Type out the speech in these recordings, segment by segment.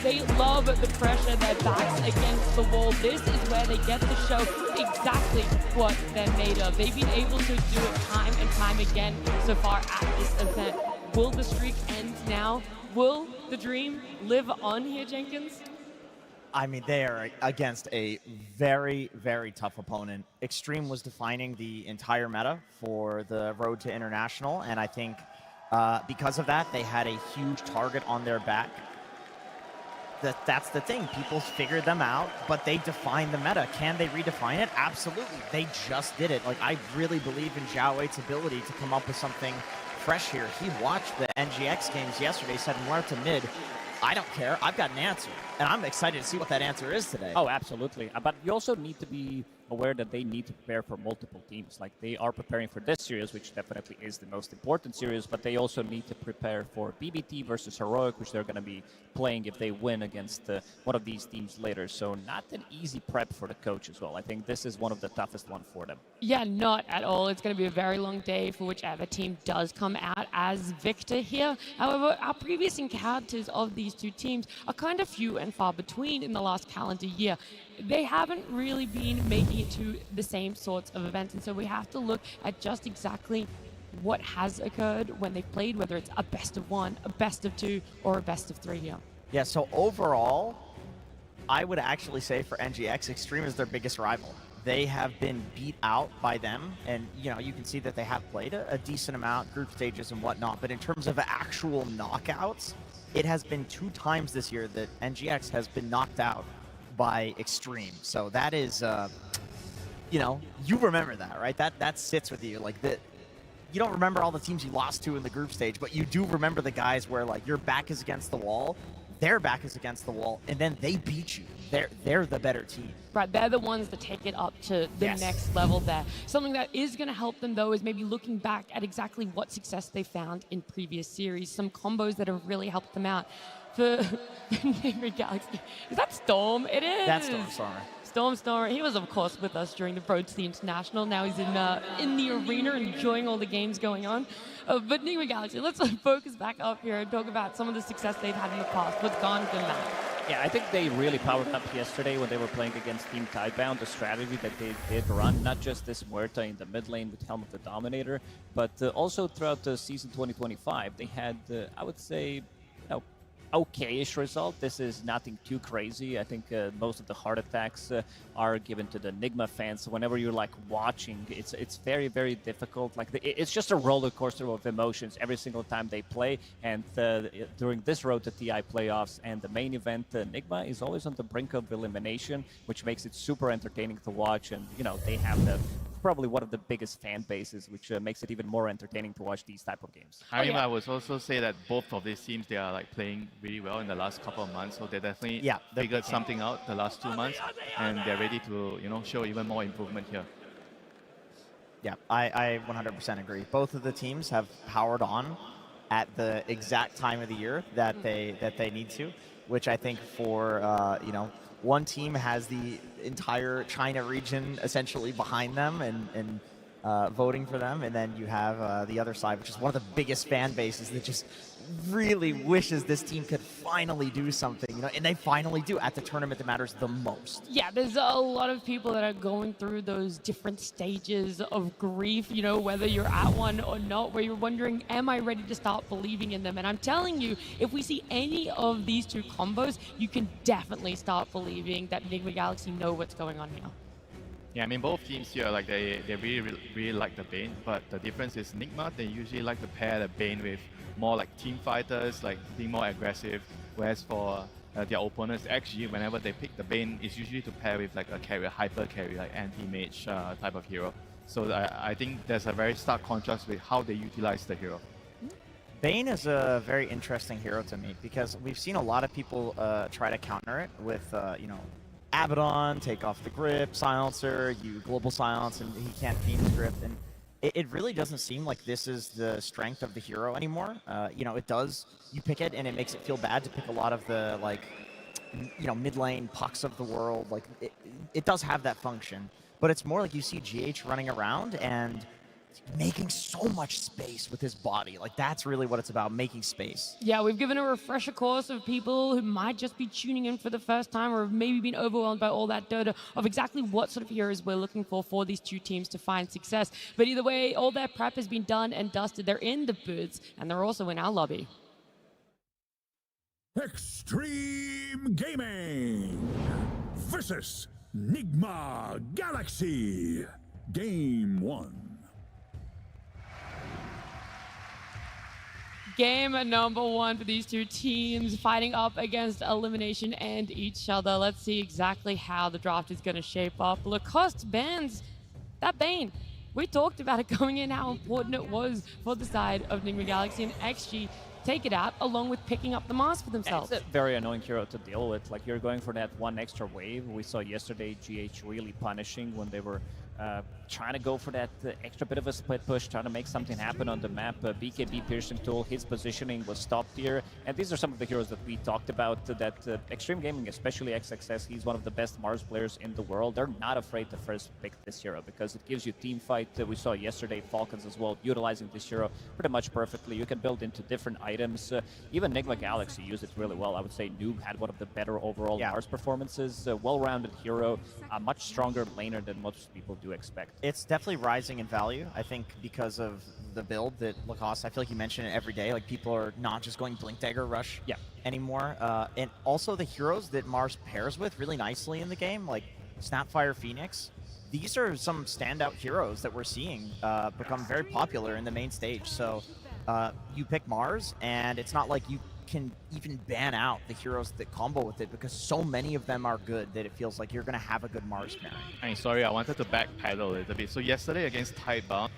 They love the pressure, their backs against the wall. This is where they get to show exactly what they're made of. They've been able to do it time and time again so far at this event. Will the streak end now? Will the dream live on here, Jenkins? I mean, they are against a very, very tough opponent. Xtreme was defining the entire meta for the road to international, and I think because of that, they had a huge target on their back. That's the thing. People figured them out, but they defined the meta. Can they redefine it? Absolutely. They just did it. Like, I really believe in Xiao 8's ability to come up with something fresh here. He watched the NGX games yesterday, said north to mid, I don't care. I've got an answer. And I'm excited to see what that answer is today. Oh, absolutely. But you also need to be aware that they need to prepare for multiple teams. Like, they are preparing for this series, which definitely is the most important series, but they also need to prepare for BBT versus Heroic, which they're going to be playing if they win against one of these teams later. So not an easy prep for the coach as well. I think this is one of the toughest one for them. Yeah, not at all. It's going to be a very long day for whichever team does come out as victor here. However, our previous encounters of these two teams are kind of few and far between in the last calendar year. They haven't really been making it to the same sorts of events, and so we have to look at just exactly what has occurred when they've played, whether it's a best of one, a best of two, or a best of three here. Yeah, so overall, I would actually say for NGX, Xtreme is their biggest rival. They have been beat out by them, and you can see that they have played a decent amount, group stages and whatnot, but in terms of actual knockouts, it has been 2 times this year that NGX has been knocked out by Xtreme. So that is, you remember that, right? That sits with you. Like, you don't remember all the teams you lost to in the group stage, but you do remember the guys where, like, your back is against the wall, their back is against the wall, and then they beat you. They're the better team. Right, they're the ones that take it up to the next level there. Something that is going to help them, though, is maybe looking back at exactly what success they found in previous series. Some combos that have really helped them out. For Nigma Galaxy. Is that Storm? It is. That's Stormer. Stormer. He was, of course, with us during the road to the international. Now he's in the arena enjoying all the games going on. But Nigma Galaxy, let's focus back up here and talk about some of the success they've had in the past. What's gone good now? Yeah, I think they really powered up yesterday when they were playing against Team Tidebound, the strategy that they did run, not just this Muerta in the mid lane with Helm of the Dominator, but also throughout the season 2025, they had, I would say, okay-ish result. This is nothing too crazy. I think most of the heart attacks are given to the Nigma fans. So whenever you're like watching, it's very, very difficult. Like it's just a roller coaster of emotions every single time they play. And during this road to TI playoffs and the main event, Nigma is always on the brink of elimination, which makes it super entertaining to watch. And they have probably one of the biggest fan bases, which makes it even more entertaining to watch these type of games. I would also say that both of these teams, they are like playing really well in the last couple of months, so they definitely figured something out the last 2 months, and they're ready to show even more improvement here. Yeah, I 100% agree. Both of the teams have powered on at the exact time of the year that they need to, which I think for one team has the entire China region essentially behind them and voting for them, and then you have the other side, which is one of the biggest fan bases that just really wishes this team could finally do something, and they finally do at the tournament that matters the most. Yeah, there's a lot of people that are going through those different stages of grief, whether you're at one or not, where you're wondering, am I ready to start believing in them? And I'm telling you, if we see any of these two combos, you can definitely start believing that Nigma Galaxy know what's going on now. Yeah, I mean, both teams here, like they really like the Bane, but the difference is Nigma, they usually like to pair the Bane with more like team fighters, like being more aggressive, whereas for their opponents, actually, whenever they pick the Bane, it's usually to pair with like a carrier, hyper carry, like anti-mage type of hero. So I think there's a very stark contrast with how they utilize the hero. Bane is a very interesting hero to me because we've seen a lot of people try to counter it with, Abaddon, take off the grip, silencer, you global silence, and he can't Phoenix grip. And it really doesn't seem like this is the strength of the hero anymore. It does, you pick it and it makes it feel bad to pick a lot of the, mid lane pucks of the world. Like, it does have that function, but it's more like you see GH running around and making so much space with his body. Like, that's really what it's about, making space. Yeah, we've given a refresher course of people who might just be tuning in for the first time or have maybe been overwhelmed by all that data of exactly what sort of heroes we're looking for these two teams to find success. But either way, all their prep has been done and dusted. They're in the booths, and they're also in our lobby. Xtreme Gaming versus Nigma Galaxy. Game 1. Game number 1 for these two teams fighting up against elimination and each other. Let's see exactly how the draft is going to shape up. Lacoste bans that Bane. We talked about it going in, how important it was for the side of Nigma Galaxy, and XG take it out along with picking up the mask for themselves. It's a very annoying hero to deal with. Like, you're going for that one extra wave. We saw yesterday GH really punishing when they were trying to go for that extra bit of a split push, trying to make something happen on the map. BKB piercing tool, his positioning was top tier, and these are some of the heroes that we talked about. That Xtreme Gaming, especially XXS, he's one of the best Mars players in the world. They're not afraid to first pick this hero because it gives you team fight. We saw yesterday Falcons as well utilizing this hero pretty much perfectly. You can build into different items. Even Nigma Galaxy used it really well. I would say Noob had one of the better overall Mars performances. Well-rounded hero, a much stronger laner than most people do expect. It's definitely rising in value, I think, because of the build that Lacoste, I feel like you mention it every day, like people are not just going Blink Dagger Rush anymore. And also the heroes that Mars pairs with really nicely in the game, like Snapfire Phoenix. These are some standout heroes that we're seeing become very popular in the main stage. So you pick Mars, and it's not like you can even ban out the heroes that combo with it because so many of them are good that it feels like you're going to have a good Mars pairing. I'm sorry, I wanted to backpedal a little bit. So yesterday against Tidebound,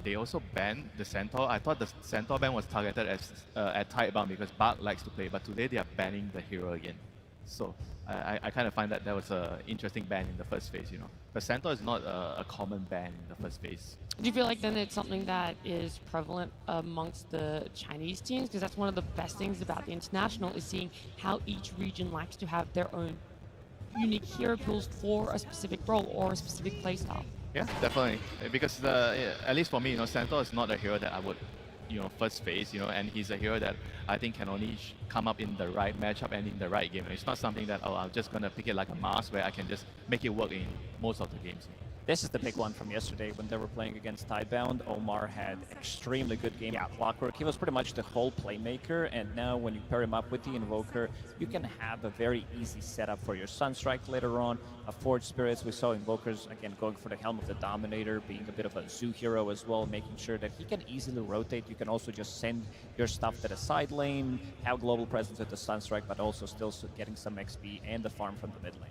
they also banned the Centaur. I thought the Centaur ban was targeted at Tidebound because Bart likes to play, but today they are banning the hero again. So I kind of find that was an interesting ban in the first phase, you know. But Centaur is not a common ban in the first phase. Do you feel like then it's something that is prevalent amongst the Chinese teams? Because that's one of the best things about the international is seeing how each region likes to have their own unique hero pools for a specific role or a specific playstyle. Yeah, definitely. Because at least for me, you know, Centaur is not a hero that I would, you know, first phase, you know, and he's a hero that I think can only come up in the right matchup and in the right game. It's not something that, oh, I'm just gonna pick it like a Mars where I can just make it work in most of the games. This is the big one from yesterday when they were playing against Tidebound. Omar had extremely good game at Clockwork. He was pretty much the whole playmaker, and now when you pair him up with the Invoker, you can have a very easy setup for your Sunstrike later on. Forge Spirits, we saw Invokers, again, going for the Helm of the Dominator, being a bit of a zoo hero as well, making sure that he can easily rotate. You can also just send your stuff to the side lane, have global presence with the Sunstrike, but also still getting some XP and the farm from the mid lane.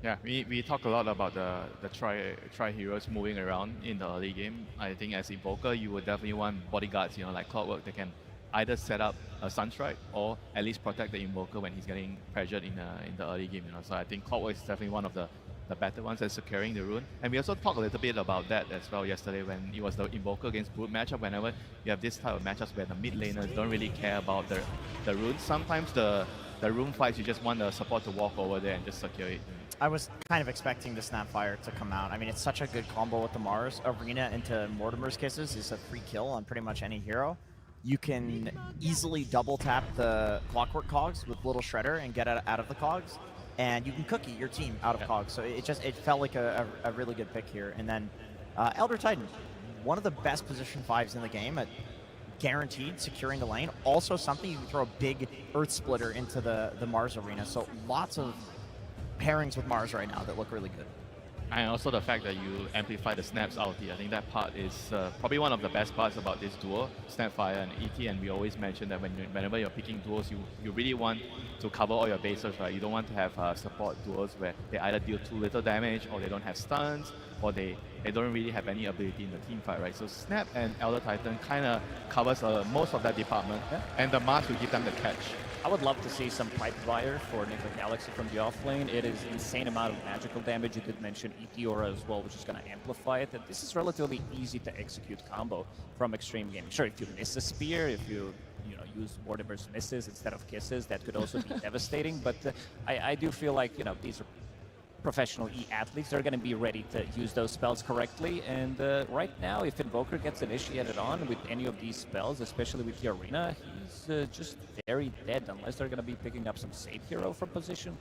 Yeah, we talk a lot about the tri heroes moving around in the early game. I think as Invoker, you would definitely want bodyguards, you know, like Clockwork, that can either set up a Sunstrike or at least protect the Invoker when he's getting pressured in the early game, you know. So I think Clockwork is definitely one of the better ones at securing the rune. And we also talked a little bit about that as well yesterday when it was the Invoker against Brute matchup. Whenever you have this type of matchups where the mid laners don't really care about the runes, sometimes the rune fights, you just want the support to walk over there and just secure it. I was kind of expecting the Snapfire to come out. I mean, it's such a good combo with the Mars. Arena into Mortimer's Kisses is a free kill on pretty much any hero. You can easily double tap the Clockwork cogs with Little Shredder and get out of the cogs. And you can cookie your team out of cogs. So it felt like a really good pick here. And then Elder Titan, one of the best position 5s in the game at guaranteed securing the lane. Also something you can throw a big Earth Splitter into the Mars arena. So lots of pairings with Mars right now that look really good. And also the fact that you amplify the Snap's ulti. I think that part is probably one of the best parts about this duo, Snapfire and ET. And we always mention that whenever you're picking duos, you really want to cover all your bases, right? You don't want to have support duos where they either deal too little damage, or they don't have stuns, or they don't really have any ability in the team fight, right? So Snap and Elder Titan kind of covers most of that department, and the Mars will give them the catch. I would love to see some Pipe Wire for Nigma Galaxy from the offlane. It is insane amount of magical damage. You did mention Eteora as well, which is going to amplify it. And this is relatively easy to execute combo from Xtreme Gaming. Sure, if you miss a spear, if you use Mortimer's misses instead of kisses, that could also be devastating. But I do feel like, these are professional e-athletes. They're going to be ready to use those spells correctly. And right now, if Invoker gets initiated on with any of these spells, especially with the Arena, he's just very dead unless they're going to be picking up some safe hero from position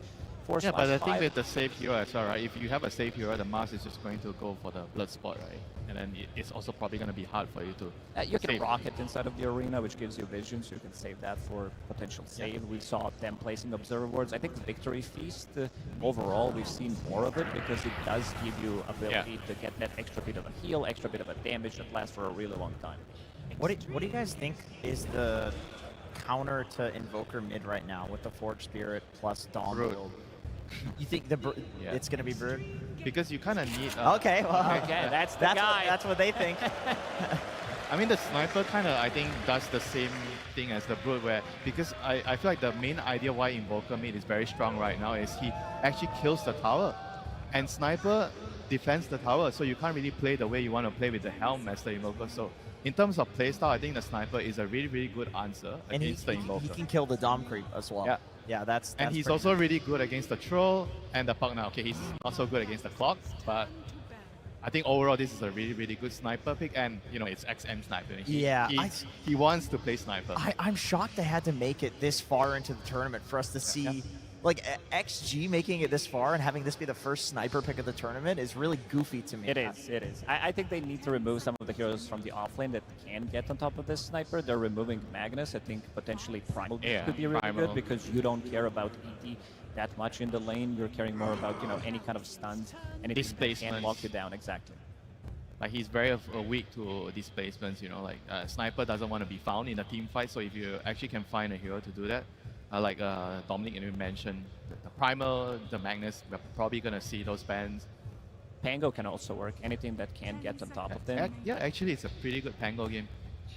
4/5. Yeah, but I think with the safe hero as well, right? If you have a safe hero, the Mars is just going to go for the blood spot, right? And then it's also probably going to be hard for you to You can save. rocket inside of the arena, which gives you vision, so you can save that for potential save. We saw them placing observer wards. I think the victory feast, overall, we've seen more of it because it does give you ability to get that extra bit of a heal, extra bit of a damage that lasts for a really long time. What do you guys think is the counter to Invoker mid right now with the Forge Spirit plus Dawn Brood. build? You think it's going to be Brood? Because you kind of need... Okay, well, Okay, that's the guy. That's what they think. I mean, the Sniper kind of, I think, does the same thing as the Brood, where, because I feel like the main idea why Invoker mid is very strong right now is he actually kills the tower. And Sniper defends the tower, so you can't really play the way you want to play with the Helm as the Invoker. So in terms of playstyle, I think the Sniper is a really, really good answer And against the Invoker. he can kill the Dom creep as well. Yeah. Yeah, that's And he's pretty also nice. really good against the Troll and the Pug now. Okay, he's not so good against the Clock, but I think overall this is a really, really good Sniper pick, and you know, it's XM Sniper. Yeah, He wants to play Sniper. I'm shocked they had to make it this far into the tournament for us to see, like, XG making it this far and having this be the first Sniper pick of the tournament is really goofy to me. It is, it is. I think they need to remove some of the heroes from the offlane that can get on top of this Sniper. They're removing Magnus. I think potentially Primal could be really Primal. good because you don't care about ET that much in the lane. You're caring more about, you know, any kind of stuns, anything that can Displacements. lock you down. Exactly. Like, he's very weak to displacements, you know, like Sniper doesn't want to be found in a team fight, so if you actually can find a hero to do that, like Dominic you mentioned, the Primal, the Magnus, we're probably going to see those bans. Pango can also work. Anything that can get on top of them. Yeah, actually it's a pretty good Pango game.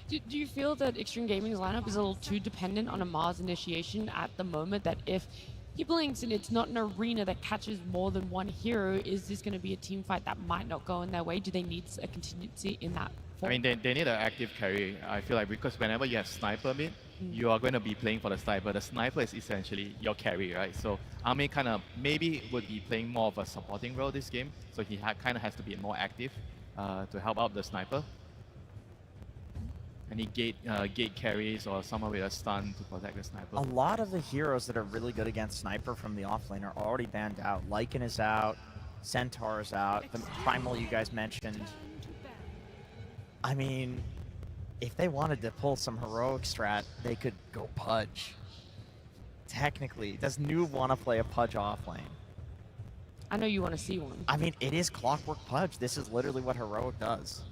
Do you feel that Xtreme Gaming's lineup is a little too dependent on a Mars initiation at the moment, that if he blinks and it's not an arena that catches more than one hero, is this going to be a team fight that might not go in their way? Do they need a contingency in that form? I mean, they need an active carry, I feel like, because whenever you have Sniper mid, you are going to be playing for the Sniper. The Sniper is essentially your carry, right? So Ame kind of maybe would be playing more of a supporting role this game, so he kind of has to be more active to help out the Sniper. Any gate carries or someone with a stun to protect the Sniper. A lot of the heroes that are really good against Sniper from the offlane are already banned out. Lycan is out, Centaur is out, the Primal you guys mentioned. I mean, if they wanted to pull some heroic strat, they could go Pudge. Technically, does Noob want to play a Pudge offlane? I know you want to see one. I mean, it is Clockwork Pudge. This is literally what heroic does.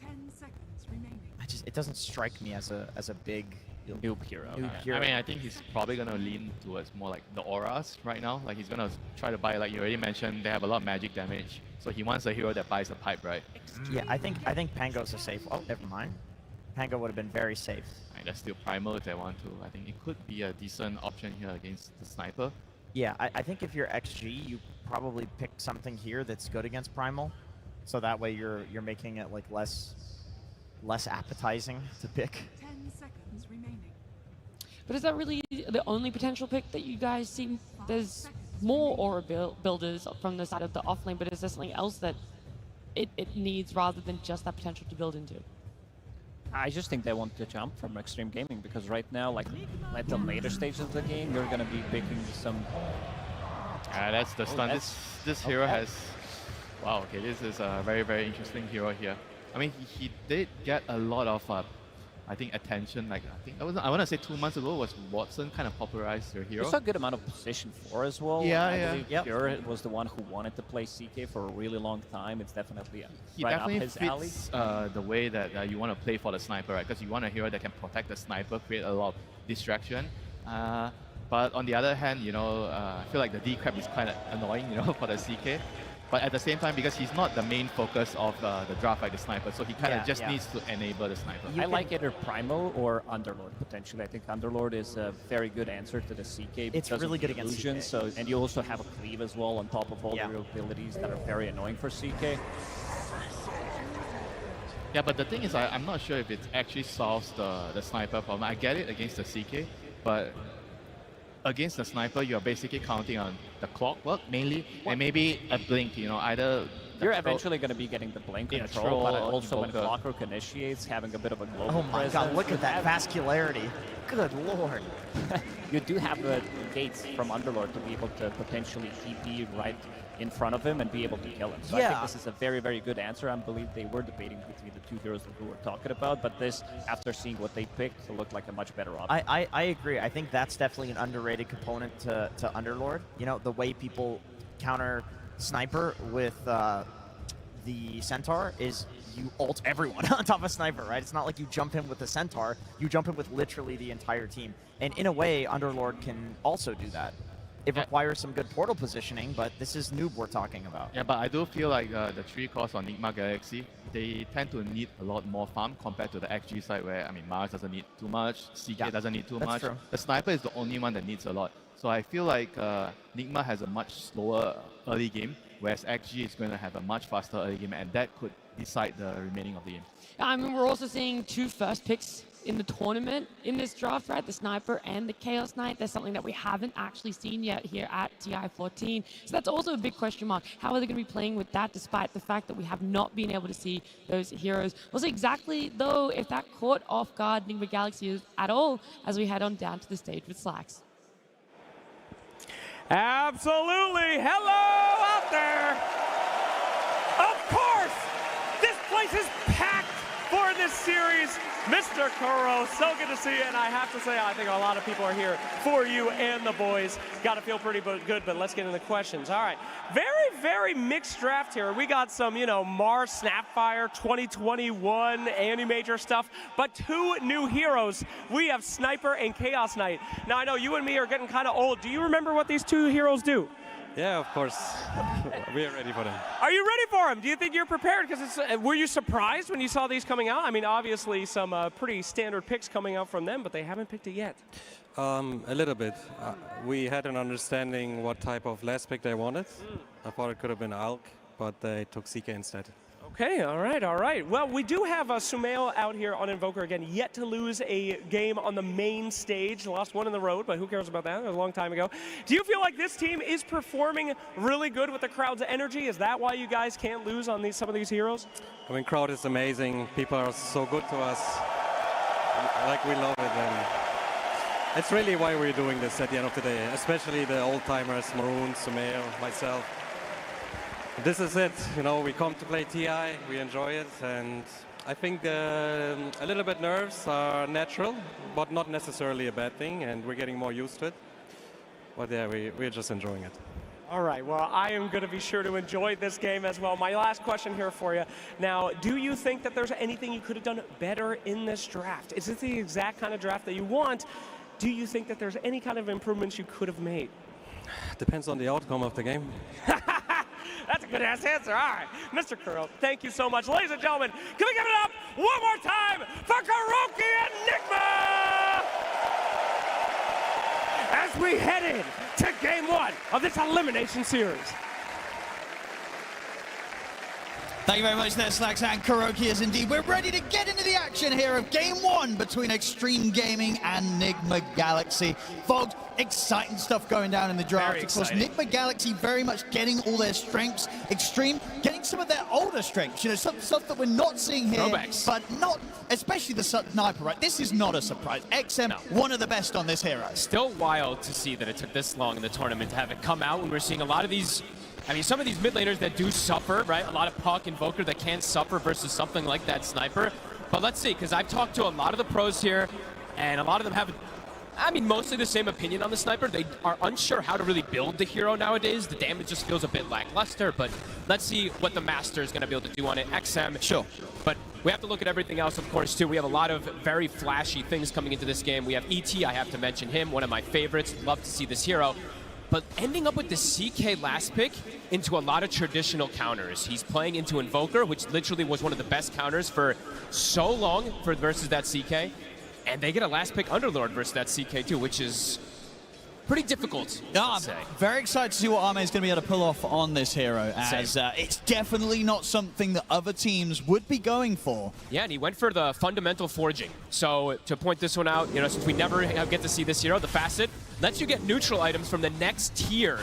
10 seconds remaining. It doesn't strike me as a big Noob hero. noob Yeah. hero. I mean, I think he's probably going to lean towards more like the auras right now. Like, he's going to try to buy, like you already mentioned, they have a lot of magic damage. So he wants a hero that buys the pipe, right? Yeah, I think Pango's a safe. Oh, never mind. Pango would have been very safe. Right, that's still Primal if they want to. I think it could be a decent option here against the Sniper. Yeah, I think if you're XG, you probably pick something here that's good against Primal, so that way you're making it like less appetizing to pick. 10 seconds remaining. But is that really the only potential pick that you guys see? There's more aura builders from the side of the offlane, but is there something else that it needs rather than just that potential to build into? I just think they want to jump from Xtreme Gaming because right now, like at the later stages of the game, you're going to be picking some... That's the stun. This hero has... Wow, okay, this is a very, very interesting hero here. I mean, he did get a lot of, I think, attention. Like, I want to say 2 months ago was Watson kind of popularized your hero. There's a good amount of position 4 as well. Yeah, I yeah. believe Yep. Pure was the one who wanted to play CK for a really long time. It's definitely He right definitely up his alley. fits the way that you want to play for the Sniper, right? Because you want a hero that can protect the Sniper, create a lot of distraction. But on the other hand, you know, I feel like the D-Crab is kind of annoying, you know, for the CK. But at the same time, because he's not the main focus of the draft like the Sniper, so he kind of just needs to enable the Sniper. I like either Primal or Underlord potentially. I think Underlord is a very good answer to the CK. It's because really of good against illusion, CK. So, and you also have a cleave as well on top of all Yeah. the abilities that are very annoying for CK. Yeah, but the thing is, I'm not sure if it actually solves the Sniper problem. I get it against the CK, but against the sniper, you're basically counting on the clockwork mainly, and maybe a blink, you know, either... You're eventually going to be getting the blink control, but also when Invoker. Clockwork initiates, having a bit of a global Oh my presence. god, look at that vascularity. Good lord. You do have the gates from Underlord to be able to potentially TP right in front of him and be able to kill him. So I think this is a very, very good answer. I believe they were debating between the two heroes that we were talking about, but this, after seeing what they picked, looked like a much better option. I agree. I think that's definitely an underrated component to Underlord. You know, the way people counter Sniper with the Centaur is you ult everyone on top of Sniper, right? It's not like you jump in with the Centaur, you jump in with literally the entire team. And in a way, Underlord can also do that. It requires some good portal positioning, but this is noob we're talking about. Yeah, but I do feel like the 3 cores on Nigma Galaxy, they tend to need a lot more farm compared to the XG side where, I mean, Mars doesn't need too much, CK doesn't need too much. True. The Sniper is the only one that needs a lot. So I feel like Nigma has a much slower early game, whereas XG is going to have a much faster early game, and that could decide the remaining of the game. I mean, we're also seeing 2 first picks in the tournament in this draft, right? The Sniper and the Chaos Knight. That's something that we haven't actually seen yet here at TI14. So that's also a big question mark. How are they going to be playing with that despite the fact that we have not been able to see those heroes? We'll see exactly, though, if that caught off guard Nigma Galaxy is at all as we head on down to the stage with Slacks. Absolutely. Hello out there. Of course, this place is packed for this series. Mr. Kuro, so good to see you. And I have to say, I think a lot of people are here for you and the boys. Got to feel pretty good, but let's get into questions. All right. Very, very mixed draft here. We got some, you know, Mars Snapfire 2021 Animator stuff, but 2 new heroes. We have Sniper and Chaos Knight. Now, I know you and me are getting kind of old. Do you remember what these 2 heroes do? Yeah, of course. We are ready for them. Are you ready for them? Do you think you're prepared? Because were you surprised when you saw these coming out? I mean, obviously some pretty standard picks coming out from them, but they haven't picked it yet. A little bit. We had an understanding what type of last pick they wanted. I thought it could have been Alk, but they took CK instead. Okay, all right, all right. Well, we do have Sumail out here on Invoker again, yet to lose a game on the main stage. Lost one in the road, but who cares about that? It was a long time ago. Do you feel like this team is performing really good with the crowd's energy? Is that why you guys can't lose on some of these heroes? I mean, crowd is amazing. People are so good to us. Like, we love it. And it's really why we're doing this at the end of the day, especially the old-timers, Maroon, Sumail, myself. This is it, you know, we come to play TI, we enjoy it, and I think a little bit nerves are natural, but not necessarily a bad thing, and we're getting more used to it. But yeah, we're just enjoying it. All right, well, I am going to be sure to enjoy this game as well. My last question here for you. Now, do you think that there's anything you could have done better in this draft? Is this the exact kind of draft that you want? Do you think that there's any kind of improvements you could have made? Depends on the outcome of the game. That's a good-ass answer. All right, Mr. Kuro, thank you so much. Ladies and gentlemen, can we give it up one more time for Kuroki and Nigma? As we head in to Game 1 of this elimination series. Thank you very much there, Slacks and Kuroki, as indeed we're ready to get into the action here of Game 1 between Xtreme Gaming and Nigma Galaxy. Folks, exciting stuff going down in the draft. Of course, Nigma Galaxy very much getting all their strengths. Xtreme getting some of their older strengths, you know, some stuff that we're not seeing here, but not, especially the Sniper, right? This is not a surprise. XM, one of the best on this hero. Still wild to see that it took this long in the tournament to have it come out when we're seeing a lot of these. I mean, some of these mid laners that do suffer, right? A lot of Puck, Invoker that can suffer versus something like that Sniper. But let's see, because I've talked to a lot of the pros here, and a lot of them have, I mean, mostly the same opinion on the Sniper. They are unsure how to really build the hero nowadays. The damage just feels a bit lackluster, but let's see what the Master is going to be able to do on it. XM, sure. But we have to look at everything else, of course, too. We have a lot of very flashy things coming into this game. We have ET, I have to mention him, one of my favorites. Love to see this hero. But ending up with the CK last pick into a lot of traditional counters. He's playing into Invoker, which literally was one of the best counters for so long versus that CK. And they get a last pick Underlord versus that CK too, which is pretty difficult. I'm very excited to see what Arme is going to be able to pull off on this hero, as it's definitely not something that other teams would be going for. Yeah, and he went for the fundamental forging. So to point this one out, you know, since we never get to see this hero, the facet, lets you get neutral items from the next tier,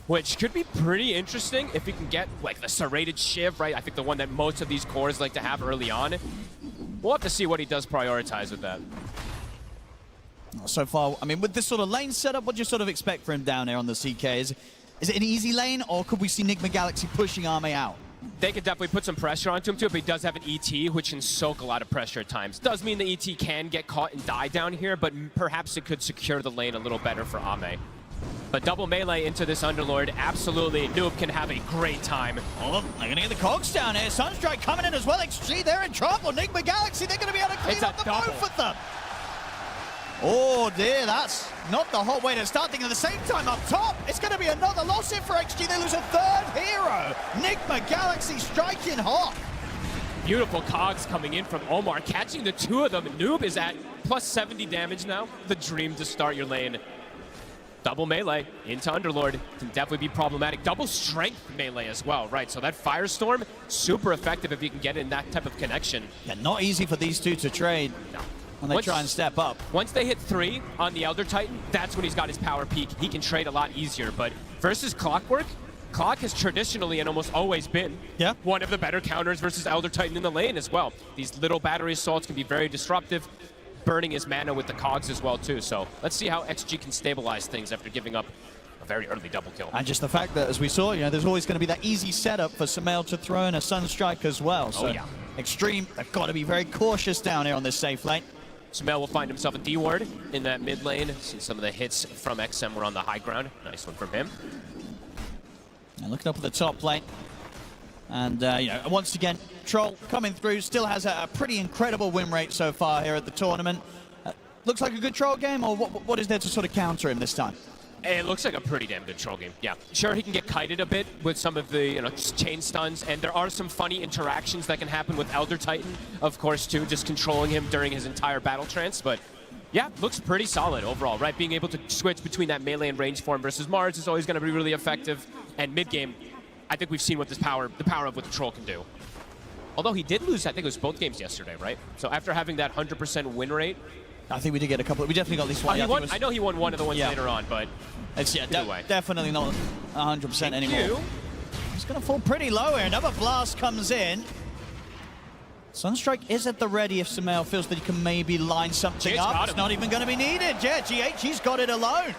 which could be pretty interesting if you can get like the serrated shiv, right? I think the one that most of these cores like to have early on. We'll have to see what he does prioritize with that. So far, I mean, with this sort of lane setup, what do you sort of expect for him down there on the CK? Is it an easy lane, or could we see Nigma Galaxy pushing Ame out? They could definitely put some pressure onto him too, but he does have an ET, which can soak a lot of pressure at times. Does mean the ET can get caught and die down here, but perhaps it could secure the lane a little better for Ame. But double melee into this Underlord, absolutely. Noob can have a great time. Oh, they're going to get the cogs down here. Sunstrike coming in as well. XG, they're in trouble. Nigma Galaxy, they're going to be able to clean up the both of them. Oh dear, that's not the hot way to start things. At the same time, up top, it's going to be another loss here for XG. They lose a third hero. Nigma Galaxy striking hot. Beautiful cogs coming in from Omar, catching the two of them. Noob is at plus 70 damage now. The dream to start your lane. Double melee into Underlord can definitely be problematic. Double strength melee as well, right? So that Firestorm, super effective if you can get in that type of connection. Yeah, not easy for these two to trade. No. When they try and step up. Once they hit 3 on the Elder Titan, that's when he's got his power peak. He can trade a lot easier, but versus Clockwork, Clock has traditionally and almost always been one of the better counters versus Elder Titan in the lane as well. These little battery assaults can be very disruptive, burning his mana with the cogs as well too. So let's see how XG can stabilize things after giving up a very early double kill. And just the fact that, as we saw, you know, there's always going to be that easy setup for Sumail to throw in a Sunstrike as well. So Xtreme, they've got to be very cautious down here on this safe lane. Sumail will find himself a D-ward in that mid lane, since some of the hits from XM were on the high ground. Nice one from him. And looking up at the top lane. And, you know, once again, Troll coming through, still has a pretty incredible win rate so far here at the tournament. Looks like a good Troll game, or what is there to sort of counter him this time? It looks like a pretty damn good Troll game, yeah. Sure, he can get kited a bit with some of the, you know, chain stuns, and there are some funny interactions that can happen with Elder Titan, of course, too, just controlling him during his entire battle trance, but yeah, looks pretty solid overall, right? Being able to switch between that melee and range form versus Mars is always going to be really effective, and mid-game, I think we've seen what the power of what the Troll can do. Although he did lose, I think it was both games yesterday, right? So after having that 100% win rate, I think we did get a couple. We definitely got this one. I know he won one of the ones later on, but it's definitely not 100% anymore. He's going to fall pretty low here. Another blast comes in. Sunstrike is at the ready if Sumail feels that he can maybe line something up. It's not even going to be needed. Yeah, GH, he's got it alone.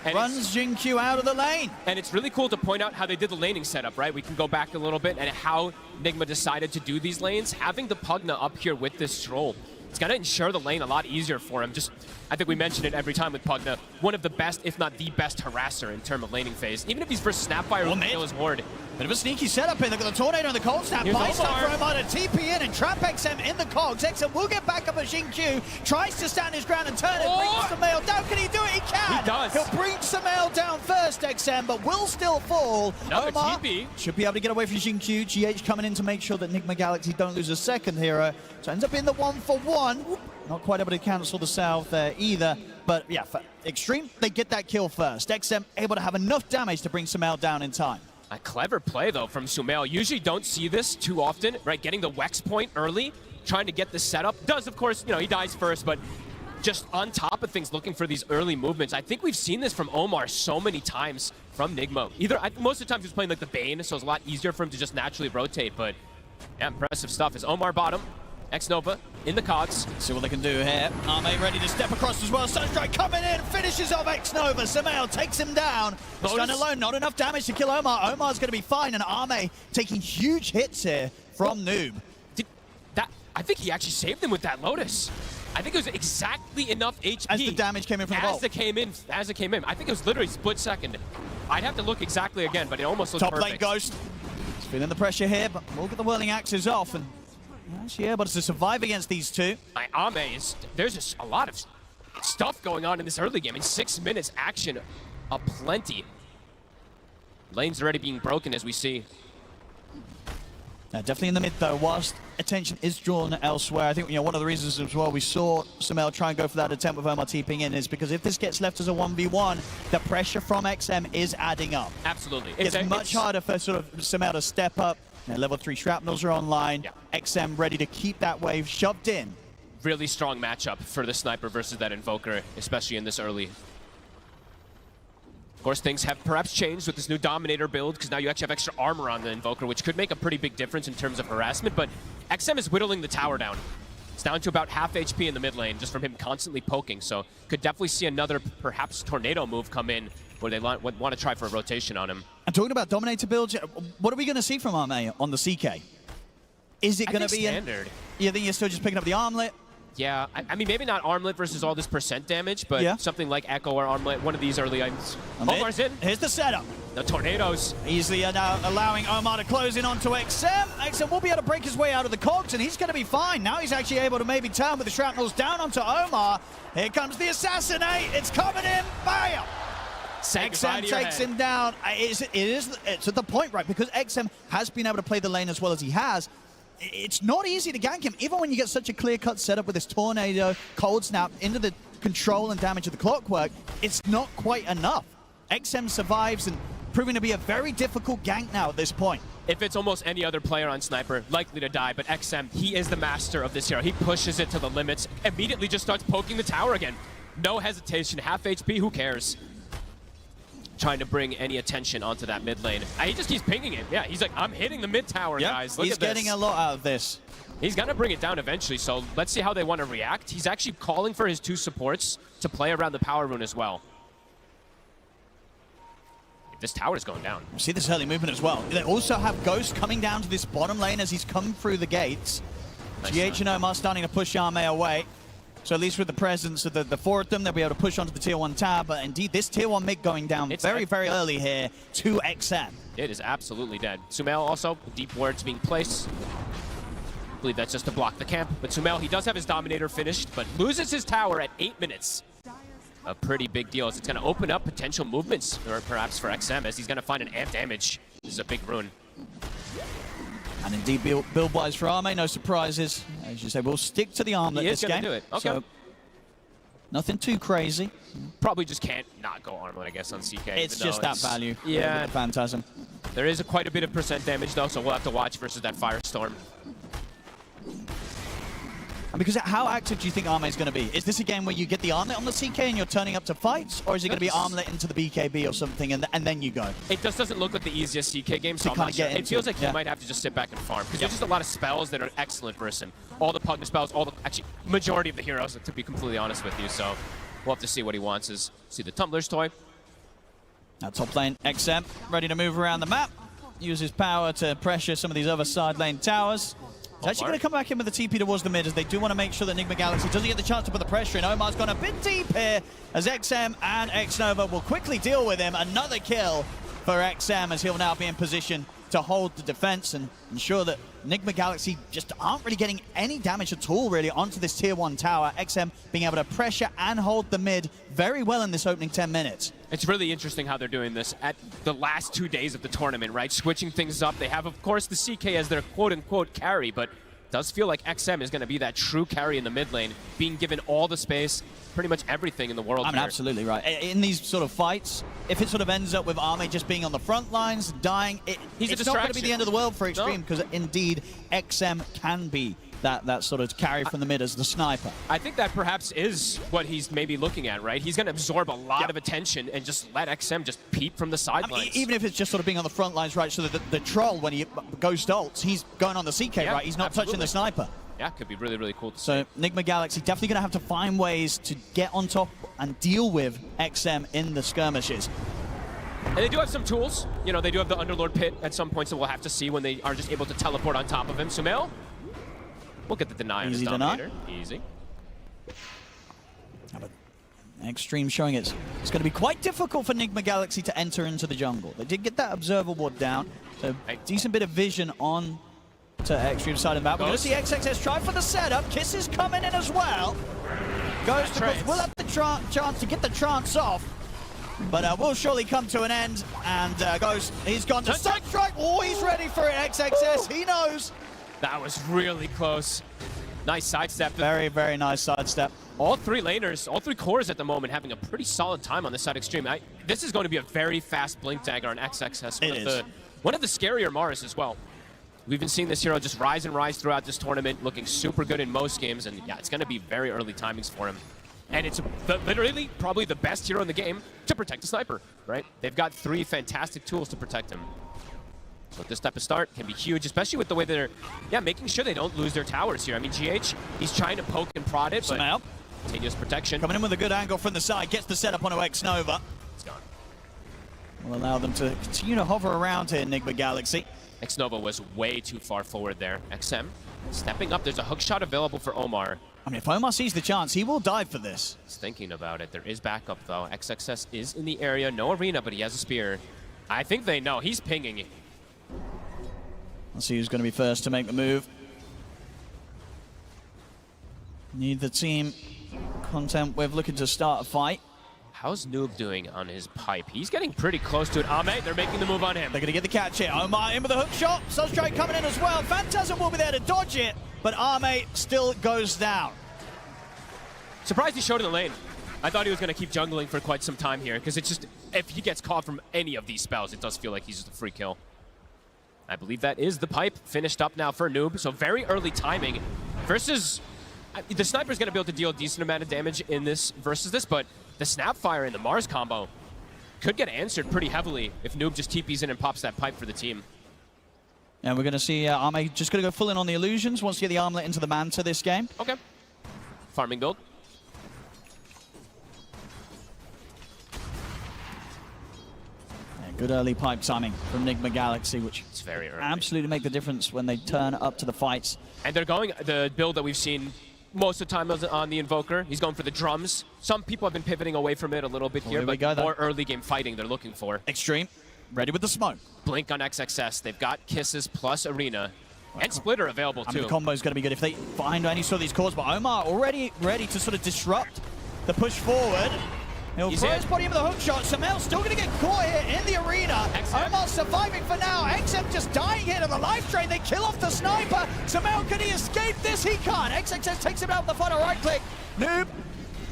And runs Jin-Q out of the lane. And it's really cool to point out how they did the laning setup, right? We can go back a little bit and how Nigma decided to do these lanes. Having the Pugna up here with this Troll, it's going to ensure the lane a lot easier for him. Just, I think we mention it every time with Pugna. One of the best, if not the best harasser in terms of laning phase. Even if he's versus Snapfire, who can kill his ward. Bit of a sneaky setup here. They've got the Tornado and the Cold Snap. Nice stuff for Omar to TP in and trap XM in the cogs. XM will get back up at Jin-Q. Tries to stand his ground and turn it. Brings Sumail down. Can he do it? He can. He does. He'll bring Sumail down first, XM, but will still fall. Another Omar TP. Should be able to get away from Jin-Q. GH coming in to make sure that Nigma Galaxy don't lose a second hero. So ends up being the 1-for-1. Not quite able to cancel the south there either. But yeah, for Xtreme, they get that kill first. XM able to have enough damage to bring Sumail down in time. A clever play, though, from Sumail. Usually don't see this too often, right? Getting the Wex point early, trying to get the setup. Does, of course, you know, he dies first, but just on top of things, looking for these early movements. I think we've seen this from Omar so many times from Nigma. Most of the times he's playing like the Bane, so it's a lot easier for him to just naturally rotate, but yeah, impressive stuff. Is Omar bottom, X-Nova in the cogs. See what they can do here. Ame ready to step across as well. Sunstrike coming in, finishes off X-Nova. Sumail takes him down. Stun alone, not enough damage to kill Omar. Omar's going to be fine, and Ame taking huge hits here from Noob. I think he actually saved him with that Lotus. I think it was exactly enough HP. As the damage came in from the vault. As it came in. I think it was literally split second. I'd have to look exactly again, but it almost looked perfect. Top lane Ghost. He's feeling the pressure here, but we'll get the whirling axes off, and actually able to survive against these two. Ame is, there's just a lot of stuff going on in this early game. In 6 minutes, action aplenty. Lanes already being broken as we see. Definitely in the mid though, whilst attention is drawn elsewhere. I think, you know, one of the reasons as well we saw Sumail try and go for that attempt with Omar TPing in is because if this gets left as a 1v1, the pressure from XM is adding up. Absolutely. It's much harder for sort of Sumail to step up. You know, level 3 shrapnels are online. Yeah. XM ready to keep that wave shoved in. Really strong matchup for the sniper versus that invoker, especially in this early. Of course, things have perhaps changed with this new Dominator build, because now you actually have extra armor on the Invoker, which could make a pretty big difference in terms of harassment, but XM is whittling the tower down. It's down to about half HP in the mid lane, just from him constantly poking, so could definitely see another, perhaps, tornado move come in, where they want to try for a rotation on him. And talking about Dominator builds, what are we going to see from Arme on the CK? Is it going to be standard? You think you're still just picking up the armlet? Yeah, I mean, maybe not Armlet versus all this percent damage, but something like Echo or Armlet, one of these early items. Omar's in. Here's the setup. The tornadoes. Easily now allowing Omar to close in onto XM. XM will be able to break his way out of the cogs, and he's going to be fine. Now he's actually able to maybe turn with the shrapnels down onto Omar. Here comes the assassinate. It's coming in. Bam! XM takes him down. It's at the point, right, because XM has been able to play the lane as well as he has. It's not easy to gank him, even when you get such a clear-cut setup with this tornado, cold snap, into the control and damage of the clockwork. It's not quite enough. XM survives and proving to be a very difficult gank now at this point. If it's almost any other player on Sniper, likely to die, but XM, he is the master of this hero. He pushes it to the limits, immediately just starts poking the tower again. No hesitation, half HP, who cares? Trying to bring any attention onto that mid lane. He just keeps pinging it. Yeah, he's like, I'm hitting the mid tower, guys. Look he's at this. getting a lot out of this. He's gonna bring it down eventually, so let's see how they want to react. He's actually calling for his 2 supports to play around the power rune as well. This tower is going down. See this early movement as well. They also have Ghost coming down to this bottom lane as he's come through the gates. Nice GH and Omar starting to push Arme away. So at least with the presence of the 4 of them, they'll be able to push onto the tier 1 tower. But indeed, this tier 1 mid going down very early here to XM. It is absolutely dead. Sumail also, deep wards being placed. I believe that's just to block the camp. But Sumail, he does have his Dominator finished, but loses his tower at 8 minutes. A pretty big deal, as it's going to open up potential movements, or perhaps for XM, as he's going to find an amp damage. This is a big rune. And indeed, build-wise for Arme, no surprises. As you say, we'll stick to the armlet this game. Do it. Okay. So, nothing too crazy. Probably just can't not go armlet, I guess, on CK. It's just that value. Yeah. The Phantasm. There is quite a bit of percent damage, though, so we'll have to watch versus that Firestorm. And because how active do you think Arme is going to be? Is this a game where you get the armlet on the CK and you're turning up to fights? Or is it going to be armlet into the BKB or something and then you go? It just doesn't look like the easiest CK game, so I'm not sure. It feels like he might have to just sit back and farm. Because there's just a lot of spells that are excellent versus him. All the Pugna spells, actually, majority of the heroes, to be completely honest with you. So we'll have to see what he wants. See the Tumblr's toy. Now top lane, XM, ready to move around the map. Use his power to pressure some of these other side lane towers. He's actually going to come back in with the TP towards the mid, as they do want to make sure that Nigma Galaxy doesn't get the chance to put the pressure in. Omar's gone a bit deep here, as XM and Xnova will quickly deal with him. Another kill for XM, as he'll now be in position to hold the defense and ensure that Nigma Galaxy just aren't really getting any damage at all, really, onto this tier 1 tower. XM being able to pressure and hold the mid very well in this opening 10 minutes. It's really interesting how they're doing this at the last 2 days of the tournament, right? Switching things up. They have, of course, the CK as their quote-unquote carry, but it does feel like XM is going to be that true carry in the mid lane, being given all the space, pretty much everything in the world. I mean, absolutely right. In these sort of fights, if it sort of ends up with Arme just being on the front lines, dying, it's not going to be the end of the world for Xtreme, because indeed, XM can be that sort of carry from the mid as the sniper. I think that perhaps is what he's maybe looking at, right? He's going to absorb a lot of attention and just let XM just peep from the sidelines. I mean, even if it's just sort of being on the front lines, right, so that the troll, when he goes to ults, he's going on the CK, right? He's not touching the sniper. Yeah, could be really, really cool to see. So Nigma Galaxy definitely going to have to find ways to get on top and deal with XM in the skirmishes. And they do have some tools. You know, they do have the Underlord Pit at some points that we'll have to see when they are just able to teleport on top of him. Sumail, we'll get the deny on his Dominator. Easy. Xtreme showing it's going to be quite difficult for Nigma Galaxy to enter into the jungle. They did get that Observer Ward down, so decent bit of vision on to Xtreme side of the map. We're going to see XXS try for the setup. Kiss is coming in as well. Ghost, of course, will have the chance to get the trance off, but will surely come to an end. And Ghost, he's gone to strike. Oh, he's ready for it, XXS. He knows. That was really close. Nice sidestep. Very, very nice sidestep. All 3 laners, all 3 cores at the moment having a pretty solid time on this side Xtreme. This is going to be a very fast blink dagger on XXS. One of the scarier Mars as well. We've been seeing this hero just rise and rise throughout this tournament, looking super good in most games, and yeah, it's going to be very early timings for him. And it's literally probably the best hero in the game to protect a sniper, right? They've got 3 fantastic tools to protect him. So this type of start can be huge, especially with the way they're, making sure they don't lose their towers here. I mean, GH, he's trying to poke and prod it, but continuous protection. Coming in with a good angle from the side, gets the setup onto Xnova. It's gone. Will allow them to continue to hover around here, Nigma Galaxy. Xnova was way too far forward there. XM stepping up. There's a hook shot available for Omar. I mean, if Omar sees the chance, he will dive for this. He's thinking about it. There is backup, though. XXS is in the area. No arena, but he has a spear. I think they know. He's pinging. Let's see who's going to be first to make the move. Need the team content with looking to start a fight. How's Noob doing on his pipe? He's getting pretty close to it. Ame, they're making the move on him. They're going to get the catch here. Omar in with a hook shot. Sunstrike coming in as well. Phantasm will be there to dodge it, but Ame still goes down. Surprised he showed in the lane. I thought he was going to keep jungling for quite some time here, because it's just, if he gets caught from any of these spells, it does feel like he's just a free kill. I believe that is the pipe finished up now for Noob, so very early timing versus... The sniper's going to be able to deal a decent amount of damage in this versus this, but the Snapfire and the Mars combo could get answered pretty heavily if Noob just TPs in and pops that pipe for the team. And we're going to see Ame just going to go full in on the illusions. Wants to get the armlet into the Manta this game. Okay. Farming build. Yeah, good early pipe timing from Nigma Galaxy, which it's very early. Absolutely make the difference when they turn up to the fights. And they're going the build that we've seen most of the time on the Invoker. He's going for the drums. Some people have been pivoting away from it a little bit here, but more early game fighting they're looking for. Xtreme, ready with the smoke. Blink on XXS. They've got Kisses plus Arena. And Splitter available too. The combo is going to be good if they find any sort of these cores, but Omar already ready to sort of disrupt the push forward. He'll throw his body in with a hook shot. Samel's still going to get caught here in the arena. Omar surviving for now. XM just dying here to the life drain. They kill off the sniper. Samel, can he escape this? He can't. XXS takes him out with the final right click. Noob,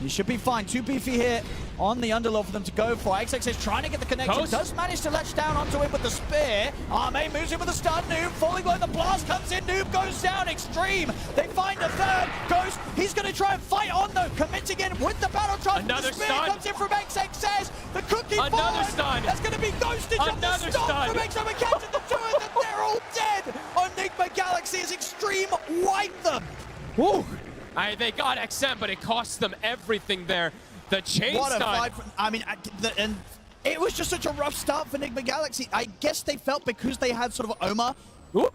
he should be fine. 2 beefy here on the underlord for them to go for. XXS trying to get the connection. Does manage to latch down onto him with the spear. Ame moves in with a stun. Noob falling low. The blast comes in. Noob goes down. Xtreme. They find a third. Ghost. He's going to try and fight on though. Committing in with the battle trust. Another the spear stun. comes in from XXS. The cookie Another forward. stun. That's going to be ghosted. Another stun. From XM catching the 2 of them. They're all dead on Nigma Galaxy as Xtreme wipe them. Woo. They got XM, but it cost them everything there. The chain What a stun. fight. I mean, and it was just such a rough start for Nigma Galaxy. I guess they felt because they had sort of Omar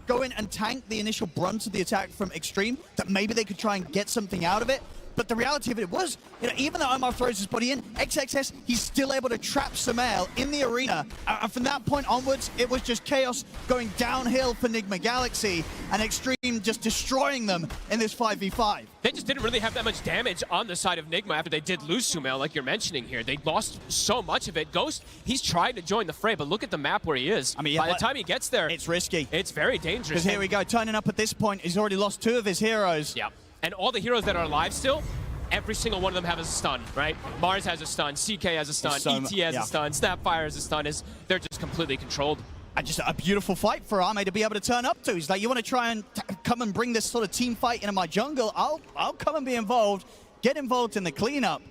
go in and tank the initial brunt of the attack from Xtreme that maybe they could try and get something out of it. But the reality of it was, even though Omar throws his body in, XXS, he's still able to trap Samel in the arena. And from that point onwards, it was just chaos going downhill for Nigma Galaxy and Xtreme just destroying them in this 5v5. They just didn't really have that much damage on the side of Nigma after they did lose Sumail, like you're mentioning here. They lost so much of it. Ghost, he's trying to join the fray, but look at the map where he is. I mean, by the time he gets there, it's risky. It's very dangerous. Because here we go, turning up at this point, he's already lost 2 of his heroes. Yeah, and all the heroes that are alive still, every single one of them have a stun, right? Mars has a stun, CK has a stun, ET has a stun, Snapfire has a stun. They're just completely controlled. And just a beautiful fight for Ame to be able to turn up to. He's like, you want to try and come and bring this sort of team fight into my jungle? I'll come and be involved. Get involved in the cleanup.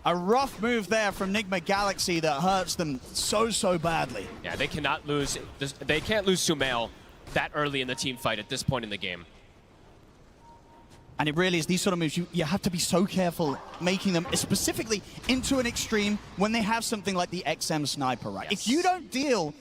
A rough move there from Nigma Galaxy that hurts them so badly. Yeah, they cannot lose. They can't lose Sumail that early in the team fight at this point in the game. And it really is these sort of moves, you have to be so careful making them, specifically into an Xtreme when they have something like the XM Sniper, right? If you don't deal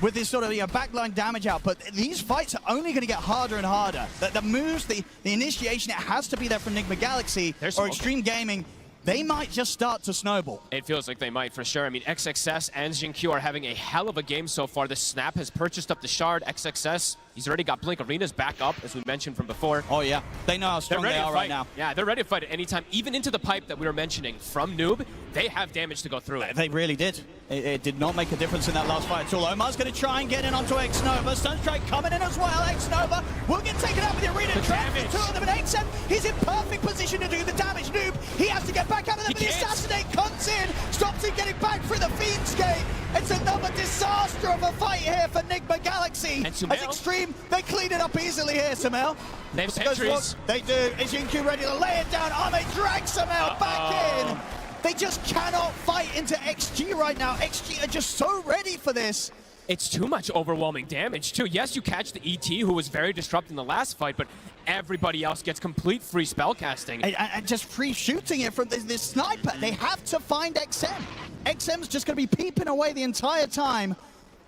with this sort of backline damage output, these fights are only going to get harder and harder. The moves, the initiation, it has to be there from Nigma Galaxy or Xtreme Gaming. They might just start to snowball. It feels like they might for sure. I mean, XXS and Jinq are having a hell of a game so far. The Snap has purchased up the Shard. XXS, he's already got Blink. Arena's back up, as we mentioned from before. Oh, yeah. They know how strong they are right now. Yeah, they're ready to fight at any time. Even into the pipe that we were mentioning from Noob, they have damage to go through it. They really did. It did not make a difference in that last fight at all. Omar's going to try and get in onto Xnova. Sunstrike coming in as well. Xnova will get taken out with the arena trap. The 2 of them, and XM, he's in perfect position to do the damage. Noob, he has to get back out of there, but the assassinate comes in, stops him getting back through the Fiend's Gate. It's another disaster of a fight here for Nigma Galaxy. And As Sumail. Xtreme, they clean it up easily here, Sumail. They have Because sentries. what they do is Yinku ready to lay it down. Arme drags Sumail back in. They just cannot fight into XG right now. XG are just so ready for this. It's too much overwhelming damage, too. Yes, you catch the ET, who was very disruptive in the last fight, but everybody else gets complete free spellcasting. And just free shooting it from this sniper. They have to find XM. XM's just going to be peeping away the entire time.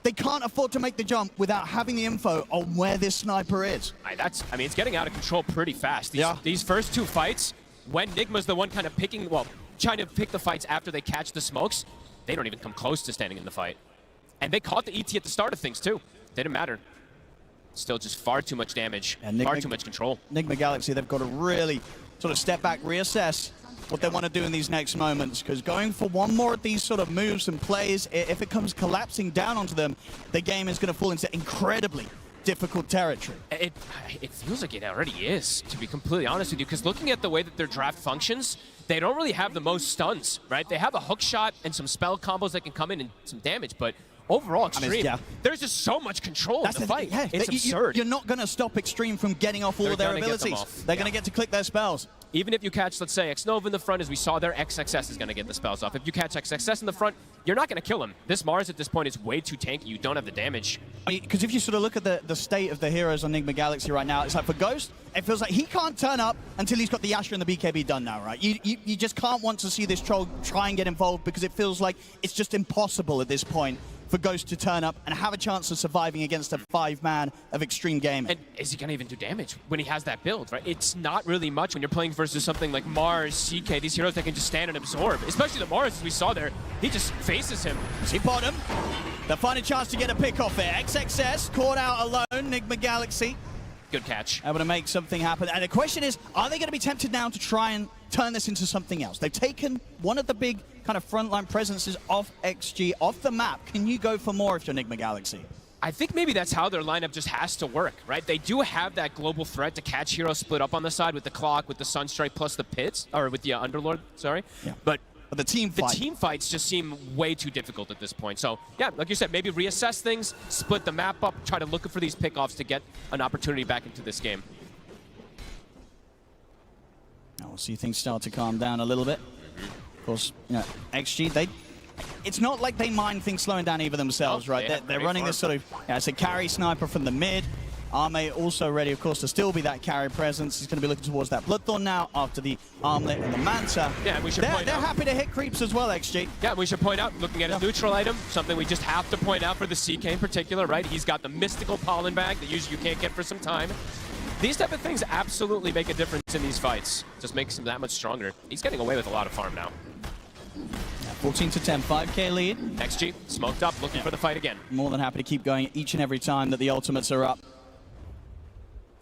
They can't afford to make the jump without having the info on where this sniper is. I mean, it's getting out of control pretty fast. These first two fights, when Nigma's the one kind of trying to pick the fights after they catch the smokes, they don't even come close to standing in the fight. And they caught the ET at the start of things, too. Didn't matter. Still just far too much damage, far too much control. Nigma Galaxy, they've got to really sort of step back, reassess what they want to do in these next moments, because going for one more of these sort of moves and plays, if it comes collapsing down onto them, the game is going to fall into incredibly difficult territory. It feels like it already is, to be completely honest with you, because looking at the way that their draft functions, they don't really have the most stuns, right? They have a hook shot and some spell combos that can come in and some damage, but overall, Xtreme, there's just so much control in the fight. It's absurd. You're not going to stop Xtreme from getting off all of their abilities. They're going to get to click their spells. Even if you catch, let's say, X-Nova in the front, as we saw there, XXS is going to get the spells off. If you catch XXS in the front, you're not going to kill him. This Mars at this point is way too tanky. You don't have the damage. Because if you sort of look at the state of the heroes on Nigma Galaxy right now, it's like for Ghost, it feels like he can't turn up until he's got the Asher and the BKB done now, right? You just can't want to see this troll try and get involved because it feels like it's just impossible at this point for Ghost to turn up and have a chance of surviving against a 5-man of Xtreme Gaming. And is he going to even do damage when he has that build, right? It's not really much when you're playing versus something like Mars, CK, these heroes that can just stand and absorb. Especially the Mars, as we saw there, he just faces him. See bottom. They'll find a chance to get a pick off there. XXS caught out alone, Nigma Galaxy. Good catch. Able to make something happen. And the question is, are they going to be tempted now to try and turn this into something else? They've taken one of the big kind of frontline presences of XG off the map. Can you go for more if you're Nigma Galaxy? I think maybe that's how their lineup just has to work, right? They do have that global threat to catch heroes split up on the side with the Clock, with the Sunstrike, plus the Pits, or with the Underlord, sorry. Yeah. But the team fights just seem way too difficult at this point. So, yeah, like you said, maybe reassess things, split the map up, try to look for these pickoffs to get an opportunity back into this game. Now we'll see things start to calm down a little bit. Of course, you know, XG, it's not like they mind things slowing down either themselves, right? They're running this sort of, it's a carry sniper from the mid. Arme also ready, of course, to still be that carry presence. He's going to be looking towards that Bloodthorn now after the Armlet and the Manta. Yeah, we should point out. They're happy to hit creeps as well, XG. Yeah, we should point out, looking at his neutral item, something we just have to point out for the CK in particular, right? He's got the mystical pollen bag that usually you can't get for some time. These type of things absolutely make a difference in these fights. Just makes him that much stronger. He's getting away with a lot of farm now. 14 to 10, 5k lead. XG, smoked up, looking for the fight again. More than happy to keep going each and every time that the ultimates are up.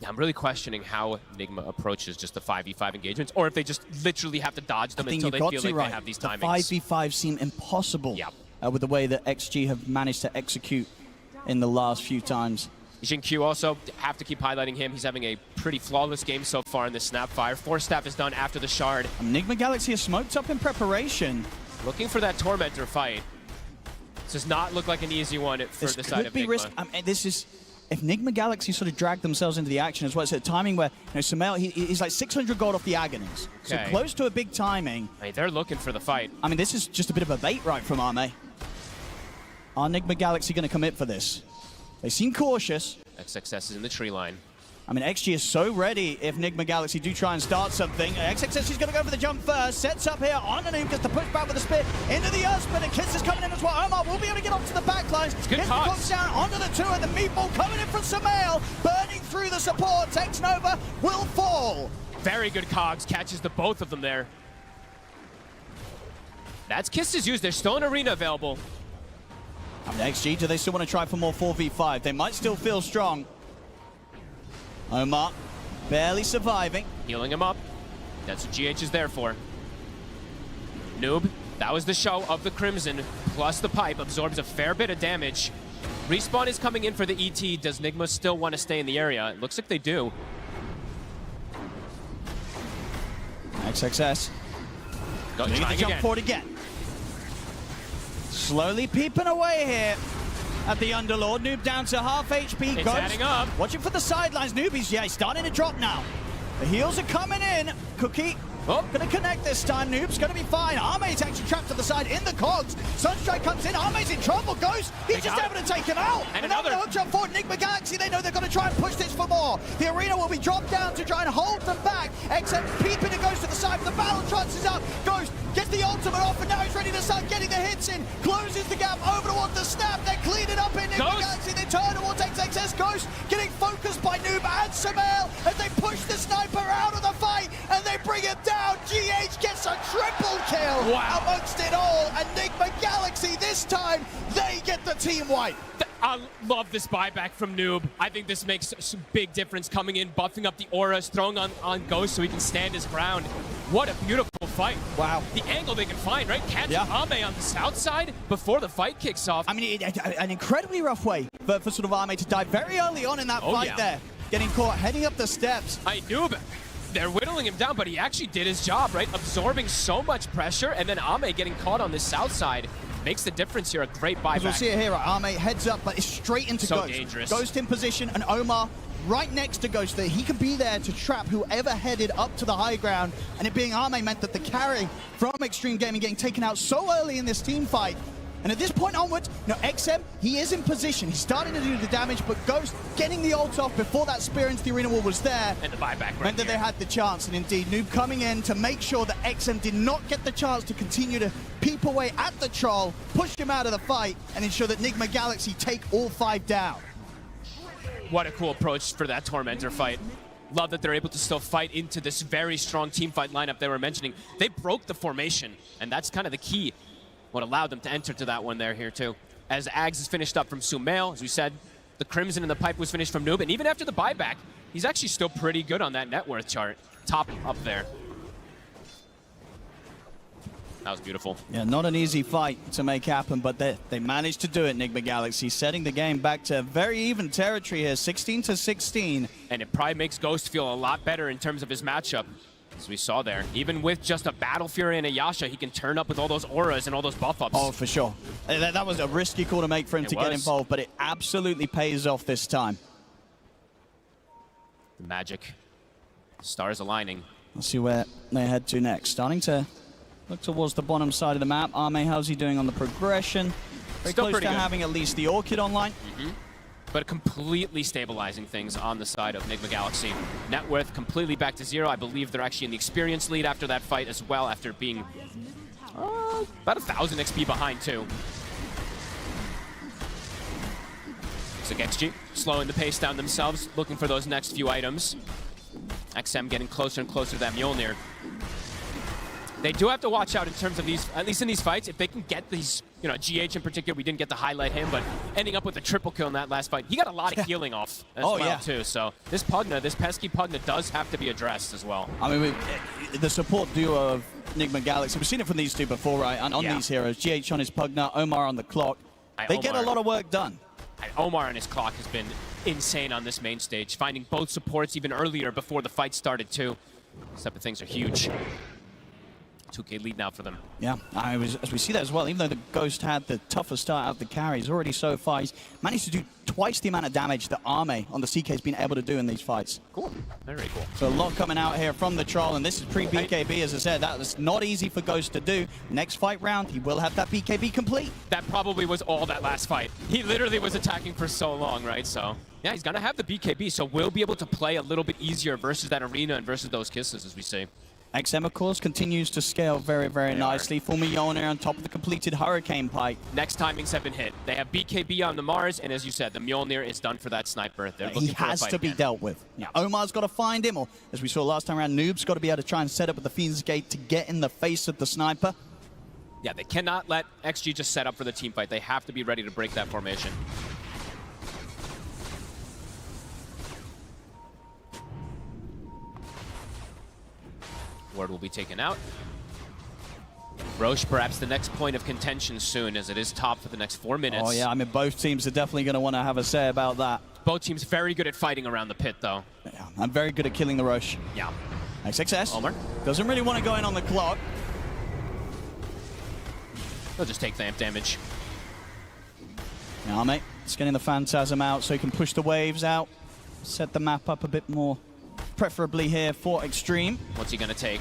I'm really questioning how Nigma approaches just the 5v5 engagements, or if they just literally have to dodge them until they feel like they have these timings. The 5v5 seem impossible with the way that XG have managed to execute in the last few times. Jin Q also, have to keep highlighting him. He's having a pretty flawless game so far in this Snapfire. 4-staff is done after the Shard. Nigma Galaxy is smoked up in preparation. Looking for that Tormentor fight. This does not look like an easy one for the side of Nigma. This is, if Nigma Galaxy sort of drag themselves into the action as well, it's a timing where, you know, Sumail, he's like 600 gold off the Agonies. Okay. So close to a big timing. I mean, they're looking for the fight. I mean, this is just a bit of a bait right from Arme. Are Nigma Galaxy going to commit for this? They seem cautious. XXS is in the tree line. I mean, XG is so ready if Nigma Galaxy do try and start something. XXS is going to go for the jump first. Sets up here on the gets the push back with the spit into the Earth, but the Kiss is coming in as well. Omar will be able to get onto the back lines. Gets the cogs down onto the two, and the meatball coming in from Sumail, burning through the support. Xnova will fall. Very good cogs, catches the both of them there. That's Kiss's used. There's still an arena available. I mean, XG, do they still want to try for more 4v5? They might still feel strong. Omar, barely surviving. Healing him up. That's what GH is there for. Noob, that was the show of the Crimson, plus the pipe, absorbs a fair bit of damage. Respawn is coming in for the ET. Does Nigma still want to stay in the area? It looks like they do. XXS. Trying jump again. forward again. slowly peeping away here at the Underlord. Noob down to half HP. It's Ghost adding up. watching for the sidelines. Noobie's, yeah, he's starting to drop now. The heals are coming in. Cookie gonna connect this time. Noob's gonna be fine. Arme's actually trapped to the side in the cogs. Sunstrike comes in. Arme's in trouble. Ghost, he's just able to take him out. And another hook jump forward. Nigma Galaxy, they know they're gonna try and push this for more. The arena will be dropped down to try and hold them back. XM peeping and goes to the side. The battle trance is up. Ghost gets the ultimate off, and now he's ready to start getting the hits in. Closes the gap over towards the snap. They're cleaning up in Nigma Galaxy. They turn towards XXS. Ghost getting focused by Noob and Sumail as they push the sniper out of the fight, and they bring him down. GH gets a triple kill amongst it all, and Nigma Galaxy this time, they get the team wipe. I love this buyback from Noob. I think this makes some big difference coming in, buffing up the auras, throwing on Ghost so he can stand his ground. What a beautiful fight. Wow. The angle they can find, right? Catching Ame on the south side before the fight kicks off. I mean, an incredibly rough way for sort of Ame to die very early on in that fight there. Getting caught, heading up the steps. Noob, they're whittling him down, but he actually did his job, right? Absorbing so much pressure, and then Ame getting caught on the south side makes the difference here. A great buyback. We'll see it here, right? Ame heads up, but it's straight into so Ghost. Dangerous. Ghost in position, and Omar right next to Ghost there. He can be there to trap whoever headed up to the high ground, and it being Ame meant that the carry from Xtreme Gaming getting taken out so early in this team fight. And at this point onwards, XM, he is in position. He's starting to do the damage, but Ghost getting the ult off before that spear into the arena wall was there. And the buyback right meant that they had the chance. And indeed, Noob coming in to make sure that XM did not get the chance to continue to peep away at the troll, push him out of the fight, and ensure that Nigma Galaxy take all 5 down. What a cool approach for that Tormentor fight. Love that they're able to still fight into this very strong team fight lineup they were mentioning. They broke the formation, and that's kind of the key. What allowed them to enter to that one there here too. As Ags is finished up from Sumail, as we said, the Crimson in the pipe was finished from Noob, and even after the buyback, he's actually still pretty good on that net worth chart. Top up there. That was beautiful. Yeah, not an easy fight to make happen, but they managed to do it, Nigma Galaxy, setting the game back to very even territory here, 16-16. And it probably makes Ghost feel a lot better in terms of his matchup. As we saw there, even with just a Battle Fury and a Yasha, he can turn up with all those auras and all those buff ups. Oh, for sure. That was a risky call to make for him to get involved, but it absolutely pays off this time. The magic. Stars aligning. Let's see where they head to next. Starting to look towards the bottom side of the map. Ame, how's he doing on the progression? Very Still close to good. having at least the Orchid online. But completely stabilizing things on the side of Nigma Galaxy. Net worth completely back to 0. I believe they're actually in the experience lead after that fight as well, after being about 1,000 XP behind too. So XG slowing the pace down themselves, looking for those next few items. XM getting closer and closer to that Mjolnir. They do have to watch out in terms of these, at least in these fights, if they can get these, GH in particular, we didn't get to highlight him, but ending up with a triple kill in that last fight, he got a lot of healing off as well, too. So this Pugna, this pesky Pugna does have to be addressed as well. I mean, the support duo of Nigma Galaxy, we've seen it from these two before, right? And on these heroes, GH on his Pugna, Omar on the clock. They get a lot of work done. Omar on his clock has been insane on this main stage, finding both supports even earlier before the fight started, too. These type of things are huge. 2K lead now for them. Yeah, as we see that as well, even though the Ghost had the toughest start out of the carries, already so far, he's managed to do twice the amount of damage that Ame on the CK has been able to do in these fights. Cool, very cool. So a lot coming out here from the Troll, and this is pre-BKB, as I said. That was not easy for Ghost to do. Next fight round, he will have that BKB complete. That probably was all that last fight. He literally was attacking for so long, right? So, yeah, he's going to have the BKB, so we'll be able to play a little bit easier versus that arena and versus those kisses, as we say. XM, of course, continues to scale very, very nicely. Full Mjolnir on top of the completed Hurricane Pike. Next timings have been hit. They have BKB on the Mars, and as you said, the Mjolnir is done for that sniper. He has to be dealt with. Yeah. Omar's got to find him, or as we saw last time around, Noob's got to be able to try and set up with the Fiend's Gate to get in the face of the sniper. Yeah, they cannot let XG just set up for the team fight. They have to be ready to break that formation. Ward will be taken out. Roche, perhaps the next point of contention soon, as it is top for the next 4 minutes. Oh, yeah, I mean, both teams are definitely going to want to have a say about that. Both teams very good at fighting around the pit, though. Yeah, I'm very good at killing the Roche. Yeah. Nice success. Omar doesn't really want to go in on the clock. He'll just take the amp damage. Yeah, mate. It's getting the Phantasm out so he can push the waves out, set the map up a bit more, preferably here for Xtreme. What's he going to take?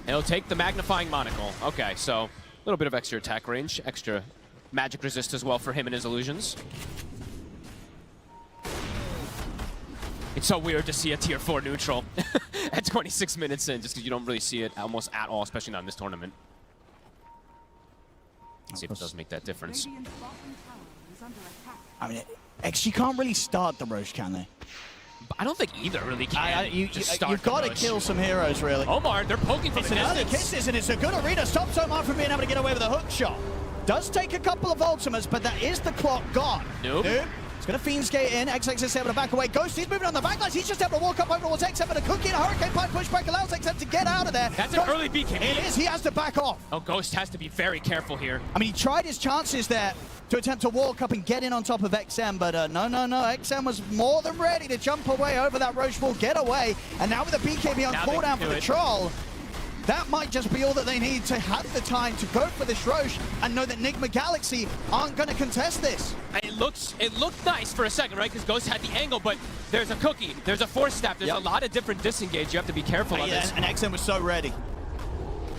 He'll take the Magnifying Monocle. Okay, so a little bit of extra attack range, extra magic resist as well for him and his illusions. It's so weird to see a tier 4 neutral at 26 minutes in, just because you don't really see it almost at all, especially not in this tournament. Let's see if it does make that difference. Radiant's bottom tower is under attack. I mean, XG can't really start the Roche, can they? I don't think either really can. You've got to kill some heroes, really. Omar, they're poking for It's the an early distance. kisses, and it's a good arena. Stops Omar from being able to get away with a hook shot. Does take a couple of ultimates, but that is the clock gone. Nope. It's going to Fiend's Gate in. XX is able to back away. Ghost, he's moving on the backlines. He's just able to walk up over towards XM, but a cookie and a Hurricane Pipe pushback allows XM to get out of there. That's an early BKB. It is. He has to back off. Oh, Ghost has to be very careful here. I mean, he tried his chances there to attempt to walk up and get in on top of XM, but no. XM was more than ready to jump away over that Roche wall, get away, and now with the BKB on cooldown for the Troll, that might just be all that they need to have the time to go for this Roche and know that Nigma Galaxy aren't going to contest this. It looked nice for a second, right? Because Ghost had the angle, but there's a cookie, there's a force staff, there's a lot of different disengage. You have to be careful on this. And XM was so ready.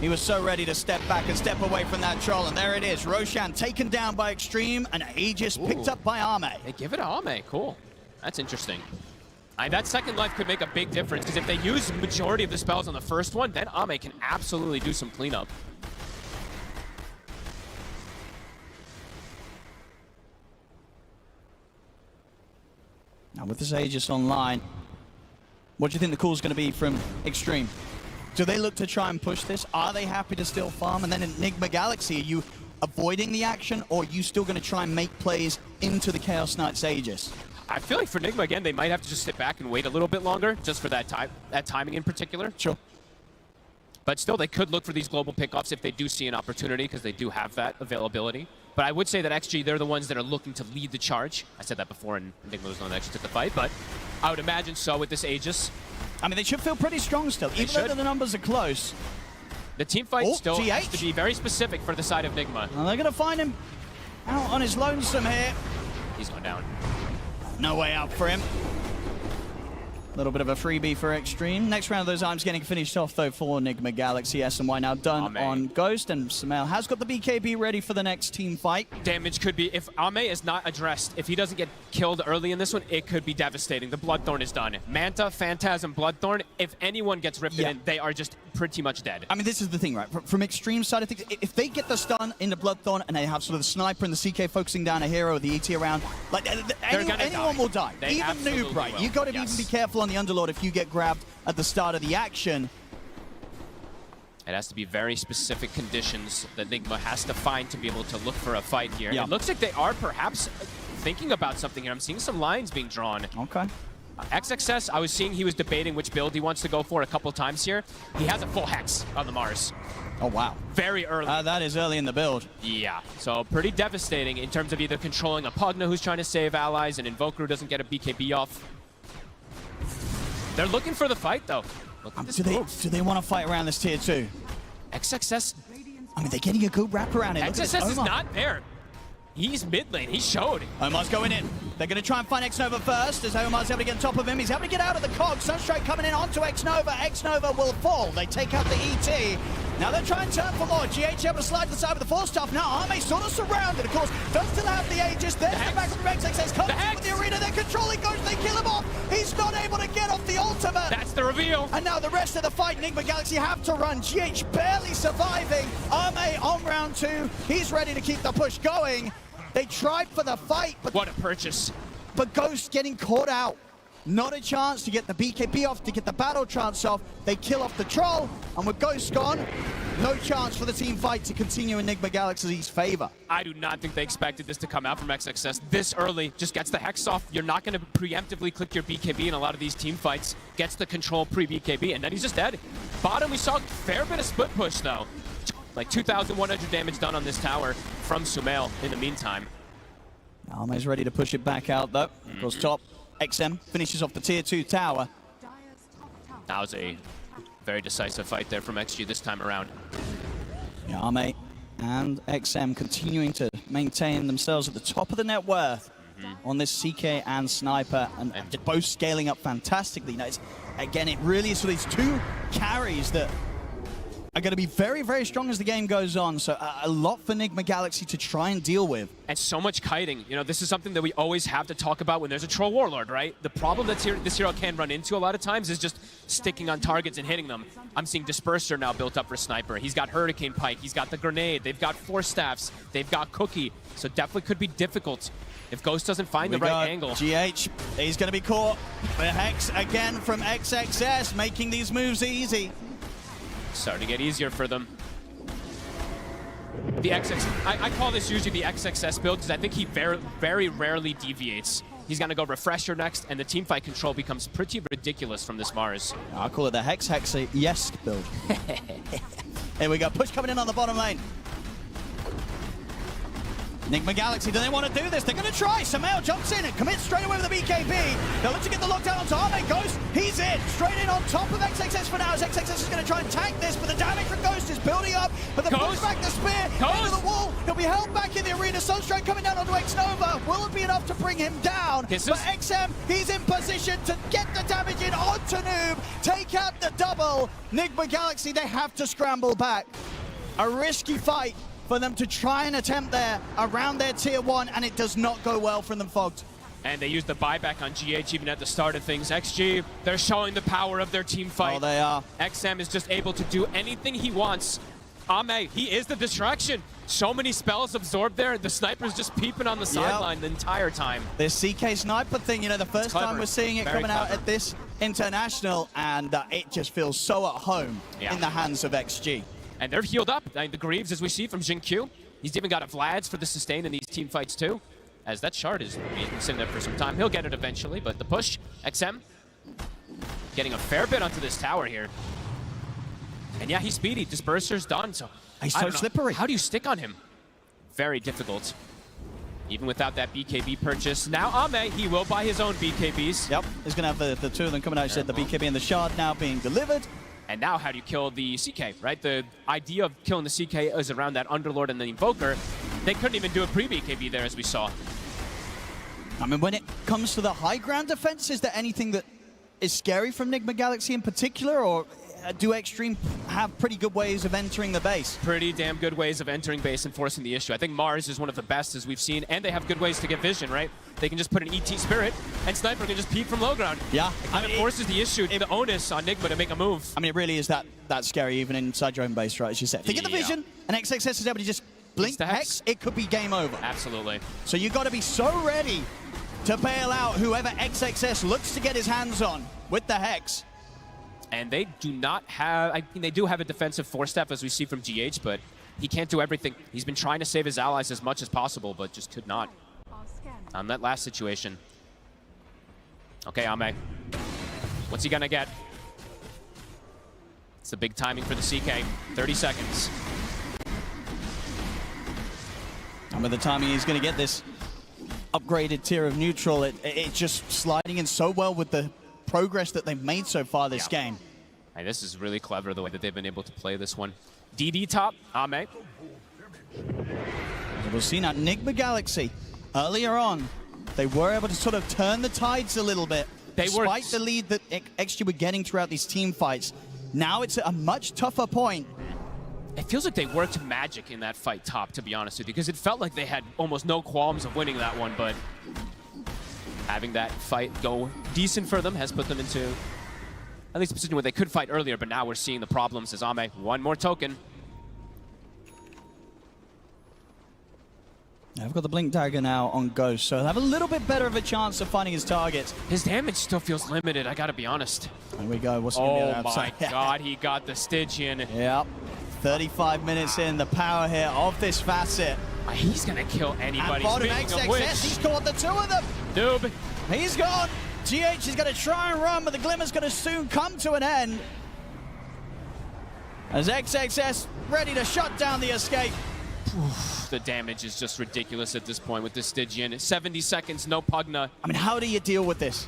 He was so ready to step back and step away from that Troll, and there it is. Roshan taken down by Xtreme, and Aegis picked up by Ame. They give it to Ame, cool. That's interesting. That second life could make a big difference, because if they use the majority of the spells on the first one, then Ame can absolutely do some cleanup. Now with this Aegis online, what do you think the call is going to be from Xtreme? Do they look to try and push this? Are they happy to still farm? And then in Nigma Galaxy, are you avoiding the action, or are you still going to try and make plays into the Chaos Knight's Aegis? I feel like for Nigma, again, they might have to just sit back and wait a little bit longer, just for that timing in particular. Sure. But still, they could look for these global pickoffs if they do see an opportunity, because they do have that availability. But I would say that XG, they're the ones that are looking to lead the charge. I said that before, and Nigma was the one that actually took the fight, but I would imagine so with this Aegis. I mean, they should feel pretty strong still, even though the numbers are close. The team fight still GH has to be very specific for the side of Nigma. Well, they're going to find him out on his lonesome here. He's going down. No way out for him. A little bit of a freebie for Xtreme. Next round of those arms getting finished off, though, for Nigma Galaxy. SNY now done on Ghost, and Sumail has got the BKB ready for the next team fight. Damage could be, if Ame is not addressed, if he doesn't get killed early in this one, it could be devastating. The Bloodthorn is done. Manta, Phantasm, Bloodthorn, if anyone gets ripped in, they are just pretty much dead. I mean, this is the thing, right? From Xtreme side of things, if they get the stun into Bloodthorn and they have sort of the sniper and the CK focusing down a hero, the ET around, like anyone will die. They even noob, right? You got to even be careful on the Underlord if you get grabbed at the start of the action. It has to be very specific conditions that Nigma has to find to be able to look for a fight here. It looks like they are perhaps thinking about something here. I'm seeing some lines being drawn. Okay. XXS, I was seeing he was debating which build he wants to go for a couple times here. He has a full Hex on the Mars. Oh, wow. Very early. That is early in the build. Yeah, so pretty devastating in terms of either controlling a Pugna who's trying to save allies and Invoker who doesn't get a BKB off. They're looking for the fight, though. Do they want to fight around this tier 2? XXS... I mean, they're getting a good wrap around it. XXS is not there. He's mid lane. He showed. Omar's going in. They're going to try and find Xnova first, as Omar's able to get on top of him. He's able to get out of the cog. Sunstrike coming in onto Xnova. Xnova will fall. They take out the ET. Now they're trying to turn for more. GH able to slide to the side with the force stuff. Now Ame sort of surrounded, of course. Does still have the Aegis. There's the back from XXS. Comes in with the arena. They're controlling Ghost. They kill him off. He's not able to get off the ultimate. That's the reveal. And now the rest of the fight, Nigma Galaxy have to run. GH barely surviving. Ame on round 2. He's ready to keep the push going. They tried for the fight, but... What a purchase. But Ghost getting caught out. Not a chance to get the BKB off, to get the battle trance off. They kill off the Troll, and with Ghost gone, no chance for the team fight to continue in Nigma Galaxy's favor. I do not think they expected this to come out from XXS this early. Just gets the Hex off. You're not going to preemptively click your BKB in a lot of these team fights. Gets the control pre-BKB, and then he's just dead. Bottom, we saw a fair bit of split push, though. Like 2,100 damage done on this tower from Sumail in the meantime. Ame's ready to push it back out, though. Goes top. XM finishes off the tier 2 tower. That was a very decisive fight there from XG this time around. Yeah, Ame and XM continuing to maintain themselves at the top of the net worth on this CK and Sniper, and both scaling up fantastically. You know, again, it really is for these two carries that are going to be very, very strong as the game goes on. So a lot for Nigma Galaxy to try and deal with. And so much kiting. You know, this is something that we always have to talk about when there's a Troll Warlord, right? The problem that this hero can run into a lot of times is just sticking on targets and hitting them. I'm seeing Disperser now built up for Sniper. He's got Hurricane Pike. He's got the Grenade. They've got Force Staffs. They've got Cookie. So definitely could be difficult if Ghost doesn't find the right angle. GH, he's going to be caught. The Hex again from XXS, making these moves easy. Starting to get easier for them. The I call this usually the XXS build because I think he very rarely deviates. He's going to go Refresher next, and the teamfight control becomes pretty ridiculous from this Mars. I'll call it the Hex-Yes build. Here we go, push coming in on the bottom lane. Nigma Galaxy, do they want to do this? They're going to try. Samael jumps in and commits straight away with the BKB. They'll look to get the lockdown onto Arme. Ghost, he's in. Straight in on top of XXS for now, as XXS is going to try and tank this, but the damage from Ghost is building up. But the pushback, the spear, into the wall. He'll be held back in the arena. Sunstrike coming down onto Xnova. Will it be enough to bring him down? But XM, he's in position to get the damage in onto Noob. Take out the double. Nigma Galaxy, they have to scramble back. A risky fight for them to try and attempt there around their tier 1, and it does not go well for them, Fogged. And they used the buyback on GH even at the start of things. XG, they're showing the power of their team fight. Oh, they are. XM is just able to do anything he wants. Ame, he is the distraction. So many spells absorbed there. The Sniper's just peeping on the sideline the entire time. This CK Sniper thing, you know, the first time we're seeing it coming out at this international, and it just feels so at home in the hands of XG. And they're healed up. The Greaves, as we see from Jin Q. He's even got a Vlad's for the sustain in these team fights too. As that shard is sitting there for some time. He'll get it eventually, but the push, XM, getting a fair bit onto this tower here. And yeah, he's speedy. Disperser's done, so he's so slippery. How do you stick on him? Very difficult. Even without that BKB purchase. Now Ame, he will buy his own BKBs. Yep, he's going to have the two of them coming out. He said the BKB and the shard now being delivered. And now how do you kill the CK, right? The idea of killing the CK is around that Underlord and the Invoker. They couldn't even do a pre-BKB there, as we saw. I mean, when it comes to the high ground defense, is there anything that is scary from Nigma Galaxy in particular, or do Xtreme have pretty good ways of entering the base? Pretty damn good ways of entering base and forcing the issue. I think Mars is one of the best as we've seen, and they have good ways to get vision, right? They can just put an ET Spirit, and Sniper can just peep from low ground. Yeah. It kind of forces the issue, the onus on Nigma to make a move. I mean, it really is that scary even inside your own base, right, as you said. If they get the vision, and XXS is able to just blink the Hex, it could be game over. Absolutely. So you've got to be so ready to bail out whoever XXS looks to get his hands on with the Hex. And they do not have, I mean, they do have a defensive force staff, as we see from GH, but he can't do everything. He's been trying to save his allies as much as possible, but just could not on that last situation. Okay, Ame. What's he gonna get? It's the big timing for the CK. 30 seconds. And with the timing he's gonna get this upgraded tier of neutral, it's just sliding in so well with the progress that they've made so far this game. And this is really clever, the way that they've been able to play this one. DD top, Ame. We'll see now, Nigma Galaxy, earlier on, they were able to sort of turn the tides a little bit, despite the lead that XG were getting throughout these team fights. Now it's a much tougher point. It feels like they worked magic in that fight top, to be honest with you, because it felt like they had almost no qualms of winning that one, but having that fight go decent for them has put them into at least a position where they could fight earlier, but now we're seeing the problems as Ame, one more token. I've got the Blink Dagger now on Ghost, so he'll have a little bit better of a chance of finding his targets. His damage still feels limited, I gotta be honest. There we go. What's oh my god, he got the Stygian. Yep. 35 minutes in, the power here of this facet. He's gonna kill anybody. And bottom XXS, he's caught the two of them. Noob. He's gone. GH is going to try and run, but the Glimmer's going to soon come to an end. As XXS ready to shut down the escape. Oof, the damage is just ridiculous at this point with this Stygian. 70 seconds, no Pugna. I mean, how do you deal with this?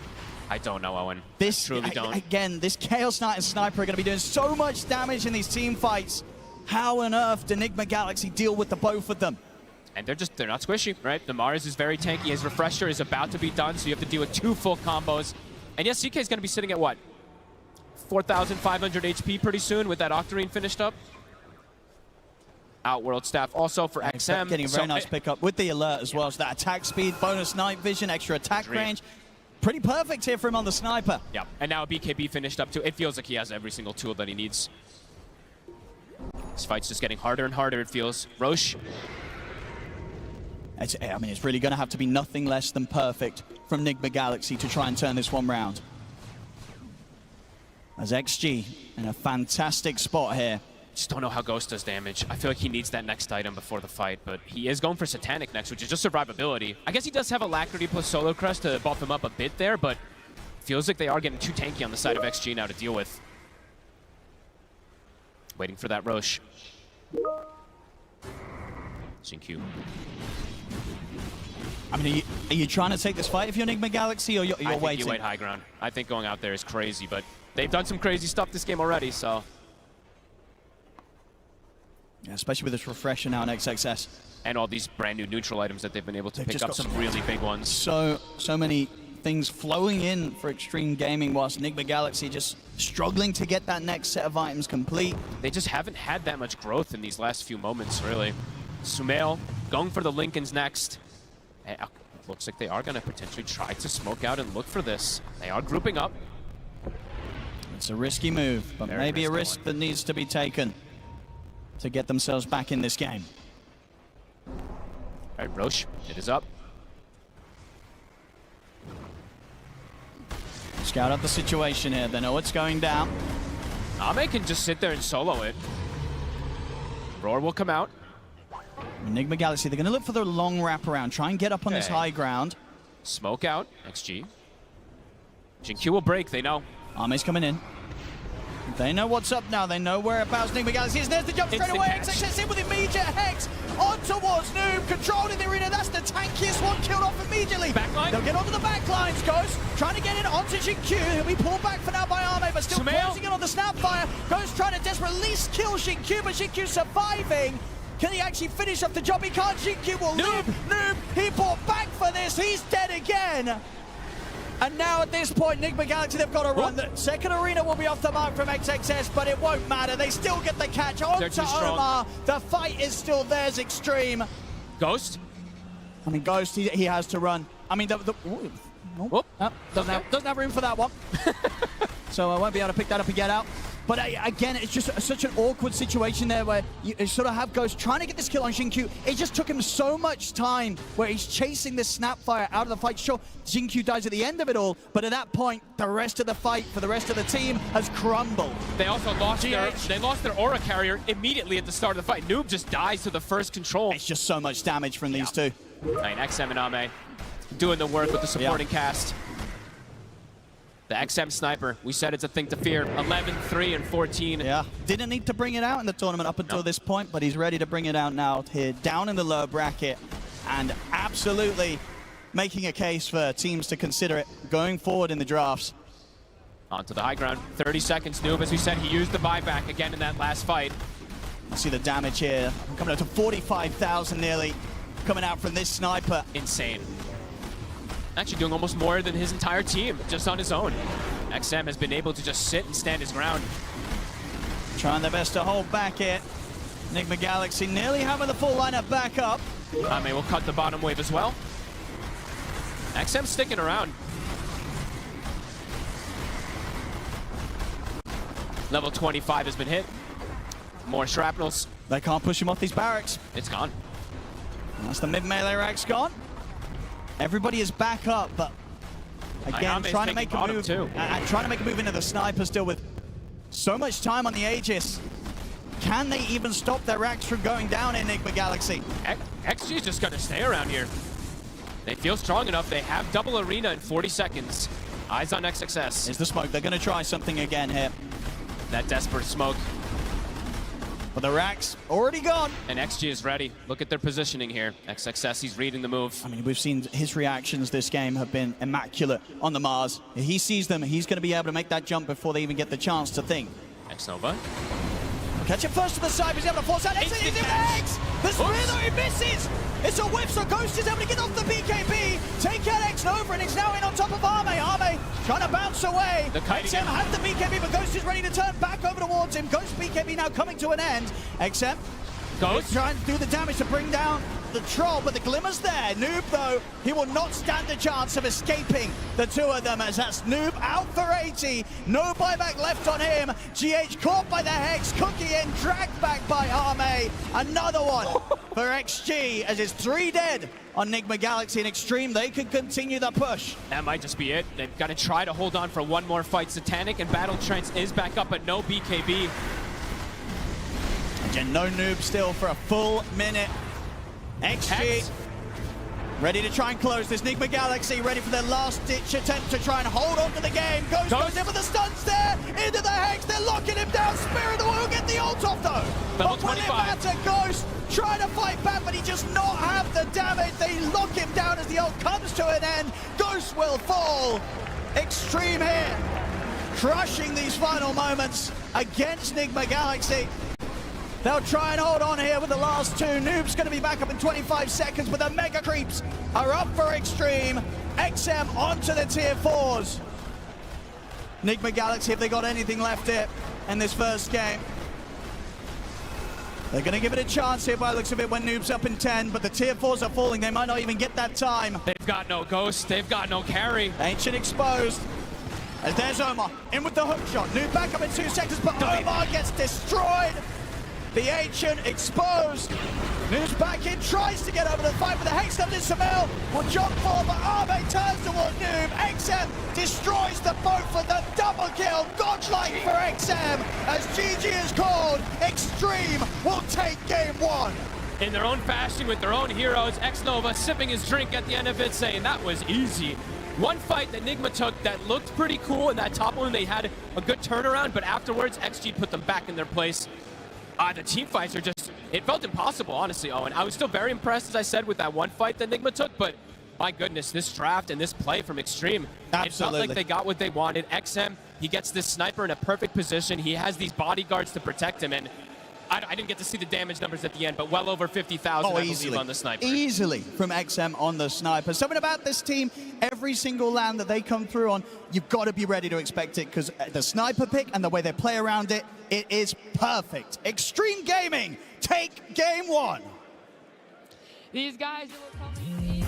I don't know, Owen. This, I truly don't. Again, this Chaos Knight and Sniper are going to be doing so much damage in these team fights. How on earth do Nigma Galaxy deal with the both of them? And they're not squishy, right? The Mars is very tanky. His refresher is about to be done, so you have to deal with 2 full combos. And yes, CK is going to be sitting at what? 4,500 HP pretty soon with that Octarine finished up. Outworld staff also for XM. Getting a very nice pickup with the alert as well. So that attack speed, bonus night vision, extra attack range. Pretty perfect here for him on the sniper. Yeah, and now BKB finished up too. It feels like he has every single tool that he needs. This fight's just getting harder and harder, it feels. Roche. I mean, it's really going to have to be nothing less than perfect from Nigma Galaxy to try and turn this one round. As XG in a fantastic spot here. Just don't know how Ghost does damage. I feel like he needs that next item before the fight, but he is going for Satanic next, which is just survivability. I guess he does have Alacrity plus Solar Crest to buff him up a bit there, but feels like they are getting too tanky on the side of XG now to deal with. Waiting for that Roche. Xingqiu. I mean, are you trying to take this fight if you're Nigma Galaxy, or you're I think waiting? you wait high ground. I think going out there is crazy, but they've done some crazy stuff this game already, so. Yeah, especially with this refresher now on XXS. And all these brand new neutral items that they've been able to pick up, some really big ones. So many things flowing in for Xtreme Gaming, whilst Nigma Galaxy just struggling to get that next set of items complete. They just haven't had that much growth in these last few moments, really. Sumail going for the Lincolns next. It looks like they are going to potentially try to smoke out and look for this. They are grouping up. It's a risky move, but Very maybe a risky risk one. that needs to be taken to get themselves back in this game. All right, Roche, it is up. Scout out the situation here. They know what's going down. Ame can just sit there and solo it. Roar will come out. Nigma Galaxy, they're going to look for the long wraparound, try and get up on this high ground. Smoke out, XG. Xingqiu will break, they know. Ame's coming in. They know what's up now. They know whereabouts Nigma Galaxy is. There's the jump straight away. XXS in with immediate Hex. On towards Noob. Controlling the arena. That's the tankiest one killed off immediately. Backline. They'll get onto the backlines. Ghost trying to get in onto Xingqiu. He'll be pulled back for now by Ame, but still closing in on the Snapfire. Ghost trying to desperately kill Xingqiu, but Xingqiu surviving. Can he actually finish up the job? He can't. Xingqiu will live. Noob, he bought back for this. He's dead again. And now at this point, Nigma Galaxy, they've got to run. The second arena will be off the mark from XXS, but it won't matter. They still get the catch on to Omar. The fight is still theirs, Xtreme. Ghost? I mean, Ghost, he has to run. I mean, doesn't have room for that one. So I won't be able to pick that up and get out. But again, it's just such an awkward situation there where you sort of have Ghost trying to get this kill on Xingqiu. It just took him so much time where he's chasing this Snapfire out of the fight. Sure, Xingqiu dies at the end of it all, but at that point, the rest of the fight for the rest of the team has crumbled. They also lost their aura carrier immediately at the start of the fight. Noob just dies to the first control. It's just so much damage from these two. Right, XM and Ame doing the work with the supporting cast. The XM sniper, we said it's a thing to fear. 11, 3, and 14. Yeah, didn't need to bring it out in the tournament up until this point, but he's ready to bring it out now here, down in the lower bracket, and absolutely making a case for teams to consider it going forward in the drafts. Onto the high ground, 30 seconds. Noob, as we said, he used the buyback again in that last fight. You see the damage here, coming up to 45,000 nearly, coming out from this sniper. Insane. Actually doing almost more than his entire team, just on his own. XM has been able to just sit and stand his ground. Trying their best to hold back it. Nigma Galaxy nearly having the full lineup back up. Ame will cut the bottom wave as well. XM sticking around. Level 25 has been hit. More shrapnels. They can't push him off these barracks. It's gone. That's the mid-melee rack's gone. Everybody is back up, but again, trying to make a move. Trying to make a move into the sniper still with so much time on the Aegis. Can they even stop their racks from going down in Nigma Galaxy? XG is just going to stay around here. They feel strong enough. They have double arena in 40 seconds. Eyes on XXS. Is the smoke. They're going to try something again here. That desperate smoke. But the racks already gone. And XG is ready. Look at their positioning here. XXS, he's reading the move. I mean, we've seen his reactions this game have been immaculate on the Mars. If he sees them, he's going to be able to make that jump before they even get the chance to think. X-Nova. Catch him first to the side, but he's able to force out X. He's in the X! The spear though, he misses! It's a whiff, so Ghost is able to get off the BKB, take out X Nova, and it's now in on top of Arme. Arme trying to bounce away. XM has the BKB, but Ghost is ready to turn back over towards him. Ghost BKB now coming to an end. XM Ghost trying to do the damage to bring down the troll, but the glimmer's there. Noob, though, he will not stand a chance of escaping the two of them, as that's Noob out for 80. No buyback left on him. GH caught by the Hex. Cookie in, dragged back by Arme. Another one for XG, as it's 3 dead on Nigma Galaxy and Xtreme. They can continue the push. That might just be it. They've got to try to hold on for one more fight. Satanic and Battle Trance is back up, but no BKB. Again, no Noob still for a full minute. XG ready to try and close this. Nigma Galaxy ready for their last-ditch attempt to try and hold on to the game. Ghost goes in with the stuns there, into the Hex. They're locking him down. Spirit will get the ult off, though. Level but will it matter? Ghost trying to fight back, but he just not have the damage. They lock him down as the ult comes to an end. Ghost will fall. Xtreme here, crushing these final moments against Nigma Galaxy. They'll try and hold on here with the last two. Noob's going to be back up in 25 seconds, but the mega creeps are up for Xtreme. XM onto the tier 4s. Nigma Galaxy, if they got anything left here in this first game, they're going to give it a chance here by the looks of it when Noob's up in 10, but the tier 4s are falling. They might not even get that time. They've got no Ghost. They've got no carry. Ancient exposed. As there's Omar in with the hook shot. Noob back up in 2 seconds, but Omar gets destroyed. The Ancient exposed. Noob's back in, tries to get over the fight, but the Hex comes in. Samel will jump forward, but Arme turns towards Noob. XM destroys the boat for the double kill. Godlike for XM, as GG is called. Xtreme will take game 1. In their own fashion, with their own heroes, X Nova sipping his drink at the end of it, saying that was easy. One fight that Nigma took that looked pretty cool in that top one, they had a good turnaround, but afterwards, XG put them back in their place. The team fights are just, it felt impossible, honestly, Owen. I was still very impressed, as I said, with that one fight that Nigma took, but my goodness, this draft and this play from Xtreme, it felt like they got what they wanted. XM, he gets this sniper in a perfect position. He has these bodyguards to protect him, and I didn't get to see the damage numbers at the end, but well over 50,000, I believe, on the sniper. Easily from XM on the sniper. Something about this team, every single land that they come through on, you've got to be ready to expect it, because the sniper pick and the way they play around it, it is perfect. Xtreme Gaming take game 1. These guys will come in.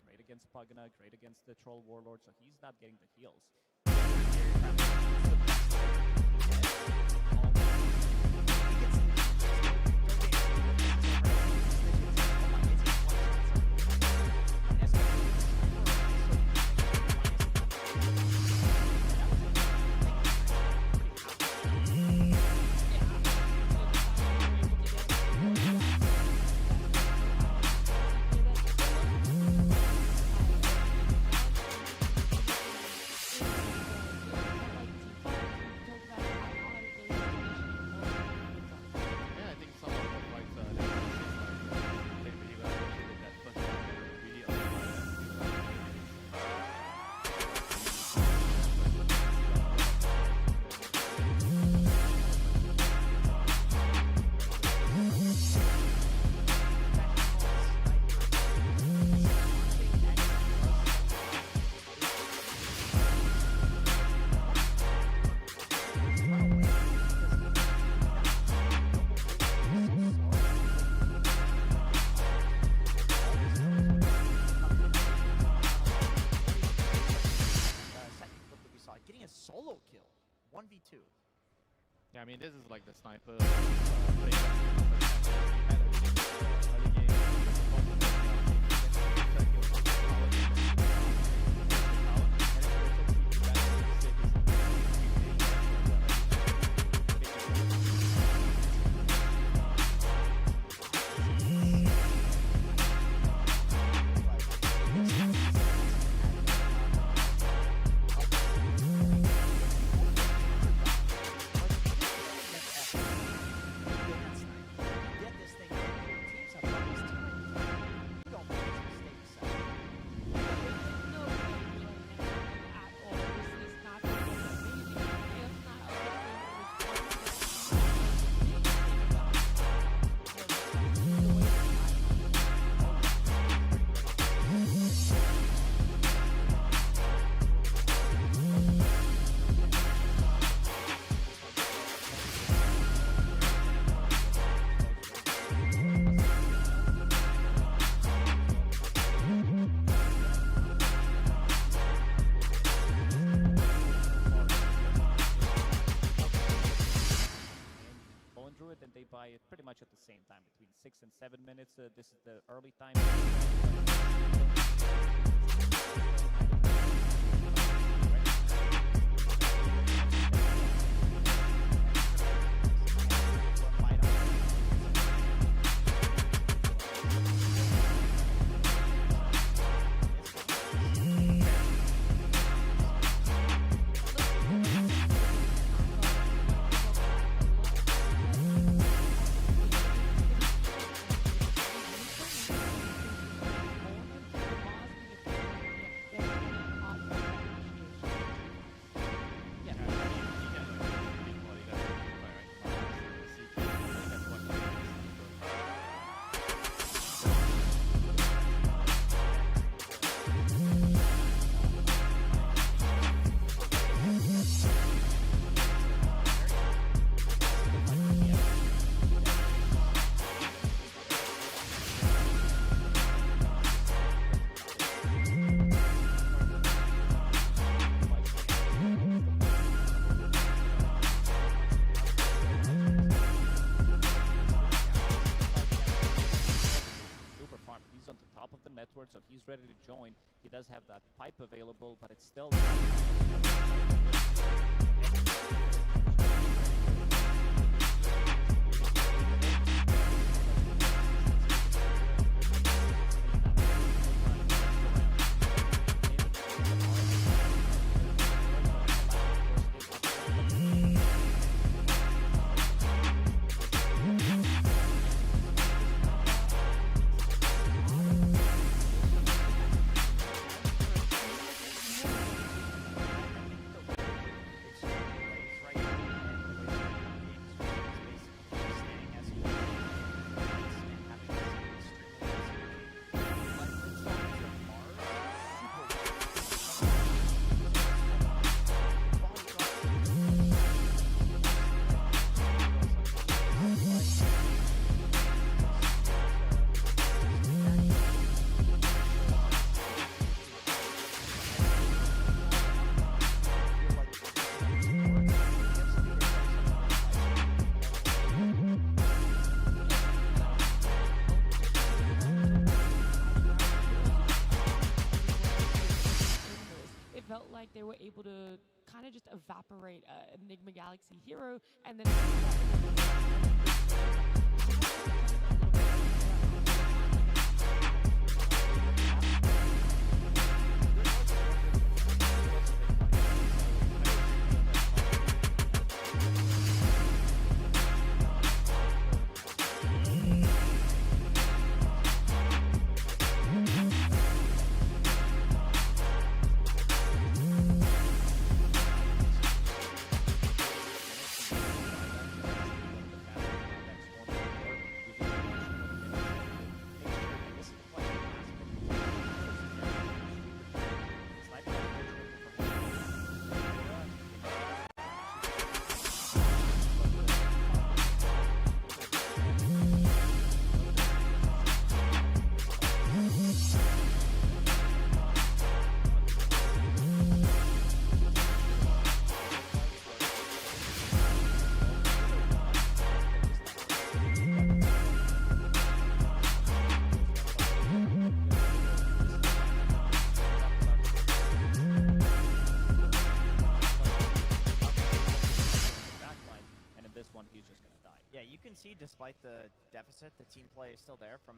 Great against Pugna, great against the Troll Warlord, so he's not getting the heals. solo kill. 1v2. Yeah, I mean, this is like the sniper early game. And they buy it pretty much at the same time, between 6 and 7 minutes. This is the early time. He's on the top of the network, so he's ready to join. He does have that pipe available, but it's still... They were able to kind of just evaporate Nigma Galaxy hero, and then you can see despite the deficit, the team play is still there from.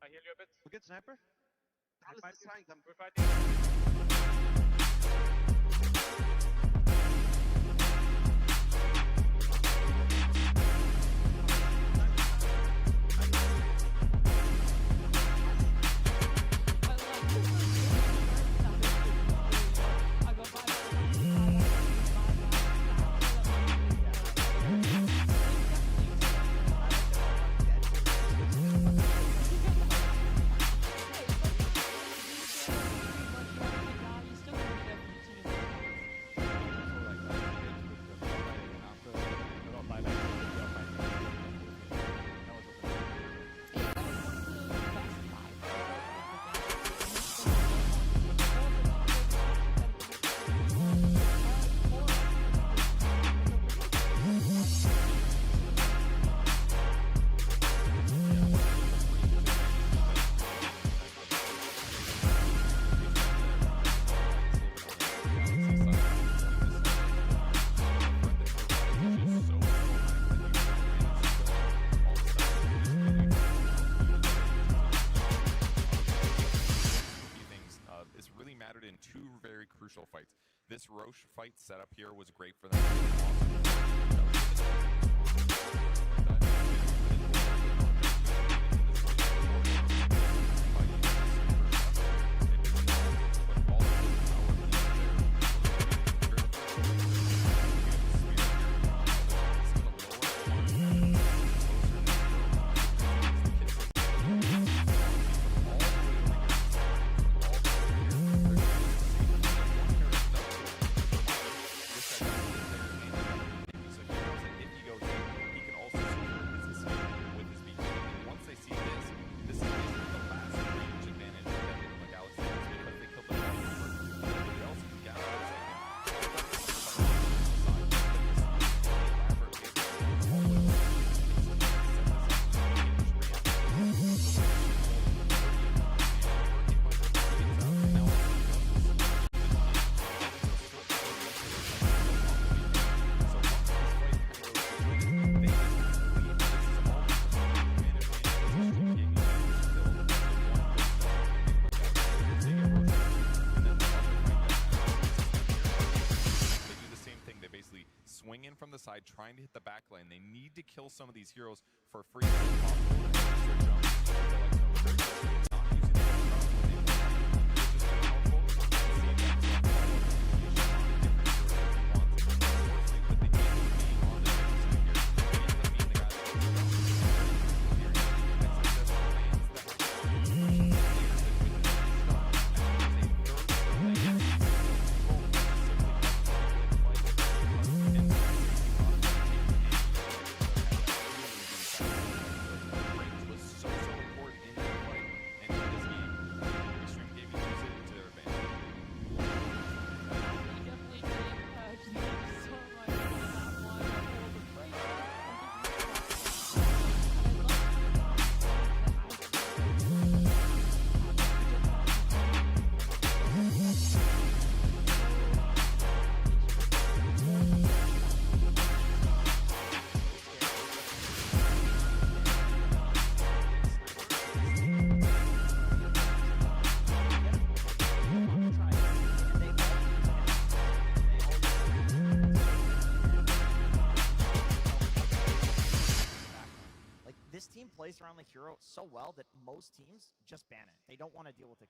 I heal you a bit. We get sniper. We're Trying them. We're fighting. It's really mattered in two very crucial fights. This Roche fight setup here was great for them. Swing in from the side, trying to hit the back lane. They need to kill some of these heroes for free. plays around the hero so well that most teams just ban it. They don't want to deal with it.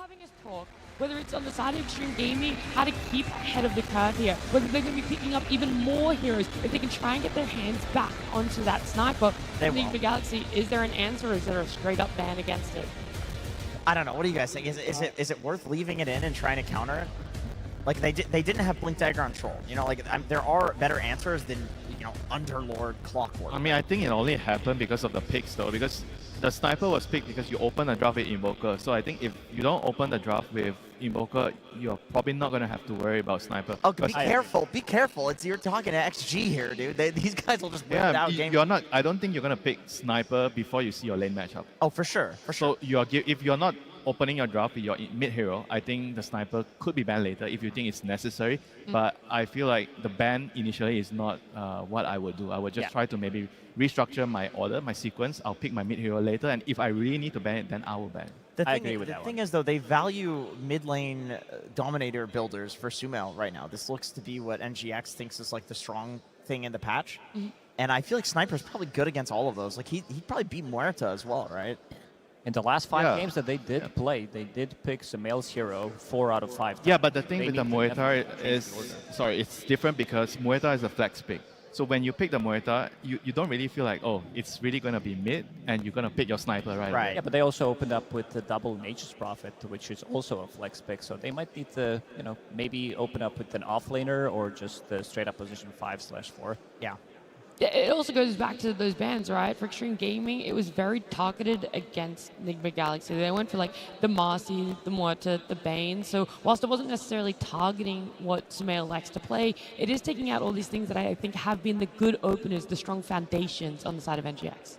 having us talk, whether it's on the side of Xtreme Gaming, how to keep ahead of the curve here, whether they're going to be picking up even more heroes, if they can try and get their hands back onto that sniper. Nigma Galaxy, is there an answer, or is there a straight up ban against it? I don't know. What do you guys think? Is it worth leaving it in and trying to counter it? Like they didn't have Blink Dagger on Troll. You know, like there are better answers than, you know, Underlord, Clockwork. I mean, I think it only happened because of the picks though, because the sniper was picked because you open a draft with Invoker. So I think if you don't open the draft with Invoker, you're probably not gonna have to worry about sniper. Oh, be careful! Be careful! You're talking to XG here, dude. These guys will just win out game. You're not. I don't think you're gonna pick sniper before you see your lane matchup. Oh, for sure, for sure. So if you're not opening your draft with your mid hero, I think the sniper could be banned later if you think it's necessary. But I feel like the ban initially is not what I would do. I would just try to maybe restructure my order, my sequence. I'll pick my mid hero later, and if I really need to ban it, then I will ban it. I agree with that. The thing is, though, they value mid lane dominator builders for Sumail right now. This looks to be what NGX thinks is like the strong thing in the patch. And I feel like Sniper's probably good against all of those. Like he'd probably beat Muerta as well, right? In the last 5 games that they did play, they did pick Sumail's hero 4 out of 5 times. Yeah, but the thing with the Muerta is, it's different because Muerta is a flex pick. So when you pick the Muerta, you don't really feel like, oh, it's really going to be mid, and you're going to pick your sniper, right? Right. Yeah, but they also opened up with the double Nature's Prophet, which is also a flex pick. So they might need to, you know, maybe open up with an offlaner or just the straight up position 5/4. Yeah. It also goes back to those bans, right? For Xtreme Gaming, it was very targeted against Nigma Galaxy. They went for like the Marcy, the Muerta, the Bane. So whilst it wasn't necessarily targeting what Sumail likes to play, it is taking out all these things that I think have been the good openers, the strong foundations on the side of NGX.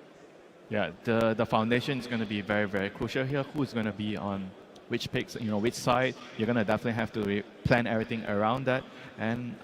Yeah, the foundation is going to be very, very crucial here. Who's going to be on which picks, you know, which side. You're going to definitely have to plan everything around that. And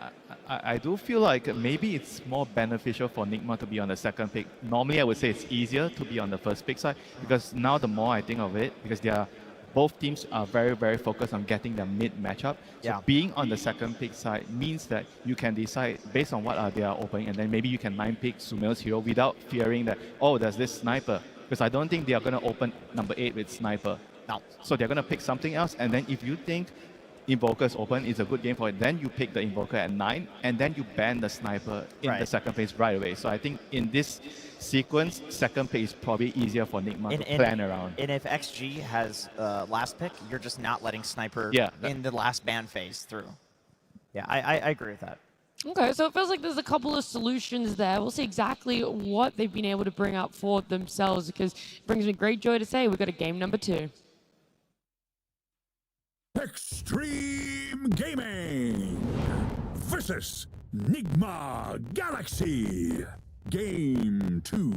I do feel like maybe it's more beneficial for Nigma to be on the second pick. Normally, I would say it's easier to be on the first pick side, because now the more I think of it, because they are both teams are very, very focused on getting the mid matchup. So Yeah. being on the second pick side means that you can decide based on what are they are opening, and then maybe you can 9-pick Sumail's hero without fearing that, oh, there's this sniper. Because I don't think they are going to open number 8 with sniper. No. So they're going to pick something else, and then if you think Invoker's open is a good game for it, then you pick the Invoker at 9, and then you ban the sniper in the second phase right away. So I think in this sequence, second pick is probably easier for Nigma to plan around. And if XG has last pick, you're just not letting sniper in the last ban phase through. Yeah, I agree with that. Okay, so it feels like there's a couple of solutions there. We'll see exactly what they've been able to bring up for themselves, because it brings me great joy to say we've got a game number 2. Xtreme Gaming versus Nigma Galaxy. Game 2.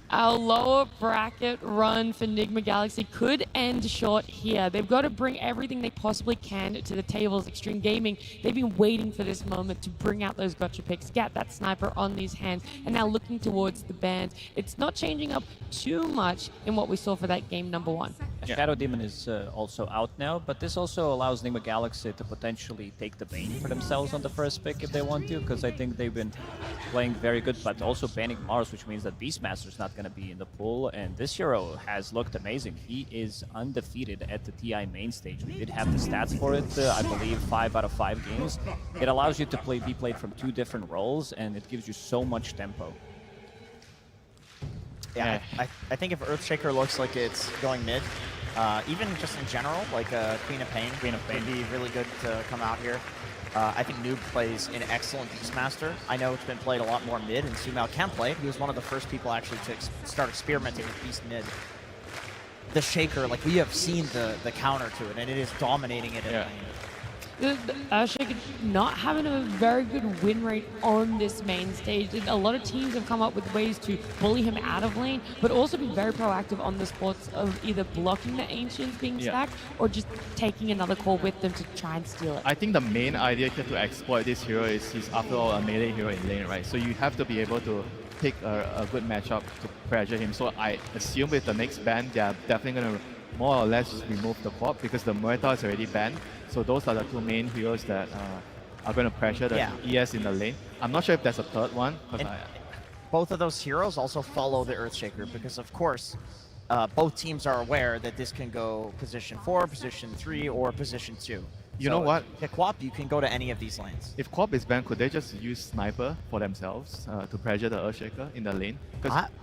Our lower bracket run for Nigma Galaxy could end short here. They've got to bring everything they possibly can to the tables. Xtreme Gaming, they've been waiting for this moment to bring out those gotcha picks, get that sniper on these hands, and now looking towards the bans. It's not changing up too much in what we saw for that game number 1. Shadow Demon is also out now, but this also allows Nigma Galaxy to potentially take the Bane for themselves on the first pick if they want to, because I think they've been playing very good, but also banning Mars, which means that Beastmaster's not going to be in the pool, and this hero has looked amazing. He is undefeated at the TI main stage. We did have the stats for it, I believe 5 out of 5 games. It allows you to be played from 2 different roles, and it gives you so much tempo. Yeah, I think if Earthshaker looks like it's going mid, even just in general, like Queen of Pain would be really good to come out here. I think Noob plays an excellent Beastmaster. I know it's been played a lot more mid, and Sumail can play it. He was one of the first people actually to start experimenting with Beast mid. The Shaker, like we have seen the counter to it, and it is dominating it in lane. Shaker not having a very good win rate on this main stage. A lot of teams have come up with ways to bully him out of lane, but also be very proactive on the spots of either blocking the Ancients being stacked or just taking another call with them to try and steal it. I think the main idea here to exploit this hero is he's after all a melee hero in lane, right? So you have to be able to pick a good matchup to pressure him. So I assume with the next ban, they are definitely going to more or less remove the Quap because the Muerta is already banned. So those are the 2 main heroes that are going to pressure the ES in the lane. I'm not sure if there's a third one. Both of those heroes also follow the Earthshaker because, of course, both teams are aware that this can go position 4, position 3, or position 2. You know what? If Quap, you can go to any of these lanes. If Quap is banned, could they just use Sniper for themselves to pressure the Earthshaker in the lane?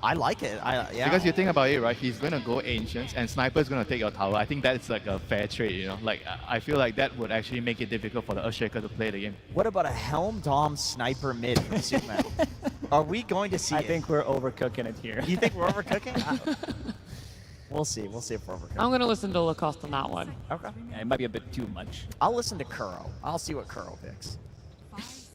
I like it. Yeah. Because you think about it, right? He's going to go Ancients and Sniper is going to take your tower. I think that's like a fair trade, you know? Like, I feel like that would actually make it difficult for the Earthshaker to play the game. What about a Helm Dom Sniper mid from Superman? Are we going to see I think we're overcooking it here. You think we're overcooking? We'll see. We'll see if we're overcooking. I'm going to listen to Lacoste on that one. Okay. Yeah, it might be a bit too much. I'll listen to Kuro. I'll see what Kuro picks.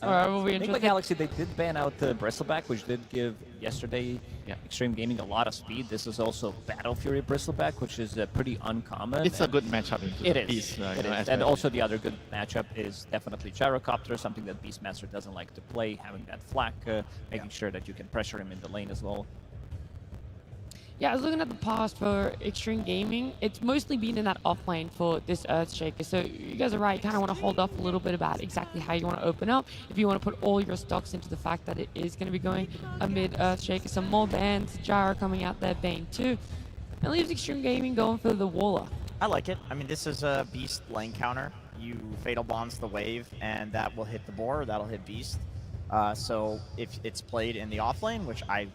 All right, we'll be interested. Nigma Galaxy, they did ban out the Bristleback, which did give yesterday Xtreme Gaming a lot of speed. This is also Battle Fury Bristleback, which is pretty uncommon. It's a good matchup into it the is. Beast. It is. And also the other good matchup is definitely Gyrocopter, something that Beastmaster doesn't like to play, having that flak, making sure that you can pressure him in the lane as well. Yeah, I was looking at the past for Xtreme Gaming. It's mostly been in that off lane for this Earthshaker. So you guys are right. You kind of want to hold off a little bit about exactly how you want to open up. If you want to put all your stocks into the fact that it is going to be going a mid Earthshaker, some more bans, Gyro coming out there, Bane too. And leaves Xtreme Gaming going for the Warlock. I like it. I mean, this is a Beast lane counter. You Fatal Bonds the wave, and that will hit the boar. That'll hit Beast. So if it's played in the off lane, which I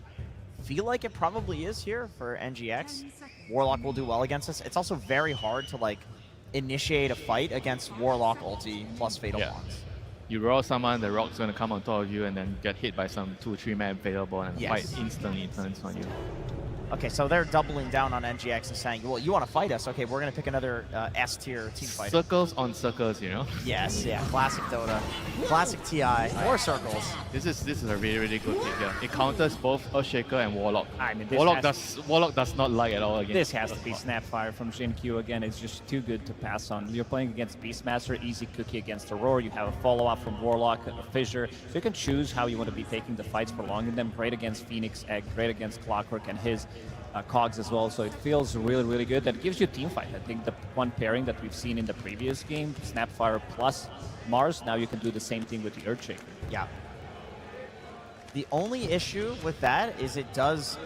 feel like it probably is here for NGX, Warlock will do well against us. It's also very hard to like initiate a fight against Warlock ulti plus Fatal Bonds. You roll someone, the rock's going to come on top of you and then get hit by some 2-3 man Fatal Bond and the fight instantly turns on you. Okay, so they're doubling down on NGX and saying, well, you want to fight us? Okay, we're going to pick another S-tier team fighter. Circles on circles, you know? Yes, yeah, classic Dota. Classic TI, or circles. This is a really, really good pick here. It counters both Earthshaker and Warlock. I mean, Warlock does not like at all against this has to be Snapfire from Xin-Q again. It's just too good to pass on. You're playing against Beastmaster, easy cookie against Aurora. You have a follow-up from Warlock, a Fissure. So you can choose how you want to be taking the fights, prolonging them. Great against Phoenix Egg, great against Clockwork and his cogs as well, so it feels really, really good. That gives you a team fight. I think the one pairing that we've seen in the previous game, Snapfire plus Mars, now you can do the same thing with the Earthshaker. Yeah. The only issue with that is it does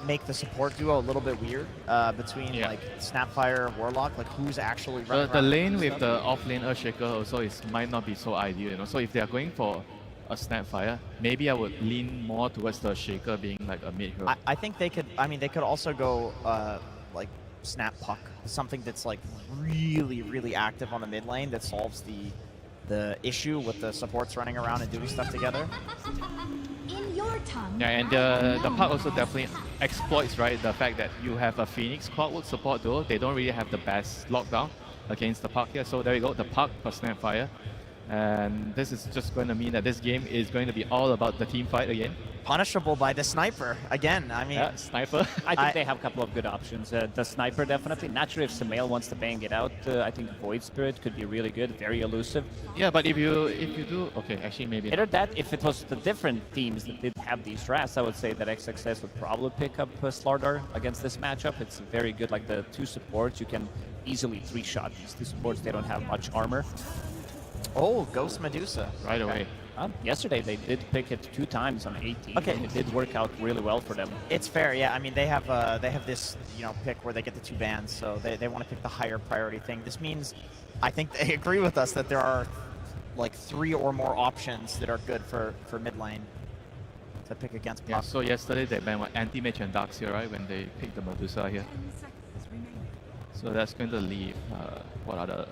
make the support duo a little bit weird between like Snapfire, Warlock, like who's actually running The lane with the off-lane Earthshaker also might not be so ideal, you know. So if they are going for a Snapfire, maybe I would lean more towards the Shaker being like a mid hero. I think they could, I mean, they could also go like Snap Puck, something that's like really, really active on the mid lane that solves the issue with the supports running around and doing stuff together. In your tongue. Yeah, and the Puck also definitely exploits, right, the fact that you have a Phoenix Clockwork support duo. They don't really have the best lockdown against the Puck here. So there you go, the Puck for Snapfire. And this is just going to mean that this game is going to be all about the team fight again. Punishable by the Sniper again. I mean, Sniper. I think they have a couple of good options. The Sniper definitely. Not sure if Sumail wants to bang it out. I think Void Spirit could be really good, very elusive. Yeah, but if you do, okay, actually maybe. Either that, if it was the different teams that did have these drafts, I would say that XXS would probably pick up Slardar against this matchup. It's very good. Like the two supports, you can easily three-shot these two supports. They don't have much armor. Oh, Ghost Medusa. Right away. Yesterday they did pick it 2 times on 18. Okay. And it did work out really well for them. It's fair, yeah. I mean, they have this, you know, pick where they get the 2 bans, so they want to pick the higher priority thing. This means, I think they agree with us that there are like 3 or more options that are good for mid lane to pick against. Yeah, so yesterday they banned Anti-Mage and Darkseer, right, when they picked the Medusa here. So that's going to leave what other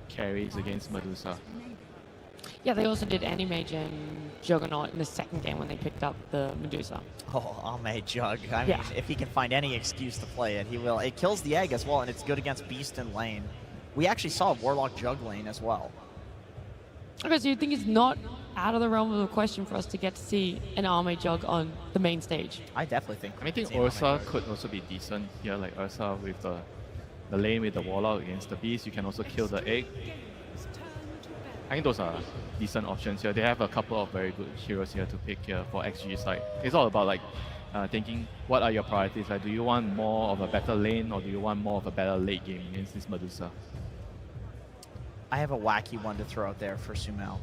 carries against Medusa. Yeah, they also did Anti-Mage and Juggernaut in the second game when they picked up the Medusa. Oh, Ame Jug. I mean, if he can find any excuse to play it, he will. It kills the egg as well, and it's good against Beast and lane. We actually saw Warlock Jug lane as well. Okay, so you think it's not out of the realm of the question for us to get to see an Ame Jug on the main stage? I definitely think. I think Ursa could also be decent here, like Ursa with the lane with the Warlock against the Beast. You can also kill the egg. I think those are decent options here. They have a couple of very good heroes here to pick here for XG side. It's all about like thinking what are your priorities. Like, do you want more of a better lane or do you want more of a better late game against this Medusa? I have a wacky one to throw out there for Sumail.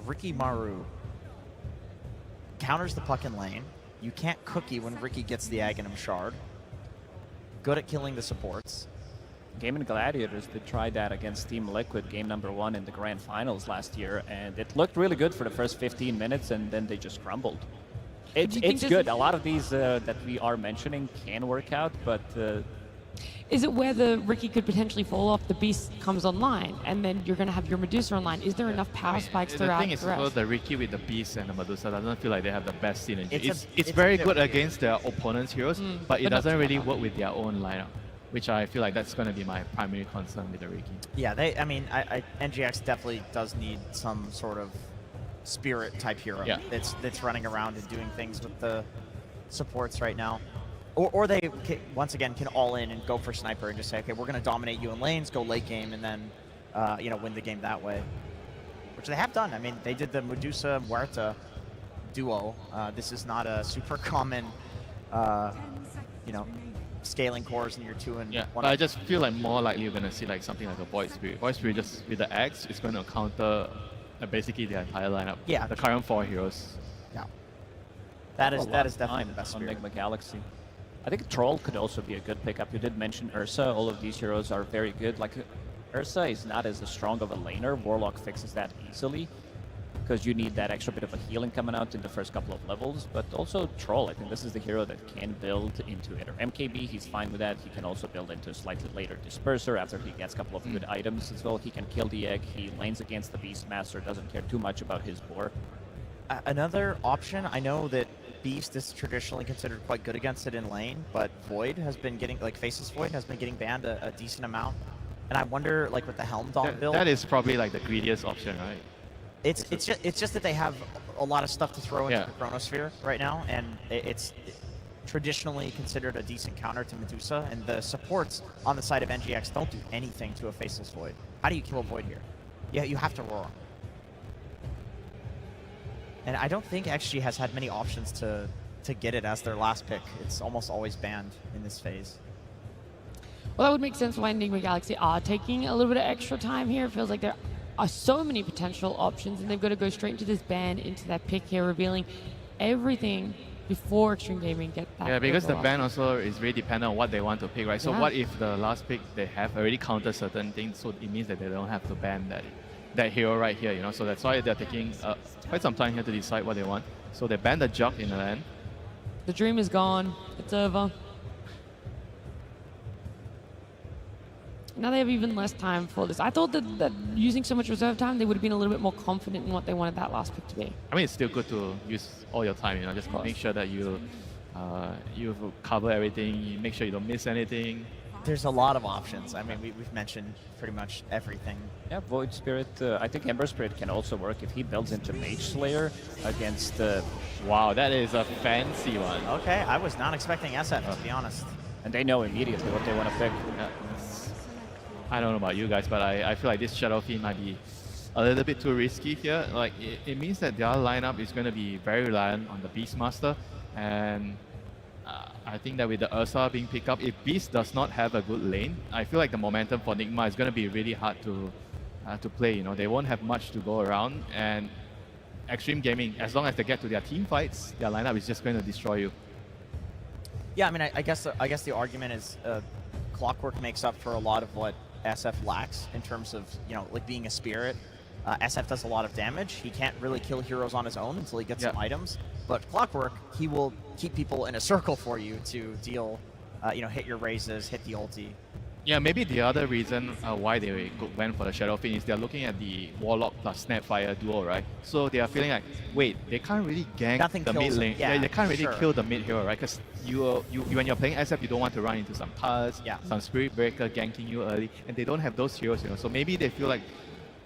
Ricky Maru counters the puck in lane. You can't cookie when Ricky gets the Aghanim Shard. Good at killing the supports. Game and Gladiators did try that against Team Liquid, game number 1 in the Grand Finals last year, and it looked really good for the first 15 minutes, and then they just crumbled. It's good. A lot of these that we are mentioning can work out, but... Is it where the Ricky could potentially fall off, the Beast comes online, and then you're going to have your Medusa online? Is there enough power spikes throughout the thing is, the rest? the Ricky with the Beast and the Medusa doesn't feel like they have the best synergy. It's very good against their opponents' heroes, but it doesn't really work with their own lineup, which I feel like that's going to be my primary concern with the Ricky. Yeah, I mean, NGX definitely does need some sort of spirit type hero that's running around and doing things with the supports right now. Or they, once again, can all in and go for Sniper and just say, okay, we're going to dominate you in lanes, go late game, and then, you know, win the game that way. Which they have done. I mean, they did the Medusa-Muerta duo. This is not a super common, you know, scaling cores in your 2 and 1. But I just feel like more likely you're going to see like something like a Void Spirit. Void Spirit just with the Axe is going to counter basically the entire lineup. Yeah. The current 4 heroes. Yeah. That is definitely the best on Spirit. Nigma Galaxy. I think Troll could also be a good pickup. You did mention Ursa. All of these heroes are very good. Like, Ursa is not as strong of a laner. Warlock fixes that easily because you need that extra bit of a healing coming out in the first couple of levels. But also Troll, I think this is the hero that can build into either MKB. He's fine with that. He can also build into a slightly later Disperser after he gets a couple of good items as well. He can kill the egg. He lanes against the Beastmaster. Doesn't care too much about his boar. Another option, I know that Beast is traditionally considered quite good against it in lane, but Void has been getting, like Faceless Void has been getting banned a decent amount. And I wonder, like with the Helm Dom build... That is probably like the greediest option, right? It's just that they have a lot of stuff to throw into the Chronosphere right now, and it's traditionally considered a decent counter to Medusa, and the supports on the side of NGX don't do anything to a Faceless Void. How do you kill a Void here? Yeah, you have to roar. And I don't think XG has had many options to to get it as their last pick. It's almost always banned in this phase. Well, that would make sense why Nigma Galaxy are taking a little bit of extra time here. It feels like there are so many potential options, and they've got to go straight into this ban, into that pick here, revealing everything before Xtreme Gaming get that. Yeah, because the ban also is really dependent on what they want to pick, right? So Yeah. what if the last pick they have already counted certain things, so it means that they don't have to ban that hero right here, you know? So that's why they're taking quite some time here to decide what they want. So they ban the Jug in the end. The dream is gone. It's over. Now they have even less time for this. I thought that using so much reserve time, they would have been a little bit more confident in what they wanted that last pick to be. I mean, it's still good to use all your time, you know, just make sure that you cover everything, you make sure you don't miss anything. There's a lot of options. I mean, we've mentioned pretty much everything. Yeah, Void Spirit, I think Ember Spirit can also work if he builds into Mage Slayer against Wow, that is a fancy one. Okay, I was not expecting SF, to be honest. And they know immediately what they want to pick. Yeah, I don't know about you guys, but I feel like this Shadow Fiend might be a little bit too risky here. Like, it means that their lineup is going to be very reliant on the Beastmaster, and I think that with the Ursa being picked up, if Beast does not have a good lane, I feel like the momentum for Nigma is going to be really hard to play. You know, they won't have much to go around, and Xtreme Gaming, as long as they get to their team fights, their lineup is just going to destroy you. Yeah, I mean, I guess the argument is Clockwork makes up for a lot of what SF lacks in terms of, you know, like being a spirit. SF does a lot of damage. He can't really kill heroes on his own until he gets some items. But Clockwork, he will keep people in a circle for you to deal, you know, hit your raises, hit the ulti. Yeah, maybe the other reason why they went for the Shadow Fiend is they're looking at the Warlock plus Snapfire duo, right? So they are feeling like, wait, they can't really gank the mid lane. Yeah, they can't really kill the mid hero, right? Because when you're playing SF, you don't want to run into some Taz, some Spirit Breaker ganking you early, and they don't have those heroes, you know. So maybe they feel like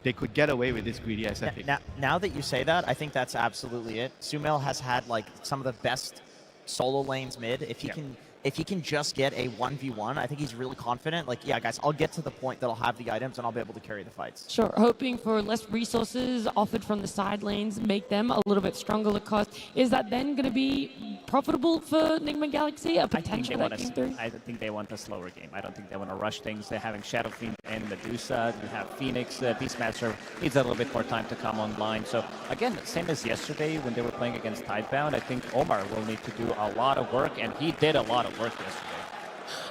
they could get away with this greedy SF pick. Now that you say that, I think that's absolutely it. Sumail has had like some of the best solo lanes mid. If he can just get a 1v1, I think he's really confident. Like, yeah, guys, I'll get to the point that I'll have the items and I'll be able to carry the fights. Sure, hoping for less resources offered from the side lanes, make them a little bit stronger to cost. Is that then going to be profitable for Nigma Galaxy? A potential that came through? I think they want a slower game. I don't think they want to rush things. They're having Shadow Fiend and Medusa. You have Phoenix. Beastmaster needs a little bit more time to come online. So again, same as yesterday when they were playing against Tidebound, I think Omar will need to do a lot of work, and he did a lot of work yesterday.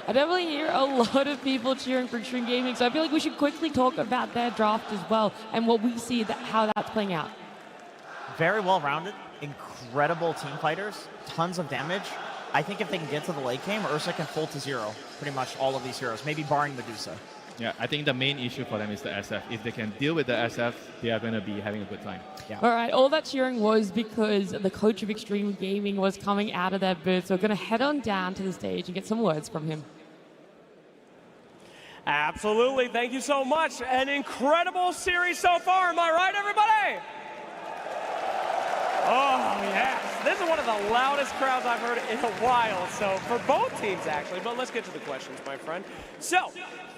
I definitely hear a lot of people cheering for Xtreme Gaming, so I feel like we should quickly talk about their draft as well and what we see, how that's playing out. Very well-rounded, incredible team fighters, tons of damage. I think if they can get to the late game, Ursa can full to zero pretty much all of these heroes, maybe barring Medusa. Yeah, I think the main issue for them is the SF. If they can deal with the SF, they are going to be having a good time. Yeah. All right, all that cheering was because the coach of Xtreme Gaming was coming out of their booth, so we're going to head on down to the stage and get some words from him. Absolutely. Thank you so much. An incredible series so far. Am I right, everybody? Oh, yes. This is one of the loudest crowds I've heard in a while. So for both teams, actually. But let's get to the questions, my friend. So,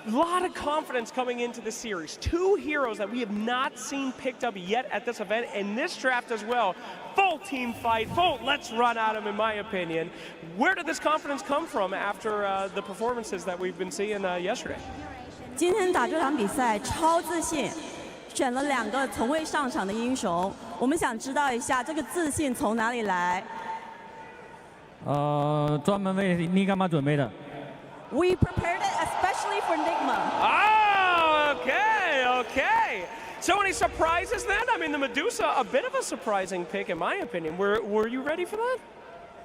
a lot of confidence coming into the series. Two heroes that we have not seen picked up yet at this event, and this draft as well. Full team fight, full let's run at them, in my opinion. Where did this confidence come from after the performances that we've been seeing yesterday? 今天打这场比赛超自信，选了2个从未上场的英雄。我们想知道一下这个自信从哪里来？专门为Nigma准备的。We prepared it especially for Nigma. Oh, okay, okay. So any surprises then? I mean, the Medusa, a bit of a surprising pick in my opinion. Were you ready for that?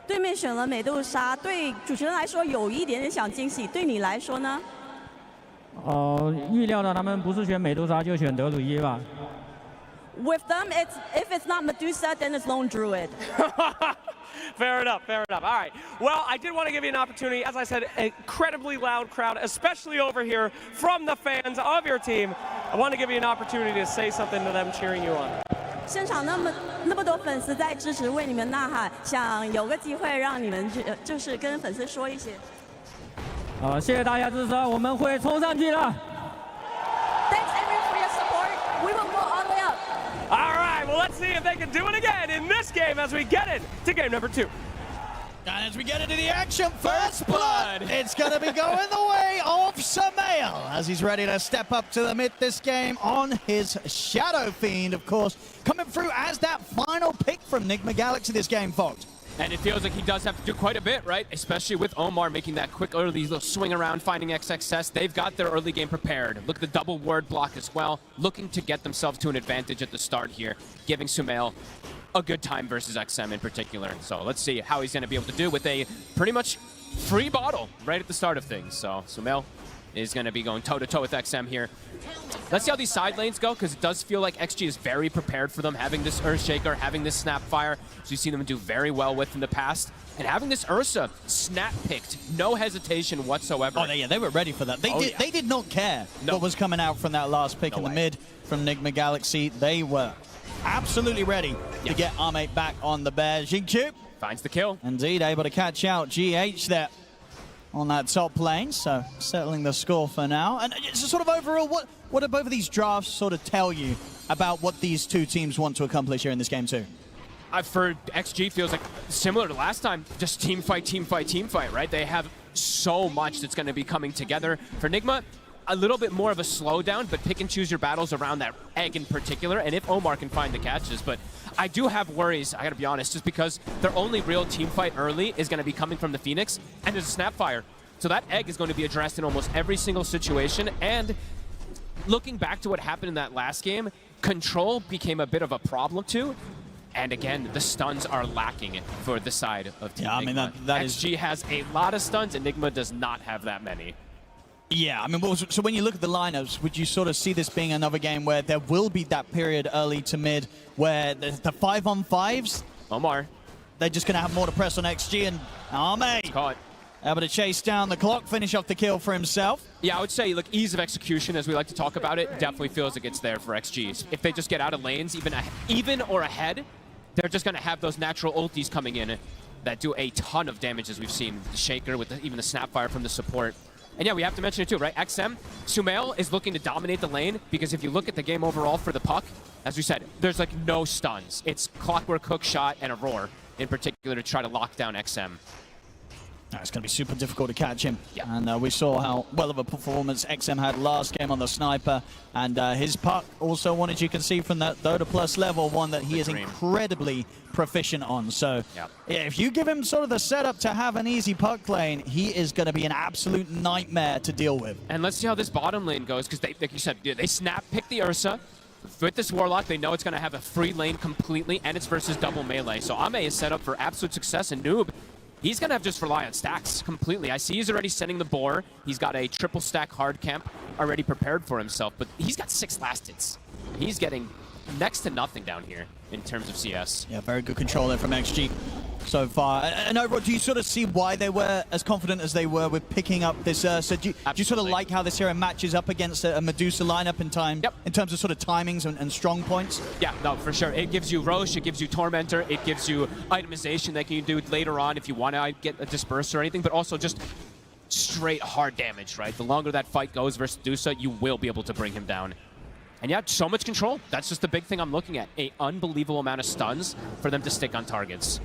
对面选了美杜莎，对主持人来说有一点点小惊喜，对你来说呢？预料到他们不是选美杜莎就选德鲁伊吧。With them, if it's not Medusa, then it's Lone Druid. Fair enough, fair enough. All right. Well, I did want to give you an opportunity. As I said, an incredibly loud crowd, especially over here from the fans of your team. I want to give you an opportunity to say something to them cheering you on. 现场那么多粉丝在支持，为你们呐喊，想有个机会让你们就是跟粉丝说一些。谢谢大家支持，我们会冲上去的。Thanks everyone for your support. We will go all the way up. All right, well, let's see if they can do it again in this game as we get into game number 2. And as we get into the action, first blood, it's going to be going the way of Sumail as he's ready to step up to the mid this game on his Shadow Fiend, of course, coming through as that final pick from Nigma Galaxy this game, folks. And it feels like he does have to do quite a bit, right? Especially with Omar making that quick early little swing around, finding XXS. They've got their early game prepared. Look at the double ward block as well, looking to get themselves to an advantage at the start here, giving Sumail a good time versus XM in particular. So let's see how he's going to be able to do with a pretty much free bottle right at the start of things. So Sumail is going to be going toe-to-toe with XM here. Let's see how these side lanes go, because it does feel like XG is very prepared for them, having this Earthshaker, having this Snapfire, which you've seen them do very well with in the past, and having this Ursa snap-picked, no hesitation whatsoever. Oh, yeah, they were ready for that. They did not care what was coming out from that last pick in the mid from Nigma Galaxy. They were absolutely ready to get our mate back on the bear. Xingqiu finds the kill. Indeed, able to catch out GH there on that top lane, so settling the score for now. And it's sort of overall, what do both of these drafts sort of tell you about what these two teams want to accomplish here in this game too? For XG, feels like similar to last time, just team fight, team fight, team fight, right? They have so much that's going to be coming together. For Nigma, a little bit more of a slowdown, but pick and choose your battles around that egg in particular, and if Omar can find the catches. But I do have worries, I gotta be honest, just because their only real team fight early is gonna be coming from the Phoenix, and there's a Snapfire. So that egg is going to be addressed in almost every single situation, and looking back to what happened in that last game, control became a bit of a problem too. And again, the stuns are lacking for the side of Team Nigma. I mean, that XG has a lot of stuns, and Nigma does not have that many. Yeah, I mean, so when you look at the lineups, would you sort of see this being another game where there will be that period early to mid where the 5-on-5s, Omar, they're just going to have more to press on XG, and Arme caught, able to chase down the clock, finish off the kill for himself. Yeah, I would say, look, ease of execution, as we like to talk about it, definitely feels like it's there for XG. If they just get out of lanes, even or ahead, they're just going to have those natural ultis coming in that do a ton of damage, as we've seen. The Shaker with even the Snapfire from the support. And yeah, we have to mention it too, right? XM, Sumail is looking to dominate the lane, because if you look at the game overall for the puck, as we said, there's like no stuns. It's clockwork hook shot and a roar in particular to try to lock down XM. It's going to be super difficult to catch him. Yeah. And we saw how well of a performance XM had last game on the sniper. And his puck, also one, as you can see from that Dota Plus level, one that he is incredibly proficient on. So yeah, if you give him sort of the setup to have an easy puck lane, he is going to be an absolute nightmare to deal with. And let's see how this bottom lane goes, because they, like you said, they snap pick the Ursa. With this Warlock, they know it's going to have a free lane completely, and it's versus double melee. So Ame is set up for absolute success, and Noob, he's going to have just rely on stacks completely. I see he's already sending the boar. He's got a triple stack hard camp already prepared for himself, but he's got 6 last hits. He's getting next to nothing down here in terms of CS. Yeah, very good control there from XG so far. And overall, do you sort of see why they were as confident as they were with picking up this Ursa? Do you sort of like how this hero matches up against a Medusa lineup in time, in terms of sort of timings and strong points? Yeah, no, for sure. It gives you Roche, it gives you Tormentor, it gives you itemization that you can do later on if you want to get a Disperser or anything, but also just straight hard damage, right? The longer that fight goes versus Medusa, you will be able to bring him down. And yeah, so much control. That's just the big thing I'm looking at. An unbelievable amount of stuns for them to stick on targets.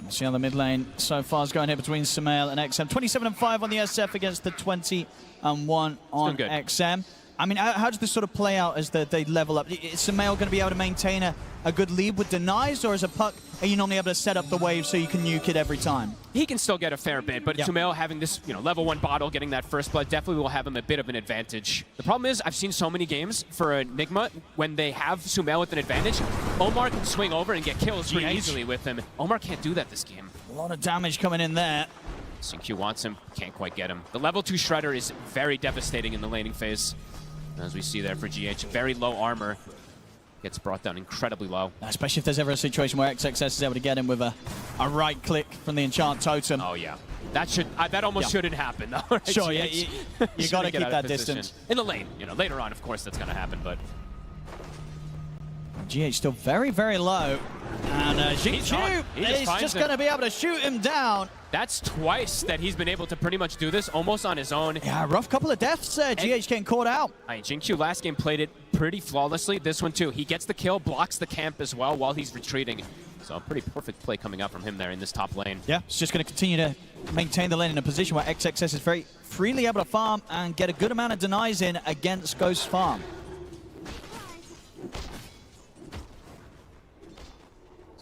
We'll see how the mid lane so far is going here between Sumail and XM. 27-5 on the SF against the 20-1 on XM. I mean, how does this sort of play out as they level up? Is Sumail going to be able to maintain a good lead with denies, or as a puck, are you normally able to set up the wave so you can nuke it every time? He can still get a fair bit, but Sumail having this, level 1 bottle, getting that first blood, definitely will have him a bit of an advantage. The problem is, I've seen so many games for Nigma, when they have Sumail with an advantage, Omar can swing over and get kills pretty easily with him. Omar can't do that this game. A lot of damage coming in there. Xingqiu wants him, can't quite get him. The level 2 Shredder is very devastating in the laning phase. As we see there for GH, very low armor. Gets brought down incredibly low. Especially if there's ever a situation where XXS is able to get him with a right click from the enchant totem. Oh yeah, that almost shouldn't happen though. Right? Sure, yeah, you got to keep that distance. In the lane, later on, of course, that's going to happen, but... GH still very, very low. And Xingqiu is just going to be able to shoot him down. That's twice that he's been able to pretty much do this, almost on his own. Yeah, rough couple of deaths there. GH getting caught out. Xingqiu last game played it pretty flawlessly. This one too. He gets the kill, blocks the camp as well while he's retreating. So a pretty perfect play coming out from him there in this top lane. Yeah, it's just going to continue to maintain the lane in a position where XXS is very freely able to farm and get a good amount of denies in against Ghost's farm.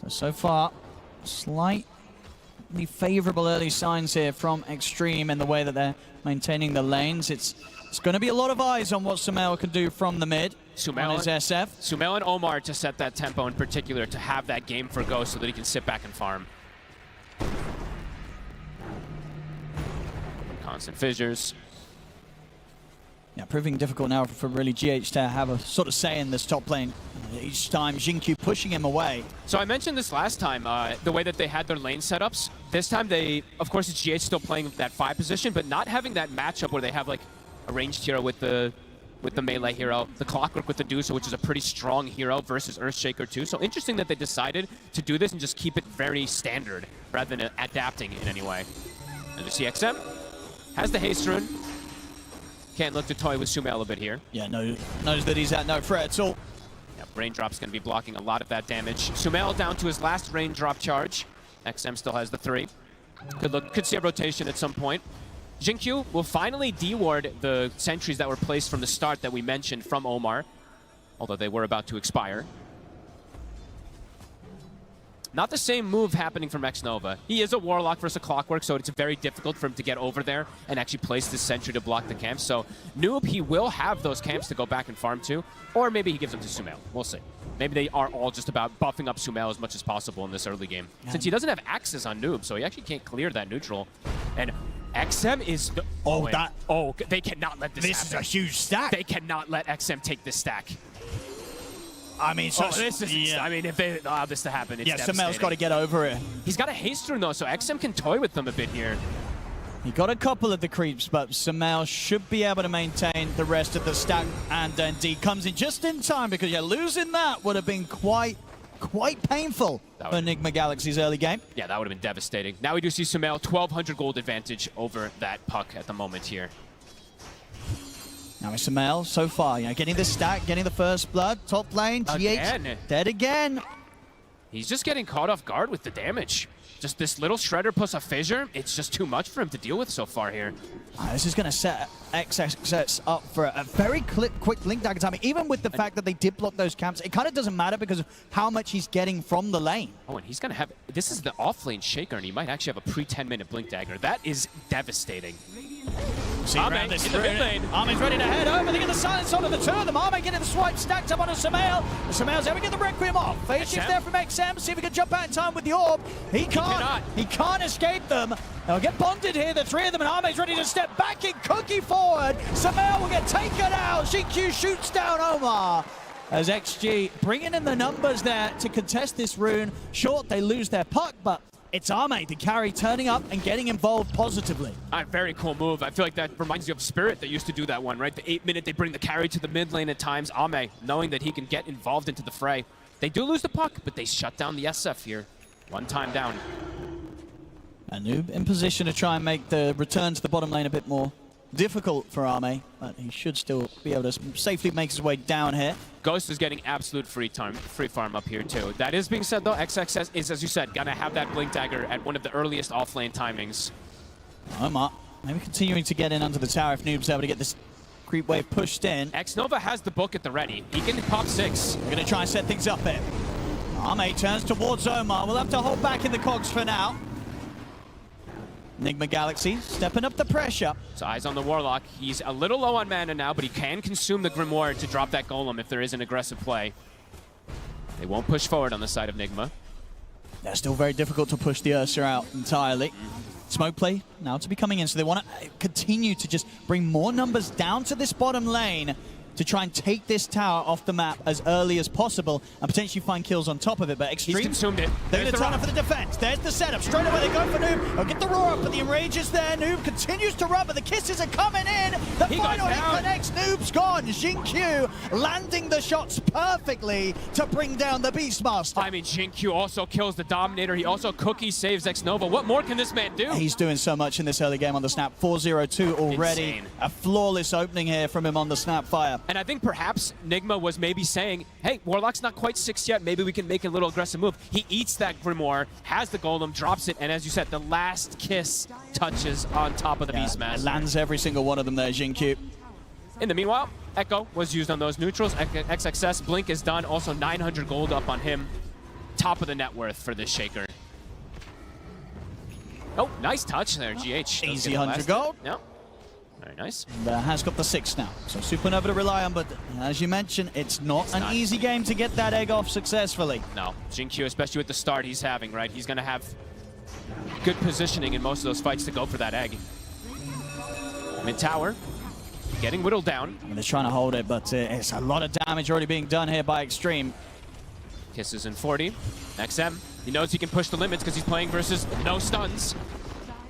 So far, slightly favorable early signs here from Xtreme in the way that they're maintaining the lanes. It's going to be a lot of eyes on what Sumail can do from the mid on his SF. Sumail and Omar to set that tempo in particular, to have that game for Ghost so that he can sit back and farm. Constant fissures. Yeah, proving difficult now for really GH to have a sort of say in this top lane. Each time, Xingqiu pushing him away. So I mentioned this last time, the way that they had their lane setups. This time they, of course, it's GH still playing that 5 position, but not having that matchup where they have like a ranged hero with the melee hero, the Clockwork with the Deucer, which is a pretty strong hero, versus Earthshaker too. So interesting that they decided to do this and just keep it very standard rather than adapting in any way. And you see XM has the haste rune. Can't look to toy with Sumail a bit here. Yeah, knows that he's at no threat at all. Yeah, Raindrop's going to be blocking a lot of that damage. Sumail down to his last Raindrop charge. XM still has the 3. Could see a rotation at some point. Xingqiu will finally deward the sentries that were placed from the start that we mentioned from Omar, although they were about to expire. Not the same move happening from Xnova. He is a Warlock versus a Clockwork, so it's very difficult for him to get over there and actually place this sentry to block the camp. So Noob, he will have those camps to go back and farm to, or maybe he gives them to Sumail. We'll see. Maybe they are all just about buffing up Sumail as much as possible in this early game. Since he doesn't have access on Noob, so he actually can't clear that neutral. And XM is... they cannot let this happen. This is a huge stack. They cannot let XM take this stack. I mean, so I mean, if they allow this to happen, it's Sumail's got to get over it. He's got a haste rune though, so XM can toy with them a bit here. He got a couple of the creeps, but Sumail should be able to maintain the rest of the stack, and D comes in just in time, because losing that would have been quite painful for Nigma Galaxy's early game. Yeah, that would have been devastating. Now we do see Sumail 1,200 gold advantage over that puck at the moment here. Now it's Sumail so far, getting the stack, getting the first blood, top lane, GH dead again. He's just getting caught off guard with the damage. Just this little shredder plus a fissure, it's just too much for him to deal with so far here. This is going to set XXS up for a very quick Blink Dagger timing. Even with the fact that they did block those camps, it kind of doesn't matter because of how much he's getting from the lane. Oh, and he's going to have... This is the off-lane Shaker, and he might actually have a pre-10-minute Blink Dagger. That is devastating. Ame in the mid lane. Ame's ready to head over. They get the silence onto the two of them. Ame getting the swipe stacked up onto Sumail. Sumail's able to get the Requiem off. Phase shift there from XM. See if he can jump out in time with the orb. He can't. He can't escape them. They'll get bonded here, the three of them, and Ame's ready to step back in, cookie forward. Sumail will get taken out. Xingqiu shoots down Omar. As XG bringing in the numbers there to contest this rune. Short, they lose their puck, but it's Ame, the carry, turning up and getting involved positively. Very cool move. I feel like that reminds you of Spirit that used to do that one, right? The 8-minute, they bring the carry to the mid lane at times. Ame, knowing that he can get involved into the fray. They do lose the puck, but they shut down the SF here. One time down. Noob in position to try and make the return to the bottom lane a bit more difficult for Ame, but he should still be able to safely make his way down here. Ghost is getting absolute free farm up here too. That is being said though, XXS is, as you said, gonna have that Blink Dagger at one of the earliest off-lane timings. Omar maybe continuing to get in under the tower if Noob's able to get this creep wave pushed in. Xnova has the book at the ready. He can pop 6. We're gonna try and set things up here. Ame turns towards Omar. We'll have to hold back in the cogs for now. Nigma Galaxy stepping up the pressure. So eyes on the Warlock. He's a little low on mana now, but he can consume the Grimoire to drop that Golem if there is an aggressive play. They won't push forward on the side of Nigma. They're still very difficult to push the Ursa out entirely. Smoke play now to be coming in, so they want to continue to just bring more numbers down to this bottom lane to try and take this tower off the map as early as possible and potentially find kills on top of it. But Xtreme, he's consumed it. They're going to turn up for the defense. There's the setup. Straight away they go for Noob. They'll get the roar up, but the enrage is there. Noob continues to run, but the kisses are coming in. The final hit connects. Noob's gone. Xingqiu landing the shots perfectly to bring down the Beastmaster. I mean, Xingqiu also kills the Dominator. He also cookie saves Xnova. What more can this man do? He's doing so much in this early game on the snap. 4-0-2 already. Insane. A flawless opening here from him on the Snapfire. And I think perhaps Nigma was maybe saying, hey, Warlock's not quite 6 yet, maybe we can make a little aggressive move. He eats that Grimoire, has the Golem, drops it, and as you said, the last kiss touches on top of the Beastmaster. Lands every single one of them there, Xingqiu. In the meanwhile, Echo was used on those neutrals. XXS, Blink is done, also 900 gold up on him. Top of the net worth for this Shaker. Oh, nice touch there, GH. Easy 100 gold. Yep. Very nice. Has got the 6 now. So Supernova to rely on, but as you mentioned, it's not an easy game to get that egg off successfully. No, Xingqiu, especially with the start he's having, right? He's going to have good positioning in most of those fights to go for that egg. Mid tower, getting whittled down. I mean, they're trying to hold it, but it's a lot of damage already being done here by Xtreme. Kisses in 40. XM, he knows he can push the limits because he's playing versus no stuns.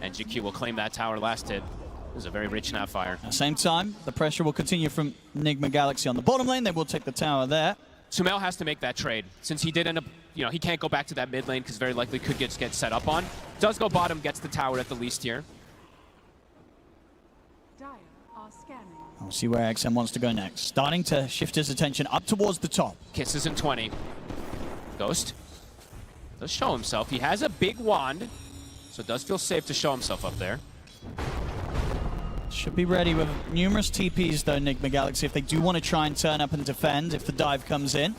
And GQ will claim that tower last hit. It was a very rich Snapfire. At the same time, the pressure will continue from Nigma Galaxy on the bottom lane. They will take the tower there. Sumail has to make that trade. Since he did end up, he can't go back to that mid lane because very likely could get set up on. Does go bottom, gets the tower at the least here. We'll see where XM wants to go next. Starting to shift his attention up towards the top. Kisses in 20. Ghost does show himself. He has a big wand, so it does feel safe to show himself up there. Should be ready with numerous TPs though, Nigma Galaxy, if they do want to try and turn up and defend if the dive comes in.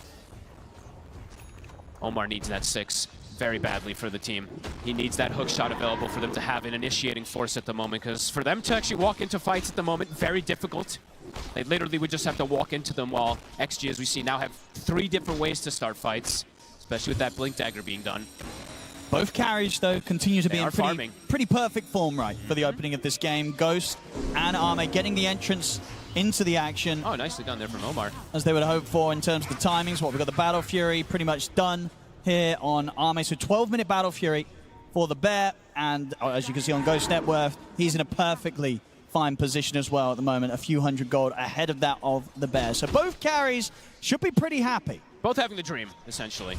Omar needs that 6 very badly for the team. He needs that hook shot available for them to have an initiating force at the moment, because for them to actually walk into fights at the moment, very difficult. They literally would just have to walk into them, while XG, as we see now, have 3 different ways to start fights, especially with that Blink Dagger being done. Both carries, though, continue to be in pretty perfect form, right, for the opening of this game. Ghost and Arme getting the entrance into the action. Oh, nicely done there from Omar. As they would hope for in terms of the timings. We've got the Battle Fury pretty much done here on Arme. So 12-minute Battle Fury for the Bear. And as you can see on Ghost net worth, he's in a perfectly fine position as well at the moment. A few hundred gold ahead of that of the Bear. So both carries should be pretty happy. Both having the dream, essentially.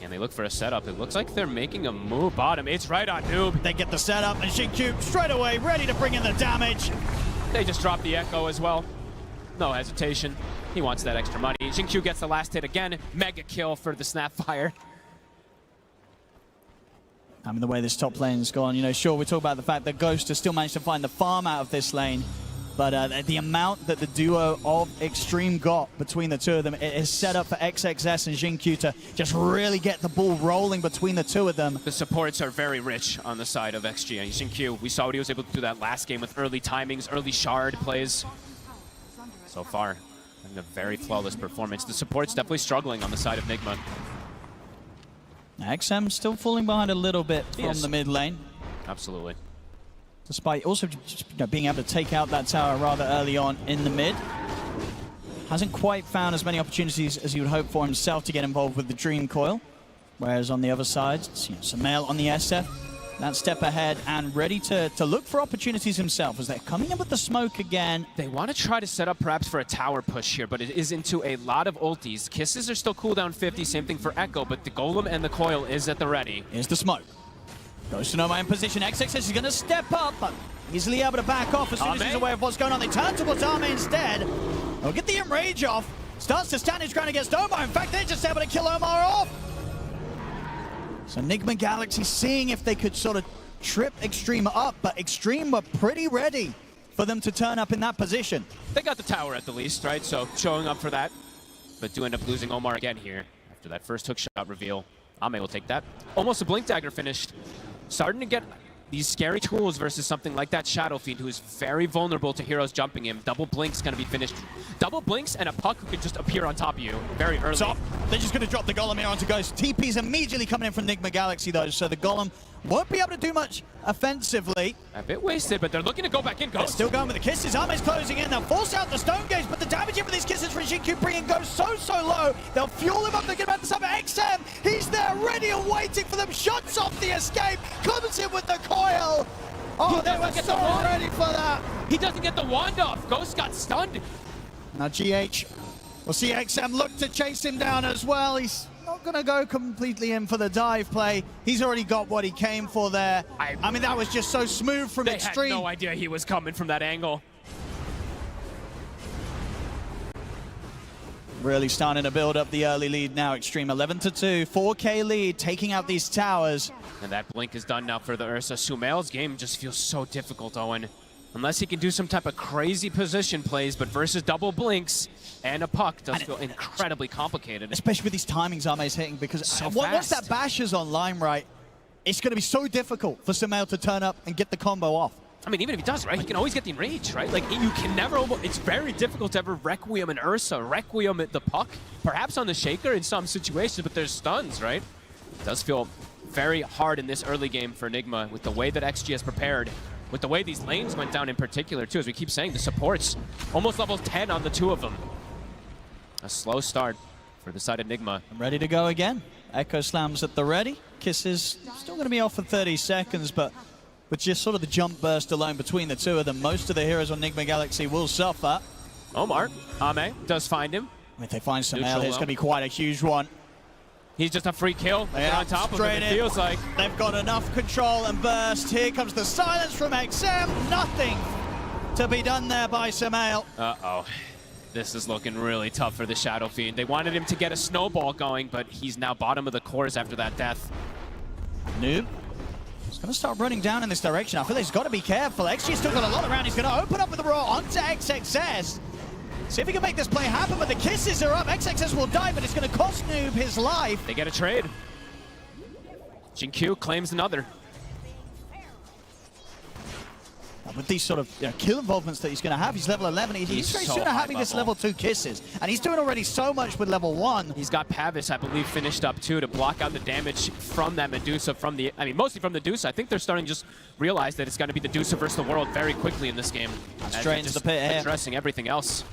And they look for a setup. It looks like they're making a move bottom. It's right on Noob. They get the setup, and Xingqiu straight away ready to bring in the damage. They just drop the Echo as well. No hesitation. He wants that extra money. Xingqiu gets the last hit again. Mega kill for the Snapfire. I mean, the way this top lane's gone, sure, we talk about the fact that Ghost has still managed to find the farm out of this lane. But the amount that the duo of Xtreme got between the two of them is set up for XXS and Xingqiu to just really get the ball rolling between the two of them. The supports are very rich on the side of XG. And Xingqiu, we saw what he was able to do that last game with early timings, early shard plays. So far, having a very flawless performance. The support's definitely struggling on the side of Nigma. XM still falling behind a little bit from the mid lane. Absolutely. Despite also just being able to take out that tower rather early on in the mid. Hasn't quite found as many opportunities as he would hope for himself to get involved with the Dream Coil. Whereas on the other side, Sumail on the SF, that step ahead and ready to look for opportunities himself as they're coming in with the smoke again. They want to try to set up perhaps for a tower push here, but it is into a lot of ultis. Kisses are still cooldown 50, same thing for Echo, but the Golem and the Coil is at the ready. Here's the smoke. Goes to Noma in position. XXS is going to step up, but easily able to back off as soon as he's aware of what's going on. They turn towards Arme instead. They'll get the Enrage off. Starts to stand his ground against Omar. In fact, they're just able to kill Omar off. So Nigma Galaxy seeing if they could sort of trip Xtreme up, but Xtreme were pretty ready for them to turn up in that position. They got the tower at the least, right? So showing up for that, but do end up losing Omar again here after that first hook shot reveal. Ame will take that. Almost a Blink Dagger finished. Starting to get these scary tools versus something like that Shadow Fiend, who is very vulnerable to heroes jumping him. Double Blink's going to be finished. Double Blinks and a Puck who could just appear on top of you very early. So they're just going to drop the Golem here onto Ghost. TP's immediately coming in from Nigma Galaxy, though, so the Golem won't be able to do much offensively. A bit wasted, but they're looking to go back in, Ghost. They're still going with the kisses. Arme's closing in. They'll force out the Stone Gauge, but the damage in for these kisses from Xingqiu bringing Ghost so low. They'll fuel him up. They get about the side of XM. He's there ready and waiting for them. Shots off the escape. Comes in with the coil. Oh, they were so ready for that. He doesn't get the wand off. Ghost got stunned. Now GH, we'll see XM look to chase him down as well. He's not going to go completely in for the dive play. He's already got what he came for there. I mean, that was just so smooth from Xtreme. They had no idea he was coming from that angle. Really starting to build up the early lead now. Xtreme 11-2, 4K lead, taking out these towers. And that blink is done now for the Ursa. Sumail's game just feels so difficult, Owen. Unless he can do some type of crazy position plays, but versus double blinks and a puck does feel incredibly complicated. Especially with these timings Ame's hitting, because so once that bash is online, right, it's going to be so difficult for Sumail to turn up and get the combo off. I mean, even if he does, right, he can always get the enrage, right? Like, you can never, it's very difficult to ever Requiem an Ursa, Requiem at the puck, perhaps on the Shaker in some situations, but there's stuns, right? It does feel very hard in this early game for Nigma with the way that XG has prepared, with the way these lanes went down in particular, too, as we keep saying, the supports, almost level 10 on the two of them. A slow start for the side of Nigma. I'm ready to go again. Echo slams at the ready. Kisses still going to be off for 30 seconds, but with just sort of the jump burst alone between the two of them, most of the heroes on Nigma Galaxy will suffer. Omar, Ame does find him. If they find Sumail, it's going to be quite a huge one. He's just a free kill. They're on top of him, it feels like. They've got enough control and burst. Here comes the silence from XM. Nothing to be done there by Sumail. Uh-oh. This is looking really tough for the Shadow Fiend. They wanted him to get a snowball going, but he's now bottom of the cores after that death. Noob. He's going to start running down in this direction. I feel like he's got to be careful. XG's still got a lot around. He's going to open up with the Roar onto XXS. See if he can make this play happen, but the kisses are up. XXS will die, but it's going to cost Noob his life. They get a trade. Jinkyu claims another. With these sort of kill involvements that he's going to have, he's level 11. He's very soon having this level 2 kisses. And he's doing already so much with level 1. He's got Pavis, I believe, finished up too to block out the damage from that Medusa, from the, I mean, mostly from the Medusa. I think they're starting to just realize that it's going to be the Medusa versus the world very quickly in this game. Straight into the pit here. Addressing everything else.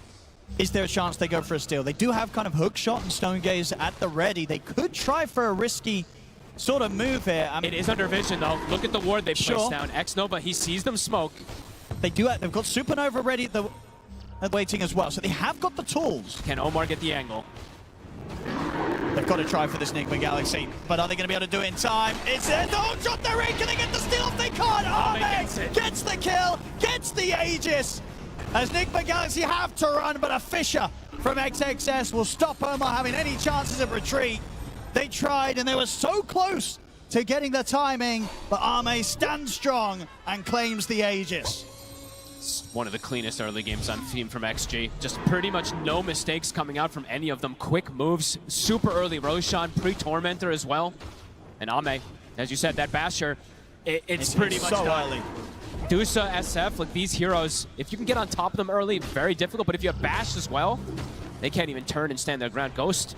Is there a chance they go for a steal? They do have kind of hook shot and stone gaze at the ready. They could try for a risky sort of move here. I mean, it is under vision though. Look at the ward they placed down. X-Nova, he sees them smoke. They've got Supernova ready waiting as well, so they have got the tools. Can Omar get the angle? They've got to try for this Nigma Galaxy, but are they going to be able to do it in time? It's a hook shot, they're in. Can they get the steal if they can't? Ame gets the kill, gets the Aegis. As Nigma Galaxy have to run, but a Fisher from XXS will stop Omar having any chances of retreat. They tried, and they were so close to getting the timing, but Ame stands strong and claims the Aegis. It's one of the cleanest early games I've seen from XG. Just pretty much no mistakes coming out from any of them. Quick moves, super early Roshan, pre-Tormentor as well. And Ame, as you said, that Basher, it's pretty much so done. early. Dusa, SF, like these heroes, if you can get on top of them early, very difficult, but if you have Bash as well, they can't even turn and stand their ground. Ghost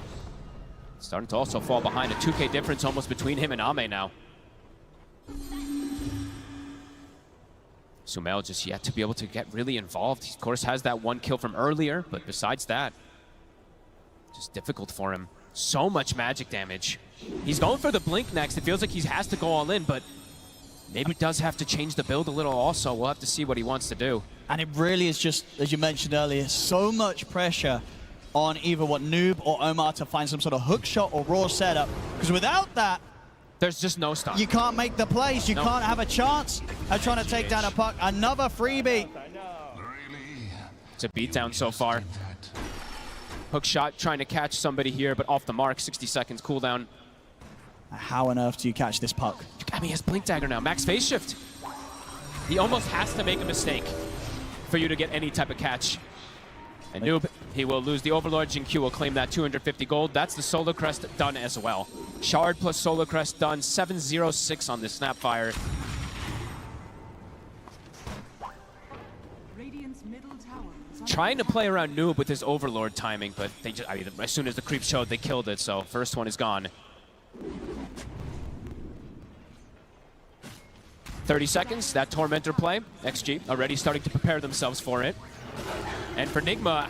starting to also fall behind. A 2K difference almost between him and Ame now. Sumail just yet to be able to get really involved. He, of course, has that one kill from earlier, but besides that, just difficult for him. So much magic damage. He's going for the blink next. It feels like he has to go all in, but maybe does have to change the build a little also. We'll have to see what he wants to do. And it really is just, as you mentioned earlier, so much pressure on either Noob or Omar to find some sort of hook shot or raw setup. Because without that, there's just no stop. You can't make the plays. You can't have a chance of trying to take down a puck. Another freebie. It's a beatdown so far. Hook shot trying to catch somebody here, but off the mark. 60 seconds cooldown. How on earth do you catch this puck? I mean, he has Blink Dagger now. Max phase shift. He almost has to make a mistake for you to get any type of catch. And Noob, he will lose the Overlord. Jinkyu will claim that 250 gold. That's the Solar Crest done as well. Shard plus Solar Crest done. 706 on this Snapfire. Trying to play around Noob with his Overlord timing, but they just, I mean, as soon as the creep showed, they killed it. So first one is gone. 30 seconds, that Tormentor play. XG already starting to prepare themselves for it. And for Nigma,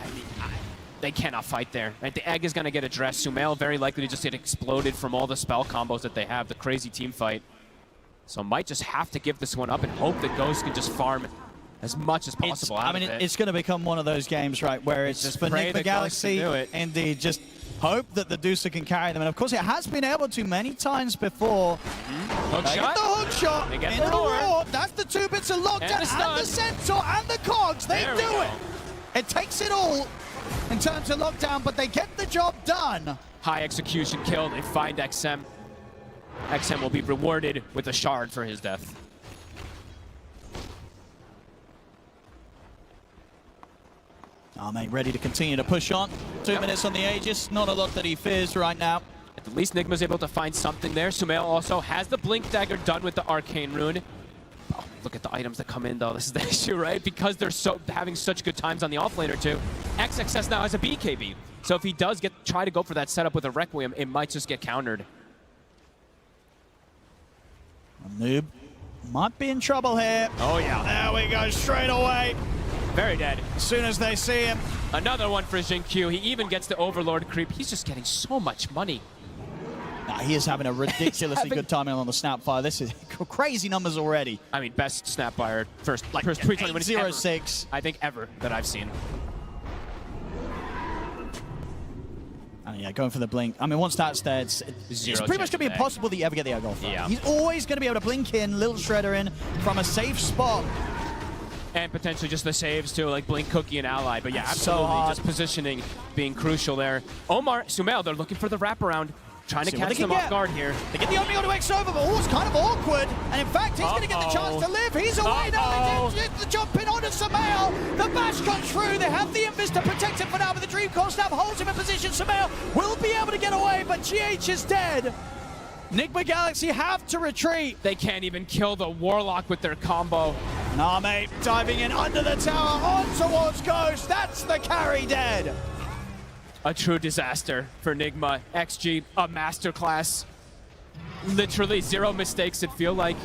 they cannot fight there. Right? The egg is going to get addressed. Sumail very likely to just get exploded from all the spell combos that they have, the crazy team fight. So might just have to give this one up and hope that Ghost can just farm as much as possible out of it. It's going to become one of those games, right, where it's just for Nigma Galaxy, indeed, just hope that the Dusa can carry them. And of course, it has been able to many times before. Hook shot. The hook shot. They get into the the roar. roar. That's the 2 bits of lockdown and the Centaur and the Cogs. They do it. It takes it all in terms of lockdown, but they get the job done. High execution kill. They find XM. XM will be rewarded with a shard for his death. Arme ready to continue to push on. 2 minutes on the Aegis. Not a lot that he fears right now. At least Nigma's able to find something there. Sumail also has the Blink Dagger done with the Arcane Rune. Oh, look at the items that come in, though. This is the issue, right? Because they're having such good times on the offlaner, too. XXS now has a BKB. So if he does try to go for that setup with a Requiem, it might just get countered. Noob might be in trouble here. Oh, yeah. There we go, straight away. Very dead. As soon as they see him. Another one for Jin Q. He even gets the Overlord creep. He's just getting so much money. Nah, he is having a ridiculously good timing on the Snapfire. This is crazy numbers already. I mean, best Snapfire first pre-20 minutes 8-0-6. I think ever that I've seen. And yeah, going for the blink. I mean, once that's there, it's pretty much going to be impossible that you ever get the air goal. Yeah. He's always going to be able to blink in, little shredder in from a safe spot. And potentially just the saves too, like Blink, Cookie, and Ally. But yeah, absolutely, just positioning being crucial there. Omar, Sumail, they're looking for the wraparound. Trying to catch them off guard here. They get the Omni onto X over, but it's kind of awkward. And in fact, he's going to get the chance to live. He's away now. They get the jump in onto Sumail. The bash comes through. They have the Invis to protect him for now, but the Dream Coil Snap holds him in position. Sumail will be able to get away, but GH is dead. Nigma Galaxy have to retreat. They can't even kill the Warlock with their combo. And Arme diving in under the tower on towards Ghost. That's the carry dead. A true disaster for Nigma. XG, a masterclass. Literally 0 mistakes, it feel like.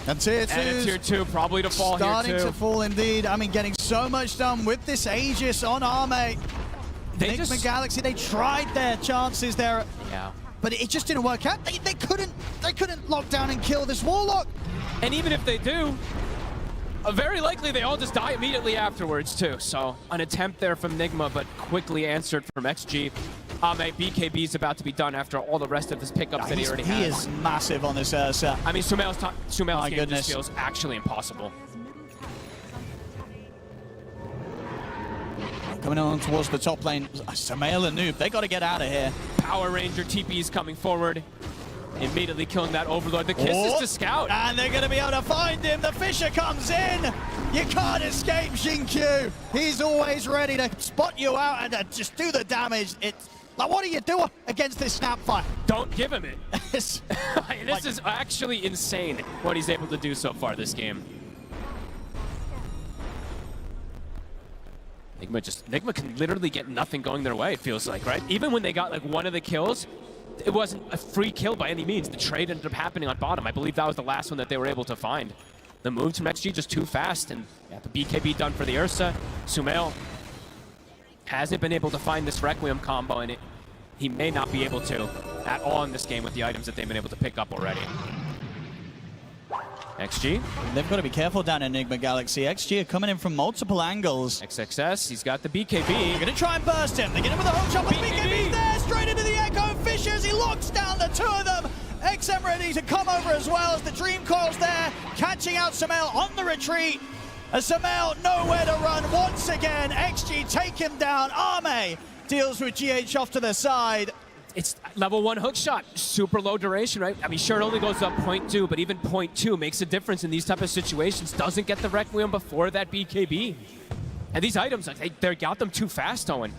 And tier 2. And a tier 2 probably to fall here too. Starting to fall indeed. I mean, getting so much done with this Aegis on Arme. Nigma Galaxy, they tried their chances there. Yeah. But it just didn't work out. They couldn't lock down and kill this Warlock. And even if they do, very likely they all just die immediately afterwards too. So an attempt there from Nigma, but quickly answered from XG. BKB is about to be done after all the rest of his pickups that he already has. He is massive on this set. I mean, Sumail's game just feels actually impossible. Coming on towards the top lane, Sumail and Noob, they got to get out of here. Power Ranger TP is coming forward. Immediately killing that Overlord. The kiss is to Scout. And they're going to be able to find him. The Fisher comes in. You can't escape Xingqiu. He's always ready to spot you out and just do the damage. It's like, what do you do against this Snapfire? Don't give him it. This is actually insane what he's able to do so far this game. Nigma can literally get nothing going their way, it feels like, right? Even when they got like one of the kills, it wasn't a free kill by any means. The trade ended up happening on bottom. I believe that was the last one that they were able to find. The moves from XG just too fast, and yeah, the BKB done for the Ursa. Sumail hasn't been able to find this Requiem combo, and he may not be able to at all in this game with the items that they've been able to pick up already. XG. They've got to be careful down in Nigma Galaxy. XG are coming in from multiple angles. XXS, he's got the BKB. They're going to try and burst him. They get him with a hook shot, but the BKB's there, straight into the Echo. Fishers, he locks down the two of them. XM ready to come over as well as the Dream Coil's there, catching out Sumail on the retreat. As Sumail nowhere to run once again. XG take him down. Arme deals with GH off to the side. It's level 1 hook shot, super low duration, right? I mean, sure, it only goes up 0.2, but even 0.2 makes a difference in these type of situations. Doesn't get the Requiem before that BKB. And these items, they got them too fast, Owen.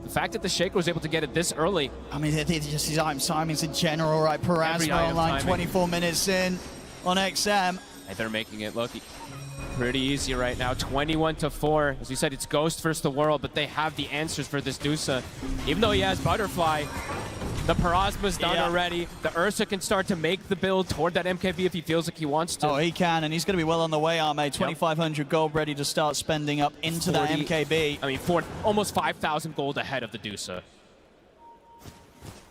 The fact that the Shaker was able to get it this early. I mean, it's just his item timings in general, right? Parasma online, 24 minutes in on XM. And they're making it look pretty easy right now. 21-4. As you said, it's Ghost versus the world, but they have the answers for this Dusa. Even though he has Butterfly, the Parasma's done already. The Ursa can start to make the build toward that MKB if he feels like he wants to. Oh, he can, and he's going to be well on the way, Arme. 2,500 gold ready to start spending up into that MKB. I mean, almost 5,000 gold ahead of the Dusa.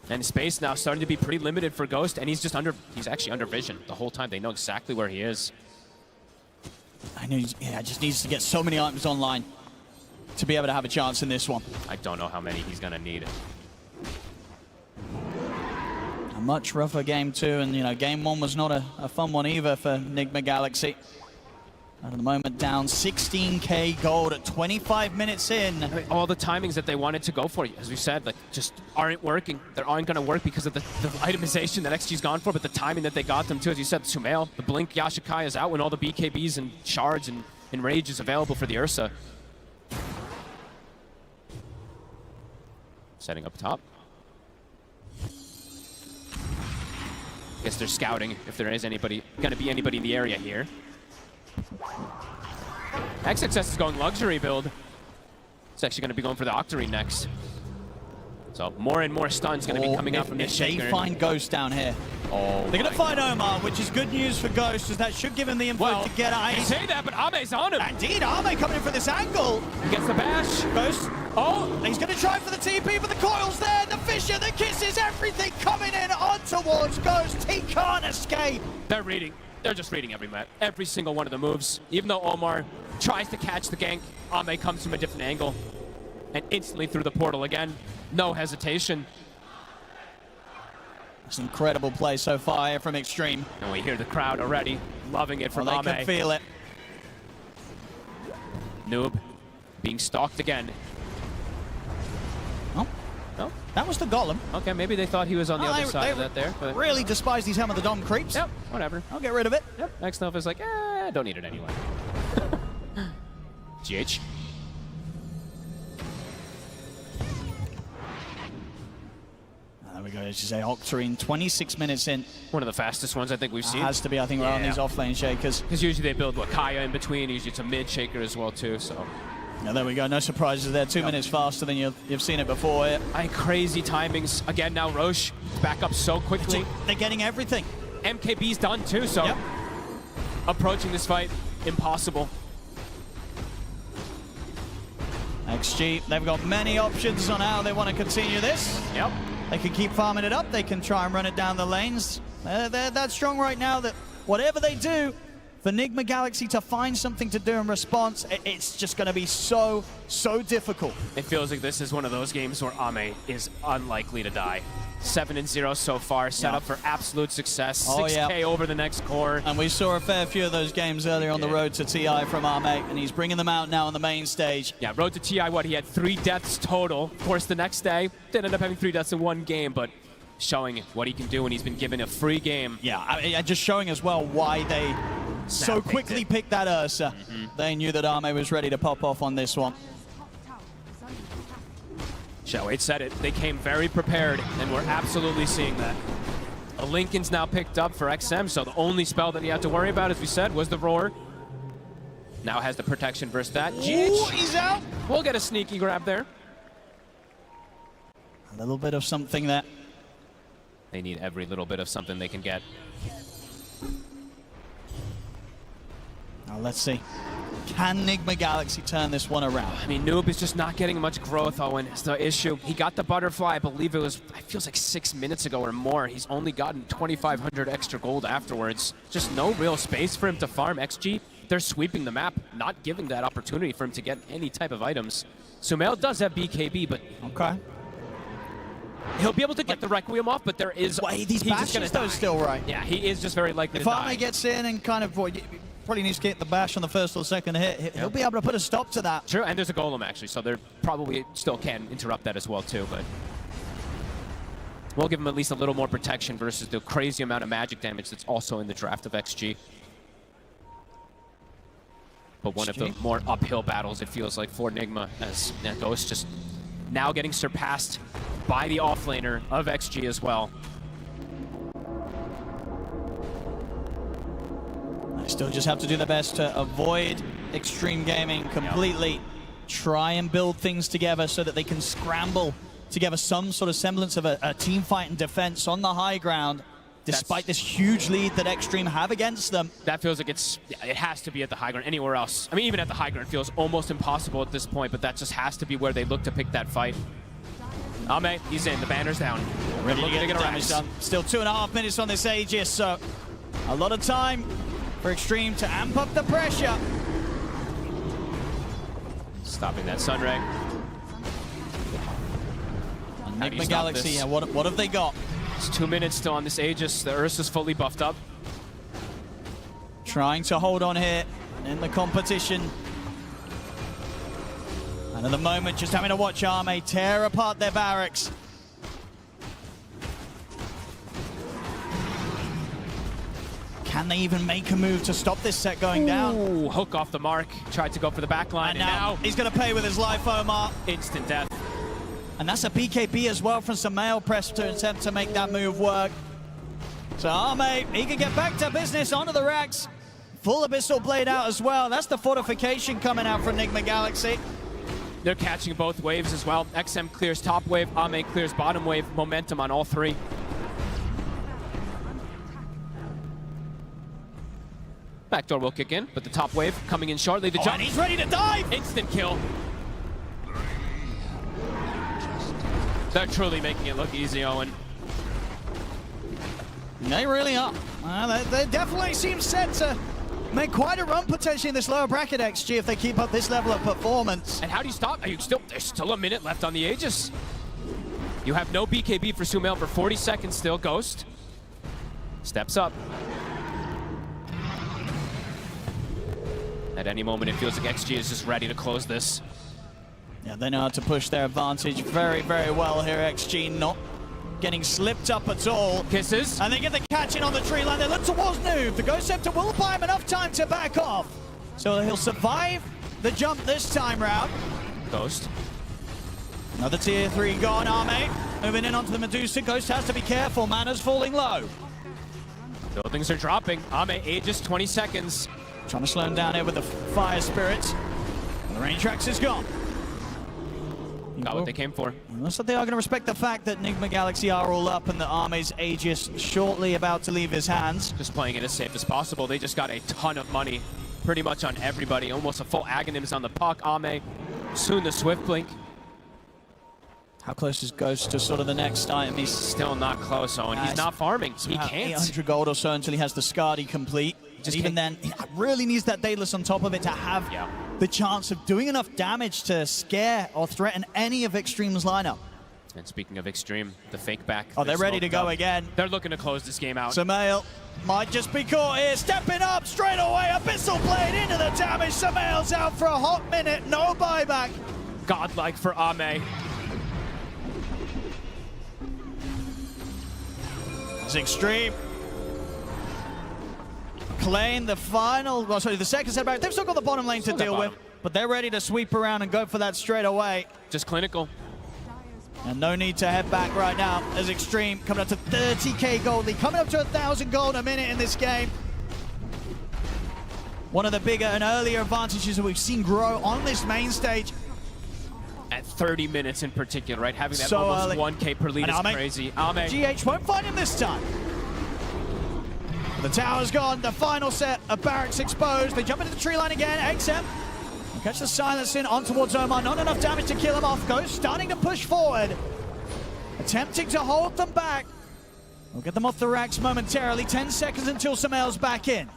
And space now starting to be pretty limited for Ghost, and he's actually under vision the whole time. They know exactly where he is. I know, just needs to get so many items online to be able to have a chance in this one. I don't know how many he's going to need. A much rougher game too, and game 1 was not a fun one either for Nigma Galaxy. At the moment, down 16k gold at 25 minutes in. I mean, all the timings that they wanted to go for, as we said, like just aren't working. They aren't going to work because of the itemization that XG's gone for, but the timing that they got them to, as you said, Sumail, the Blink Yashikai is out when all the BKBs and shards and Rage is available for the Ursa. Setting up top. Guess they're scouting if there is anybody, going to be anybody in the area here. XXS is going luxury build. It's actually going to be going for the Octarine next. So more and more stuns going to be coming out from this shaker. They find Ghost down here. Oh, they're going to find Omar, which is good news for Ghost, as that should give him the info to get out. You say that, but Ame's on him. Indeed, Ame coming in for this angle. He gets the bash. Ghost. Oh, he's going to try for the TP, but the coil's there, the Fissure, the kisses, everything coming in on towards Ghost. He can't escape. They're reading. They're just reading every single one of the moves. Even though Omar tries to catch the gank, Ame comes from a different angle and instantly through the portal again. No hesitation. It's an incredible play so far here from Xtreme. And we hear the crowd already loving it from Ame. They can feel it. Noob being stalked again. Oh. No? That was the Golem. Okay, maybe they thought he was on the other side of that there. But really despise these Helm of the Dom creeps. Yep, whatever. I'll get rid of it. Yep. Next Nova's like, don't need it anyway. GH. There we go, as you say, Octarine, 26 minutes in. One of the fastest ones I think we've seen. Has to be, I think, around these off-lane shakers. Because usually they build, Kaya in between. Usually it's a mid-shaker as well, too, so... Yeah, there we go. No surprises there. 2 minutes faster than you've seen it before. Crazy timings. Again, now Roche back up so quickly. They're getting everything. MKB's done too, so approaching this fight, impossible. XG, they've got many options on how they want to continue this. Yep. They can keep farming it up. They can try and run it down the lanes. They're that strong right now that whatever they do, for Nigma Galaxy to find something to do in response, it's just going to be so difficult. It feels like this is one of those games where Ame is unlikely to die. 7-0 so far, set up for absolute success. 6K over the next core. And we saw a fair few of those games earlier on the road to TI from Ame, and he's bringing them out now on the main stage. Yeah, road to TI, he had 3 deaths total. Of course, the next day, did end up having 3 deaths in one game, but showing what he can do when he's been given a free game. Yeah, and just showing as well why they so quickly picked that Ursa. They knew that Ame was ready to pop off on this one. Shao8 said it. They came very prepared, and we're absolutely seeing that. A Lincoln's now picked up for XM, so the only spell that he had to worry about, as we said, was the Roar. Now has the protection versus that. Ooh, he's out. We'll get a sneaky grab there. A little bit of something there. They need every little bit of something they can get. Now let's see. Can Nigma Galaxy turn this one around? I mean, Noob is just not getting much growth, Owen. It's the issue. He got the butterfly, I believe it feels like 6 minutes ago or more. He's only gotten 2,500 extra gold afterwards. Just no real space for him to farm. XG, they're sweeping the map, not giving that opportunity for him to get any type of items. Sumail does have BKB, but... Okay. He'll be able to get the Requiem off, but there is... These bashes, though, still right. Yeah, he is just very likely to die. If Ame gets in and kind of... probably needs to get the bash on the first or second hit. He'll be able to put a stop to that. True, and there's a Golem, actually, so they probably still can interrupt that as well, too, but... We'll give him at least a little more protection versus the crazy amount of magic damage that's also in the draft of XG. But one of the more uphill battles, it feels like, for Nigma, as Ghost just now getting surpassed by the offlaner of XG as well. They still just have to do their best to avoid Xtreme Gaming completely. Try and build things together so that they can scramble together some sort of semblance of a team fight and defense on the high ground, despite this huge lead that Xtreme have against them. That feels like it has to be at the high ground. Anywhere else, I mean, even at the high ground, it feels almost impossible at this point, but that just has to be where they look to pick that fight. Ame, he's in. The banner's down. Really looking to get damage done. Still 2.5 minutes on this Aegis, so a lot of time for Xtreme to amp up the pressure. Stopping that Sunray. Nigma Galaxy, yeah, what have they got? It's 2 minutes still on this Aegis. The Ursa's fully buffed up. Trying to hold on here. in the competition. And at the moment, just having to watch Arme tear apart their barracks. Can they even make a move to stop this set going down? Ooh, hook off the mark. Tried to go for the back line, and now he's going to pay with his life, Omar. Instant death. And that's a BKB as well from Samael Press to attempt to make that move work. So Arme, he can get back to business onto the racks. Full Abyssal Blade out as well. That's the fortification coming out from Nigma Galaxy. They're catching both waves as well. XM clears top wave, Arme clears bottom wave. Momentum on all three. Backdoor will kick in, but the top wave coming in shortly. The jump. And he's ready to dive! Instant kill. They're truly making it look easy, Owen. They really are. They definitely seem set to make quite a run potentially in this lower bracket, XG, if they keep up this level of performance. And how do you stop? There's still a minute left on the Aegis. You have no BKB for Sumail for 40 seconds still. Ghost steps up. At any moment, it feels like XG is just ready to close this. Yeah, they know how to push their advantage very, very well here. XG not getting slipped up at all. Kisses. And they get the catch in on the tree line. They look towards Noob. The Ghost Scepter will buy him enough time to back off. So he'll survive the jump this time round. Ghost. Another tier 3 gone, Arme. Moving in onto the Medusa. Ghost has to be careful. Mana's falling low. Buildings are dropping. Arme, Aegis, 20 seconds. Trying to slow him down here with the Fire Spirits. And the range tracks is gone. Got what they came for. Looks like they are going to respect the fact that Nigma Galaxy are all up and that Arme's Aegis shortly about to leave his hands. Just playing it as safe as possible. They just got a ton of money pretty much on everybody. Almost a full Aghanims on the puck. Arme, soon the Swift Blink. How close is Ghost to sort of the next item? He's still not close, Owen. He's not farming. He can't. 800 gold or so until he has the Skadi complete. Just even then, he really needs that Daedalus on top of it to have the chance of doing enough damage to scare or threaten any of Xtreme's lineup. And speaking of Xtreme, the fake back. Oh, they're ready to go again. They're looking to close this game out. Samael might just be caught here. Stepping up straight away. Abyssal Blade into the damage. Samael's out for a hot minute. No buyback. Godlike for Arme. It's Xtreme. Claim the final, well, sorry, the second set back. They've still got the bottom lane to deal with, but they're ready to sweep around and go for that straight away. Just clinical. And no need to head back right now as Xtreme coming up to 30k gold lead, coming up to 1,000 gold a minute in this game. One of the bigger and earlier advantages that we've seen grow on this main stage. At 30 minutes in particular, right? Having that So almost early. 1k per lead is crazy. Arme. GH won't find him this time. The tower's gone, the final set of barracks exposed. They jump into the tree line again. XM catch the silence in on towards Omar. Not enough damage to kill him off. Ghost starting to push forward. Attempting to hold them back. We'll get them off the racks momentarily. 10 seconds until Samael's back in.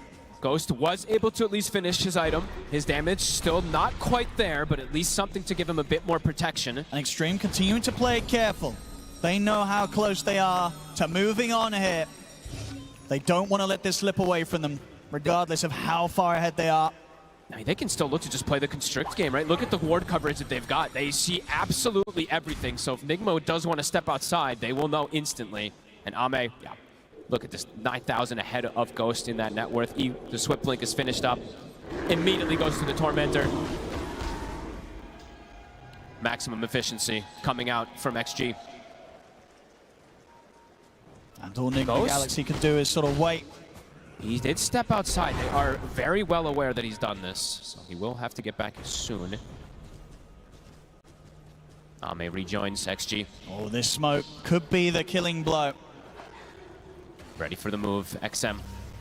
Ghost was able to at least finish his item. His damage still not quite there, but at least something to give him a bit more protection. And Xtreme continuing to play it careful. They know how close they are to moving on here. They don't want to let this slip away from them, regardless of how far ahead they are. I mean, they can still look to just play the Constrict game, right? Look at the ward coverage that they've got. They see absolutely everything. So if Nigma does want to step outside, they will know instantly. And Arme, yeah, look at this, 9,000 ahead of Ghost in that net worth. The Swift Blink is finished up. Immediately goes to the Tormentor. Maximum efficiency coming out from XG. And all Nigma Galaxy can do is sort of wait. He did step outside. They are very well aware that he's done this, so he will have to get back soon. Arme rejoins XG. Oh, this smoke could be the killing blow. Ready for the move. XM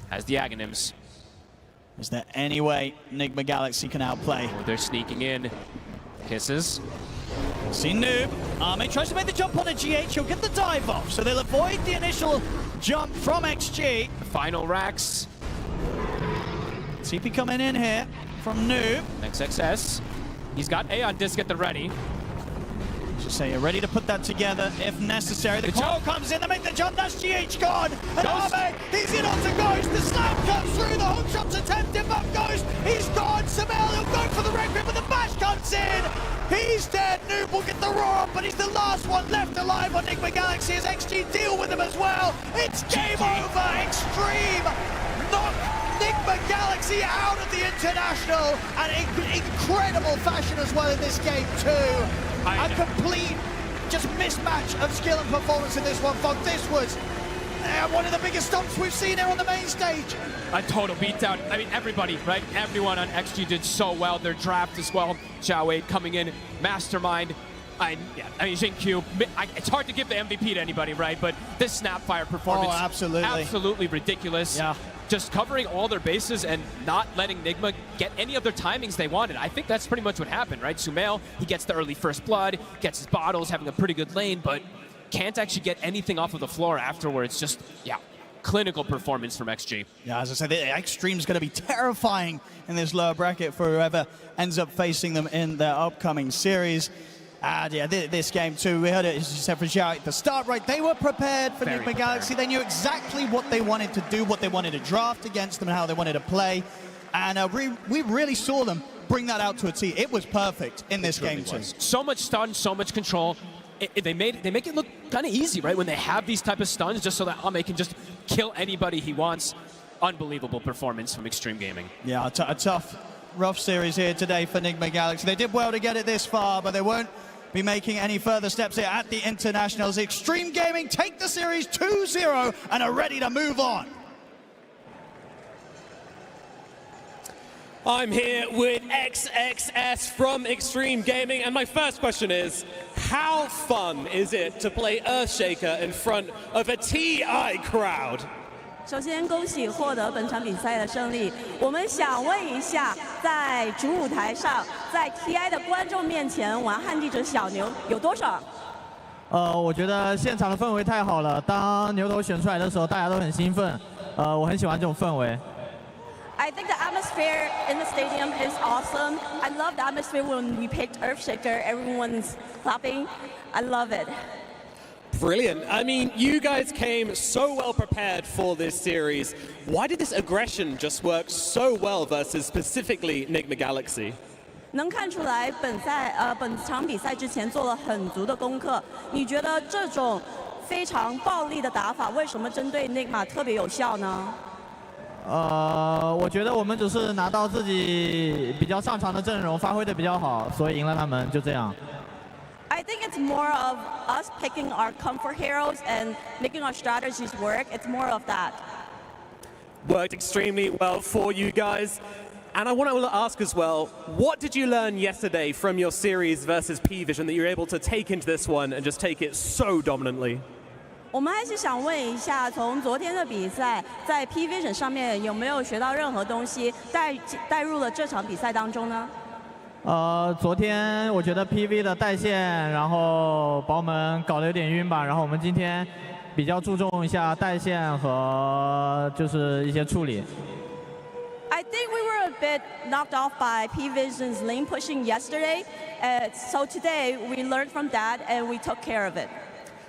has the Aghanims. Is there any way Nigma Galaxy can outplay? Oh, they're sneaking in. Kisses. See Noob. Arme tries to make the jump on a GH. He'll get the dive off, so they'll avoid the initial jump from XG. Final racks. TP coming in here from Noob. XXS. He's got Aeon Disc at the ready. Just say you're ready to put that together if necessary. The call comes in, they make the jump. That's GH gone. And Arme, he's in onto Ghost. The slam cuts through the hook shot's attempted, but goes. He's gone. Sumail, he'll go for the red grip, but the bash comes in. He's dead. Noob will get the roar on, but he's the last one left alive on Nigma Galaxy as XG deal with him as well. It's game over. Xtreme knock Nigma Galaxy out of the International, and in incredible fashion as well in this game too. A complete just mismatch of skill and performance in this one, folks. This was one of the biggest stomps we've seen here on the main stage. A total beatdown. I mean, everybody, right? Everyone on XG did so well. Their draft as well. Xiao Wei coming in, mastermind. I mean, Xingqiu, it's hard to give the MVP to anybody, right? But this Snapfire performance, absolutely ridiculous. Yeah. Just covering all their bases and not letting Nigma get any of their timings they wanted. I think that's pretty much what happened, right? Sumail, he gets the early first blood, gets his bottles, having a pretty good lane, but can't actually get anything off of the floor afterwards. Just, yeah, clinical performance from XG. Yeah, as I said, the Xtreme's going to be terrifying in this lower bracket for whoever ends up facing them in their upcoming series. And yeah, this game too, we heard it, as you said, from Xiao at the start, right? They were prepared for Nigma Galaxy. They knew exactly what they wanted to do, what they wanted to draft against them, and how they wanted to play. And we really saw them bring that out to a T. It was perfect in this game too. So much stun, so much control. They make it look kind of easy, right? When they have these type of stuns, just so that Ame can just kill anybody he wants. Unbelievable performance from Xtreme Gaming. Yeah, a tough, rough series here today for Nigma Galaxy. They did well to get it this far, but they won't be making any further steps here at the Internationals. Xtreme Gaming take the series 2-0 and are ready to move on. I'm here with XXS from Xtreme Gaming, and my first question is, how fun is it to play Earthshaker in front of a TI crowd? 首先，恭喜获得本场比赛的胜利。我们想问一下，在主舞台上，在 TI 的观众面前玩旱地者小牛有多爽？我觉得现场的氛围太好了。当牛头选出来的时候，大家都很兴奋。我很喜欢这种氛围。I think the atmosphere in the stadium is awesome. I love the atmosphere when we picked Earthshaker. Everyone's clapping. I love it. Brilliant. I mean, you guys came so well prepared for this series. Why did this aggression just work so well versus specifically Nigma Galaxy? 能看出来本场比赛之前做了很足的功课。你觉得这种非常暴力的打法为什么针对 Nigma 特别有效呢？我觉得我们只是拿到自己比较擅长的阵容，发挥的比较好，所以赢了他们，就这样。I think it's more of us picking our comfort heroes and making our strategies work. It's more of that. Worked extremely well for you guys. And I want to ask as well, what did you learn yesterday from your series versus P Vision that you're able to take into this one and just take it so dominantly? 我们还是想问一下，从昨天的比赛，在 P Vision 上面有没有学到任何东西带入了这场比赛当中呢？昨天我觉得 PV 的带线，然后把我们搞得有点晕吧。然后我们今天比较注重一下带线和就是一些处理。I think we were a bit knocked off by P Vision's lane pushing yesterday, so today we learned from that and we took care of it.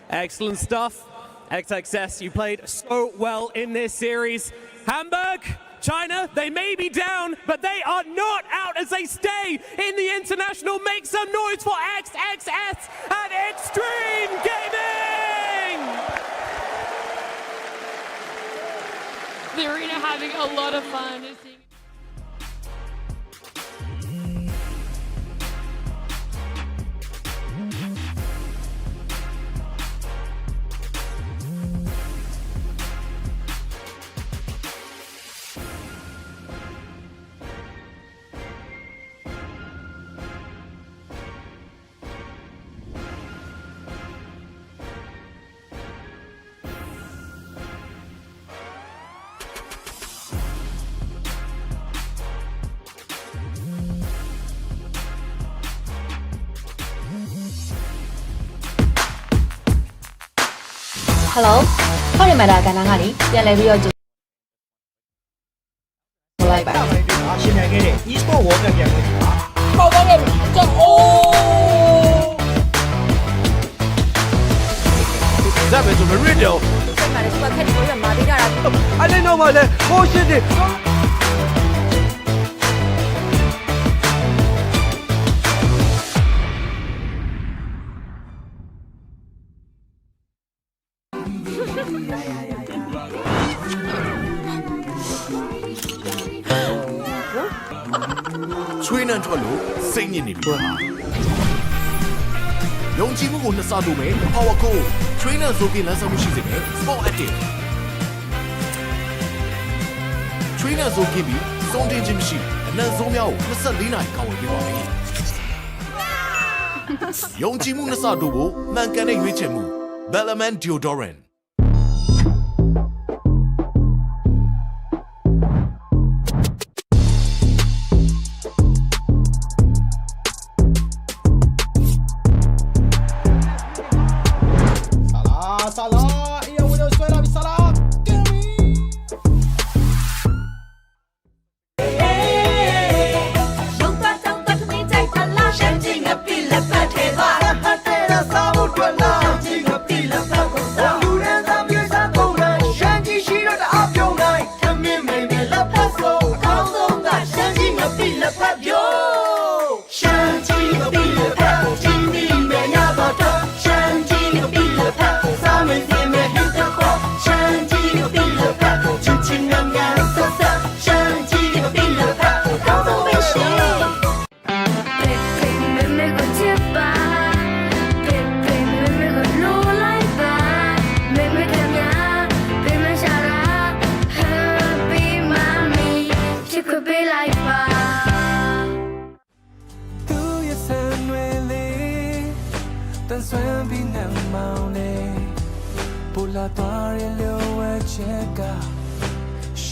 Excellent stuff. XXS, you played so well in this series. Hamburg, China, they may be down, but they are not out as they stay in the International. Make some noise for XXS and Xtreme Gaming! The arena having a lot of fun. Hello， 歡迎嚟到簡單阿里，人類會有做禮拜。現在嘅e-sport 我嘅嘅爆發嘅就在為做嘅 radio。မှာလည်း super cat ကိုရမှာပေးကြတာအဲ့ဒီတော့မှလည်းဟိုးရှင်းတယ် 吹南ထွက်လို့စိတ်ညစ်နေပြီယုံကြည်မှုကိုနှစ်ဆတိုးမယ် Power Code 吹南ဆိုကလမ်းဆောင်မှုရှိစေမယ် Sport Active 吹南ဆိုကပြီးစုံတင်ခြင်းမရှိအနံ့ဆုံးများကို24နာရီကာဝယ်ပေးပါမယ်ယုံကြည်မှုနှစ်ဆတိုးဖို့မှန်ကန်တဲ့ရွေးချယ်မှု Bellman Deodorant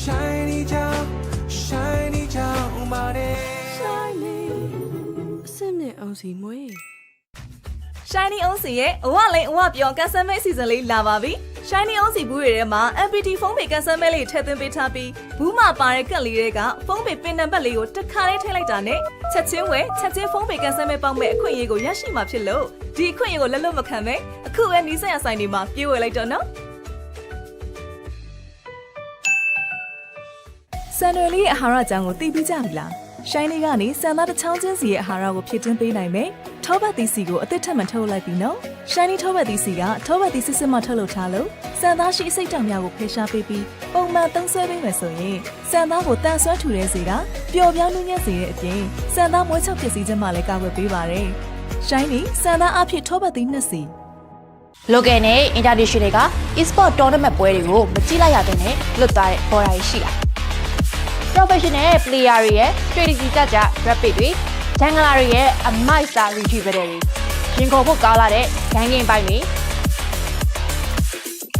Shiny down, shiny down, umare. Shiny, အစ်နဲ့အောင်စီမွေး Shiny အောင်စီရဲ့အဝလိန်အဝပြောကန်ဆယ်မဲအစီအစဉ်လေးလာပါပြီ Shiny အောင်စီဘူးတွေထဲမှာ MPT ဖုန်းပေကန်ဆယ်မဲလေးထည့်သွင်းပေးထားပြီးဘူးမှာပါတဲ့ကက်လေးတွေကဖုန်းပေပင်နံပါတ်လေးကိုတစ်ခါလေးထည့်လိုက်တာနဲ့ချက်ချင်းဝယ်ချက်ချင်းဖုန်းပေကန်ဆယ်မဲပေါက်မဲ့အခွင့်အရေးကိုရရှိမှာဖြစ်လို့ဒီအခွင့်အရေးကိုလက်လွတ်မခံပဲအခုပဲနီးစပ်ရဆိုင်တွေမှာပြေးဝယ်လိုက်တော့နော်ဆန်နွယ်လေးရဲ့အာဟာရအကြောင်းကိုသိပြီးကြပြီလား Shiny ကနေဆန်သားတစ်ချောင်းချင်းစီရဲ့အာဟာရကိုဖြည့်တင်းပေးနိုင်မယ်ထောပတ်သီးစီကိုအသစ်ထပ်မထုတ်လိုက်ပြီနော် Shiny ထောပတ်သီးစီကထောပတ်သီးစစ်စစ်မှထုတ်လုပ်ထားလို့ဆန်သားရှိအစိတ်တောင်များကိုဖယ်ရှားပေးပြီးပုံမှန်သုံးစွဲပေးမယ်ဆိုရင်ဆန်သားကိုတန်ဆွမ်းထူတဲ့စီကပျော်ပြောင်းနှူးညံ့စေတဲ့အပြင်ဆန်သားမွေးချောက်ပစ္စည်းခြင်းမှလည်းကာကွယ်ပေးပါတယ် Shiny ဆန်သားအဖြစ်ထောပတ်သီးနှစ်စီ local နဲ့ international က e-sport tournament ပွဲတွေကိုမကြည့်လိုက်ရတဲ့နဲ့လွတ်သွားတဲ့ဘော်ဒါရှိတာ professional player တွေရဲ့ strategy ကြကြ rapid တွေ jungler တွေရဲ့ a master retriever တွေရင်ကုန်ဖို့ကောင်းလာတဲ့ game game ပိုင်းတွေ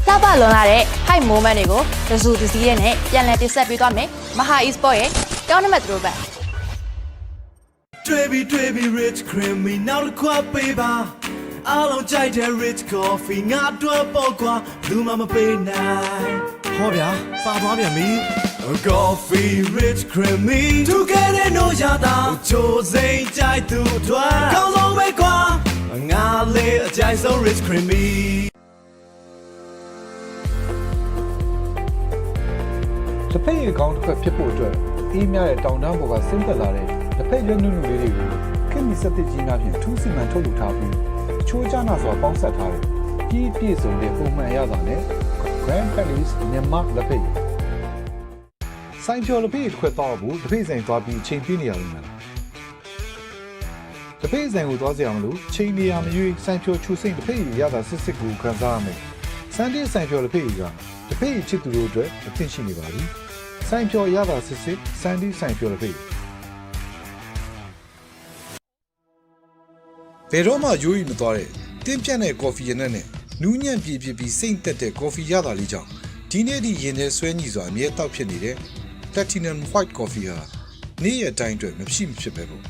စပါလွန်လာတဲ့ high moment တွေကိုတစုတစည်းနဲ့ပြန်လည်တင်ဆက်ပေးသွားမယ်မဟာ e-sport ရဲ့ tournament throwback တွေ့ပြီ rich creamy နောက်တစ်ခွက်ပေးပါအားလုံးကြိုက်တဲ့ rich coffee ငါတို့ပေါ့ကွာဘူးမပေးနိုင်ဟောဗျာပါသွားပြန်ပြီ Coffee rich creamy Together no yada ချိုစိမ့်ကြိုက်သူတွေကောင်းဆုံးပဲကွာငါလေးအကြိုက်ဆုံး rich creamy တစ်ဖက်ရဲ့ကောင်းတစ်ဖက်ဖြစ်ဖို့အတွက်အေးမြတဲ့တောင်တန်းပေါ်ကဆင်းသက်လာတဲ့တစ်ဖက်ရွက်နုနုလေးတွေကိုခင်မီစက်တစ်ကြီးများဖြင့်ထူးစီမံထုတ်လုပ်ထားပြီးချိုးချနာစွာပေါင်းစပ်ထားတဲ့ပြီးပြည့်စုံတဲ့ပုံမှန်ရတာနဲ့ Grand Palace မြန်မာလက်ဖက်ဆိုင်ဖြော်လက်ဖက်တစ်ခွက်တော့ဘူးတစ်ဖက်ဆိုင်သွားပြီးချိန်ပြနေရလိမ့်မယ်တစ်ဖက်ဆိုင်ကိုသွားစရာမလိုချိန်နေရမရွေးဆိုင်ဖြော်ချူစိမ့်တစ်ဖက်ရတာစစ်စစ်ကိုခံစားရမယ်စန်ဒီဆိုင်ဖြော်လက်ဖက်ကတစ်ဖက်ချစ်သူတို့အတွက်အသင့်ရှိနေပါပြီဆိုင်ဖြော်ရတာစစ်စစ်စန်ဒီဆိုင်ဖြော်လက်ဖက်ဘယ်တော့မှရိုးရီမသွားတဲ့တင်းပြတ်တဲ့ကော်ဖီရနက်နဲ့နူးညံ့ပြည့်ပြီးစိမ့်သက်တဲ့ကော်ဖီရတာလေးကြောင့်ဒီနေ့ဒီရင်ထဲဆွဲညီစွာအမြဲတောက်ဖြစ်နေတဲ့ Platinum White Coffee ဟာနေ့ရက်တိုင်းအတွက်မဖြစ်ပဲပေါ့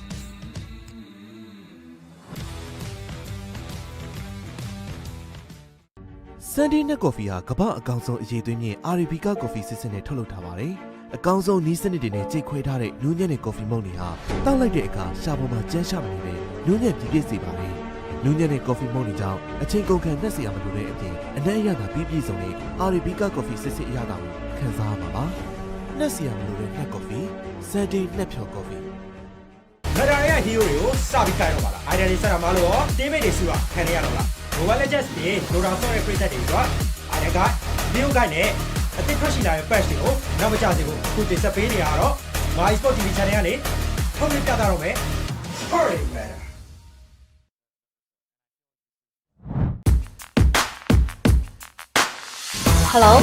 ဆန်ဒီနက်ကော်ဖီဟာကမ္ဘာအကောင်ဆုံးအရေးသွင်းမြင့် Arabica ကော်ဖီစစ်စစ်နဲ့ထုတ်လုပ်ထားပါတယ်။အကောင်ဆုံးနီးစနစ်တွေနဲ့ကြိတ်ခွဲထားတဲ့နူးညံ့တဲ့ကော်ဖီမုန့်တွေဟာတောက်လိုက်တဲ့အခါရှားပေါ်မှာကျန်းရှားမနေပဲနူးညံ့ပြည့်ပြည့်စေပါတယ်။ လူညံ့တဲ့ကော်ဖီမုန့်တွေကြောင့်အချိန်ကုန်ခံနှက်စရာမလိုတဲ့အပြင်အနက်အရသာပြည့်ပြည့်စုံတဲ့အာရီဘီကာကော်ဖီစစ်စစ်အရသာကိုခံစားရမှာပါနှက်စရာမလိုတဲ့နှက်ကော်ဖီဆယ်ဒေးနှက်ဖြော်ကော်ဖီမဒါရဲ့ဟီးရိုတွေကိုစပြီးခိုင်းတော့ပါလားအိုင်ဒန်လေးဆက်တာမလို့ရောတင်းမိတ်တွေစုတာခံရတော့လား Mobile Legends တွေလိုတာဆော့ရဲ့ပြည့်သက်တွေဆိုတော့အိုင်ဒန်ကဗီဒီယိုကိုင်းနဲ့အသစ်ထွက်ရှိလာတဲ့ patch တွေကိုနောက်မကျစေဖို့အခုတင်ဆက်ပေးနေရတော့ My Sport TV Channel ကနေထုတ်လွှင့်ပြသတော့မယ် Hurry better Hello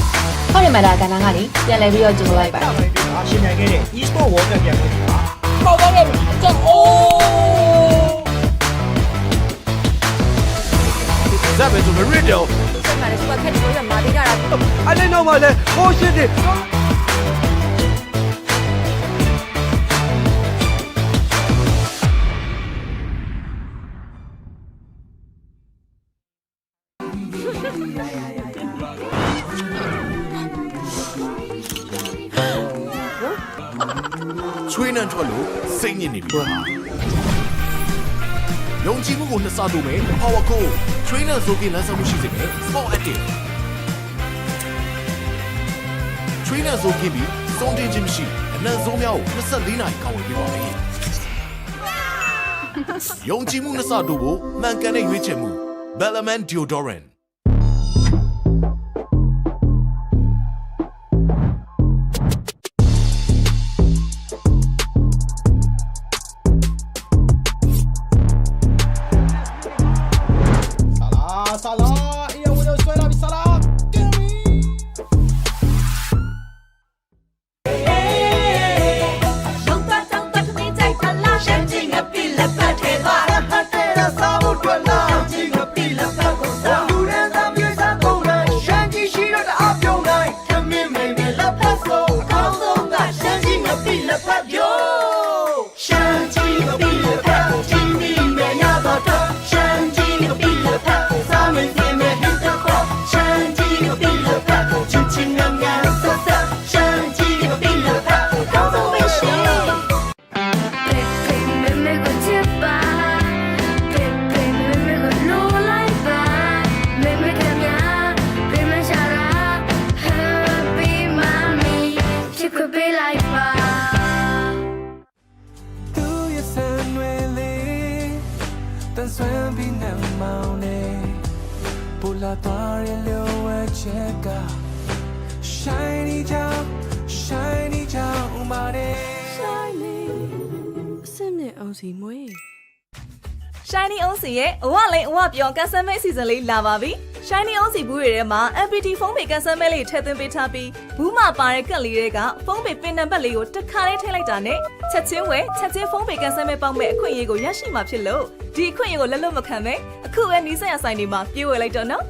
ခေါရမတာကဏ္ဍကနေပြန်လည်ပြီးတော့ကြိုလိုက်ပါတယ်။ရှင်နိုင်ခဲ့တဲ့ e-sport world cup ပြန်ဝင်တာ။ပေါက်သွားခဲ့ပြီ။ကျအိုး That was a radio. ဆက်မှာလည်းစပတ်ခက်တွေမှာတေးကြတာ။အဲ့ဒီနောက်မှာလည်းဟိုးရှစ်တွေချွေးနှံထွက်လို့စိတ်ညစ်နေပြီယုံကြည်မှုကိုနှစ်ဆတိုးမယ် Power Code ချွေးနှံဆိုပြီးလမ်းဆောင်မှုရှိစေမယ် Sport Active ချွေးနှံဆိုပြီးစုံတင်ခြင်းမရှိအနံ့ဆုံးများကို24နာရီကောင်းဝင်ပေးပါမယ်ယုံကြည်မှုနှစ်ဆတိုးဖို့မှန်ကန်တဲ့ရွေးချယ်မှု Bellman Deodorant Shiny down, shiny down, money. Shiny အစနဲ့အောင်စီမွေး Shiny Onsi ရဲ့အဝလိန်အဝပြောင်းကန်ဆယ်မဲစီဇန်လေးလာပါပြီ Shiny Onsi ဘူးတွေထဲမှာ MPT ဖုန်းပေကန်ဆယ်မဲလေးထည့်သွင်းပေးထားပြီးဘူးမှာပါတဲ့ကက်လေးတွေကဖုန်းပေပင်နံပါတ်လေးကိုတစ်ခါလေးထည့်လိုက်တာနဲ့ချက်ချင်းဝယ်ချက်ချင်းဖုန်းပေကန်ဆယ်မဲပေါက်မဲ့အခွင့်အရေးကိုရရှိမှာဖြစ်လို့ဒီအခွင့်အရေးကိုလက်လွတ်မခံပဲအခုပဲနီးစပ်ရဆိုင်တွေမှာပြေးဝယ်လိုက်တော့နော်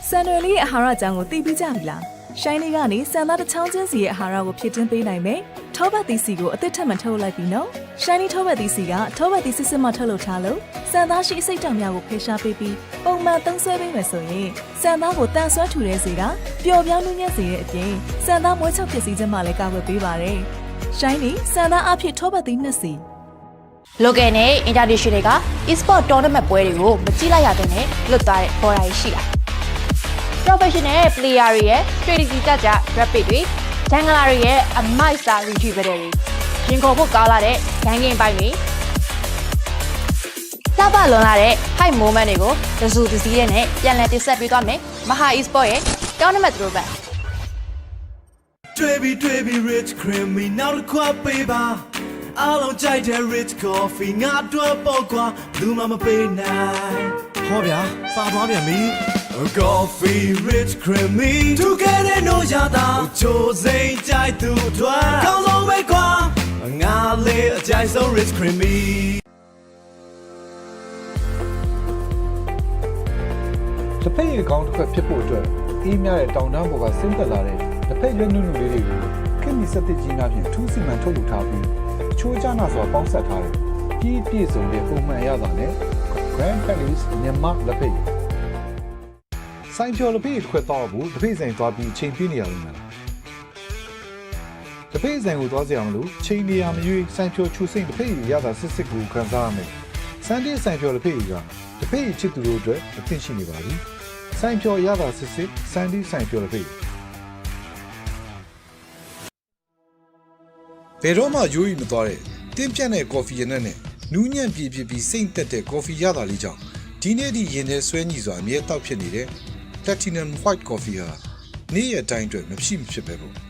စံရွယ်လေးရဲ့အာဟာရအကြောင်းကိုသိပြီးကြပြီလားရှိုင်းလေးကနေစံသားတစ်ချောင်းချင်းစီရဲ့အာဟာရကိုဖြည့်တင်းပေးနိုင်မယ်ထောပတ်သီးစီကိုအသစ်ထပ်မထုတ်လိုက်ပြီနော်ရှိုင်းလေးထောပတ်သီးစီကထောပတ်သီးစစ်စစ်မှထုတ်လုပ်ထားလို့စံသားရှိအစိတ်တောင်များကိုဖယ်ရှားပေးပြီးပုံမှန်သုံးဆွဲပေးမယ်ဆိုရင်စံသားကိုတန်ဆွမ်းထူတဲ့စီကပျော်ပြောင်းနှူးညံ့စေတဲ့အပြင်စံသားမွေးချောက်ပစ္စည်းခြင်းမှလည်းကာကွယ်ပေးပါတယ်ရှိုင်းလေးစံသားအဖြစ်ထောပတ်သီးနှစ်စီ local နဲ့ international တွေက e-sport tournament ပွဲတွေကိုမကြည့်လိုက်ရတဲ့နဲ့လွတ်သွားတဲ့ပေါ်ရာရှိတာ professional player တွေရဲ့ strategy ကြ rapid တွေ jungler တွေရဲ့အမိုက်စာ rejuvenator တွေရင်ခုန်ဖို့ကောင်းလာတဲ့ gang game ပိုင်းတွေစပါလွန်လာတဲ့ high moment တွေကိုတစုတစည်းနဲ့ပြန်လည်တင်ဆက်ပေးသွားမယ်မဟာ e-sport ရဲ့ tournament တို့ပဲ Baby rich creamy နောက်တစ်ခွပေးပါအားလုံးကြိုက်တဲ့ rich coffee ငါတို့ပေါ့ကွာဘူးမပေးနိုင်ဟောဗျာပါသွားပြန်ပြီ Coffee rich creamy together no yada ချိုးစိမ့်ကြိုက်သူတို့ကောင်းဆုံးပဲကွာငါလေးအကြိုက်ဆုံး rich creamy တစ်ဖက်ရဲ့ကောင်းတစ်ခွက်ဖြစ်ဖို့အတွက်အေးမြတဲ့တောင်တန်းပေါ်ကဆင်းသက်လာတဲ့တစ်ဖက်ရွက်နုနုလေးတွေကိုခင်မီစက်တစ်ကြီးများဖြင့်ထူးစီမံထုတ်လုပ်ထားပြီးချိုးကြနာစွာပေါင်းဆက်ထားတဲ့ကြီးပြည့်စုံတဲ့ပုံမှန်ရတာနဲ့ Grand Palace မြန်မာလက်ဖက်ဆိုင်ကျော်လက်ဖက်တစ်ခွက်တော့ဘူးတစ်ဖက်ဆိုင်သွားပြီးချိန်ပြနေရလိမ့်မယ် တစ်ဖက်ဆိုင်ကိုသွားကြအောင်လို့ချိန်နေရမရွေးစိုင်းဖြိုချူစိမ့်တစ်ဖက်ရတာစစ်ကိုခံစားရမယ်စန်တီစိုင်းဖြိုတစ်ဖက်ကတစ်ဖက်ချစ်သူတို့အတွက်အသင့်ရှိနေပါပြီစိုင်းဖြိုရတာစစ်စန်တီစိုင်းဖြိုတစ်ဖက်ဘယ်တော့မှယူရီမသွားတဲ့တင်းပြတ်တဲ့ကော်ဖီရနဲ့နူးညံ့ပြည့်ပြီးစိမ့်တက်တဲ့ကော်ဖီရတာလေးကြောင့်ဒီနေ့ဒီရင်ထဲဆွဲညီစွာအမြဲတောက်ဖြစ်နေတဲ့ Platinum White Coffee ဟာနေ့ရက်တိုင်းအတွက်မဖြစ်ပဲပေါ့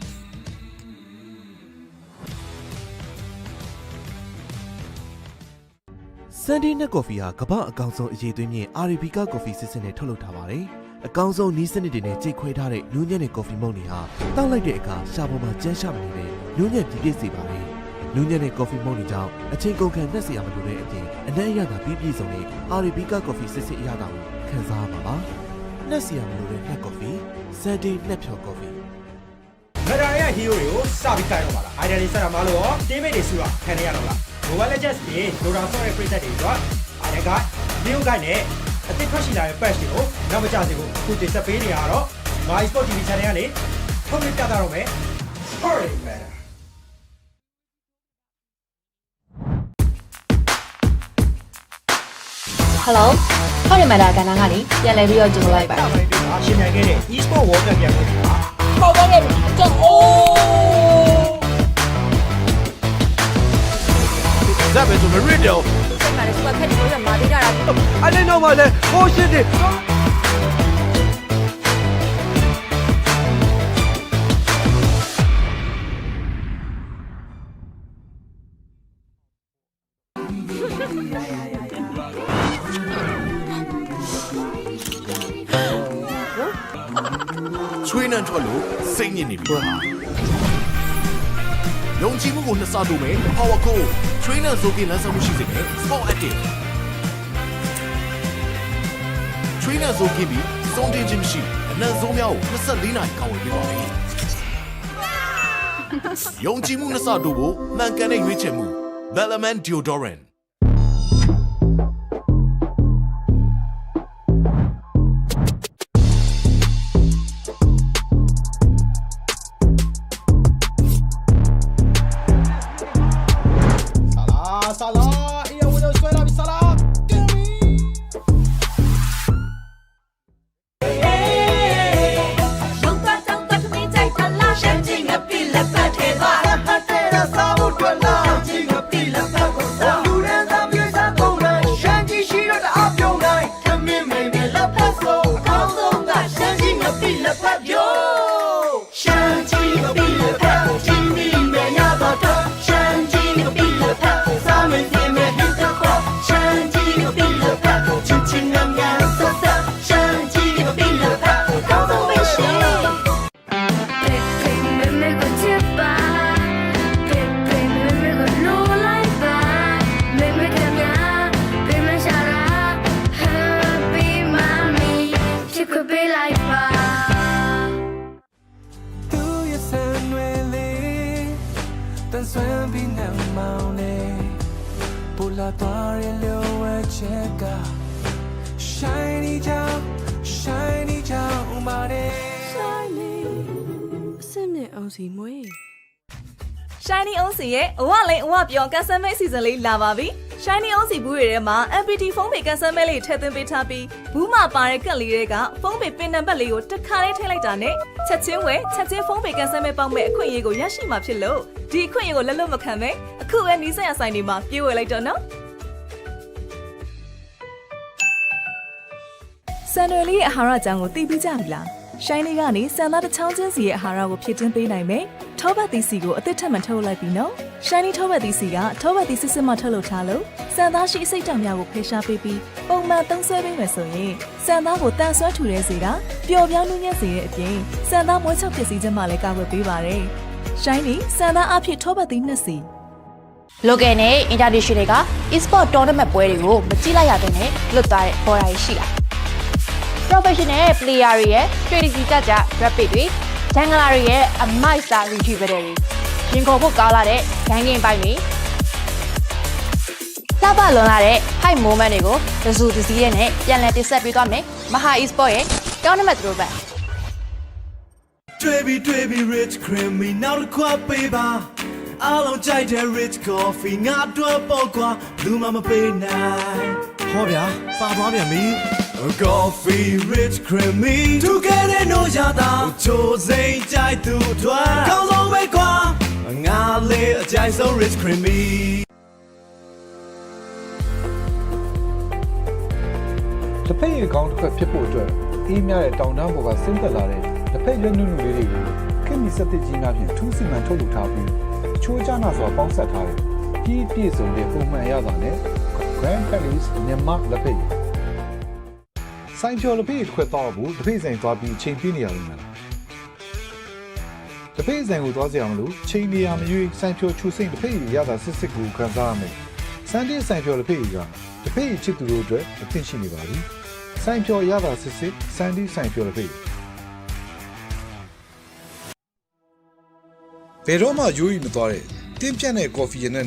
စန်ဒီနက်ကော်ဖီဟာကမ္ဘာအကောင်ဆုံးအရေးသွင်းမြင့် Arabica ကော်ဖီစစ်စစ်နဲ့ထုတ်လုပ်ထားပါတယ်။အကောင်ဆုံးနီးစနစ်တွေနဲ့ကြိတ်ခွဲထားတဲ့နူးညံ့တဲ့ကော်ဖီမုန့်တွေဟာတောက်လိုက်တဲ့အခါရှာပေါ်မှာကျန်းရှာမနေတဲ့နူးညံ့ပြည့်ပြည့်စေပါတယ်။နူးညံ့တဲ့ကော်ဖီမုန့်တွေကြောင့်အချိန်ကုန်ခံနှက်စရာမလိုတဲ့အပြင်အနံ့ရတာပြည့်စုံတဲ့ Arabica ကော်ဖီစစ်စစ်အရသာကိုခံစားရမှာပါ။နှက်စရာမလိုတဲ့နှက်ကော်ဖီ Sandy နှက်ဖြော်ကော်ဖီမဒါရဟီယိုတွေကိုစပြီးခိုင်းတော့ပါလားအိုင်ဒန်လေးဆက်တာမလို့ရောတင်းမိတ်တွေစုတာခံရတော့လား Mobile Legends တွေလိုတာဆော့တဲ့ပရိသတ်တွေဆိုတော့အားရကဒီဥကိုင်းနဲ့အသစ်ထွက်ရှိလာတဲ့ patch တွေကိုနောက်မကျစေဖို့အခုတင်ဆက်ပေးနေရတော့ My Sport TV Channel ကနေထုတ်ပြပြတာတော့မယ် Sorry man Hello ဟောဒီမှာဒါကဏ္ဍကနေပြန်လည်ပြီးတော့ကြိုလိုက်ပါရှင်မြန်ခဲ့တဲ့ e-sport world cup ပြန်ဝင်တာပေါက်သွားခဲ့ပြီကြောက်အိုး That was a radio ဆက်မှာစပတ်ခက်တွေမှာသေးကြတာအဲ့ဒီနောက်မှာလဲကိုရှစ်တွေချွေးနှံထွက်လို့စိတ်ညစ်နေပြီယုံကြည်မှုကိုနှစ်ဆတိုးမယ် Power Code Trainer ဆိုပြီးလမ်းဆောင်မှုရှိစေမယ် Sport Active Trainer ဆိုပြီးစုံတင်ခြင်းမရှိအနံ့ဆုံးများကို24နာရီကောင်းဝင်ပေးပါမယ်ယုံကြည်မှုနှစ်ဆတိုးဖို့မှန်ကန်တဲ့ရွေးချယ်မှု Bellman Deodorant Shiny down ပါတယ် Shiny အစင်းနဲ့အောင်စီမွေး Shiny အောင်စီရဲ့အဝလိန်အဝပြောင်းကန်ဆယ်မဲအစီအစဉ်လေးလာပါပြီ Shiny အောင်စီဘူးတွေထဲမှာ MPT ဖုန်းပေကန်ဆယ်မဲလေးထည့်သွင်းပေးထားပြီးဘူးမှာပါတဲ့ကတ်လေးတွေကဖုန်းပေပင်နံပါတ်လေးကိုတစ်ခါလေးထည့်လိုက်တာနဲ့ချက်ချင်းဝယ်ချက်ချင်းဖုန်းပေကန်ဆယ်မဲပေါက်မဲ့အခွင့်အရေးကိုရရှိမှာဖြစ်လို့ဒီအခွင့်အရေးကိုလက်လွတ်မခံပဲအခုပဲနီးစပ်ရဆိုင်တွေမှာပြေးဝယ်လိုက်တော့နော်စံရွယ်လေးရဲ့အာဟာရအကြောင်းကိုသိပြီးကြပြီလား Shiny ကနေစံသားတစ်ချောင်းချင်းစီရဲ့အာဟာရကိုဖြည့်တင်းပေးနိုင်မယ်ထောပတ်သီးစီကိုအသစ်ထပ်မထုတ်လိုက်ပြီနော် Shiny ထောပတ်သီးစီကထောပတ်သီးစစ်စစ်မှထုတ်လုပ်ထားလို့စံသားရှိအစိတ်ဓာတ်များကိုဖေရှားပေးပြီးပုံမှန်သုံးစွဲပေးမယ်ဆိုရင်စံသားကိုတန်ဆွမ်းထူတဲ့စေတာပျော်ပြောင်းနှူးညံ့စေတဲ့အပြင်စံသားမွေးချောက်ပစ္စည်းခြင်းမှလည်းကာကွယ်ပေးပါတယ် Shiny စံသားအဖြစ်ထောပတ်သီးနှစ်စီ local နဲ့ international က e-sport tournament ပွဲတွေကိုမကြည့်လိုက်ရတဲ့နဲ့လွတ်သွားတဲ့ဘော်ဒါရှိတာ professional player တွေရဲ့ strategy ကြကြ rapid တွေ jungler တွေရဲ့ a master retriever တွေရင်ခုန်ဖို့ကောင်းလာတဲ့ gang game ပိုင်းတွေစပါလွန်လာတဲ့ high moment တွေကိုတစုတစည်းနဲ့ပြန်လည်တင်ဆက်ပေးသွားမယ်မဟာ e-sport ရဲ့ tournament တို့ပဲ တွေ့ပြီ rich creamy နောက်တစ်ခွက်ပေးပါအားလုံးကြိုက်တဲ့ rich coffee ငါအတွက်ပေါ့ကွာလူမမပေးနိုင်ဟောဗျာပါသွားပြန်ပြီ coffee rich creamy together no ရတာချိုးစိမ့်ကြိုက်သူအတွက်ကောင်းဆုံးပဲကွာငါလေးအကြိုက်ဆုံး rich creamyတစ်ဖက်ရဲ့ကောင်းတစ်ဖက်ဖြစ်ဖို့အတွက်အေးများတဲ့တောင်တန်းပေါ်ကဆင်းသက်လာတဲ့တစ်ဖက်ရွက်နုနုလေးတွေကိုခင်မီစက်တစ်ကြီးများဖြင့်ထူးစီမံထုတ်လုပ်ထားပြီးချိုးချနာစွာပေါင်းစပ်ထားတဲ့ပြီးပြည့်စုံတဲ့ပုံမှန်ရတာနဲ့ Grand Palace မြန်မာလက်ဖက်ရည်ဆိုင်ကျော်လက်ဖက်ရည်တစ်ခွက်တော့ဘူးတစ်ဖက်ဆိုင်သွားပြီးချိန်ပြနေရလို့မလားတစ်ဖက်ဆိုင်ကိုသွားစရာမလိုချိန်နေရမရွေးဆိုင်ကျော်ချူစိမ့်တစ်ဖက်ရည်ရတာစစ်စစ်ကိုခံစားရမယ်စန်တင်းဆိုင်ကျော်လက်ဖက်ရည်ကတစ်ဖက်ရည်ချစ်သူတို့အတွက်အသင့်ရှိနေပါပြီဆိုင်ကျော်ရတာစစ်စစ်စန်တင်းဆိုင်ကျော်လက်ဖက်ရည်ဘယ်တော့မှရိုးရီမသွားတဲ့တင်းပြတ်တဲ့ကော်ဖီရနဲ့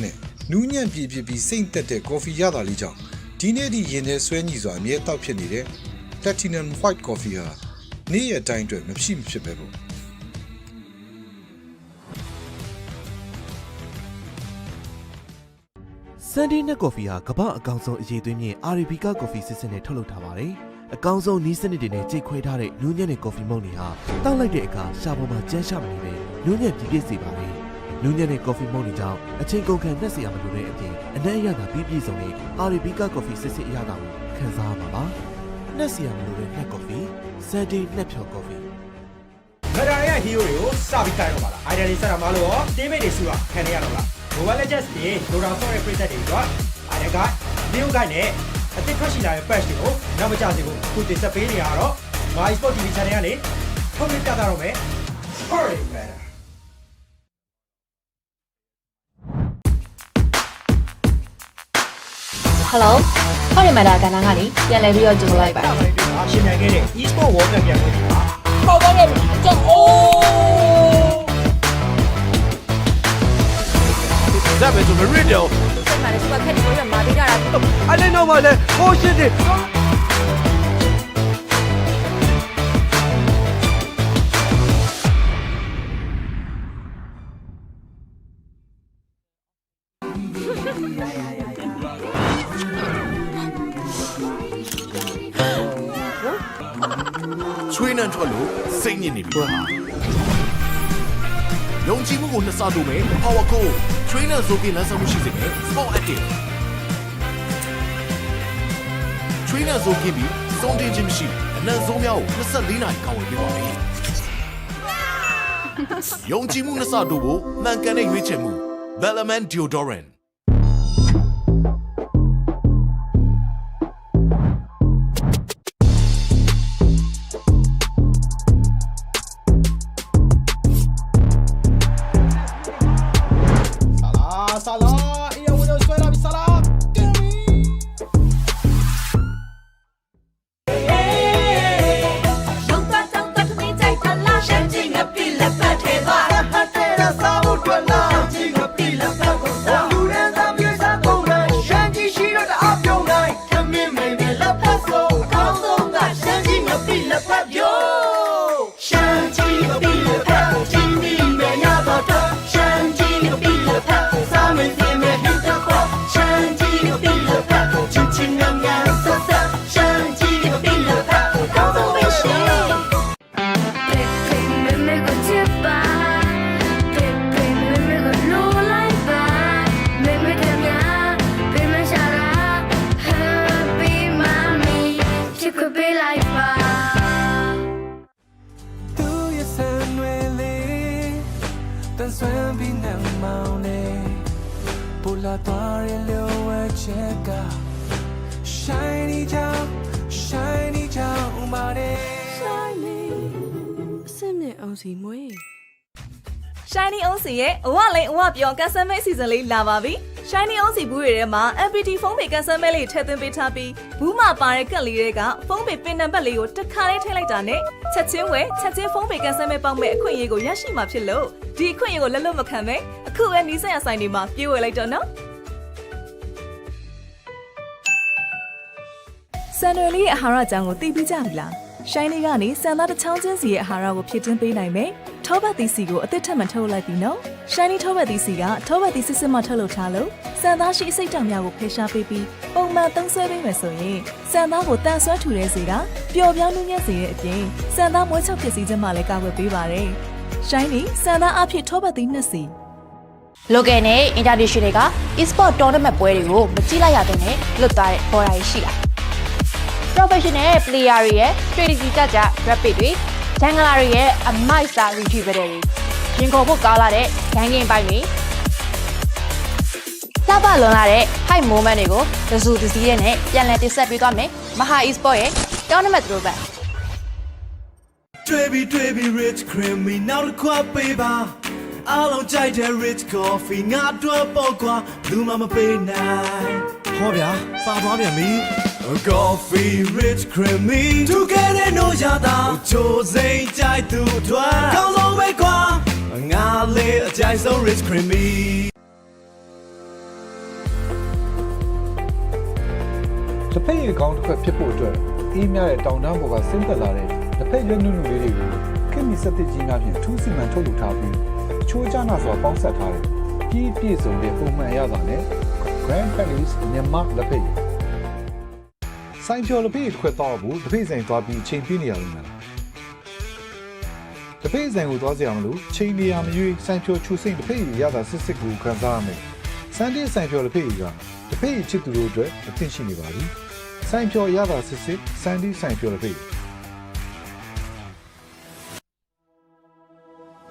နူးညံ့ပြပြီးစိမ့်သက်တဲ့ကော်ဖီရတာလေးကြောင့်ဒီနေ့ဒီရင်ထဲဆွဲညီစွာအမြဲတောက်ဖြစ်နေတဲ့ Platinum White Coffee ဟာနေ့ရက်တိုင်းအတွက်မရှိမဖြစ်ပဲပေါ့စန်ဒီနက်ကော်ဖီဟာကမ္ဘာအကောင်ဆုံးအရေးသွင်းမြင့် Arabica ကော်ဖီစစ်စစ်နဲ့ထုတ်လုပ်ထားပါတယ်။အကောင်ဆုံးနီးစနစ်တွေနဲ့ကြိတ်ခွဲထားတဲ့နူးညံ့တဲ့ကော်ဖီမုန့်တွေဟာတောက်လိုက်တဲ့အခါရှာပေါ်မှာကျန်းရှာမနေပဲနူးညံ့ပြည့်ပြည့်စေပါတယ်။နူးညံ့တဲ့ကော်ဖီမုန့်တွေကြောင့်အချိန်ကုန်ခံနှက်စရာမလိုတဲ့အပြင်အနက်အရသာပြည့်ပြည့်စုံတဲ့ Arabica ကော်ဖီစစ်စစ်အရသာကိုခံစားရမှာပါ။နှက်စရာမလိုတဲ့နှက်ကော်ဖီစန်ဒီနှက်ဖြော်ကော်ဖီမဒါရဟီးရိုတွေကိုစပြီးကိုင်တော့ပါလားအိုင်ဒန်လေးဆက်တာမလို့ရောတေးမိတ်တွေစုကခံရတော့လား Mobile Legends တွေလိုတာဆော့တဲ့ပရိသတ်တွေအတွက်အိုင်ဒန်ကဗီဒီယိုကိုင်နဲ့အသစ်ထွက်ရှိလာတဲ့ patch တွေကိုနောက်မကျစေဖို့ခုတင်ဆက်ပေးနေရတော့ My Sport TV Channel ကနေထုတ်ပြပြတာတော့မယ် Sorry man Hello ဟောဒီမှာဒါကဏ္ဍကနေပြန်လည်ပြီးတော့ကြိုလိုက်ပါ ရှင်နိုင်ခဲ့တဲ့ e-sport world cup ပြန်ဝင်ပါပေါက်သွားခဲ့ပြီကြောက်အိုး That was a radio ဆက်မှာလည်းစပတ်ခက်တွေတော့မာပြီးကြတာအဲ့ဒီတော့မှလည်းဟိုးရှင်းတယ်ချွေးနှံထွက်လို့စိတ်ညစ်နေပြီယုံကြည်မှုကိုနှစ်ဆတိုးမယ် Power Code ချွေးနှံဆိုပြီးလမ်းဆောင်မှုရှိစေမယ် Sport Active ချွေးနှံဆိုပြီးစုံတင်ခြင်းမရှိအနံ့ဆုံးများကို24နာရီကောင်းဝင်ပေးပါမယ်ယုံကြည်မှုနှစ်ဆတိုးဖို့မှန်ကန်တဲ့ရွေးချယ်မှု Bellman Deodorant Shiny down ပါတဲ့ Shiny အစင်းနဲ့အောင်စီမွေး Shiny အောင်စီရဲ့အဝလိန်အဝပြောကန်ဆယ်မဲအစီအစဉ်လေးလာပါပြီ Shiny အောင်စီဘူးတွေထဲမှာ MPT ဖုန်းပေကန်ဆယ်မဲလေးထည့်သွင်းပေးထားပြီးဘူးမှာပါတဲ့ကက်လေးတွေကဖုန်းပေပင်နံပါတ်လေးကိုတစ်ခါလေးထည့်လိုက်တာနဲ့ချက်ချင်းဝယ်ချက်ချင်းဖုန်းပေကန်ဆယ်မဲပေါက်မဲ့အခွင့်အရေးကိုရရှိမှာဖြစ်လို့ဒီအခွင့်အရေးကိုလက်လွတ်မခံပဲအခုပဲနီးစပ်ရဆိုင်တွေမှာပြေးဝယ်လိုက်တော့နော်ဆန်နယ်လေးရဲ့အာဟာရအကြောင်းကိုသိပြီးကြပြီလား Shiny ကနေစံသားတစ်ချောင်းချင်းစီရဲ့အာဟာရကိုဖြည့်တင်းပေးနိုင်မယ်ထောပတ်သီးစီကိုအသစ်ထပ်မထုတ်လိုက်ပြီနော် Shiny ထောပတ်သီးစီကထောပတ်သီးစစ်စစ်မှထုတ်လုပ်ထားလို့စံသားရှိအစိတ်ဓာတ်များကိုဖယ်ရှားပေးပြီးပုံမှန်သုံးစွဲပေးမယ်ဆိုရင်စံသားကိုတန်ဆွမ်းထူတဲ့စေကပျော်ပြောင်းနှူးညံ့စေတဲ့အပြင်စံသားမွေးချောက်ပျက်စီးခြင်းမှလည်းကာကွယ်ပေးပါတယ် Shiny စံသားအဖြစ်ထောပတ်သီးနှစ်စီ local နဲ့ international တွေက e-sport tournament ပွဲတွေကိုမကြည့်လိုက်ရတဲ့နဲ့လွတ်သွားတဲ့ဘော်ဒါရှိတာ professional player တွေရဲ့ strategy ကြကြ rapid တွေ jungler တွေရဲ့ a master retriever တွေရင်ခုန်ဖို့ကောင်းလာတဲ့ ganging ပိုင်းတွေစပါလွန်လာတဲ့ high moment တွေကိုတစုတစည်းနဲ့ပြန်လည်တင်ဆက်ပေးသွားမယ်မဟာ e-sport ရဲ့ tournament throwback တွေ့ပြီ rich creamy နောက်တစ်ခွက်ပေးပါအားလုံးကြိုက်တဲ့ rich coffee ငါတို့ပေါ့ကွာဘူးမပေးနိုင်ဟောဗျာပါသွားပြန်ပြီ coffee rich creamy together no ရတာချိုးစိမ့်ကြိုက်သူတို့ကောင်းဆုံးပဲကွာငါလေးအကြိုက်ဆုံး rich creamy တစ်ဖက်ရဲ့ကောင်းတစ်ဖက်ဖြစ်ဖို့အတွက်အေးများတဲ့တောင်တန်းပေါ်ကဆင်းသက်လာတဲ့တစ်ဖက်ရွက်နုနုလေးတွေကိုခင်မီစက်တစ်ကြီးများဖြင့်ထူးစီမံထုတ်လုပ်ထားပြီးချိုးကြနာစွာပေါင်းစပ်ထားတဲ့ပြည့်စုံတဲ့ပုံမှန်အရသာနဲ့ Grand Palace မြန်မာလက်ဖက်ရည်ဆိုင်ကျော်လက်ဖက်ရည်တစ်ခွက်တော့ဘူးတစ်ဖက်ဆိုင်သွားပြီးချိန်ပြနေရလို့မလားတစ်ဖက်ဆိုင်ကိုသွားစရာမလိုချိန်နေရမရွေးဆိုင်ကျော်ချူစိမ့်တစ်ဖက်ရည်ရတာစစ်စစ်ကိုခံစားရမယ်စန်ဒီဆိုင်ကျော်လက်ဖက်ရည်ကတစ်ဖက်ရည်ချစ်သူတို့အတွက်အသင့်ရှိနေပါပြီဆိုင်ကျော်ရတာစစ်စစ်စန်ဒီဆိုင်ကျော်လက်ဖက်ရည်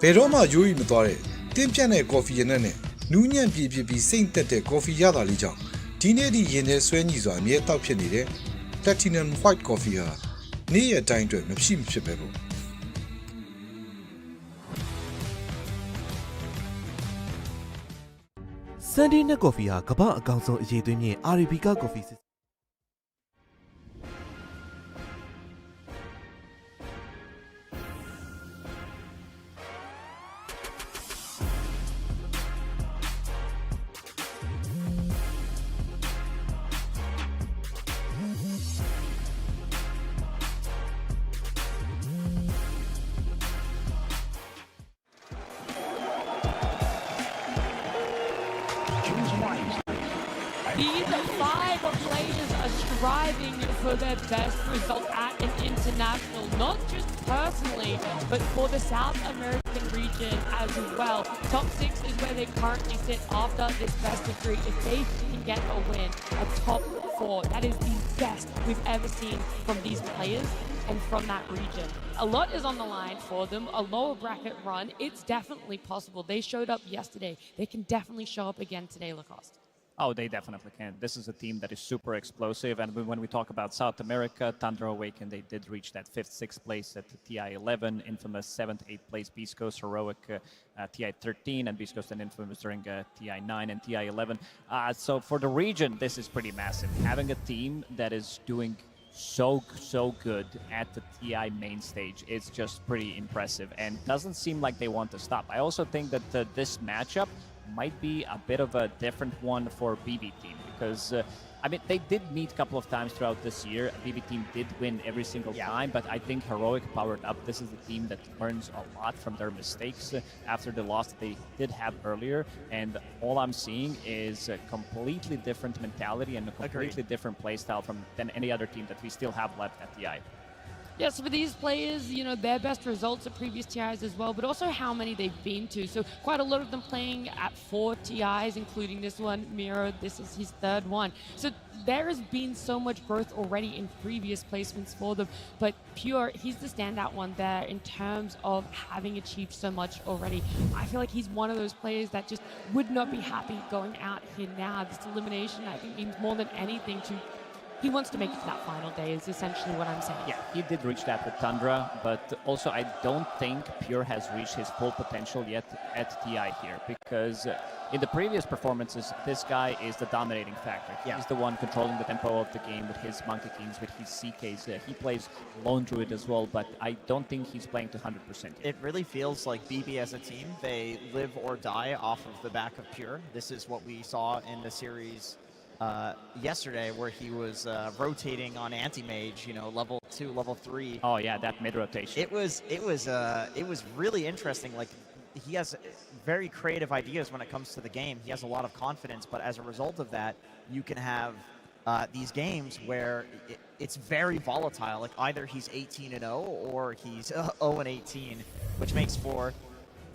ဘယ်တော့မှရိုးရီမသွားတဲ့တင်းပြတ်တဲ့ကော်ဖီရနက်နဲ့နူးညံ့ပြည့်ပြီးစိမ့်သက်တဲ့ကော်ဖီရတာလေးကြောင့်ဒီနေ့ဒီရင်ထဲဆွဲညီစွာအမြဲတောက်ဖြစ်နေတဲ့ Platinum White Coffee ဟာနေ့ရက်တိုင်းအတွက်မဖြစ်ပဲပေါ့ဆန်ဒီနက်ကော်ဖီဟာကမ္ဘာအကောင်ဆုံးအရေးသွင်းမြင့် Arabica ကော်ဖီThese 5 players are striving for their best result at an international, not just personally, but for the South American region as well. Top 6 is where they currently sit after this best of 3. If they can get a win, a top 4, that is the best we've ever seen from these players and from that region. A lot is on the line for them, a lower bracket run. It's definitely possible. They showed up yesterday. They can definitely show up again today, Lacoste. Oh, they definitely can. This is a team that is super explosive. And when we talk about South America, Thunder Awaken, they did reach that 5th, 6th place at the TI-11, infamous 7th, 8th place Beast Coast, Heroic TI-13, and Beast Coast and infamous during TI-9 and TI-11. So for the region, this is pretty massive. Having a team that is doing so good at the TI main stage is just pretty impressive and doesn't seem like they want to stop. I also think that this matchup might be a bit of a different one for BB team because I mean they did meet a couple of times throughout this year. BB team did win every single time, but I think Heroic powered up. This is the team that learns a lot from their mistakes after the loss that they did have earlier, and all I'm seeing is a completely different mentality and a completely different play style than any other team that we still have left at TI. Yes, for these players, you know, their best results at previous TIs as well, but also how many they've been to. So quite a lot of them playing at 4 TIs, including this one, Miro. This is his 3rd one. So there has been so much growth already in previous placements for them. But Pure, he's the standout one there in terms of having achieved so much already. I feel like he's one of those players that just would not be happy going out here now. This elimination, I think, means more than anything to he wants to make it to that final day is essentially what I'm saying. Yeah, he did reach that with Tundra, but also I don't think Pure has reached his full potential yet at TI here because in the previous performances, this guy is the dominating factor. He's the one controlling the tempo of the game with his Monkey Kings, with his CKs. He plays Lone Druid as well, but I don't think he's playing to 100% yet. It really feels like BB as a team, they live or die off of the back of Pure. This is what we saw in the series yesterday where he was rotating on anti-mage, you know, level 2, level 3. Oh yeah, that mid rotation. It was really interesting. Like, he has very creative ideas when it comes to the game. He has a lot of confidence, but as a result of that, you can have these games where it's very volatile. Like, either he's 18-0 or he's 0-18, which makes for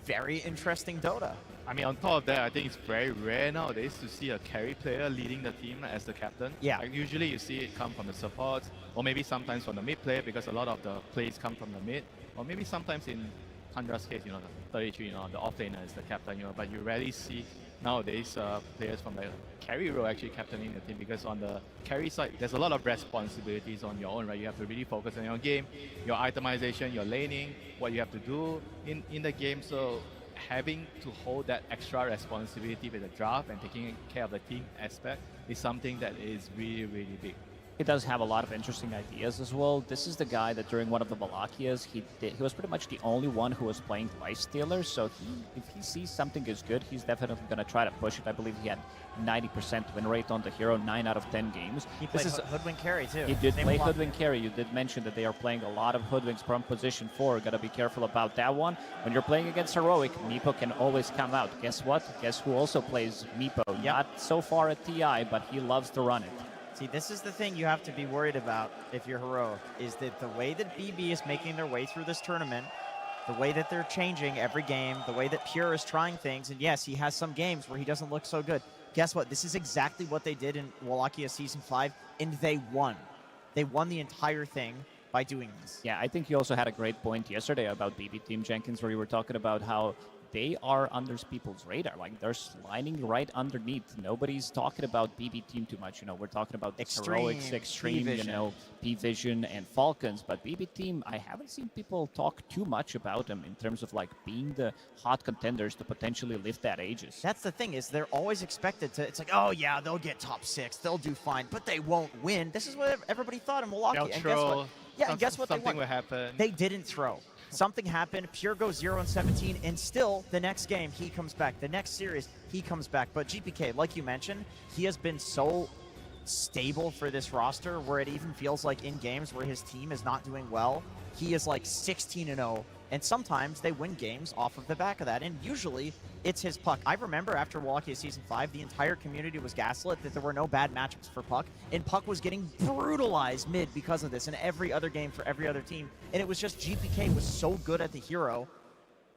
very interesting Dota. I mean, on top of that, I think it's very rare nowadays to see a carry player leading the team as the captain. Yeah. Like, usually you see it come from the support, or maybe sometimes from the mid player, because a lot of the plays come from the mid, or maybe sometimes in Tandra's case, you know, the 33, you know, the offlaner is the captain, you know, but you rarely see nowadays players from the carry role actually captaining the team, because on the carry side, there's a lot of responsibilities on your own, right? You have to really focus on your game, your itemization, your laning, what you have to do in the game. So having to hold that extra responsibility with the draft and taking care of the team aspect is something that is really, really big. He does have a lot of interesting ideas as well. This is the guy that during one of the Valakias, he was pretty much the only one who was playing Lifestealer, so if he sees something is good, he's definitely going to try to push it. I believe he had 90% win rate on the hero, 9 out of 10 games. He played Hoodwink carry too. He did play Hoodwink carry. You did mention that they are playing a lot of Hoodwinks from position 4. Got to be careful about that one. When you're playing against Heroic, Meepo can always come out. Guess what? Guess who also plays Meepo? Yep. Not so far at TI, but he loves to run it. See, this is the thing you have to be worried about if you're Heroic, is that the way that BB is making their way through this tournament, the way that they're changing every game, the way that Pure is trying things, and yes, he has some games where he doesn't look so good. Guess what? This is exactly what they did in Wallachia Season 5, and they won. They won the entire thing by doing this. Yeah, I think you also had a great point yesterday about BB Team Jenkins, where you were talking about how they are under people's radar. Like, they're sliding right underneath. Nobody's talking about BB Team too much. You know, we're talking about Heroics, Xtreme, you know, P-Vision, and Falcons. But BB Team, I haven't seen people talk too much about them in terms of, like, being the hot contenders to potentially lift that Aegis. That's the thing, is they're always expected to, it's like, oh yeah, they'll get top 6, they'll do fine, but they won't win. This is what everybody thought in Milwaukee. And guess what? Yeah, and guess what? Something will happen. They didn't throw. Something happened, Pure goes 0-17, and still, the next game, he comes back. The next series, he comes back. But GPK, like you mentioned, he has been so stable for this roster, where it even feels like in games where his team is not doing well, he is like 16-0, and sometimes they win games off of the back of that, and usually it's his Puck. I remember after Wallachia Season 5, the entire community was gaslit that there were no bad matchups for Puck, and Puck was getting brutalized mid because of this in every other game for every other team, and it was just GPK was so good at the hero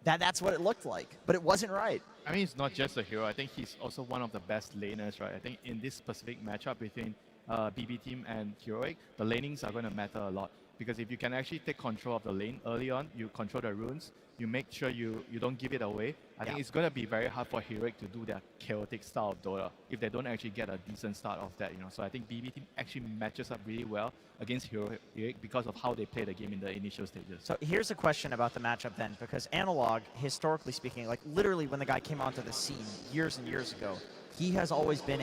that's what it looked like, but it wasn't right. I mean, it's not just a hero. I think he's also one of the best laners, right? I think in this specific matchup between BB Team and Heroic, the lanings are going to matter a lot. Because if you can actually take control of the lane early on, you control the runes, you make sure you don't give it away. I think it's going to be very hard for Heroic to do their chaotic style of Dota if they don't actually get a decent start of that, you know. So I think BB Team actually matches up really well against Heroic because of how they play the game in the initial stages. So here's a question about the matchup then, because Analog, historically speaking, like literally when the guy came onto the scene years and years ago, he has always been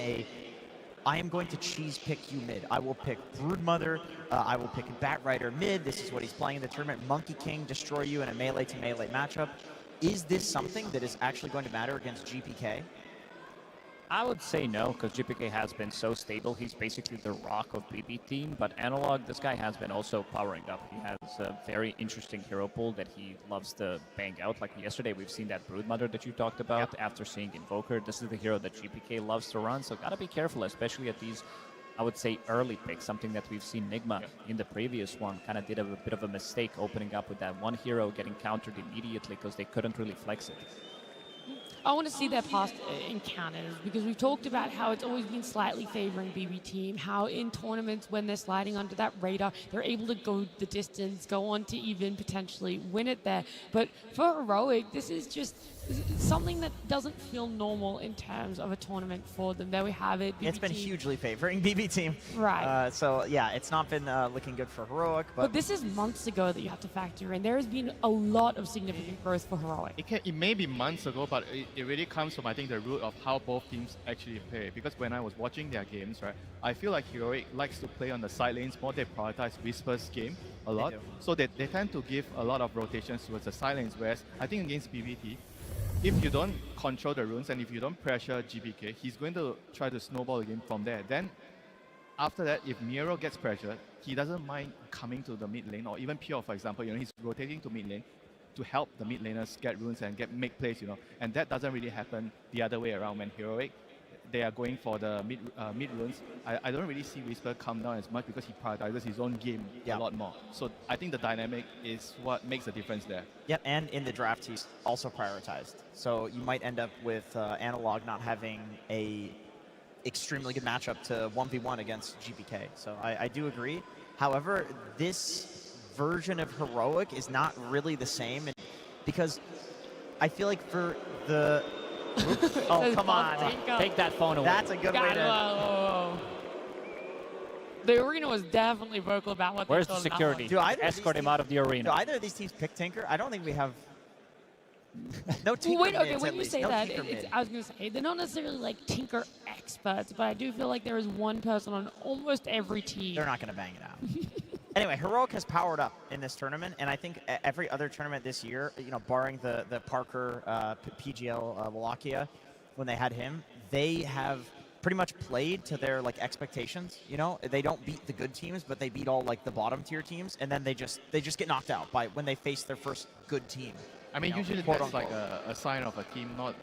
I am going to cheese pick you mid. I will pick Broodmother. I will pick Batrider mid. This is what he's playing in the tournament. Monkey King, destroy you in a melee-to-melee matchup. Is this something that is actually going to matter against GPK? I would say no, because GPK has been so stable. He's basically the rock of BB Team, but Analog, this guy has been also powering up. He has a very interesting hero pool that he loves to bang out. Like yesterday, we've seen that Broodmother that you talked about after seeing Invoker. This is the hero that GPK loves to run, so gotta be careful, especially at these, I would say, early picks, something that we've seen Nigma in the previous one kind of did a bit of a mistake opening up with that one hero getting countered immediately because they couldn't really flex it. I want to see their past encounters, because we've talked about how it's always been slightly favoring BB Team, how in tournaments when they're sliding under that radar, they're able to go the distance, go on to even potentially win it there. But for Heroic, this is just something that doesn't feel normal in terms of a tournament for them. There we have it. It's been hugely favoring BB Team. Right. So yeah, it's not been looking good for Heroic. But this is months ago that you have to factor in. There has been a lot of significant growth for Heroic. It may be months ago, but it really comes from, I think, the root of how both teams actually play. Because when I was watching their games, right, I feel like Heroic likes to play on the side lanes more. They prioritize Whisper's game a lot. So they tend to give a lot of rotations towards the side lanes, whereas I think against BBT, if you don't control the runes and if you don't pressure GBK, he's going to try to snowball the game from there. Then after that, if Miero gets pressured, he doesn't mind coming to the mid lane, or even Pure, for example, he's rotating to mid lane to help the mid laners get runes and make plays, and that doesn't really happen the other way around when Heroic, they are going for the mid runes. I don't really see Whisper come down as much because he prioritizes his own game a lot more. So I think the dynamic is what makes a difference there. Yep, and in the draft he's also prioritized. So you might end up with Analog not having a extremely good matchup to 1v1 against GBK. So I do agree. However, this version of Heroic is not really the same, because I feel like for the oh, come on. Take that phone away. That's a good way to... Whoa. The arena was definitely vocal about what Where's they the thought security? Escort him out of the arena. Do either of these teams pick Tinker? I don't think we have... No Tinker Wait, okay, mids, when at you least. say No that, Tinker mid. I was going to say, they're not necessarily like Tinker experts, but I do feel like there is one person on almost every team. They're not going to bang it out. Anyway, Heroic has powered up in this tournament, and I think every other tournament this year, barring the Parker PGL Wallachia, when they had him, they have pretty much played to their expectations. They don't beat the good teams, but they beat all the bottom tier teams, and then they just get knocked out by when they face their first good team. I mean, usually that's like a sign of a team not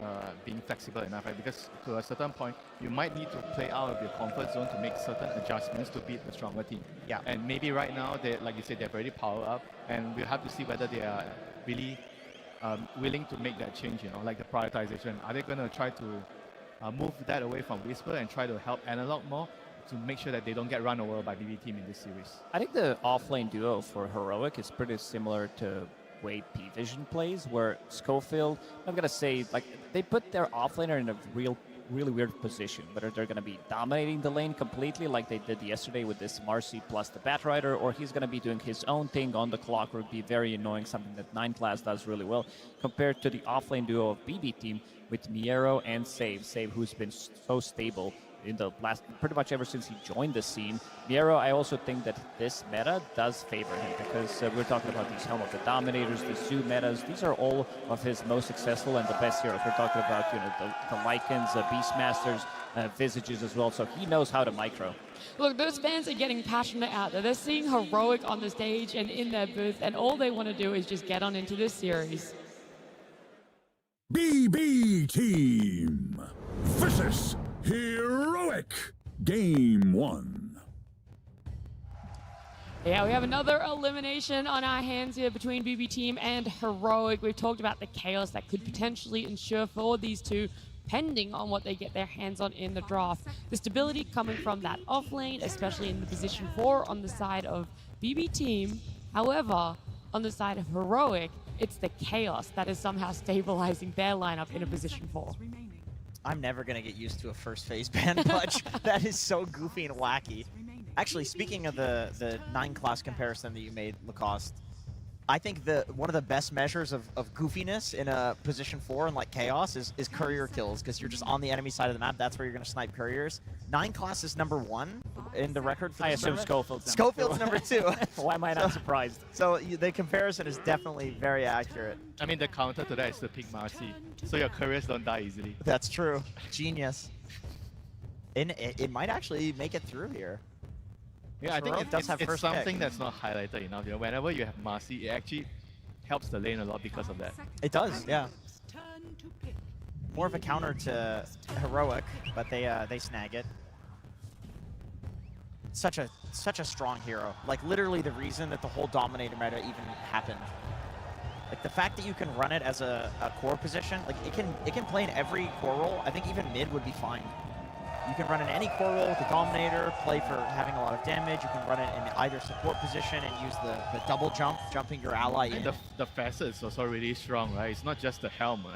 being flexible enough, right? Because to a certain point, you might need to play out of your comfort zone to make certain adjustments to beat the stronger team. Yeah. And maybe right now, like you said, they're already powered up, and we'll have to see whether they are really willing to make that change, like the prioritization. Are they going to try to move that away from Whisper and try to help Analog more to make sure that they don't get run over by BB team in this series? I think the offlane duo for Heroic is pretty similar to way P-Vision plays, where Schofield, I'm gonna say, they put their offlaner in a really weird position, whether they're gonna be dominating the lane completely like they did yesterday with this Marcy plus the Batrider, or he's gonna be doing his own thing on the clock, would be very annoying, something that 9 class does really well, compared to the offlane duo of BB team with Miero and Save, who's been so stable in the last, pretty much ever since he joined the scene. Miero, I also think that this meta does favor him, because we're talking about these Helm of the Dominators, these Zoo metas. These are all of his most successful and the best heroes. We're talking about the Lycans, Beastmasters, Visages as well. So he knows how to micro. Look, those fans are getting passionate out there. They're seeing Heroic on the stage and in their booth, and all they want to do is just get on into this series. BB Team versus Heroic, Game 1. Yeah, we have another elimination on our hands here between BB Team and Heroic. We've talked about the chaos that could potentially ensure for these two, depending on what they get their hands on in the draft. The stability coming from that offlane, especially in the position 4 on the side of BB Team. However, on the side of Heroic, it's the chaos that is somehow stabilizing their lineup in a position 4. I'm never going to get used to a first phase ban punch. That is so goofy and wacky. Actually, speaking of the 9 class comparison that you made, Lacoste, I think one of the best measures of goofiness in a position 4 and chaos is courier kills, because you're just on the enemy side of the map. That's where you're going to snipe couriers. 9 class is number 1 in the record for I this assume tournament. Schofield's number 2. Why am I not surprised? So the comparison is definitely very accurate. I mean, the counter to that is to pick Marcy, so your couriers don't die easily. That's true. Genius. And it might actually make it through here. Yeah, I think Heroic does have it's first something pick. that's not highlighted enough. Whenever you have Marcy, it actually helps the lane a lot because of that. It does, yeah. More of a counter to Heroic, but they snag it. Such a strong hero. Literally the reason that the whole Dominator meta even happened. The fact that you can run it as a core position, it can play in every core role. I think even mid would be fine. You can run in any core role with the Dominator, play for having a lot of damage. You can run it in either support position and use the double jump, jumping your ally in. The facet is also really strong, right? It's not just the helm,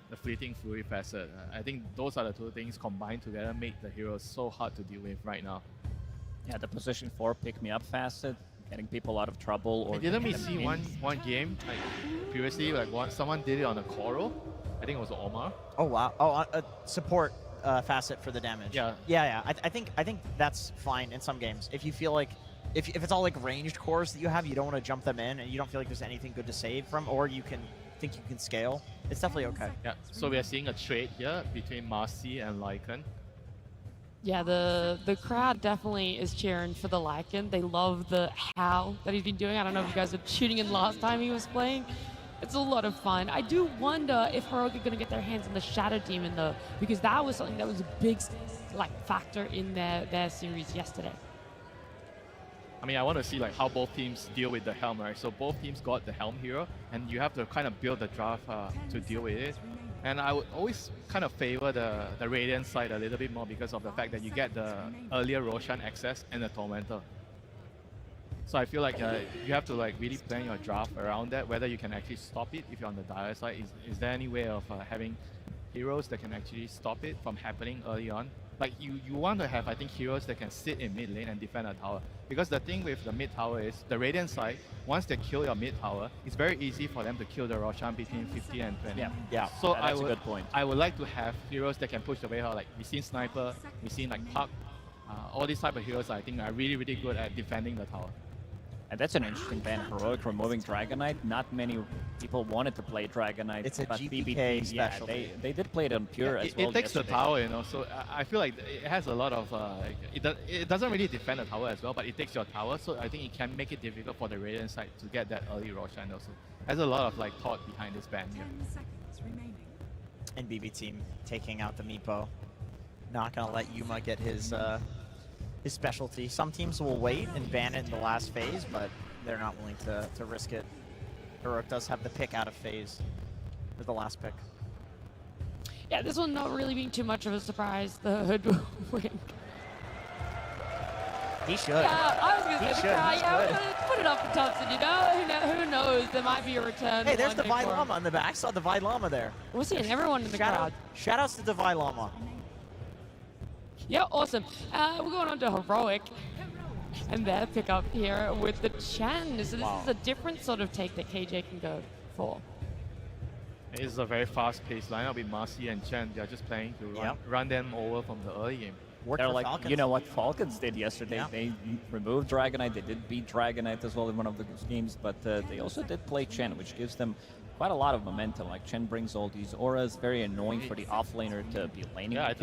the fleeting fury facet. I think those are the two things combined together make the hero so hard to deal with right now. Yeah, the position 4 pick me up facet, getting people out of trouble. Or didn't we see one game previously, someone did it on a core role? I think it was Omar. Oh wow! Oh, support facet for the damage. Yeah. I think that's fine in some games. If you feel like if it's all ranged cores that you have, you don't want to jump them in, and you don't feel like there's anything good to save from, or you can think you can scale, it's definitely okay. Yeah, so we are seeing a trade here between Marcy and Lycan. Yeah, the crowd definitely is cheering for the Lycan. They love the howl that he's been doing. I don't know if you guys were tuning in last time he was playing. It's a lot of fun. I do wonder if Heroic are going to get their hands on the Shadow Demon though, because that was something that was a big factor in their series yesterday. I mean, I want to see like how both teams deal with the helm, right? So both teams got the helm hero, and you have to kind of build the draft to deal with it. And I would always kind of favor the Radiant side a little bit more because of the fact that you get the earlier Roshan access and the Tormentor. So I feel like you have to like really plan your draft around that, whether you can actually stop it if you're on the dire side. Is there any way of having heroes that can actually stop it from happening early on? Like you want to have, I think, heroes that can sit in mid lane and defend a tower. Because the thing with the mid tower is the Radiant side, once they kill your mid tower, it's very easy for them to kill the Roshan between 50 and 20. Yeah. So That's a good point. I would like to have heroes that can push the way out. Like we've seen Sniper, we've seen like Puck. All these type of heroes I think are really, really good at defending the tower. And that's an interesting ban. Heroic removing Dragon Knight. Not many people wanted to play Dragon Knight. It's a but GPK BBT, specialty. they did play it on Pure as well. It takes yesterday. the tower, you know, so I feel like it has a lot of, it doesn't really defend the tower as well, but it takes your tower, so I think it can make it difficult for the Radiant side to get that early Roshan also. There's a lot of like thought behind this ban here. And BB team taking out the Meepo. Not gonna let Yuma get his specialty. Some teams will wait and ban it in the last phase, but they're not willing to risk it. Heroic does have the pick out of phase for the last pick. Yeah, this one not really being too much of a surprise. The Hood will win. He should. Yeah, I was going He to say should. the crowd. He's Yeah, good. put it up for Thompson, you know? Who knows? There might be a return. Hey, there's one day Divide for him. Llama on the back. I saw Divide Llama there. We're seeing everyone in the crowd. Shoutouts to Divide Llama. Yeah, awesome. We're going on to Heroic. And their pickup here with the Chen. So this is a different sort of take that KJ can go for. It's a very fast-paced lineup with Marcy and Chen. They're just planning to run them over from the early game. They're like, you know what Falcons did yesterday? They removed Dragon Knight. They did beat Dragon Knight as well in one of the games, but they also did play Chen, which gives them quite a lot of momentum. Like Chen brings all these auras, very annoying for the offlaner to be laning. Yeah, I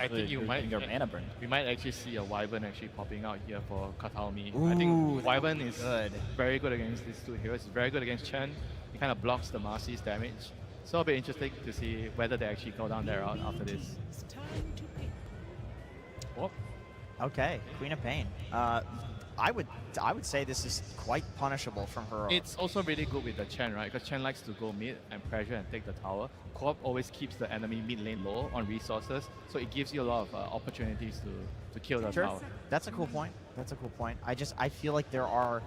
think you might your mana burn. We might actually see a Wyvern actually popping out here for Katalmi. Ooh, I think Wyvern is good. very good against these two heroes. He's very good against Chen. He kind of blocks the Marcy's damage. So it'll be interesting to see whether they actually go down their route after this. Oh. Okay, Queen of Pain. I would say this is quite punishable from her. It's also really good with the Chen, right? Because Chen likes to go mid and pressure and take the tower. Co-op always keeps the enemy mid lane low on resources, so it gives you a lot of opportunities to kill the tower. That's a cool point. That's a cool point. I feel like there are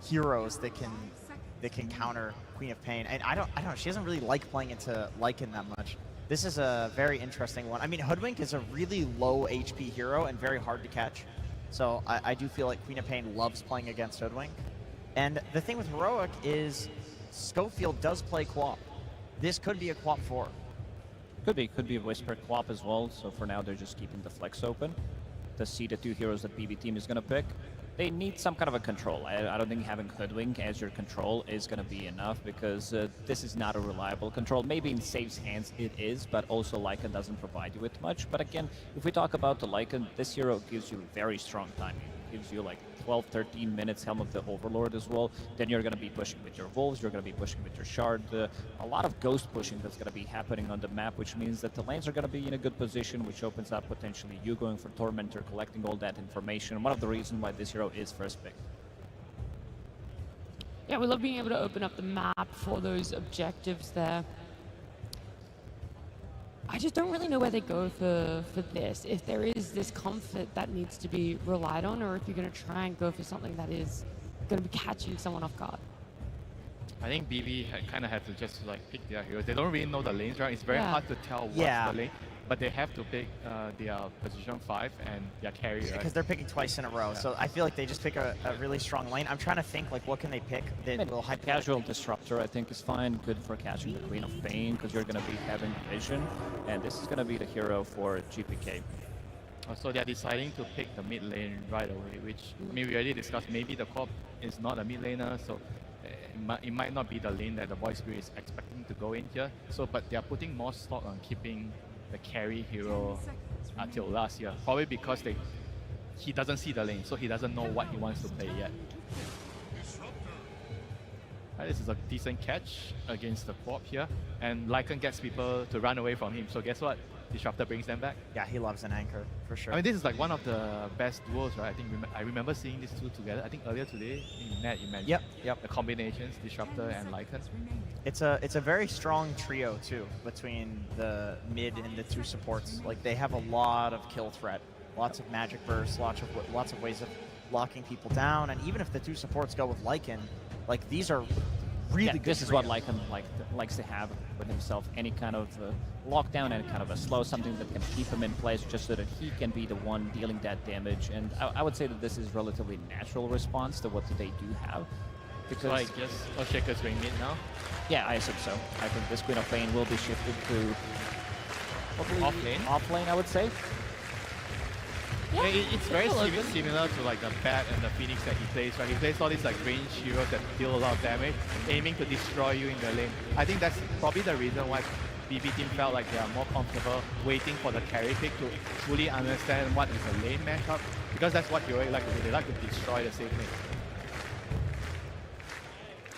heroes that can counter Queen of Pain, and I don't know. She doesn't really like playing into Lycan that much. This is a very interesting one. I mean, Hoodwink is a really low HP hero and very hard to catch. So I do feel like Queen of Pain loves playing against Hoodwink. And the thing with Heroic is Schofield does play Quap. This could be a Quap 4. Could be a Whisper Quap as well. So for now, they're just keeping the flex open to see the two heroes that BB team is going to pick. They need some kind of a control. I don't think having Hoodwink as your control is going to be enough because this is not a reliable control. Maybe in Save's hands it is, but also Lycan doesn't provide you with much. But again, if we talk about the Lycan, this hero gives you very strong timing. It gives you like 12, 13 minutes Helm of the Overlord as well. Then you're going to be pushing with your Wolves, you're going to be pushing with your Shard. A lot of ghost pushing that's going to be happening on the map, which means that the lanes are going to be in a good position, which opens up potentially you going for Tormentor, collecting all that information. One of the reasons why this hero is first pick. Yeah, we love being able to open up the map for those objectives there. I just don't really know where they go for this. If there is this comfort that needs to be relied on, or if you're going to try and go for something that is going to be catching someone off guard. I think BB kind of have to just like pick their heroes. They don't really know the lanes, right? It's very Yeah. hard to tell what's the lane, but they have to pick their position 5 and their carry, right? Because they're picking twice in a row. So I feel like they just pick a really strong lane. I'm trying to think, like, what can they pick that will hype Casual Disruptor, I think, is fine. Good for catching the Queen of Pain, because you're going to be having vision. And this is going to be the hero for GPK. So they're deciding to pick the mid lane right away, which I mean, we already discussed. Maybe the co-op is not a mid laner, so it might not be the lane that the Void Spirit is expecting to go in here. So, but they are putting more stock on keeping the carry hero until last year. Probably because he doesn't see the lane, so he doesn't know what he wants to play yet. Right, this is a decent catch against the Quap here, and Lycan gets people to run away from him. So guess what? Disruptor brings them back. Yeah, he loves an anchor, for sure. I mean, this is like one of the best duos, right? I think I remember seeing these two together. I think earlier today, Matt, you mentioned the combinations, Disruptor and Lycan. It's a very strong trio, too, between the mid and the two supports. Like, they have a lot of kill threat, lots of magic bursts, lots of ways of locking people down, and even if the two supports go with Lycan, like, these are really good This is what Lycan likes to have with himself, any kind of lockdown, any kind of a slow, something that can keep him in place just so that he can be the one dealing that damage. And I would say that this is relatively natural response to what they do have. Because so I guess Shaker's going mid now? Yeah, I assume so. I think this Queen of Pain will be shifted to off lane, I would say. Yeah, it's very similar to like the Bat and the Phoenix that he plays, right? He plays all these like range heroes that deal a lot of damage, aiming to destroy you in the lane. I think that's probably the reason why BB team felt like they are more comfortable waiting for the carry pick to fully understand what is a lane matchup, because that's what heroic like to do. They like to destroy the safe lane.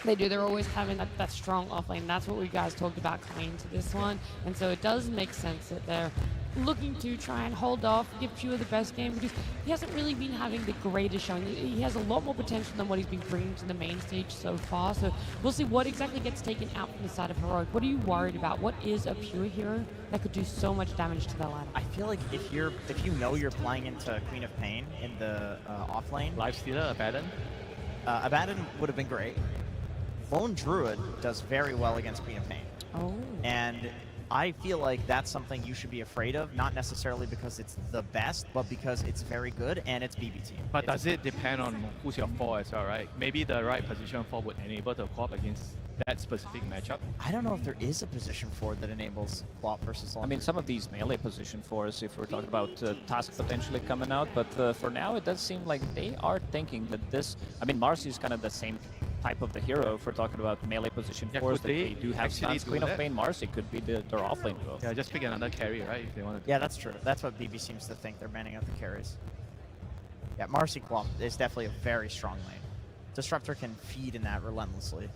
They do. They're always having that strong offlane. That's what we guys talked about coming into this one. And so it does make sense that they're looking to try and hold off, give Pure the best game, because he hasn't really been having the greatest showing. He has a lot more potential than what he's been bringing to the main stage so far. So we'll see what exactly gets taken out from the side of Heroic. What are you worried about? What is a Pure hero that could do so much damage to their lineup? I feel like if you know you're playing into Queen of Pain in the off lane, Lifestealer, Abaddon? Abaddon would have been great. Lone Druid does very well against Queen of Pain. Oh. And I feel like that's something you should be afraid of, not necessarily because it's the best, but because it's very good and it's BB team. But does it depend on who's your 4 as well, right? Maybe the right position 4 would enable the co-op against that specific matchup. I don't know if there is a position 4 that enables co-op versus Lone. I mean, some of these melee position 4s, if we're talking about tasks potentially coming out, but for now it does seem like they are thinking that this, I mean, Marcy is kind of the same type of the hero if we're talking about melee position 4s that they do have stuns. Queen of Pain, Marcy could be their offlane duo. Yeah, just pick another carry, right, if they want to. Yeah, that's true. That's what BB seems to think. They're banning out the carries. Yeah, Marcy Quap is definitely a very strong lane. Disruptor can feed in that relentlessly.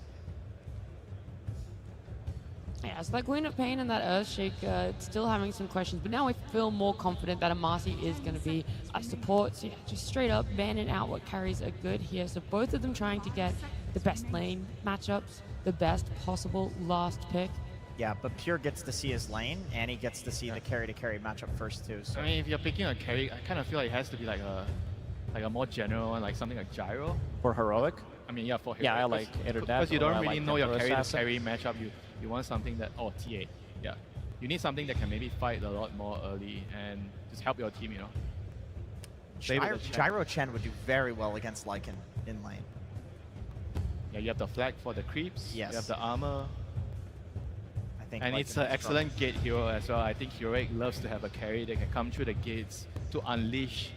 Yeah, so that Queen of Pain and that Earthshake still having some questions, but now we feel more confident that a Marcy is going to be a support. So yeah, just straight up banning out what carries are good here. So both of them trying to get the best lane matchups, the best possible last pick. Yeah, but Pure gets to see his lane, and he gets to see the carry-to-carry matchup first too. So. I mean, if you're picking a carry, I kind of feel like it has to be like a more general one, like something like Gyro. For Heroic? I mean, yeah, for Heroic. Yeah, I like either that. Because you don't really like know your Assassin. carry matchup. You want something that, TA. Yeah. You need something that can maybe fight a lot more early and just help your team, you know. Gyro Chen would do very well against Lycan in lane. Yeah, you have the flag for the creeps. Yes. You have the armor. I think. And it's an excellent gate hero as well. I think Heroic loves to have a carry that can come through the gates to unleash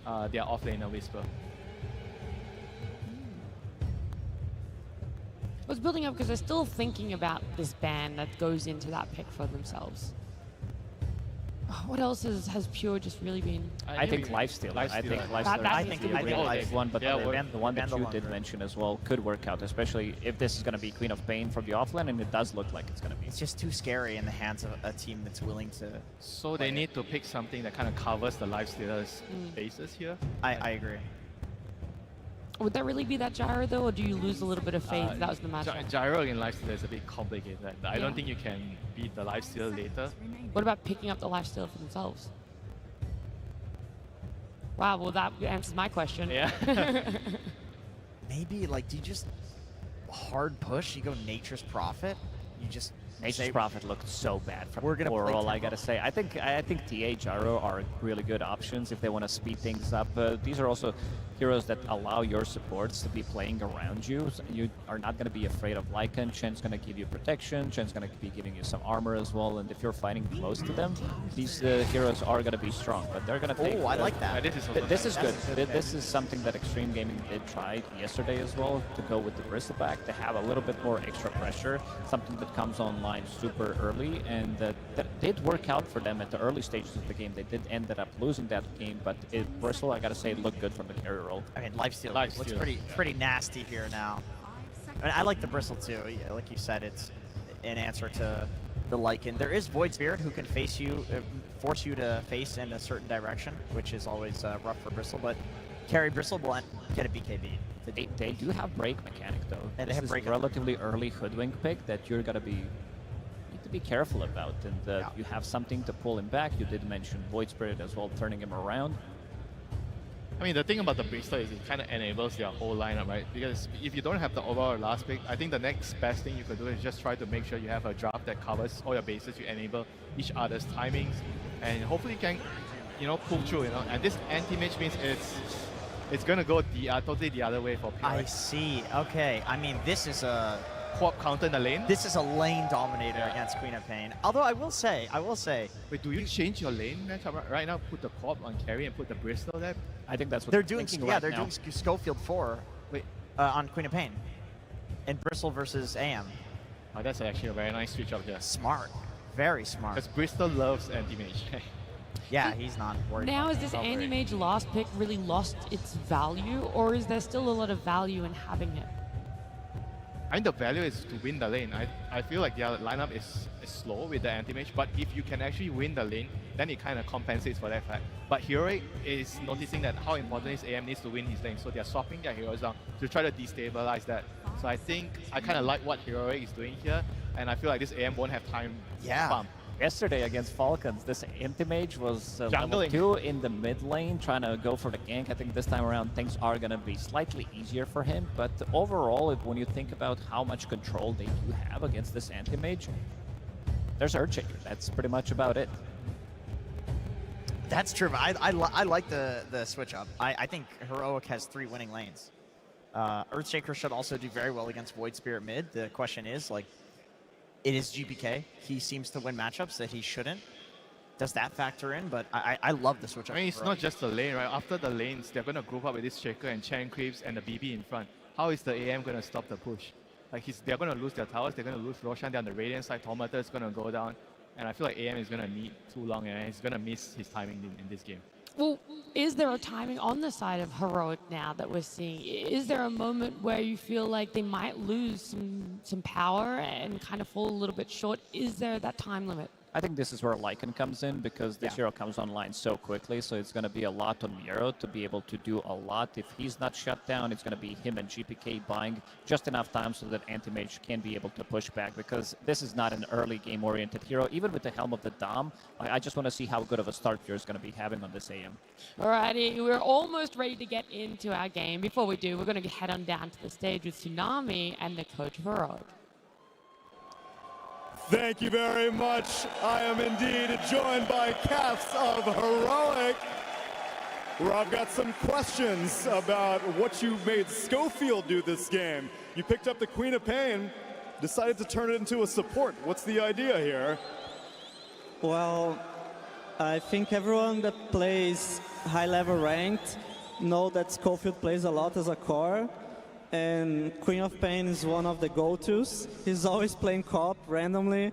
their offlaner Whisper. I was building up because they're still thinking about this ban that goes into that pick for themselves. What else has Pure just really been? I think Lifestealer. I think Lifestealer is one, but the one that you did mention as well could work out, especially if this is going to be Queen of Pain from the offlane, and it does look like it's going to be. It's just too scary in the hands of a team that's willing to. So they need to pick something that kind of covers the Lifestealer's bases here. I agree. Would that really be that Gyro though, or do you lose a little bit of faith? That was the matchup. Gyro in Lifestealer is a bit complicated. I don't think you can beat the Lifestealer later. What about picking up the Lifestealer for themselves? Wow, well that answers my question. Yeah. Maybe like, do you just hard push? You go Nature's Prophet. You just Nature's Prophet looked so bad from We're gonna play Oral, I tempo. gotta say. I think TA Gyro are really good options if they want to speed things up. These are also heroes that allow your supports to be playing around you. So you are not going to be afraid of Lycan. Chen's going to give you protection. Chen's going to be giving you some armor as well. And if you're fighting close to them, these heroes are going to be strong. But they're going to take... Oh, I like that. This is good. This is something that Xtreme Gaming did try yesterday as well, to go with the Bristleback, to have a little bit more extra pressure, something that comes online super early, and that did work out for them at the early stages of the game. They did ended up losing that game, but Bristle, I gotta say, looked good from the carry roll. I mean, Lifesteal looks pretty nasty here now. I mean, I like the Bristle too. Yeah, like you said, it's an answer to the Lycan. There is Void Spirit who can force you to face in a certain direction, which is always rough for Bristle, but carry Bristle blunt, get a BKB. They do have break mechanic though. And this they have is break a relatively early hoodwink pick that you're gonna need to be careful about, and you have something to pull him back. You did mention Void Spirit as well, turning him around. I mean, the thing about the Bristol is it kind of enables their whole lineup, right? Because if you don't have the overall last pick, I think the next best thing you could do is just try to make sure you have a draft that covers all your bases. You enable each other's timings, and hopefully you can, pull through. And this anti-mage means it's gonna go totally the other way for PRX. I see. Okay. I mean, this is a co-op counter in the lane. This is a lane dominator against Queen of Pain. Although I will say. Wait, do you change your lane matchup right now? Put the co-op on carry and put the Bristol there? I think that's what they're doing. Right they're now. doing Schofield 4 on Queen of Pain, and Bristle versus AM. Oh, that's actually a very nice switch up there. Smart, very smart. Because Bristol loves anti-mage. Yeah, he's not worried. Now, about is this anti-mage last pick really lost its value, or is there still a lot of value in having it? I think the value is to win the lane. I feel like their lineup is slow with the anti-mage, but if you can actually win the lane, then it kind of compensates for that fact. But Heroic is noticing that how important is AM needs to win his lane, so they're swapping their heroes down to try to destabilize that. So I think I kind of like what Heroic is doing here, and I feel like this AM won't have time to pump. Yesterday against Falcons, this anti-mage was level 2 in the mid lane, trying to go for the gank. I think this time around things are going to be slightly easier for him, but overall, when you think about how much control they do have against this anti-mage, there's Earthshaker. That's pretty much about it. That's true. I like the switch up. I think Heroic has 3 winning lanes. Earthshaker should also do very well against Void Spirit mid. The question is, it is GPK. He seems to win matchups that he shouldn't. Does that factor in? But I love the switch up. I mean, it's not just the lane, right? After the lanes, they're going to group up with this Shaker and Chen Creeps and the BB in front. How is the AM going to stop the push? They're going to lose their towers, they're going to lose Roshan down the Radiant side, Tomata is going to go down. And I feel like AM is going to need too long, and he's going to miss his timing in this game. Well, is there a timing on the side of Heroic now that we're seeing? Is there a moment where you feel like they might lose some power and kind of fall a little bit short? Is there that time limit? I think this is where Lycan comes in, because this hero comes online so quickly, so it's going to be a lot on Miro to be able to do a lot. If he's not shut down, it's going to be him and GPK buying just enough time so that Anti-Mage can be able to push back, because this is not an early game-oriented hero. Even with the Helm of the Dom, I just want to see how good of a start you're going to be having on this AM. Alrighty, we're almost ready to get into our game. Before we do, we're going to head on down to the stage with Tsunami and the coach of Heroic. Thank you very much. I am indeed joined by Cats of Heroic, where I've got some questions about what you made Schofield do this game. You picked up the Queen of Pain, decided to turn it into a support. What's the idea here? Well, I think everyone that plays high-level ranked know that Schofield plays a lot as a core. And Queen of Pain is one of the go-tos. He's always playing co-op randomly,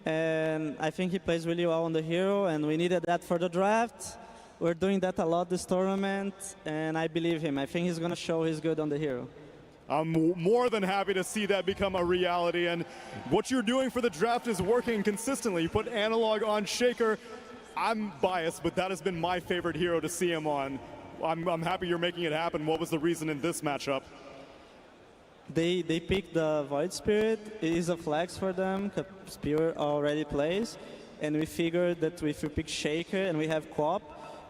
and I think he plays really well on the hero, and we needed that for the draft. We're doing that a lot this tournament, and I believe him. I think he's going to show he's good on the hero. I'm more than happy to see that become a reality, and what you're doing for the draft is working consistently. You put Analog on Shaker. I'm biased, but that has been my favorite hero to see him on. I'm happy you're making it happen. What was the reason in this matchup? They picked the Void Spirit. It is a flex for them, because Spirit already plays. And we figured that if we pick Shaker and we have co-op,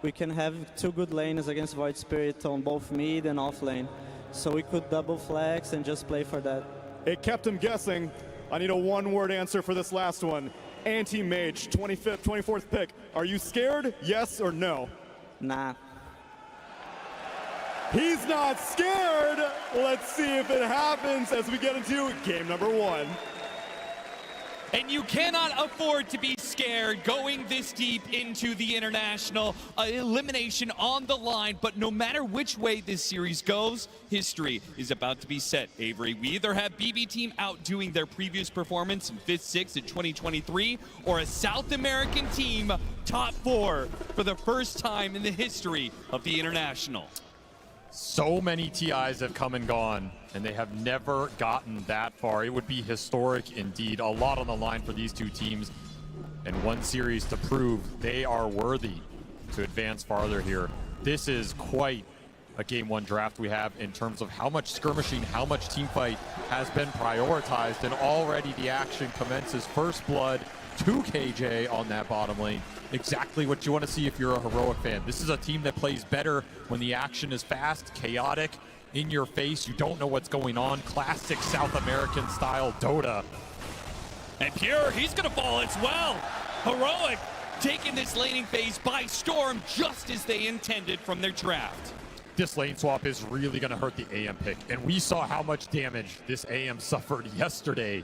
we can have 2 good lanes against Void Spirit on both mid and off lane. So we could double flex and just play for that. It kept him guessing. I need a one-word answer for this last one. Anti-Mage, 25th, 24th pick. Are you scared? Yes or no? Nah. He's not scared. Let's see if it happens as we get into game number 1. And you cannot afford to be scared going this deep into the international. Elimination on the line, but no matter which way this series goes, history is about to be set, Avery. We either have BB Team outdoing their previous performance in 5th, 6th in 2023, or a South American team top 4 for the first time in the history of the international. So many TIs have come and gone, and they have never gotten that far. It would be historic indeed. A lot on the line for these two teams, and one series to prove they are worthy to advance farther here. This is quite a Game 1 draft we have in terms of how much skirmishing, how much teamfight has been prioritized, and already the action commences. First blood to KJ on that bottom lane. Exactly what you want to see if you're a Heroic fan. This is a team that plays better when the action is fast, chaotic, in your face. You don't know what's going on. Classic South American style Dota. And Pure, he's going to fall as well. Heroic taking this laning phase by storm just as they intended from their draft. This lane swap is really going to hurt the AM pick. And we saw how much damage this AM suffered yesterday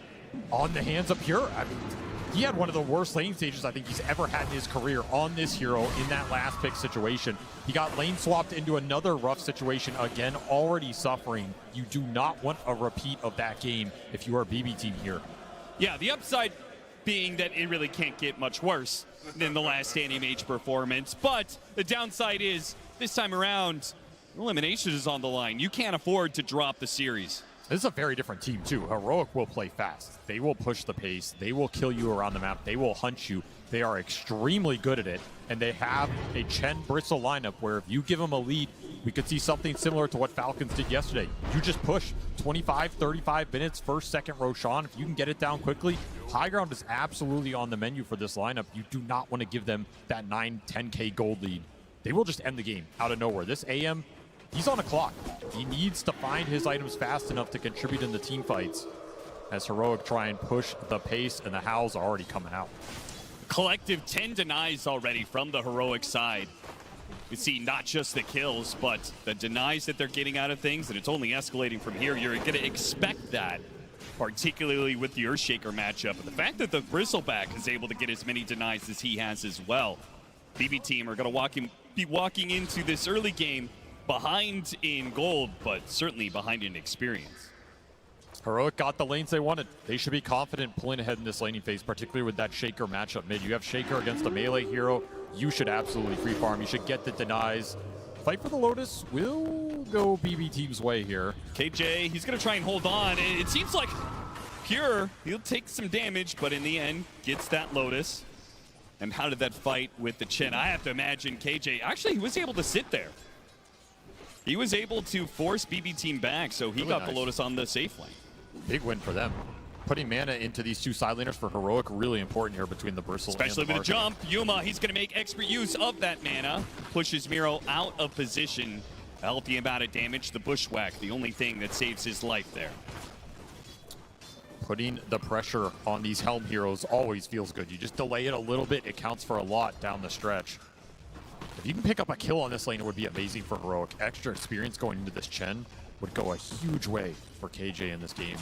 on the hands of Pure. I mean, he had one of the worst lane stages I think he's ever had in his career on this hero in that last pick situation. He got lane swapped into another rough situation again, already suffering. You do not want a repeat of that game if you are BB Team here. Yeah, the upside being that it really can't get much worse than the last Anti-Mage performance, but the downside is this time around, elimination is on the line. You can't afford to drop the series. This is a very different team, too. Heroic will play fast. They will push the pace. They will kill you around the map. They will hunt you. They are extremely good at it, and they have a Chen Bristle lineup where if you give them a lead, we could see something similar to what Falcons did yesterday. You just push 25, 35 minutes, first, second Roshan. If you can get it down quickly, high ground is absolutely on the menu for this lineup. You do not want to give them that 9, 10K gold lead. They will just end the game out of nowhere. This AM, he's on a clock. He needs to find his items fast enough to contribute in the team fights as Heroic try and push the pace, and the howls are already coming out. Collective 10 denies already from the Heroic side. You see not just the kills, but the denies that they're getting out of things, and it's only escalating from here. You're going to expect that, particularly with the Earthshaker matchup. But the fact that the Bristleback is able to get as many denies as he has as well. BB Team are going to be walking into this early game behind in gold, but certainly behind in experience. Heroic got the lanes they wanted. They should be confident pulling ahead in this laning phase, particularly with that Shaker matchup mid. You have Shaker against a melee hero. You should absolutely free farm. You should get the denies. Fight for the Lotus will go BB Team's way here. KJ, he's going to try and hold on. It seems like Pure, he'll take some damage, but in the end, gets that Lotus. And how did that fight with the Chen? I have to imagine KJ, actually, he was able to sit there. He was able to force BB Team back, so he got the Lotus on the safe lane. Big win for them. Putting mana into these two side laners for Heroic, really important here between the Bristle especially and the with the jump. Yuma, he's going to make expert use of that mana. Pushes Miro out of position. A healthy amount of damage. The Bushwhack, the only thing that saves his life there. Putting the pressure on these Helm heroes always feels good. You just delay it a little bit, it counts for a lot down the stretch. If you can pick up a kill on this lane, it would be amazing for Heroic. Extra experience going into this Chen would go a huge way for KJ in this game.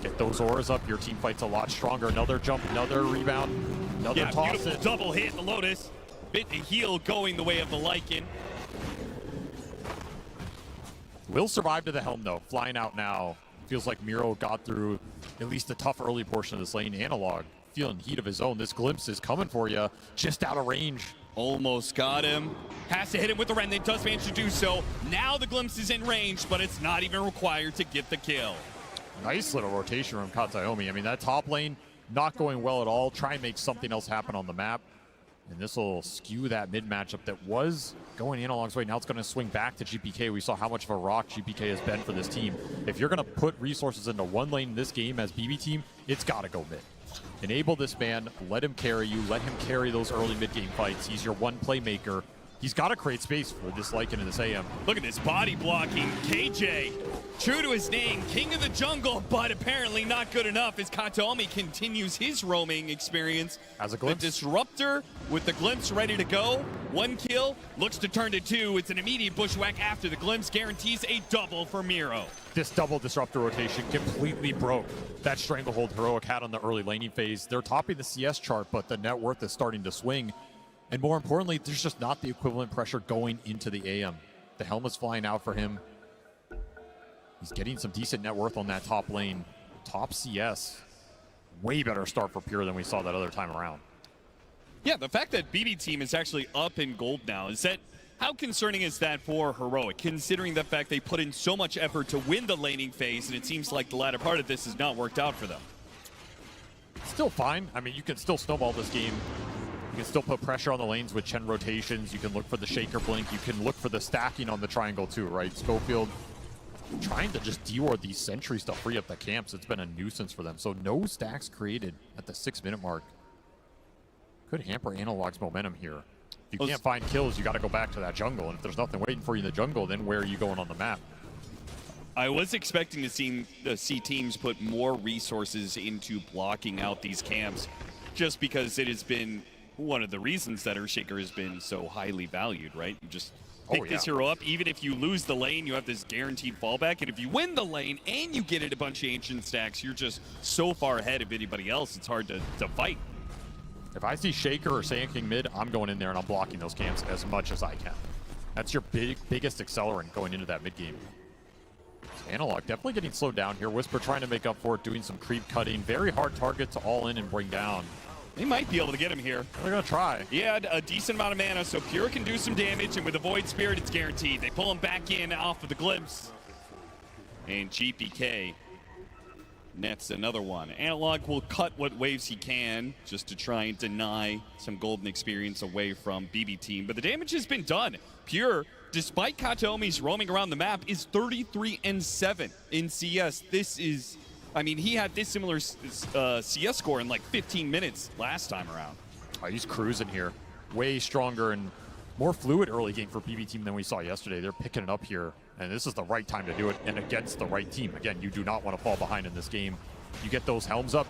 Get those auras up, your team fight's a lot stronger. Another jump, another rebound, another toss. Beautiful double hit the Lotus. Bit the heal going the way of the Lycan. Will survive to the Helm though, flying out now. Feels like Miro got through at least the tough early portion of this lane. Analog feeling heat of his own. This glimpse is coming for you, just out of range. Almost got him. Has to hit him with the Remnant, does manage to do so. Now the glimpse is in range, but it's not even required to get the kill. Nice little rotation from Kataomi. I mean, that top lane not going well at all. Try and make something else happen on the map. And this will skew that mid matchup that was going Analog's way. Now it's going to swing back to GPK. We saw how much of a rock GPK has been for this team. If you're going to put resources into one lane in this game as BB Team, it's got to go mid. Enable this man, let him carry you, let him carry those early mid-game fights. He's your one playmaker. He's got to create space for this Lycan and this AM. Look at this body blocking. KJ, true to his name, king of the jungle, but apparently not good enough as Kataomi continues his roaming experience. As a glimpse. The Disruptor with the glimpse ready to go. 1 kill, looks to turn to 2. It's an immediate bushwhack after the glimpse, guarantees a double for Miro. This double Disruptor rotation completely broke that stranglehold Heroic had on the early laning phase. They're topping the CS chart, but the net worth is starting to swing. And more importantly, there's just not the equivalent pressure going into the AM. The helmet's flying out for him. He's getting some decent net worth on that top lane. Top CS. Way better start for Pure than we saw that other time around. Yeah, the fact that BB team is actually up in gold now, is that, how concerning is that for Heroic, considering the fact they put in so much effort to win the laning phase, and it seems like the latter part of this has not worked out for them? Still fine. I mean, you can still snowball this game. You can still put pressure on the lanes with Chen rotations. You can look for the Shaker Blink. You can look for the stacking on the triangle too, right? Schofield trying to just deward these sentries to free up the camps. It's been a nuisance for them. So no stacks created at the 6-minute mark. Could hamper Analog's momentum here. If you can't find kills, you got to go back to that jungle. And if there's nothing waiting for you in the jungle, then where are you going on the map? I was expecting to see teams put more resources into blocking out these camps, just because it has been one of the reasons that Earthshaker has been so highly valued, right? You just pick this hero up. Even if you lose the lane, you have this guaranteed fallback. And if you win the lane and you get it a bunch of ancient stacks, you're just so far ahead of anybody else, it's hard to fight. If I see Shaker or Saiyan King mid, I'm going in there and I'm blocking those camps as much as I can. That's your biggest accelerant going into that mid game. Analog definitely getting slowed down here. Whisper trying to make up for it, doing some creep cutting. Very hard target to all in and bring down. They might be able to get him here. They're going to try. Yeah, a decent amount of mana, so Pure can do some damage, and with a Void Spirit, it's guaranteed. They pull him back in off of the glimpse. And GPK nets another one. Analog will cut what waves he can just to try and deny some golden experience away from BB team, but the damage has been done. Pure, despite Kataomi's roaming around the map, is 33-7 in CS. This is, I mean, he had this similar CS score in like 15 minutes last time around. Oh, he's cruising here. Way stronger and more fluid early game for BB team than we saw yesterday. They're picking it up here, and this is the right time to do it, and against the right team. Again, you do not want to fall behind in this game. You get those helms up,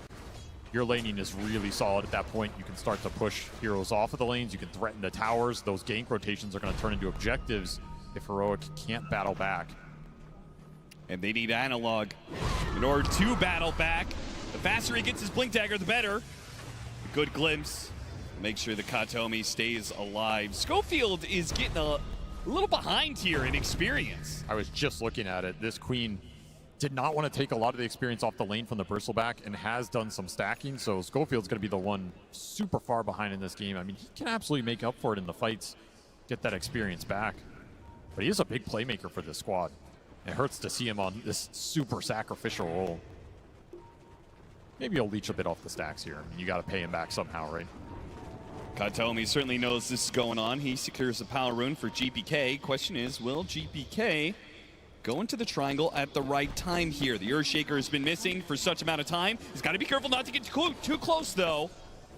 your laning is really solid at that point. You can start to push heroes off of the lanes. You can threaten the towers. Those gank rotations are going to turn into objectives if Heroic can't battle back. And they need Analog in order to battle back. The faster he gets his Blink Dagger, the better. A good glimpse. Make sure the Kataomi stays alive. Schofield is getting a little behind here in experience. I was just looking at it. This Queen did not want to take a lot of the experience off the lane from the Bristleback and has done some stacking, so Schofield's going to be the one super far behind in this game. I mean, he can absolutely make up for it in the fights, get that experience back. But he is a big playmaker for this squad. It hurts to see him on this super sacrificial role. Maybe he'll leech a bit off the stacks here. I mean, you got to pay him back somehow, right? Kataomi certainly knows this is going on. He secures the power rune for GPK. Question is, will GPK go into the triangle at the right time here? The Earthshaker has been missing for such amount of time. He's got to be careful not to get too close, though.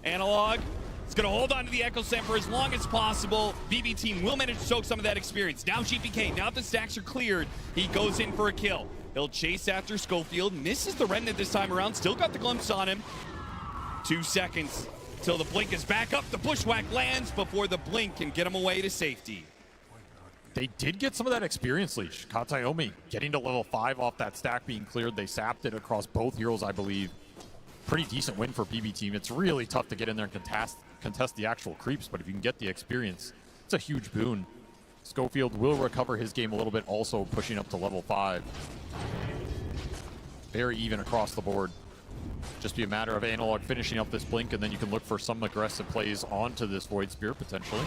Analog is going to hold on to the Echo Cent for as long as possible. BB team will manage to soak some of that experience. Now GPK, now the stacks are cleared, he goes in for a kill. He'll chase after Schofield, misses the Remnant this time around, still got the glimpse on him. 2 seconds till the blink is back up. The bushwhack lands before the blink can get him away to safety. They did get some of that experience leash. Kataomi getting to level 5 off that stack being cleared. They sapped it across both heroes, I believe. Pretty decent win for BB team. It's really tough to get in there and contest the actual creeps, but if you can get the experience, it's a huge boon. Schofield will recover his game a little bit, also pushing up to level 5. Very even across the board. Just be a matter of Analog finishing up this blink, and then you can look for some aggressive plays onto this Void Spear, potentially.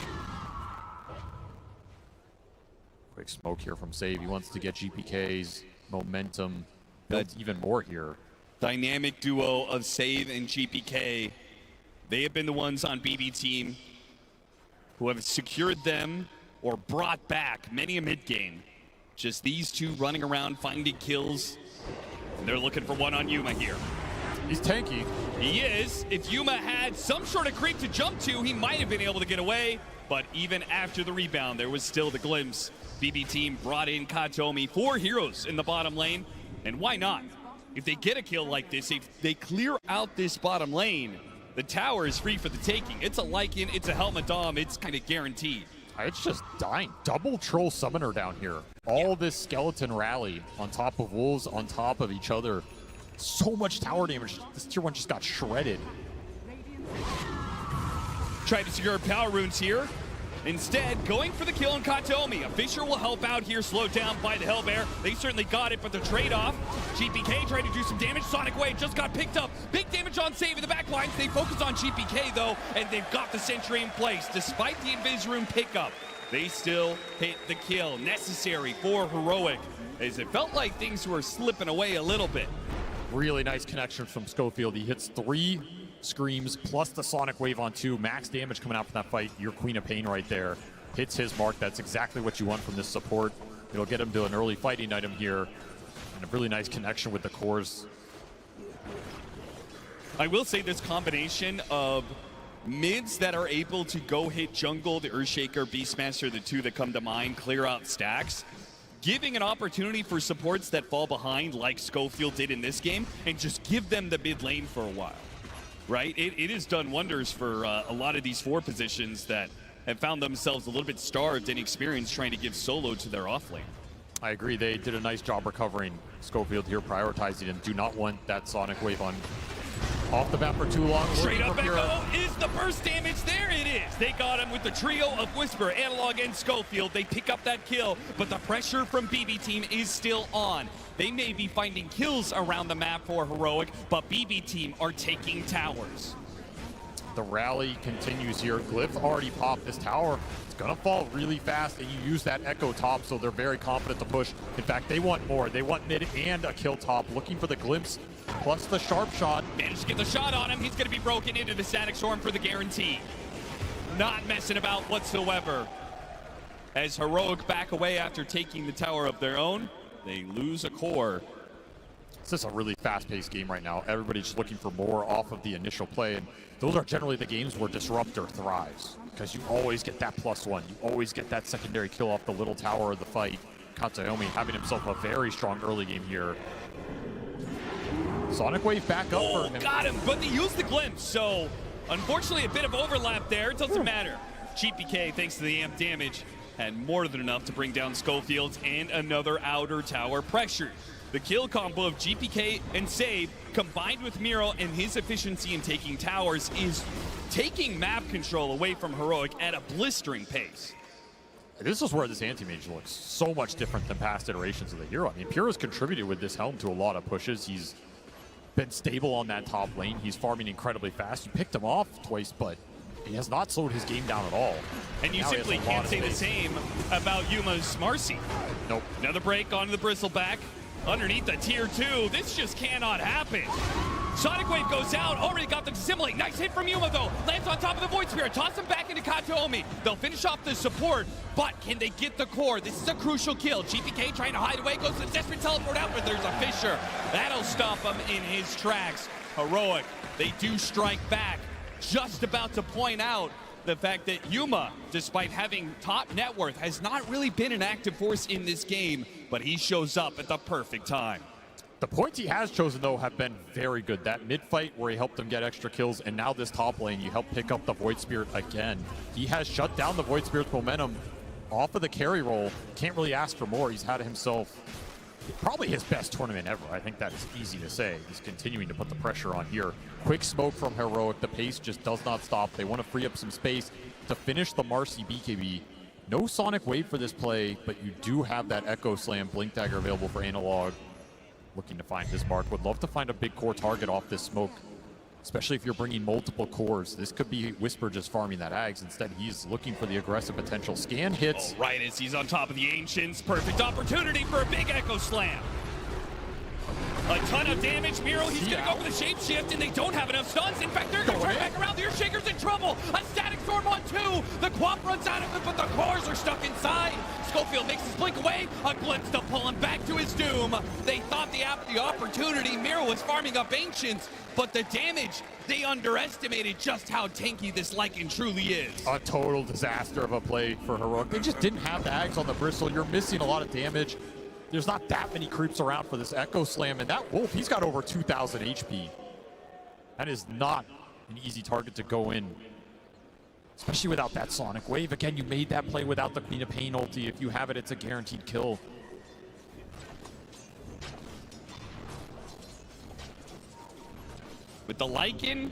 Quick smoke here from Save. He wants to get GPK's momentum built even more here. Dynamic duo of Save and GPK. They have been the ones on BB team who have secured them or brought back many a mid-game. Just these two running around, finding kills. And they're looking for one on Yuma here. He's tanky. He is. If Yuma had some sort of creep to jump to, he might have been able to get away. but even after the rebound, there was still the glimpse. BB team brought in Katomi, 4 heroes in the bottom lane, and why not? If they get a kill like this, if they clear out this bottom lane, the tower is free for the taking. It's a Lycan, it's a Helmet Dom, it's kind of guaranteed. It's just dying. Double troll summoner down here. All this skeleton rally on top of wolves, on top of each other. So much tower damage. This tier 1 just got shredded. Tried to secure power runes here. Instead, going for the kill on Katomi. A Fissure will help out here, slowed down by the Hellbear. They certainly got it, but the trade-off. GPK trying to do some damage. Sonic Wave just got picked up. Big damage on save in the back lines. They focus on GPK, though, and they've got the Sentry in place. Despite the Invis Room pickup, they still hit the kill. Necessary for Heroic, as it felt like things were slipping away a little bit. Really nice connection from Schofield. He hits 3 screams plus the Sonic Wave on 2. Max damage coming out from that fight. Your Queen of Pain right there. Hits his mark. That's exactly what you want from this support. It'll get him to an early fighting item here. And a really nice connection with the cores. I will say this combination of mids that are able to go hit jungle, the Earthshaker, Beastmaster, the 2 that come to mind, clear out stacks, giving an opportunity for supports that fall behind like Schofield did in this game, and just give them the mid lane for a while. Right? It has done wonders for a lot of these 4 positions that have found themselves a little bit starved in experience trying to give solo to their off lane. I agree. They did a nice job recovering. Schofield here prioritizing and do not want that Sonic Wave on off the bat for too long. Straight up Echo is the burst damage. There it is. They got him with the trio of Whisper, Analog, and Schofield. They pick up that kill, but the pressure from BB team is still on. They may be finding kills around the map for Heroic, but BB team are taking towers. The rally continues here. Glyph already popped this tower. It's gonna fall really fast, and you use that Echo top, so they're very confident to push. In fact, they want more. They want mid and a kill top, looking for the glimpse, plus the sharp shot. Managed to get the shot on him. He's gonna be broken into the Static Storm for the guarantee. Not messing about whatsoever. As Heroic back away after taking the tower of their own, they lose a core. This is a really fast-paced game right now. Everybody's just looking for more off of the initial play, and those are generally the games where Disruptor thrives, because you always get that +1. You always get that secondary kill off the little tower of the fight. Kataomi having himself a very strong early game here. Sonic Wave back up for him. Got him, but they used the glimpse, so unfortunately a bit of overlap there. It doesn't matter. GPK, thanks to the amp damage, had more than enough to bring down Schofield and another outer tower pressure. The kill combo of GPK and Save, combined with Miro and his efficiency in taking towers, is taking map control away from Heroic at a blistering pace. This is where this anti-mage looks so much different than past iterations of the hero. I mean, Pure has contributed with this helm to a lot of pushes. He's been stable on that top lane. He's farming incredibly fast. You picked him off twice, but he has not slowed his game down at all. And you simply can't say the same about Yuma's Marcy. Nope. Another break onto the Bristleback. Underneath the tier 2, this just cannot happen. Sonic Wave goes out, already got them to assimilate. Nice hit from Yuma though, lands on top of the Void Spirit, toss him back into Kataomi. They'll finish off the support, but can they get the core? This is a crucial kill. GPK trying to hide away, goes to the desperate teleport out, but there's a Fissure. That'll stop him in his tracks. Heroic, they do strike back. Just about to point out the fact that Yuma, despite having top net worth, has not really been an active force in this game, but he shows up at the perfect time. The points he has chosen, though, have been very good. That mid-fight where he helped them get extra kills, and now this top lane, you help pick up the Void Spirit again. He has shut down the Void Spirit's momentum off of the carry roll. Can't really ask for more. He's had himself probably his best tournament ever. I think that is easy to say. He's continuing to put the pressure on here. Quick smoke from Heroic. The pace just does not stop. They want to free up some space to finish the Marcy BKB. No Sonic Wave for this play, but you do have that Echo Slam Blink Dagger available for Analog. Looking to find his mark. Would love to find a big core target off this smoke, especially if you're bringing multiple cores. This could be Whisper just farming that Ags. Instead, he's looking for the aggressive potential. Scan hits. Oh, right as he's on top of the Ancients. Perfect opportunity for a big Echo Slam. A ton of damage. Miro, he's going to go for the shapeshift, and they don't have enough stuns. In fact, they're going to turn back around. The Earthshaker's in trouble. A Static Storm on 2. The Quap runs out of it, but the cores are stuck inside. Schofield makes his blink away. A glimpse to pull him back to his doom. Nigma. They thought the opportunity. Mira was farming up Ancients, but the damage, they underestimated just how tanky this Lycan truly is. A total disaster of a play for Heroic. They just didn't have the Ags on the bristle. You're missing a lot of damage. There's not that many creeps around for this Echo Slam, and that Wolf, he's got over 2,000 HP. That is not an easy target to go in, especially without that Sonic Wave. Again, you made that play without the Queen of Pain ulti. If you have it, it's a guaranteed kill. With the Lycan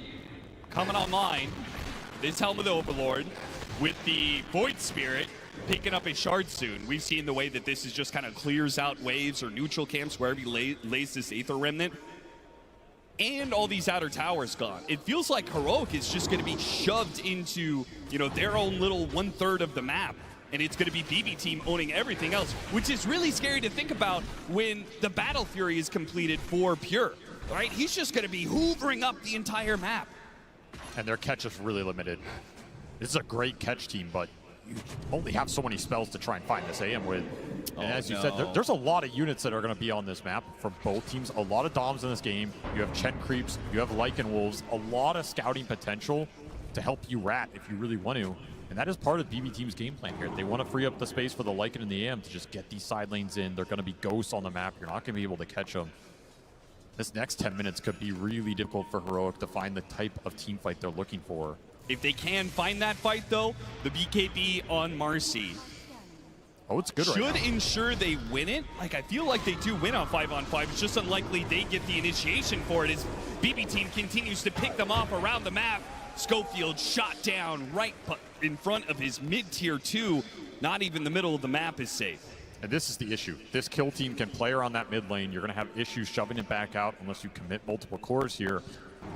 coming online, this Helm of the Overlord, with the Void Spirit picking up a shard soon. We've seen the way that this is just kind of clears out waves or neutral camps wherever he lays this Aether Remnant. And all these outer towers gone. It feels like Heroic is just going to be shoved into, their own little 1/3 of the map. And it's going to be BB team owning everything else, which is really scary to think about when the Battle Fury is completed for Pure. Right? He's just going to be hoovering up the entire map. And their catch is really limited. This is a great catch team, but you only have so many spells to try and find this AM with. And as you said, there's a lot of units that are going to be on this map from both teams. A lot of Doms in this game. You have Chen Creeps, you have Lycan Wolves, a lot of scouting potential to help you rat if you really want to. And that is part of BB Team's game plan here. They want to free up the space for the Lycan and the AM to just get these side lanes in. They're going to be ghosts on the map. You're not going to be able to catch them. This next 10 minutes could be really difficult for Heroic to find the type of team fight they're looking for. If they can find that fight, though, the BKB on Marcy it's good should right now. ensure they win it. Like, I feel like they do win on 5-on-5. It's just unlikely they get the initiation for it as BB Team continues to pick them off around the map. Schofield shot down right in front of his mid-tier 2. Not even the middle of the map is safe. And this is the issue. This kill team can play around that mid lane. You're going to have issues shoving it back out unless you commit multiple cores here.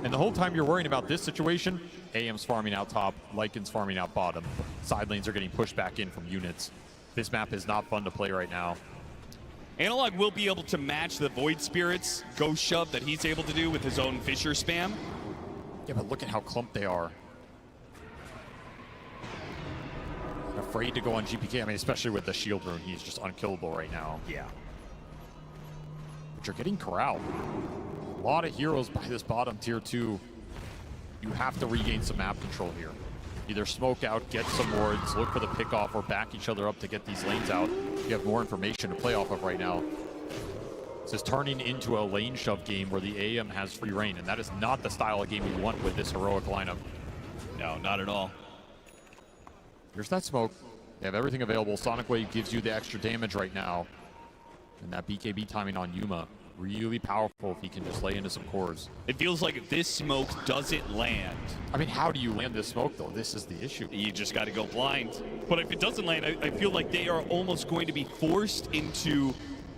And the whole time you're worrying about this situation, AM's farming out top, Lycan's farming out bottom. Side lanes are getting pushed back in from units. This map is not fun to play right now. Analog will be able to match the Void Spirit's ghost shove that he's able to do with his own Fissure spam. Yeah, but look at how clumped they are. Afraid to go on GPK. I mean, especially with the shield rune, he's just unkillable right now. Yeah. But you're getting corralled. A lot of heroes by this bottom tier 2. You have to regain some map control here. Either smoke out, get some wards, look for the pick off, or back each other up to get these lanes out. You have more information to play off of right now. This is turning into a lane shove game where the AM has free reign, and that is not the style of game you want with this Heroic lineup. No, not at all. Here's that smoke. They have everything available. Sonic Wave gives you the extra damage right now. And that BKB timing on Yuma, really powerful if he can just lay into some cores. It feels like if this smoke doesn't land. I mean, how do you land this smoke, though? This is the issue. You just got to go blind. But if it doesn't land, I feel like they are almost going to be forced into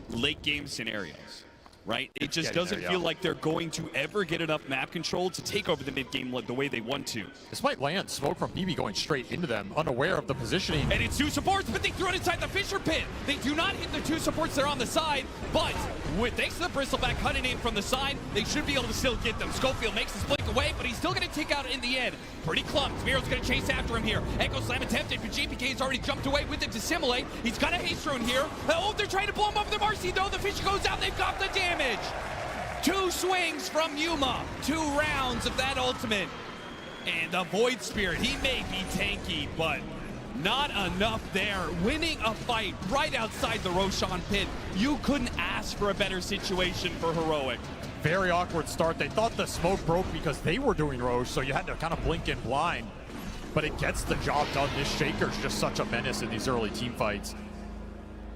late game scenarios. Right? It just doesn't feel like they're going to ever get enough map control to take over the mid game the way they want to. This might land. Smoke from BB going straight into them, unaware of the positioning. And it's 2 supports, but they threw it inside the Fissure pit. They do not hit the 2 supports that are on the side, but thanks to the Bristleback cutting in from the side, they should be able to still get them. Schofield makes this blink away, but he's still going to take out in the end. Pretty clumped. Miro's going to chase after him here. Echo Slam attempted, but GPK's already jumped away with it to Dissimulate. He's got a haste rune here. Oh, they're trying to blow him up with the Marcy, though. The Fissure goes out. They've got the damage. 2 swings from Yuma, 2 rounds of that ultimate. And the Void Spirit, he may be tanky, but not enough there. Winning a fight right outside the Roshan pit. You couldn't ask for a better situation for Heroic. Very awkward start. They thought the smoke broke because they were doing Roche, so you had to kind of blink in blind. But it gets the job done. This Shaker's just such a menace in these early team fights.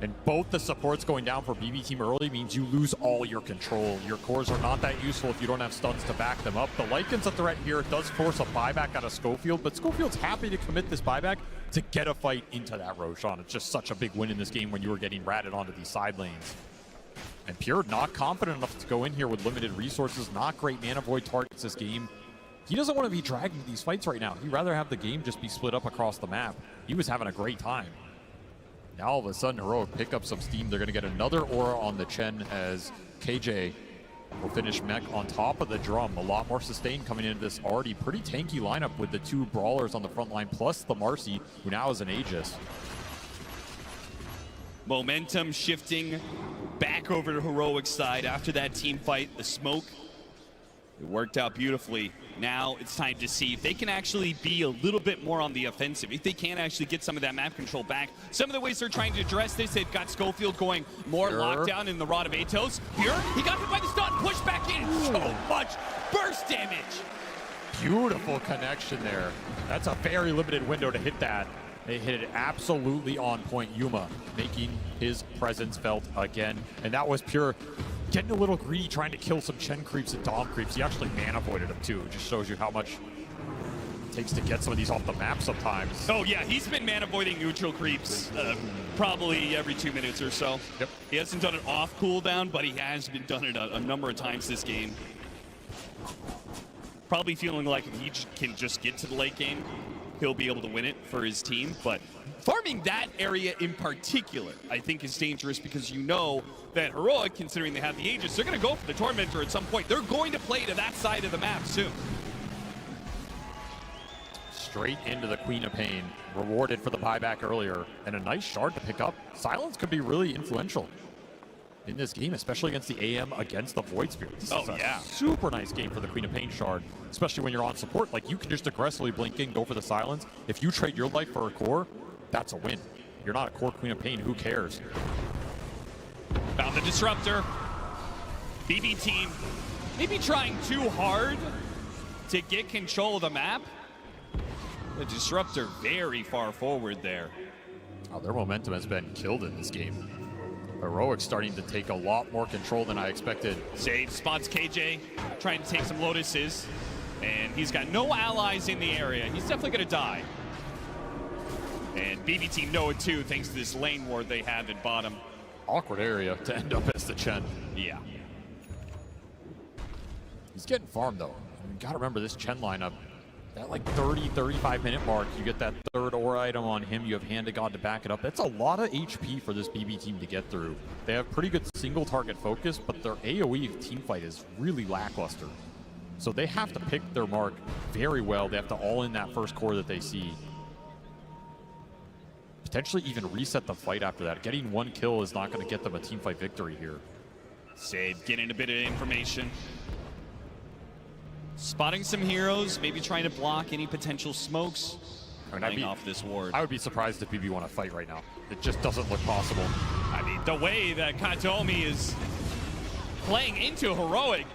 And both the supports going down for BB Team early means you lose all your control. Your cores are not that useful if you don't have stuns to back them up. The Lycan's a threat here. It does force a buyback out of Schofield, but Schofield's happy to commit this buyback to get a fight into that Roshan. It's just such a big win in this game when you were getting ratted onto these side lanes. And Pure not confident enough to go in here with limited resources. Not great mana void targets this game. He doesn't want to be dragging these fights right now. He'd rather have the game just be split up across the map. He was having a great time. Now all of a sudden Heroic pick up some steam. They're going to get another aura on the Chen as KJ will finish mech on top of the drum. A lot more sustain coming into this already pretty tanky lineup with the 2 brawlers on the front line plus the Marcy, who now is an Aegis. Momentum shifting back over to Heroic side after that team fight. The smoke, it worked out beautifully. Now it's time to see if they can actually be a little bit more on the offensive, if they can actually get some of that map control back. Some of the ways they're trying to address this, they've got Schofield going more lockdown in the Rod of Atos. Here, he got hit by the stun, pushed back in. So much burst damage. Beautiful connection there. That's a very limited window to hit that. They hit it absolutely on point. Yuma making his presence felt again. And that was pure getting a little greedy, trying to kill some Chen creeps and Dom creeps. He actually man avoided them too. It just shows you how much it takes to get some of these off the map sometimes. Oh yeah, he's been man avoiding neutral creeps probably every 2 minutes or so. Yep. He hasn't done it off cooldown, but he has been done it a number of times this game. Probably feeling like if he can just get to the late game, he'll be able to win it for his team. But farming that area in particular, I think, is dangerous because you know that Heroic, considering they have the Aegis, they're going to go for the Tormentor at some point. They're going to play to that side of the map soon. Straight into the Queen of Pain, rewarded for the buyback earlier, and a nice shard to pick up. Silence could be really influential in this game, especially against the AM, against the Void Spirit. This is a super nice game for the Queen of Pain shard, especially when you're on support. Like, you can just aggressively blink in, go for the silence. If you trade your life for a core, that's a win. You're not a core Queen of Pain, who cares? Found the Disruptor. BB team maybe trying too hard to get control of the map. The Disruptor very far forward there. Oh, their momentum has been killed in this game. Heroic starting to take a lot more control than I expected. Sage spots KJ, trying to take some Lotuses, and he's got no allies in the area. He's definitely going to die. And BB team know it too, thanks to this lane ward they have at bottom. Awkward area to end up as the Chen. Yeah. He's getting farmed though. You gotta remember this Chen lineup. That like 30-35 minute mark, you get that third aura item on him, you have Hand of God to back it up. That's a lot of HP for this BB team to get through. They have pretty good single target focus, but their AoE teamfight is really lackluster. So they have to pick their mark very well. They have to all in that first core that they see. Potentially even reset the fight after that. Getting one kill is not going to get them a teamfight victory here. Sade getting a bit of information. Spotting some heroes, maybe trying to block any potential smokes. Coming off this ward. I would be surprised if BB want to fight right now. It just doesn't look possible. I mean, the way that Katomi is playing into Heroic,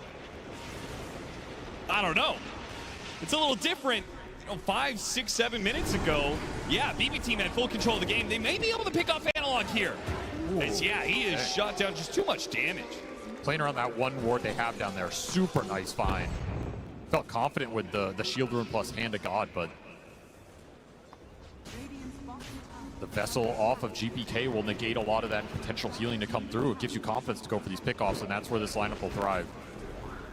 I don't know. It's a little different. You know, 5, 6, 7 minutes ago, yeah, BB team had full control of the game. They may be able to pick off Analog here. As, yeah, he is shot down, just too much damage. Playing around that one ward they have down there, super nice find. Felt confident with the shield rune plus Hand of God, but the Vessel off of GPK will negate a lot of that potential healing to come through. It gives you confidence to go for these pickoffs, and that's where this lineup will thrive.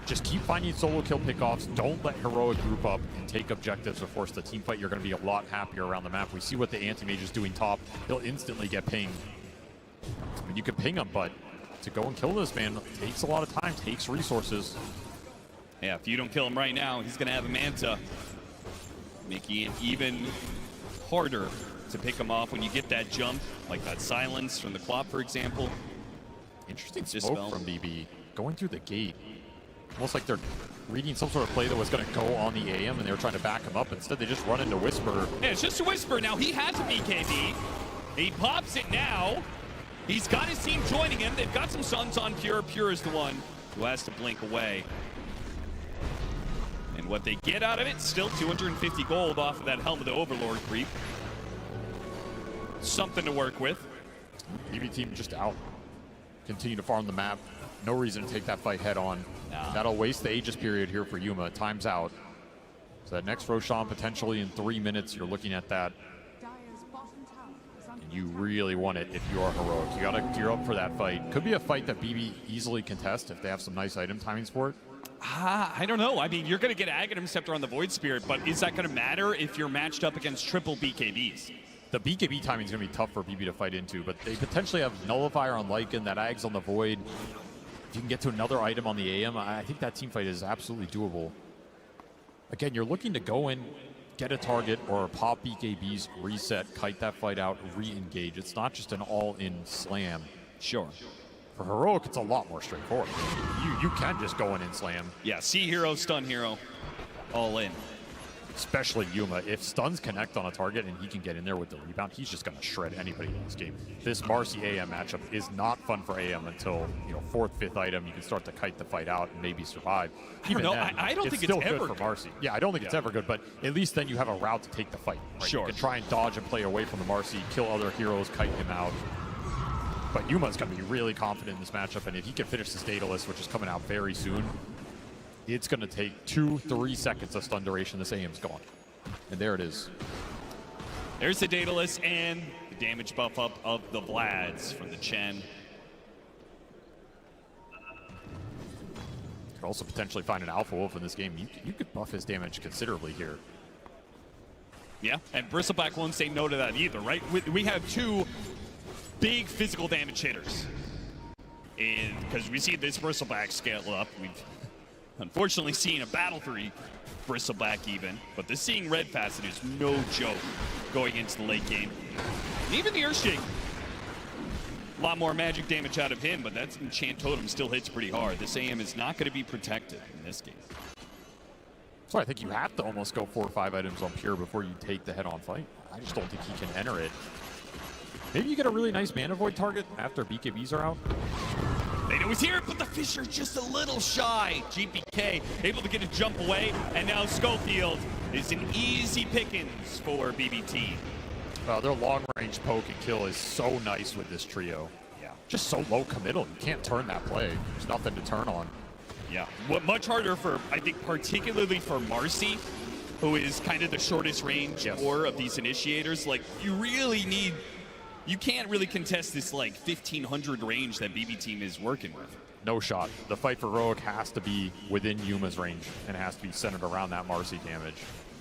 Just keep finding solo kill pickoffs. Don't let Heroic group up and take objectives or force the team fight. You're going to be a lot happier around the map. We see what the anti-mage is doing top. He'll instantly get pinged. I mean, you can ping him, but to go and kill this man takes a lot of time, takes resources. Yeah, if you don't kill him right now, he's going to have a Manta, making it even harder to pick him off when you get that jump, like that silence from the Clop, for example. Interesting smoke from BB going through the gate. Almost like they're reading some sort of play that was going to go on the AM and they were trying to back him up. Instead, they just run into Whisper. Yeah, it's just a Whisper. Now, he has a BKB. He pops it now. He's got his team joining him. They've got some Suns on Pure. Pure is the one who has to blink away. And what they get out of it, still 250 gold off of that Helm of the Overlord creep. Something to work with. BB team just out. Continue to farm the map. No reason to take that fight head on. Nah. That'll waste the Aegis period here for Yuma. Time's out. So that next Roshan potentially in 3 minutes, you're looking at that. And you really want it if you are Heroic. You gotta gear up for that fight. Could be a fight that BB easily contests if they have some nice item timings for it. I don't know. I mean, you're going to get Aghanim Scepter on the Void Spirit, but is that going to matter if you're matched up against triple BKBs? The BKB timing is going to be tough for BB to fight into, but they potentially have Nullifier on Lycan, that Ags on the Void. If you can get to another item on the AM, I think that team fight is absolutely doable. Again, you're looking to go in, get a target or pop BKBs, reset, kite that fight out, re-engage. It's not just an all-in slam. Sure. For Heroic, it's a lot more straightforward. You can just go in and slam. Yeah, see hero, stun hero, all in. Especially Yuma. If stuns connect on a target and he can get in there with the rebound, he's just going to shred anybody in this game. This Marcy AM matchup is not fun for AM until, you know, 4th, 5th item. You can start to kite the fight out and maybe survive. Even then, I don't think still it's good ever for Marcy. Yeah, I don't think it's ever good, but at least then you have a route to take the fight. Right? Sure. You can try and dodge and play away from the Marcy, kill other heroes, kite him out. But Yuma's going to be really confident in this matchup, and if he can finish this Daedalus, which is coming out very soon, it's going to take 2-3 seconds of stun duration. This AM's gone. And there it is. There's the Daedalus and the damage buff up of the Vlads from the Chen. Could also potentially find an Alpha Wolf in this game. You could buff his damage considerably here. Yeah, and Bristleback won't say no to that either, right? We have 2 big physical damage hitters. And because we see this Bristleback scale up, we've unfortunately seen a Battle 3 Bristleback even, but the Seeing Red facet is no joke going into the late game. And even the Earthshake, a lot more magic damage out of him, but that Enchant Totem still hits pretty hard. This AM is not going to be protected in this game. So I think you have to almost go 4 or 5 items on Pure before you take the head-on fight. I just don't think he can enter it. Maybe you get a really nice Mana Void target after BKBs are out. They know he's here, but the Fisher just a little shy. GPK able to get a jump away, and now Schofield is an easy pickings for BBT. Their long-range poke and kill is so nice with this trio. Yeah. Just so low committal. You can't turn that play. There's nothing to turn on. Yeah. What much harder for, I think, particularly for Marcy, who is kind of the shortest range core of these initiators. Like, you really need... You can't really contest this, like, 1,500 range that BB team is working with. No shot. The fight for Heroic has to be within Yuma's range and has to be centered around that Marcy damage.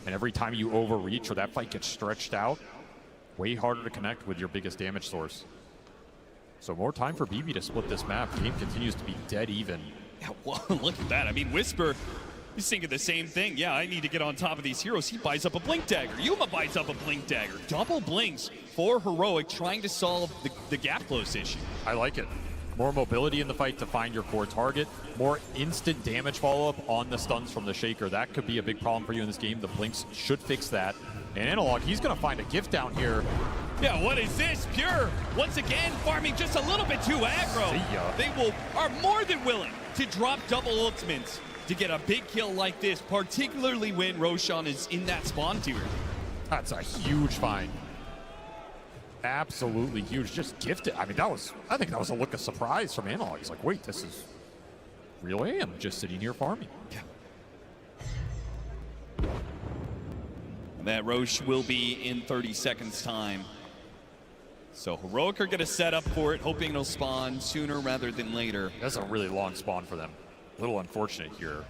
And every time you overreach or that fight gets stretched out, way harder to connect with your biggest damage source. So more time for BB to split this map. The game continues to be dead even. Yeah, well, look at that. I mean, Whisper, he's thinking the same thing. Yeah, I need to get on top of these heroes. He buys up a Blink Dagger. Yuma buys up a Blink Dagger. Double blinks for Heroic, trying to solve the gap close issue. I like it. More mobility in the fight to find your core target. More instant damage follow-up on the stuns from the Shaker. That could be a big problem for you in this game. The blinks should fix that. And Analog, he's going to find a gift down here. Yeah, what is this? Pure, once again, farming just a little bit too aggro. See ya. They are more than willing to drop double ultimates to get a big kill like this, particularly when Roshan is in that spawn tier. That's a huge find. Absolutely huge. Just gifted. I mean, I think that was a look of surprise from Analog. He's like, wait, this is real AM just sitting here farming. Yeah. That Roche will be in 30 seconds time. So Heroic are going to set up for it, hoping it'll spawn sooner rather than later. That's a really long spawn for them. A little unfortunate here.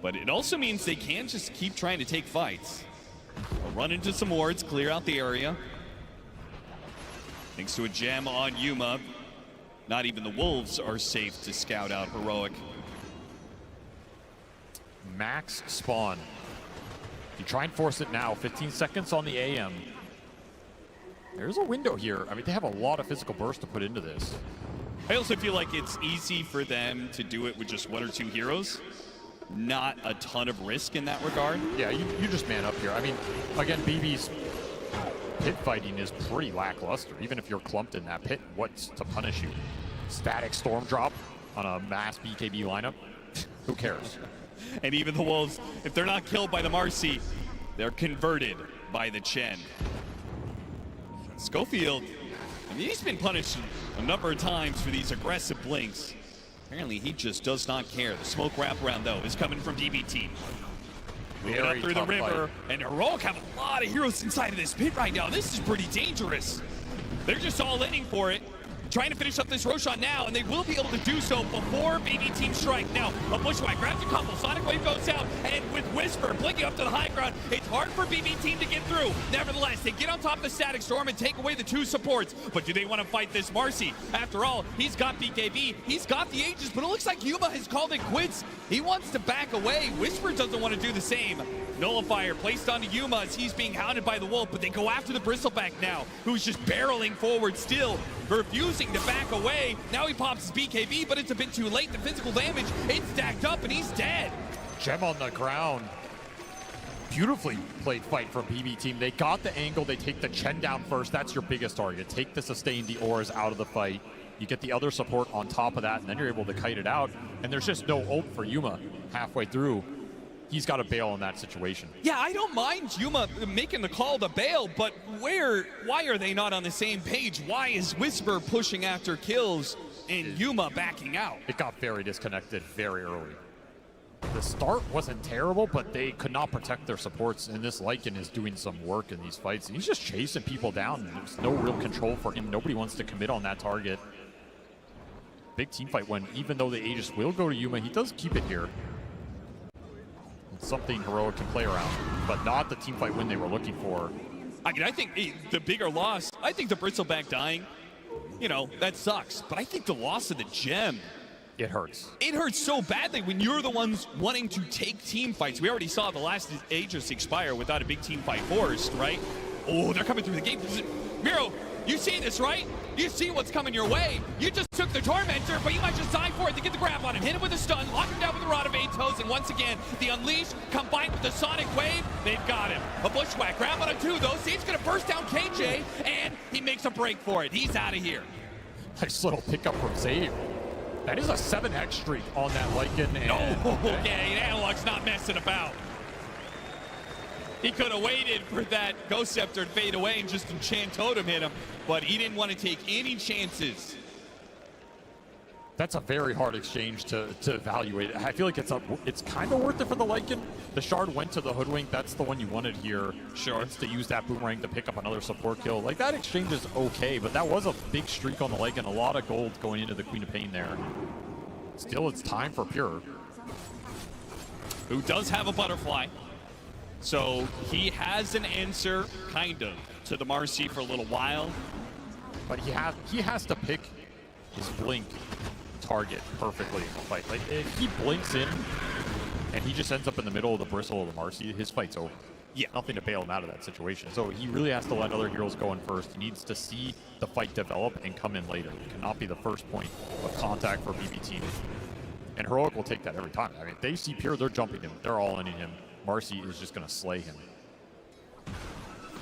But it also means they can't just keep trying to take fights. They'll run into some wards, clear out the area. Thanks to a gem on Yuma, not even the Wolves are safe to scout out Heroic. Max spawn. You try and force it now. 15 seconds on the AM. There's a window here. I mean, they have a lot of physical burst to put into this. I also feel like it's easy for them to do it with just 1 or 2 heroes. Not a ton of risk in that regard. Yeah, you just man up here. I mean, again, BB's pit fighting is pretty lackluster. Even if you're clumped in that pit, what's to punish you? Static storm drop on a mass BKB lineup? Who cares? And even the Wolves, if they're not killed by the Marcy, they're converted by the Chen. Schofield, I mean, he's been punished a number of times for these aggressive blinks. Apparently, he just does not care. The smoke wraparound, though, is coming from DBT. Moving up through the river, and Heroic have a lot of heroes inside of this pit right now. This is pretty dangerous. They're just all inning for it. trying to finish up this Roshan now, and they will be able to do so before BB Team strike. Now, a Bushwhack grabs a couple, Sonic Wave goes out, and with Whisper blinking up to the high ground, it's hard for BB Team to get through. Nevertheless, they get on top of the Static Storm and take away the 2 supports. But do they want to fight this Marcy? After all, he's got BKB, he's got the Aegis, but it looks like Yuma has called it quits. He wants to back away. Whisper doesn't want to do the same. Nullifier placed onto Yuma as he's being hounded by the Wolf, but they go after the Bristleback now, who's just barreling forward still, refusing to back away. Now he pops his BKB, but it's a bit too late. The physical damage, it's stacked up, and he's dead. Gem on the ground. Beautifully played fight from BB Team. They got the angle. They take the Chen down first. That's your biggest target. Take the sustain, the auras out of the fight. You get the other support on top of that, and then you're able to kite it out. And there's just no ult for Yuma halfway through. He's got to bail in that situation. Yeah, I don't mind Yuma making the call to bail, but why are they not on the same page? Why is Whisper pushing after kills and Yuma backing out? It got very disconnected very early. The start wasn't terrible, but they could not protect their supports, and this Lycan is doing some work in these fights. And he's just chasing people down. There's no real control for him. Nobody wants to commit on that target. Big team fight when, even though the Aegis will go to Yuma, he does keep it here. Something Heroic can play around, but not the team fight win they were looking for. I mean, I think the bigger loss, I think the Bristleback dying, you know, that sucks. But I think the loss of the gem, it hurts. It hurts so badly when you're the ones wanting to take team fights. We already saw the last Aegis expire without a big team fight forced, right? Oh, they're coming through the gate. Miro, you see this, right? You see what's coming your way. You just took the Tormentor, but you might just die for it to get the grab on him. Hit him with a stun, lock him down with a Rod of Eight Toes, and once again, the Unleash combined with the Sonic Wave, they've got him. A Bushwhack grab on a 2, though. See, it's going to burst down KJ, and he makes a break for it. He's out of here. Nice little pickup from Zave. That is a 7x streak on that Lycan. And yeah, Analog's not messing about. He could have waited for that Ghost Scepter to fade away and just Enchant Totem hit him, but he didn't want to take any chances. That's a very hard exchange to evaluate. I feel like it's kind of worth it for the Lycan. The Shard went to the Hoodwink. That's the one you wanted here. Sure. It's to use that Boomerang to pick up another support kill. Like, that exchange is okay, but that was a big streak on the Lycan. A lot of gold going into the Queen of Pain there. Still, it's time for Pure, who does have a Butterfly. So he has an answer, kind of, to the Marcy for a little while. But he has to pick his blink target perfectly in the fight. Like, if he blinks in and he just ends up in the middle of the bristle of the Marcy, his fight's over. Yeah. Nothing to bail him out of that situation. So he really has to let other heroes go in first. He needs to see the fight develop and come in later. It cannot be the first point of contact for BB Team. And Heroic will take that every time. I mean, if they see Pure, they're jumping him. They're all in him. Marcy is just going to slay him.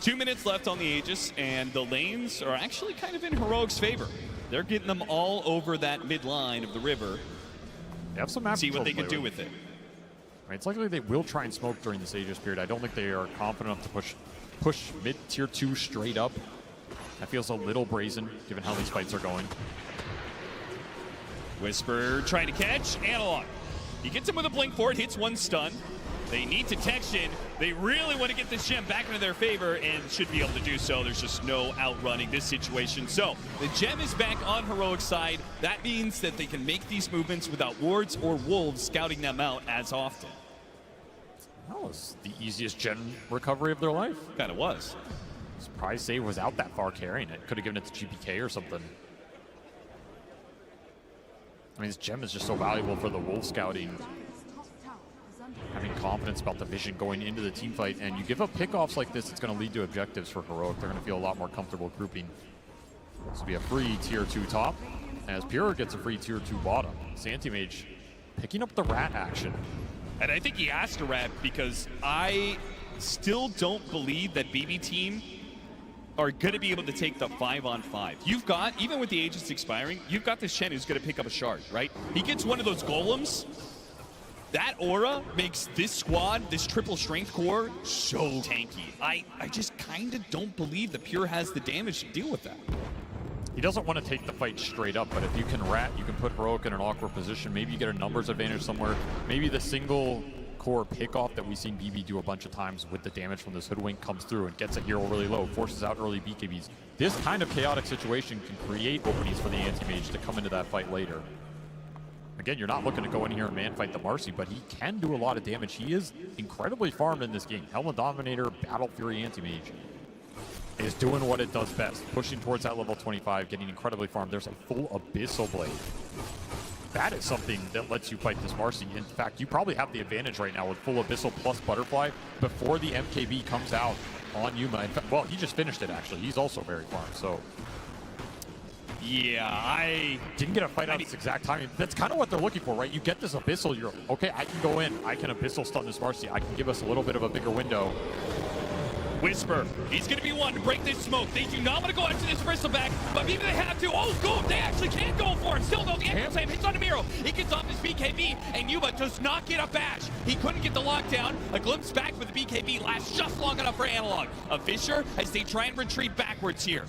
2 minutes left on the Aegis, and the lanes are actually kind of in Heroic's favor. They're getting them all over that mid line of the river. They have some map See what they control can to do play with it. Right, it's likely they will try and smoke during this Aegis period. I don't think they are confident enough to push mid tier 2 straight up. That feels a little brazen, given how these fights are going. Whisper trying to catch Analog. He gets him with a blink for it, hits one stun. They need detection. They really want to get this gem back into their favor and should be able to do so. There's just no outrunning this situation. So the gem is back on Heroic's side. That means that they can make these movements without wards or wolves scouting them out as often. That was the easiest gem recovery of their life. Kind of was. Surprised Save was out that far carrying it. Could have given it to GPK or something. I mean, this gem is just so valuable for the wolf scouting. Having confidence about the vision going into the team fight, and you give up pickoffs like this, it's going to lead to objectives for Heroic. They're going to feel a lot more comfortable grouping. This will be a free tier 2 top, as Pure gets a free tier 2 bottom. Santimage picking up the rat action. And I think he asked a rat because I still don't believe that BB Team are going to be able to take the 5-on-5. You've got, even with the Aegis expiring, you've got this Shen who's going to pick up a shard, right? He gets one of those golems. That aura makes this squad, this triple strength core, so tanky. I just kind of don't believe that Pure has the damage to deal with that. He doesn't want to take the fight straight up, but if you can rat, you can put Heroic in an awkward position. Maybe you get a numbers advantage somewhere. Maybe the single hardcore pickoff that we've seen BB do a bunch of times with the damage from this Hoodwink comes through and gets a hero really low, forces out early BKBs. This kind of chaotic situation can create openings for the anti-mage to come into that fight later. Again, you're not looking to go in here and man-fight the Marcy, but he can do a lot of damage. He is incredibly farmed in this game. Helmet Dominator, Battle Fury anti-mage is doing what it does best, pushing towards that level 25, getting incredibly farmed. There's a full Abyssal Blade. That is something that lets you fight this Marcy. In fact, you probably have the advantage right now with full Abyssal plus Butterfly before the MKB comes out on Yuma. In fact, well, he just finished it, actually. He's also very farmed, so... Yeah, I didn't get a fight out at this exact time. That's kind of what they're looking for, right? You get this Abyssal, you're, okay, I can go in. I can Abyssal stun this Marcy. I can give us a little bit of a bigger window. Whisper, he's going to be one to break this smoke. They do not want to go after this bristleback, but maybe they have to. Oh, go! They actually can go for it. Still, though, the Echo Slam hits on Miro. He gets off his BKB, and Yuma does not get a bash. He couldn't get the lockdown. A glimpse back with the BKB lasts just long enough for Analog. A Fisher as they try and retreat backwards here.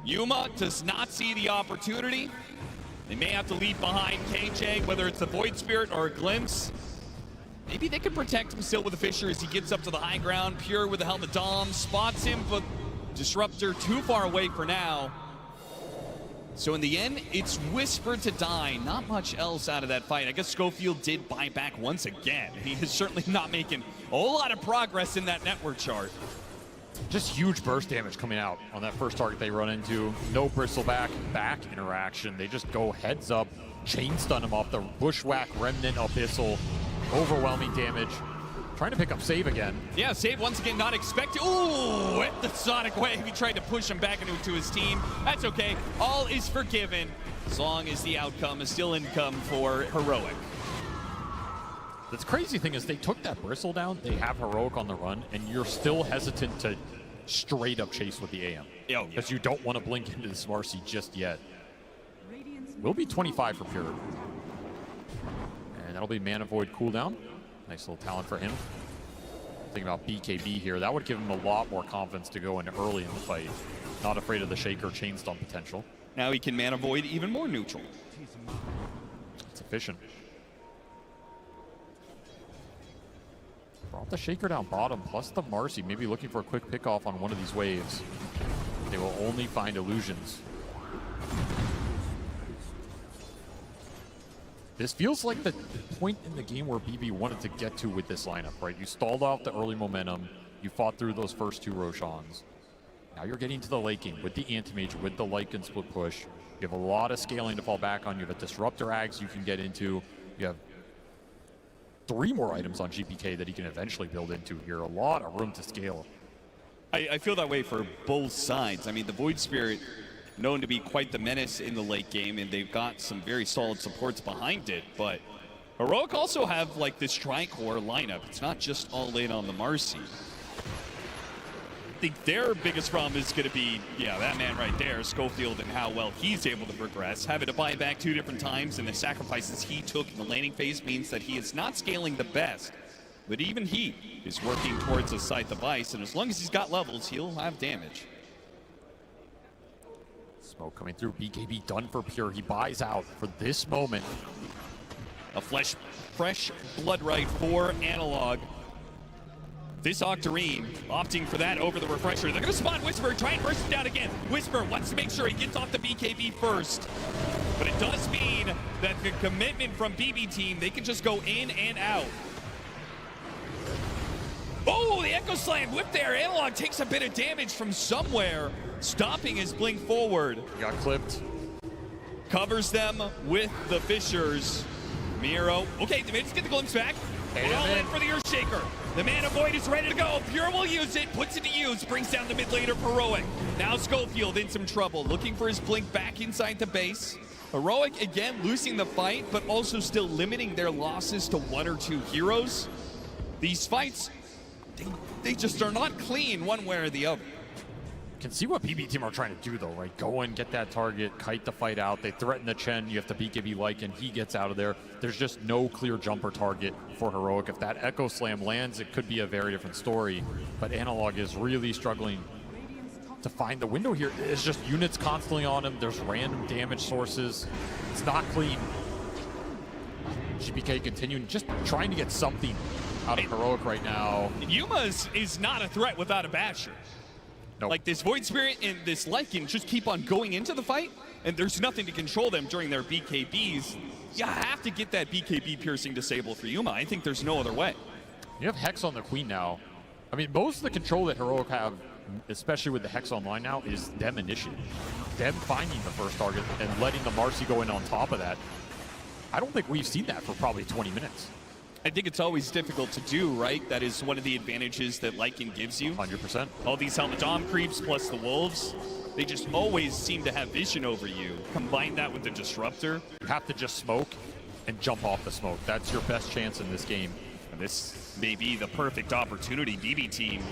Yuma does not see the opportunity. They may have to leave behind KJ, whether it's the Void Spirit or a glimpse. Maybe they can protect him still with the Fisher as he gets up to the high ground. Pure with the Helmet Dom spots him, but Disruptor too far away for now. So in the end, it's Whisper to die. Not much else out of that fight. I guess Schofield did buy back once again. He is certainly not making a whole lot of progress in that network chart. Just huge burst damage coming out on that first target they run into. No bristleback back interaction. They just go heads up, chain stun him off the Bushwhack Remnant Abyssal. Overwhelming damage. Trying to pick up Save again. Yeah, Save once again not expected. Ooh, at the Sonic Wave. He tried to push him back into his team. That's okay. All is forgiven as long as the outcome is still income for Heroic. The crazy thing is they took that Bristle down, they have Heroic on the run, and you're still hesitant to straight up chase with the AM. Because you don't want to blink into this Marcy just yet. Will be 25 for Pure. And that'll be Mana Void cooldown. Nice little talent for him. Thinking about BKB here, that would give him a lot more confidence to go in early in the fight. Not afraid of the Shaker chain stun potential. Now he can Mana Void even more neutral. It's efficient. Brought the Shaker down bottom, plus the Marcy, maybe looking for a quick pickoff on one of these waves. They will only find illusions. This feels like the point in the game where BB wanted to get to with this lineup, right? You stalled out the early momentum. You fought through those first two Roshans. Now you're getting to the late game with the Anti-Mage, with the Lycan split push. You have a lot of scaling to fall back on. You have a Disruptor Ags you can get into. You have 3 more items on GPK that he can eventually build into here. A lot of room to scale. I feel that way for both sides. I mean, the Void Spirit, known to be quite the menace in the late game, and they've got some very solid supports behind it, but Heroic also have like this tri-core lineup. It's not just all in on the Marcy. I think their biggest problem is going to be, yeah, that man right there, Schofield, and how well he's able to progress. Having to buy back 2 different times, and the sacrifices he took in the laning phase means that he is not scaling the best. But even he is working towards a site device, and as long as he's got levels, he'll have damage. Smoke coming through, BKB done for Pure. He buys out for this moment. A fresh blood right for Analog. This Octarine opting for that over the Refresher. They're going to spawn Whisper, try and burst it down again. Whisper wants to make sure he gets off the BKB first. But it does mean that the commitment from BB team, they can just go in and out. Oh, the Echo Slam whip there. Analog takes a bit of damage from somewhere, stopping his blink forward. He got clipped. Covers them with the Fishers. Miro. Okay, they just get the glimpse back. And all in for the Earthshaker. The Mana Void is ready to go. Pure will use it, puts it to use, brings down the mid laner Heroic. Now Schofield in some trouble, looking for his blink back inside the base. Heroic again losing the fight, but also still limiting their losses to 1 or 2 heroes. These fights, they just are not clean one way or the other. Can see what PB team are trying to do though, right? Go in, get that target, kite the fight out. They threaten the Chen, you have to BKB Lycan, he gets out of there. There's just no clear jumper target for Heroic. If that Echo Slam lands, it could be a very different story. But Analog is really struggling to find the window here. It's just units constantly on him. There's random damage sources. It's not clean. GPK continuing, just trying to get something out of Heroic right now. Yuma is not a threat without a basher. Nope. Like this Void Spirit and this Lycan just keep on going into the fight, and there's nothing to control them during their BKBs. You have to get that BKB piercing disable for Yuma. I think there's no other way. You have Hex on the Queen now. I mean, most of the control that Heroic have, especially with the Hex online now, is them initiating. Them finding the first target and letting the Marcy go in on top of that. I don't think we've seen that for probably 20 minutes. I think it's always difficult to do, right? That is one of the advantages that Lycan gives you. 100%. All these Helmet Dom creeps plus the Wolves, they just always seem to have vision over you. Combine that with the Disruptor. You have to just smoke and jump off the smoke. That's your best chance in this game. And this may be the perfect opportunity. BB team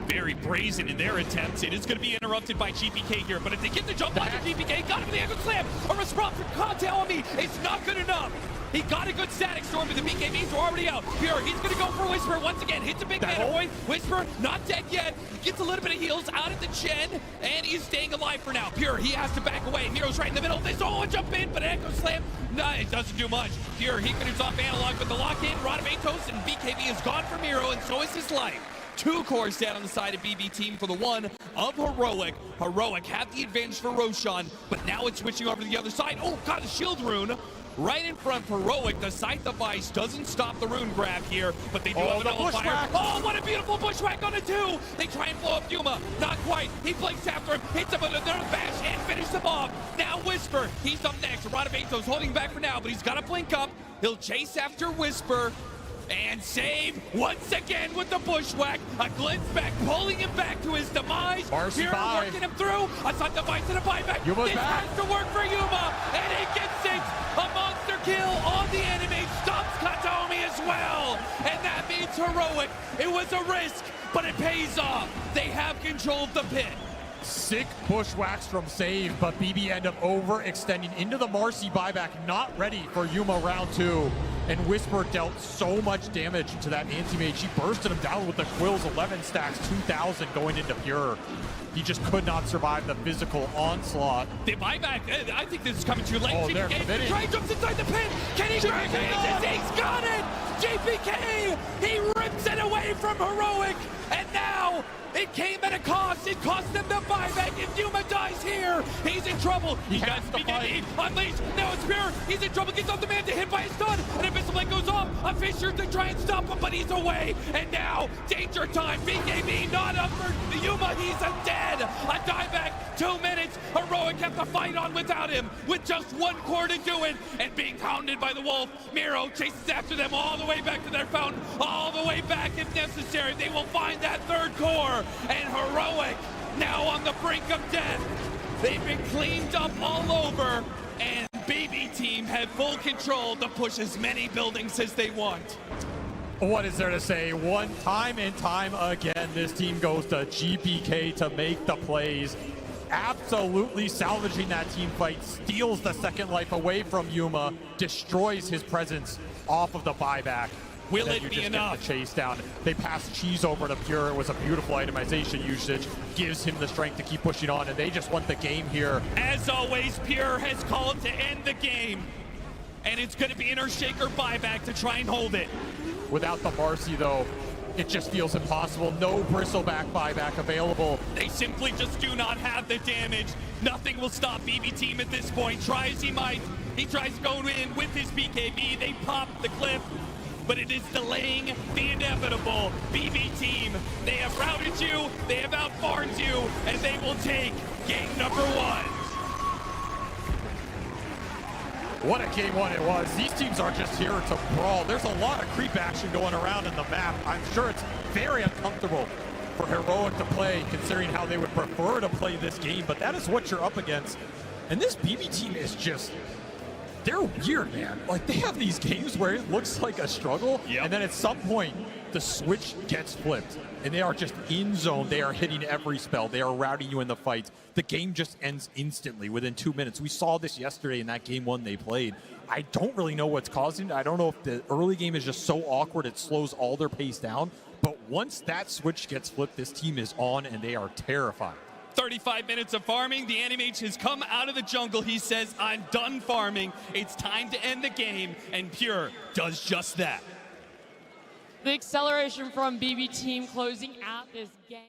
very brazen in their attempts. It is going to be interrupted by GPK here, but if they get the jump onto GPK, got him with the ankle slam. A response from Conte on me. It's not good enough. He got a good static storm, but the BKBs are already out. Pure, he's going to go for Whisper once again. Hits a big mana point. Whisper, not dead yet. Gets a little bit of heals out of the Chen, and he's staying alive for now. Pure, he has to back away. Miro's right in the middle. They solo jump in, but Echo Slam, no, it doesn't do much. Pure, he finishes off Analog with the lock-in. Rodamatos, and BKB is gone for Miro, and so is his life. 2 cores down on the side of BB team for the one of Heroic. Heroic have the advantage for Roshan, but now it's switching over to the other side. Oh, got a shield rune. Right in front for Heroic. The Scythe of Ice doesn't stop the rune grab here, but they do have the nullifier. Oh, what a beautiful bushwhack on a 2. They try and blow up Yuma. Not quite. He blinks after him, hits him with another bash, and finishes him off. Now Whisper, he's up next. Rodamatos holding back for now, but he's got to blink up. He'll chase after Whisper. And save once again with the bushwhack. A glimpse back, pulling him back to his demise. Here working him through. A Scythe of Ice and a buyback. This has to work for Yuma, and he gets it. A monster kill on the enemy. Stops Katomi as well. And that means Heroic. It was a risk, but it pays off. They have control of the pit. Sick bushwhacks from Save, but BB end up overextending into the Marcy buyback, not ready for Yuma round 2. And Whisper dealt so much damage to that anti-mage. She bursted him down with the Quills 11 stacks, 2,000 going into Pure. He just could not survive the physical onslaught. The buyback, I think this is coming too late. Oh, GPK, Dre jumps inside the pin. Can he grab it? He's got it! GPK, he rips it away from Heroic. And now, it came at a cost. It cost them the buyback. If Yuma dies here, he's in trouble. He got BKB unleashed. Now it's Pure. He's in trouble. Gets off the man to hit by his stun. An Abyssal Blade goes off. A Fisher to try and stop him, but he's away. And now, danger time. BKB not up for Yuma. He's a dead. A dieback. 2 minutes. Heroic have to fight on without him. With just 1 core to do it. And being pounded by the Wolf. Miro chases after them all the way back to their fountain. All the way back if necessary. They will find that 3rd core. And Heroic now on the brink of death. They've been cleaned up all over, and BB team had full control to push as many buildings as they want. What is there to say? One time and time again, this team goes to GPK to make the plays. Absolutely salvaging that team fight, steals the 2nd life away from Yuma, destroys his presence off of the buyback. Will it be enough? The chase down. They pass Cheese over to Pure. It was a beautiful itemization usage. Gives him the strength to keep pushing on, and they just want the game here. As always, Pure has called to end the game. And it's going to be an Earthshaker buyback to try and hold it. Without the Marcy, though, it just feels impossible. No Bristleback buyback available. They simply just do not have the damage. Nothing will stop BB team at this point. Try as he might. He tries to go in with his BKB. They pop the cliff. But it is delaying the inevitable. BB team, they have routed you, they have outfarmed you, and they will take game number 1. What a game 1 it was. These teams are just here to brawl. There's a lot of creep action going around in the map. I'm sure it's very uncomfortable for Heroic to play, considering how they would prefer to play this game, but that is what you're up against. And this BB team is just, they're weird, man. Like, they have these games where it looks like a struggle, and then at some point, the switch gets flipped, and they are just in zone. They are hitting every spell. They are routing you in the fight. The game just ends instantly within 2 minutes. We saw this yesterday in that game 1 they played. I don't really know what's causing it. I don't know if the early game is just so awkward it slows all their pace down, but once that switch gets flipped, this team is on, and they are terrified. 35 minutes of farming. The Animage has come out of the jungle. He says, I'm done farming. It's time to end the game. And Pure does just that. The acceleration from BB team closing out this game.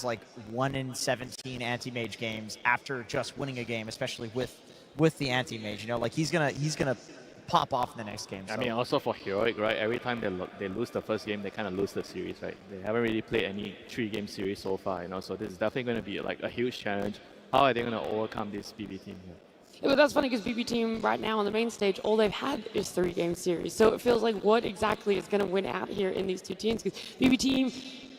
these like 1 in 17 anti-mage games after just winning a game, especially with the anti-mage. You know, like he's gonna pop off in the next game. So. I mean, also for Heroic, right? Every time they lose the first game, they kind of lose the series, right? They haven't really played any 3-game series so far, you know. So this is definitely going to be like a huge challenge. How are they going to overcome this BB team here? Yeah, but that's funny because BB team right now on the main stage, all they've had is 3-game series. So it feels like what exactly is going to win out here in these two teams? Because BB team,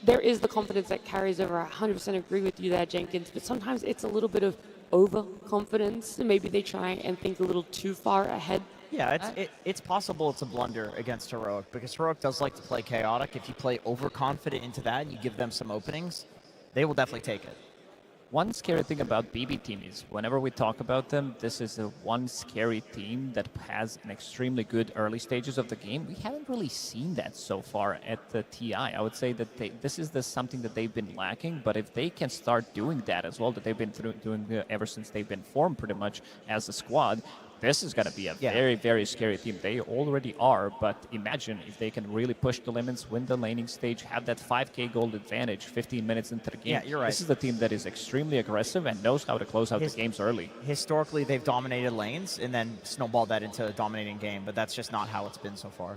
there is the confidence that carries over. 100% agree with you there, Jenkins. But sometimes it's a little bit of overconfidence. Maybe they try and think a little too far ahead. Yeah, it's possible it's a blunder against Heroic because Heroic does like to play chaotic. If you play overconfident into that and you give them some openings, they will definitely take it. One scary thing about BB team is whenever we talk about them, this is the one scary team that has an extremely good early stages of the game. We haven't really seen that so far at the TI. I would say that this is something that they've been lacking, but if they can start doing that as well, that they've been doing ever since they've been formed pretty much as a squad, this is going to be a very, very scary team. They already are, but imagine if they can really push the limits, win the laning stage, have that 5k gold advantage 15 minutes into the game. Yeah, you're right. This is the team that is extremely aggressive and knows how to close out the games early. Historically, they've dominated lanes and then snowballed that into a dominating game, but that's just not how it's been so far.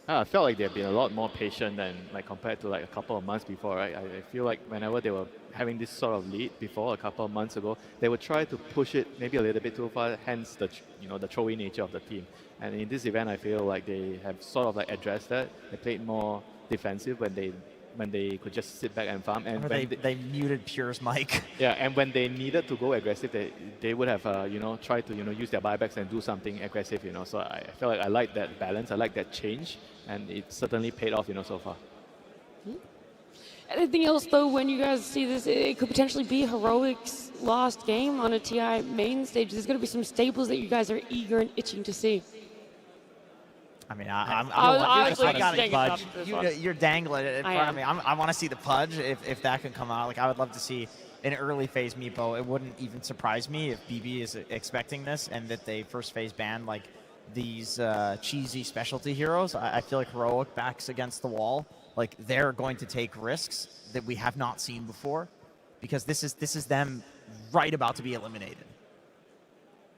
I felt like they've been a lot more patient than like compared to like a couple of months before, right? I feel like whenever they were having this sort of lead before a couple of months ago, they would try to push it maybe a little bit too far, hence the the throwy nature of the team. And in this event, I feel like they have sort of like addressed that. They played more defensive when they could just sit back and farm. And they muted Pure's mic. Yeah, and when they needed to go aggressive, they would have tried to use their buybacks and do something aggressive. So I feel like I like that balance. I like that change, and it certainly paid off. So far. Anything else though? When you guys see this, it could potentially be Heroic's last game on a TI main stage. There's going to be some staples that you guys are eager and itching to see. I mean, you're dangling it in front of me. I want to see the Pudge if that can come out. Like I would love to see an early phase Meepo. It wouldn't even surprise me if BB is expecting this and that they first phase ban like these cheesy specialty heroes. I feel like Heroic backs against the wall. Like they're going to take risks that we have not seen before, because this is them right about to be eliminated.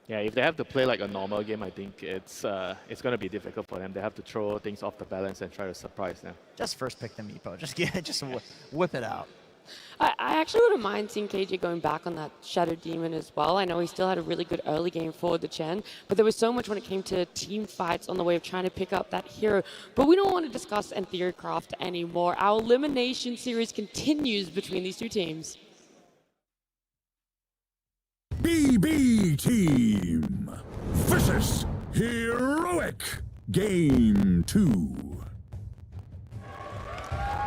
Yeah, if they have to play like a normal game, I think it's going to be difficult for them. They have to throw things off the balance and try to surprise them. Just first pick the Meepo. Just whip it out. I actually wouldn't mind seeing KJ going back on that Shadow Demon as well. I know he still had a really good early game for the Chen, but there was so much when it came to team fights on the way of trying to pick up that hero. But we don't want to discuss Theorycraft anymore. Our elimination series continues between these two teams. BB Team versus Heroic Game 2.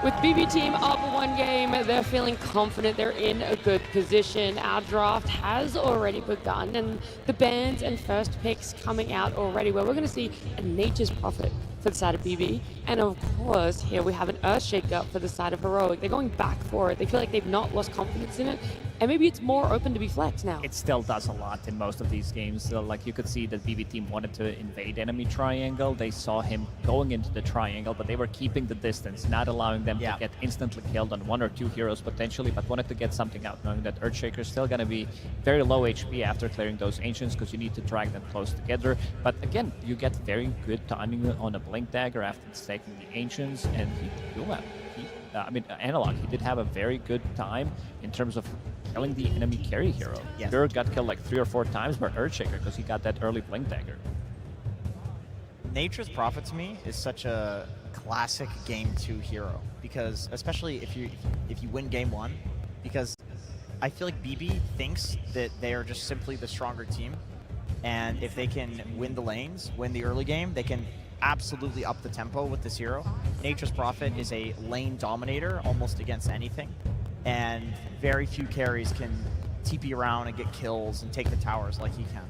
With BB team up 1 game, they're feeling confident. They're in a good position. Our draft has already begun, and the bans and first picks coming out already, where we're going to see a Nature's Prophet for the side of BB. And of course, here we have an Earthshaker up for the side of Heroic. They're going back for it. They feel like they've not lost confidence in it. And maybe it's more open to be flexed now. It still does a lot in most of these games. So, like you could see that BB team wanted to invade enemy triangle. They saw him going into the triangle, but they were keeping the distance, not allowing them to get instantly killed on 1 or 2 heroes potentially, but wanted to get something out, knowing that Earthshaker is still going to be very low HP after clearing those Ancients, because you need to drag them close together. But again, you get very good timing on a Blink Dagger after taking the Ancients, and Analog, he did have a very good time in terms of killing the enemy carry hero. Pure got killed like 3 or 4 times by Earthshaker because he got that early Blink Dagger. Nature's Prophet to me is such a classic Game 2 hero, because especially if you win Game 1, because I feel like BB thinks that they are just simply the stronger team, and if they can win the lanes, win the early game, they can absolutely up the tempo with this hero. Nature's Prophet is a lane dominator almost against anything, and very few carries can TP around and get kills and take the towers like he can.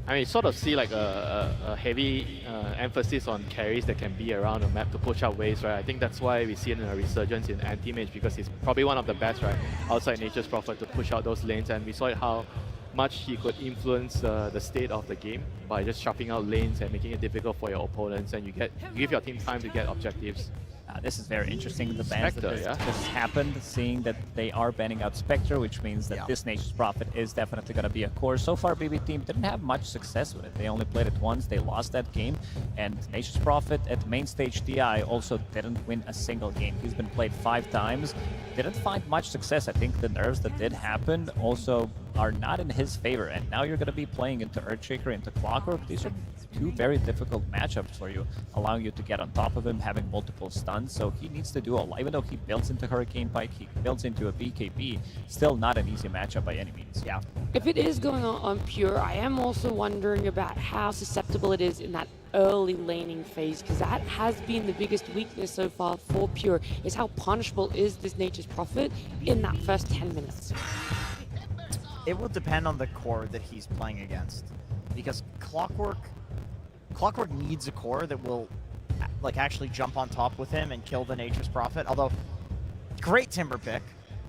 I mean, you sort of see like a heavy emphasis on carries that can be around the map to push out waves, right? I think that's why we see a resurgence in anti-mage, because he's probably one of the best, right, outside Nature's Prophet to push out those lanes, and we saw how much he could influence the state of the game by just chopping out lanes and making it difficult for your opponents, and you give your team time to get objectives. This is very interesting, the bans Spectre, that just happened, seeing that they are banning out Spectre, which means that this Nature's Prophet is definitely going to be a core. So far, BB Team didn't have much success with it. They only played it once, they lost that game, and Nature's Prophet at main stage DI also didn't win a single game. He's been played 5 times, didn't find much success. I think the nerves that did happen also are not in his favor, and now you're going to be playing into Earthshaker, into Clockwork. These are 2 very difficult matchups for you, allowing you to get on top of him, having multiple stuns, so he needs to do a lot. Even though he builds into Hurricane Pike, he builds into a BKB, still not an easy matchup by any means. Yeah. If it is going on Pure, I am also wondering about how susceptible it is in that early laning phase, because that has been the biggest weakness so far for Pure, is how punishable is this Nature's Prophet in that first 10 minutes. It will depend on the core that he's playing against, because Clockwork needs a core that will like actually jump on top with him and kill the Nature's Prophet. Although, great Timber pick,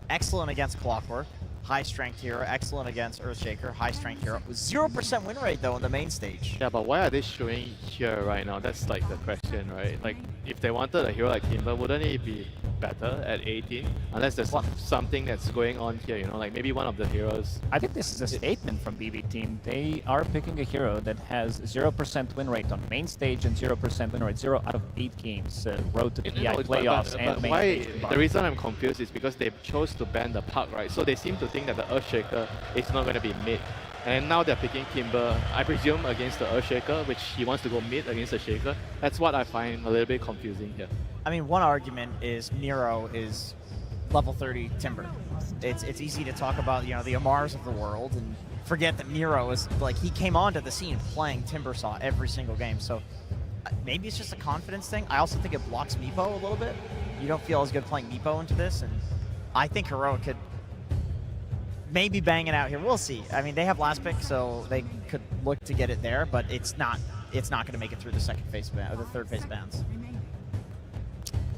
excellent against Clockwork, high strength hero, excellent against Earthshaker, high strength hero. 0% win rate though in the main stage. Yeah, but why are they showing here right now? That's like the question, right? Like, if they wanted a hero like Timber, wouldn't it be better at 18? Unless there's something that's going on here, you know, like maybe one of the heroes. I think this is a statement from BB Team. They are picking a hero that has 0% win rate on main stage and 0% win rate, 0 out of 8 games, road to PI playoffs and main stage. The reason I'm confused is because they chose to ban the Puck, right? So they seem to think that the Earthshaker is not going to be mid. And now they're picking Timber, I presume, against the Earthshaker, which he wants to go mid against the Shaker. That's what I find a little bit confusing here. I mean, one argument is Nero is level 30 Timber. It's easy to talk about, you know, the Amars of the world and forget that Nero is, like, he came onto the scene playing Timbersaw every single game. So maybe it's just a confidence thing. I also think it blocks Meepo a little bit. You don't feel as good playing Meepo into this, and I think Heroic could maybe bang it out here. We'll see. I mean, they have last pick, so they could look to get it there, but it's not going to make it through the second phase ban, or the third phase bans.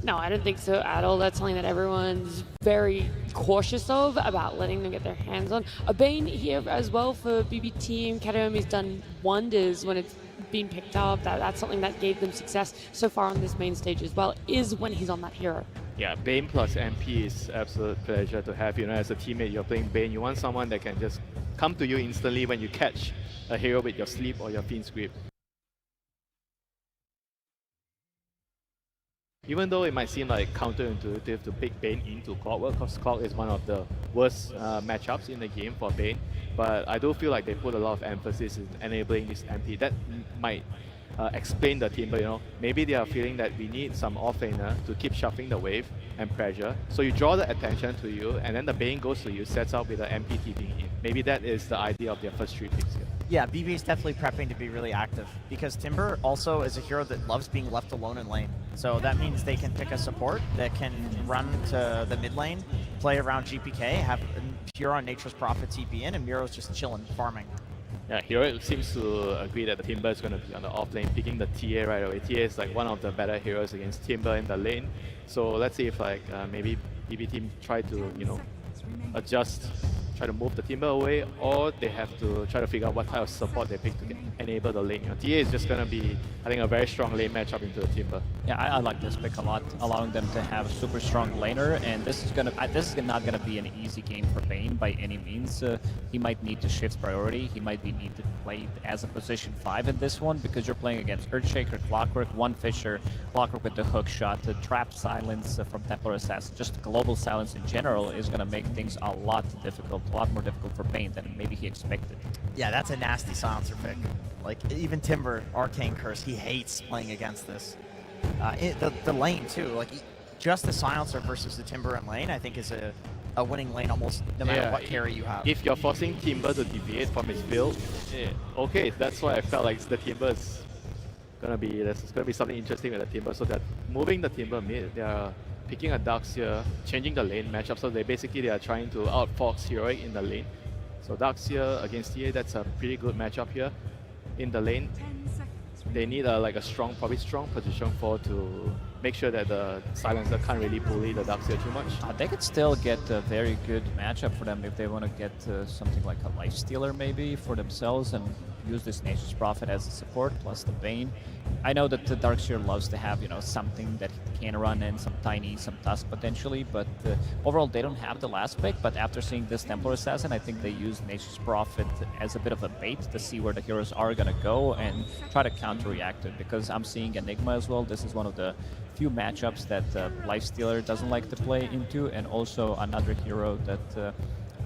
No, I don't think so at all. That's something that everyone's very cautious of, about letting them get their hands on. A Bane here as well for BB Team. Kataomi's done wonders when it's been picked up. That's something that gave them success so far on this main stage as well, is when he's on that hero. Yeah, Bane plus MP is absolute pleasure to have. You know, as a teammate, you're playing Bane. You want someone that can just come to you instantly when you catch a hero with your sleep or your Fiend's Grip. Even though it might seem like counterintuitive to pick Bane into Clockwork, because Clock is one of the worst matchups in the game for Bane, but I do feel like they put a lot of emphasis in enabling this MP. That might explain the Timber, you know. Maybe they are feeling that we need some offlaner to keep shuffling the wave and pressure. So you draw the attention to you, and then the Bane goes to you, sets out with the MP TPing in. Maybe that is the idea of their first 3 picks here. Yeah, BB is definitely prepping to be really active, because Timber also is a hero that loves being left alone in lane. So that means they can pick a support that can run to the mid lane, play around GPK, have Pure on Nature's Prophet TP in, and Miro's just chilling, farming. Yeah, Hero seems to agree that the Timber is going to be on the off lane, picking the TA right away. TA is like one of the better heroes against Timber in the lane. So let's see if like maybe BB Team try to, you know, adjust, try to move the Timber away, or they have to try to figure out what type of support they pick to enable the lane. You know, TA is just going to be, I think, a very strong lane matchup into the Timber. Yeah, I like this pick a lot, allowing them to have a super strong laner, and this is not gonna be an easy game for Bane by any means. He might need to shift priority. He might need to play as a position 5 in this one, because you're playing against Earthshaker, Clockwork, One Fisher, Clockwork with the hook shot, the trap silence from Templar Assassin, just global silence in general is gonna make things a lot more difficult for Bane than maybe he expected. Yeah, that's a nasty silencer pick. Like, even Timber, Arcane Curse, he hates playing against this. The lane too, like just the silencer versus the Timber and lane, I think is a winning lane almost no matter what carry you have. If you're forcing Timber to deviate from his build, okay, that's why I felt like the Timber is there's gonna be something interesting with the Timber. So they're moving the Timber mid, they're picking a Darkseer, changing the lane matchup, so they are trying to outfox Heroic in the lane. So Darkseer against TA, that's a pretty good matchup here. In the lane, they need probably strong position 4 to make sure that the silencer can't really bully the Darkseer too much. They could still get a very good matchup for them if they want to get something like a Lifestealer maybe for themselves and use this Nature's Prophet as a support plus the Bane. I know that the Darkseer loves to have, you know, something that he can run in, some Tiny, some Tusk potentially, but overall they don't have the last pick. But after seeing this Templar Assassin, I think they use Nature's Prophet as a bit of a bait to see where the heroes are gonna go and try to counter-react it, because I'm seeing Enigma as well. This is one of the few matchups that Lifestealer doesn't like to play into, and also another hero that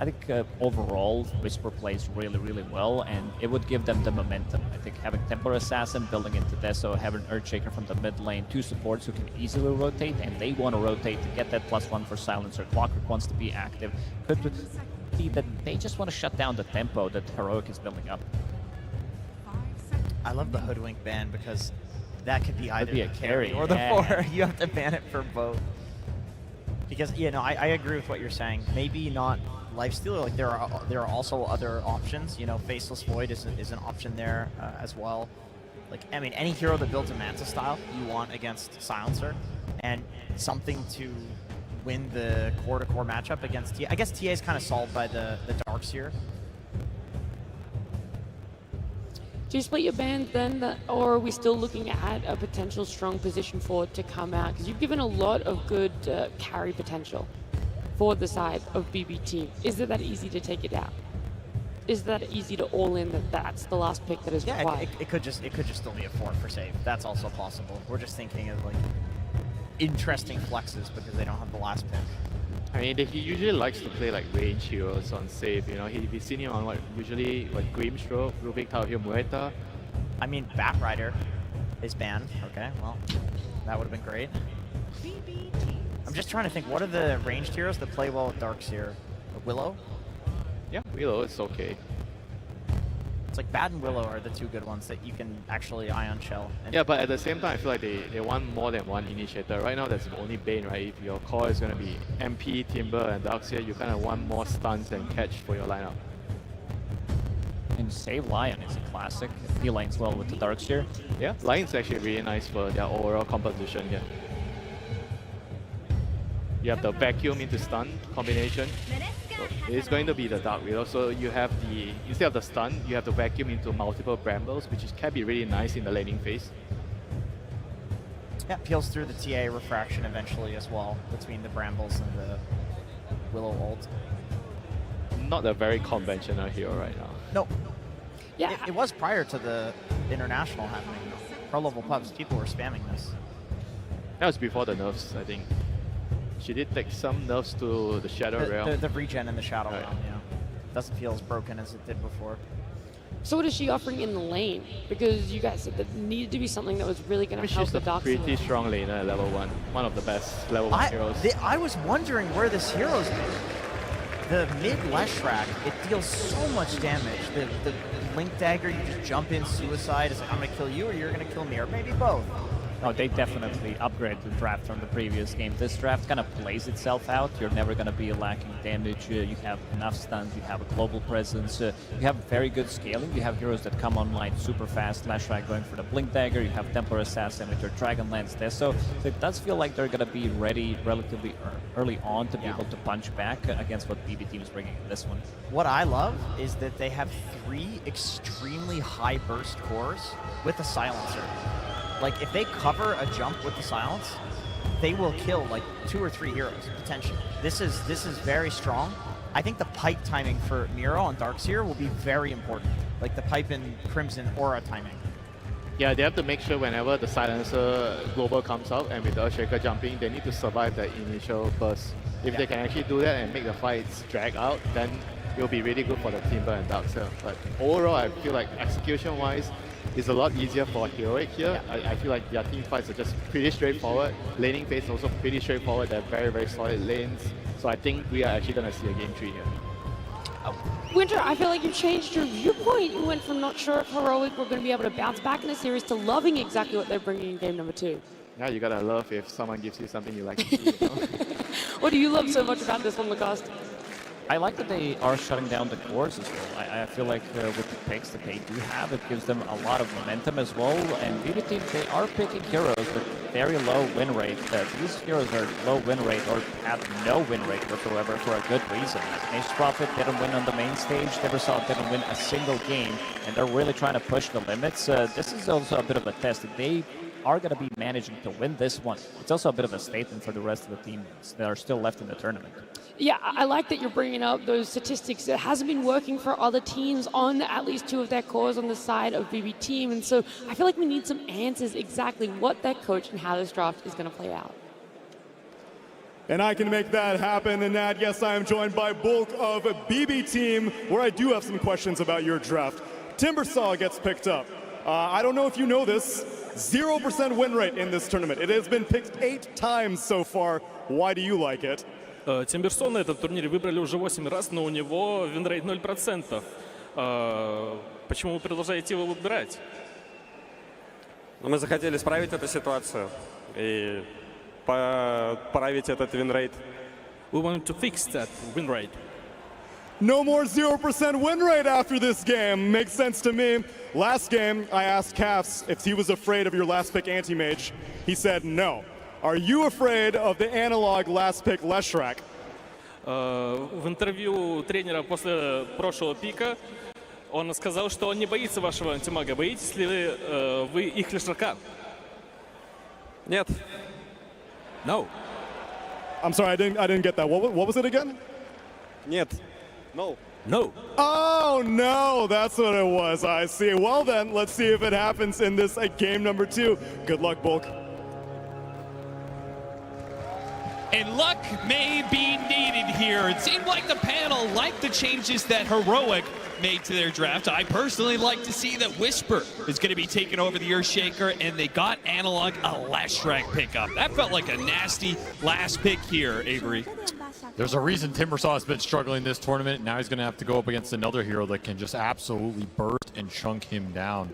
I think overall Whisper plays really, really well, and it would give them the momentum. I think having Templar Assassin building into Deso, having Earthshaker from the mid lane, two supports who can easily rotate, and they want to rotate to get that +1 for Silencer. Clockwork wants to be active. Could be that they just want to shut down the tempo that Heroic is building up. I love the Hoodwink ban because that could be either be a the carry or the 4. You have to ban it for both. Because, you know, I agree with what you're saying. Maybe not Lifestealer, like there are also other options. You know, Faceless Void is an option there as well. Like, I mean, any hero that builds a Manta style you want against Silencer, and something to win the core-to-core matchup against TA. I guess TA is kind of solved by the Darkseer. Do you split your bans then, or are we still looking at a potential strong position forward to come out? Because you've given a lot of good carry potential for the side of BBT. Is it that easy to take it out? Is that easy to all in that's the last pick that is required? It could just still be a 4 for save. That's also possible. We're just thinking of like interesting flexes because they don't have the last pick. I mean, he usually likes to play like range heroes on save. You know, we've seen him on usually Grimstroke, Rubik, Tauhir, Muerta. I mean, Batrider is banned. Okay, well, that would have been great. I'm just trying to think, what are the ranged heroes that play well with Darkseer? Willow? Yeah, Willow is okay. It's like Bat and Willow are the two good ones that you can actually Ion Shell. Yeah, but at the same time, I feel like they want more than one initiator. Right now, that's only Bane, right? If your core is going to be MP, Timber, and Darkseer, you kind of want more stuns and catch for your lineup. And Save Lion is a classic. He lanes well with the Darkseer. Yeah, Lion's actually really nice for their overall composition here. You have the vacuum into stun combination. So it's going to be the Dark Widow. So you have the, instead of the stun, you have the vacuum into multiple brambles, which can be really nice in the laning phase. Yeah, peels through the TA refraction eventually as well, between the brambles and the Willow ult. Not a very conventional hero right now. No. Yeah. It was prior to the international happening. Pro level pubs, people were spamming this. That was before the nerfs, I think. She did take some nerfs to the Shadow Realm. The regen in the Shadow Realm, yeah. Doesn't feel as broken as it did before. So what is she offering in the lane? Because you guys said that needed to be something that was really going to help the Dark She's a pretty strong laner at level 1. One of the best level 1 heroes. I was wondering where this hero's made. The mid Leshrac, it deals so much damage. The Link Dagger, you just jump in, suicide. It's like, I'm going to kill you or you're going to kill me, or maybe both. Oh, they definitely upgraded the draft from the previous game. This draft kind of plays itself out. You're never going to be lacking damage. You have enough stuns. You have a global presence. You have very good scaling. You have heroes that come online super fast. Lashrak going for the Blink Dagger. You have Templar Assassin with your Dragonlance Deso. So it does feel like they're going to be ready relatively early on to be able to punch back against what BB Team is bringing in this one. What I love is that they have 3 extremely high burst cores with a Silencer. Like, if they cover a jump with the silence, they will kill like 2 or 3 heroes potentially. This is very strong. I think the pipe timing for Miro on Darkseer will be very important. Like the pipe in Crimson aura timing. Yeah, they have to make sure whenever the Silencer global comes out and with the Earthshaker jumping, they need to survive the initial burst. If they can actually do that and make the fights drag out, then it'll be really good for the Timber and Darkseer. But overall, I feel like execution-wise, it's a lot easier for Heroic here. I feel like their team fights are just pretty straightforward. Laning phase also pretty straightforward. They're very, very solid lanes. So I think we are actually going to see a game 3 here. Winter, I feel like you changed your viewpoint. You went from not sure if Heroic were going to be able to bounce back in the series to loving exactly what they're bringing in game number 2. Yeah, you gotta love if someone gives you something you like to see. You know? What do you love so much about this one, Lacoste? I like that they are shutting down the cores as well. I feel like with the picks that they do have, it gives them a lot of momentum as well. And PV team, they are picking heroes with very low win rate. These heroes are low win rate or have no win rate whatsoever for a good reason. Ace Prophet didn't win on the main stage. Timbersaw didn't win a single game, and they're really trying to push the limits. This is also a bit of a test. If they are going to be managing to win this one, it's also a bit of a statement for the rest of the teams that are still left in the tournament. Yeah, I like that you're bringing up those statistics. It hasn't been working for other teams on at least 2 of their cores on the side of PV team, and so I feel like we need some answers exactly what that coach and how this draft is going to play out. And I can make that happen. And that, yes, I am joined by Bulk of BB team, where I do have some questions about your draft. Timbersaw gets picked up. I don't know if you know this, 0% win rate in this tournament. It has been picked 8 times so far. Why do you like it? Тимберсона на этом турнире выбрали уже 8 раз, но у него винрейт 0%. Почему вы продолжаете его выбирать? Мы захотели исправить эту ситуацию и поправить этот винрейт. We wanted to fix that win rate. No more 0% win rate after this game. Makes sense to me. Last game, I asked Cass if he was afraid of your last pick anti-mage. He said no. Are you afraid of the analog last pick Leshrac? В интервью тренера после прошлого пика он сказал, что он не боится вашего антимага. Боитесь ли вы их Лешрака? Нет. No. I'm sorry, I didn't get that. What was it again? Нет. No. No. Oh, no, that's what it was. I see. Well, then, let's see if it happens in this game number 2. Good luck, Bulk. And luck may be needed here. It seemed like the panel liked the changes that Heroic made to their draft. I personally like to see that Whisper is going to be taking over the Earthshaker, and they got Analog a Leshrac pickup. That felt like a nasty last pick here, Avery. There's a reason Timbersaw has been struggling this tournament. Now he's going to have to go up against another hero that can just absolutely burst and chunk him down.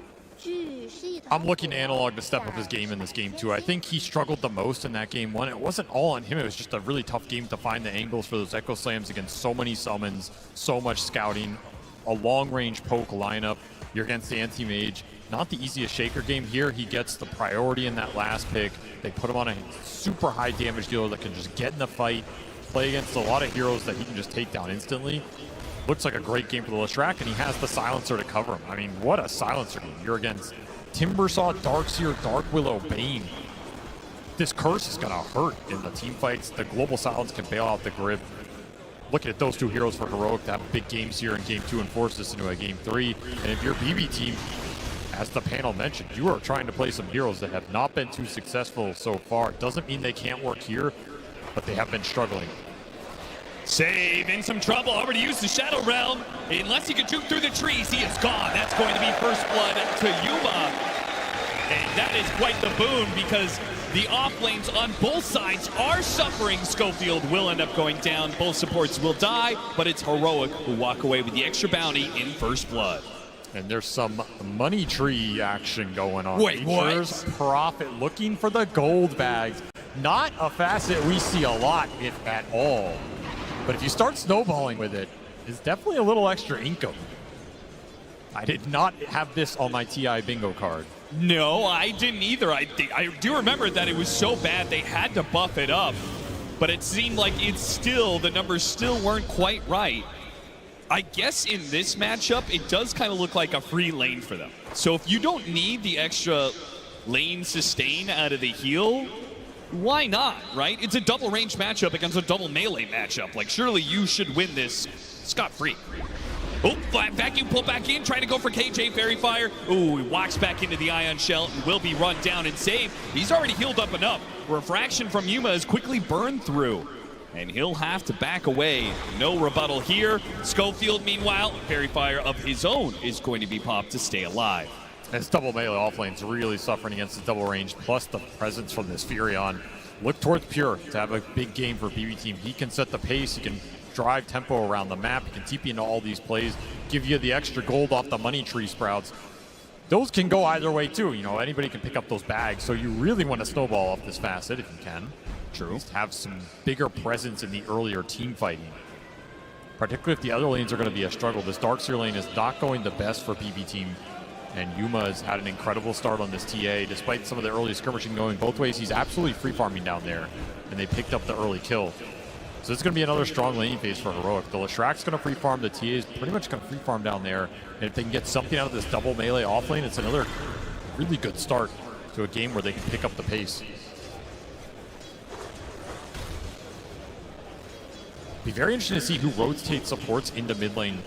I'm looking to Analog to step up his game in this game too. I think he struggled the most in that game 1. It wasn't all on him. It was just a really tough game to find the angles for those Echo Slams against so many summons, so much scouting, a long-range poke lineup. You're against the anti-mage. Not the easiest Shaker game here. He gets the priority in that last pick. They put him on a super high damage dealer that can just get in the fight, play against a lot of heroes that he can just take down instantly. Looks like a great game for the Leshrac, and he has the silencer to cover him. I mean, what a silencer game. You're against Timbersaw, Darkseer, Dark Willow, Bane. This curse is going to hurt in the team fights. The global silence can bail out the grip. Looking at those 2 heroes for Heroic to have big games here in game 2 and force this into a game 3. And if you're BB team, as the panel mentioned, you are trying to play some heroes that have not been too successful so far. Doesn't mean they can't work here, but they have been struggling. Save in some trouble. Over to use the Shadow Realm. Unless he can juke through the trees, he is gone. That's going to be first blood to Yuma. And that is quite the boon because the off lanes on both sides are suffering. Schofield will end up going down. Both supports will die, but it's Heroic who walk away with the extra bounty in first blood. And there's some money tree action going on. Wait, Nature's Prophet looking for the gold bags. Not a facet we see a lot, if at all. But if you start snowballing with it, it's definitely a little extra income. I did not have this on my TI bingo card. No, I didn't either. I do remember that it was so bad they had to buff it up. But it seemed like the numbers still weren't quite right. I guess in this matchup, it does kind of look like a free lane for them. So if you don't need the extra lane sustain out of the heal, why not, right? It's a double range matchup against a double melee matchup. Like, surely you should win this scot-free. Oh, flat vacuum pull back in, trying to go for KJ Fairy Fire. Oh, he walks back into the Ion Shell and will be run down and saved. He's already healed up enough. Refraction from Yuma is quickly burned through, and he'll have to back away. No rebuttal here. Schofield, meanwhile, Fairy Fire of his own is going to be popped to stay alive. This double melee offlane's really suffering against the double range, plus the presence from this Furion. Look towards Pure to have a big game for BB team. He can set the pace, he can drive tempo around the map, he can TP into all these plays, give you the extra gold off the money tree sprouts. Those can go either way too, you know, anybody can pick up those bags, so you really want to snowball off this facet if you can. True. Have some bigger presence in the earlier team fighting. particularly if the other lanes are going to be a struggle. This Darkseer lane is not going the best for PV team. And Yuma has had an incredible start on this TA. Despite some of the early skirmishing going both ways, he's absolutely free farming down there. And they picked up the early kill. So it's going to be another strong laning phase for Heroic. The Leshrack's going to free farm. The TA is pretty much going to free farm down there. And if they can get something out of this double melee off lane, it's another really good start to a game where they can pick up the pace. Be very interesting to see who rotates supports into mid lane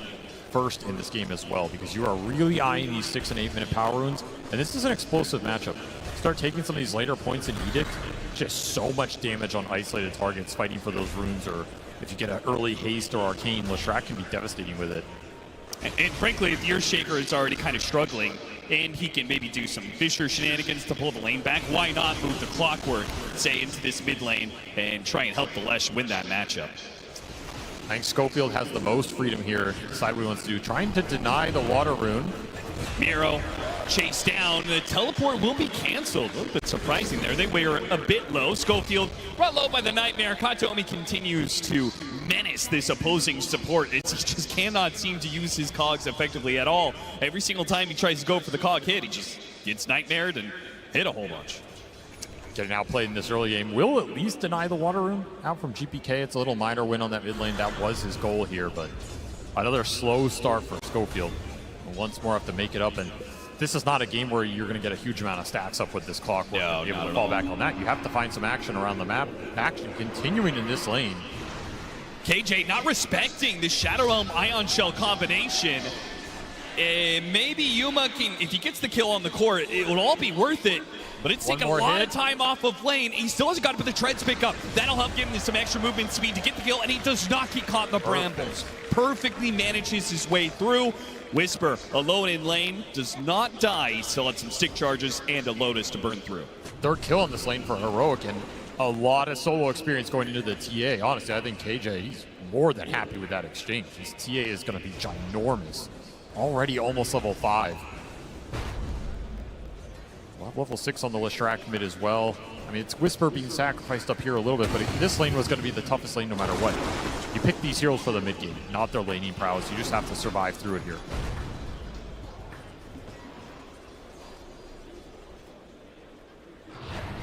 first in this game as well, because you are really eyeing these 6 and 8 minute power runes, and this is an explosive matchup. Start taking some of these later points in Edict, just so much damage on isolated targets fighting for those runes, or if you get an early haste or arcane, Leshrack can be devastating with it. And frankly, if your Shaker is already kind of struggling, and he can maybe do some Fisher shenanigans to pull the lane back, why not move the Clockwork, say, into this mid lane and try and help the Lesh win that matchup? I think Schofield has the most freedom here to decide what he wants to do. Trying to deny the water rune. Miro chased down. The teleport will be canceled. A little bit surprising there. They were a bit low. Schofield brought low by the Nightmare. Katomi continues to menace this opposing support. He just cannot seem to use his cogs effectively at all. Every single time he tries to go for the cog hit, he just gets nightmared and hit a whole bunch. Getting outplayed in this early game. Will at least deny the water rune out from GPK. It's a little minor win on that mid lane. That was his goal here, but another slow start for Schofield. Once more have to make it up, and this is not a game where you're going to get a huge amount of stacks up with this Clockwork and be able to fall back on that. You have to find some action around the map. Action continuing in this lane. KJ not respecting the Shadow Realm Ion Shell combination. Maybe Yuma can, if he gets the kill on the core, it will all be worth it. But it's taking a lot of time off of lane. He still hasn't got to put the treads pick up. That'll help give him some extra movement speed to get the kill, and he does not get caught in the brambles. Perfectly manages his way through. Whisper, alone in lane, does not die. He still had some stick charges and a Lotus to burn through. Third kill on this lane for Heroic, and a lot of solo experience going into the TA. Honestly, I think KJ, he's more than happy with that exchange. His TA is going to be ginormous. Already almost level 5. Level 6 on the Leshrack mid as well. I mean, it's Whisper being sacrificed up here a little bit, but this lane was going to be the toughest lane no matter what. You pick these heroes for the mid game, not their laning prowess. You just have to survive through it here.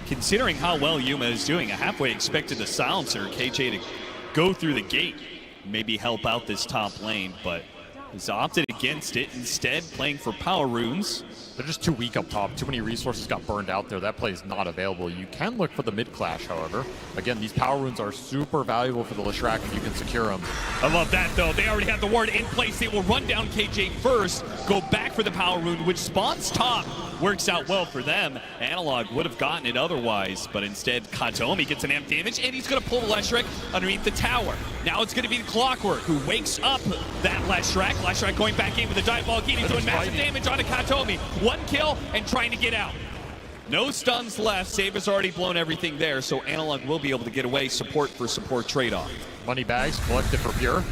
Considering how well Yuma is doing, I halfway expected the Silencer, KJ, to go through the gate, maybe help out this top lane, but he's opted against it, instead playing for power runes. They're just too weak up top. Too many resources got burned out there. That play is not available. You can look for the mid clash, however. Again, these power runes are super valuable for the Leshrack if you can secure them. I love that, though. They already have the ward in place. They will run down KJ first, go back for the power rune, which spawns top. Works out well for them. Analog would have gotten it otherwise, but instead Katomi gets an amp damage, and he's going to pull the Leshrack underneath the tower. Now it's going to be the Clockwork who wakes up that Leshrack. Leshrack going back in with the dive he's doing massive damage onto Katomi. One kill and trying to get out. No stuns left. Save has already blown everything there, so Analog will be able to get away. Support for support trade-off. Money bags collected for Pure.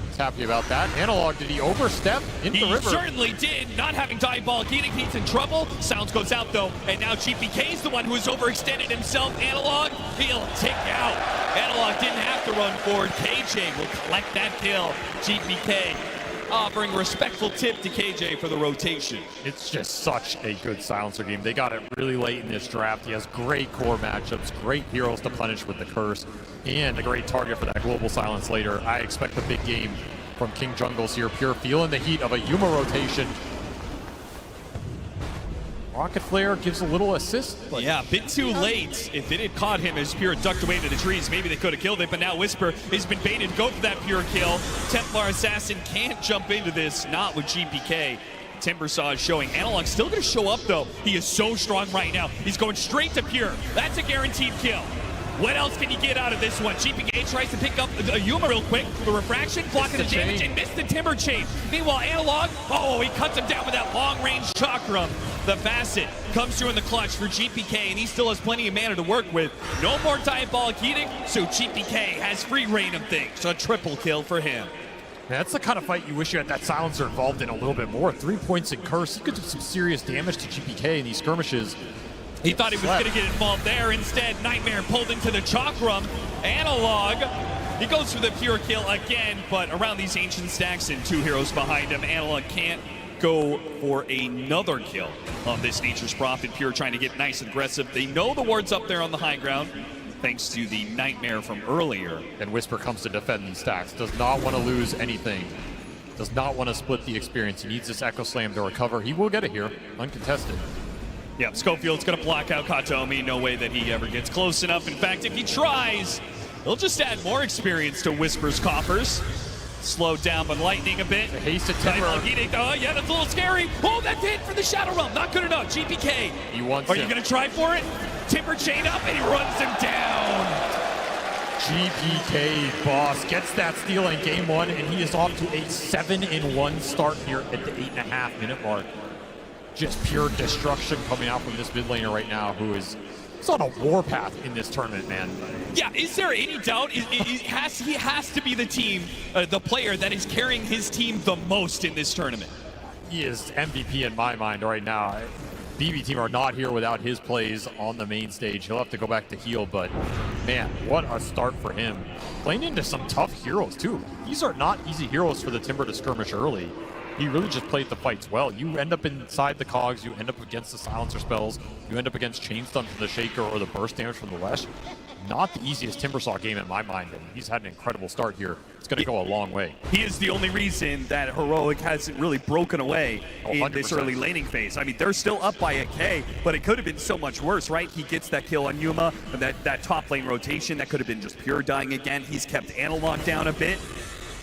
He's happy about that. Analog, did he overstep into the river? He certainly did. Not having dive he's in trouble. Sounds goes out, though, and now GPK is the one who has overextended himself. Analog, he'll take out. Analog didn't have to run forward. KJ will collect that kill. GPK offering a respectful tip to KJ for the rotation. It's just such a good Silencer game. They got it really late in this draft. He has great core matchups, great heroes to punish with the curse, and a great target for that global silence later. I expect a big game from King Jungles here. Pure feeling the heat of a Yuma rotation. Rocket Flare gives a little assist. Yeah, a bit too late. If it had caught him as Pure ducked away to the trees, maybe they could have killed it, but now Whisper has been baited to go for that Pure kill. Templar Assassin can't jump into this, not with GPK. Timbersaw is showing. Analog still going to show up, though. He is so strong right now. He's going straight to Pure. That's a guaranteed kill. What else can you get out of this one? GPK tries to pick up a Yuma real quick. The refraction, blocking the damage, and missed the Timber Chain. Meanwhile, Analog, he cuts him down with that long-range Chakram. The Facet comes through in the clutch for GPK, and he still has plenty of mana to work with. No more Diabolic Edict, so GPK has free reign of things. A triple kill for him. Yeah, that's the kind of fight you wish you had that Silencer involved in a little bit more. 3 points in Curse. He could do some serious damage to GPK in these skirmishes. He thought he was going to get involved there. Instead, Nightmare pulled into the Chakram. Analog, he goes for the pure kill again, but around these ancient stacks and 2 heroes behind him, Analog can't go for another kill on this Nature's Prophet. Pure trying to get nice and aggressive. They know the ward's up there on the high ground, thanks to the Nightmare from earlier. And Whisper comes to defend these stacks. Does not want to lose anything. Does not want to split the experience. He needs this Echo Slam to recover. He will get it here, uncontested. Yep, Schofield's going to block out Katomi. No way that he ever gets close enough. In fact, if he tries, he'll just add more experience to Whisper's coffers. Slowed down by lightning a bit. The hasted timber. Oh, yeah, that's a little scary. Oh, that's it for the Shadow Realm. Not good enough. GPK. He wants Are you going to try for it? Timber chain up, and he runs him down. GPK, boss, gets that steal in game 1, and he is off to a 7-in-1 start here at the 8.5-minute mark. Just pure destruction coming out from this mid laner right now, who is on a warpath in this tournament, man. Yeah, is there any doubt? He has to be the team, the player that is carrying his team the most in this tournament. He is MVP in my mind right now. BB team are not here without his plays on the main stage. He'll have to go back to heal, but man, what a start for him. Playing into some tough heroes too. These are not easy heroes for the Timber to skirmish early. He really just played the fights well. You end up inside the cogs, you end up against the silencer spells, you end up against chain stun from the Shaker or the burst damage from the Lesh. Not the easiest Timbersaw game in my mind, and he's had an incredible start here. It's going to go a long way. He is the only reason that Heroic hasn't really broken away in 100%. this early laning phase. I mean, they're still up by a K, but it could have been so much worse, right? He gets that kill on Yuma, and that top lane rotation, that could have been just Pure dying again. He's kept Analog down a bit,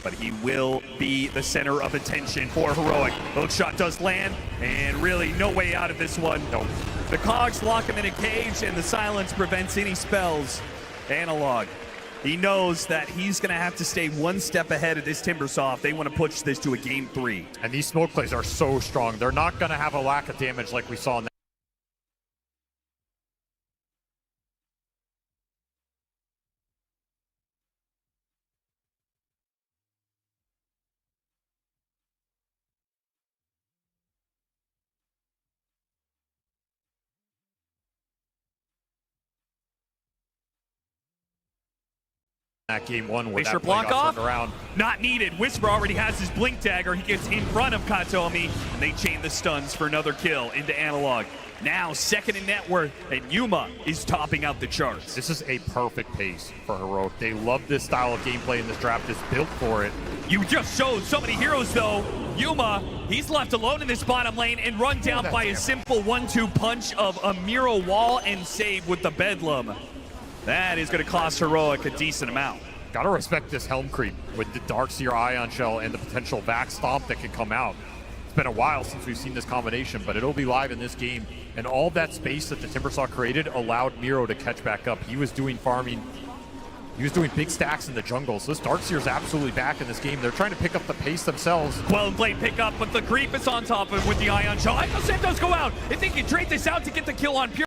but he will be the center of attention for Heroic. Hook shot does land, and really no way out of this one. Nope. The cogs lock him in a cage, and the silence prevents any spells. Analog, he knows that he's going to have to stay one step ahead of this Timbersaw if they want to push this to a game 3. And these smoke plays are so strong. They're not going to have a lack of damage like we saw in that game 1 where that block off. around. Not needed. Whisper already has his blink dagger. He gets in front of Katomi, and they chain the stuns for another kill into Analog. Now second in net worth, and Yuma is topping out the charts. This is a perfect pace for Heroic. They love this style of gameplay, and this draft is built for it. You just showed so many heroes, though. Yuma, he's left alone in this bottom lane and run down by a simple 1-2 punch of a Miro wall and save with the Bedlam. That is going to cost Heroic a decent amount. Gotta respect this Helm creep with the Darkseer Ion Shell and the potential back stomp that can come out. It's been a while since we've seen this combination, but it'll be live in this game. And all that space that the Timbersaw created allowed Miro to catch back up. He was doing farming. He was doing big stacks in the jungle. So this Darkseer's absolutely back in this game. They're trying to pick up the pace themselves. Well, Blade pick up, but the creep is on top of him with the Ion Shell. Ion Shell does go out. If they can trade this out to get the kill on Pure.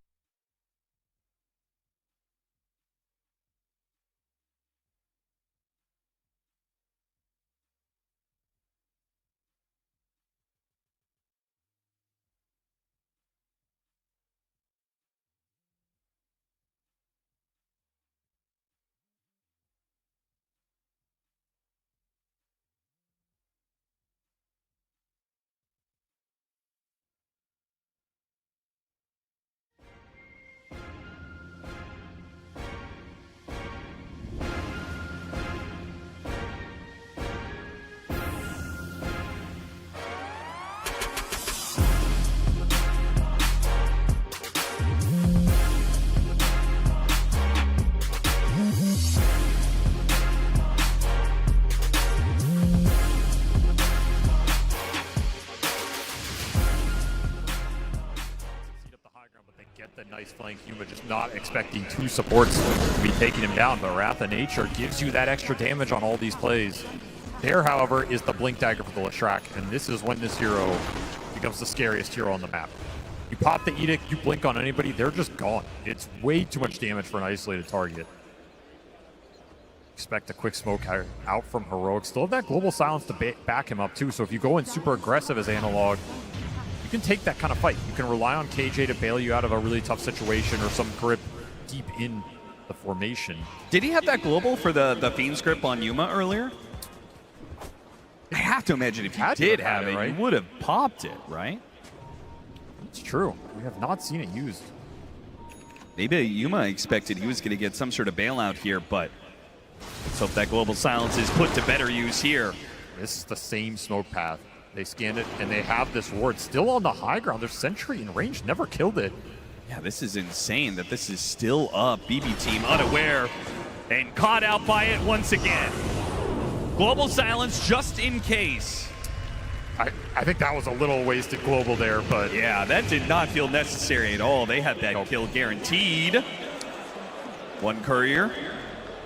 Nice flank. Yuma just not expecting 2 supports to be taking him down, but Wrath of Nature gives you that extra damage on all these plays. There, however, is the Blink Dagger for the Leshrac, and this is when this hero becomes the scariest hero on the map. You pop the Edict, you blink on anybody, they're just gone. It's way too much damage for an isolated target. Expect a quick smoke out from Heroic. Still have that Global Silence to back him up too, so if you go in super aggressive as Analog, you can take that kind of fight. You can rely on KJ to bail you out of a really tough situation or some grip deep in the formation. Did he have that global for the Fiend's grip on Yuma earlier? I have to imagine if he did have it, right? he would have popped it, right? It's true. We have not seen it used. Maybe Yuma expected he was going to get some sort of bailout here, but let's hope that global silence is put to better use here. This is the same smoke path. They scanned it, and they have this ward still on the high ground. Their sentry in range never killed it. Yeah, this is insane that this is still up. BB team unaware and caught out by it once again. Global silence just in case. I think that was a little wasted global there, but... Yeah, that did not feel necessary at all. They had that kill guaranteed. One courier.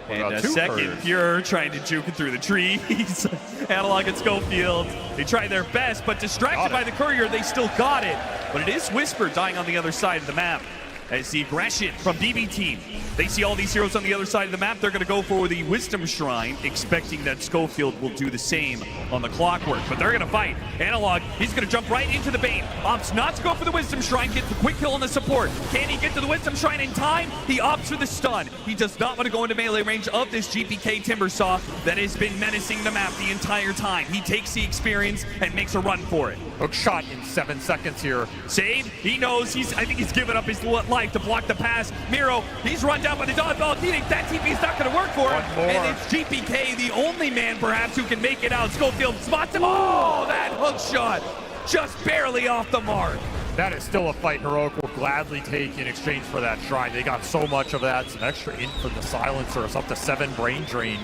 And a second Pure trying to juke it through the trees. Analog and Schofield, they tried their best, but distracted by the courier, they still got it. But it is Whisper dying on the other side of the map. As the aggression from BB team, they see all these heroes on the other side of the map. They're going to go for the Wisdom Shrine, expecting that Schofield will do the same on the Clockwork. But they're going to fight. Analog, he's going to jump right into the Bane. Opts not to go for the Wisdom Shrine, gets the quick kill on the support. Can he get to the Wisdom Shrine in time? He opts for the stun. He does not want to go into melee range of this GPK Timbersaw that has been menacing the map the entire time. He takes the experience and makes a run for it. Hook shot in 7 seconds here. Save, he knows, I think he's given up his life to block the pass. Miro, he's run down by the dodgeball. He thinks that TP is not going to work for him. And it's GPK, the only man perhaps who can make it out. Schofield spots him. Oh, that hook shot just barely off the mark. That is still a fight Heroic will gladly take in exchange for that shrine. They got so much of that. Some extra in for the silencer. It's up to 7 brain drain.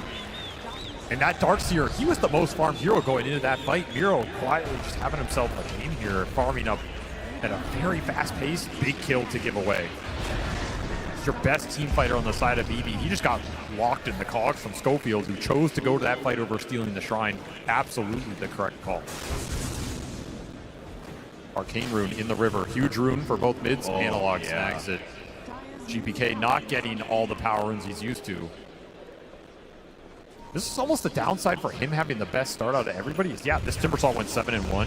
And that Darkseer, he was the most farmed hero going into that fight. Miro quietly just having himself a game here, farming up at a very fast pace. Big kill to give away. It's your best team fighter on the side of BB. He just got locked in the cogs from Schofield, who chose to go to that fight over stealing the shrine. Absolutely the correct call. Arcane Rune in the river. Huge rune for both mids. Analog snags it. GPK not getting all the power runes he's used to. This is almost the downside for him having the best start out of everybody. Yeah, this Timbersaw went 7-1,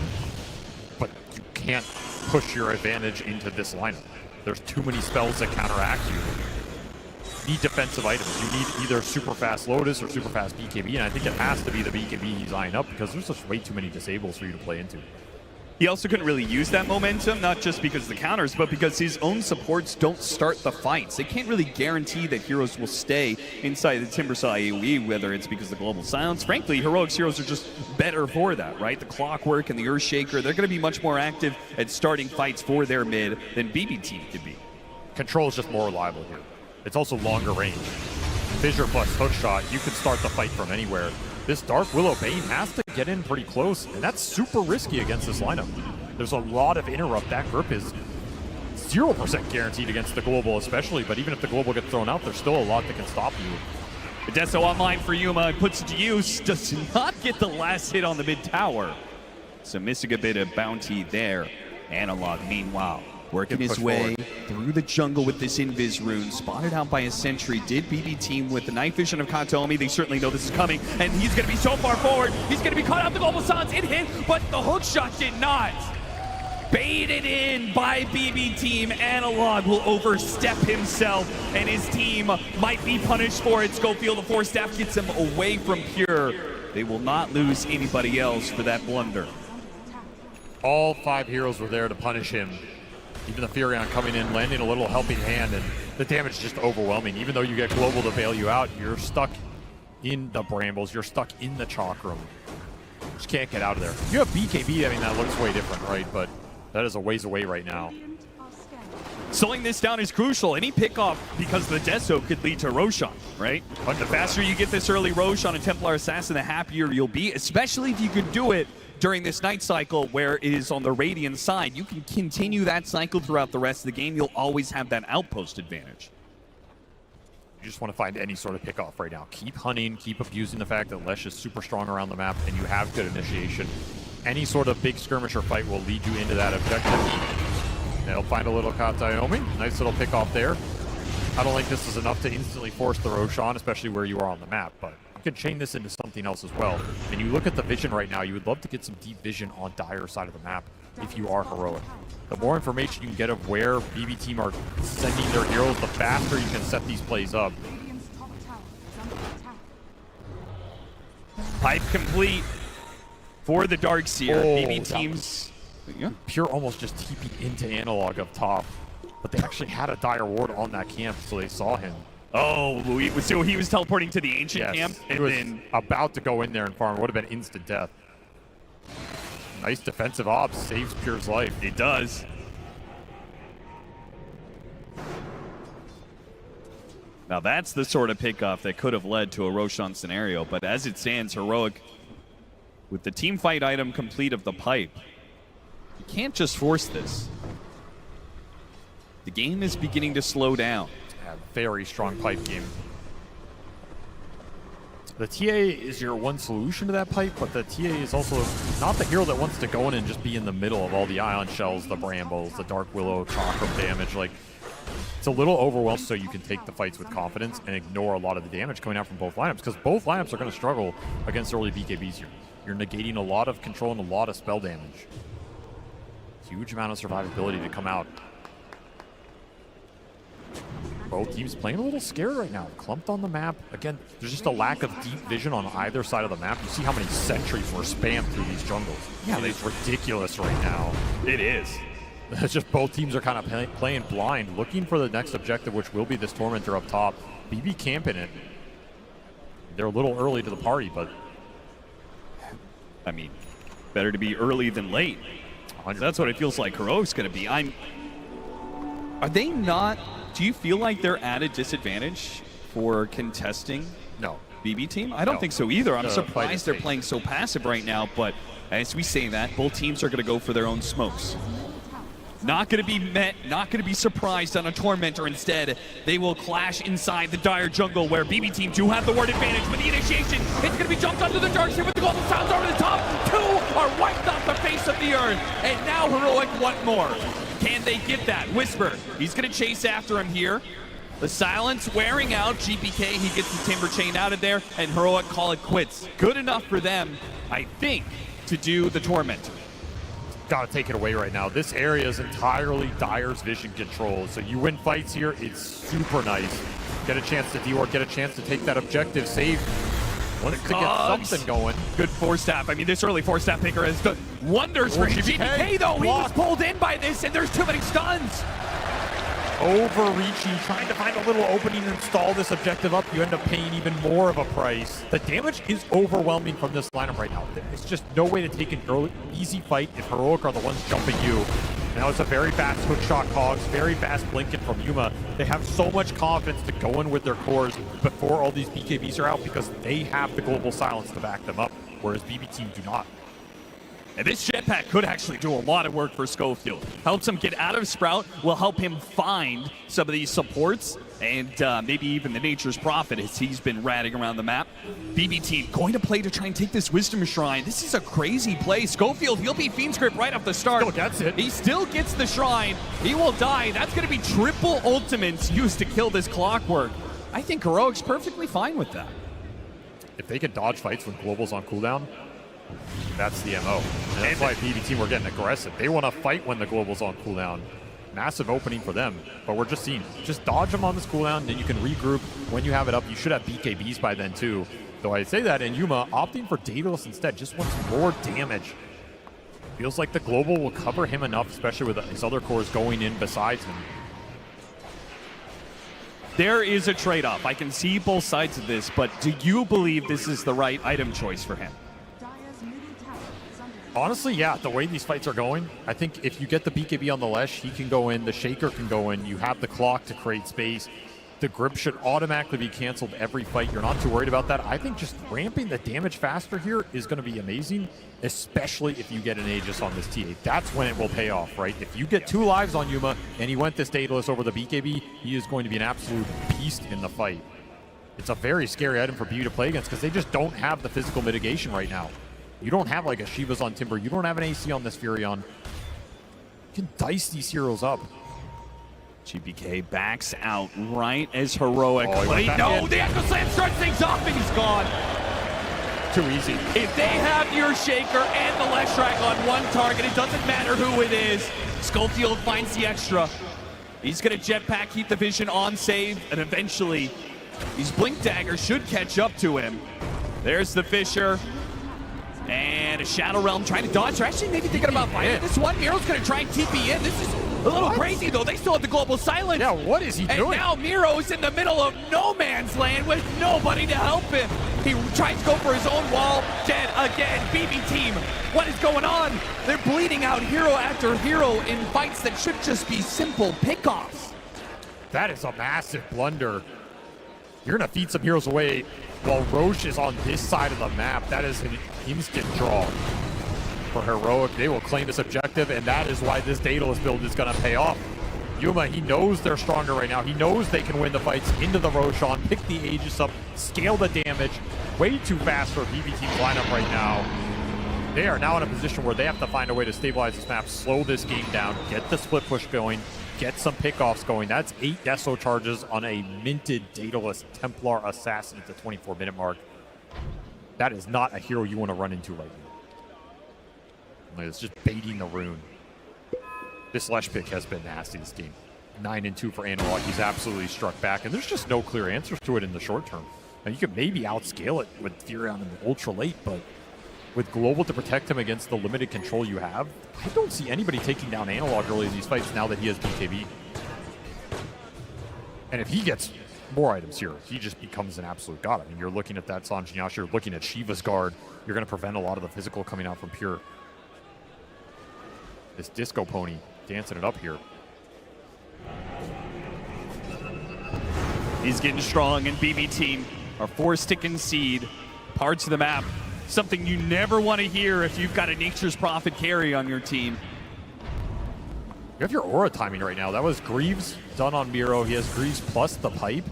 but you can't push your advantage into this lineup. There's too many spells that counteract you. You need defensive items. You need either super fast Lotus or super fast BKB, and I think it has to be the BKB he's eyeing up because there's just way too many disables for you to play into. He also couldn't really use that momentum, not just because of the counters, but because his own supports don't start the fights. They can't really guarantee that heroes will stay inside the Timbersaw AoE, whether it's because of the global silence. Frankly, Heroic's heroes are just better for that, right? The Clockwork and the Earthshaker, they're going to be much more active at starting fights for their mid than BB team could be. Control is just more reliable here. It's also longer range. Fissure plus hookshot, you can start the fight from anywhere. This Dark Willow Bane has to get in pretty close, and that's super risky against this lineup. There's a lot of interrupt. That grip is 0% guaranteed against the global especially, but even if the global gets thrown out, there's still a lot that can stop you. Deso online for Yuma, puts it to use, does not get the last hit on the mid tower. So missing a bit of bounty there. Analog, meanwhile, working his way through the jungle with this Invis rune, spotted out by a sentry. Did BB team with the night vision of Katomi. They certainly know this is coming, and he's going to be so far forward. He's going to be caught out the global silence. It hit, but the hook shot did not. Baited in by BB team. Analog will overstep himself, and his team might be punished for it. Schofield, the Force Staff, gets him away from Pure. They will not lose anybody else for that blunder. All 5 heroes were there to punish him. Even the Furion coming in, landing a little helping hand, and the damage is just overwhelming. Even though you get global to bail you out, you're stuck in the brambles, you're stuck in the chalk room. Just can't get out of there. If you have BKB, I mean, that looks way different, right? But that is a ways away right now. Slowing this down is crucial. Any pickoff because the Deso could lead to Roshan, right? But the faster you get this early Roshan and Templar Assassin, the happier you'll be, especially if you could do it during this night cycle where it is on the Radiant side. You can continue that cycle throughout the rest of the game. You'll always have that outpost advantage. You just want to find any sort of pickoff right now. Keep hunting, keep abusing the fact that Lesh is super strong around the map and you have good initiation. Any sort of big skirmisher fight will lead you into that objective. They'll find a little Katayomi. Nice little pickoff there. I don't think this is enough to instantly force the Roshan, especially where you are on the map, but you can chain this into something else as well. And you look at the vision right now, you would love to get some deep vision on Dire side of the map. if you are Heroic. The more information you can get of where BB Team are sending their heroes, the faster you can set these plays up. Pipe complete for the Darkseer. BB Teams. Pure almost just TP'd into Analog up top. But they actually had a dire ward on that camp, so they saw him. Oh, so he was teleporting to the Ancient camp? And he was about to go in there and farm. It would have been instant death. Nice defensive ops, saves Pure's life. It does. Now that's the sort of pickoff that could have led to a Roshan scenario, but as it stands, Heroic, with the team fight item complete of the pipe, you can't just force this. The game is beginning to slow down. Very strong pipe game. The TA is your one solution to that pipe, but the TA is also not the hero that wants to go in and just be in the middle of all the Ion Shells, the Brambles, the Dark Willow, Chakram damage. Like, it's a little overwhelmed, so you can take the fights with confidence and ignore a lot of the damage coming out from both lineups, because both lineups are going to struggle against early BKBs here. You're negating a lot of control and a lot of spell damage. Huge amount of survivability to come out. Both teams playing a little scared right now. Clumped on the map. Again, there's just a lack of deep vision on either side of the map. You see how many sentries were spammed through these jungles. Yeah, it's ridiculous right now. It is. It's just both teams are kind of playing blind, looking for the next objective, which will be this Tormentor up top. BB camping it. They're a little early to the party, but... I mean, better to be early than late. That's what it feels like Heroic's going to be. Are they not... Do you feel like they're at a disadvantage for contesting BB Team? I don't think so either. I'm surprised they're playing so passive right now, but as we say that, both teams are going to go for their own smokes. Not going to be met, not going to be surprised on a Tormentor. Instead, they will clash inside the dire jungle where BB Team do have the ward advantage with the initiation. It's going to be jumped onto the Darkseer with the golden sounds over the top. Two are wiped off the face of the earth, and now Heroic want more. Can they get that? Whisper, he's going to chase after him here. The silence wearing out. GPK, he gets the Timber Chain out of there, and Heroic call it quits. Good enough for them, I think, to do the Tormentor. Gotta take it away right now. This area is entirely Dire's vision control, so you win fights here, it's super nice. Get a chance to D-Ward, get a chance to take that objective, save. Wants to get something going. Good four-staff. I mean, this early four-staff picker has done wonders for GPK, though. He was pulled in by this, and there's too many stuns. Overreaching, trying to find a little opening and stall this objective up. You end up paying even more of a price. The damage is overwhelming from this lineup right now. There's just no way to take an early, easy fight if Heroic are the ones jumping you. Now it's a very fast hook shot Cogs, very fast blinking from Yuma. They have so much confidence to go in with their cores before all these BKBs are out because they have the global silence to back them up, whereas BB Team do not. And this jetpack could actually do a lot of work for Schofield. Helps him get out of Sprout, will help him find some of these supports, and maybe even the Nature's Prophet as he's been ratting around the map. BB Team going to play to try and take this Wisdom Shrine. This is a crazy play. Schofield, he'll be Fiend's Grip right off the start. Still gets it. He still gets the Shrine. He will die. That's going to be triple ultimates used to kill this Clockwork. I think Heroic's perfectly fine with that. If they can dodge fights when Global's on cooldown, that's the MO. And that's why BB Team were getting aggressive. They want to fight when the Global's on cooldown. Massive opening for them, but we're just seeing, just dodge them on this cooldown, then you can regroup. When you have it up, you should have BKBs by then too. Though I say that, and Yuma opting for Daedalus instead, just wants more damage. Feels like the Global will cover him enough, especially with his other cores going in besides him. There is a trade-off. I can see both sides of this, but do you believe this is the right item choice for him? Honestly, yeah, the way these fights are going, I think if you get the BKB on the Lesh, he can go in, the Shaker can go in, you have the clock to create space. The grip should automatically be canceled every fight. You're not too worried about that. I think just ramping the damage faster here is going to be amazing, especially if you get an Aegis on this TA. That's when it will pay off, right? If you get 2 lives on Yuma and he went this Daedalus over the BKB, he is going to be an absolute beast in the fight. It's a very scary item for BB to play against because they just don't have the physical mitigation right now. You don't have like a Shiva's on Timber. You don't have an AC on this Furion. You can dice these heroes up. GPK backs out right as Heroic. Oh, No, the Echo Slam starts things off and he's gone. too easy. If they have your Shaker and the Leshrac on one target, it doesn't matter who it is. Schofield finds the extra. He's going to jetpack, keep the vision on save, and eventually these Blink Daggers should catch up to him. There's the Fisher. And a Shadow Realm trying to dodge. They're actually maybe thinking about fighting this one. Miro's going to try and TP in. This is a little crazy, though. They still have the global silence. Yeah, what is he doing? And now Miro's in the middle of no man's land with nobody to help him. He tries to go for his own wall. Dead again. BB team, what is going on? They're bleeding out hero after hero in fights that should just be simple pickoffs. That is a massive blunder. You're going to feed some heroes away while Roche is on this side of the map. That is an instant draw for Heroic. They will claim this objective, and that is why this Daedalus build is going to pay off. Yuma, he knows they're stronger right now. He knows they can win the fights into the Roshan, pick the Aegis up, scale the damage. Way too fast for BB Team's lineup right now. They are now in a position where they have to find a way to stabilize this map, slow this game down, get the split push going, get some pickoffs going. That's 8 Deso charges on a minted Daedalus Templar Assassin at the 24-minute mark. That is not a hero you want to run into right now. It's just baiting the rune. This Lesh pick has been nasty this game. 9-2 for Analog. He's absolutely struck back, and there's just no clear answers to it in the short term. Now, you could maybe outscale it with Furion and Ultra late, but with Global to protect him against the limited control you have, I don't see anybody taking down Analog early in these fights now that he has BKB. And if he gets more items here, he just becomes an absolute god. I mean, you're looking at that Sanjin Yasha, you're looking at Shiva's guard, you're going to prevent a lot of the physical coming out from Pure. This Disco Pony dancing it up here. He's getting strong, and BB Team are forced to concede parts of the map. Something you never want to hear if you've got a Nature's Prophet carry on your team. You have your aura timing right now. That was Greaves done on Miro. He has Greaves plus the pipe.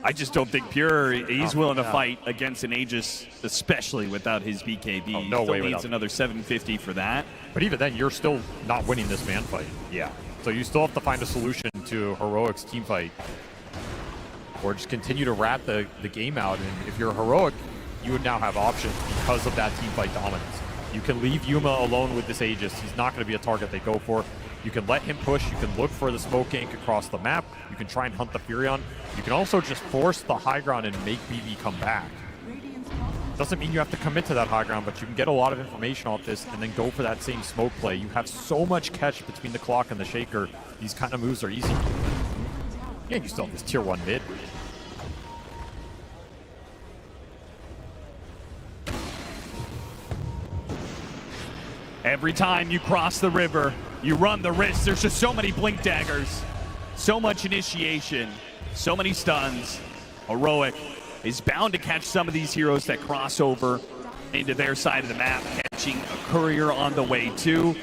I just don't think Pure, he's willing to fight against an Aegis, especially without his BKB. Oh, no way Still needs without another 750 for that. But even then, you're still not winning this man fight. Yeah. So you still have to find a solution to Heroic's team fight. Or just continue to rat the game out. And if you're Heroic, you would now have options because of that team fight dominance. You can leave Yuma alone with this Aegis. He's not going to be a target they go for. You can let him push. You can look for the smoke gank across the map. You can try and hunt the Furion. You can also just force the high ground and make BB come back. Doesn't mean you have to commit to that high ground, but you can get a lot of information off this and then go for that same smoke play. You have so much catch between the clock and the Shaker. These kind of moves are easy. And you still have this tier 1 mid. Every time you cross the river, you run the risk. There's just so many Blink Daggers, so much initiation, so many stuns. Heroic is bound to catch some of these heroes that cross over into their side of the map, catching a courier on the way too.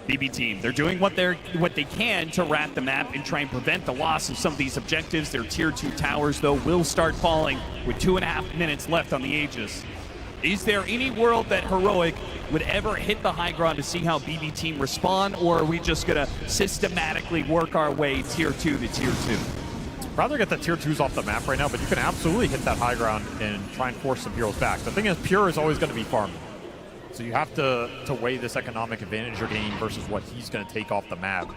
BB Team, they're doing what they can to rat the map and try and prevent the loss of some of these objectives. Their tier 2 towers, though, will start falling with 2.5 minutes left on the Aegis. Is there any world that Heroic would ever hit the high ground to see how BB Team respond, or are we just going to systematically work our way tier 2 to tier 2? Rather get the tier 2s off the map right now, but you can absolutely hit that high ground and try and force some heroes back. The thing is, Pure is always going to be farming. So you have to weigh this economic advantage you're gaining versus what he's going to take off the map.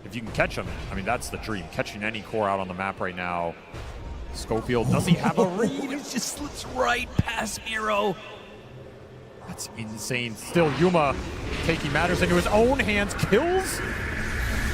If you can catch him, I mean, that's the dream. Catching any core out on the map right now. Schofield, does he have a read? It just slips right past Miro. That's insane. Still, Yuma taking matters into his own hands. Kills.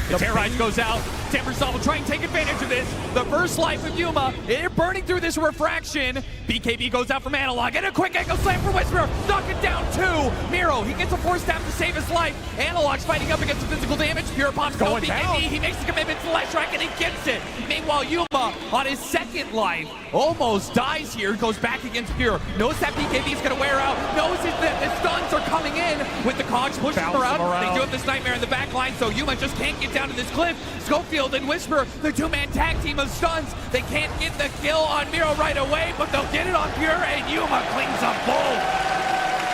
The Terrorite goes out. Timbersaw will try and take advantage of this. The first life of Yuma, they're burning through this refraction. BKB goes out from Analog, and a quick echo slam for Whisperer. Knock it down 2. Miro, he gets a force tap to save his life. Analog's fighting up against the physical damage. Pure pops going BKB. down. He makes the commitment to Leshrac, and he gets it. Meanwhile, Yuma, on his second life, almost dies here. Goes back against Pure. Knows that BKB is going to wear out. Knows that the stuns are coming in with the cogs pushing him around. They do have this nightmare in the back line, so Yuma just can't get down to this cliff. Schofield and Whisper, the 2-man tag team of stuns. They can't get the kill on Miro right away, but they'll get it on Pure, and Yuma cleans up both.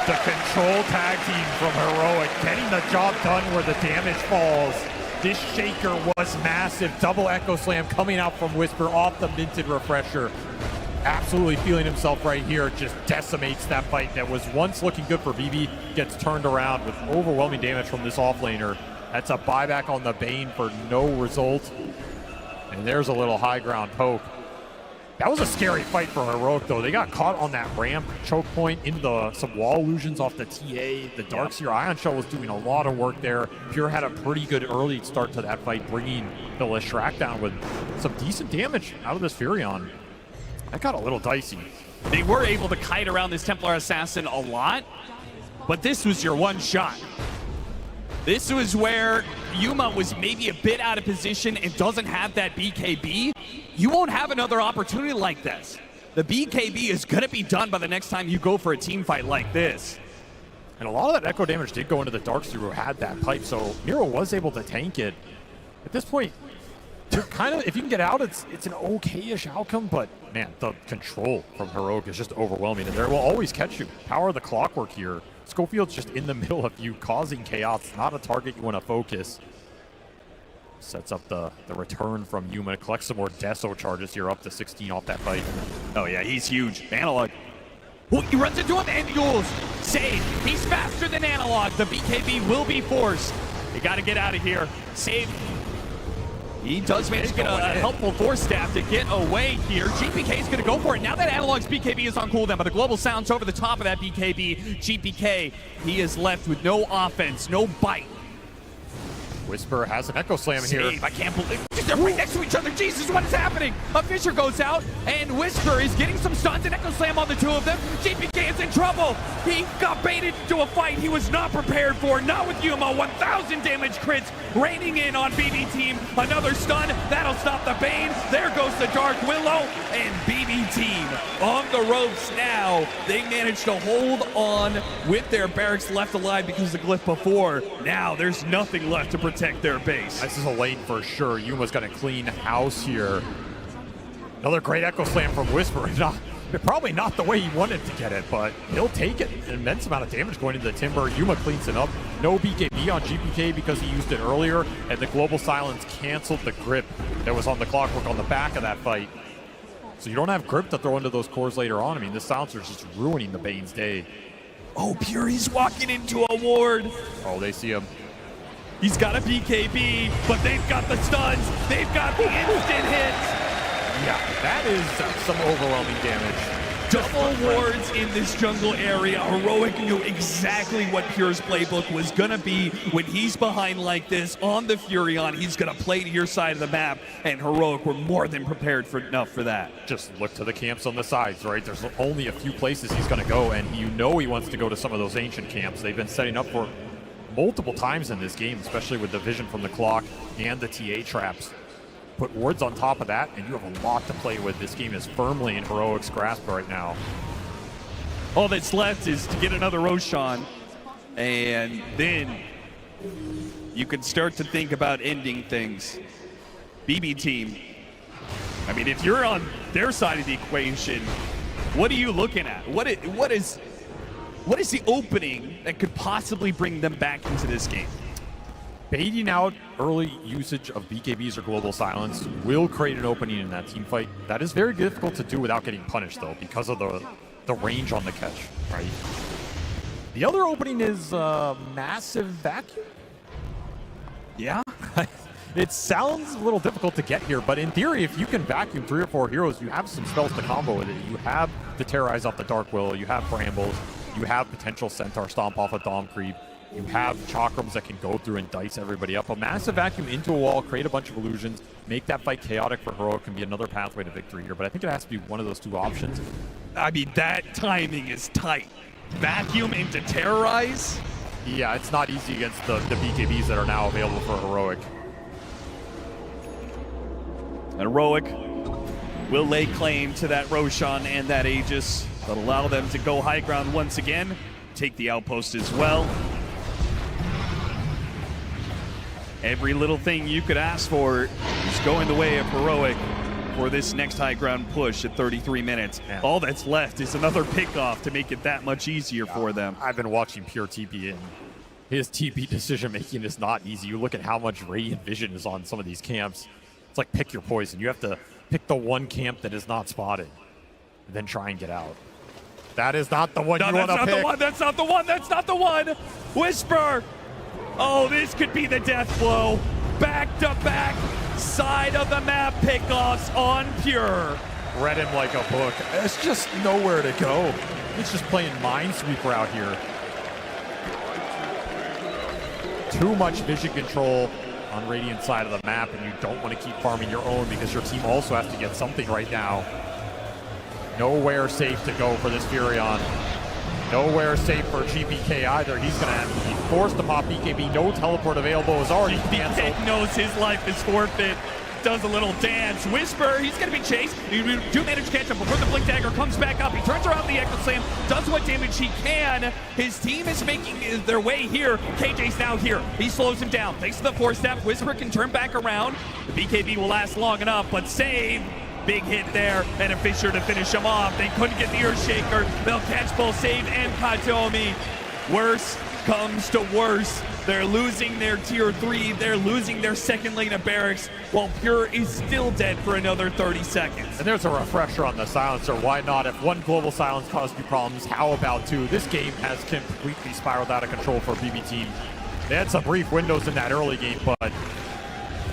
The control tag team from Heroic getting the job done where the damage falls. This Shaker was massive. Double Echo Slam coming out from Whisper off the minted refresher. absolutely feeling himself right here. Just decimates that fight that was once looking good for BB. Gets turned around with overwhelming damage from this offlaner. That's a buyback on the Bane for no result. And there's a little high ground poke. That was a scary fight for Heroic, though. They got caught on that ramp choke point into some wall illusions off the TA. The Darkseer Ion Shell was doing a lot of work there. Pure had a pretty good early start to that fight, bringing the Leshrac down with some decent damage out of this Furion. That got a little dicey. They were able to kite around this Templar Assassin a lot, but this was your one shot. This was where Yuma was maybe a bit out of position and doesn't have that BKB. You won't have another opportunity like this. The BKB is going to be done by the next time you go for a team fight like this. And a lot of that echo damage did go into the Darkseer who had that pipe, so Miro was able to tank it. At this point, kind of, if you can get out, it's an okay-ish outcome, but man, the control from Heroic is just overwhelming, and they will always catch you. Power of the clockwork here. Schofield's just in the middle of you, causing chaos. Not a target you want to focus. Sets up the return from Yuma. Collects some more Deso charges here, up to 16 off that fight. Oh yeah, he's huge. Analog. Oh, he runs into him and duels. Save. He's faster than Analog. The BKB will be forced. They got to get out of here. Save. He does manage to get a helpful force staff to get away here. GPK is going to go for it. Now that Analog's BKB is on cooldown, but the global sounds over the top of that BKB. GPK, he is left with no offense, no bite. Whisper has an Echo Slam here. I can't believe they're right next to each other. Jesus, what is happening? A Fisher goes out, and Whisper is getting some stuns and Echo Slam on the two of them. GPK is in trouble. He got baited into a fight he was not prepared for. Not with Yuma. 1,000 damage crits raining in on BB Team. Another stun. That'll stop the Bane. There goes the Dark Willow. And BB Team on the ropes now. They managed to hold on with their barracks left alive because of the glyph before. Now there's nothing left to protect their base. This is a lane for sure. Yuma's going to clean house here. Another great Echo Slam from Whisper. Probably not the way he wanted to get it, but he'll take it. An immense amount of damage going into the Timber. Yuma cleans it up. No BKB on GPK because he used it earlier, and the Global Silence canceled the grip that was on the Clockwork on the back of that fight. So you don't have grip to throw into those cores later on. I mean, this Silencer is just ruining the Bane's day. Oh, Pure, he's walking into a ward. Oh, they see him. He's got a BKB, but they've got the stuns. They've got the instant hits. Yeah, that is some overwhelming damage. Double wards in this jungle area. Heroic knew exactly what Pure's playbook was going to be when he's behind like this on the Furion. He's going to play to your side of the map, and Heroic were more than prepared for enough for that. Just look to the camps on the sides, right? There's only a few places he's going to go, and you know he wants to go to some of those ancient camps. They've been setting up for multiple times in this game, especially with the vision from the clock and the TA traps. Put wards on top of that, and you have a lot to play with. This game is firmly in Heroic's grasp right now. All that's left is to get another Roshan, and then you can start to think about ending things. BB Team, I mean, if you're on their side of the equation, what are you looking at? What is the opening that could possibly bring them back into this game? Baiting out early usage of BKBs or Global Silence will create an opening in that team fight. That is very difficult to do without getting punished, though, because of the range on the catch, right? The other opening is Massive Vacuum. Yeah? It sounds a little difficult to get here, but in theory, if you can vacuum 3 or 4 heroes, you have some spells to combo with it. You have the Terrorize off the Dark Willow, you have Brambles, you have potential Centaur Stomp off of Dom Creep, you have Chakrams that can go through and dice everybody up. A Massive Vacuum into a wall, create a bunch of illusions, make that fight chaotic for Heroic can be another pathway to victory here, but I think it has to be one of those two options. I mean, that timing is tight. Vacuum into Terrorize? Yeah, it's not easy against the BKBs that are now available for Heroic. And Heroic will lay claim to that Roshan and that Aegis. That'll allow them to go high ground once again, take the outpost as well. Every little thing you could ask for is going the way of Heroic for this next high ground push at 33 minutes. Man. All that's left is another pickoff to make it that much easier for them. I've been watching Pure TP, and his TP decision making is not easy. You look at how much Radiant Vision is on some of these camps. It's like pick your poison. You have to pick the one camp that is not spotted. then try and get out. That is not the one you want to pick. That's not the one. That's not the one. That's not the one. Whisper. Oh, this could be the death blow. Back-to-back side of the map pickoffs on Pure. Read him like a book. It's just nowhere to go. It's just playing Minesweeper out here. Too much vision control on Radiant side of the map, and you don't want to keep farming your own because your team also has to get something right now. Nowhere safe to go for this Furion. Nowhere safe for GPK either. He's going to be forced to pop BKB. No teleport available. Is already canceled. GPK knows his life is forfeit. Does a little dance. Whisper, he's going to be chased. You do manage to catch him before the Blink Dagger comes back up. He turns around the Echo Slam, does what damage he can. His team is making their way here. KJ's now here. He slows him down. Thanks to the 4-step, Whisper can turn back around. The BKB will last long enough, but save. Big hit there, and a Fissure to finish him off. They couldn't get the Earthshaker. They'll catch both Save and Katomi. Worse comes to worse. They're losing their tier 3. They're losing their second lane of barracks, while Pure is still dead for another 30 seconds. And there's a refresher on the silencer. Why not? If one global silence caused you problems, how about two? This game has completely spiraled out of control for BB Team. They had some brief windows in that early game, but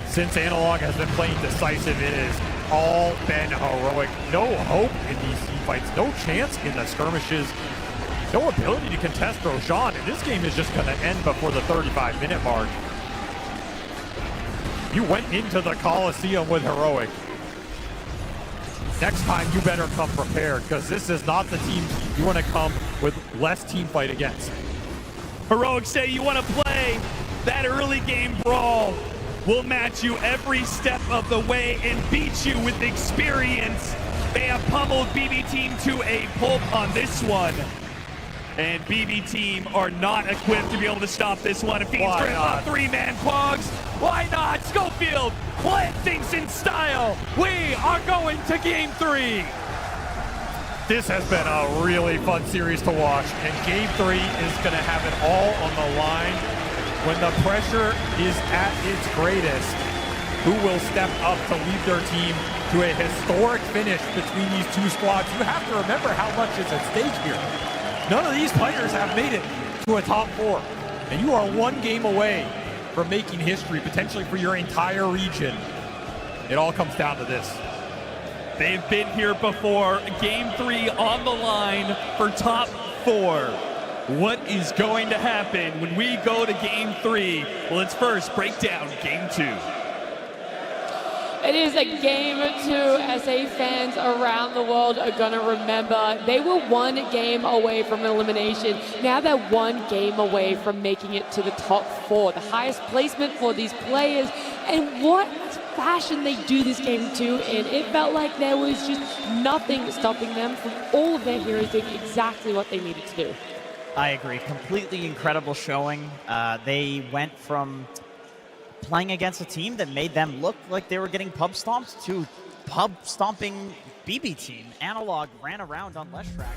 since Analog has been playing decisive, it has all been heroic. No hope in these team fights. No chance in the skirmishes. No ability to contest Roshan, and this game is just going to end before the 35-minute mark. You went into the Coliseum with heroic. Next time, you better come prepared, because this is not the team you want to come with less team fight against. Heroic say you want to play that early game brawl. We'll match you every step of the way and beat you with experience. They have pummeled BB Team to a pulp on this one. And BB Team are not equipped to be able to stop this one. If Fiend's grip up 3-man Quags, why not? Schofield, plant things in style. We are going to game 3. This has been a really fun series to watch, and game 3 is going to have it all on the line. When the pressure is at its greatest, who will step up to lead their team to a historic finish between these two squads? You have to remember how much is at stake here. None of these players have made it to a top 4, and you are one game away from making history, potentially for your entire region. It all comes down to this. They've been here before. Game 3 on the line for top 4. What is going to happen when we go to game 3? Well, let's first break down game 2. It is a game 2 SA fans around the world are going to remember. They were one game away from elimination. Now they're one game away from making it to the top 4, the highest placement for these players. And what fashion they do this game 2 in. It felt like there was just nothing stopping them from all of their heroes doing exactly what they needed to do. I agree. Completely incredible showing. They went from playing against a team that made them look like they were getting pub stomped to pub stomping BB Team. Analog ran around on less track.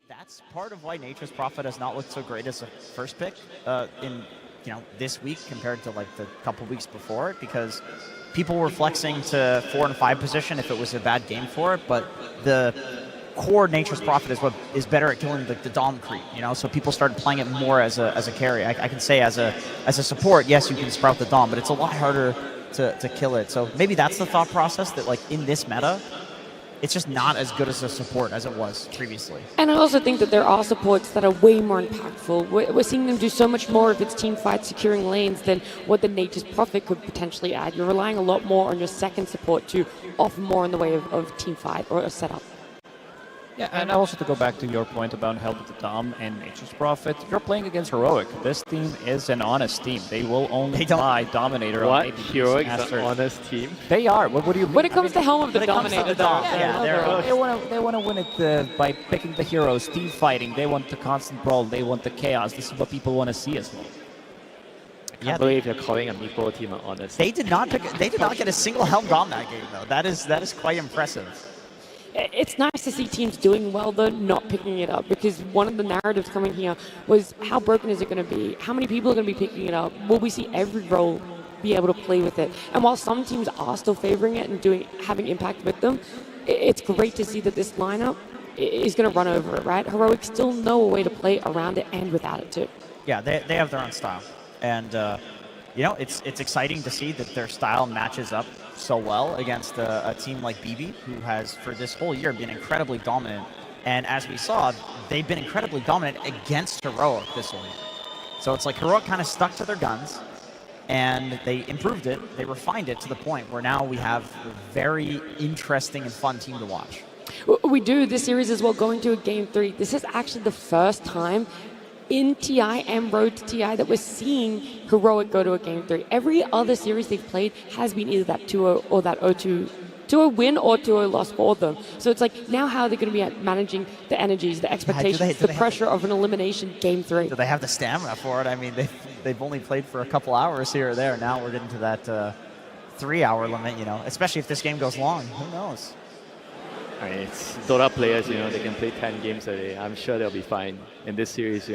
That's part of why Nature's Prophet has not looked so great as a first pick in this week compared to like the couple weeks before, because people were flexing to 4 and 5 position if it was a bad game for it, but the core Nature's Prophet is what is better at killing the Dom creep, so people started playing it more as a carry. I can say as a support, yes, you can sprout the Dom, but it's a lot harder to kill it. So maybe that's the thought process, that like in this meta, it's just not as good as a support as it was previously. And I also think that there are supports that are way more impactful. We're seeing them do so much more if it's team fight securing lanes than what the Nature's Prophet could potentially add. You're relying a lot more on your second support to offer more in the way of team fight or a setup. Yeah, and also to go back to your point about Help with the Dom and Nature's Prophet, you're playing against Heroic. This team is an honest team. They will only buy Dominator on ADC. Heroic is an honest team? They are. What do you mean? When it comes to Helm of the Dominator, they want to win it by picking the heroes, team fighting. They want the constant brawl. They want the chaos. This is what people want to see as well. I can't believe you're calling a Meepo team an honest. They did not get a single Helm Dom that game though. That is quite impressive. It's nice to see teams doing well, though, not picking it up, because one of the narratives coming here was how broken is it going to be? How many people are going to be picking it up? Will we see every role be able to play with it? And while some teams are still favoring it and having impact with them, it's great to see that this lineup is going to run over it, right? Heroic still know a way to play around it and without it, too. Yeah, they have their own style. And, it's exciting to see that their style matches up so well against a team like BB, who has, for this whole year, been incredibly dominant. And as we saw, they've been incredibly dominant against Heroic this week. So it's like Heroic kind of stuck to their guns, and they improved it, they refined it to the point where now we have a very interesting and fun team to watch. We do this series as well, going to a Game 3. This is actually the first time in TI and Road to TI that we're seeing Heroic go to a Game 3. Every other series they've played has been either that 2-0 or that 0-2 to a win or to a loss for them. So it's like, now how are they going to be managing the energies, the expectations, the pressure of an elimination Game 3? Do they have the stamina for it? I mean, they've only played for a couple hours here or there. Now we're getting to that 3-hour limit, especially if this game goes long. Who knows? I mean, it's Dota players, they can play 10 games a day. I'm sure they'll be fine in this series,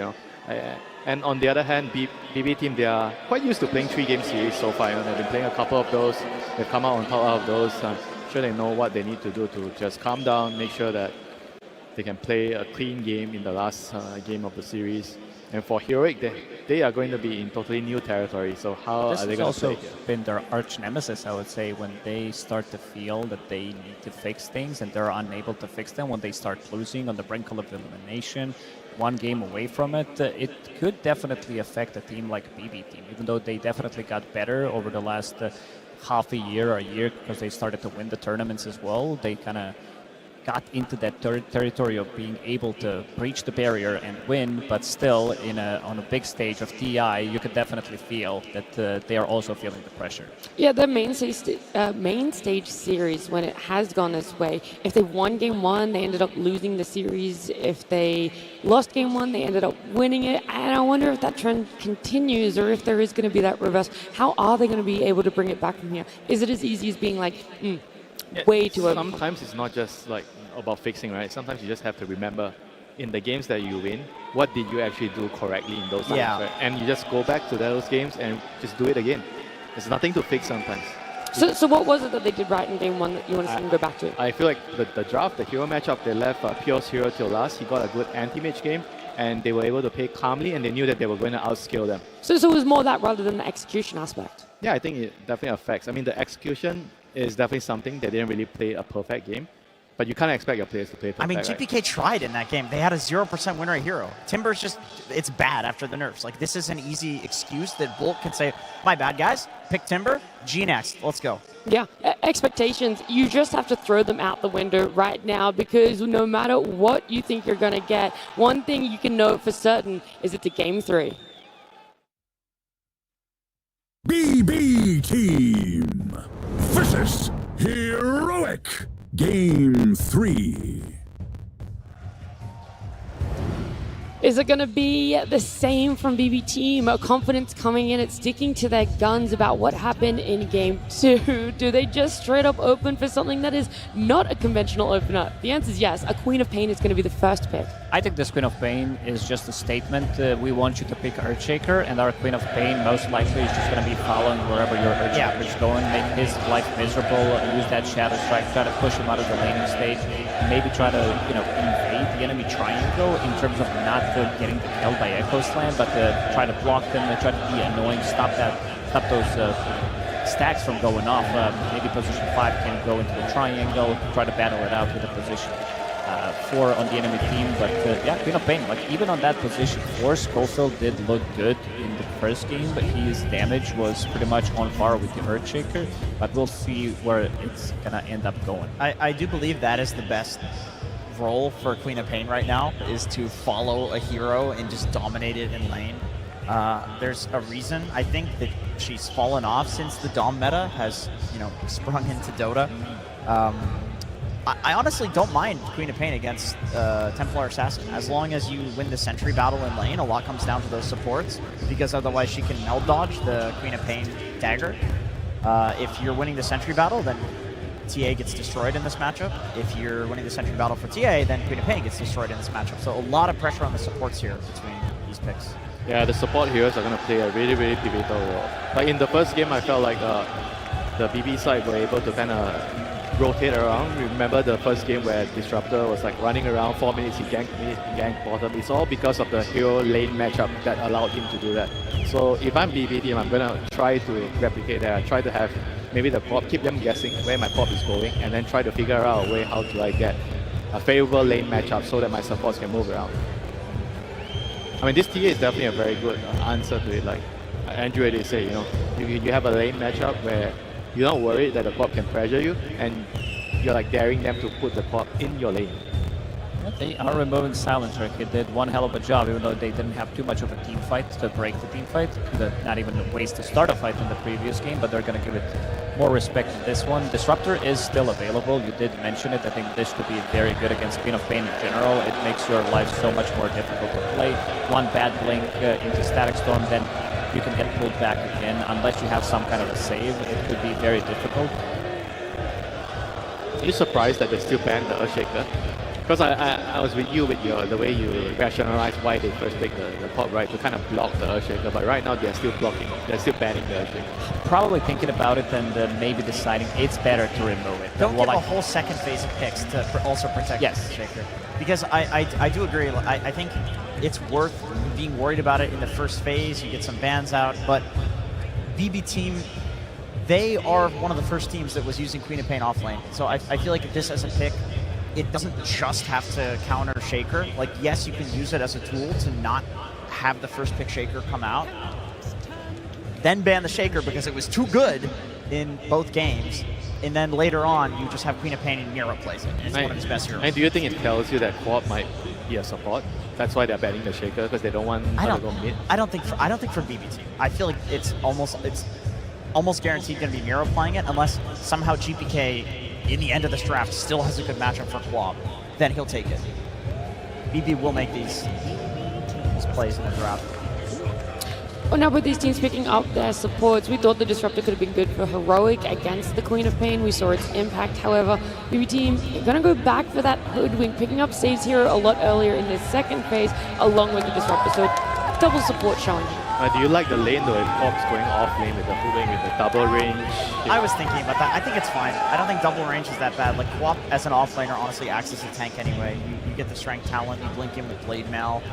And on the other hand, BB team, they are quite used to playing 3-game series so far. They've been playing a couple of those. They've come out on top of those. I'm sure they know what they need to do to just calm down, make sure that they can play a clean game in the last game of the series. And for Heroic, they are going to be in totally new territory. So how are they going to play? This has also been their arch nemesis, I would say, when they start to feel that they need to fix things and they're unable to fix them, when they start losing on the brink of elimination, one game away from it, it could definitely affect a team like BB team, even though they definitely got better over the last half a year or a year, because they started to win the tournaments as well. They kind of got into that territory of being able to breach the barrier and win, but still on a big stage of TI, you can definitely feel that they are also feeling the pressure. Yeah, the main stage series, when it has gone this way, if they won Game 1, they ended up losing the series. If they lost Game 1, they ended up winning it. And I wonder if that trend continues, or if there is going to be that reverse. How are they going to be able to bring it back from here? Is it as easy as being like, way too early? Sometimes it's not just like about fixing, right? Sometimes you just have to remember, in the games that you win, what did you actually do correctly in those games, right? And you just go back to those games and just do it again. There's nothing to fix sometimes. So what was it that they did right in Game 1 that you want to see them go back to? I feel like the draft, the hero matchup, they left Pure's hero till last. He got a good anti-mage game, and they were able to play calmly, and they knew that they were going to outscale them. So it was more that rather than the execution aspect? Yeah, I think it definitely affects. I mean, the execution is definitely something. They didn't really play a perfect game, but you can't expect your players to play perfect. I mean, GPK tried in that game. They had a 0% win rate hero. Timber's just, it's bad after the nerfs. Like, this is an easy excuse that Bolt can say, my bad, guys. Pick Timber, G next. Let's go. Yeah, expectations, you just have to throw them out the window right now, because no matter what you think you're going to get, one thing you can know for certain is it's a Game 3. BB Team versus Heroic Game 3. Is Is it going to be the same from BB Team? Confidence coming in, it's sticking to their guns about what happened in Game 2. Do they just straight up open for something that is not a conventional opener? The answer is yes. A Queen of Pain is going to be the first pick. I think this Queen of Pain is just a statement. We want you to pick Earthshaker, and our Queen of Pain most likely is just going to be following wherever your Earthshaker is going, make his life miserable, use that Shadow Strike, try to push him out of the laning stage, maybe try to, invade the enemy triangle in terms of not getting killed by Echo Slam, but try to block them, try to be annoying, stop those stacks from going off. Maybe position 5 can go into the triangle, try to battle it out with a position 4 on the enemy team. But yeah, Queen of Pain, even on that position 4, Schofield did look good in the first game, but his damage was pretty much on par with the Earthshaker. But we'll see where it's gonna end up going. I do believe that is the best role for Queen of Pain right now, is to follow a hero and just dominate it in lane. There's a reason I think that she's fallen off since the Dom meta has, sprung into Dota. I honestly don't mind Queen of Pain against Templar Assassin. As long as you win the Sentry battle in lane, a lot comes down to those supports, because otherwise she can meld dodge the Queen of Pain dagger. If you're winning the Sentry battle, then TA gets destroyed in this matchup. If you're winning the Sentry battle for TA, then Queen of Pain gets destroyed in this matchup. So a lot of pressure on the supports here between these picks. Yeah, the support heroes are going to play a really, really pivotal role. Like in the first game, I felt like the BB side were able to kind of rotate around. Remember the first game where Disruptor was running around 4 minutes, he ganked mid, he ganked bottom. It's all because of the hero lane matchup that allowed him to do that. So if I'm BB team, I'm going to try to replicate that. I try to have maybe the pop, keep them guessing where my pop is going, and then try to figure out a way how do I get a favorable lane matchup so that my supports can move around. I mean, this TA is definitely a very good answer to it. Like Andrew did say, you have a lane matchup where you're not worried that the pop can pressure you, and you're daring them to put the pop in your lane. They are removing Silencer. He did one hell of a job, even though they didn't have too much of a team fight to break the team fight. Not even a waste to start a fight in the previous game, but they're going to give it more respect to this one. Disruptor is still available. You did mention it. I think this could be very good against Queen of Pain in general. It makes your life so much more difficult to play. One bad blink into Static Storm, then you can get pulled back again. Unless you have some kind of a save, it could be very difficult. Are you surprised that they still banned the Earthshaker? Because I was with you with the way you rationalized why they first picked the pop, right, to kind of block the Earthshaker, but right now they're still blocking, they're still banning the Earthshaker. Probably thinking about it and maybe deciding it's better to remove it. Don't give a whole second phase of picks to also protect the Earthshaker. Because I do agree, I think it's worth being worried about it in the first phase, you get some bans out, but BB Team, they are one of the first teams that was using Queen of Pain offlane. So I feel like if this as a pick, it doesn't just have to counter Shaker. Yes, you can use it as a tool to not have the first pick Shaker come out, then ban the Shaker because it was too good in both games, and then later on you just have Queen of Pain and Mira plays it. It's one of his best heroes. And do you think it tells you that Quad might be a support? That's why they're banning the Shaker, because they don't want to go mid? I don't think for BB Team. I feel like it's almost guaranteed going to be Mira playing it, unless somehow GPK in the end of this draft still has a good matchup for Quab, then he'll take it. BB will make these plays in the draft. Well, now with these teams picking up their supports, we thought the Disruptor could have been good for Heroic against the Queen of Pain. We saw its impact. However, BB Team are going to go back for that Hoodwink, picking up saves hero a lot earlier in this second phase, along with the Disruptor. So double support showing here. Do you like the lane though, if Pop's going off lane with the Hoodwink with the double range? I was thinking about that. I think it's fine. I don't think double range is that bad. Quap as an offlaner honestly acts as a tank anyway. You get the strength talent, you blink in with Blade Mail,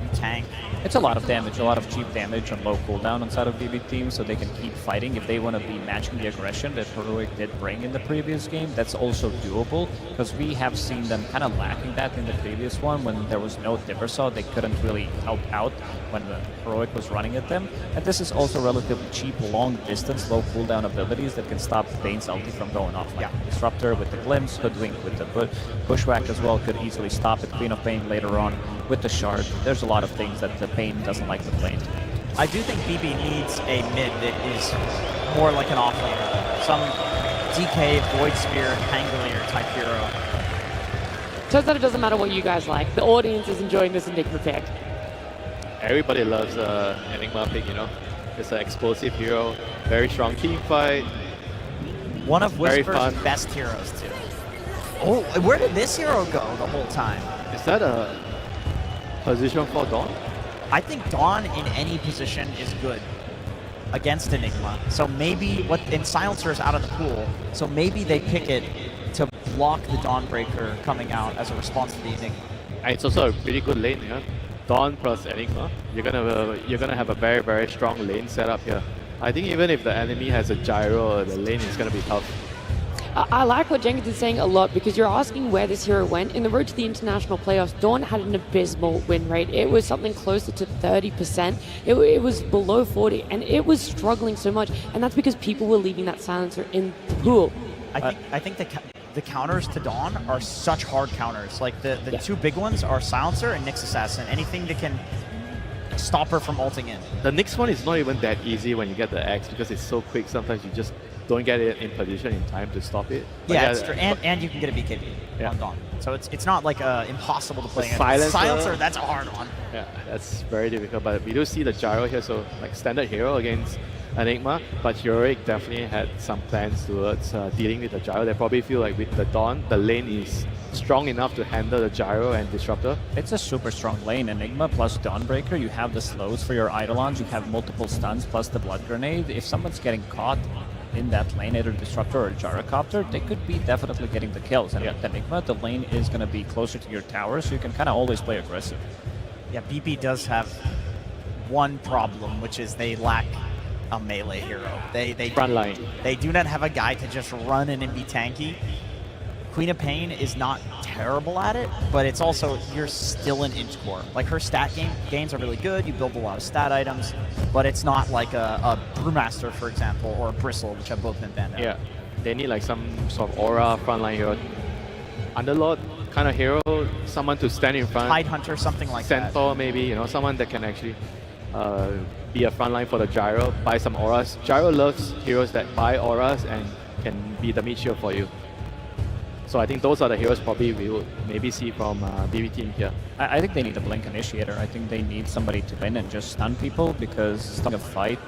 you tank. It's a lot of damage, a lot of cheap damage on low cooldown inside of BB Team, so they can keep fighting. If they want to be matching the aggression that Heroic did bring in the previous game, that's also doable, because we have seen them kind of lacking that in the previous one. When there was no Diversaw, they couldn't really help out when the Heroic was running at them. And this is also relatively cheap, long distance, low cooldown abilities that can stop Bane's ulti from going off. Disruptor with the Glimpse, Hoodwink with the Bushwhack as well could easily stop it. Queen of Pain later on with the Shard. There's a lot of things that the Pain doesn't like to play into. I do think BB needs a mid that is more like an offlaner. Some DK, Void Spear, Hangolier type hero. Turns out it doesn't matter what you guys like. The audience is enjoying this Enigma pick. Everybody loves Enigma pick, you know. It's an explosive hero, very strong team fight. One of Very Whisper's fun. best heroes, too. Oh, where did this hero go the whole time? Is that a position for Dawn? I think Dawn in any position is good against Enigma. So maybe and Silencer is out of the pool, so maybe they pick it to block the Dawnbreaker coming out as a response to the Enigma. And it's also a pretty good lane here. Dawn plus Enigma. You're gonna have a very, very strong lane setup here. I think even if the enemy has a gyro, the lane is gonna be tough. I like what Jenkins is saying a lot, because you're asking where this hero went. In the road to the international playoffs, Dawn had an abysmal win rate. It was something closer to 30%. It was below 40, and it was struggling so much. And that's because people were leaving that silencer in the pool. I think the counters to Dawn are such hard counters. Like the two big ones are Silencer and Nyx Assassin. Anything that can stop her from ulting in. The next one is not even that easy when you get the X, because it's so quick. Sometimes you just don't get it in position in time to stop it. But Yeah, it's true. And you can get a BKB on Dawn. So it's not like impossible to play. Silencer, that's a hard one. Yeah, that's very difficult. But we do see the gyro here, so like standard hero against Enigma. But Heroic definitely had some plans towards dealing with the gyro. They probably feel like with the Dawn, the lane is strong enough to handle the gyro and disruptor. It's a super strong lane. Enigma plus Dawnbreaker, you have the slows for your Eidolons, you have multiple stuns plus the blood grenade. If someone's getting caught in that lane, either disruptor or gyrocopter, they could be definitely getting the kills. And with Enigma, the lane is going to be closer to your tower, so you can kind of always play aggressive. Yeah, BP does have one problem, which is they lack a melee hero. They Frontline. They do not have a guy to just run in and be tanky. Queen of Pain is not terrible at it, but it's also, you're still an inch core. Like, her stat gains are really good, you build a lot of stat items, but it's not like a Brewmaster, for example, or a Bristle, which have both been banned out. Yeah, they need like some sort of aura frontline hero. Underlord kind of hero, someone to stand in front. Tidehunter, something like that. Centaur maybe, you know, someone that can actually be a frontline for the gyro, buy some auras. Gyro loves heroes that buy auras and can be the mid shield for you. So I think those are the heroes probably we would maybe see from BB team here. I think they need a Blink Initiator. I think they need somebody to win and just stun people, because starting a fight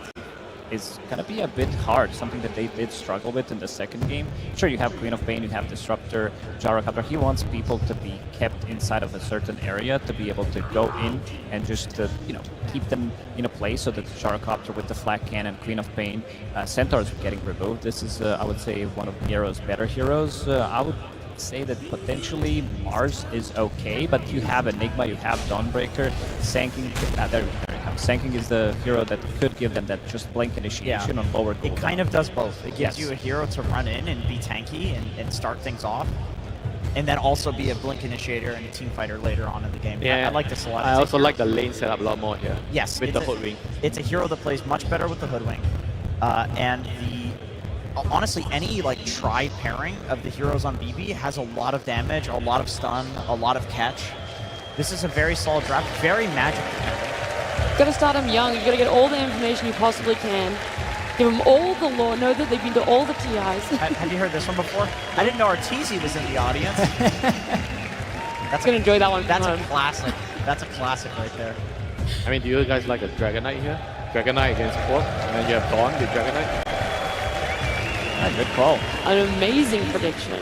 is going to be a bit hard, something that they did struggle with in the second game. Sure, you have Queen of Pain, you have Disruptor, Gyrocopter. He wants people to be kept inside of a certain area to be able to go in and just you know, keep them in a place, so that the Gyrocopter with the Flak Cannon, Queen of Pain, Centaur is getting removed. This is, I would say, one of Nero's better heroes. I would say that potentially Mars is okay, but you have Enigma, you have Dawnbreaker, Sanking. There it comes. Sanking is the hero that could give them that just Blink Initiation on lower cooldown. It kind of does both. It gives you a hero to run in and be tanky and start things off, and then also be a Blink Initiator and a team fighter later on in the game. Yeah, I like this a lot. I also like the lane setup a lot more here. Yes, with the Hoodwink. It's a hero that plays much better with the Hoodwink, and honestly, any like tri pairing of the heroes on BB has a lot of damage, a lot of stun, a lot of catch. This is a very solid draft, very magic dependent. Gotta start them young. You gotta get all the information you possibly can. Give them all the lore. Know that they've been to all the TIs. Have you heard this one before? I didn't know Arteezy was in the audience. That's gonna enjoy that one. That's a classic. That's a classic right there. I mean, do you guys like a Dragon Knight here? Dragon Knight against Quark, and then you have Dawn with Dragon Knight. Good call. An amazing prediction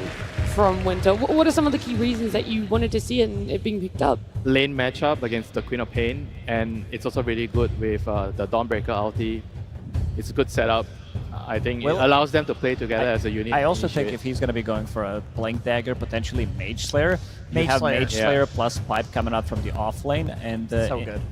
from Winter. What are some of the key reasons that you wanted to see it being picked up? Lane matchup against the Queen of Pain, and it's also really good with the Dawnbreaker ulti. It's a good setup. I think it allows them to play together as a unit. I also think if he's going to be going for a Blink Dagger, potentially Mage Slayer, you have Mage Slayer plus Pipe coming out from the off lane, and so good.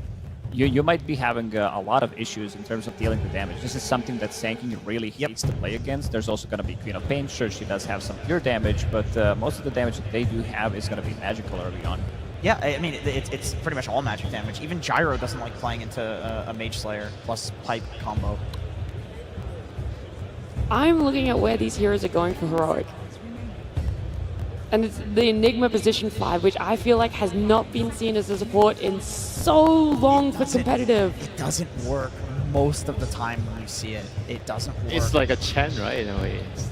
You might be having a lot of issues in terms of dealing with damage. This is something that Sanking really hates to play against. There's also going to be Queen of Pain. Sure, she does have some pure damage, but most of the damage that they do have is going to be magical early on. Yeah, I mean, it's pretty much all magic damage. Even Gyro doesn't like playing into a Mage Slayer plus Pipe combo. I'm looking at where these heroes are going for Heroic. And it's the Enigma position 5, which I feel like has not been seen as a support in so long for competitive. It doesn't work most of the time when you see it. It doesn't work. It's like a Chen, right, in a way. It's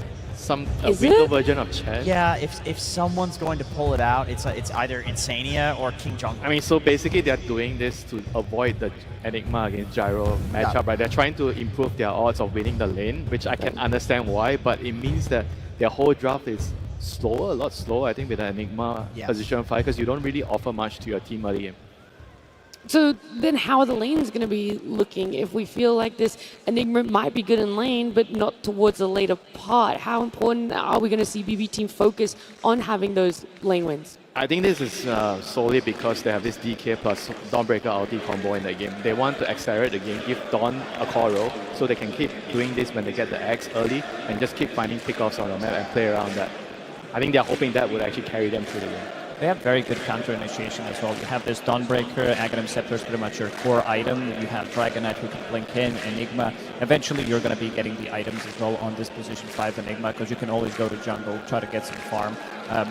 a weaker version of Chen. Yeah, if someone's going to pull it out, it's either Insania or King Jungle. I mean, so basically they're doing this to avoid the Enigma against Gyro matchup, right? They're trying to improve their odds of winning the lane, which I can understand why, but it means that their whole draft is slower, a lot slower, I think, with the Enigma position 5, because you don't really offer much to your team early game. So then how are the lanes going to be looking if we feel like this Enigma might be good in lane, but not towards the later part? How important are we going to see BB team focus on having those lane wins? I think this is solely because they have this DK plus Dawnbreaker ulti combo in the game. They want to accelerate the game, give Dawn a core role, so they can keep doing this when they get the X early and just keep finding pickoffs on the map and play around that. I think they're hoping that would actually carry them through the game. They have very good counter initiation as well. You have this Dawnbreaker, Aghanim Scepter is pretty much your core item. You have Dragon Knight who can blink in, Enigma. Eventually you're going to be getting the items as well on this position 5 Enigma, because you can always go to jungle, try to get some farm.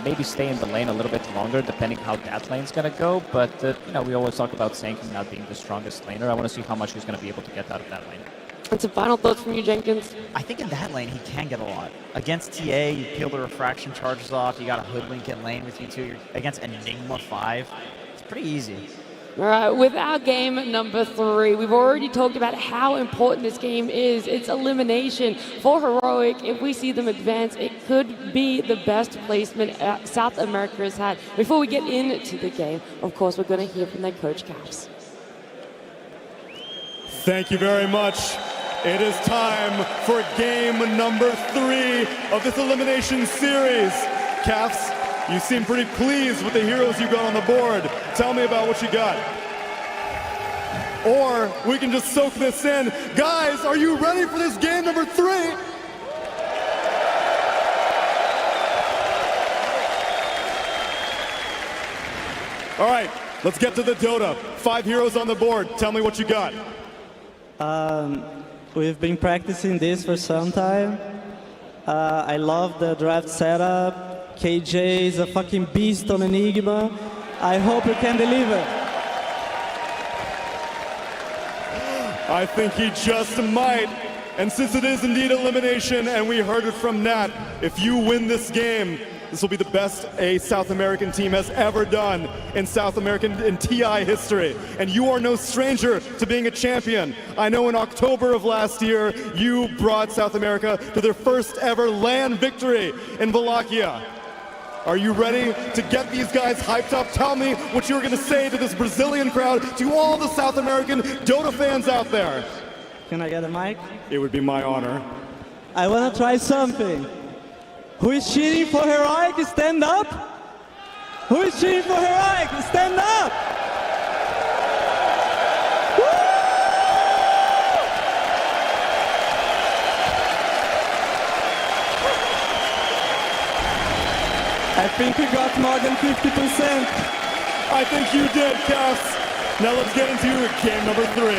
Maybe stay in the lane a little bit longer depending how that lane's going to go. But you know, we always talk about Sanking not being the strongest laner. I want to see how much he's going to be able to get out of that lane. And some final thoughts from you, Jenkins? I think in that lane, he can get a lot. Against TA, you peel the refraction charges off. You got a hoodwink in lane with you too. You're against Enigma 5. It's pretty easy. All right, with our game number 3, we've already talked about how important this game is. It's elimination for Heroic. If we see them advance, it could be the best placement South America has had. Before we get into the game, of course, we're going to hear from their coach, Caps. Thank you very much. It is time for game number 3 of this elimination series. Caps, you seem pretty pleased with the heroes you got on the board. Tell me about what you got. Or we can just soak this in. Guys, are you ready for this game number 3? All right, let's get to the Dota. 5 heroes on the board. Tell me what you got. We've been practicing this for some time. I love the draft setup. KJ is a fucking beast on Enigma. I hope you can deliver. I think he just might. And since it is indeed elimination, and we heard it from Nat, if you win this game, this will be the best a South American team has ever done in South American and TI history. And you are no stranger to being a champion. I know in October of last year, you brought South America to their first ever LAN victory in Wallachia. Are you ready to get these guys hyped up? Tell me what you're gonna say to this Brazilian crowd, to all the South American Dota fans out there. Can I get a mic? It would be my honor. I wanna try something. Who is cheering for Heroic? Stand up! Who is cheering for Heroic? Stand up! Woo! I think we got more than 50%. I think you did, Cass. Now let's get into game number 3.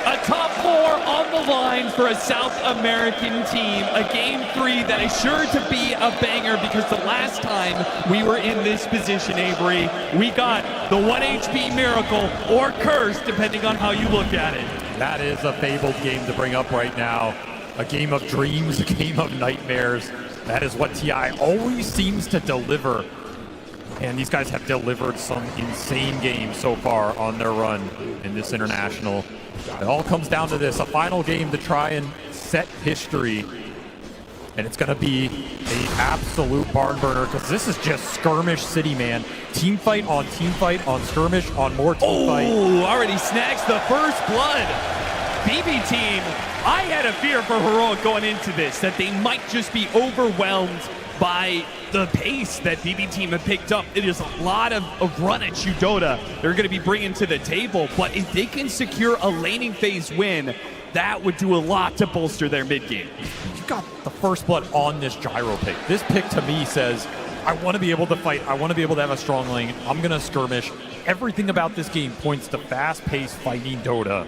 A top 4 on the line for a South American team. A game 3 that is sure to be a banger, because the last time we were in this position, Avery, we got the 1 HP miracle or curse, depending on how you look at it. That is a fabled game to bring up right now. A game of dreams, a game of nightmares. That is what TI always seems to deliver. And these guys have delivered some insane games so far on their run in this international. It all comes down to this, a final game to try and set history. And it's going to be an absolute barn burner, because this is just skirmish city, man. Team fight on skirmish on more team fight. Oh, already snags the first blood. BB team, I had a fear for Heroic going into this, that they might just be overwhelmed by the pace that BB team have picked up. It is a lot of run at you Dota they're going to be bringing to the table, but if they can secure a laning phase win, that would do a lot to bolster their mid game. You got the first blood on this Gyro pick. This pick to me says, I want to be able to fight, I want to be able to have a strong lane, I'm going to skirmish. Everything about this game points to fast-paced fighting Dota.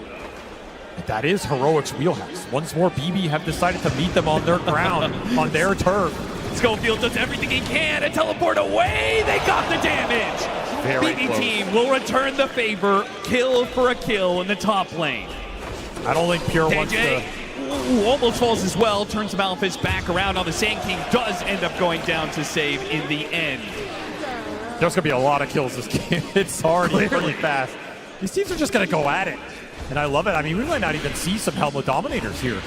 That is Heroic's wheelhouse. Once more, BB have decided to meet them on their ground, on their turf. Schofield does everything he can to teleport away. They got the damage. Very BB close. team will return the favor, kill for a kill in the top lane. I don't think Pure wants to... almost falls as well. Turns Malphus back around on the Sand King. Does end up going down to save in the end. There's going to be a lot of kills this game. It's already really fast. These teams are just going to go at it. And I love it. I mean, we might not even see some Helmet Dominators here.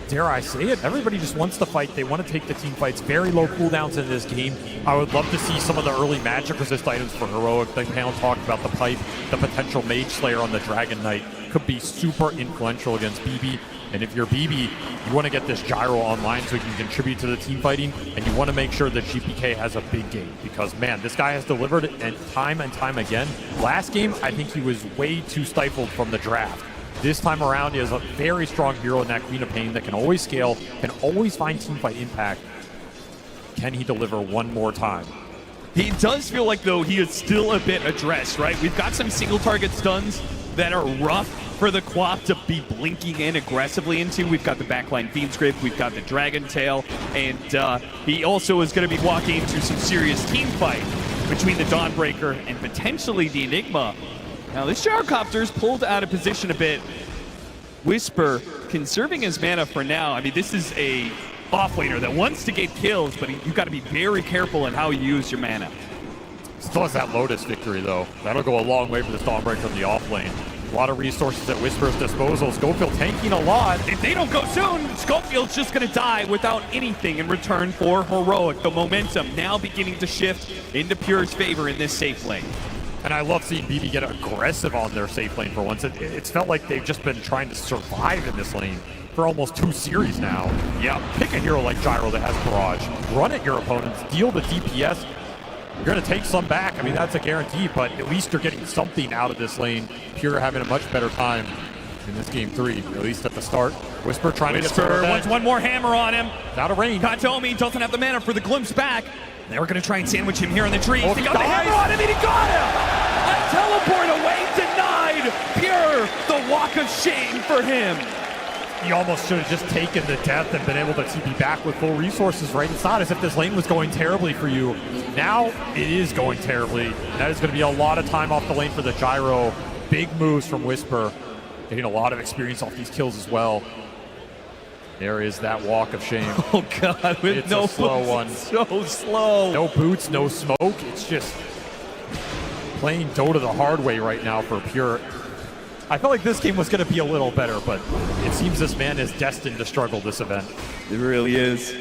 Dare I say it? Everybody just wants to fight. They want to take the team fights. Very low cooldowns in this game. I would love to see some of the early magic resist items for Heroic. The panel talked about the pipe, the potential Mage Slayer on the Dragon Knight could be super influential against BB. And if you're BB, you want to get this gyro online so you can contribute to the team fighting, and you want to make sure that GPK has a big game because, man, this guy has delivered it and time again. Last game, I think he was way too stifled from the draft. This time around, he has a very strong hero in that Queen of Pain that can always scale, can always find teamfight impact. Can he deliver one more time? He does feel like, though, he is still a bit addressed, right? We've got some single target stuns that are rough for the Quap to be blinking in aggressively into. We've got the backline Fiend's Grip, we've got the Dragon Tail, and he also is going to be walking into some serious team fight between the Dawnbreaker and potentially the Enigma. Now, this Gyrocopter's pulled out of position a bit. Whisper conserving his mana for now. I mean, this is a offlaner that wants to get kills, but you've got to be very careful in how you use your mana. Still has that Lotus victory, though. That'll go a long way for this Dawnbreaker in the offlane. A lot of resources at Whisper's disposal. Schofield tanking a lot. If they don't go soon, Schofield's just going to die without anything in return for Heroic. The momentum now beginning to shift into Pure's favor in this safe lane. And I love seeing BB get aggressive on their safe lane for once. It's felt like they've just been trying to survive in this lane for almost 2 series now. Yeah, pick a hero like Gyro that has Barrage. Run at your opponents, deal the DPS. You're going to take some back. I mean, that's a guarantee, but at least you're getting something out of this lane. Pure having a much better time in this game 3, at least at the start. Whisper trying to get wants one more hammer on him. Out of range. Katomi doesn't have the mana for the glimpse back. They were going to try and sandwich him here on the trees. Oh, they got the hammer on him, and he got him! A teleport away denied! Pure, the walk of shame for him. He almost should have just taken the death and been able to TP back with full resources, right? It's not as if this lane was going terribly for you. Now it is going terribly. That is going to be a lot of time off the lane for the Gyro. Big moves from Whisper. Getting a lot of experience off these kills as well. There is that walk of shame. Oh, God. With it's no a slow boots. one. So slow. No boots, no smoke. It's just playing Dota the hard way right now for Pure. I felt like this game was going to be a little better, but it seems this man is destined to struggle this event. It really is.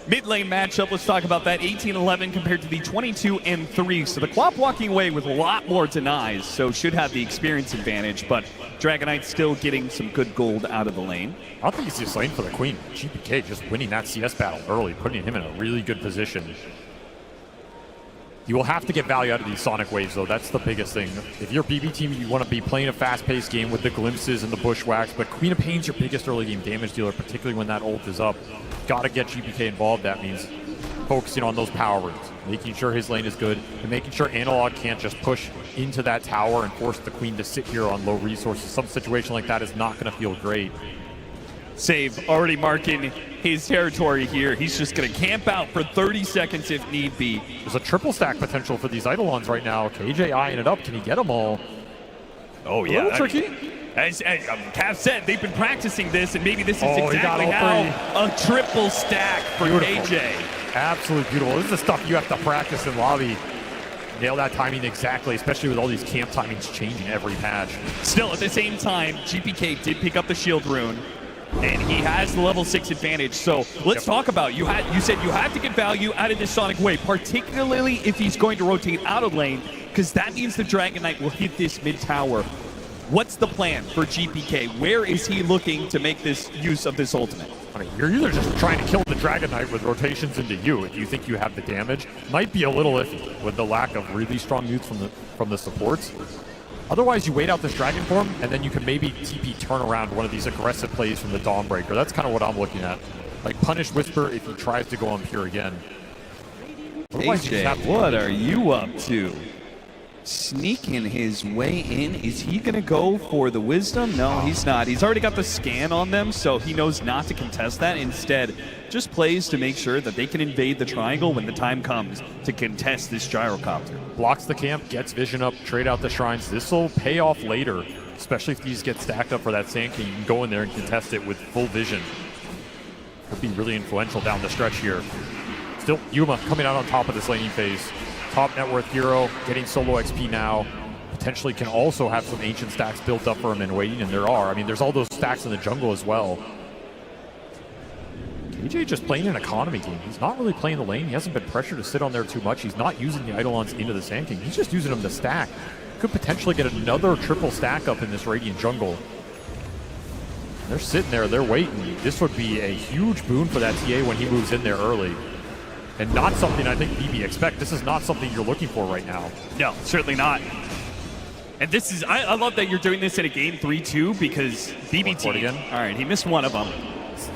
Mid lane matchup, let's talk about that. 18-11 compared to the 22-3. So the Quap walking away with a lot more denies, so should have the experience advantage, but Dragon Knight still getting some good gold out of the lane. I don't think it's just lane for the Queen. GPK just winning that CS battle early, putting him in a really good position. You will have to get value out of these Sonic Waves, though. That's the biggest thing. If you're BB team, you want to be playing a fast-paced game with the glimpses and the bushwhacks, but Queen of Pain's your biggest early game damage dealer, particularly when that ult is up. Got to get GPK involved. That means focusing on those power roots, making sure his lane is good, and making sure Analog can't just push into that tower and force the Queen to sit here on low resources. Some situation like that is not going to feel great. Save already marking his territory here. He's just going to camp out for 30 seconds if need be. There's a triple stack potential for these Eidolons right now. KJ eyeing it up. Can he get them all? Oh, yeah. A little tricky. As Cav said, they've been practicing this, and maybe this is exactly how a triple stack for KJ. Absolutely beautiful. This is the stuff you have to practice in lobby. Nail that timing exactly, especially with all these camp timings changing every patch. Still, at the same time, GPK did pick up the shield rune, and he has the level 6 advantage. So let's talk about, you said you have to get value out of this Sonic Wave, particularly if he's going to rotate out of lane, because that means the Dragon Knight will hit this mid tower. What's the plan for GPK? Where is he looking to make this use of this ultimate? I mean, you're either just trying to kill the Dragon Knight with rotations into you if you think you have the damage. Might be a little iffy with the lack of really strong use from the supports. Otherwise, you wait out this Dragon form, and then you can maybe TP turn around one of these aggressive plays from the Dawnbreaker. That's kind of what I'm looking at. Like, punish Whisper if he tries to go on Pure again. AJ, what are you up to? Sneaking his way in. Is he going to go for the Wisdom? No, he's not. He's already got the scan on them, so he knows not to contest that. Instead, just plays to make sure that they can invade the triangle when the time comes to contest this Gyrocopter. Blocks the camp, gets vision up, trade out the shrines. This will pay off later. especially if these get stacked up for that Sand King. You can go in there and contest it with full vision. Could be really influential down the stretch here. Still, Yuma coming out on top of this laning phase. Top net worth hero, getting solo XP now. Potentially can also have some ancient stacks built up for him and waiting, and there are. I mean, there's all those stacks in the jungle as well. KJ just playing an economy game. He's not really playing the lane. He hasn't been pressured to sit on there too much. He's not using the Eidolons into the Sand King. He's just using them to stack. Could potentially get another triple stack up in this Radiant jungle. They're sitting there, they're waiting. This would be a huge boon for that TA when he moves in there early. And not something I think BB expect. This is not something you're looking for right now. No, certainly not. And this is, I love that you're doing this in a game 3-2 because BBT, again. All right, he missed one of them.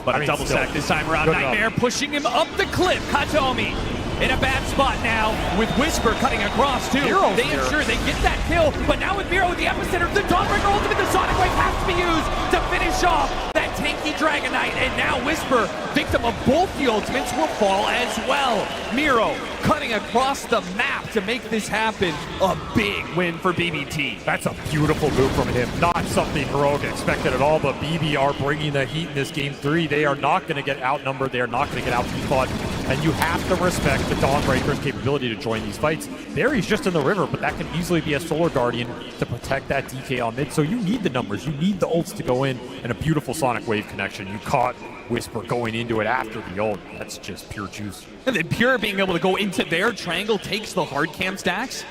But I mean, a double stack this time around. Good Nightmare enough. pushing him up the cliff. Katomi in a bad spot now with Whisper cutting across too. Miro's They here. ensure they get that kill, but now with Miro with the epicenter, the Dawnbreaker ultimate, the Sonic Wave has to be used to finish off that tanky Dragon Knight, and now Whisper, victim of both the ultimates, will fall as well. Miro cutting across the map to make this happen. A big win for BBT. That's a beautiful move from him. Not something Heroic expected at all, but BB are bringing the heat in this game 3. They are not going to get outnumbered. They are not going to get out-fought. And you have to respect the Dawnbreaker's capability to join these fights. There he's just in the river, but that can easily be a Solar Guardian to protect that DK on mid. So you need the numbers. You need the ults to go in, and a beautiful Sonic Wave connection. You caught Whisper going into it after the ult. That's just pure juice. And then Pure being able to go into their triangle takes the hard cam stacks.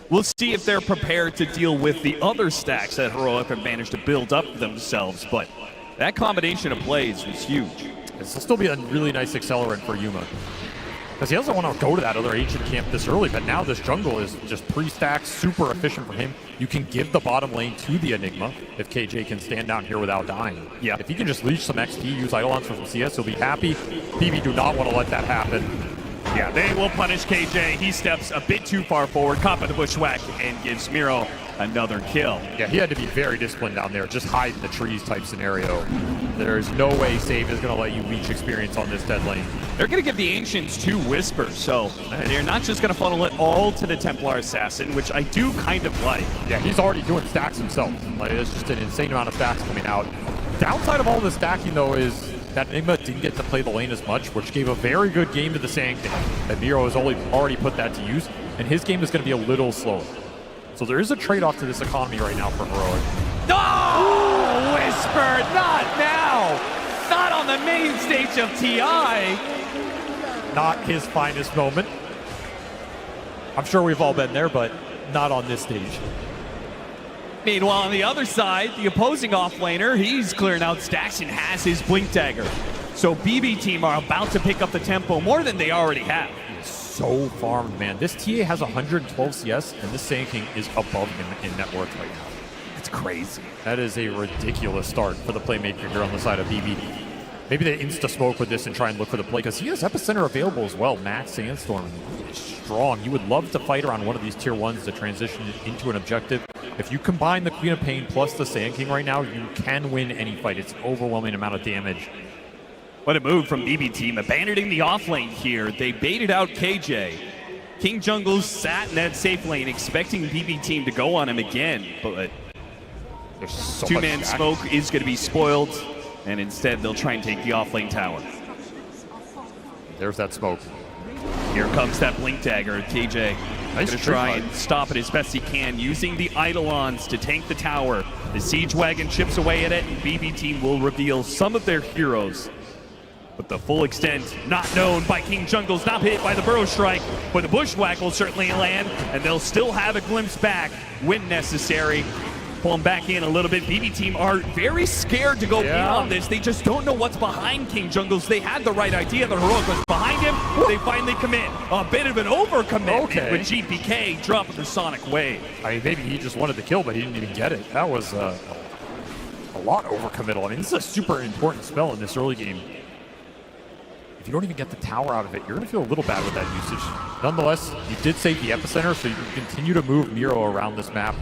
We'll see if they're prepared to deal with the other stacks that Heroic have managed to build up themselves, but that combination of plays was huge. This will still be a really nice accelerant for Yuma. Because he doesn't want to go to that other ancient camp this early, but now this jungle is just pre-stacked, super efficient for him. You can give the bottom lane to the Enigma if KJ can stand down here without dying. Yeah. If he can just leech some XP, use Eidolons for some CS, he'll be happy. PV do not want to let that happen. Yeah, they will punish KJ. He steps a bit too far forward, caught by the bushwhack, and gives Miro another kill. Yeah, he had to be very disciplined down there, just hide in the trees type scenario. There's no way Save is going to let you leech experience on this dead lane. They're going to give the Ancients 2 Whisper, so they're not just going to funnel it all to the Templar Assassin, which I do kind of like. Yeah, he's already doing stacks himself. Like, it's just an insane amount of stacks coming out. Downside of all the stacking, though, is that Nigma didn't get to play the lane as much, which gave a very good game to the Sand King. And Miro has already put that to use, and his game is going to be a little slower. So there is a trade-off to this economy right now for Heroic. Oh, Whisper, not now! Not on the main stage of TI! Not his finest moment. I'm sure we've all been there, but not on this stage. Meanwhile, on the other side, the opposing offlaner, he's clearing out stacks and has his Blink Dagger. So BB team are about to pick up the tempo more than they already have. So farmed, man. This TA has 112 CS, and this Sand King is above him in net worth right now. That's crazy. That is a ridiculous start for the playmaker here on the side of BB. Maybe they insta-smoke with this and try and look for the play, because he has Epicenter available as well. Max Sandstorm, strong. You would love to fight around one of these tier 1s to transition into an objective. If you combine the Queen of Pain plus the Sand King right now, you can win any fight. It's an overwhelming amount of damage. What a move from BB team, abandoning the off lane here. They baited out KJ. King Jungles sat in that safe lane, expecting BB team to go on him again, but there's so two-man smoke is going to be spoiled, and instead they'll try and take the off lane tower. There's that smoke. Here comes that Blink Dagger. KJ nice going to try and stop it as best he can, using the Eidolons to tank the tower. The Siege Wagon chips away at it, and BB team will reveal some of their heroes. But the full extent not known by King Jungles, not hit by the Burrow Strike, but the Bushwhack will certainly land, and they'll still have a glimpse back when necessary. Pull them back in a little bit. BB team are very scared to go beyond this. They just don't know what's behind King Jungles. They had the right idea. The Heroic was behind him. They finally commit. A bit of an overcommit with GPK dropping the Sonic Wave. I mean, maybe he just wanted the kill, but he didn't even get it. That was a lot overcommittal. I mean, this is a super important spell in this early game. If you don't even get the tower out of it, you're going to feel a little bad with that usage. Nonetheless, you did save the Epicenter, so you can continue to move Miro around this map.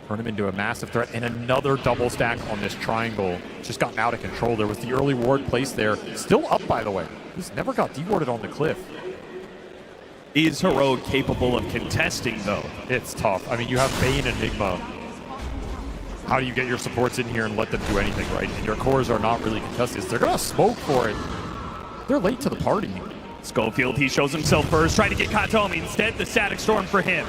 Turn him into a massive threat, and another double stack on this triangle. Just gotten out of control. There was the early ward placed there. Still up, by the way. This never got dewarded on the cliff. Is Heroic capable of contesting, though? It's tough. I mean, you have Bane and Nigma. how do you get your supports in here and let them do anything, right? And your cores are not really contested. They're going to smoke for it. They're late to the party. Schofield, he shows himself first, trying to get Katomi. Instead, the Static Storm for him.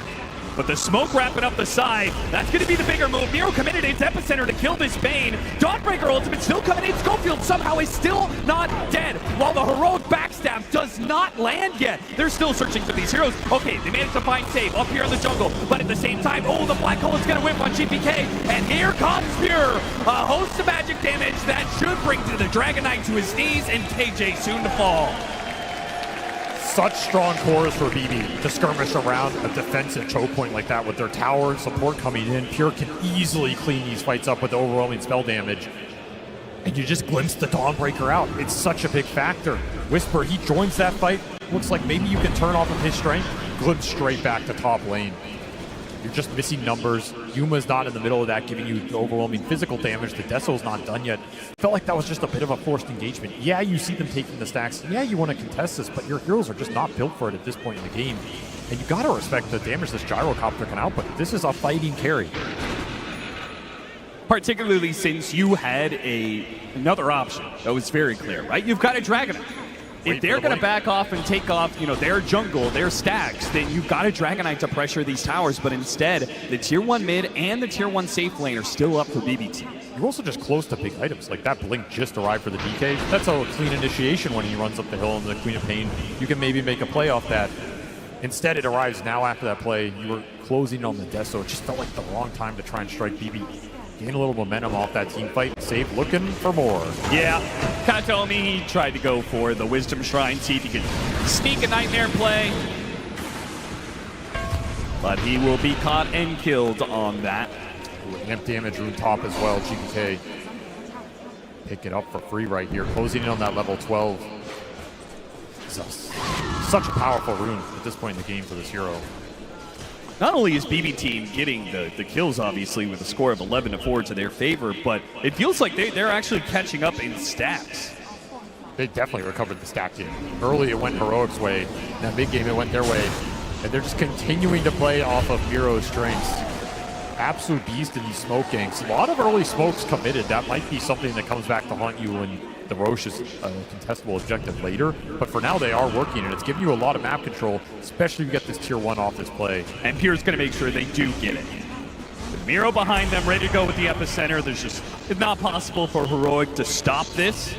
But the smoke wrapping up the side, that's going to be the bigger move. Miro committed its epicenter to kill this Bane. Dawnbreaker ultimate still coming in. Schofield somehow is still not dead, while the heroic backstab does not land yet. They're still searching for these heroes. Okay, they managed to find save up here in the jungle, but at the same time, oh, the black hole is going to whip on GPK, and here comes Pure. A host of magic damage that should bring to the Dragon Knight to his knees, and KJ soon to fall. Such strong cores for BB to skirmish around a defensive choke point like that with their tower and support coming in. Pure can easily clean these fights up with overwhelming spell damage. And you just glimpse the Dawnbreaker out. It's such a big factor. Whisper, he joins that fight. Looks like maybe you can turn off of his strength. Glimpse straight back to top lane. You're just missing numbers. Yuma's not in the middle of that, giving you overwhelming physical damage. The Deso's not done yet. Felt like that was just a bit of a forced engagement. Yeah, you see them taking the stacks. Yeah, you want to contest this, but your heroes are just not built for it at this point in the game. And you got to respect the damage this Gyrocopter can output. This is a fighting carry. Particularly since you had another option that was very clear, right? You've got a Dragon Knight. If they're going to back off and take off, their jungle, their stacks, then you've got a Dragon Knight to pressure these towers. But instead, the tier 1 mid and the tier 1 safe lane are still up for BBT. You're also just close to big items. Like that Blink just arrived for the DK. That's a clean initiation when he runs up the hill in the Queen of Pain. You can maybe make a play off that. Instead, it arrives now after that play. You were closing on the Deso. It just felt like the wrong time to try and strike BB. Gain a little momentum off that team fight. Save looking for more. Yeah, Katomi, he tried to go for the Wisdom Shrine, see if he could sneak a Nightmare play. But he will be caught and killed on that. Amp damage rune top as well, GPK. Pick it up for free right here. Closing in on that level 12. Such a powerful rune at this point in the game for this hero. Not only is BB Team getting the kills, obviously, with a score of 11-4 to their favor, but it feels like they're actually catching up in stacks. They definitely recovered the stack game. Early, it went Heroic's way. In that mid game, it went their way. And they're just continuing to play off of Miro's strengths. Absolute beast in these smoke ganks. A lot of early smokes committed. That might be something that comes back to haunt you when the Roche is a contestable objective later. But for now, they are working, and it's giving you a lot of map control, especially if you get this tier 1 off this play. And Pure's going to make sure they do get it. With Miro behind them, ready to go with the epicenter. It's not possible for Heroic to stop this.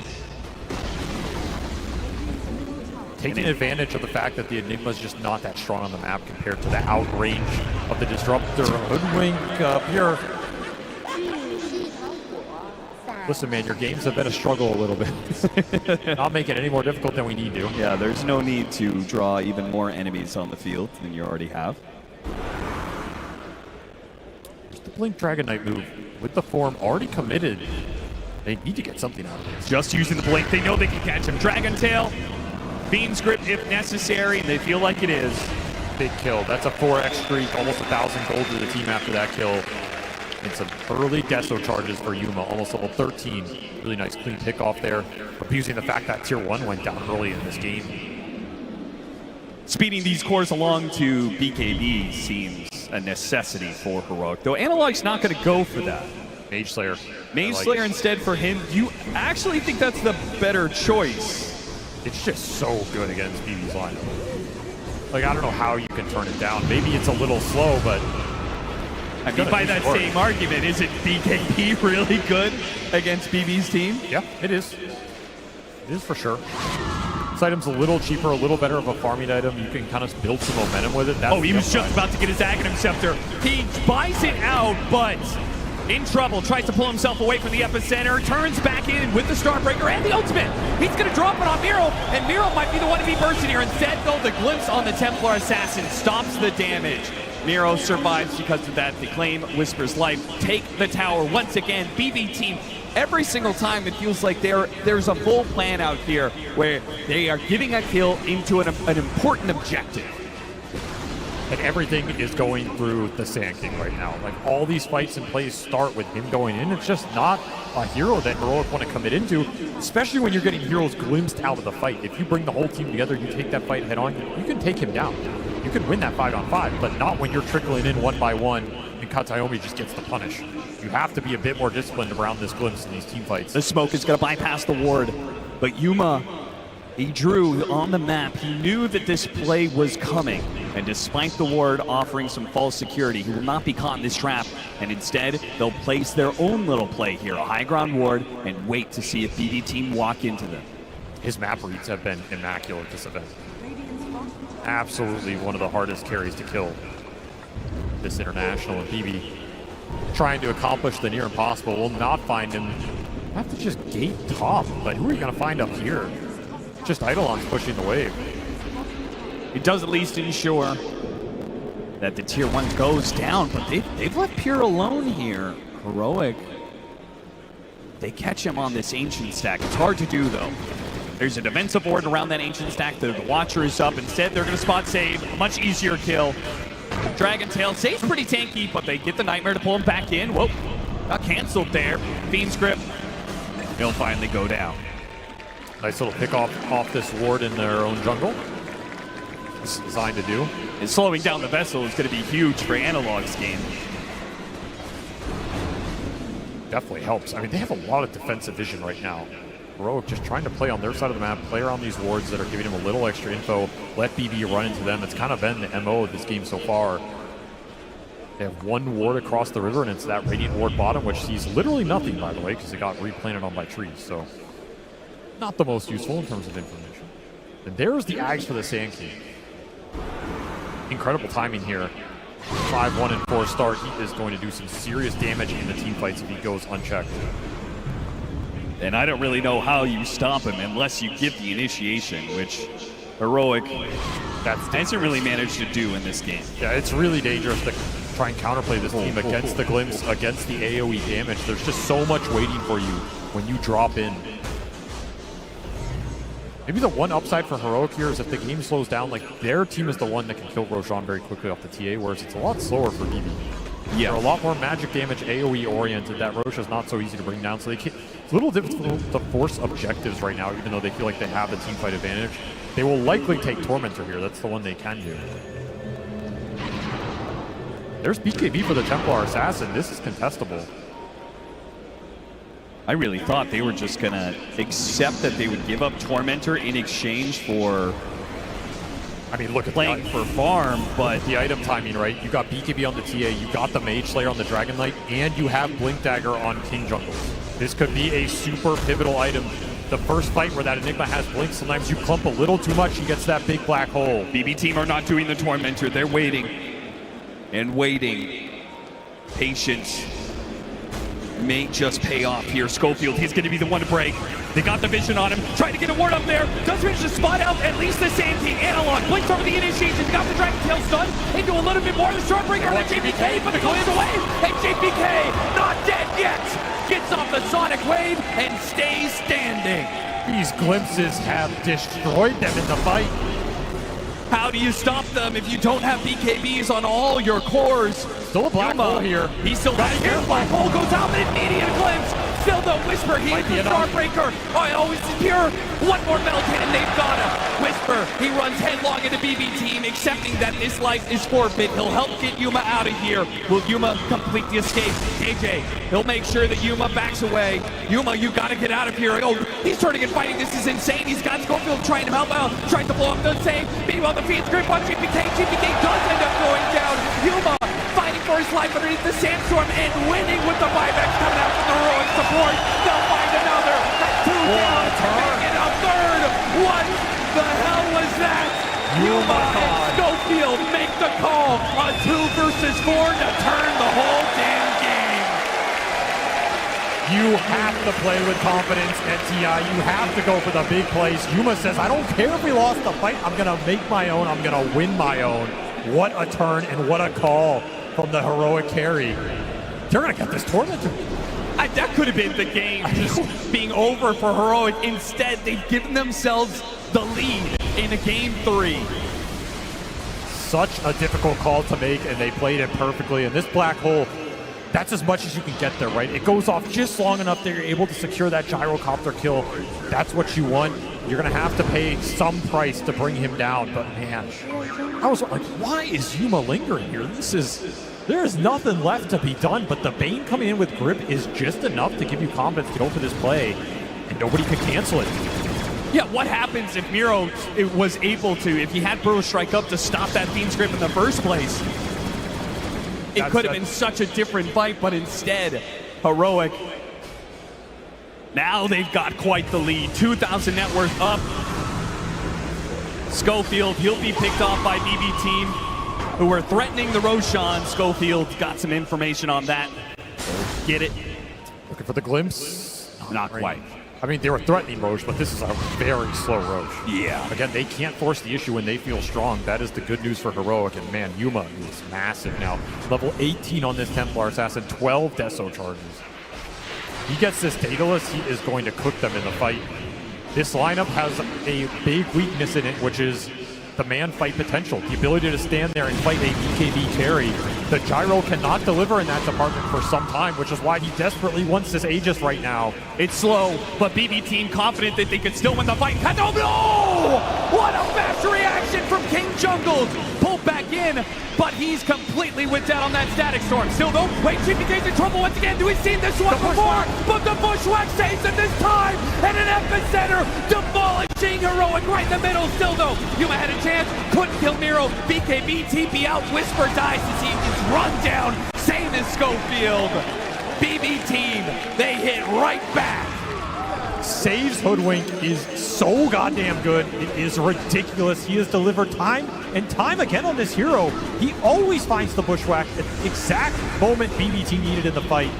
Taking advantage of the fact that the Enigma is just not that strong on the map compared to the outrange of the Disruptor. Hoodwink Pure. Listen, man, your games have been a struggle a little bit. Not make it any more difficult than we need to. Yeah, there's no need to draw even more enemies on the field than you already have. There's the Blink Dragon Knight move with the form already committed. They need to get something out of this. Just using the Blink, they know they can catch him. Dragon Tail, Beam's Grip if necessary, and they feel like it is. Big kill. That's a 4x streak, almost 1,000 gold to the team after that kill. And some early Deso charges for Yuma, almost level 13. Really nice clean pick off there, abusing the fact that tier 1 went down early in this game. Speeding these cores along to BKB seems a necessity for Heroic, though Analog's not going to go for that. Mage Slayer. Mage Slayer instead for him. You actually think that's the better choice? It's just so good against BB's lineup. Like, I don't know how you can turn it down. Maybe it's a little slow, but I mean, by that same argument, isn't BKB really good against BB's team? Yeah, it is. It is for sure. This item's a little cheaper, a little better of a farming item. You can kind of build some momentum with it. He was just about to get his Aghanim Scepter. He buys it out, but in trouble. Tries to pull himself away from the epicenter. Turns back in with the Starbreaker and the ultimate. He's going to drop it on Miro, and Miro might be the one to be bursting here. Instead, though, the glimpse on the Templar Assassin stops the damage. Miro survives because of that. They claim Whisper's life. Take the tower once again. BB Team, every single time it feels like there's a full plan out here where they are giving a kill into an important objective. And everything is going through the Sand King right now. Like, all these fights and plays start with him going in. It's just not a hero that Heroic want to commit into, especially when you're getting heroes glimpsed out of the fight. If you bring the whole team together, you take that fight head on, you can take him down. You can win that 5-on-5, but not when you're trickling in one by one and Katayomi just gets the punish. You have to be a bit more disciplined around this glimpse in these team fights. The smoke is going to bypass the ward, but Yuma, he drew on the map. He knew that this play was coming, and despite the ward offering some false security, he will not be caught in this trap, and instead, they'll place their own little play here, a high ground ward, and wait to see if BD team walk into them. His map reads have been immaculate this event. Absolutely one of the hardest carries to kill this international, and PV trying to accomplish the near impossible will not find him. Have to just gate top, but who are you going to find up here? Just Eidolon's pushing the wave. It does at least ensure that the tier 1 goes down, but they've left Pure alone here. Heroic, they catch him on this Ancient stack. It's hard to do, though. There's a defensive ward around that Ancient stack. The Watcher is up. Instead, they're going to spot save. A much easier kill. Dragon Tail stays pretty tanky, but they get the Nightmare to pull him back in. Whoa, got canceled there. Fiend's Grip. He'll finally go down. Nice little pick off this ward in their own jungle. This is designed to do. And slowing down the vessel is going to be huge for Analog's game. Definitely helps. I mean, they have a lot of defensive vision right now. Heroic just trying to play on their side of the map, play around these wards that are giving him a little extra info, let BB run into them. It's kind of been the MO of this game so far. They have one ward across the river, and it's that Radiant ward bottom, which sees literally nothing, by the way, because it got replanted on by trees. So not the most useful in terms of information. And there's the Ags for the Sand King. Incredible timing here. 5-1 and 4 start. He is going to do some serious damage in the team fights if he goes unchecked. And I don't really know how you stop him unless you get the initiation, which Heroic hasn't really managed to do in this game. Yeah, it's really dangerous to try and counterplay this team against the glimpse, against the AoE damage. There's just so much waiting for you when you drop in. Maybe the one upside for Heroic here is if the game slows down, like their team is the one that can kill Roshan very quickly off the TA, whereas it's a lot slower for BB. Yeah. They're a lot more magic damage AoE oriented. That Rosh is not so easy to bring down, so it's a little difficult to force objectives right now, even though they feel like they have the team fight advantage. They will likely take Tormentor here. That's the one they can do. There's BKB for the Templar Assassin. This is contestable. I really thought they were just going to accept that they would give up Tormentor in exchange for, I mean, look at playing for farm, but the item timing, right? You got BKB on the TA, you got the Mage Slayer on the Dragon Knight, and you have Blink Dagger on King Jungle. This could be a super pivotal item. The first fight where that Enigma has Blink, sometimes you clump a little too much, he gets that big black hole. BB team are not doing the Tormentor. They're waiting and waiting. Patience may just pay off here. Schofield, he's going to be the one to break. They got the vision on him, trying to get a ward up there. Does manage to spot out at least the Sand King. Analog blinks over the initiation. He got the Dragon Tail stun. Into a little bit more of the Shortbreaker on the JPK, but it goes away. And JPK, not dead yet, gets off the Sonic Wave and stays standing. These glimpses have destroyed them in the fight. How do you stop them if you don't have BKBs on all your cores? Still a black hole here. He's still got here. Black hole goes out, but immediate glimpse. Still the Whisper. He hits the Starbreaker. Oh, it's pure. One more metal cannon. They've got him. Whisper. He runs headlong into BB team, accepting that this life is forfeit. He'll help get Yuma out of here. Will Yuma complete the escape? KJ, he'll make sure that Yuma backs away. Yuma, you got to get out of here. Oh, he's turning and fighting. This is insane. He's got Schofield trying to help out, trying to blow up the save. Meanwhile, the Fiend's grip on GPK. GPK does end up going down. Yuma fighting for his life underneath the sandstorm and winning with the buyback coming out from the Heroic support. They'll find another. Two down. Making a third. What the hell was that? Yuma and Schofield make the call. A 2 versus 4 to turn the whole damn game. You have to play with confidence at TI. You have to go for the big plays. Yuma says, I don't care if we lost the fight. I'm going to make my own. I'm going to win my own. What a turn and what a call from the Heroic carry. They're going to get this Tormentor. That could have been the game just being over for Heroic. Instead, they've given themselves the lead in a game 3. Such a difficult call to make, and they played it perfectly. And this black hole, that's as much as you can get there, right? It goes off just long enough that you're able to secure that gyrocopter kill. That's what you want. You're going to have to pay some price to bring him down. But man, I was like, why is Yuma lingering here? This is There's nothing left to be done, but the Bane coming in with grip is just enough to give you confidence to go for this play, and nobody could cancel it. Yeah, what happens if Miro was able to, if he had Burrow strike up to stop that Fiend's Grip in the first place? It could have been such a different fight, but instead, Heroic. Now they've got quite the lead. 2,000 net worth up. Schofield, he'll be picked off by BB Team, who were threatening the Roshan. Schofield got some information on that. Get it? Looking for the glimpse? Not quite. I mean, they were threatening Roche, but this is a very slow Roche. Yeah. Again, they can't force the issue when they feel strong. That is the good news for Heroic. And man, Yuma is massive now. Level 18 on this Templar Assassin, 12 Deso charges. He gets this Daedalus, he is going to cook them in the fight. This lineup has a big weakness in it, which is the man fight potential. The ability to stand there and fight a BKB carry. The Gyro cannot deliver in that department for some time, which is why he desperately wants this Aegis right now. It's slow, but BB Team confident that they can still win the fight. No! What a fast reaction from King Jungles! Pulled back in, but he's completely whipped out on that Static Storm. Still though, wait, TBD's in trouble once again. Do we see this one before? But the Bushwhack saves him this time! And an epicenter demolishing Heroic right in the middle. Still though, Yuma had a chance, couldn't kill Miro. BKB TP out, Whisper dies as he gets run down. Same as Schofield. BB Team, they hit right back. Saves Hoodwink is so goddamn good. It is ridiculous. He has delivered time and time again on this hero. He always finds the Bushwhack at the exact moment BBT needed in the fight.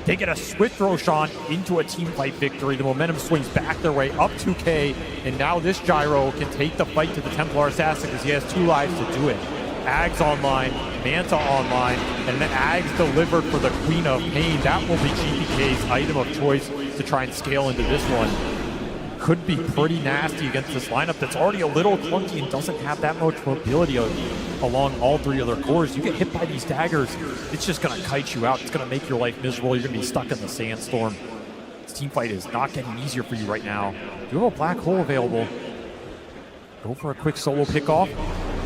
They get a swift Roshan into a team fight victory. The momentum swings back their way up 2K, and now this Gyro can take the fight to the Templar Assassin because he has 2 lives to do it. Ags online, Manta online, and then Ags delivered for the Queen of Pain. That will be GPK's item of choice to try and scale into this one. Could be pretty nasty against this lineup that's already a little clunky and doesn't have that much mobility along all 3 other cores. You get hit by these daggers, it's just going to kite you out. It's going to make your life miserable. You're going to be stuck in the sandstorm. This team fight is not getting easier for you right now. You have a black hole available. Go for a quick solo pickoff.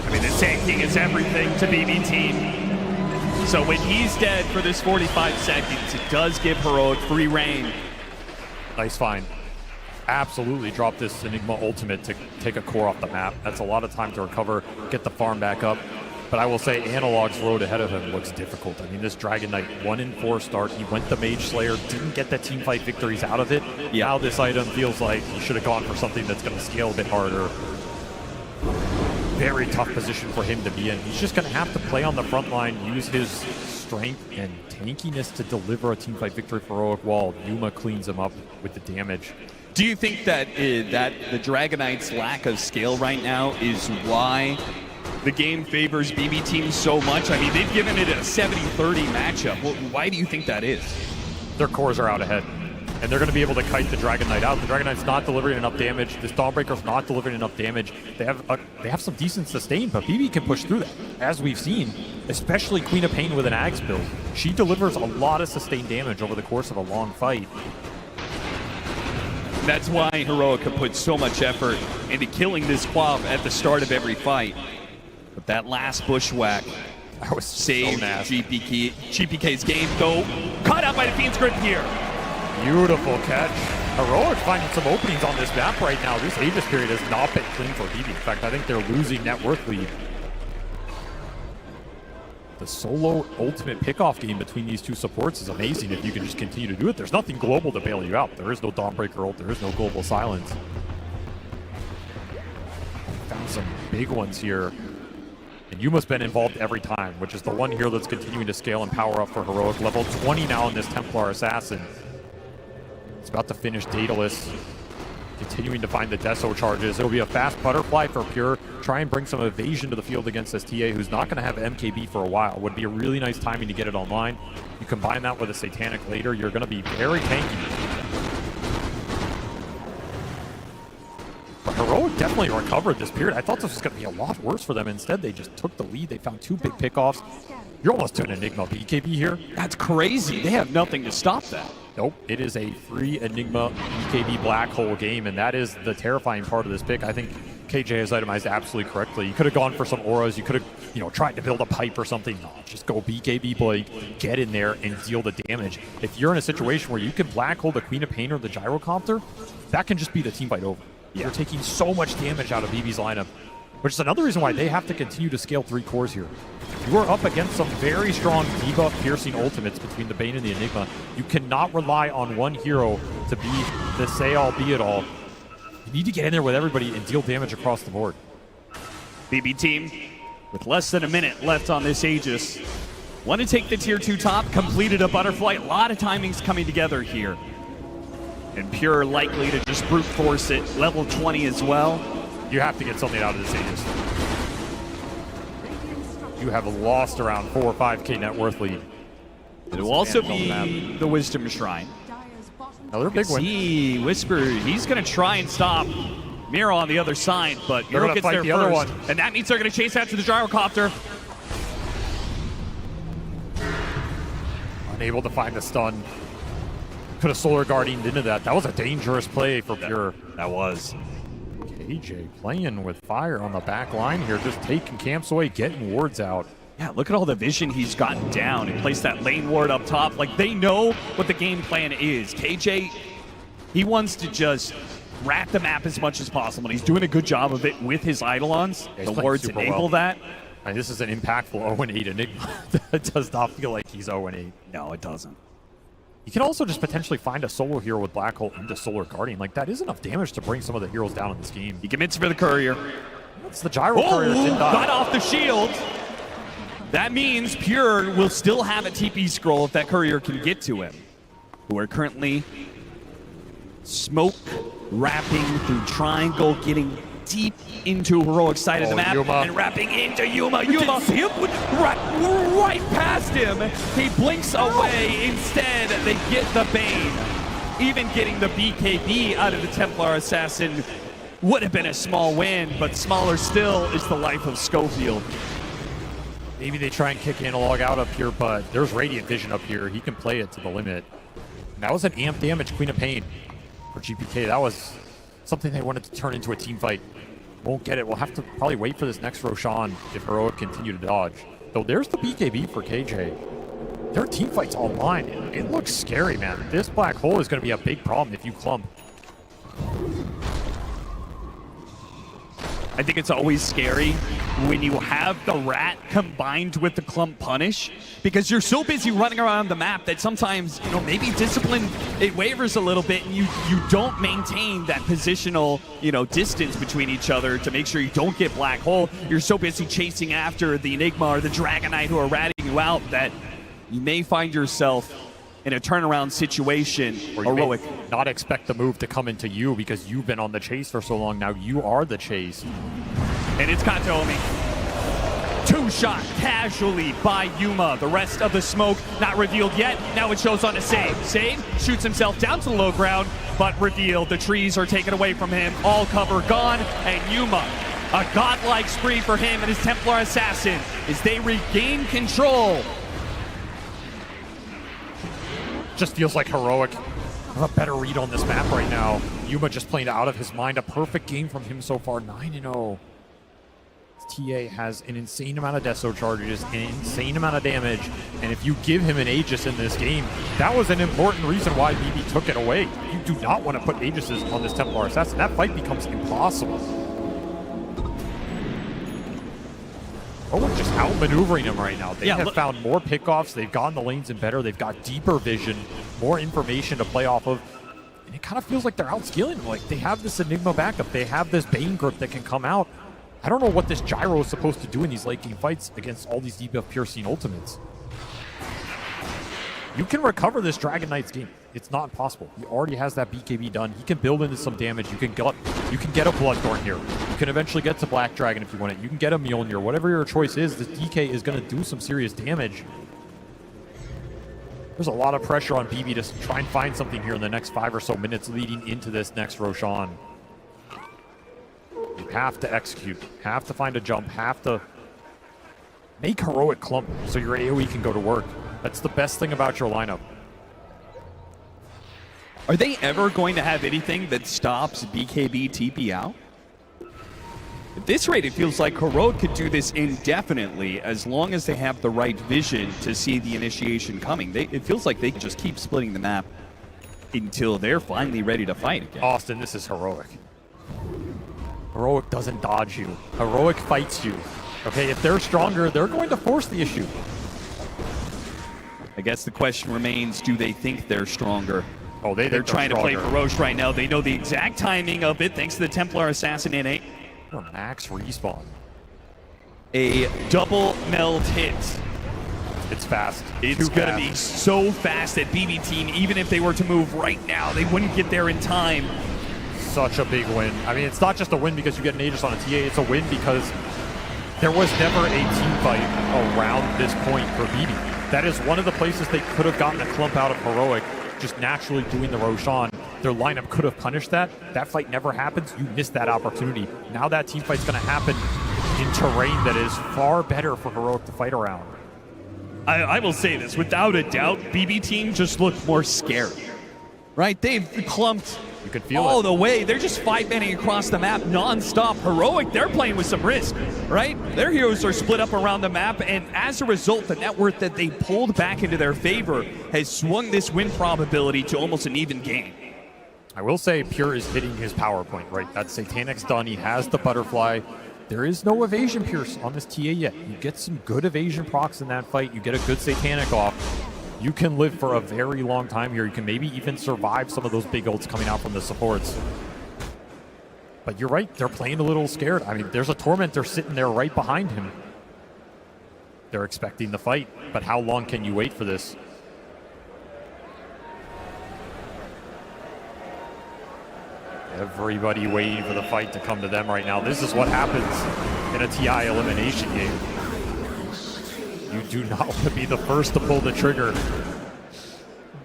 I mean, the Sand King is everything to BB Team. So when he's dead for this 45 seconds, it does give Heroic free reign. Nice find. Absolutely drop this Enigma ultimate to take a core off the map. That's a lot of time to recover, get the farm back up. But I will say Analog's road ahead of him looks difficult. I mean, this Dragon Knight 1-4 start. He went the Mage Slayer, didn't get the team fight victories out of it. Yeah. Now this item feels like he should have gone for something that's going to scale a bit harder. Very tough position for him to be in. He's just going to have to play on the front line, use his strength and tankiness to deliver a teamfight victory for Heroic while Yuma cleans him up with the damage. Do you think that that the Dragon Knight's lack of scale right now is why the game favors BB Team so much? I mean, they've given it a 70-30 matchup. Well, why do you think that is? Their cores are out ahead, and they're going to be able to kite the Dragon Knight out. The Dragon Knight's not delivering enough damage. This Dawnbreaker's not delivering enough damage. They have some decent sustain, but BB can push through that, as we've seen, especially Queen of Pain with an Axe build. She delivers a lot of sustained damage over the course of a long fight. That's why Heroic can put so much effort into killing this Quav at the start of every fight. But that last Bushwhack was saved so GPK's game, though cut out by the Fiend's Grip here. Beautiful catch. Heroic finding some openings on this map right now. This Aegis period has not been clean for BB. In fact, I think they're losing net worth lead. The solo ultimate pickoff game between these two supports is amazing if you can just continue to do it. There's nothing global to bail you out. There is no Dawnbreaker ult. There is no global silence. Found some big ones here. And Yuma's been involved every time, which is the one hero that's continuing to scale and power up for Heroic. Level 20 now in this Templar Assassin. It's about to finish Daedalus. Continuing to find the Deso charges. It'll be a fast butterfly for Pure. Try and bring some evasion to the field against this TA, who's not going to have MKB for a while. Would be a really nice timing to get it online. You combine that with a Satanic later, you're going to be very tanky. But Heroic definitely recovered this period. I thought this was going to be a lot worse for them. Instead, they just took the lead. They found 2 big pickoffs. You're almost to an Enigma BKB here. That's crazy. They have nothing to stop that. Nope, it is a free Enigma BKB black hole game, and that is the terrifying part of this pick. I think KJ has itemized absolutely correctly. You could have gone for some auras. You could have, tried to build a pipe or something. No, just go BKB Blake, get in there and deal the damage. If you're in a situation where you can black hole the Queen of Pain or the Gyrocopter, that can just be the team fight over. Yeah. You're taking so much damage out of BB's lineup, which is another reason why they have to continue to scale 3 cores here. You are up against some very strong debuff piercing ultimates between the Bane and the Enigma. You cannot rely on one hero to be the say-all, be-it-all. You need to get in there with everybody and deal damage across the board. BB team, with less than a minute left on this Aegis, want to take the tier 2 top, completed a butterfly. A lot of timings coming together here. And Pure likely to just brute force it, level 20 as well. You have to get something out of this Aegis. You have lost around 4 or 5k net worth lead. It will also be the Wisdom Shrine. Another big win. See, Whisper, he's going to try and stop Miro on the other side, but Miro gets there other first. one. And that means they're going to chase after the Gyrocopter. Unable to find the stun. Could have Solar Guardianed into that. That was a dangerous play for Pure. That was. KJ playing with fire on the back line here, just taking camps away, getting wards out. Yeah, look at all the vision he's gotten down and placed that lane ward up top. Like, they know what the game plan is. KJ, he wants to just wrap the map as much as possible, and he's doing a good job of it with his Eidolons. Yeah, the wards enable that. And this is an impactful 0-8 Enigma. It does not feel like he's 0-8. No, it doesn't. You can also just potentially find a solo hero with Black Hole into Solar Guardian. Like, that is enough damage to bring some of the heroes down in this game. He commits for the Courier. That's the Gyro Courier. Got off the shield. That means Pure will still have a TP scroll if that Courier can get to him. Who are currently smoke wrapping through Triangle, getting deep into Heroic side of the map, Yuma. and wrapping into Yuma. Yuma right past him. He blinks away. Instead, they get the Bane. Even getting the BKB out of the Templar Assassin would have been a small win, but smaller still is the life of Schofield. Maybe they try and kick Analog out up here, but there's Radiant Vision up here. He can play it to the limit. And that was an amp damage Queen of Pain for GPK. That was something they wanted to turn into a team fight. Won't get it. We'll have to probably wait for this next Roshan if Heroic continue to dodge. Though there's the BKB for KJ. Their team fight's online. It looks scary, man. This black hole is going to be a big problem if you clump. I think it's always scary when you have the rat combined with the clump punish, because you're so busy running around the map that sometimes, maybe discipline, it wavers a little bit and you don't maintain that positional, distance between each other to make sure you don't get black hole. You're so busy chasing after the Enigma or the Dragon Knight who are ratting you out that you may find yourself in a turnaround situation. Or you may not expect the move to come into you because you've been on the chase for so long. Now you are the chase. And it's Katomi. 2-shot casually by Yuma. The rest of the smoke not revealed yet. Now it shows on a save. Save shoots himself down to the low ground, but revealed. The trees are taken away from him. All cover gone. And Yuma, a godlike spree for him and his Templar Assassin as they regain control. Just feels like Heroic have a better read on this map right now. Yuma just playing out of his mind. A perfect game from him so far, 9-0. TA has an insane amount of Deso charges, an insane amount of damage, and if you give him an Aegis in this game, that was an important reason why BB took it away. You do not want to put Aegises on this Templar Assassin. That fight becomes impossible. Oh, we're just outmaneuvering him right now. They have found more pickoffs. They've gotten the lanes in better. They've got deeper vision, more information to play off of. And it kind of feels like they're outscaling him. Like, they have this Enigma backup. They have this Bane grip that can come out. I don't know what this Gyro is supposed to do in these late game fights against all these debuff piercing ultimates. You can recover this Dragon Knight's game. It's not impossible. He already has that BKB done. He can build into some damage. You can get a Bloodthorn here. You can eventually get to Black Dragon if you want it. You can get a Mjolnir. Whatever your choice is, this DK is going to do some serious damage. There's a lot of pressure on BB to try and find something here in the next 5 or so minutes leading into this next Roshan. You have to execute, have to find a jump, have to make Heroic clump so your AoE can go to work. That's the best thing about your lineup. Are they ever going to have anything that stops BKB TP out? At this rate, it feels like Heroic could do this indefinitely as long as they have the right vision to see the initiation coming. It feels like they can just keep splitting the map until they're finally ready to fight again. Austin, this is Heroic. Heroic doesn't dodge you. Heroic fights you. Okay, if they're stronger, they're going to force the issue. I guess the question remains, do they think they're stronger? Oh, they're trying to play for Roche right now. They know the exact timing of it thanks to the Templar Assassin innate. A max respawn. A double meld hit. It's fast. It's going to be so fast that BB Team, even if they were to move right now, they wouldn't get there in time. Such a big win. I mean, it's not just a win because you get an Aegis on a TA. It's a win because there was never a team fight around this point for BB. That is one of the places they could have gotten a clump out of Heroic, just naturally doing the Roshan. Their lineup could have punished that. That fight never happens. You missed that opportunity. Now that team fight's going to happen in terrain that is far better for Heroic to fight around. I will say this, without a doubt, BB Team just looked more scared. Right? They've clumped you could feel all it. the way. They're just 5-manning across the map non-stop. Heroic, they're playing with some risk, right? Their heroes are split up around the map, and as a result, the net worth that they pulled back into their favor has swung this win probability to almost an even game. I will say Pure is hitting his power point, right? That Satanic's done. He has the butterfly. There is no evasion Pierce on this TA yet. You get some good evasion procs in that fight. You get a good Satanic off. You can live for a very long time here. You can maybe even survive some of those big ults coming out from the supports. But you're right, they're playing a little scared. I mean, there's a Tormentor sitting there right behind him. They're expecting the fight, but how long can you wait for this? Everybody waiting for the fight to come to them right now. This is what happens in a TI elimination game. You do not want to be the first to pull the trigger.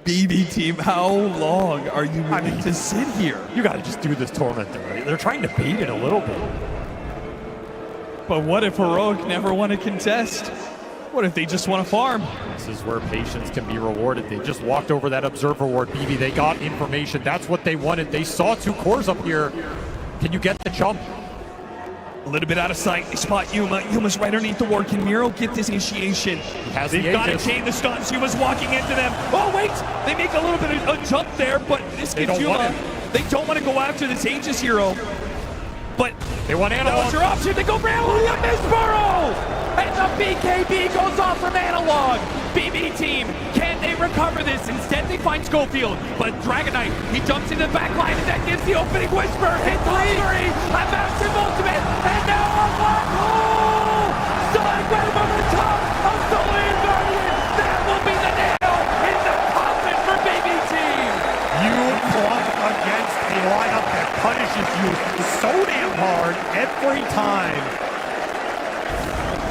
BB Team, how long are you willing to sit here? You got to just do this Tormentor, right? They're trying to bait it a little bit. But what if Heroic never want to contest? What if they just want to farm? This is where patience can be rewarded. They just walked over that Observer Ward, BB. They got information. That's what they wanted. They saw two cores up here. Can you get the jump? A little bit out of sight. They spot Yuma. Yuma's right underneath the ward. Can Miro get this initiation? They've got to chain the stuns. Yuma's walking into them. Oh, wait! They make a little bit of a jump there, but this gets Yuma. They don't want to go after this Aegis hero. But they want Analog. That was your option. They go for Analog. Miss Burrow! And the BKB goes off from Analog. BB Team, can they recover this? Instead, they find Schofield. But Dragon Knight, he jumps into the back line, and that gives the opening Whisper. Hits on three. A massive ultimate. And now a black hole! Sidewave over the top of Solar Guardian. That will be the nail in the coffin for BB Team. You clump against a lineup that punishes you so damn hard every time.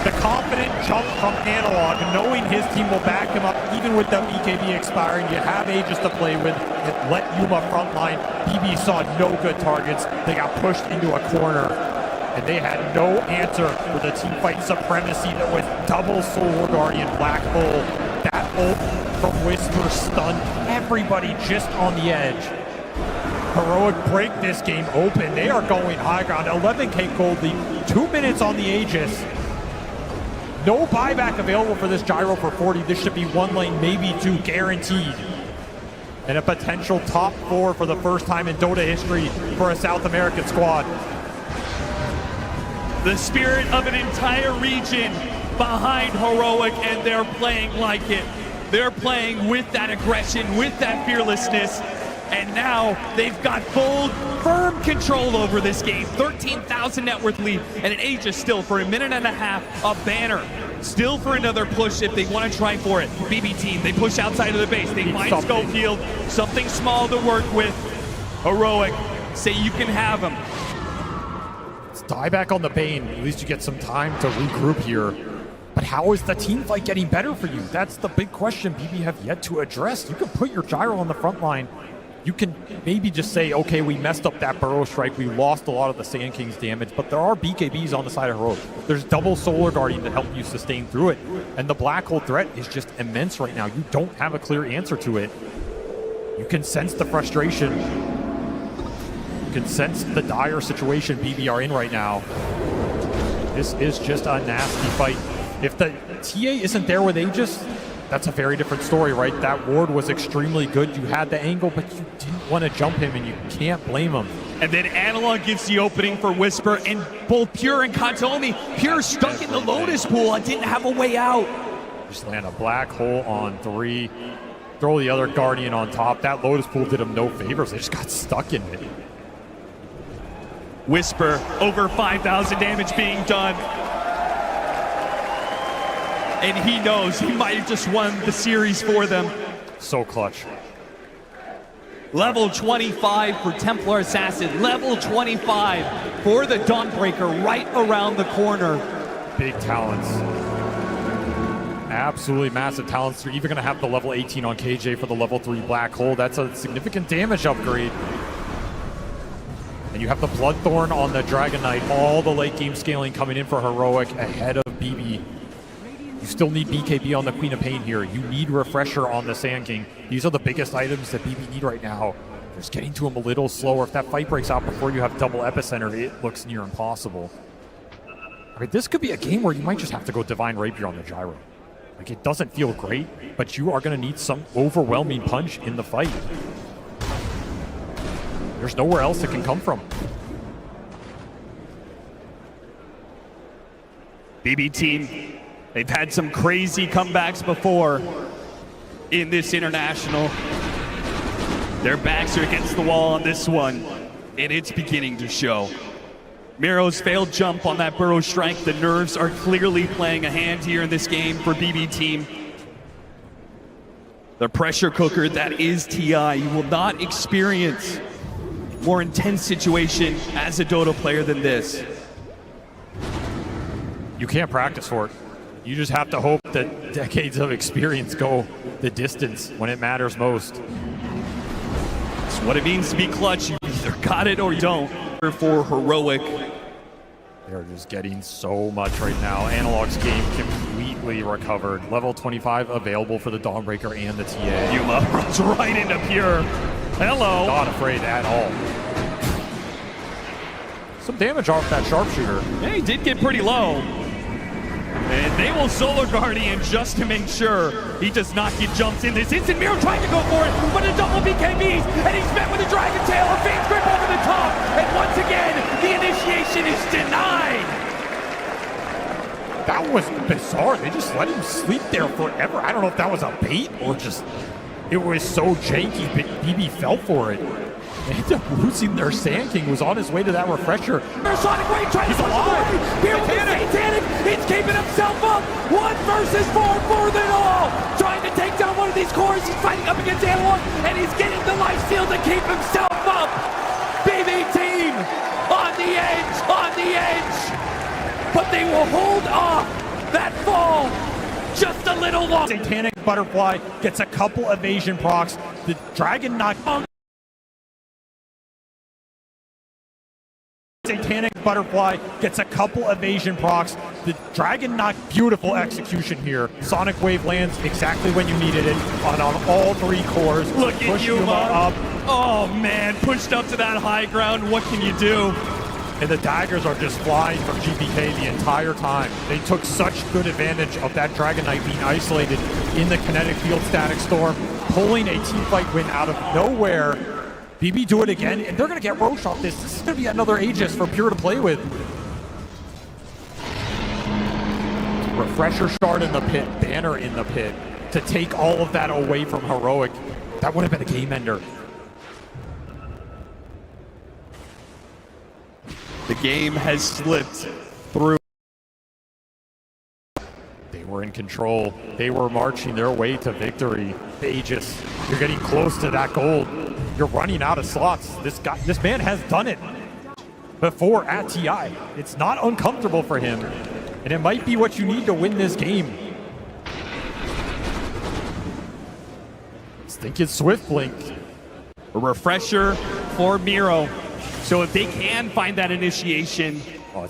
The confident jump from Analog, knowing his team will back him up even with the BKB expiring. You have Aegis to play with. Let Yuma frontline. BB saw no good targets. They got pushed into a corner. And they had no answer for the teamfight supremacy that was double Solar Guardian Black Hole. That ult from Whisper stunned everybody just on the edge. Heroic break this game open. They are going high ground. 11k gold lead. 2 minutes on the Aegis. No buyback available for this gyro for 40. This should be one lane, maybe two, guaranteed. And a potential top 4 for the first time in Dota history for a South American squad. The spirit of an entire region behind Heroic, and they're playing like it. They're playing with that aggression, with that fearlessness. And now they've got full, firm control over this game. 13,000 net worth lead, and an Aegis still for a minute and a half. A banner still for another push if they want to try for it. BB Team, they push outside of the base. They find Schofield, something small to work with. Heroic, say you can have him. Let's die back on the Bane. At least you get some time to regroup here. But how is the team fight getting better for you? That's the big question BB have yet to address. You can put your gyro on the front line. You can maybe just say, okay, we messed up that Burrow Strike. We lost a lot of the Sand King's damage, but there are BKBs on the side of Heroic. There's double Solar Guardian to help you sustain through it. And the Black Hole threat is just immense right now. You don't have a clear answer to it. You can sense the frustration. You can sense the dire situation BB are in right now. This is just a nasty fight. If the TA isn't there with Aegis, that's a very different story, right? That ward was extremely good. You had the angle, but you didn't want to jump him, and you can't blame him. And then Analog gives the opening for Whisper, and both Pure and Katomi. Pure stuck in the Lotus pool and didn't have a way out. Just land a black hole on 3. Throw the other Guardian on top. That Lotus pool did him no favors. They just got stuck in it. Whisper, over 5,000 damage being done. And he knows he might have just won the series for them. So clutch. Level 25 for Templar Assassin. Level 25 for the Dawnbreaker right around the corner. Big talents. Absolutely massive talents. You're even going to have the level 18 on KJ for the level 3 black hole. That's a significant damage upgrade. And you have the Bloodthorn on the Dragon Knight. All the late game scaling coming in for Heroic ahead of BB. You still need BKB on the Queen of Pain here. You need Refresher on the Sand King. These are the biggest items that BB need right now. Just getting to him a little slower. If that fight breaks out before you have double Epicenter, it looks near impossible. I mean, this could be a game where you might just have to go Divine Rapier on the Gyro. Like, it doesn't feel great, but you are going to need some overwhelming punch in the fight. There's nowhere else it can come from. BB team, they've had some crazy comebacks before in this international. Their backs are against the wall on this one, and it's beginning to show. Miro's failed jump on that Burrow Strike. The nerves are clearly playing a hand here in this game for BB team. The pressure cooker that is TI. You will not experience more intense situation as a Dota player than this. You can't practice for it. You just have to hope that decades of experience go the distance when it matters most. It's what it means to be clutch. You either got it or you don't. For Heroic, they're just getting so much right now. Analog's game completely recovered. Level 25 available for the Dawnbreaker and the TA. Yuma runs right into Pure. Hello. Not afraid at all. Some damage off that sharpshooter. Yeah, he did get pretty low. And they will Solar Guardian just to make sure he does not get jumped in this instant. Miro trying to go for it, but a double BKBs, and he's met with a Dragon Tail, a Fiend's Grip over the top, and once again, the initiation is denied. That was bizarre. They just let him sleep there forever. I don't know if that was a bait or just, it was so janky, but BB fell for it. They ended up losing their Sand King, who's on his way to that refresher. Sonic Wave trying to push away. Here with the Satanic, he's keeping himself up. 1 versus 4 for them all. Trying to take down one of these cores. He's fighting up against Analog, and he's getting the life steal to keep himself up. BB team on the edge. But they will hold off that fall just a little longer. Satanic Butterfly gets a couple evasion procs. The Dragon knocked on. Satanic Butterfly gets a couple evasion procs. The Dragon knocked, beautiful execution here. Sonic Wave lands exactly when you needed it on all 3 cores. Look at Yuma up. Oh man, pushed up to that high ground. What can you do? And the daggers are just flying from GPK the entire time. They took such good advantage of that Dragon Knight being isolated in the kinetic field static storm, pulling a teamfight win out of nowhere. BB do it again, and they're going to get Roche off this. This is going to be another Aegis for Pure to play with. Refresher Shard in the pit, Banner in the pit, to take all of that away from Heroic. That would have been a game ender. The game has slipped through. They were in control. They were marching their way to victory. Aegis, you're getting close to that gold. You're running out of slots. This man has done it before at TI. It's not uncomfortable for him, and it might be what you need to win this game. Let's think it's Swift Blink. A refresher for Miro. So if they can find that initiation,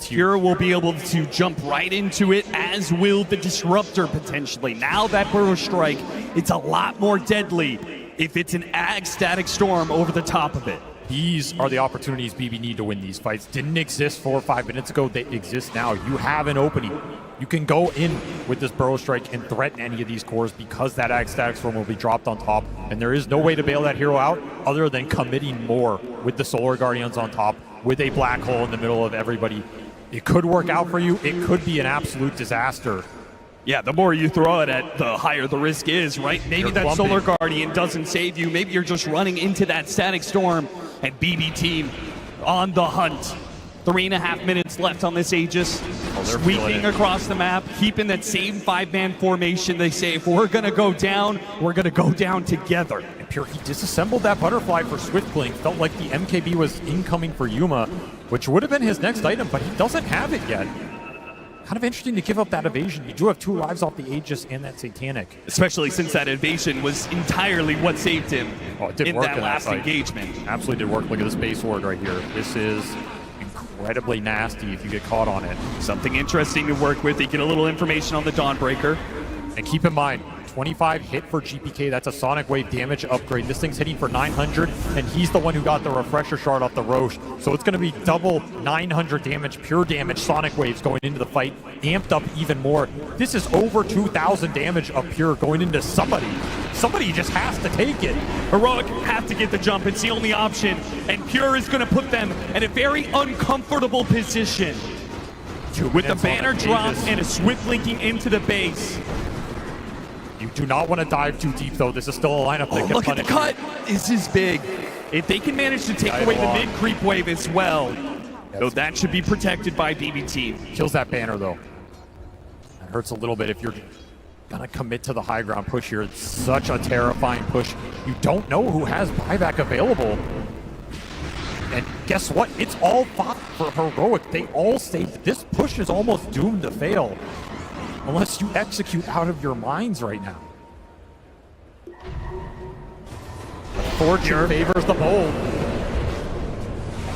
Pure will be able to jump right into it, as will the Disruptor potentially. Now that Burrow Strike, it's a lot more deadly if it's an Ag Static Storm over the top of it. These are the opportunities BB need to win these fights. Didn't exist 4 or 5 minutes ago. They exist now. You have an opening. You can go in with this Burrow Strike and threaten any of these cores because that Ag-Static Storm will be dropped on top. And there is no way to bail that hero out other than committing more with the Solar Guardians on top, with a black hole in the middle of everybody. It could work out for you. It could be an absolute disaster. Yeah, the more you throw it at, the higher the risk is, right? Maybe that Solar Guardian doesn't save you. Maybe you're just running into that Static Storm, and BB team on the hunt. 3.5 minutes left on this Aegis. Sweeping across the map, keeping that same 5-man formation. They say, if we're going to go down, we're going to go down together. And Pure, he disassembled that butterfly for Swiftblink. Felt like the MKB was incoming for Yuma, which would have been his next item, but he doesn't have it yet. Kind of interesting to give up that evasion. You do have 2 lives off the Aegis and that Satanic. Especially since that evasion was entirely what saved him in that last engagement. Absolutely did work. Look at this base ward right here. This is incredibly nasty if you get caught on it. Something interesting to work with. You get a little information on the Dawnbreaker. And keep in mind, 25 hit for GPK. That's a Sonic Wave damage upgrade. This thing's hitting for 900, and he's the one who got the Refresher Shard off the Roche. So it's going to be double 900 damage, pure damage Sonic Waves going into the fight, amped up even more. This is over 2,000 damage of pure going into somebody. Somebody just has to take it. Heroic have to get the jump. It's the only option, and Pure is going to put them in a very uncomfortable position. With the banner drop and a swift linking into the base. You do not want to dive too deep, though. This is still a lineup that can look at the cut. This is big. If they can manage to take away the mid-creep wave as well, though that should be protected by BB team. Kills that banner, though. That hurts a little bit if you're going to commit to the high ground push here. It's such a terrifying push. You don't know who has buyback available. And guess what? It's all fought for Heroic. They all say this push is almost doomed to fail. Unless you execute out of your minds right now. Fortune favors the bold.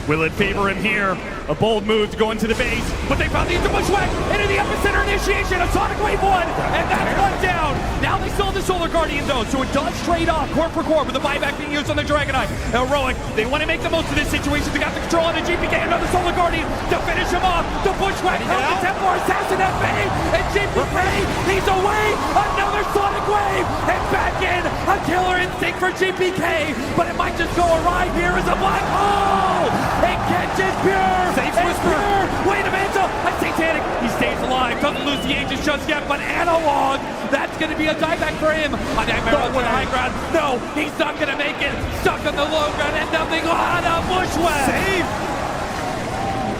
Will it favor him here? A bold move to go into the base, but they found the bushwhack into the epicenter initiation of Sonic Wave 1, and that's one down. Now they still have the Solar Guardian though, so it does trade off core for core with the buyback being used on the Dragonite. Heroic, they want to make the most of this situation. They got the control on the GPK, another Solar Guardian to finish him off. The bushwhack from the Templar assassin at bay, and GPK, he's away. Another Sonic Wave, and back in. A killer instinct for GPK, but it might just go awry here as a black hole. It catches Pure. Safe Whisper. Wait a minute, a Satanic. He stays alive, doesn't lose the Aegis just yet, but Analog, that's going to be a dieback for him. A Nightmare on the high ground. No, he's not going to make it. Stuck on the low ground and nothing on a bushwhack. Save.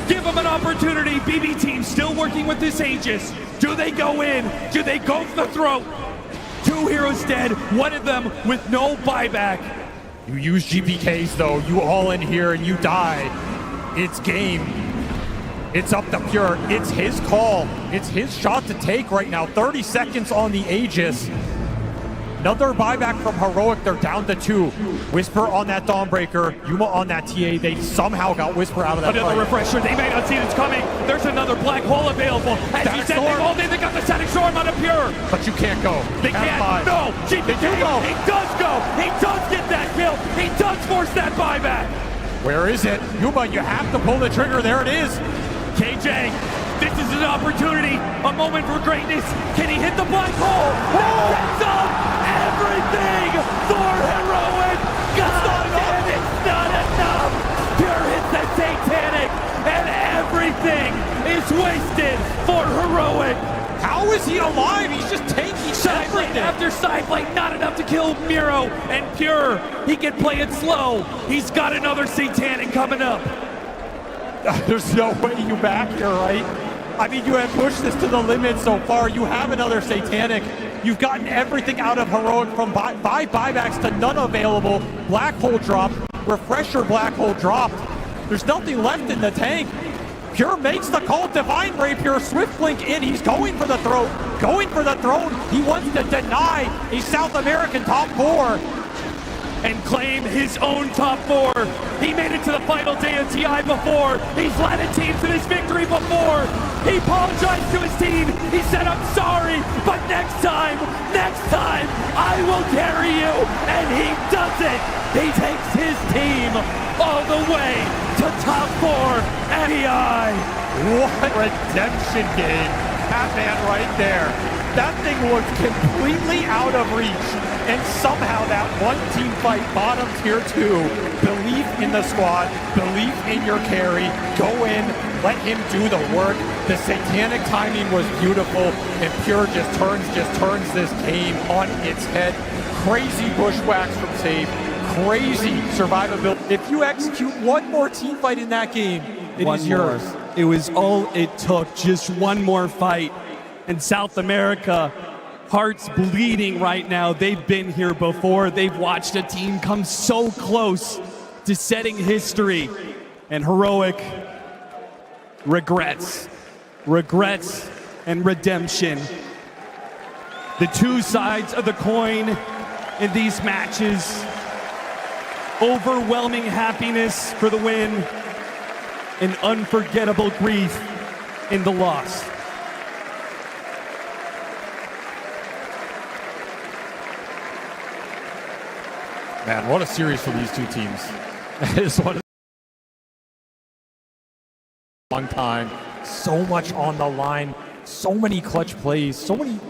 Give him an opportunity. BB team still working with this Aegis. Do they go in? Do they go for the throat? 2 heroes dead, one of them with no buyback. You use GPKs though, you all in here and you die. It's game. It's up to Pure. It's his call. It's his shot to take right now. 30 seconds on the Aegis. Another buyback from Heroic. They're down to 2. Whisper on that Dawnbreaker. Yuma on that TA. They somehow got Whisper out of that Another fight. Refresher. They may not see this coming. There's another black hole available. As he said, they've all they got the Static Storm on a Pure. But you can't go. They can't. No. GPK. He does go. He does get that kill. He does force that buyback. Where is it? Yuma, you have to pull the trigger. There it is. KJ, this is an opportunity, a moment for greatness. Can he hit the black hole? That sets up everything for Heroic. God, and it's not enough. Pure hits the Satanic, and everything is wasted for Heroic. How is he alive? He's just tanking Sideblade after sideblade, not enough to kill Miro. And Pure, he can play it slow. He's got another Satanic coming up. There's no way you back here, right? I mean, you have pushed this to the limit so far. You have another Satanic. You've gotten everything out of Heroic from 5 buybacks to none available. Black hole dropped. Refresher black hole dropped. There's nothing left in the tank. Pure makes the call. Divine Rapier, Swift Blink in. He's going for the throat. Going for the throne. He wants to deny a South American top 4. And claim his own top 4. He made it to the final day of TI before. He's led a team to this victory before. He apologized to his team. He said, I'm sorry, but next time, I will carry you. And he does it. He takes his team all the way to top 4 PI. What redemption game. That man right there. That thing looked completely out of reach. And somehow that one team fight bottom tier 2. Belief in the squad, belief in your carry. Go in, let him do the work. The satanic timing was beautiful. And Pure just turns this game on its head. Crazy bushwhacks from Safe. Crazy survivability. If you execute one more team fight in that game, it is yours. It was all it took, just one more fight. And South America, hearts bleeding right now. They've been here before. They've watched a team come so close to setting history. And Heroic regrets and redemption. The two sides of the coin in these matches. Overwhelming happiness for the win and unforgettable grief in the loss. Man, what a series for these two teams. That is what a long time. So much on the line. So many clutch plays. So many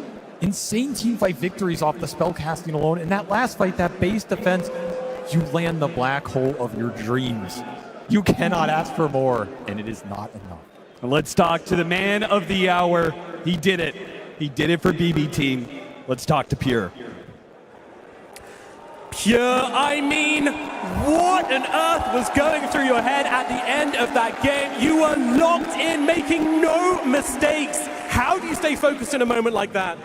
insane team fight victories off the spellcasting alone. In that last fight, that base defense, you land the black hole of your dreams. You cannot ask for more, and it is not enough. Let's talk to the man of the hour. He did it. He did it for BB Team. Let's talk to Pure. Pure, I mean, what on earth was going through your head at the end of that game? You were locked in, making no mistakes. How do you stay focused in a moment like that?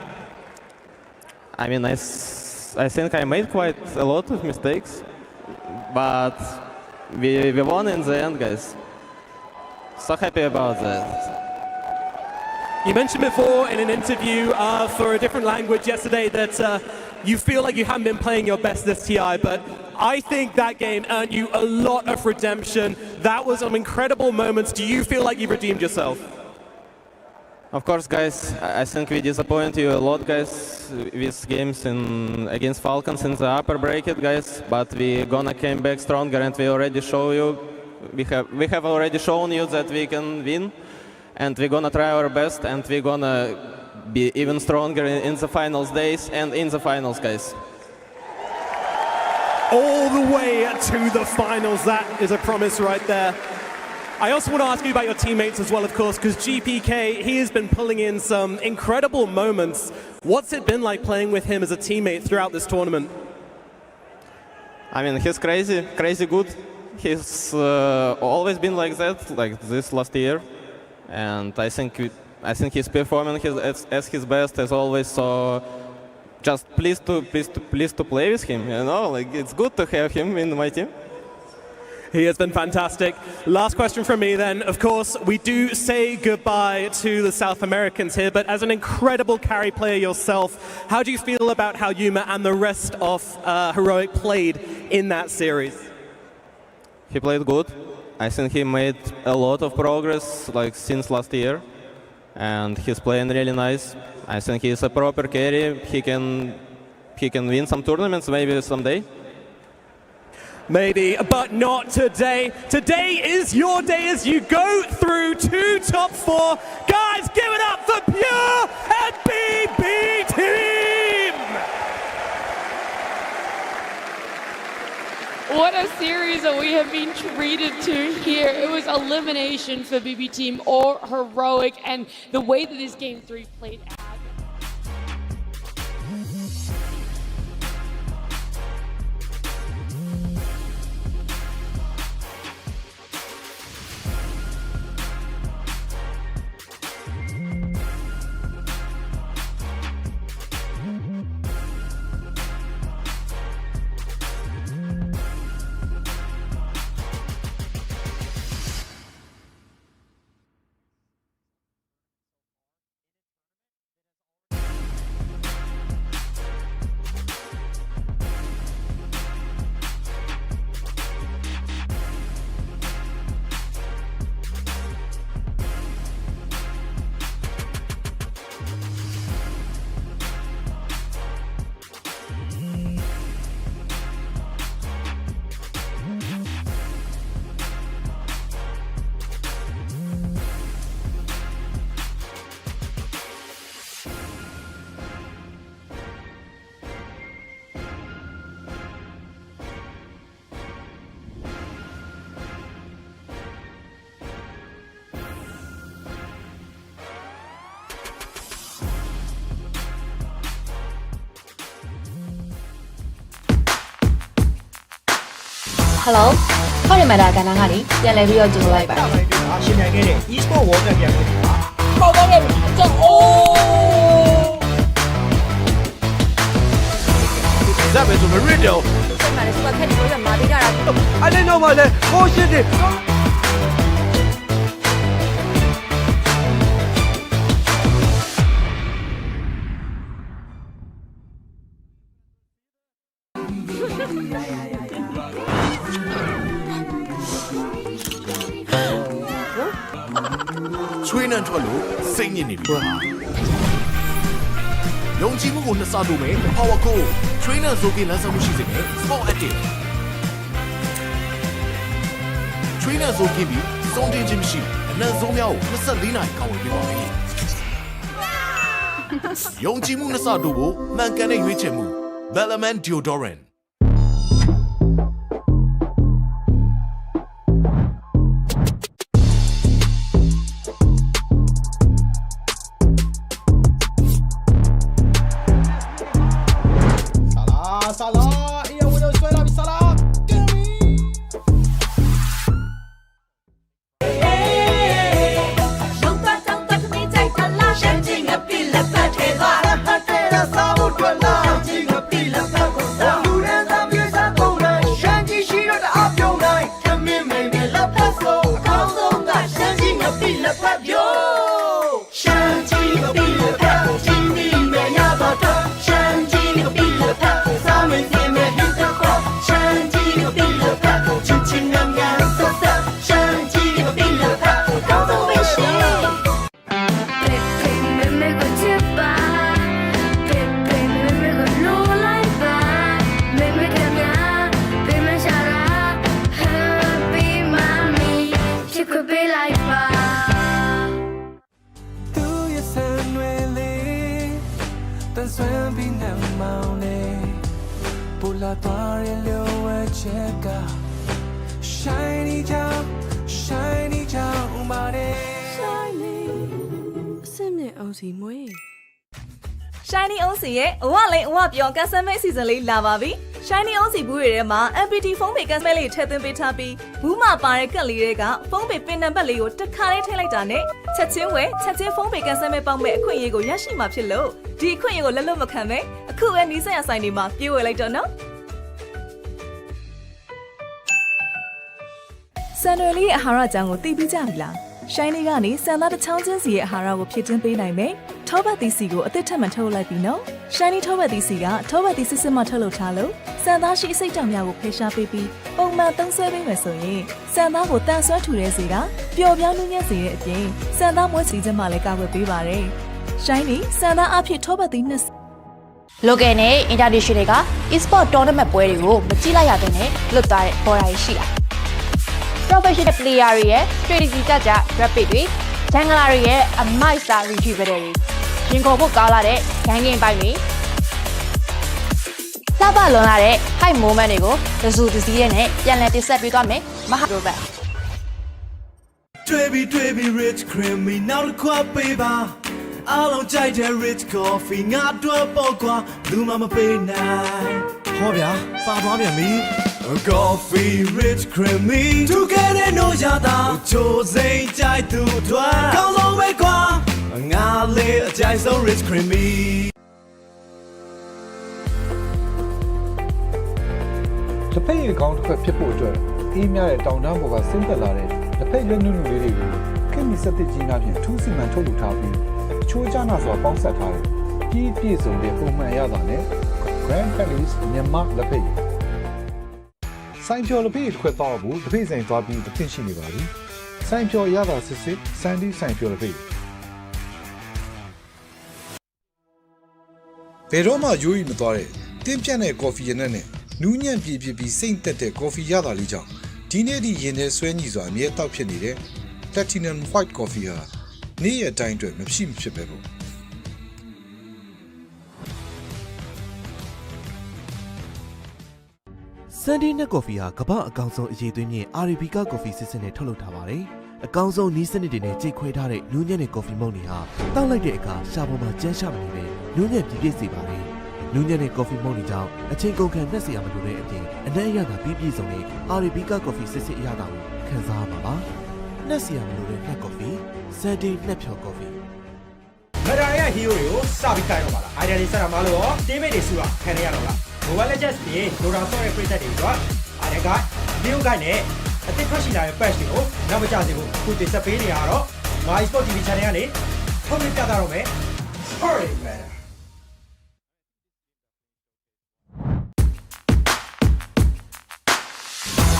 I mean, I think I made quite a lot of mistakes, but we won in the end, guys. So happy about that. You mentioned before in an interview for a different language yesterday that you feel like you haven't been playing your best this TI, but I think that game earned you a lot of redemption. That was some incredible moments. Do you feel like you've redeemed yourself? Of course, guys, I think we disappoint you a lot, guys, with games against Falcons in the upper bracket, guys, but we gonna came back stronger, and we already show you, we have already shown you that we can win, and we're gonna try our best, and we're gonna be even stronger in the finals days and in the finals, guys. All the way to the finals, that is a promise right there. I also want to ask you about your teammates as well, of course, because GPK, he has been pulling in some incredible moments. What's it been like playing with him as a teammate throughout this tournament? I mean, he's crazy good. He's always been like that, like this last year, and I think he's performing as his best as always. So just pleased to play with him. You know, like it's good to have him in my team. He has been fantastic. Last question from me then. Of course, we do say goodbye to the South Americans here, but as an incredible carry player yourself, how do you feel about how Yuma and the rest of Heroic played in that series? He played good. I think he made a lot of progress like since last year, and he's playing really nice. I think he's a proper carry. He can win some tournaments maybe someday. Maybe, but not today. Today is your day as you go through to top 4. Guys, give it up for Pure and BB Team! What a series that we have been treated to here. It was elimination for BB Team or Heroic, and the way that this Game 3 played out. Hello ခေါ်ရမတာကဏ္ဍကနေပြန်လည်ပြီးတော့ကြိုလိုက်ပါရှင်နိုင်ခဲ့တဲ့ e-sport world cup ပြန်လို့ဒီမှာ ခေါ်တော့ခဲ့ပြီကျန်အိုး That was a Meridio. ဆက်မှာလေစပါခက်တွေမှာပေးကြတာ I didn't know about that. Oh shit. Trainer ထွက်လို့စိတ်ညစ်နေပြီ။ယုံကြည်မှုကိုနှစ်ဆတိုးမယ် Power Core Trainer ဆိုပြီးလမ်းဆောင်မှုရှိစေမယ် Sport Active Trainer ဆိုပြီးစုံတင်ခြင်းမရှိအနံ့ဆုံးများကို24နာရီကောင်းဝင်ပေးပါမယ်။ယုံကြည်မှုနှစ်ဆတိုးဖို့မှန်ကန်တဲ့ရွေးချယ်မှု Bellman Deodorant Shiny down, shiny down, money. Shiny, အစ်မြင့်အောင်စီမွေး Shiny အောင်စီရဲ့အဝလိန်အဝပြောကစမဲစီဇန်လေးလာပါပြီ Shiny အောင်စီဘူးတွေထဲမှာ MPT ဖုန်းပေကစမဲလေးထည့်သွင်းပေးထားပြီးဘူးမှာပါတဲ့ကက်လေးတွေကဖုန်းပေပင်နံပါတ်လေးကိုတစ်ခါလေးထည့်လိုက်တာနဲ့ချက်ချင်းဝယ်ချက်ချင်းဖုန်းပေကစမဲပေါက်မဲ့အခွင့်အရေးကိုရရှိမှာဖြစ်လို့ဒီအခွင့်အရေးကိုလက်လွတ်မခံပဲအခုပဲနီးစပ်ရဆိုင်တွေမှာပြေးဝယ်လိုက်တော့နော်ဆန်ရွယ်လေးရဲ့အာဟာရအကြောင်းကိုသိပြီးကြပြီလား Shiny ကနေဆန်သားတစ်ချောင်းချင်းစီရဲ့အာဟာရကိုဖြည့်တင်းပေးနိုင်မယ်ထောပတ်သီးစီကိုအသစ်ထပ်မထုတ်လိုက်ပြီနော် Shiny ထောပတ်သီးစီကထောပတ်သီးစစ်စစ်မှထုတ်လုပ်ထားလို့ဆန်သားရှိအစိတ်တောင်များကိုဖယ်ရှားပေးပြီးပုံမှန်သုံးဆွဲပေးမယ်ဆိုရင်ဆန်သားကိုတန်ဆွမ်းထူတဲ့စီကပျော်ပြောင်းနှင်းညက်စေတဲ့အပြင်ဆန်သားမွေးစီခြင်းမှလည်းကာကွယ်ပေးပါတယ် Shiny ဆန်သားအဖြစ်ထောပတ်သီးနှစ် local နဲ့ international တွေက e-sport tournament ပွဲတွေကိုမကြည့်လိုက်ရတဲ့နဲ့လွတ်သွားတဲ့ပေါ်တာရှိတာ professional player တွေရဲ့ strategy ကြကြ rapid တွေ jungler တွေရဲ့ a master retriever တွေရင်ကုန်ဖို့ကောင်းလာတဲ့ gang game ပိုင်းတွေစပါလွန်လာတဲ့ high moment တွေကိုတစုတစည်းရဲ့နဲ့ပြန်လည်တင်ဆက်ပေးသွားမယ်မဟာရိုဘတ် TBD Rich Creamy နောက်တစ်ခွက်ပေးပါအားလုံးကြိုက်တဲ့ Rich Coffee ငါတို့ပေါ့ကွာလူမပေးနိုင်ဟောဗျာပါသွားပြန်ပြီ Coffee Rich Creamy Together no yada ချိုးစိမ့်ကြိုက်သူတွေကောင်းဆုံးပဲကွာငါလေးအကြိုက်ဆုံး Rich Creamy တစ်ဖက်ရဲ့ကောင်းတစ်ဖက်ဖြစ်ဖို့အတွက်အေးမြတဲ့တောင်တန်းပေါ်ကဆင်းသက်လာတဲ့တစ်ဖက်ရွက်နုနုလေးတွေကိုခင်မီစက်တစ်ကြီးများဖြင့်ထူးစီမံထုတ်လုပ်ထားပြီးချိုးကြနာစွာပေါင်းဆက်ထားတဲ့ကြီးပြည့်စုံတဲ့ပုံမှန်ရတာနဲ့ Grand Palace မြန်မာလက်ဖက်ရည်ဆိုင်ကျော်လက်ဖက်ရည်တစ်ခွက်တော့ဘူးတစ်ဖက်ဆိုင်သွားပြီးတစ်ဖက်ရှိနေပါပြီဆိုင်ကျော်ရတာစစ်စစ်စန်ဒီဆိုင်ကျော်လက်ဖက်ရည်ဘယ်တော့မှရိုးရီမသွားတဲ့တင်းပြန့်တဲ့ကော်ဖီရနက်နဲ့နူးညံ့ပြည့်ပြီးစိမ့်သက်တဲ့ကော်ဖီရတာလေးကြောင့်ဒီနေ့ဒီရင်ထဲဆွဲညီစွာအမြဲတောက်ဖြစ်နေတဲ့ Platinum White Coffee ဟာနေ့ရက်တိုင်းအတွက်မဖြစ်ပဲပေါ့စန်ဒီနက်ကော်ဖီဟာကမ္ဘာအကောင်ဆုံးအရေးသွင်းမြင့် Arabica ကော်ဖီစစ်စစ်နဲ့ထုတ်လုပ်ထားပါတယ်။အကောင်ဆုံးနီးစနစ်တွေနဲ့ကြိတ်ခွဲထားတဲ့နူးညံ့တဲ့ကော်ဖီမုန့်တွေဟာတောက်လိုက်တဲ့အခါရှာပေါ်မှာကျန်းရှာမနေပဲနူးညံ့ပြည့်ပြည့်စေပါတယ်။ နူးညံ့တဲ့ကော်ဖီမုန့်တွေကြောင့်အချိန်ကုန်ခံနှက်စရာမလိုတဲ့အပြင်အနက်အရသာပြည့်စုံတဲ့အာရီဘီကာကော်ဖီစစ်စစ်အရသာကိုခံစားရမှာပါနှက်စရာမလိုတဲ့နှက်ကော်ဖီဆယ်ဒီနှက်ဖြော်ကော်ဖီမဒါရဲ့ဟီးရိုတွေကိုစပြီးခိုင်းတော့ပါလားအိုင်ဒီယာတွေဆက်တာမလို့ရောတင်းမိတ်တွေစုတာခံရတော့လား Mobile Legends ပြင် Dota ဆော့ရဲ့ပရိသတ်တွေအတွက်အားရကဗီဒီယိုကိုင်းနဲ့အသစ်ထွက်ရှိလာတဲ့ patch တွေကိုနောက်မကျစေဖို့အခုတင်ဆက်ပေးနေရတော့ My Sport TV Channel ကနေထုတ်လွှင့်ပြသတော့မယ် Sorry man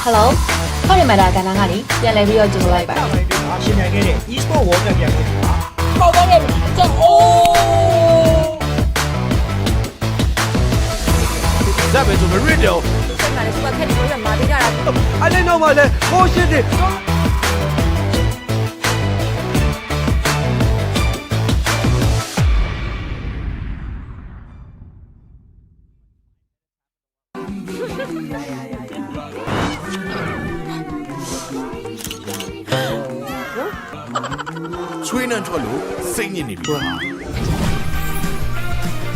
Hello ခေါရမတာကဏ္ဍကနေပြန်လည်ပြီးတော့ကြိုဆိုလိုက်ပါရှင်နိုင်ခဲ့တဲ့ e-sport world cup ပြန်လို့ပါခေါ်ပါရဲ့ကျအိုးဇက်ပဲဆိုမရစ်တော့ဆက်မှာလေစပါခက်တွေမှာပေးကြတာအဲ့ဒီတော့မှလည်းကိုရှင်းတယ်ချွေးနှံထွက်လို့စိတ်ညစ်နေပြီ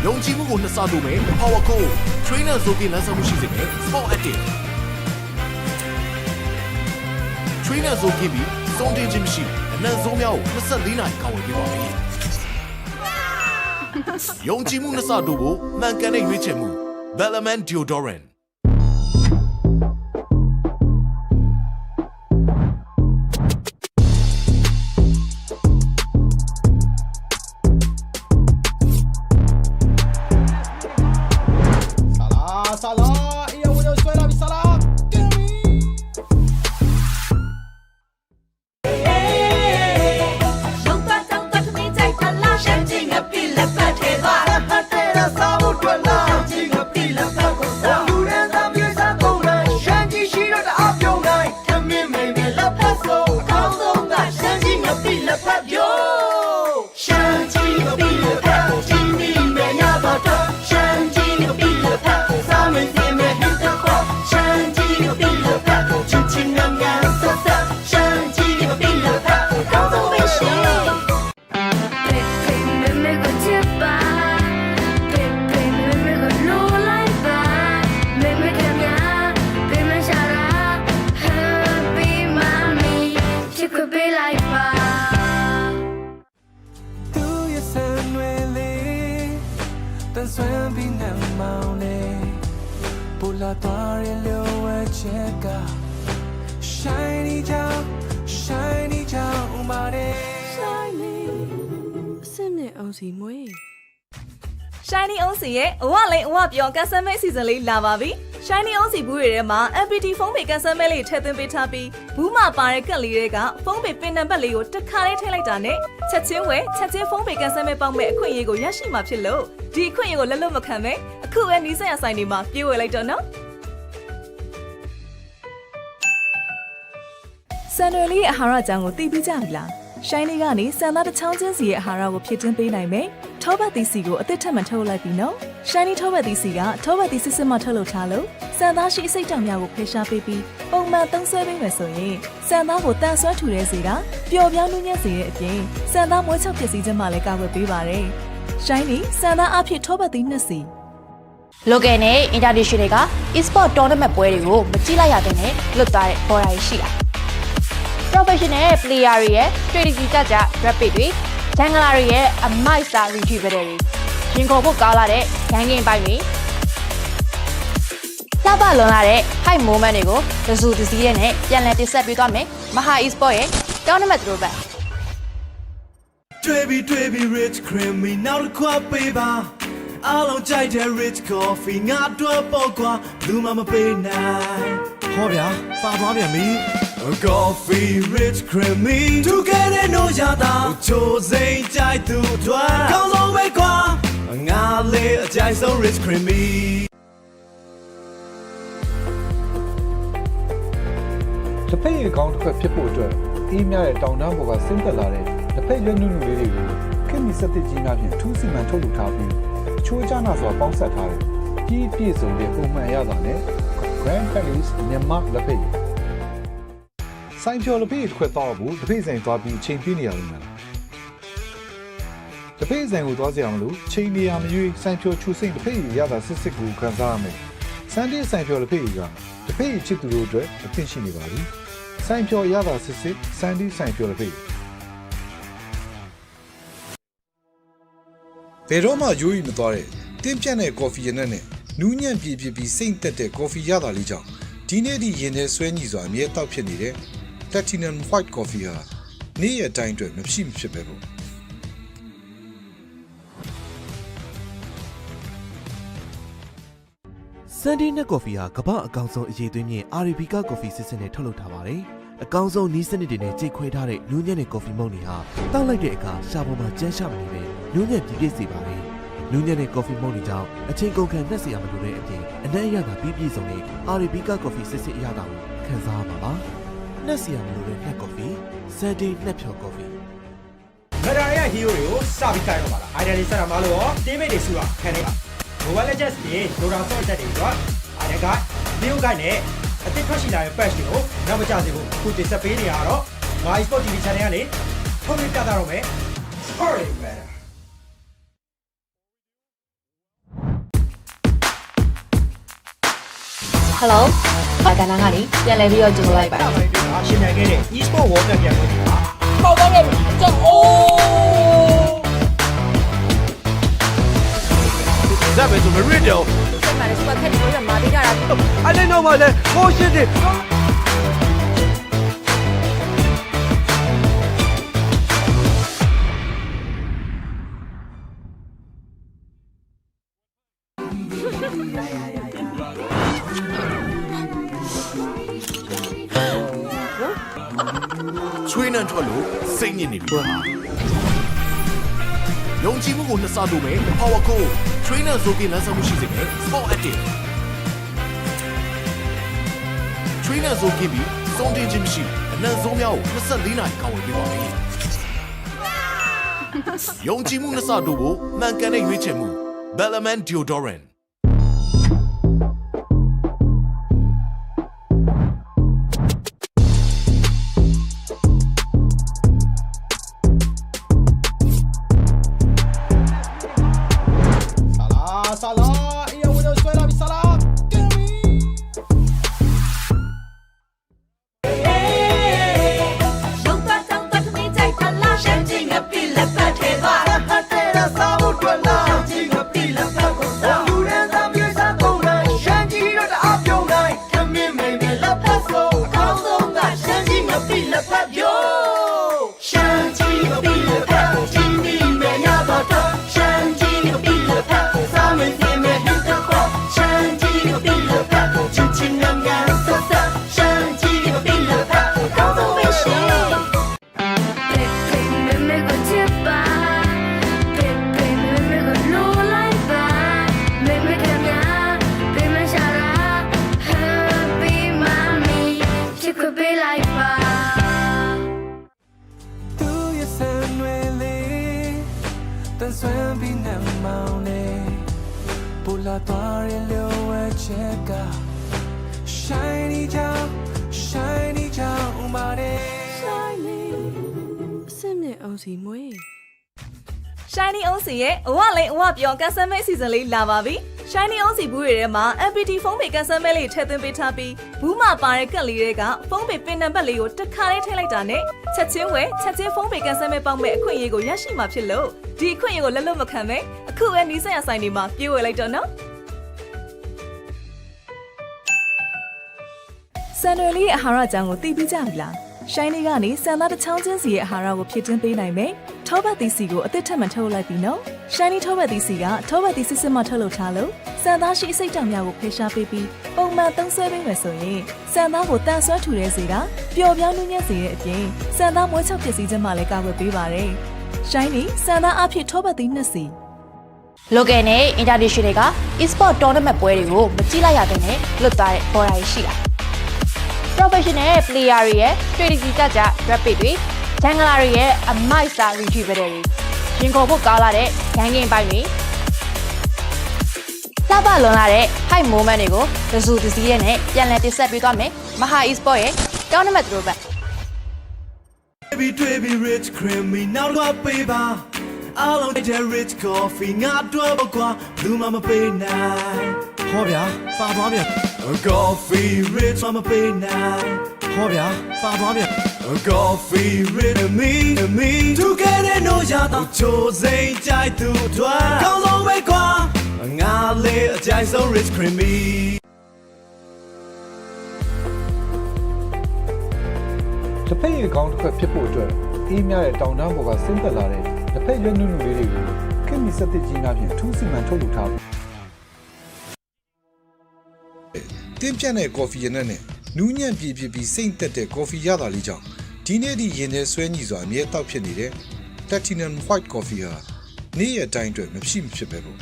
ယုံကြည်မှုကိုနှစ်ဆတိုးမယ် Power Code Trainer ဆိုပြီးလမ်းဆောင်မှုရှိစေမယ် Sport Active Trainer ဆိုပြီးစုံတင်ခြင်းမရှိအနံ့ဆုံးများကို24နာရီကာဝယ်ပေးပါမယ်ယုံကြည်မှုနှစ်ဆတိုးဖို့မှန်ကန်တဲ့ရွေးချယ်မှု Bellman Deodorant Shiny down, shiny down, body. Shiny, စနေအောင်စီမွေး Shiny အောင်စီရဲ့အဝလေးအဝပြောင်းကန်ဆယ်မဲအစီအစဉ်လေးလာပါပြီ Shiny အောင်စီဘူးတွေထဲမှာ MPT ဖုန်းပေကန်ဆယ်မဲလေးထည့်သွင်းပေးထားပြီးဘူးမှာပါတဲ့ကက်လေးတွေကဖုန်းပေပင်နံပါတ်လေးကိုတစ်ခါလေးထည့်လိုက်တာနဲ့ချက်ချင်းဝယ်ချက်ချင်းဖုန်းပေကန်ဆယ်မဲပေါက်မဲ့အခွင့်အရေးကိုရရှိမှာဖြစ်လို့ဒီအခွင့်အရေးကိုလက်လွတ်မခံပဲအခုပဲနီးစပ်ရဆိုင်တွေမှာပြေးဝယ်လိုက်တော့နော်ဆန်နယ်လေးရဲ့အာဟာရအကြောင်းကိုသိပြီးကြပြီလား Shiny ကနေစံသားတစ်ချောင်းချင်းစီရဲ့အာဟာရကိုဖြည့်တင်းပေးနိုင်မယ်ထောပတ်သီးစီကိုအသစ်ထပ်မထုတ်လိုက်ပြီနော် Shiny ထောပတ်သီးစီကထောပတ်သီးစစ်စစ်မှထုတ်လုပ်ထားလို့စံသားရှိအစိတ်တောင်များကိုဖယ်ရှားပေးပြီးပုံမှန်သုံးဆွဲပေးမယ်ဆိုရင်စံသားကိုတန်ဆွမ်းထူတဲ့စေတာပျော်ပြောင်းနှူးညံ့စေတဲ့အပြင်စံသားမွေးချောက်ဖြစ်စီခြင်းမှလည်းကာကွယ်ပေးပါတယ် Shiny စံသားအဖြစ်ထောပတ်သီးနှစ်စီ Local နဲ့ International တွေက e-sport tournament ပွဲတွေကိုမကြည့်လိုက်ရတဲ့နဲ့လွတ်သွားတဲ့ပေါ်တိုင်းရှိတာ Professional player တွေရဲ့ strategy ကြ rapid တွေ jungler တွေရဲ့ a master retriever တွေရင်ခုန်ဖို့ကောင်းလာတဲ့ ganking ပိုင်းတွေလှပလွန်လာတဲ့ high moment တွေကိုတစုတစည်းနဲ့ပြန်လည်တင်ဆက်ပေးသွားမယ် Maha e-sport ရဲ့ tournament တို့ပဲ တွေ့ပြီ rich creamy နောက်တစ်ခွက်ပေးပါအားလုံးကြိုက်တဲ့ rich coffee ငါတို့ပေါ့ကွာလူမပေးနိုင်ဟောဗျာပါသွားပြန်ပြီ coffee rich creamy together no yada ချိုစိမ့်ကြိုက်သူတို့ကောင်းဆုံးပဲကွာငါလေးအကြိုက်ဆုံး rich creamy တစ်ဖက်ရေကောင်းတစ်ခွက်ဖြစ်ဖို့အတွက်အေးမြတဲ့တောင်တန်းပေါ်ကဆင်းသက်လာတဲ့တစ်ဖက်ရွက်နုနုလေးတွေကိုခင်မီစက်တစ်ကြီးများဖြင့်ထူးစီမံထုတ်လုပ်ထားပြီးချိုးကြနာစွာပေါင်းဆက်ထားတဲ့ကြီးပြည့်စုံတဲ့ပုံမှန်ရတာနဲ့ Grand Palace မြန်မာလက်ဖက်ရည်စိုင်းဖြော်လက်ဖက်ရည်တစ်ခွက်တော့ဘူးတစ်ဖက်ဆိုင်သွားပြီးချိန်ပြနေရလို့မလားတ တဖိတ်ဆိုင်ကိုသွားစရာမလိုချိန်နေရမရွေးစိုင်ဖြောချူစိတ်တဖိတ်ရတာစစ်စစ်ကိုခံစားရမယ်စန်တီစိုင်ဖြောတဖိတ်ကတဖိတ်ချစ်သူတို့အတွက်အသင့်ရှိနေပါပြီစိုင်ဖြောရတာစစ်စစ်စန်တီစိုင်ဖြောတဖိတ်ဘယ်တော့မှရိုးရီမသွားတဲ့တင်းပြတ်တဲ့ကော်ဖီရနက်နဲ့နူးညံ့ပြည့်ပြီးစိတ်သက်တဲ့ကော်ဖီရတာလေးကြောင့်ဒီနေ့ဒီရင်ထဲဆွဲညီစွာအမြဲတောက်ဖြစ်နေတဲ့ Platinum White Coffee ဟာနေ့ရက်တိုင်းအတွက်မဖြစ်ပဲပေါ့ဆန်ဒီနက်ကော်ဖီဟာကမ္ဘာအကောင်ဆုံးအရေးသွင်းမြင့် Arabica ကော်ဖီစစ်စစ်နဲ့ထုတ်လုပ်ထားပါတယ်။အကောင်ဆုံးနီးစနစ်တွေနဲ့ကြိတ်ခွဲထားတဲ့နူးညံ့တဲ့ကော်ဖီမုန့်တွေဟာတောက်လိုက်တဲ့အခါရှားပေါ်မှာကျန်းရှာမနေပဲနူးညံ့ပြည့်ပြည့်စေပါတယ်။နူးညံ့တဲ့ကော်ဖီမုန့်တွေကြောင့်အချိန်ကုန်ခံနှက်စရာမလိုတဲ့အပြင်အနက်အရသာပြည့်စုံတဲ့ Arabica ကော်ဖီစစ်စစ်အရသာကိုခံစားရမှာပါ။နှက်စရာမလိုတဲ့နှက်ကော်ဖီဆန်ဒီနှက်ဖြော်ကော်ဖီမရာရဟီယိုတွေကိုစပြီးကိုင်တော့ပါလားအိုင်ဒန်လေးဆက်တာမလို့ရောတေးမိတ်တွေစုတာခံနေတာMobile Legends တွေလိုတာဆော့တက်တွေဆိုတော့အားကဗီဒီယိုကိုင်းနဲ့အသစ်ထွက်ရှိလာတဲ့ patch တွေကိုနောက်မကြစေဘူးခုတင်ဆက်ပေးနေရတော့ My Sport TV Channel ကနေထုတ်ပြပြတာတော့မယ် Sorry better Hello ကဏ္ဍကနေပြန်လည်ပြီးတော့ကြိုလိုက်ပါရှင်နိုင်ခဲ့တဲ့ e-sport world cup ပြန်ဝင်တာဟောတော့လည်းအိုးဇက်ပဲဆိုမရစ်တော့ဆက်မှာလည်းစပတ်ခက်တွေတော့မာပေးကြတာအဲ့ဒီတော့မှလည်းကိုရှိတယ်ချွေးနှံထွက်လို့စိတ်ညစ်နေပြီယုံကြည်မှုကိုနှစ်ဆတိုးမယ် Power Code Trainer ဇိုကင်းလမ်းဆောင်မှုရှိစေမယ် Sport Active Trainer ဇိုကင်းပြီးစုံတင်ခြင်းမရှိအနံ့ဆုံးများကို24နာရီကောင်းဝင်ပေးပါမယ်ယုံကြည်မှုနှစ်ဆတိုးဖို့မှန်ကန်တဲ့ရွေးချယ်မှု Bellman Deodorant Shiny down, shiny down, money. Shiny, အစ်မြင့်အောင်စီမွေး Shiny အောင်စီရဲ့အဝလိန်အဝပြောကန်ဆယ်မဲအစီအစဉ်လေးလာပါပြီ Shiny အောင်စီဘူးတွေထဲမှာ MPT ဖုန်းပေကန်ဆယ်မဲလေးထည့်သွင်းပေးထားပြီးဘူးမှာပါတဲ့ကတ်လေးတွေကဖုန်းပေပင်နံပါတ်လေးကိုတစ်ခါလေးထည့်လိုက်တာနဲ့ချက်ချင်းဝယ်ချက်ချင်းဖုန်းပေကန်ဆယ်မဲပေါက်မဲ့အခွင့်အရေးကိုရရှိမှာဖြစ်လို့ဒီအခွင့်အရေးကိုလက်လွတ်မခံပဲအခုပဲနီးစပ်ရဆိုင်တွေမှာပြေးဝယ်လိုက်တော့နော်ဆန်နယ်လေးရဲ့အာဟာရအကြောင်းကိုသိပြီးကြပြီလား Shiny ကနေဆန်သားတစ်ချောင်းချင်းစီရဲ့အာဟာရကိုဖြည့်တင်းပေးနိုင်မယ်ထောပတ်သီးစီကိုအသစ်ထပ်မထုတ်လိုက်ပြီနော် Shiny ထောပတ်သီးစီကထောပတ်သီးစစ်စစ်မှထုတ်လုပ်ထားလို့ဆန်သားရှိအစိတ်တောင်များကိုဖယ်ရှားပေးပြီးပုံမှန်သုံးဆွဲပေးမယ်ဆိုရင်ဆန်သားကိုတန်ဆွမ်းထူတဲ့စေတာပျော်ပြောင်းနှင်းညက်စေတဲ့အပြင်ဆန်သားမွေးချောက်ပျက်စီးခြင်းမှလည်းကာကွယ်ပေးပါတယ် Shiny ဆန်သားအဖြစ်ထောပတ်သီးနှစ်စီ Local နဲ့ International က e-sport tournament ပွဲတွေကိုမကြည့်လိုက်ရတဲ့နဲ့လွတ်သွားတဲ့ဘော်ဒါရှိတာ Professional player တွေရဲ့ strategy ကြကြ rapid တွေ jungler တွေရဲ့ a master retriever တွေရင်ခုန်ဖို့ကောင်းလာတဲ့ ranking ပိုင်းတွေလှပလွန်လာတဲ့ high moment တွေကိုတစုတစည်းနဲ့ပြန်လည်တင်ဆက်ပေးသွားမယ်မဟာ e-sport ရဲ့ tournament တို့ဘက် Baby Rich Creamy နောက်တော့ပေးပါ အားလုံးကြိုက်တဲ့ rich coffee ငါတို့ပေါ့ကွာဘူးမမပေးနိုင်ဟောဗျာပါသွားဗျာ coffee rich မပေးနိုင်ဟောဗျာပါသွားဗျာ coffee rich me together no ရတော့ချိုးစိမ့်ကြိုက်သူတွေကောင်းဆုံးပဲကွာငါလေးအကြိုက်ဆုံး rich creamy တစ်ဖက်ရေကောင်းတစ်ဖက်ဖြစ်ဖို့အတွက်အေးမြတဲ့တောင်တန်းပေါ်ကဆင်းသက်လာတဲ့တစ်ဖက်ရွက်နုနုလေးတွေကိုခင်မီစက်တစ်ကြီးများဖြင့်ထူးစီမံထုတ်လုပ်ထားတင်းပြတ်တဲ့ကော်ဖီရနက်နဲ့နူးညံ့ပြည့်ပြီးစိမ့်သက်တဲ့ကော်ဖီရတာလေးကြောင့်ဒီနေ့ဒီရင်ထဲဆွဲညီစွာအမြဲတောက်ဖြစ်နေတဲ့ Platinum White Coffee ဟာနေ့ရက်တိုင်းအတွက်မဖြစ်ပဲလို့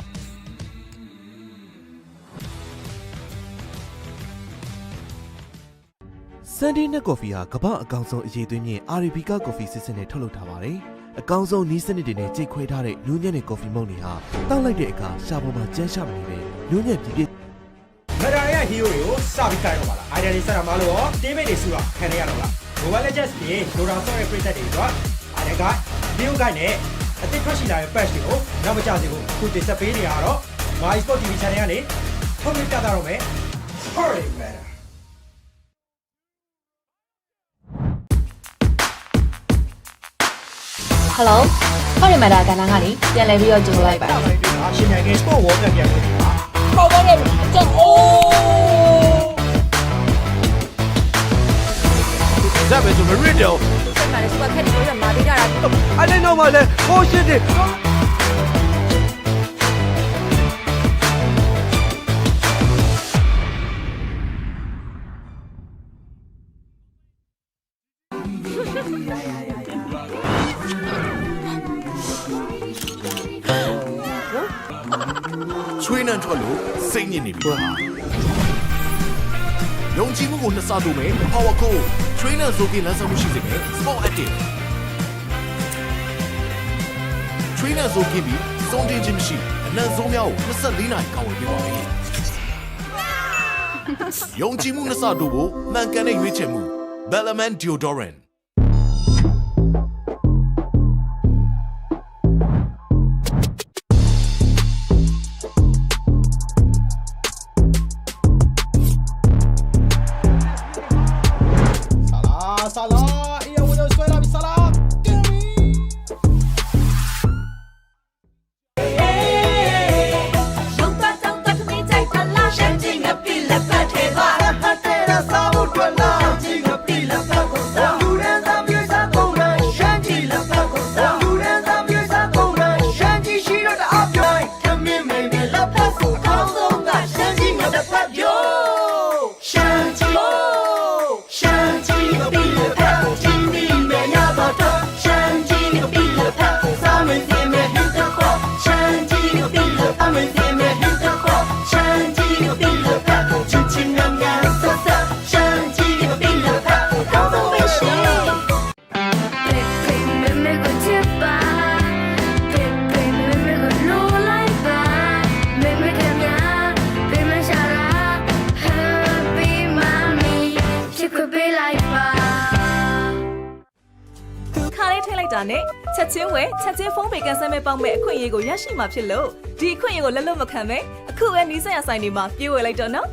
ဆန်ဒီနက်ကော်ဖီဟာကမ္ဘာအကောင်ဆုံးအရေးသွင်းမြင့် Arabica ကော်ဖီစစ်စစ်နဲ့ထုတ်လုပ်ထားပါတယ်။အကောင်ဆုံးနီးစနစ်တွေနဲ့ကြိတ်ခွဲထားတဲ့နူးညံ့တဲ့ကော်ဖီမုန့်တွေဟာတောက်လိုက်တဲ့အခါရှာပေါ်မှာကျန်းရှာမနေပဲနူးညံ့ပြည့်ပြည့်မဒါရဟီးရိုတွေကိုစပြီးခိုင်းတော့ပါလားအိုင်ဒီယာတွေဆက်တာမလို့ရော team mate တွေစုတာခံရတော့လား Mobile Legends တွေဒေါ်လာဆော့ရဲ့ပရိသတ်တွေတော့အားလည်းကဒီဥကိုင်းနဲ့အသစ်ထွက်ရှိလာတဲ့ patch တွေကိုနောက်မကျစေဖို့အခုတင်ဆက်ပေးနေရတော့ My Sport TV Channel ကနေထုတ်လွှင့်ပြသတော့မယ် Hurry man Hello ဟောဒီမှာဒါကဏ္ဍကနေပြန်လည်ပြီးတော့ကြိုလိုက်ပါရှင်နိုင်ငံ Sport World ပြန်ဝင်ပါပေါ်ပေါ်ရဲ့ကြောက်အိုးဒါပဲဆိုမရစ်တော့ဆက်မှာစပတ်ခက်တွေတော့မာပေးကြတာအဲ့ဒီတော့မှလည်းကိုရှင်းတယ်ချွေးနှံထွက်လို့စိတ်ညစ်နေပြီယုံကြည်မှုကိုနှစ်ဆတိုးမယ် Power Code Trainer ဆိုပြီးလမ်းဆောင်မှုရှိစေမယ် Sport Active Trainer ဆိုပြီးစုံတင်ခြင်းမရှိအနံ့ဆုံးများကို24နာရီကောင်းဝင်ပေးပါမယ်ယုံကြည်မှုနှစ်ဆတိုးဖို့မှန်ကန်တဲ့ရွေးချယ်မှု Bellman Deodorantနဲ့ချက်ချင်းဝယ်ချက်ချင်းဖုန်းပေကန်ဆယ်မဲ့ပေါက်မဲ့အခွင့်အရေးကိုရရှိမှာဖြစ်လို့ဒီအခွင့်အရေးကိုလက်လွတ်မခံပဲအခုပဲနီးစပ်ရဆိုင်တွေမှာပြေးဝယ်လိုက်တော့နော်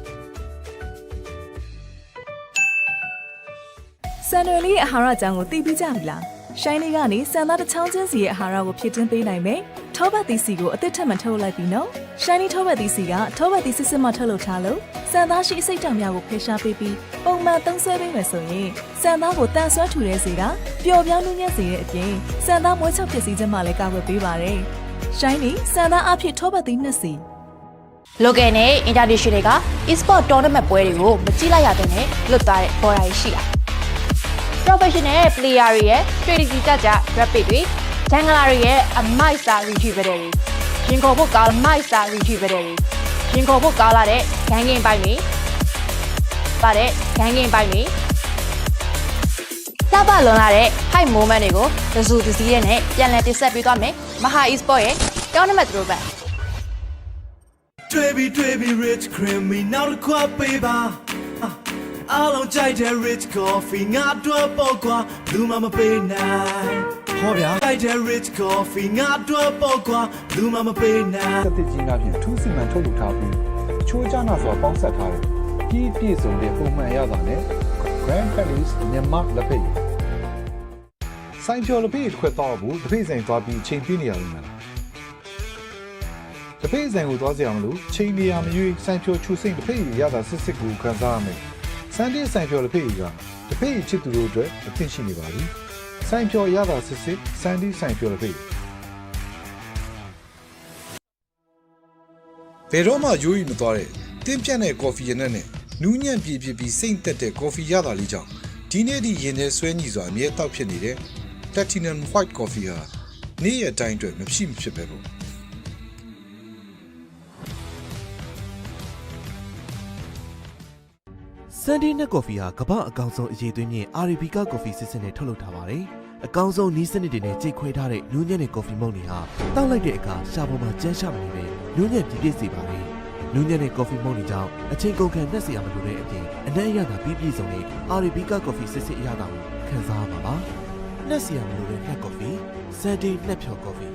စံရွယ်လေးရဲ့အာဟာရအကြောင်းကိုသိပြီးကြပြီလားရှိုင်းလေးကနေစံသားတစ်ချောင်းချင်းစီရဲ့အာဟာရကိုဖြည့်တင်းပေးနိုင်မယ်ထောပတ်သီးစီကိုအသစ်ထပ်မထုတ်လိုက်ပြီနော်ရှိုင်းလေးထောပတ်သီးစီကထောပတ်သီးစစ်စစ်မှထုတ်လုပ်ထားလို့စံသားရှိအစိတ်တောင်များကိုဖယ်ရှားပေးပြီးပုံမှန်သုံးဆွဲပေးမယ်ဆိုရင်စံသားကိုတန်ဆွမ်းထူတဲ့စီကပျော်ပြောင်းနှူးညံ့စေတဲ့အပြင်စံသားမွေးချောက်ပစ္စည်းခြင်းမှလည်းကာကွယ်ပေးပါတယ်ရှိုင်းလေးစံသားအဖြစ်ထောပတ်သီးနှစ်စီ local နဲ့ international တွေက e-sport tournament ပွဲတွေကိုမကြည့်လိုက်ရတဲ့နဲ့လွတ်သွားတဲ့ဘော်ဒါရှိတာ professional player တွေရဲ့ strategy ကြ rapid တွေ jungler တွေရဲ့ master retriever တွေရင်ခုန်ဖို့ကောင်း master retriever တွေရင်ခုန်ဖို့ကောင်းလာတဲ့ gang game ပိုင်းတွေပါတဲ့ gang game ပိုင်းတွေစပါလွန်လာတဲ့ high moment တွေကိုတစုတစည်းရဲ့နဲ့ပြန်လည်တင်ဆက်ပေးသွားမယ်မဟာ e-sport ရဲ့ tournament တို့ပဲBaby rich creamy နောက်တစ်ခွက်ပေးပါအားလုံးကြိုက်တဲ့ rich coffee ငါတို့ပေါ့ကွာဘူးမပေးနိုင်ဟ ဟောဗျာတိုက်တဲ့ rich coffee ငါတော့ပေါ့ကွာဘူးမှမပေးနိုင် စက်သစ်ကြီးများဖြင့်ထူးစီမံထုတ်လုပ်ထားပြီးအချိုးကျနာစွာပေါင်းစပ်ထားတဲ့ကြီးပြည့်စုံတဲ့ပုံမှန်ရတာနဲ့ Grand Palace မြန်မာလက်ဖက်ရည်ဆိုင်ကျော်လက်ဖက်ရည်တစ်ခွက်တော့ဘူးတစ်ဖက်ဆိုင်သွားပြီးချိန်ပြနေရလိမ့်မယ်တစ်ဖက်ဆိုင်ကိုသွားစရာမလိုချိန်နေရမရွေးဆိုင်ကျော်ချူစိမ့်တစ်ဖက်ရည်ရတာစစ်စစ်ကိုခံစားရမယ်စန်ဒီဆိုင်ကျော်လက်ဖက်ရည်ကတစ်ဖက်ရည်ချစ်သူတို့အတွက်အသင့်ရှိနေပါပြီဆိုင်ကျော်ရတာစစ်စစ်စန်ဒီဆိုင်ကျော်လက်ဖက်ရည်ဘယ်တော့မှရိုးရီမသွားတဲ့တင်းပြတ်တဲ့ကော်ဖီရနက်နဲ့နူးညံ့ပြည့်ပြီးစိမ့်သက်တဲ့ကော်ဖီရတာလေးကြောင့်ဒီနေ့ဒီရင်ထဲဆွဲညီစွာအမြဲတောက်ဖြစ်နေတဲ့ Platinum White Coffee ဟာနေ့ရက်တိုင်းအတွက်မဖြစ်ပဲပေါ့ဆန်ဒီနက်ကော်ဖီဟာကမ္ဘာအကောင်ဆုံးအရေးသွင်းမြင့် Arabica ကော်ဖီစစ်စစ်နဲ့ထုတ်လုပ်ထားပါတယ်။အကောင်ဆုံးနီးစနစ်တွေနဲ့ကြိတ်ခွဲထားတဲ့နူးညံ့တဲ့ကော်ဖီမုန့်တွေဟာတောက်လိုက်တဲ့အခါရှာပေါ်မှာကျန်းရှာမနေပဲနူးညံ့ပြည့်စေပါတယ်။နူးညံ့တဲ့ကော်ဖီမုန့်တွေကြောင့်အချိန်ကုန်ခံနှက်စရာမလိုတဲ့အပြင်အနံ့အရသာပြည့်စုံတဲ့ Arabica ကော်ဖီစစ်စစ်အရသာကိုခံစားရပါပါ။နှက်စရာမလိုတဲ့နှက်ကော်ဖီဆန်ဒီနှက်ဖြော်ကော်ဖီ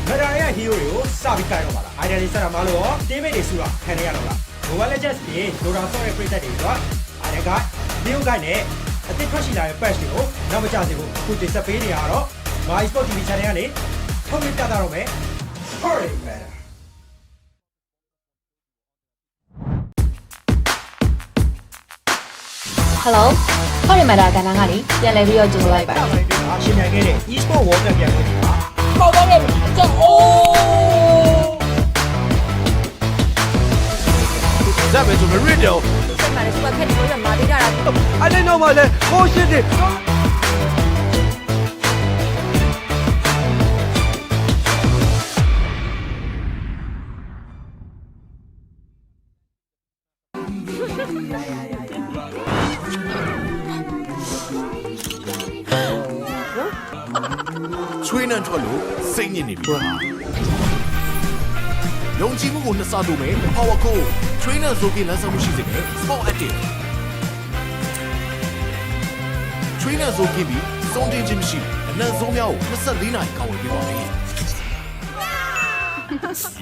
မဒါရဟီးရိုးတွေကိုစပြီးကြိုက်တော့ပါလားအိုင်ဒီယာလေးစတာမလို့ရော team mate တွေစုတာခံရရတော့လား Mobile Legends တွေလိုတာဆော့တဲ့ပြည့်သက်တွေဆိုတော့အားရကဒီဥကိုင်းနဲ့အသစ်ထွက်ရှိလာတဲ့ patch တွေကိုနောက်မကျစေဖို့အခုတင်ဆက်ပေးနေရတော့ My Sport TV Channel ကနေထုတ်လွှင့်ပြသတော့မယ် Hurry man Hello ဟောဒီမှာဒါကဏ္ဍကနေပြန်လည်ပြီးတော့ကြိုလိုက်ပါတယ် ရှင်နိုင်ခဲ့တဲ့ e-sport world cup ပြန်ဝင်နေတာ ပေါ်တော့တယ်ကြောက်အိုး That was a radio. စက်မှလည်းစပတ်ခက်နေလို့မာသေးတာ I didn't know my leg. Oh shit. Train and follow. Sing in it. ယုံကြည်မှုကိုနှစ်ဆတိုးမယ် Power Code Trainer ဆိုပြီးလမ်းဆောင်မှုရှိစေမယ် Sport Active Trainer ဆိုပြီးစုံတင်ခြင်းမရှိအနံ့ဆုံးများကို24နာရီကောင်းဝင်ပေးပါမယ်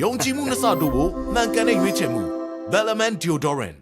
ယုံကြည်မှုနှစ်ဆတိုးဖို့မှန်ကန်တဲ့ရွေးချယ်မှု Bellman Deodorant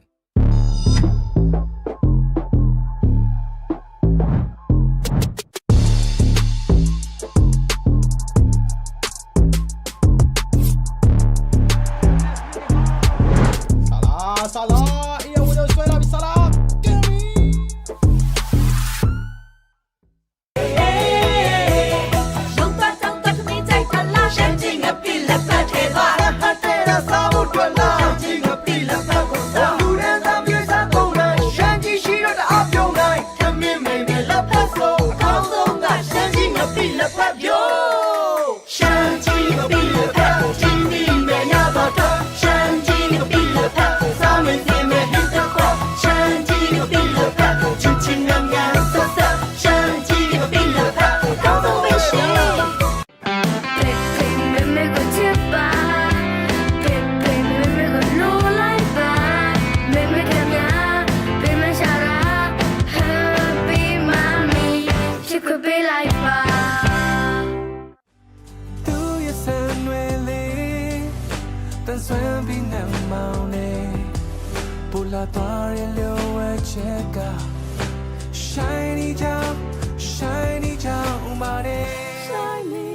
Shiny down, shiny down, body. Shiny.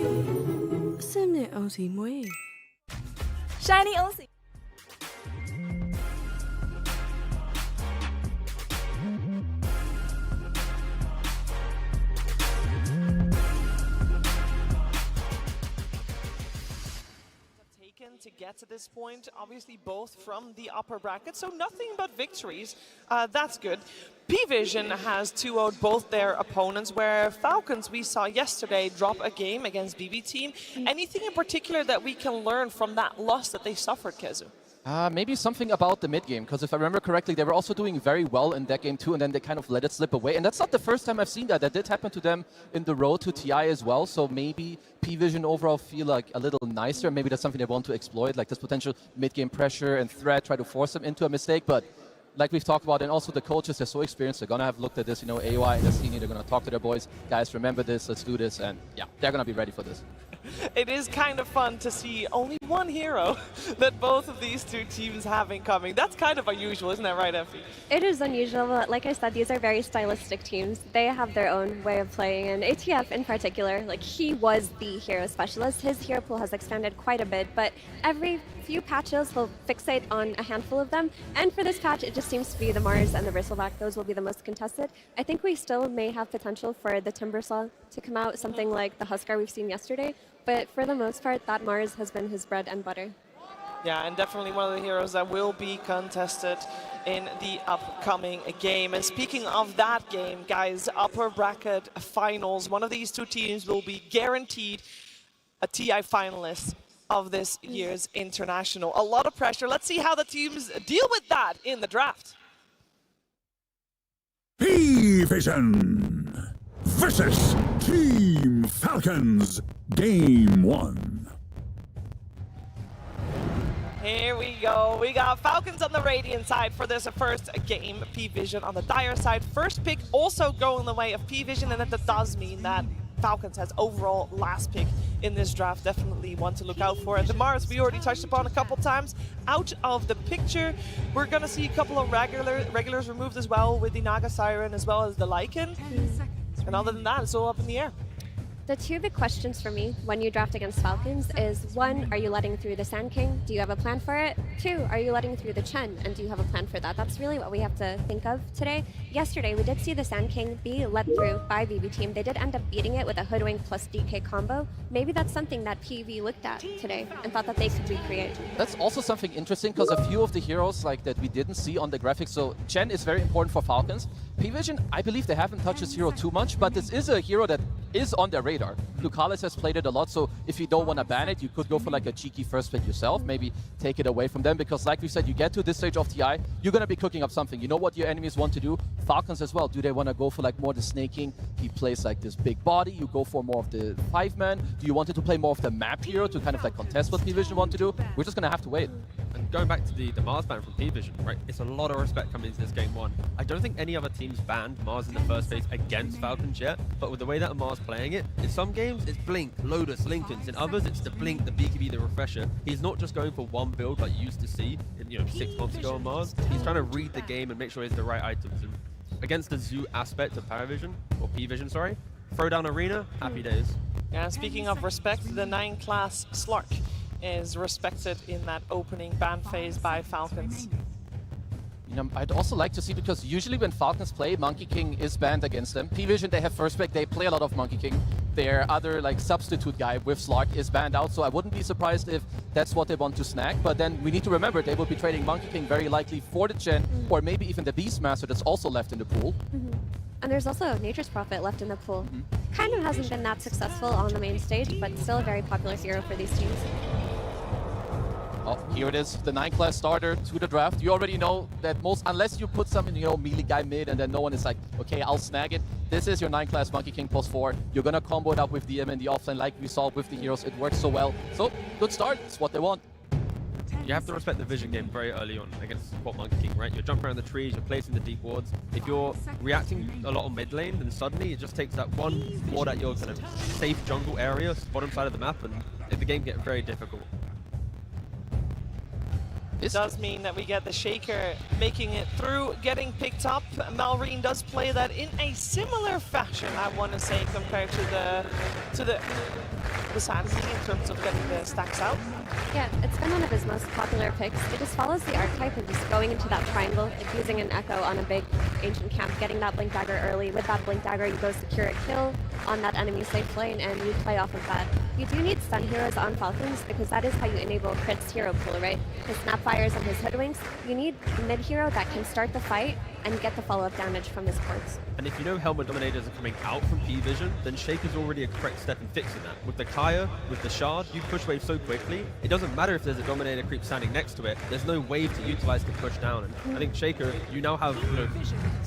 Simne onsi mwe. Shiny onsi. To get to this point, obviously both from the upper bracket, so nothing but victories. That's good. P-Vision has 2-0'd both their opponents, where Falcons we saw yesterday drop a game against BB Team. Anything in particular that we can learn from that loss that they suffered, Kezu? Maybe something about the mid game, because if I remember correctly, they were also doing very well in that game too, and then they kind of let it slip away. And that's not the first time I've seen that. That did happen to them in the road to TI as well. So maybe P-Vision overall feel like a little nicer. Maybe that's something they want to exploit, like this potential mid game pressure and threat, try to force them into a mistake. But like we've talked about, and also the coaches, they're so experienced. They're going to have looked at this, AOI and Destiny. They're going to talk to their boys. Guys, remember this. Let's do this. And yeah, they're going to be ready for this. It is kind of fun to see only one hero that both of these two teams have in common. That's kind of unusual, isn't that right, Effie? It is unusual, but like I said, these are very stylistic teams. They have their own way of playing, and ATF in particular, like he was the hero specialist. His hero pool has expanded quite a bit, but every few patches he'll fixate on a handful of them, and for this patch it just seems to be the Mars and the Bristleback. Those will be the most contested. I think we still may have potential for the Timbersaw to come out, something like the Huskar we've seen yesterday, but for the most part that Mars has been his bread and butter. Yeah, and definitely one of the heroes that will be contested in the upcoming game. And speaking of that game, guys, upper bracket finals, one of these two teams will be guaranteed a TI finalist of this year's international. A lot of pressure. Let's see how the teams deal with that in the draft. PV versus Team Falcons, Game 1. Here we go. We got Falcons on the Radiant side for this first game. PV on the Dire side. First pick also going the way of PV, and that does mean that Falcons has overall last pick in this draft. Definitely one to look out for. And the Mars, we already touched upon a couple times, out of the picture. We're going to see a couple of regulars removed as well, with the Naga Siren as well as the Lycan. And other than that, it's all up in the air. The two big questions for me when you draft against Falcons is, one, are you letting through the Sand King? Do you have a plan for it? Two, are you letting through the Chen? And do you have a plan for that? That's really what we have to think of today. Yesterday, we did see the Sand King be let through by VB team. They did end up beating it with a Hoodwink plus DK combo. Maybe that's something that PV looked at today and thought that they could recreate. That's also something interesting, because a few of the heroes like that we didn't see on the graphics. So Chen is very important for Falcons. PV, I believe they haven't touched this hero too much, but this is a hero that is on their radar. Lucales has played it a lot, so if you don't want to ban it, you could go for like a cheeky first pick yourself, maybe take it away from them, because like we said, you get to this stage of TI, you're going to be cooking up something. You know what your enemies want to do. Falcons as well, do they want to go for like more the snaking? He plays like this big body, you go for more of the 5-man. Do you want it to play more of the map hero to kind of like contest what PV want to do? We're just going to have to wait. And going back to the Mars ban from PV, right, it's a lot of respect coming into this game 1. I don't think any other teams banned Mars in the first phase against Falcons yet, but with the way that Mars playing it, in some games it's Blink, Lotus, Lincolns. In others it's the Blink, the BKB, the Refresher. He's not just going for one build like you used to see 6 months ago on Mars. He's trying to read the game and make sure he has the right items. And against the Zoo aspect of Paravision, or P-Vision, sorry, Throwdown Arena, happy days. Yeah, speaking of respect, the 9 class Slark is respected in that opening ban phase by Falcons. I'd also like to see, because usually when Falcons play, Monkey King is banned against them. PV, they have first pick, they play a lot of Monkey King. Their other like substitute guy with Slark is banned out, so I wouldn't be surprised if that's what they want to snag. But then we need to remember they will be trading Monkey King very likely for the Chen, or maybe even the Beastmaster that's also left in the pool. And there's also Nature's Prophet left in the pool. Kind of hasn't been that successful on the main stage, but still a very popular hero for these teams. Oh, here it is, the 9 class starter to the draft. You already know that unless you put some, melee guy mid and then no one is like, okay, I'll snag it. This is your 9 class Monkey King +4. You're gonna combo it up with DM in the offlane like we saw with the heroes. It works so well. So, good start. It's what they want. You have to respect the vision game very early on against Spot Monkey King, right? You're jumping around the trees, you're placing the deep wards. If you're reacting a lot on mid lane, then suddenly it just takes that one ward at your kind of safe jungle area, bottom side of the map, and the game gets very difficult. It does mean that we get the Shaker making it through, getting picked up. Malrine does play that in a similar fashion, I want to say, compared to the Sand King in terms of getting the stacks out. Yeah, it's been one of his most popular picks. It just follows the archetype of just going into that triangle, like using an Echo on a big ancient camp, getting that Blink Dagger early. With that Blink Dagger, you go secure a kill on that enemy safe lane, and you play off of that. You do need stun heroes on Falcons, because that is how you enable Crit's hero pool, right? His Snapfires and his Hoodwinks. You need mid hero that can start the fight and get the follow-up damage from his ports. And if you know Helmet Dominators are coming out from P-Vision, then Shaker's already a correct step in fixing that. With the Kaya, with the Shard, you push wave so quickly, it doesn't matter if there's a Dominator creep standing next to it, there's no wave to utilize to push down. And I think Shaker, you now have, you know,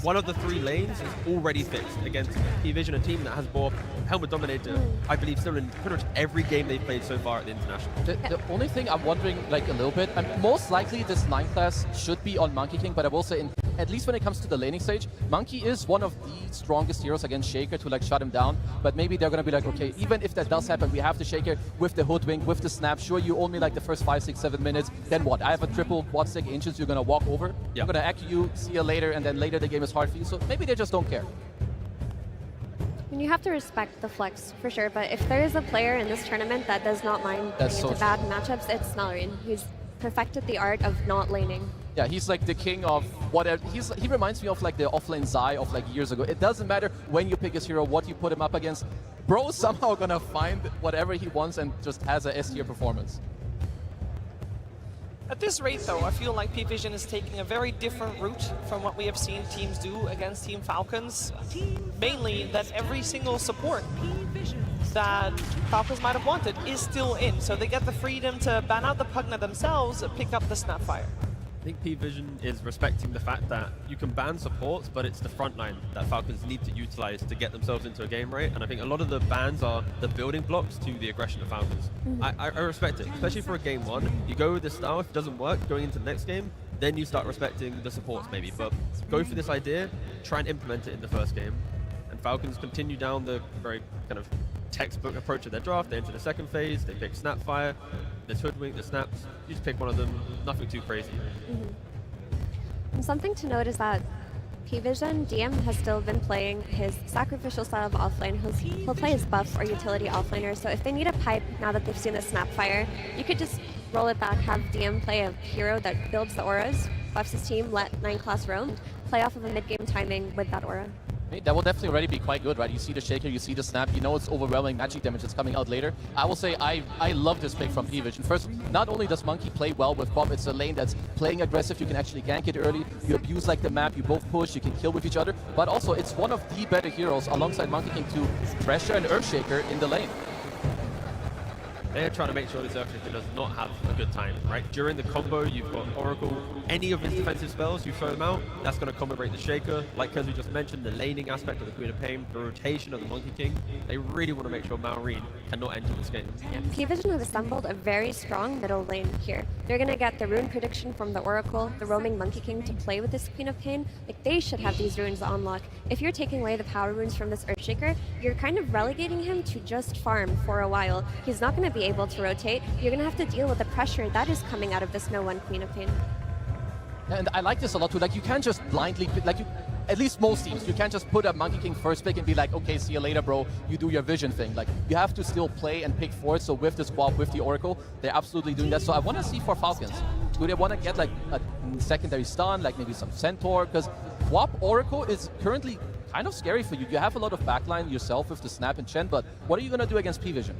one of the 3 lanes is already fixed against P-Vision, a team that has bought Helmet Dominator, I believe, still in pretty much every game they've played so far at the International. The only thing I'm wondering, like, a little bit, most likely this 9 class should be on Monkey King, but I will say, at least when it comes to the laning stage, Monkey is one of the strongest heroes against Shaker to, like, shut him down, but maybe they're going to be like, okay, even if that does happen, we have the Shaker with the Hoodwink, with the Snap. Sure, you only like the first 5, 6, 7 minutes, then what? I have a triple quad stick Ancients, you're going to walk over, I'm going to act you, see you later, and then later the game is hard for you, so maybe they just don't care. And you have to respect the flex, for sure, but if there is a player in this tournament that does not mind getting into bad matchups, it's Snellreen. He's perfected the art of not laning. Yeah, he's like the king of whatever. He reminds me of like the offlane Zai of like years ago. It doesn't matter when you pick his hero, what you put him up against. Bro is somehow gonna find whatever he wants and just has a S-tier performance. At this rate, though, I feel like P-Vision is taking a very different route from what we have seen teams do against Team Falcons. Mainly that every single support that Falcons might have wanted is still in, so they get the freedom to ban out the Pugna themselves, pick up the Snapfire. I think P-Vision is respecting the fact that you can ban supports, but it's the front line that Falcons need to utilize to get themselves into a game, right? And I think a lot of the bans are the building blocks to the aggression of Falcons. I respect it, especially for a game 1. You go with this style, if it doesn't work, going into the next game, then you start respecting the supports maybe. But go for this idea, try and implement it in the first game. And Falcons continue down the very kind of textbook approach of their draft. They enter the second phase, they pick Snapfire, there's Hoodwink, the Snaps. You just pick one of them, nothing too crazy. And something to note is that P-Vision, DM has still been playing his sacrificial style of offlane. He'll play his buff or utility offlaner, so if they need a pipe now that they've seen the Snapfire, you could just roll it back, have DM play a hero that builds the auras, buffs his team, let 9 class roam, play off of a mid-game timing with that aura. That will definitely already be quite good, right? You see the Shaker, you see the Snap, you know it's overwhelming magic damage that's coming out later. I will say I love this pick from P-Vision. First, not only does Monkey play well with Bob, it's a lane that's playing aggressive, you can actually gank it early, you abuse like the map, you both push, you can kill with each other, but also it's one of the better heroes alongside Monkey King to pressure an Earthshaker in the lane. They're trying to make sure this Earthshaker does not have a good time, right? During the combo, you've got Oracle, any of his defensive spells, you throw them out, that's going to combo break the Shaker. Like Kezu just mentioned, the laning aspect of the Queen of Pain, the rotation of the Monkey King, they really want to make sure Maureen cannot enter this game. Yeah, P-Vision have assembled a very strong middle lane here. They're going to get the rune prediction from the Oracle, the roaming Monkey King to play with this Queen of Pain. Like, they should have these runes on lock. If you're taking away the power runes from this Earthshaker, you're kind of relegating him to just farm for a while. He's not going to be able to rotate. You're going to have to deal with the pressure that is coming out of this no-one Queen of Pain. And I like this a lot too. Like, you can't just blindly pick, like, at least most teams, you can't just put a Monkey King first pick and be like, okay, see you later, bro. You do your vision thing. Like, you have to still play and pick forward. So with the squad, with the Oracle, they're absolutely doing that. So I want to see for Falcons, do they want to get like a secondary stun, like maybe some Centaur? Because Swap Oracle is currently kind of scary for you. You have a lot of backline yourself with the Snap and Chen, but what are you going to do against P-Vision?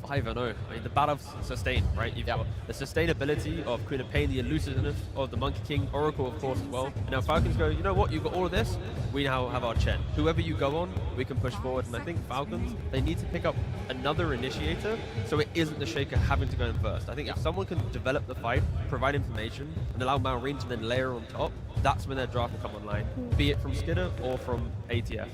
5-0. I mean, the battle's sustained, right? You've got the sustainability of Queen of Pain, the elusiveness of the Monkey King, Oracle, of course, as well. And now Falcons go, you know what? You've got all of this. We now have our Chen. Whoever you go on, we can push forward. And I think Falcons, they need to pick up another initiator so it isn't the Shaker having to go in first. I think if someone can develop the fight, provide information, and allow Maureen to then layer on top, that's when their draft will come online, be it from Skidder or from ATF.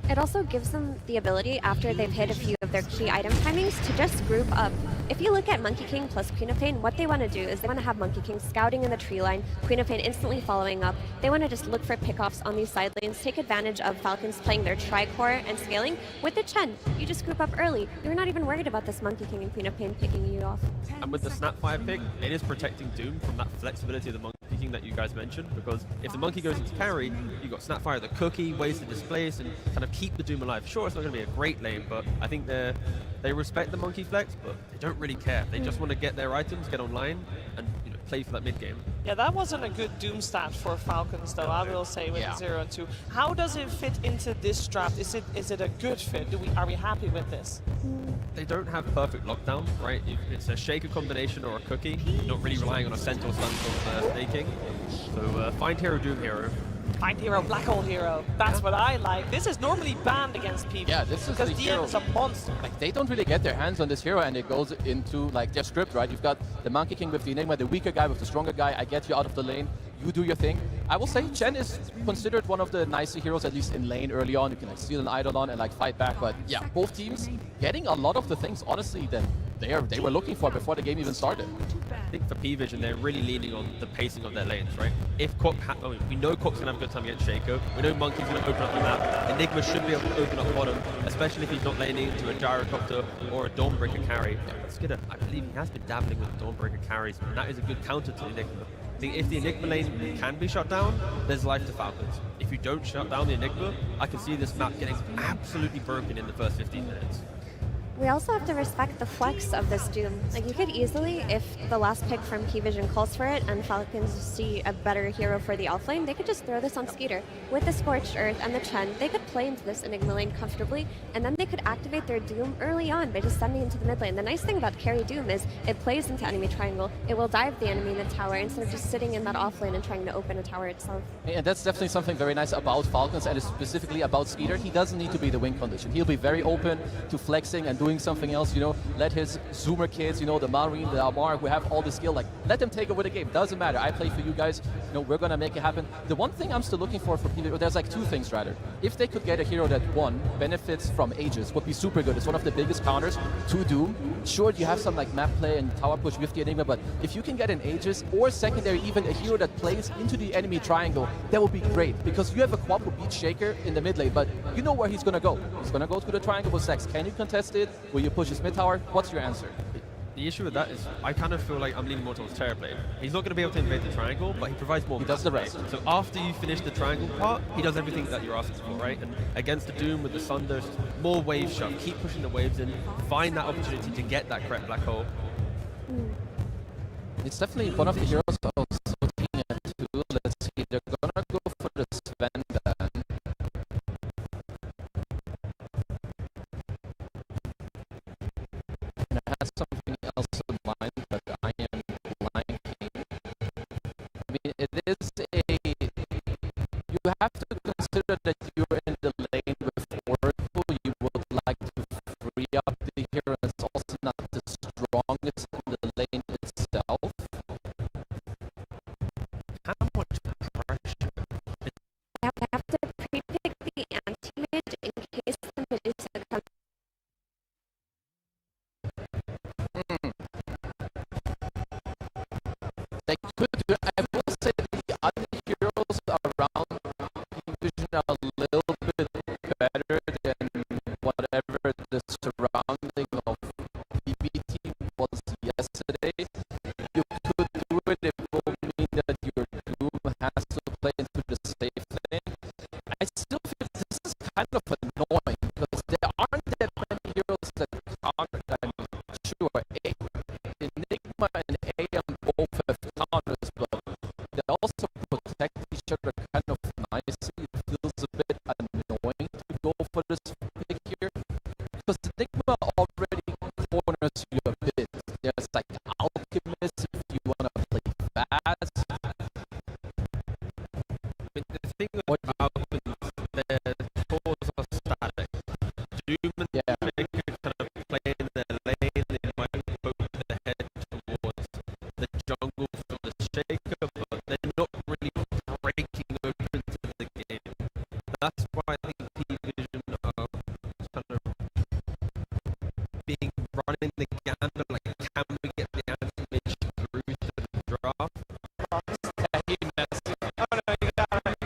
It also gives them the ability, after they've hit a few of their key item timings, to just group up. If you look at Monkey King plus Queen of Pain, what they want to do is they want to have Monkey King scouting in the tree line, Queen of Pain instantly following up. They want to just look for pickoffs on these side lanes, take advantage of Falcons playing their tri-core and scaling. With the Chen, you just group up early. You're not even worried about this Monkey King and Queen of Pain picking you off. And with the Snapfire pick, it is protecting Doom from that flexibility of the Monkey King that you guys mentioned, because if the Monkey goes into carry, you've got Snapfire the cookie, ways to displace and kind of keep the Doom alive. Sure, it's not going to be a great lane, but I think they respect the Monkey flex, but they don't really care. They just want to get their items, get online, and play for that mid game. Yeah, that wasn't a good Doom stat for Falcons, though, I will say, with 0 and 2. How does it fit into this draft? Is it a good fit? Are we happy with this? They don't have perfect lockdown, right? If it's a Shaker combination or a cookie, you're not really relying on a Centaur stun from Snake King. So find Hero Doom Hero, Find hero, black hole hero. That's what I like. This is normally banned against PV. Yeah, this is because the DM hero. is a monster. Like, they don't really get their hands on this hero, and it goes into like their script, right? You've got the Monkey King with the Enigma, the weaker guy with the stronger guy. I get you out of the lane. You do your thing. I will say Chen is considered one of the nicer heroes, at least in lane early on. You can like steal an Eidolon and like fight back. But yeah, both teams getting a lot of the things, honestly, that they were looking for before the game even started. I think for P-Vision, they're really leaning on the pacing of their lanes, right? If Quok, we know Quok's going to have a good time against Shaco. We know Monkey's going to open up the map. Enigma should be able to open up bottom, especially if he's not laning into a Gyrocopter or a Dawnbreaker carry. But Skidder, I believe he has been dabbling with Dawnbreaker carries, and that is a good counter to Enigma. I think if the Enigma lane can be shut down, there's life to Falcons. If you don't shut down the Enigma, I can see this map getting absolutely broken in the first 15 minutes. We also have to respect the flex of this Doom. Like, you could easily, if the last pick from P-Vision calls for it and Falcons see a better hero for the offlane, they could just throw this on Skeeter. With the Scorched Earth and the Chen, they could play into this Enigma lane comfortably, and then they could activate their Doom early on by just sending into the mid lane. The nice thing about carry Doom is it plays into enemy triangle. It will dive the enemy in the tower instead of just sitting in that offlane and trying to open a tower itself. And that's definitely something very nice about Falcons, and specifically about Skeeter. He doesn't need to be the win condition. He'll be very open to flexing and doing something else, you know, let his Zoomer kids, you know, the Marine, the Amar, who have all the skill, like, let them take over the game. Doesn't matter. I play for you guys. You know, we're going to make it happen. The one thing I'm still looking for PV, there's like two things, rather. If they could get a hero that, one, benefits from Aegis, would be super good. It's one of the biggest counters to Doom. Sure, you have some like map play and tower push with the Enigma, but if you can get an Aegis, or secondary, even a hero that plays into the enemy triangle, that would be great, because you have a quad who beats Shaker in the mid lane, but you know where he's going to go. He's going to go to the triangle with Sex. Can you contest it? Will you push his mid tower? What's your answer? The issue with that is I kind of feel like I'm leaning more towards Terrorblade. He's not going to be able to invade the triangle, but he provides more. He does the rest. So after you finish the triangle part, he does everything that you're asking for, right? And against the Doom with the Sunder, more wave shove. Keep pushing the waves in. Find that opportunity to get that correct black hole. It's definitely one of the heroes I was looking at too. Let's see, they're going to go for the Sven then. And I had something else in mind, but I am blanking. I mean, it is a... You have to consider that you're in the lane with Oracle. You would like to free up the hero. It's also not the strongest in the lane itself. How much pressure? I have to pre-pick the anti-mage in case the Medusa comes. They could do. I will say the other heroes around P-Vision are a little bit better than whatever the surrounding of PB team was yesterday. You could do it, it will mean that your Doom has to play into the safe lane. I still feel this is kind of annoying because there aren't that many heroes that counter. I mean, sure, Enigma and AM both have counters, but they also protect each other kind of nicely. It feels a bit annoying to go for this pick here because Nigma already corners you a bit. There's like Alchemist if you want to play fast. But the thing with Falcons, their cores are static. Doom and Shaker kind of play in their lane. They might poke their head towards the jungle for the Shaker, but they're not really breaking open to the game. That's why I think P-Vision are kind of being running the gambit, like, can we get the anti-mage through to the draft? He messed it. Oh no, you got it.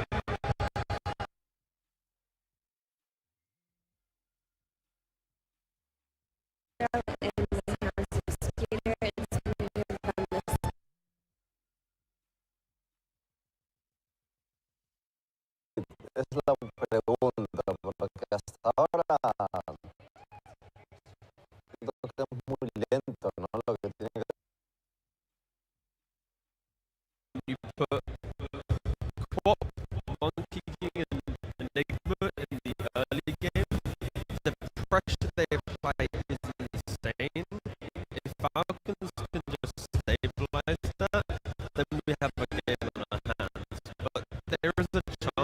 Es la pregunta, porque hasta ahora siento que es muy lento, ¿no? Lo que tiene que... You put Quap, Monkey King, and Nigma in the early game, the pressure they apply is insane. If Falcons can just stabilize that, then we have a game on our hands. But there is a chance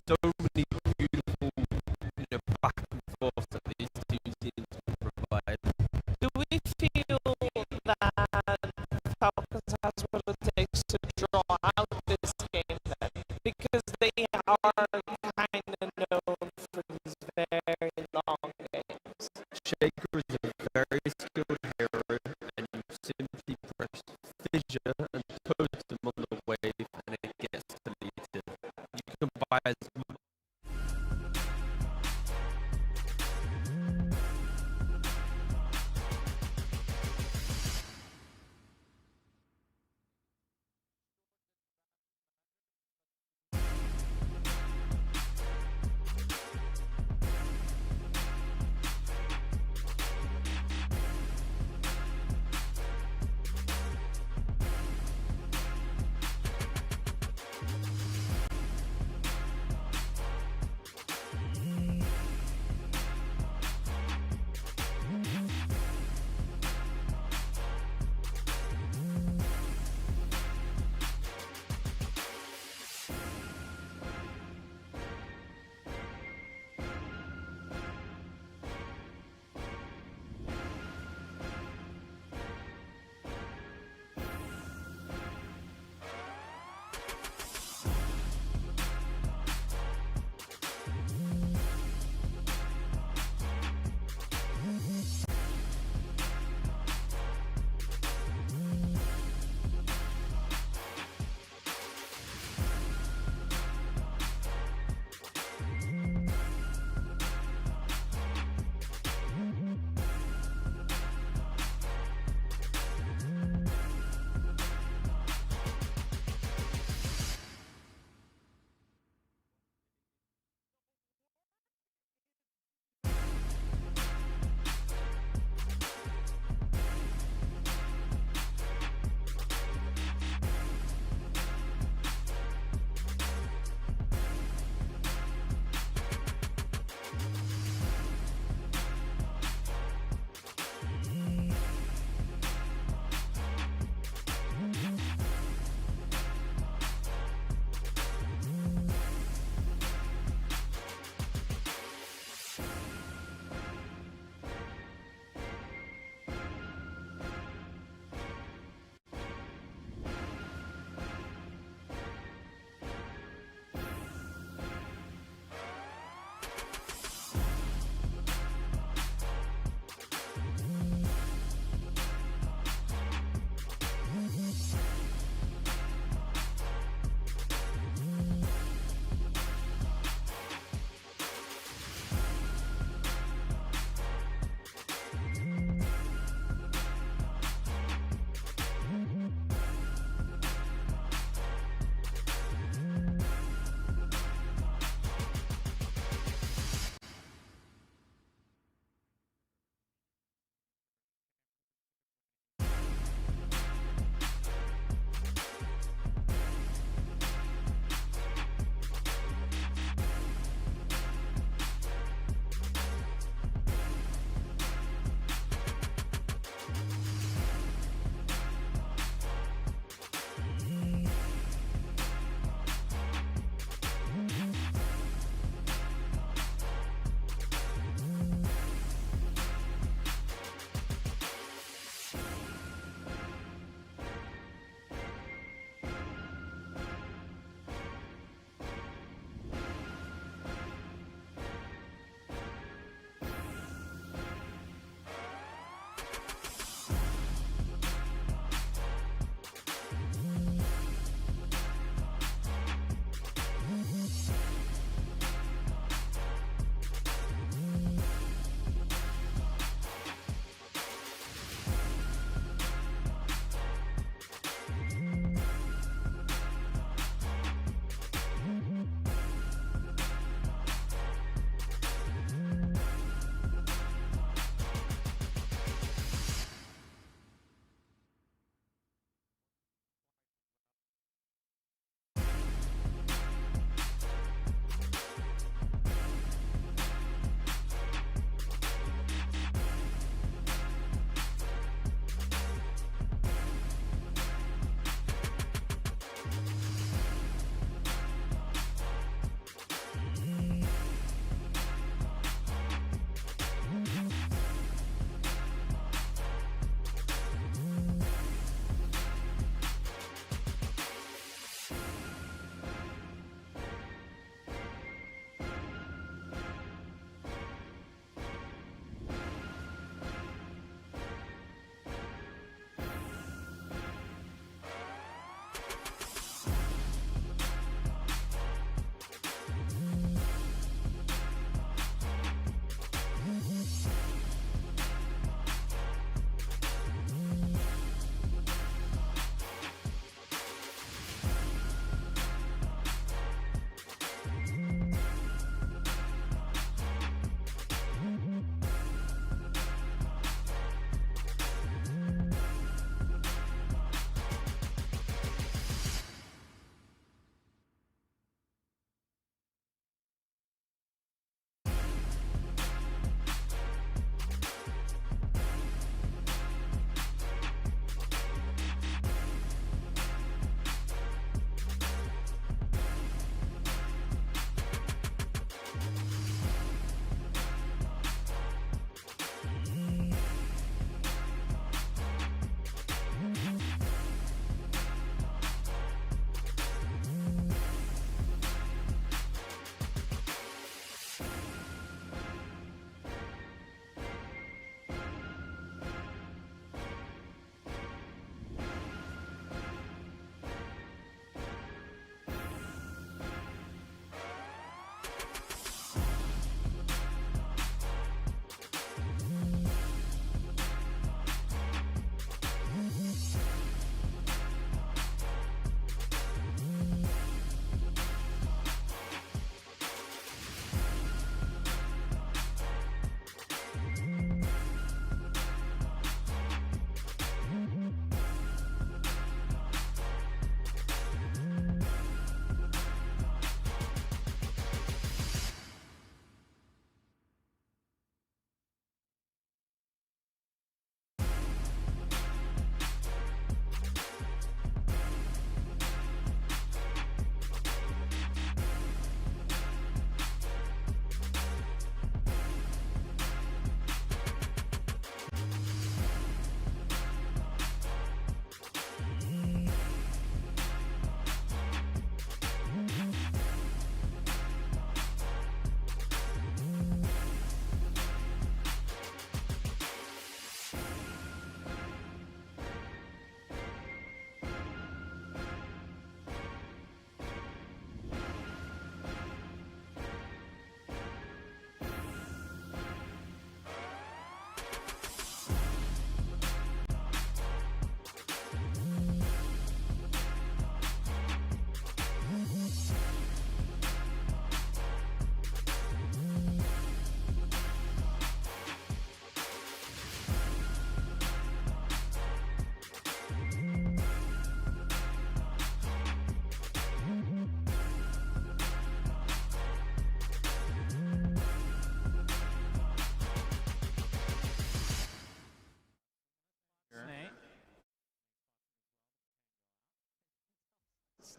so many beautiful, back and forth that these two teams can provide. Do we feel that Falcons has what it takes to draw out this game then? Because they are kind of known for these very long games. Shaker is a very skilled hero, and you simply press fissure and toast them on the wave, and it gets deleted. You can buy as much.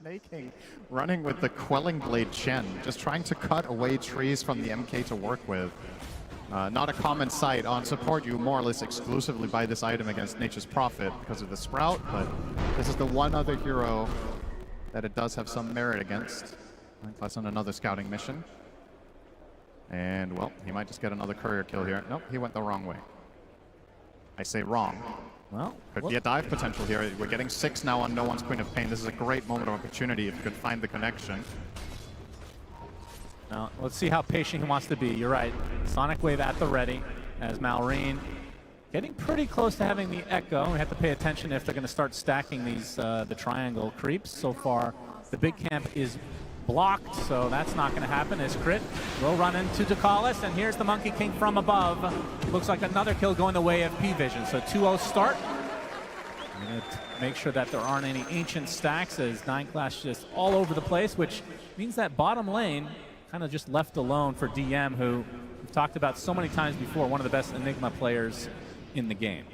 Snaking running with the Quelling Blade Chen, just trying to cut away trees from the MK to work with. Not a common sight. On support, you more or less exclusively buy this item against Nature's Prophet because of the Sprout, but this is the one other hero that it does have some merit against. Plus on another scouting mission. And, well, he might just get another courier kill here. Nope, he went the wrong way. I say wrong. Well, could be a dive potential here. We're getting 6 now on No One's Queen of Pain. This is a great moment of opportunity if you could find the connection. Now, let's see how patient he wants to be. You're right. Sonic Wave at the ready as Malrine getting pretty close to having the Echo. We have to pay attention if they're going to start stacking these the triangle creeps. So far, the big camp is blocked, so that's not going to happen as Crit will run into Ducalis, and here's the Monkey King from above. Looks like another kill going the way of PVision. So 2-0 start. Make sure that there aren't any ancient stacks as 9 Clash just all over the place, which means that bottom lane kind of just left alone for DM, who we've talked about so many times before, one of the best Enigma players in the game.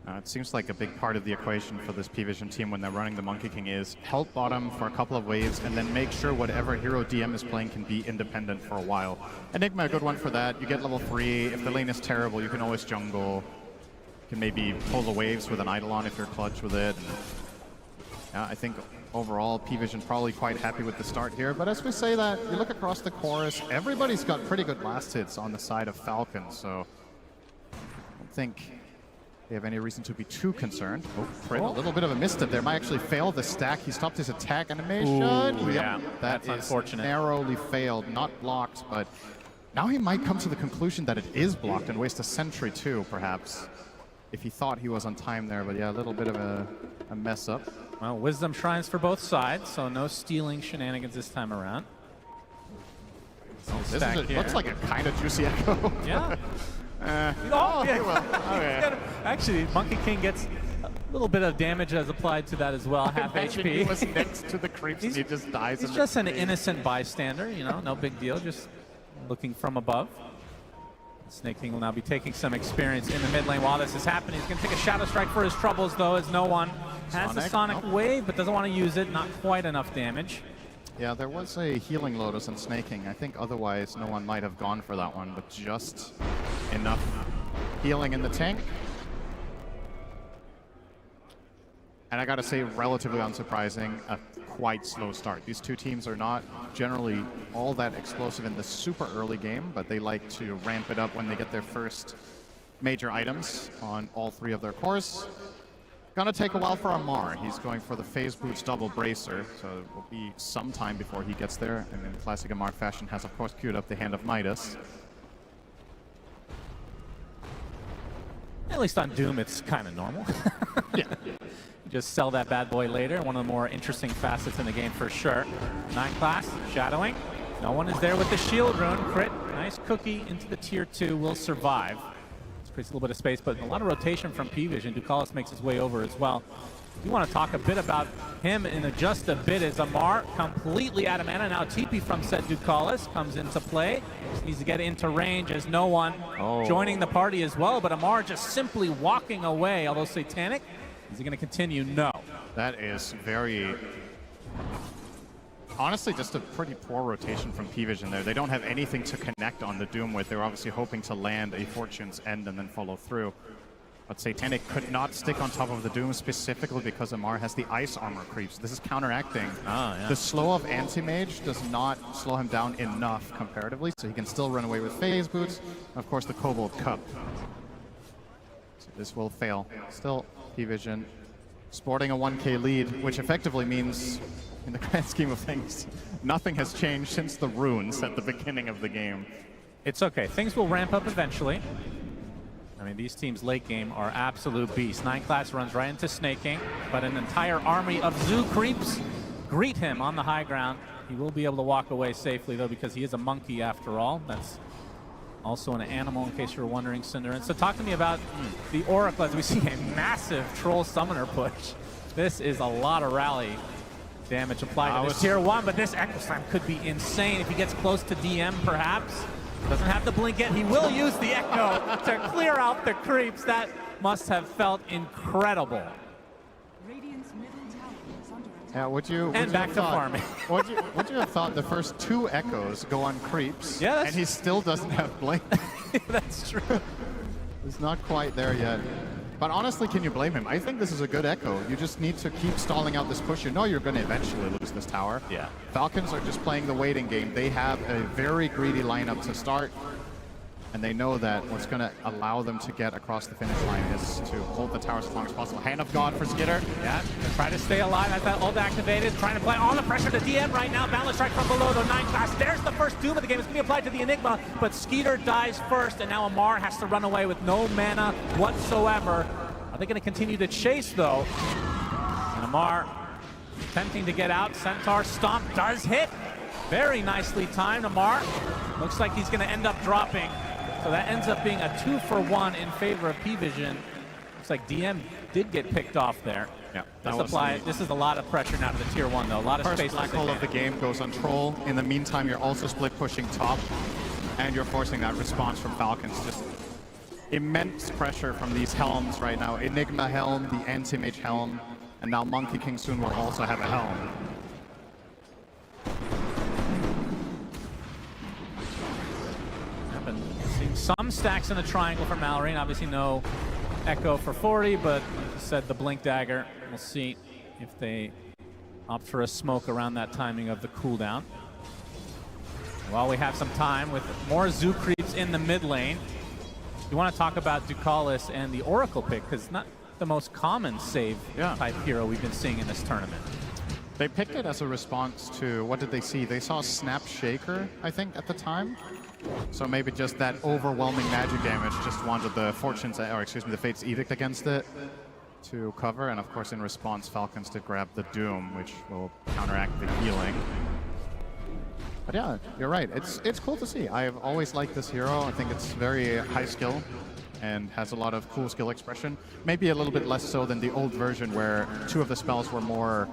It seems like a big part of the equation for this PVision team when they're running the Monkey King is help bottom for a couple of waves and then make sure whatever hero DM is playing can be independent for a while. Enigma, a good one for that. You get level 3. If the lane is terrible, you can always jungle. You can maybe pull the waves with an Eidolon if you're clutch with it. And, yeah, I think overall, PVision probably quite happy with the start here. But as we say that, you look across the chorus, everybody's got pretty good last hits on the side of Falcon, so I don't think they have any reason to be too concerned. Oh, Fred, a little bit of a misstep there. Might actually fail the stack. He stopped his attack animation. Ooh, yeah, that is unfortunate. Narrowly failed, not blocked, but now he might come to the conclusion that it is blocked and waste a sentry too, perhaps, if he thought he was on time there. But yeah, a little bit of a mess up. Well, Wisdom Shrines for both sides, so no stealing shenanigans this time around. This looks like a kind of juicy Echo. Yeah. Oh, yeah. Well, okay. Actually, Monkey King gets a little bit of damage as applied to that as well, half Imagine HP. He was next to the creeps and he just dies. He's just an innocent bystander, you know, no big deal, just looking from above. Snake King will now be taking some experience in the mid lane while this is happening. He's going to take a Shadow Strike for his troubles, though, as no one has the Sonic Wave, but doesn't want to use it. Not quite enough damage. Yeah, there was a healing Lotus and Snaking. I think otherwise no one might have gone for that one, but just enough healing in the tank. And I gotta say, relatively unsurprising, a quite slow start. These two teams are not generally all that explosive in the super early game, but they like to ramp it up when they get their first major items on all 3 of their cores. Gonna take a while for Amar. He's going for the Phase Boots double bracer, so it will be some time before he gets there. And in classic Amar fashion, has of course queued up the Hand of Midas. At least on Doom, it's kind of normal. Yeah. Just sell that bad boy later. One of the more interesting facets in the game for sure. 9 Class, shadowing. No one is there with the shield rune. Crit, nice cookie into the tier 2, will survive. Creates a little bit of space, but a lot of rotation from PVision. Ducalis makes his way over as well. You want to talk a bit about him in just a bit as Amar completely out of mana. Now TP from said Ducalis comes into play. Just needs to get into range as no one joining the party as well, but Amar just simply walking away, although Satanic. Is he going to continue? No. That is very... Honestly, just a pretty poor rotation from PVision there. They don't have anything to connect on the Doom with. They're obviously hoping to land a Fortune's End and then follow through. But Satanic could not stick on top of the Doom specifically because Amar has the ice armor creeps. This is counteracting. The slow of Anti-Mage does not slow him down enough comparatively, so he can still run away with Phase Boots. Of course, the Kobold Cup. So this will fail. Still, PVision sporting a 1k lead, which effectively means, in the grand scheme of things, nothing has changed since the runes at the beginning of the game. It's okay. Things will ramp up eventually. I mean, these teams late game are absolute beasts. 9 Class runs right into Snaking, but an entire army of Zoo creeps greet him on the high ground. He will be able to walk away safely, though, because he is a monkey after all. That's also an animal, in case you're wondering, Cinder. And so talk to me about the Oracle as we see a massive Troll Summoner push. This is a lot of rally damage applied to this tier 1, but this Echo Slam could be insane if he gets close to DM, perhaps. Doesn't have the blink yet. He will use the Echo to clear out the creeps. That must have felt incredible. Yeah, would you back have to thought, farming. would you have thought the first 2 echoes go on creeps, yeah, and he still doesn't have blink? That's true. He's not quite there yet. But honestly, can you blame him? I think this is a good echo. You just need to keep stalling out this push. You know you're going to eventually lose this tower. Yeah. Falcons are just playing the waiting game. They have a very greedy lineup to start. And they know that what's going to allow them to get across the finish line is to hold the towers as long as possible. Hand of God for Skitter. Yeah, try to stay alive. Has that ult activated. Trying to apply all the pressure to DM right now. Balance strike from below the 9 class. There's the first doom of the game. It's going to be applied to the Enigma, but Skeeter dies first, and now Amar has to run away with no mana whatsoever. Are they going to continue to chase, though? And Amar attempting to get out. Centaur Stomp does hit. Very nicely timed, Amar. Looks like he's going to end up dropping. So that ends up being a 2-for-1 in favor of P-Vision. Looks like DM did get picked off there. Yeah, this is a lot of pressure now to the tier 1, though. A lot of First space. black hole of the game goes on Troll. In the meantime, you're also split pushing top, and you're forcing that response from Falcons. Just immense pressure from these helms right now. Enigma helm, the anti-mage helm, and now Monkey King soon will also have a helm. Seeing some stacks in the triangle for Mallory. Obviously no echo for 40, but said the blink dagger. We'll see if they opt for a smoke around that timing of the cooldown. While we have some time with more zoo creeps in the mid lane, you want to talk about Ducalis and the Oracle pick, because it's not the most common save type hero we've been seeing in this tournament. They picked it as a response to, what did they see? They saw Snap Shaker, I think, at the time. So maybe just that overwhelming magic damage, just wanted the the Fate's Edict against it to cover. And of course, in response, Falcons did grab the Doom, which will counteract the healing. But yeah, you're right. It's cool to see. I've always liked this hero. I think it's very high skill and has a lot of cool skill expression. Maybe a little bit less so than the old version where 2 of the spells were more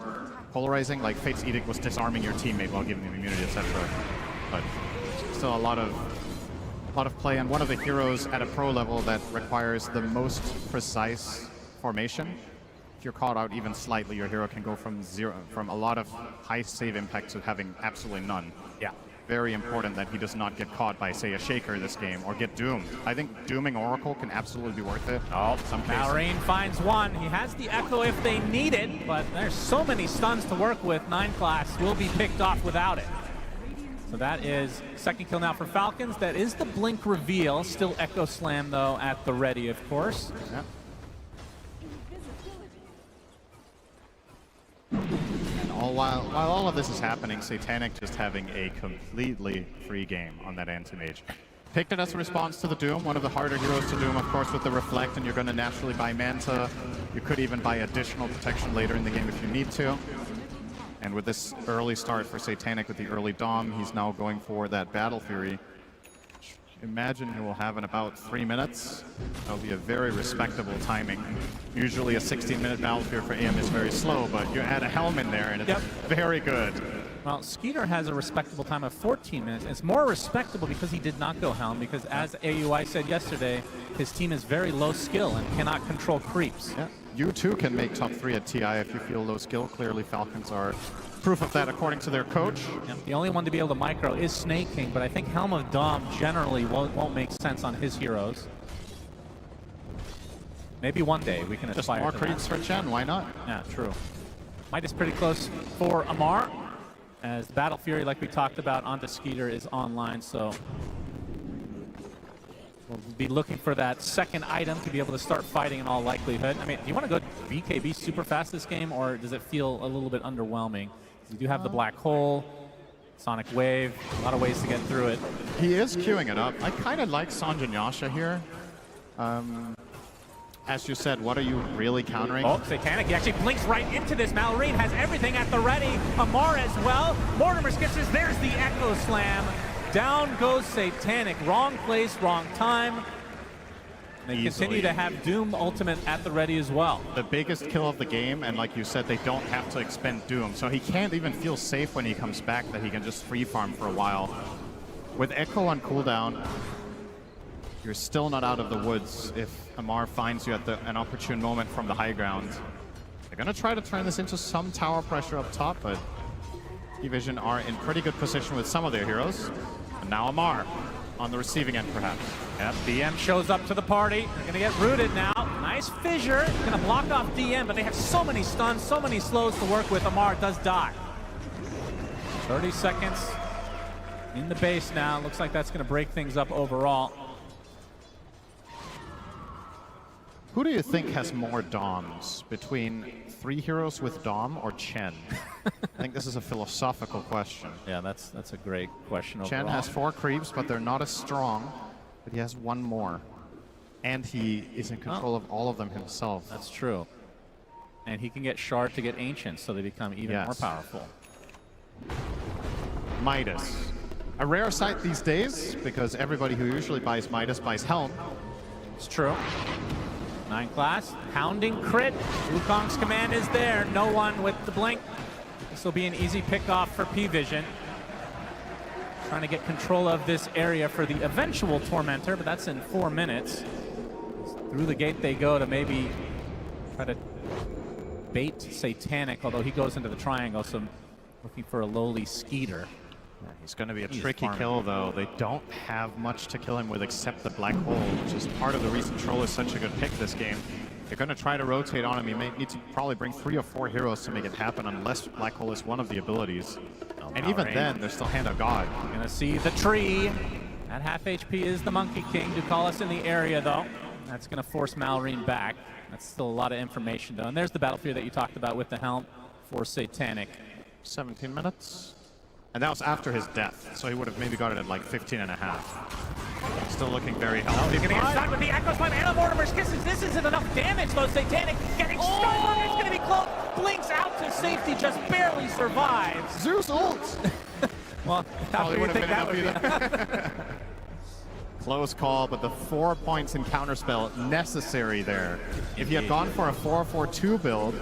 polarizing, like Fate's Edict was disarming your teammate while giving them immunity, etc. But still a lot of play, and one of the heroes at a pro level that requires the most precise formation. If you're caught out even slightly, your hero can go from a lot of high save impact to having absolutely none. Yeah. Very important that he does not get caught by, say, a Shaker this game, or get doomed. I think dooming Oracle can absolutely be worth it. Oh, some cases. Malrine finds one. He has the Echo if they need it, but there's so many stuns to work with. 9 class will be picked off without it. So that is second kill now for Falcons. That is the blink reveal. Still Echo Slam, though, at the ready, of course. Yep. And while all of this is happening, Satanic just having a completely free game on that anti-mage. Picked it as a response to the Doom, one of the harder heroes to Doom, of course, with the Reflect, and you're going to naturally buy Manta. You could even buy additional protection later in the game if you need to. And with this early start for Satanic with the early Dom, he's now going for that Battle Fury. Imagine he will have in about 3 minutes. That'll be a very respectable timing. Usually a 16-minute Battle Fury for AM is very slow, but you add a Helm in there and it's very good. Well, Skeeter has a respectable time of 14 minutes. It's more respectable because he did not go Helm, because as AUI said yesterday, his team is very low skill and cannot control creeps. Yeah. You too can make top 3 at TI if you feel low skill. Clearly Falcons are proof of that according to their coach. Yeah, the only one to be able to micro is Snake King, but I think Helm of Dom generally won't make sense on his heroes. Maybe one day we can Just aspire more to creeps for Chen, why not? Yeah, true. Might is pretty close for Amar, as Battle Fury, like we talked about, onto Skeeter is online, so we'll be looking for that second item to be able to start fighting in all likelihood. I mean, do you want to go BKB super fast this game, or does it feel a little bit underwhelming? You do have the Black Hole, Sonic Wave, a lot of ways to get through it. He is queuing it up. I kind of like Sanjay Nyasha here. As you said, what are you really countering? Oh, Satanic, he actually blinks right into this. Malrine has everything at the ready. Amar as well. Mortimer sketches, there's the Echo Slam. Down goes Satanic. Wrong place, wrong time. They continue to have Doom ultimate at the ready as well. The biggest kill of the game, and like you said, they don't have to expend Doom, so he can't even feel safe when he comes back that he can just free farm for a while. With Echo on cooldown, you're still not out of the woods if Amar finds you at an opportune moment from the high ground. They're going to try to turn this into some tower pressure up top, but P-Vision are in pretty good position with some of their heroes. And now Amar on the receiving end, perhaps. Yep, DM shows up to the party. They're going to get rooted now. Nice fissure. Going to block off DM, but they have so many stuns, so many slows to work with. Amar does die. 30 seconds in the base now. Looks like that's going to break things up overall. Who do you think has more Doms between 3 heroes with Dom or Chen? I think this is a philosophical question. Yeah, that's a great question overall. Chen has 4 creeps, but they're not as strong. But he has 1 more. And he is in control of all of them himself. That's true. And he can get Shard to get Ancient, so they become even more powerful. Midas. A rare sight these days, because everybody who usually buys Midas buys Helm. It's true. 9 class, hounding crit. Wukong's command is there. No one with the blink. This will be an easy pick-off for P-Vision. Trying to get control of this area for the eventual Tormentor, but that's in 4 minutes. Through the gate they go to maybe try to bait Satanic, although he goes into the triangle, so looking for a lowly Skeeter. Yeah, he's going to be a tricky kill, though. They don't have much to kill him with except the Black Hole, which is part of the reason Troll is such a good pick this game. They're going to try to rotate on him. You may need to probably bring 3 or 4 heroes to make it happen, unless Black Hole is one of the abilities. And even then, there's still Hand of God. Going to see the tree. At half HP is the Monkey King. Ducalis in the area, though. That's going to force Malrine back. That's still a lot of information, though. And there's the Battlefield that you talked about with the Helm for Satanic. 17 minutes. And that was after his death, so he would have maybe got it at like 15 and a half. Still looking very healthy. He's going to get stuck with the Echo Slam and Mortimer's Kisses. This isn't enough damage, though. Satanic getting stuck. It's going to be close. Blinks out to safety, just barely survives. Zeus ult! Well, how do you think that would be? Close call, but the 4 points in counterspell necessary there. If he had gone for a 4-4-2 build,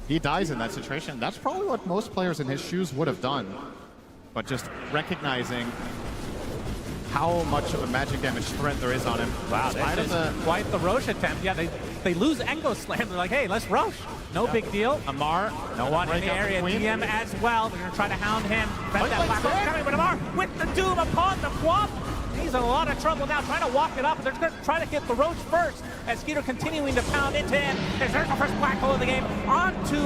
he dies in that situation. That's probably what most players in his shoes would have done. But just recognizing how much of a magic damage threat there is on him. Wow, this is quite the Roche attempt. Yeah, they lose Echo Slam. They're like, hey, let's Roche. No big deal. Amar, no one in the area. DM as well. They're going to try to hound him. Prevent that Black Hole coming, but Amar with the Doom upon the Quap. He's in a lot of trouble now, trying to walk it up. They're going to try to get the Roach first, as Skeeter continuing to pound into him. There's the first Black Hole of the game onto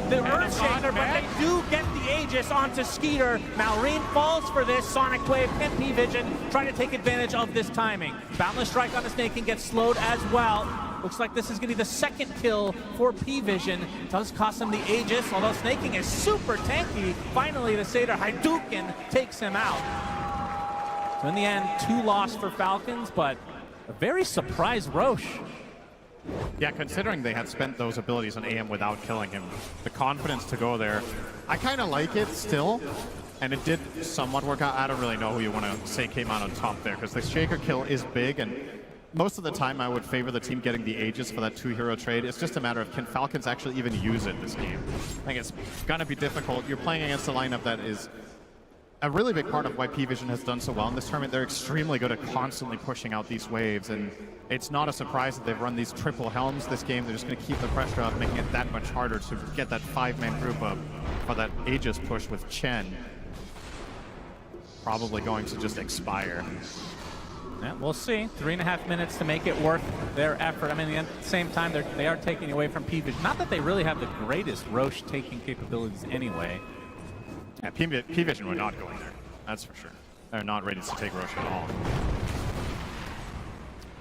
the Earthshaker, but they do get the Aegis onto Skeeter. Malrine falls for this. Sonic Wave and P-Vision trying to take advantage of this timing. Boundless Strike on the Snake King gets slowed as well. Looks like this is going to be the second kill for P-Vision. Does cost him the Aegis, although Snake King is super tanky. Finally, the Satyr Hadouken takes him out. So in the end, 2 loss for Falcons, but a very surprised Roche. Yeah, considering they had spent those abilities on AM without killing him, the confidence to go there, I kind of like it still. And it did somewhat work out. I don't really know who you want to say came out on top there, because the Shaker kill is big, and most of the time I would favor the team getting the Aegis for that 2-hero trade. It's just a matter of, can Falcons actually even use it this game? I think it's going to be difficult. You're playing against a lineup that is a really big part of why P-Vision has done so well in this tournament. They're extremely good at constantly pushing out these waves, and it's not a surprise that they've run these triple Helms this game. They're just going to keep the pressure up, making it that much harder to get that 5-man group up for that Aegis push with Chen. Probably going to just expire. Yeah, we'll see. 3.5 minutes to make it worth their effort. I mean, at the same time, they are taking away from P-Vision. Not that they really have the greatest Roche taking capabilities anyway. Yeah, P-Vision were not going there. That's for sure. They're not ready to take Roche at all.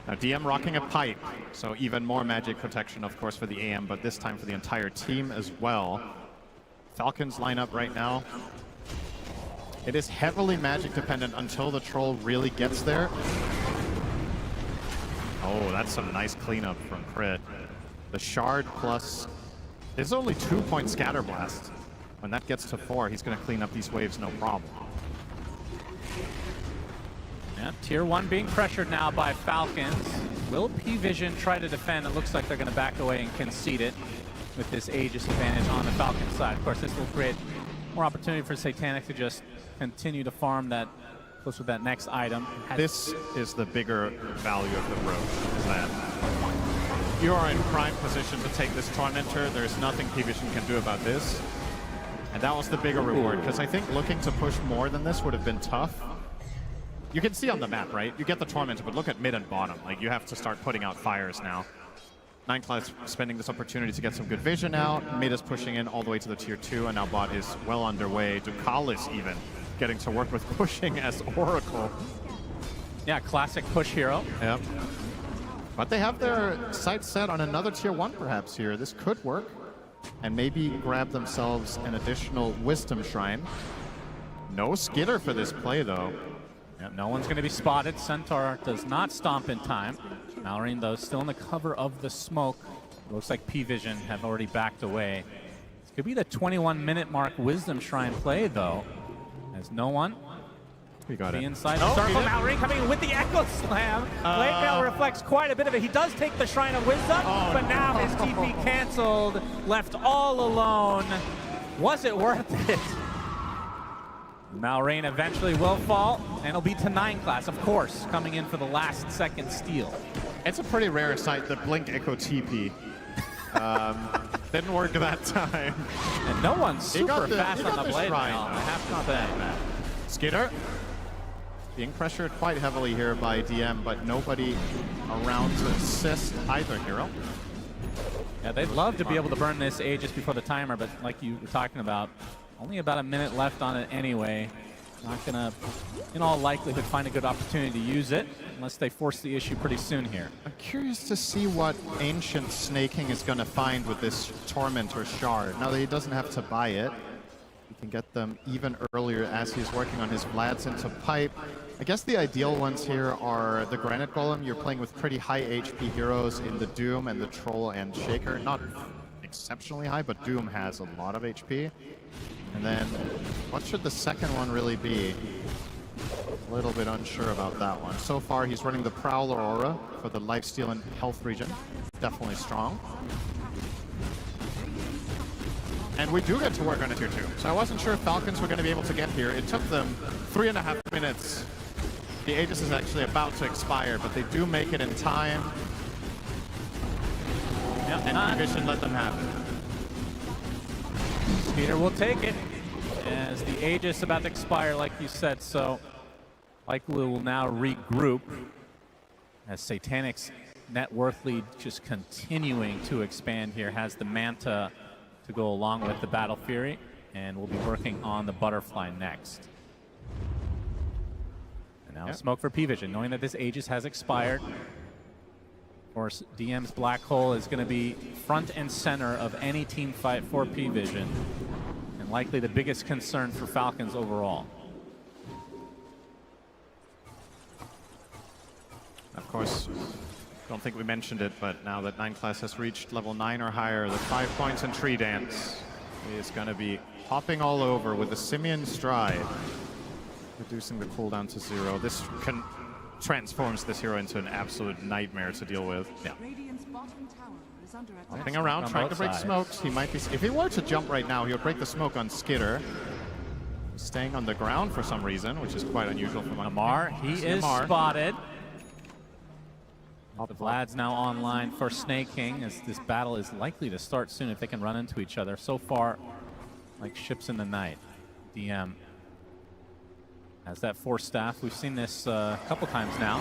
Now DM rocking a pipe, so even more magic protection, of course, for the AM, but this time for the entire team as well. Falcons line up right now. It is heavily magic dependent until the Troll really gets there. Oh, that's some nice cleanup from Crit. The Shard plus... There's only 2-point Scatter Blast. When that gets to 4, he's going to clean up these waves no problem. Yeah, Tier 1 being pressured now by Falcons. Will P-Vision try to defend? It looks like they're going to back away and concede it with this Aegis advantage on the Falcon side. Of course, this will create more opportunity for Satanic to just continue to farm that close with that next item. This is the bigger value of the Roach, is that you are in prime position to take this Tormentor. There's nothing P-Vision can do about this. And that was the bigger reward, because I think looking to push more than this would have been tough. You can see on the map, right? You get the Tormentor, but look at mid and bottom. Like, you have to start putting out fires now. 9class spending this opportunity to get some good vision out. Mid is pushing in all the way to the tier 2, and now bot is well underway. Ducalis even getting to work with pushing as Oracle. Yeah, classic push hero. Yep. But they have their sights set on another tier 1 perhaps here. This could work. And maybe grab themselves an additional Wisdom Shrine. No skitter for this play, though. Yeah, no one's going to be spotted. Centaur does not stomp in time. Malorine, though, still in the cover of the smoke. Looks like P-Vision have already backed away. This could be the 21-minute mark Wisdom Shrine play, though. As no one. We got it. Inside the circle. Malorine coming in with the Echo Slam. Blade Mail reflects quite a bit of it. He does take the Shrine of Wisdom, but now his TP canceled, left all alone. Was it worth it? Malorine eventually will fall, and it'll be to 9class, of course, coming in for the last second steal. It's a pretty rare sight, the Blink Echo TP. Didn't work that time. And no one's super fast on the Blade Mail, I have to say. Skitter being pressured quite heavily here by DM, but nobody around to assist either hero. Yeah, they'd love to be able to burn this Aegis before the timer, but like you were talking about, only about a minute left on it anyway. Not gonna, in all likelihood, find a good opportunity to use it, unless they force the issue pretty soon here. I'm curious to see what Ancient Snaking is gonna find with this Tormentor Shard. Now that he doesn't have to buy it, he can get them even earlier as he's working on his Vlads into pipe. I guess the ideal ones here are the Granite Golem. You're playing with pretty high HP heroes in the Doom and the Troll and Shaker. Not exceptionally high, but Doom has a lot of HP. And then, what should the second one really be? A little bit unsure about that one. So far, he's running the Prowler Aura for the lifesteal and health regen. Definitely strong. And we do get to work on a tier 2. So I wasn't sure if Falcons were going to be able to get here. It took them 3.5 minutes. The Aegis is actually about to expire, but they do make it in time. Yep, and P-Vision let them have it. Peter will take it as the Aegis about to expire, like you said, so likely will now regroup as Satanic's net worth lead just continuing to expand here, has the Manta to go along with the Battle Fury, and we'll be working on the Butterfly next. And now smoke for P-Vision, knowing that this Aegis has expired. Of course, DM's Black Hole is going to be front and center of any team fight for P-Vision, and likely the biggest concern for Falcons overall. Of course, don't think we mentioned it, but now that 9class has reached level 9 or higher, the 5 points in Tree Dance is going to be hopping all over with the Simian Stride, reducing the cooldown to 0. This transforms this hero into an absolute nightmare to deal with. Yeah. Hopping around, trying to break smokes. He might be, if he were to jump right now, he would break the smoke on Skitter. He's staying on the ground for some reason, which is quite unusual for Amar, he is spotted. The Vlad's now online for Snaking, as this battle is likely to start soon if they can run into each other. So far, like ships in the night. DM has that Force Staff. We've seen this a couple times now.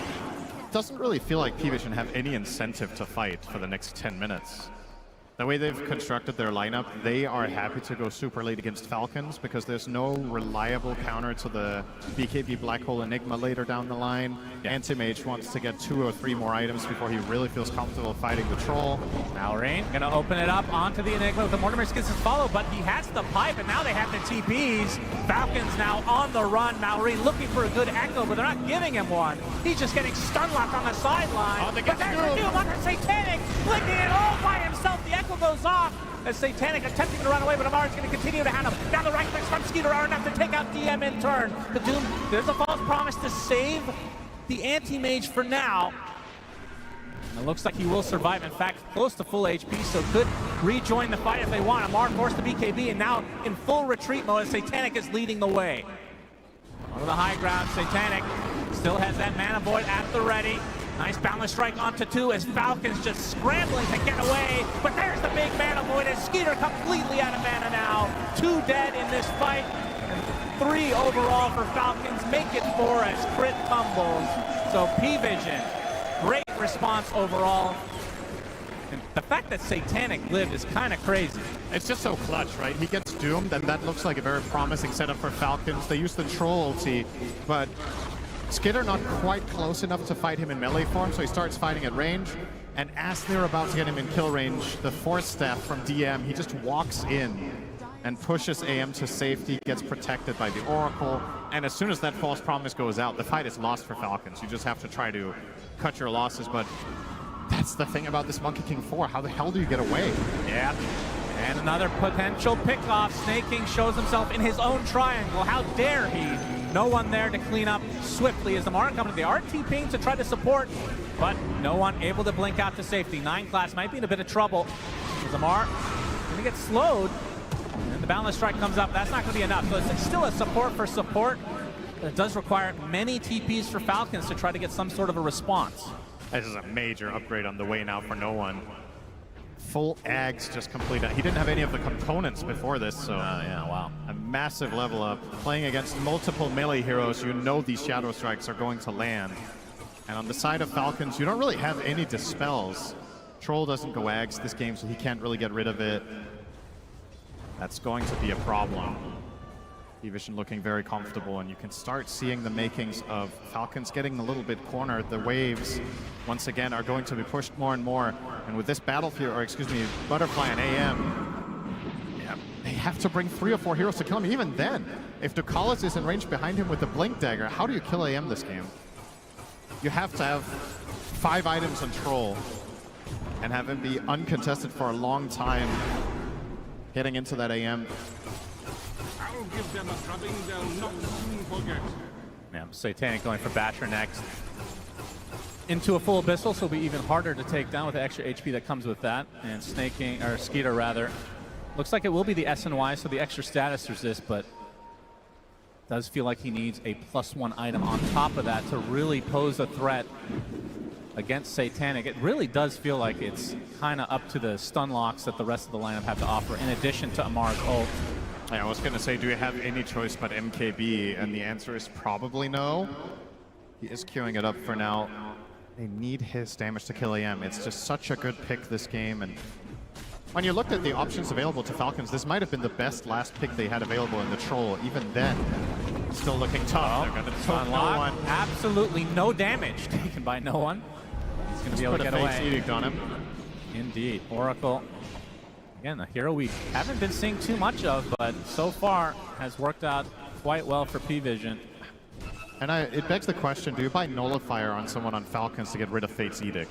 Doesn't really feel like P-Vision have any incentive to fight for the next 10 minutes. The way they've constructed their lineup, they are happy to go super late against Falcons because there's no reliable counter to the BKB Black Hole Enigma later down the line. Anti-Mage wants to get 2 or 3 more items before he really feels comfortable fighting the Troll. Malorine gonna open it up onto the Enigma. The Mortimer gets his follow, but he has the pipe, and now they have the TPs. Falcons now on the run. Malorine looking for a good echo, but they're not giving him one. He's just getting stun locked on the sideline. But there's the Doom under Satanic, blinking it all by himself. The echo goes off as Satanic attempting to run away, but Amar is going to continue to hand him. Now the right clicks from Skeeter are enough to take out DM in turn. The Doom, there's a false promise to save the Anti-Mage for now. And it looks like he will survive. In fact, close to full HP, so could rejoin the fight if they want. Amar forced the BKB, and now in full retreat mode as Satanic is leading the way. On the high ground, Satanic still has that Mana Void at the ready. Nice balance strike onto 2 as Falcons just scrambling to get away. But there's the big man avoided. Skeeter completely out of mana now. 2 dead in this fight. And 3 overall for Falcons. Make it 4 as crit tumbles. So P-Vision, great response overall. And the fact that Satanic lived is kind of crazy. It's just so clutch, right? He gets doomed, and that looks like a very promising setup for Falcons. They use the troll ulti, but Skitter not quite close enough to fight him in melee form, so he starts fighting at range. And as they're about to get him in kill range, the Force Staff from DM, he just walks in and pushes AM to safety, gets protected by the Oracle. And as soon as that false promise goes out, the fight is lost for Falcons. You just have to try to cut your losses, but that's the thing about this Monkey King 4. How the hell do you get away? Yeah. And another potential pickoff. Snake King shows himself in his own triangle. How dare he? No one there to clean up swiftly as Amar coming to the RT ping to try to support, but no one able to blink out to safety. 9 class might be in a bit of trouble. As Amar going to get slowed, and the balance strike comes up. That's not going to be enough. So it's still a support for support, but it does require many TPs for Falcons to try to get some sort of a response. This is a major upgrade on the way now for no one. Full Ags just completed. He didn't have any of the components before this, so yeah, wow. A massive level up. Playing against multiple melee heroes, you know these Shadow Strikes are going to land. And on the side of Falcons, you don't really have any dispels. Troll doesn't go Ags this game, so he can't really get rid of it. That's going to be a problem. P-Vision looking very comfortable, and you can start seeing the makings of Falcons getting a little bit cornered. The waves, once again, are going to be pushed more and more. And with this Battlefield, or excuse me, Butterfly and AM, yeah, they have to bring 3 or 4 heroes to kill him. Even then, if Ducalis is in range behind him with the Blink Dagger, how do you kill AM this game? You have to have 5 items on Troll and have him be uncontested for a long time, getting into that AM. Give them a drubbing they'll not soon forget. Yeah, Satanic going for Basher next. Into a full Abyssal, so it'll be even harder to take down with the extra HP that comes with that. And Snaking, or Skeeter rather. Looks like it will be the SNY, so the extra status resist, but does feel like he needs a +1 item on top of that to really pose a threat against Satanic. It really does feel like it's kind of up to the stun locks that the rest of the lineup have to offer, in addition to Amar's ult. I was going to say, do you have any choice but MKB? And the answer is probably no. He is queuing it up for now. They need his damage to kill AM. It's just such a good pick this game. And when you looked at the options available to Falcons, this might have been the best last pick they had available in the Troll. Even then, still looking tough. They're going to took no one. Absolutely no damage taken by no one. He's going to be able to get away. Put a Fate's Edict on him. Indeed. Oracle. Again, a hero we haven't been seeing too much of, but so far has worked out quite well for P-Vision. And it begs the question, do you buy Nullifier on someone on Falcons to get rid of Fate's Edict?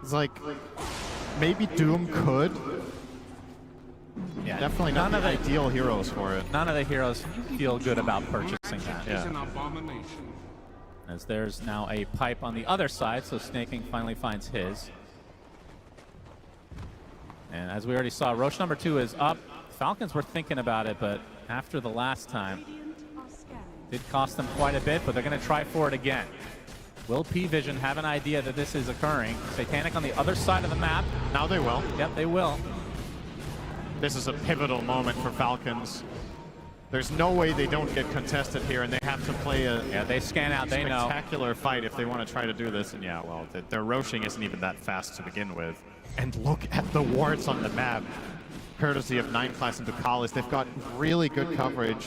It's like, maybe Doom could. Yeah, definitely not the ideal heroes for it. None of the heroes feel good about purchasing that. Yeah. As there's now a pipe on the other side, so Snaking finally finds his. And as we already saw, Roche number 2 is up. Falcons were thinking about it, but after the last time, did cost them quite a bit, but they're going to try for it again. Will P-Vision have an idea that this is occurring? Satanic on the other side of the map. Now they will. Yep, they will. This is a pivotal moment for Falcons. There's no way they don't get contested here, and they have to play a they scan out, they know. Spectacular fight if they want to try to do this. And yeah, well, their Roshing isn't even that fast to begin with. And look at the wards on the map. Courtesy of 9 class and Ducalis, they've got really good coverage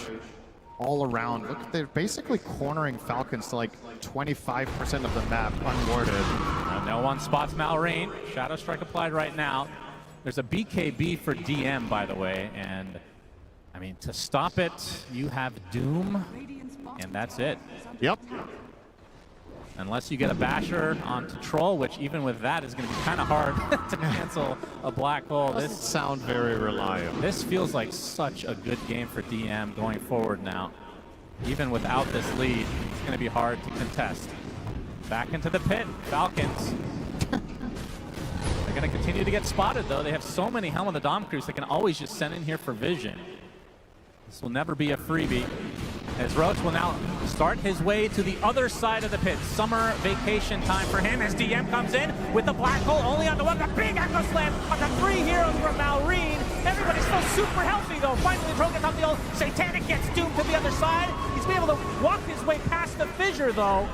all around. Look, they're basically cornering Falcons to like 25% of the map unwarded. No one spots Malrain. Shadow Strike applied right now. There's a BKB for DM, by the way, and I mean, to stop it, you have Doom, and that's it. Yep. Unless you get a Basher onto Troll, which even with that is going to be kind of hard to cancel a Black Hole. This sound very reliable. This feels like such a good game for DM going forward now. Even without this lead, it's going to be hard to contest. Back into the pit, Falcons. They're going to continue to get spotted, though. They have so many Helm of the Dom crews they can always just send in here for vision. This will never be a freebie. As Roach will now start his way to the other side of the pit. Summer vacation time for him as DM comes in with the black hole only on the one. The big echo slam on the 3 heroes from Malrine. Everybody's still super healthy though. Finally, Tro gets off the ult. Satanic gets doomed to the other side. He's been able to walk his way past the fissure though.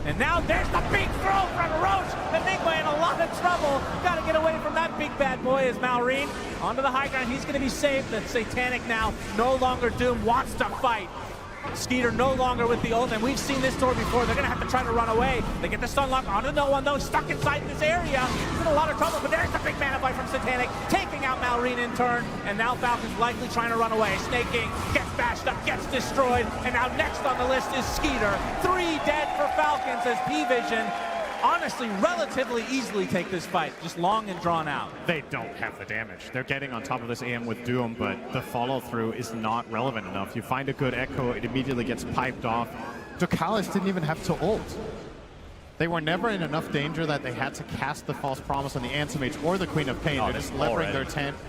And now there's the big throw from Roach. Nigma in a lot of trouble. Got to get away from that big bad boy as Malrine. Onto the high ground. He's going to be safe. The Satanic now no longer doomed. Wants to fight. Skeeter no longer with the ult, and we've seen this story before. They're going to have to try to run away. They get the stun lock onto no one, though, stuck inside this area. He's in a lot of trouble, but there's the big mana fight from Satanic, taking out Malrine in turn, and now Falcon's likely trying to run away. Snake King gets bashed up, gets destroyed, and now next on the list is Skeeter. 3 dead for Falcons as P-Vision honestly relatively easily take this fight, just long and drawn out. They don't have the damage. They're getting on top of this AM with Doom, but the follow-through is not relevant enough. You find a good echo, it immediately gets piped off. Ducalis didn't even have to ult. They were never in enough danger that they had to cast the False Promise on the Ansem Mage or the Queen of Pain. They're just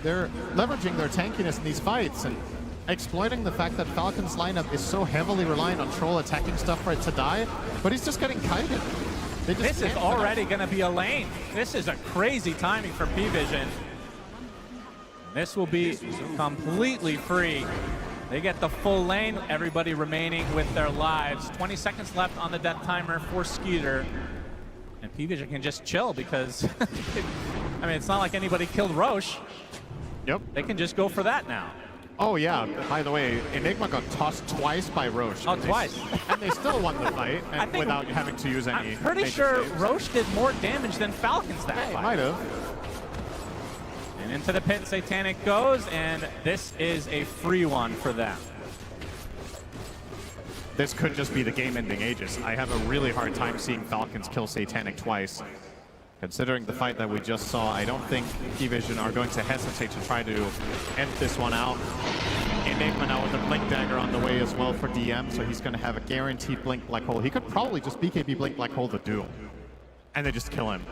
they're leveraging their tankiness in these fights and exploiting the fact that Falcon's lineup is so heavily reliant on Troll attacking stuff for it to die, but he's just getting kited. This is already going to be a lane. This is a crazy timing for P-Vision. This will be completely free. They get the full lane, everybody remaining with their lives. 20 seconds left on the death timer for Skeeter. And P-Vision can just chill because, I mean, it's not like anybody killed Roche. Yep. They can just go for that now. Oh yeah, by the way, Enigma got tossed twice by Roche. Oh, twice. And they still won the fight and without having to use any. I'm pretty sure Roche did more damage than Falcons that fight. Might have. And into the pit Satanic goes, and this is a free one for them. This could just be the game-ending Aegis. I have a really hard time seeing Falcons kill Satanic twice. Considering the fight that we just saw, I don't think P-Vision are going to hesitate to try to end this one out. Enigma now with the Blink Dagger on the way as well for DM, so he's going to have a guaranteed Blink Black Hole. He could probably just BKB Blink Black Hole the Doom, and they just kill him.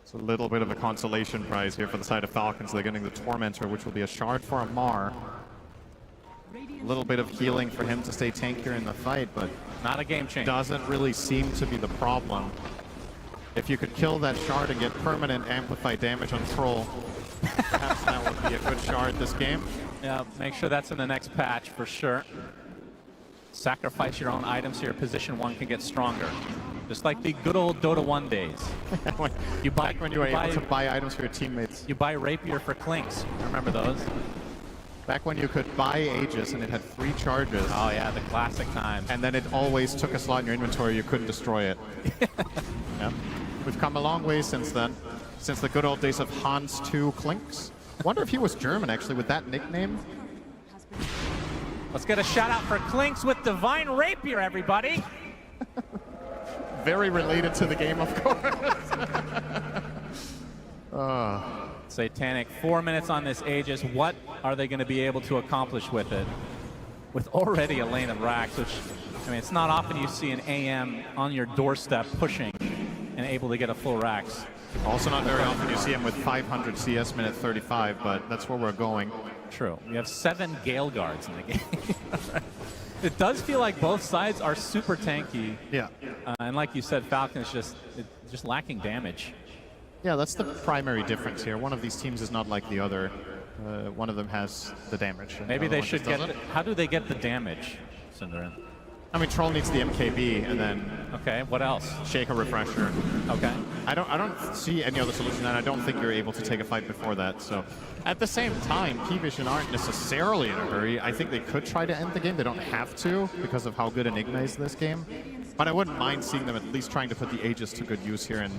It's a little bit of a consolation prize here for the side of Falcons. They're getting the Tormentor, which will be a shard for Amar. A little bit of healing for him to stay tankier in the fight, but not a game changer. Doesn't really seem to be the problem. If you could kill that shard and get permanent amplified damage on Troll, perhaps that would be a good shard this game. Yeah, make sure that's in the next patch for sure. Sacrifice your own items so your position 1 can get stronger. Just like the good old Dota 1 days. You buy when you were able to buy items for your teammates. You buy Rapier for Clinks. Remember those? Back when you could buy Aegis and it had 3 charges. Oh yeah, the classic times. And then it always took a slot in your inventory, you couldn't destroy it. Yeah. We've come a long way since then. Since the good old days of Hans 2 Clinks. Wonder if he was German actually with that nickname. Let's get a shout out for Clinks with Divine Rapier, everybody. Very related to the game, of course. Satanic, 4 minutes on this Aegis. What are they going to be able to accomplish with it? With already a lane of racks, which, I mean, it's not often you see an AM on your doorstep pushing and able to get a full racks. Also not very often you see him with 500 CS minute 35, but that's where we're going. True. We have 7 Gale Guards in the game. It does feel like both sides are super tanky. Yeah. And like you said, Falcon is just lacking damage. Yeah, that's the primary difference here. One of these teams is not like the other. One of them has the damage. Maybe they should get... How do they get the damage, Cinderin? I mean, Troll needs the MKB, and then... Okay, what else? Shaker Refresher. Okay. I don't see any other solution, and I don't think you're able to take a fight before that, so... At the same time, P-Vision aren't necessarily in a hurry. I think they could try to end the game. They don't have to, because of how good Enigma is this game. But I wouldn't mind seeing them at least trying to put the Aegis to good use here and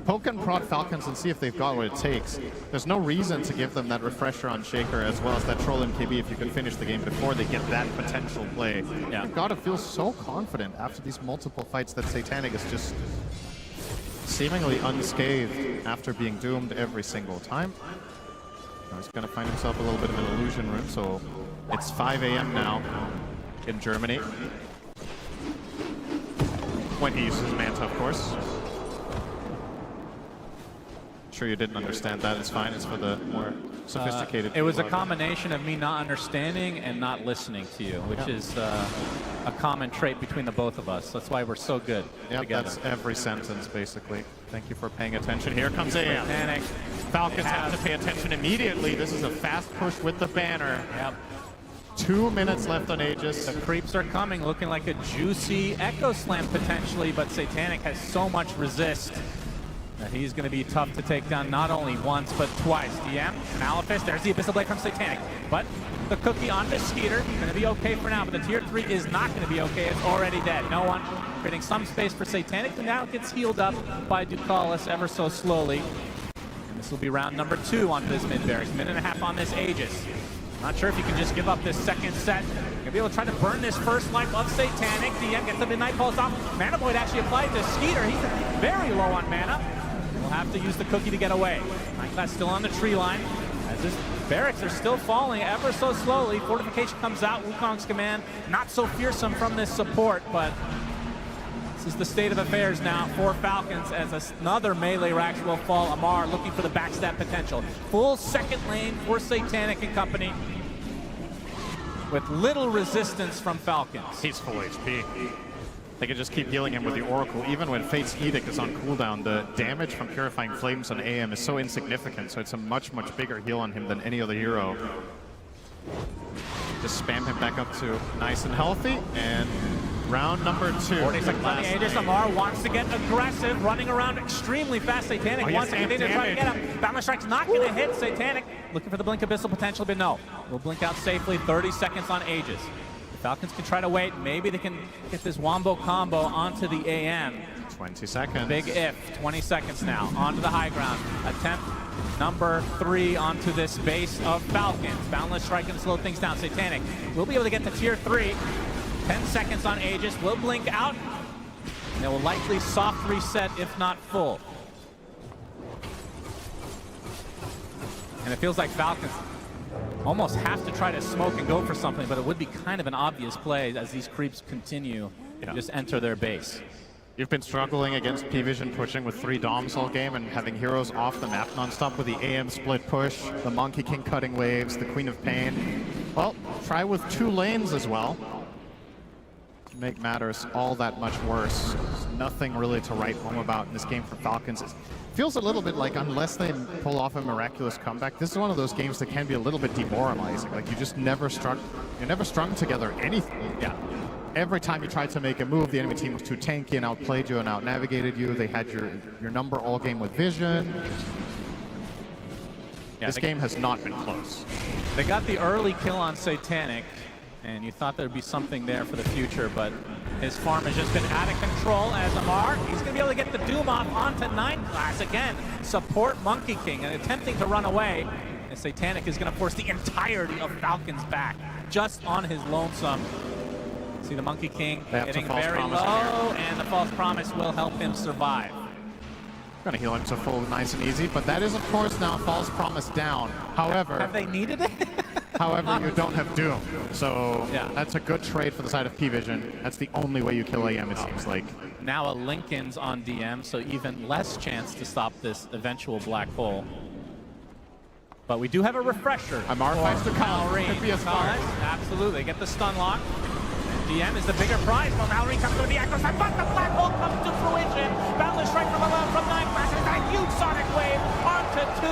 poke and prod Falcons and see if they've got what it takes. There's no reason to give them that refresher on Shaker as well as that Troll MKB if you can finish the game before they get that potential play. Yeah. You've got to feel so confident after these multiple fights that Satanic is just seemingly unscathed after being doomed every single time. Now he's going to find himself a little bit of an illusion room, so it's 5 AM now in Germany. When he uses Manta, of course. Sure you didn't understand that. It's fine. It's for the more sophisticated. It was a people. combination of me not understanding and not listening to you, which is a common trait between the both of us. That's why we're so good together. That's every sentence, basically. Thank you for paying attention. Here comes AM. Panic. Falcons have to pay attention immediately. This is a fast push with the banner. Yep. 2 minutes left on Aegis. The creeps are coming, looking like a juicy Echo Slam potentially, but Satanic has so much resist that he's going to be tough to take down not only once, but twice. DM, Malefice, there's the Abyssal Blade from Satanic, but the cookie onto Skeeter, going to be okay for now, but the tier 3 is not going to be okay. It's already dead. No one creating some space for Satanic, who now gets healed up by Ducalis ever so slowly. And this will be round number 2 on this mid-barracks. Minute and a half on this Aegis. Not sure if you can just give up this second set. Gonna be able to try to burn this first life of Satanic. DM gets the Midnight Pulse off. Mana Void actually applied to Skeeter. He's very low on mana. We'll have to use the cookie to get away. Nightclass still on the tree line. As his barracks are still falling ever so slowly. Fortification comes out. Wukong's command not so fearsome from this support, but this is the state of affairs now for Falcons as another melee Rax will fall. Amar looking for the backstab potential. Full second lane for Satanic and company with little resistance from Falcons. He's full HP. They can just keep healing him with the Oracle. Even when Fate's Edict is on cooldown, the damage from Purifying Flames on AM is so insignificant, so it's a much, much bigger heal on him than any other hero. Just spam him back up to nice and healthy, and round number 2. 40 seconds on the Aegis. Amar wants to get aggressive, running around extremely fast. Satanic wants to continue to try to get him. Balance Strike's not going to hit Satanic. Looking for the Blink Abyssal potential, but no. We'll blink out safely. 30 seconds on Aegis. The Falcons can try to wait. Maybe they can get this Wombo combo onto the AM. 20 seconds. Big if. 20 seconds now. Onto the high ground. Attempt number 3 onto this base of Falcons. Boundless Strike can slow things down. Satanic will be able to get to tier 3. 10 seconds on Aegis. Will blink out. And they will likely soft reset, if not full. And it feels like Falcons almost have to try to smoke and go for something, but it would be kind of an obvious play as these creeps continue to just enter their base. You've been struggling against P-Vision pushing with 3 Doms all game and having heroes off the map nonstop with the AM split push, the Monkey King cutting waves, the Queen of Pain. Well, try with 2 lanes as well. To make matters all that much worse. There's nothing really to write home about in this game for Falcons. It feels a little bit like, unless they pull off a miraculous comeback, this is one of those games that can be a little bit demoralizing. Like, you just never strung together anything. Yeah. Every time you tried to make a move, the enemy team was too tanky and outplayed you and outnavigated you. They had your number all game with vision. Yeah, this game has not been close. They got the early kill on Satanic, and you thought there'd be something there for the future, but his farm has just been out of control as Amar. He's going to be able to get the Doom off onto Nightclass again. Support Monkey King and attempting to run away. And Satanic is going to force the entirety of Falcons back just on his lonesome. See the Monkey King getting very low, and the False Promise will help him survive. Gonna heal him to full nice and easy, but that is of course now False Promise down. However, have they needed it? However, you don't have Doom, so that's a good trade for the side of P-Vision. That's the only way you kill AM, it seems like. Now a Lincoln's on DM, so even less chance to stop this eventual black hole. But we do have a refresher. Amar fights to Mallory. Could be a spark. Absolutely, get the stun lock. DM is the bigger prize, but Mallory comes to the Echo Side, but the black hole comes to fruition. Boundless Strike from above from Nightclass, and a huge Sonic Wave onto 2.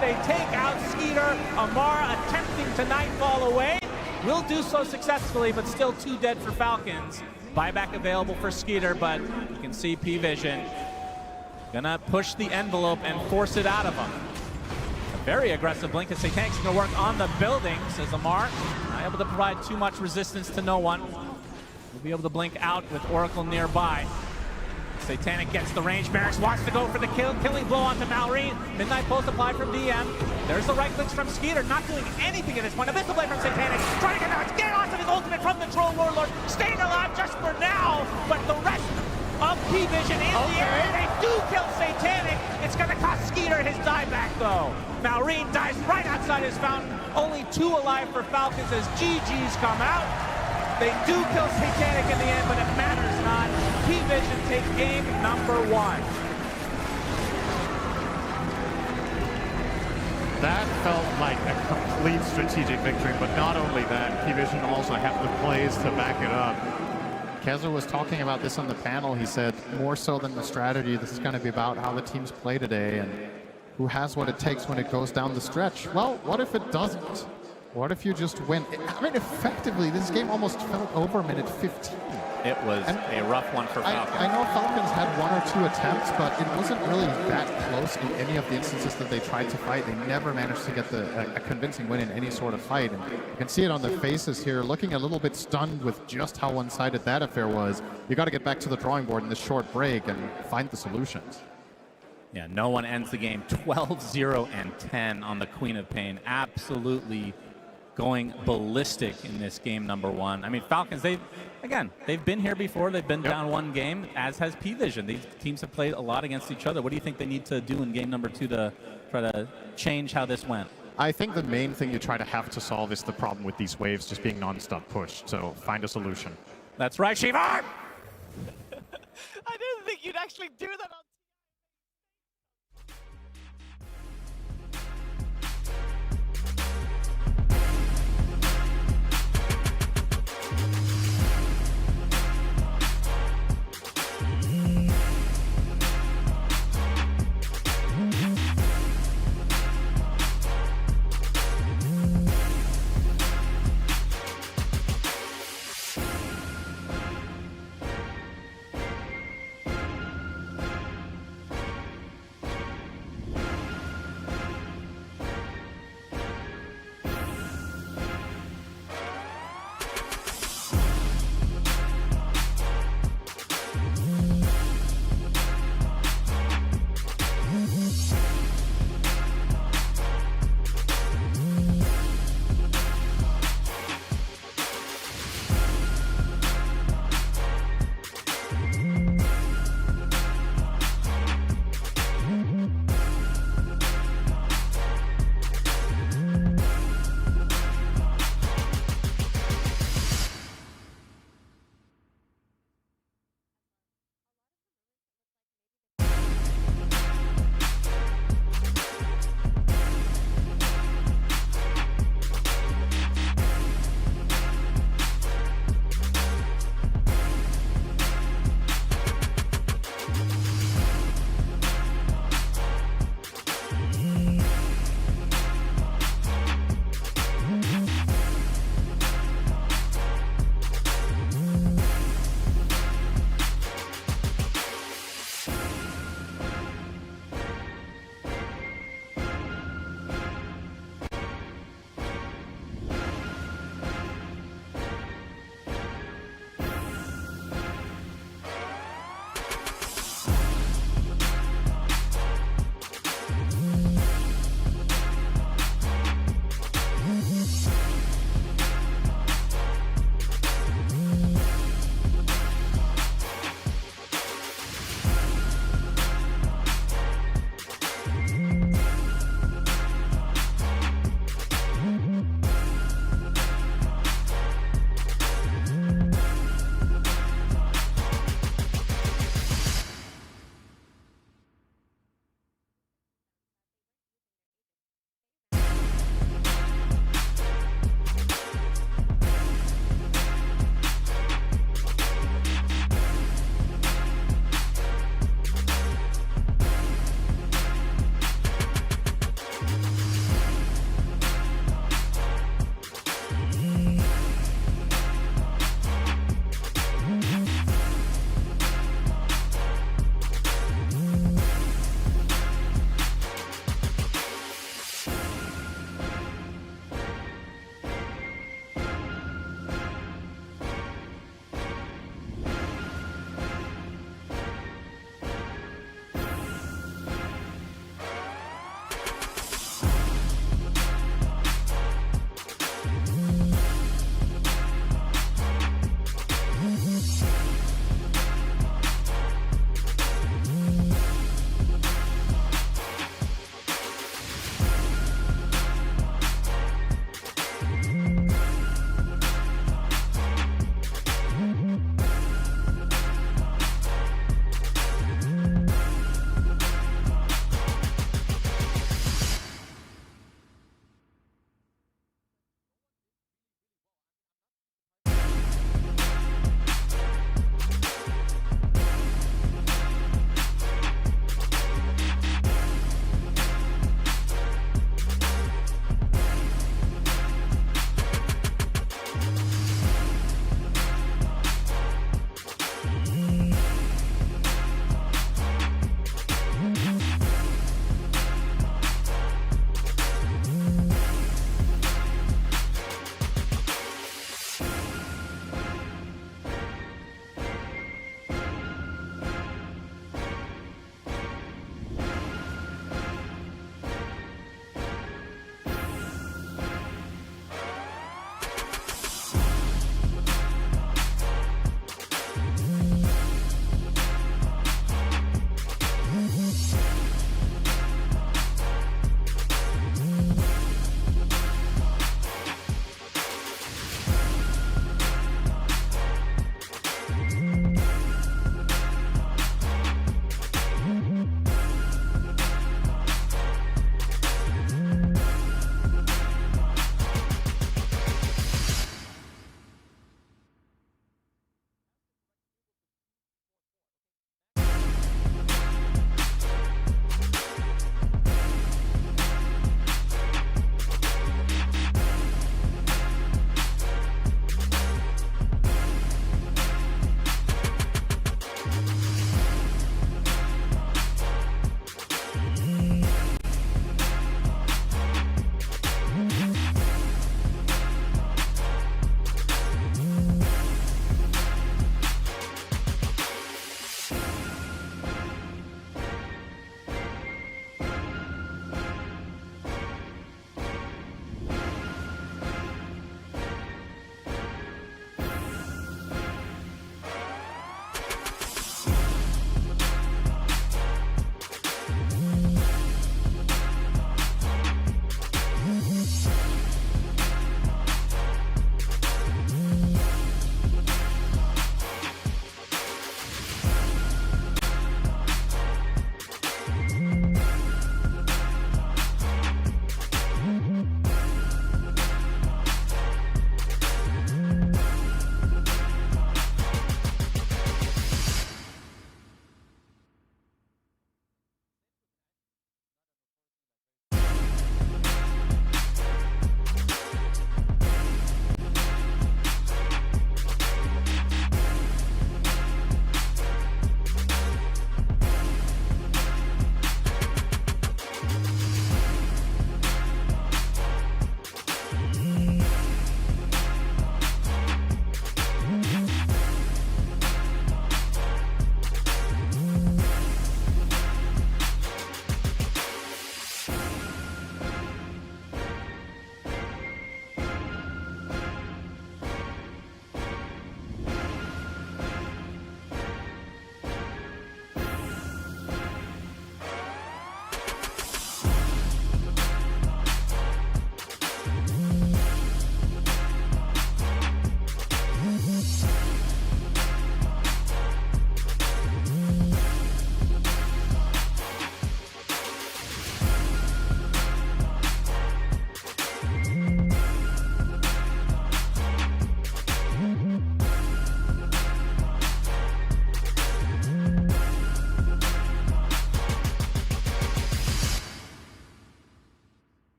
They take out Skeeter. Amar attempting to Nightfall away. Will do so successfully, but still 2 dead for Falcons. Buyback available for Skeeter, but you can see P-Vision gonna push the envelope and force it out of him. A very aggressive blink as Satanic's gonna work on the building, says Amar. Not able to provide too much resistance to no one. We'll be able to blink out with Oracle nearby. Satanic gets the range. Barracks wants to go for the killing blow onto Mallory. Midnight Pulse applied from DM. There's the right clicks from Skeeter, not doing anything at this point. Abyssal Blade from Satanic, trying to get onto his ultimate from the Troll Warlord. Staying alive just for now, but the rest of P-Vision in the air. They do kill Satanic. It's going to cost Skeeter his dieback, though. Malrine dies right outside his fountain. Only 2 alive for Falcons as GG's come out. They do kill Satanic in the end, but it matters not. P-Vision takes game number 1. That felt like a complete strategic victory, but not only that, P-Vision also had the plays to back it up. Keza was talking about this on the panel. He said, more so than the strategy, this is going to be about how the teams play today and who has what it takes when it goes down the stretch. Well, what if it doesn't? What if you just win? I mean, effectively, this game almost felt over minute 15. It was a rough one for Falcons. I know Falcons had 1 or 2 attempts, but it wasn't really that close in any of the instances that they tried to fight. They never managed to get a convincing win in any sort of fight. And you can see it on their faces here, looking a little bit stunned with just how one-sided that affair was. You got to get back to the drawing board in this short break and find the solutions. Yeah, no one ends the game 12-0 and 10 on the Queen of Pain. Absolutely going ballistic in this game number 1. I mean, Falcons, they've been here before. They've been down 1 game, as has P-Vision. These teams have played a lot against each other. What do you think they need to do in game number 2 to try to change how this went? I think the main thing you have to solve is the problem with these waves just being non-stop pushed. So find a solution. That's right, Shivar! I didn't think you'd actually do that on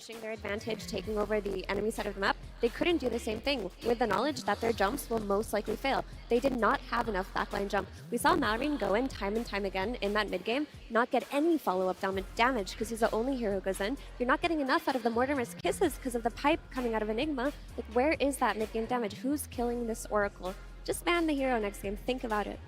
pushing their advantage, taking over the enemy side of the map, they couldn't do the same thing with the knowledge that their jumps will most likely fail. They did not have enough backline jump. We saw Malrine go in time and time again in that mid game, not get any follow-up damage because he's the only hero who goes in. You're not getting enough out of the Mortimer's kisses because of the pipe coming out of Enigma. Like, where is that mid-game damage? Who's killing this Oracle? Just ban the hero next game. Think about it.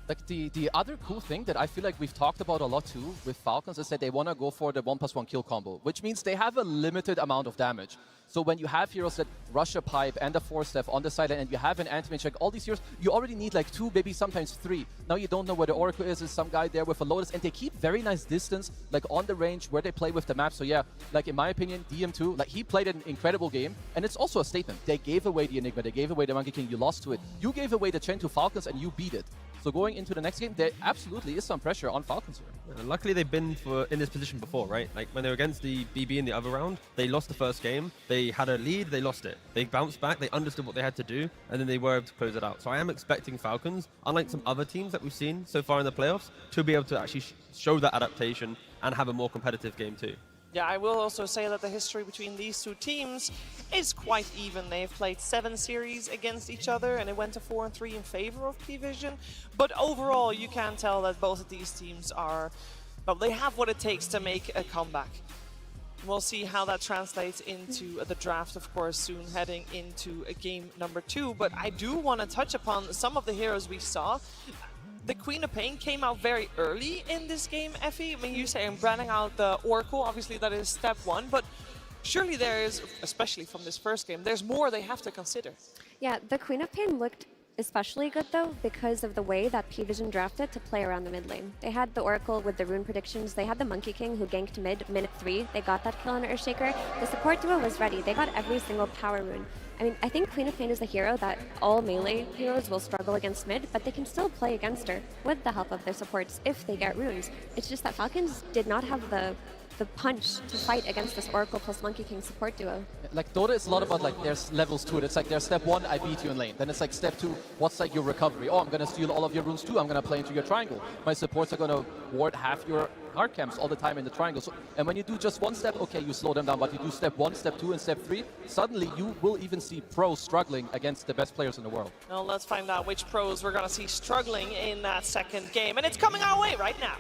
Like the other cool thing that I feel like we've talked about a lot too with Falcons is that they want to go for the 1+1 kill combo, which means they have a limited amount of damage. So when you have heroes that rush a pipe and a 4-step on the side and you have an anti-mage, like all these heroes, you already need like 2, maybe sometimes 3. Now you don't know where the Oracle is. There's some guy there with a Lotus, and they keep very nice distance, like on the range where they play with the map. So yeah, like in my opinion, DM2, like he played an incredible game, and it's also a statement. They gave away the Enigma, they gave away the Monkey King, you lost to it. You gave away the Chen to Falcons and you beat it. So going into the next game, there absolutely is some pressure on Falcons here. Yeah, luckily, they've been in this position before, right? Like when they were against the BB in the other round, they lost the first game. They had a lead, they lost it. They bounced back, they understood what they had to do, and then they were able to close it out. So I am expecting Falcons, unlike some other teams that we've seen so far in the playoffs, to be able to actually show that adaptation and have a more competitive game too. Yeah, I will also say that the history between these two teams is quite even. They've played 7 series against each other, and it went to 4-3 in favor of P-Vision. But overall, you can tell that both of these teams are, well, they have what it takes to make a comeback. We'll see how that translates into the draft, of course, soon heading into game number 2. But I do want to touch upon some of the heroes we saw. The Queen of Pain came out very early in this game, Effie. I mean, you say I'm branding out the Oracle. Obviously, that is step 1. But surely there is, especially from this first game, there's more they have to consider. Yeah, the Queen of Pain looked especially good, though, because of the way that P-Vision drafted to play around the mid lane. They had the Oracle with the rune predictions. They had the Monkey King who ganked mid minute 3. They got that kill on Earthshaker. The support duo was ready. They got every single power rune. I mean, I think Queen of Pain is a hero that all melee heroes will struggle against mid, but they can still play against her with the help of their supports if they get runes. It's just that Falcons did not have the punch to fight against this Oracle plus Monkey King support duo. Like Dota is a lot about like there's levels to it. It's like there's step 1, I beat you in lane. Then it's like step 2, what's like your recovery? Oh, I'm gonna steal all of your runes too. I'm gonna play into your triangle. My supports are gonna ward half your hard camps all the time in the triangle. So, and when you do just 1 step, okay, you slow them down. But you do step 1, step 2, and step 3, suddenly you will even see pros struggling against the best players in the world. Well, let's find out which pros we're gonna see struggling in that second game, and it's coming our way right now.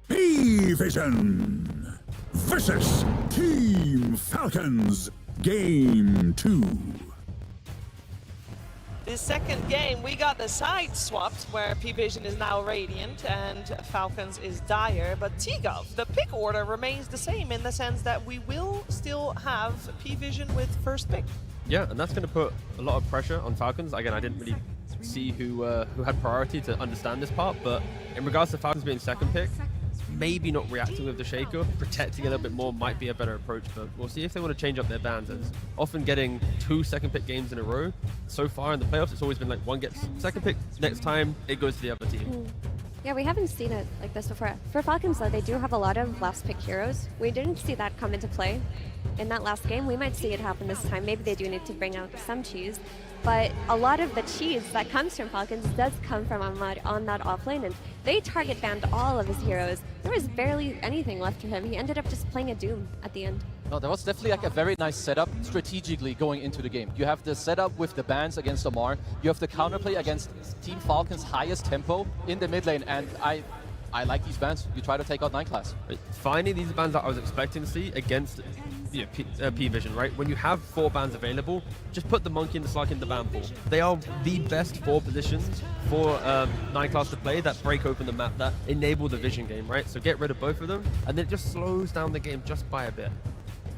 P-Vision versus Team Falcons, Game 2. This second game, we got the side swapped, where P-Vision is now Radiant and Falcons is Dire, but T-Gov, the pick order remains the same in the sense that we will still have P-Vision with first pick. Yeah, and that's going to put a lot of pressure on Falcons. Again, I didn't really see who had priority to understand this part, but in regards to Falcons being second pick, maybe not reacting with the Shaker, protecting a little bit more might be a better approach, but we'll see if they want to change up their bans. It's often getting 2 second pick games in a row. So far in the playoffs, it's always been like one gets second pick, next time it goes to the other team. Yeah, we haven't seen it like this before. For Falcons, though, they do have a lot of last pick heroes. We didn't see that come into play in that last game. We might see it happen this time. Maybe they do need to bring out some cheese. But a lot of the cheese that comes from Falcons does come from Ahmad on that offlane, and they target banned all of his heroes. There was barely anything left for him. He ended up just playing a Doom at the end. No, that was definitely like a very nice setup strategically going into the game. You have the setup with the bans against Omar. You have the counterplay against Team Falcon's highest tempo in the mid lane, and I like these bans. You try to take out 9 class. Finding these bans that I was expecting to see against P-Vision, right? When you have 4 bans available, just put the Monkey and the Slug in the ban pool. They are the best 4 positions for 9 class to play that break open the map, that enable the vision game, right? So get rid of both of them, and then it just slows down the game just by a bit.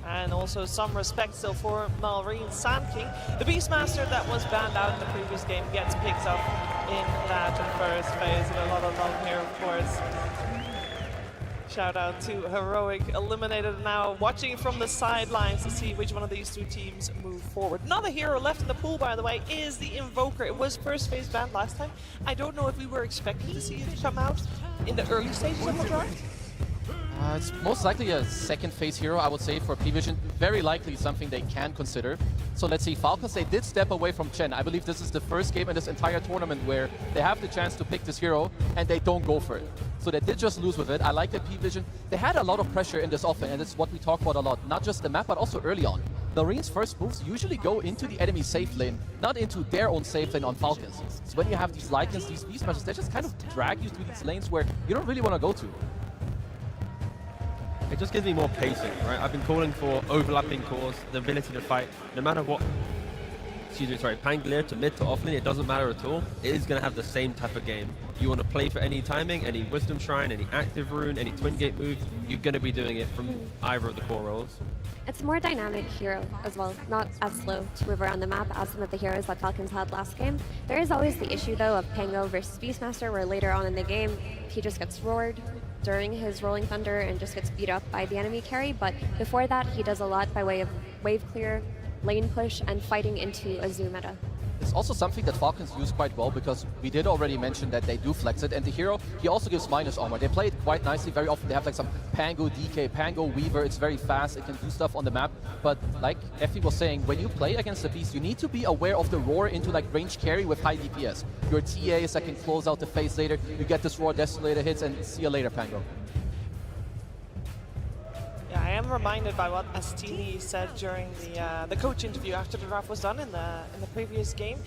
And also some respect still for Malrine Sand King. The Beastmaster that was banned out in the previous game gets picked up in that first phase, and a lot of love here, of course. Shout out to Heroic, eliminated now, watching from the sidelines to see which one of these 2 teams move forward. Another hero left in the pool, by the way, is the Invoker. It was first phase banned last time. I don't know if we were expecting to see it come out in the early stages of the draft. It's most likely a second phase hero, I would say, for PVision. Very likely something they can consider. So let's see, Falcons, they did step away from Chen. I believe this is the first game in this entire tournament where they have the chance to pick this hero and they don't go for it. So they did just lose with it. I like that PVision. They had a lot of pressure in this offense, and it's what we talk about a lot. Not just the map, but also early on. Marines' first moves usually go into the enemy safe lane, not into their own safe lane on Falcons. So when you have these Lycans, these beast matches, they just kind of drag you through these lanes where you don't really want to go to. It just gives me more pacing, right? I've been calling for overlapping cores, the ability to fight, no matter what, Pangolier to mid to offlane, it doesn't matter at all. It is going to have the same type of game. You want to play for any timing, any Wisdom Shrine, any active rune, any Twin Gate move, you're going to be doing it from either of the core roles. It's a more dynamic hero as well, not as slow to move around the map as some of the heroes that Falcons had last game. There is always the issue though of Pango versus Beastmaster, where later on in the game he just gets roared during his Rolling Thunder and just gets beat up by the enemy carry, but before that he does a lot by way of wave clear, lane push, and fighting into a zoo meta. It's also something that Falcons use quite well because we did already mention that they do flex it, and the hero, he also gives minus armor. They play it quite nicely. Very often they have like some Pango DK, Pango Weaver. It's very fast. It can do stuff on the map. But like Effie was saying, when you play against the beast, you need to be aware of the roar into like range carry with high DPS. Your TAs that can close out the phase later. You get this roar desolator hits and see you later, Pango. Yeah, I am reminded by what Astini said during the coach interview after the draft was done in the previous game.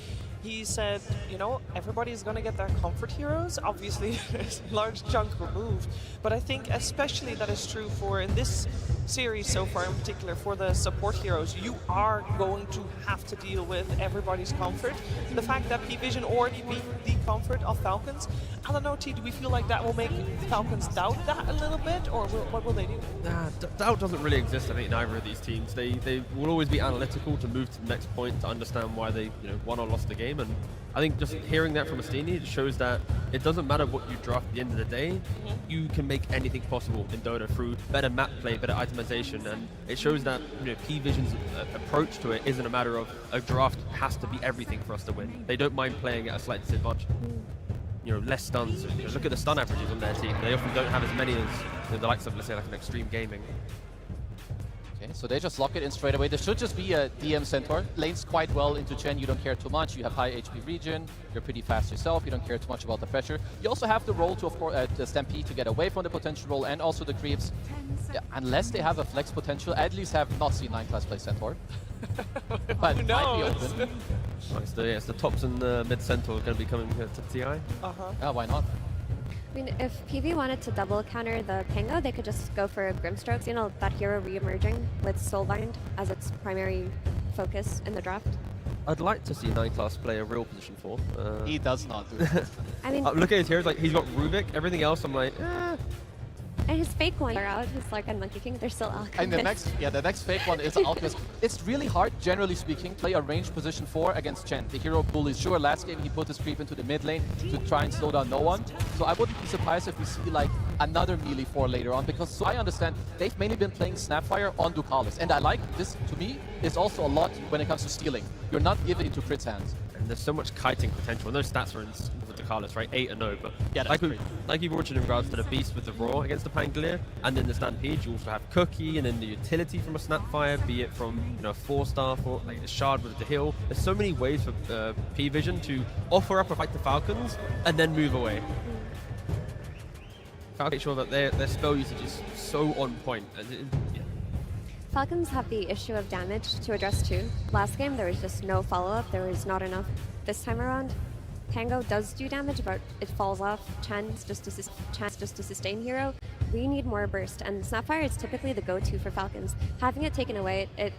He said, you know, everybody's going to get their comfort heroes. Obviously, there's a large chunk removed. But I think especially that is true for, in this series so far in particular, for the support heroes, you are going to have to deal with everybody's comfort. The fact that PVision already beat the comfort of Falcons, I don't know, T, do we feel like that will make Falcons doubt that a little bit, or what will they do? Doubt doesn't really exist, I think, in either of these teams. They will always be analytical to move to the next point to understand why they won or lost the game. And I think just hearing that from Astini shows that it doesn't matter what you draft at the end of the day, you can make anything possible in Dota through better map play, better itemization, and it shows that PVision's approach to it isn't a matter of a draft has to be everything for us to win. They don't mind playing at a slight disadvantage. Less stuns. Look at the stun averages on their team. They often don't have as many as the likes of, let's say, like an Xtreme Gaming. Okay, so they just lock it in straight away. There should just be a DM Centaur. Lanes quite well into Chen, you don't care too much. You have high HP regen, you're pretty fast yourself, you don't care too much about the pressure. You also have the roll to, of course, the Stampede to get away from the potential roll and also the creeps. Yeah, unless they have a flex potential, at least have not seen 9 class play Centaur. But it might be open. It's the tops and the mid Centaur going to be coming to TI. Yeah, why not? I mean, if PV wanted to double counter the Pango, they could just go for Grimstrokes, that hero re-emerging with Soulbind as its primary focus in the draft. I'd like to see 9 class play a real position 4. He does not do it. I mean, look at his heroes, like he's got Rubik, everything else I'm like, And his fake ones are out, his Lark and Monkey King, they're still Alchemist. And the next fake one is Alchemist. It's really hard, generally speaking, play a range position 4 against Chen. The hero pool is sure. Last game he put his creep into the mid lane to try and slow down no one. So I wouldn't be surprised if we see like another melee 4 later on, because so I understand they've mainly been playing Snapfire on Ducalis. And I like this, to me, is also a lot when it comes to stealing. You're not giving it to Crit's hands. And there's so much kiting potential. And those stats are in with the Ducalis, right? 8 and 0. But yeah, like you mentioned in regards to the Beast with the Roar against the Pangolier, and then the Stampede, you also have Cookie, and then the utility from a Snapfire, be it from 4-star or like a Shard with the heal. There's so many ways for PVision to offer up a fight to Falcons and then move away. Falcons make sure that their spell usage is so on point. Falcons have the issue of damage to address too. Last game there was just no follow-up, there was not enough this time around. Pango does do damage, but it falls off. Chan's just a sustain hero. We need more burst, and Snapfire is typically the go-to for Falcons. Having it taken away, it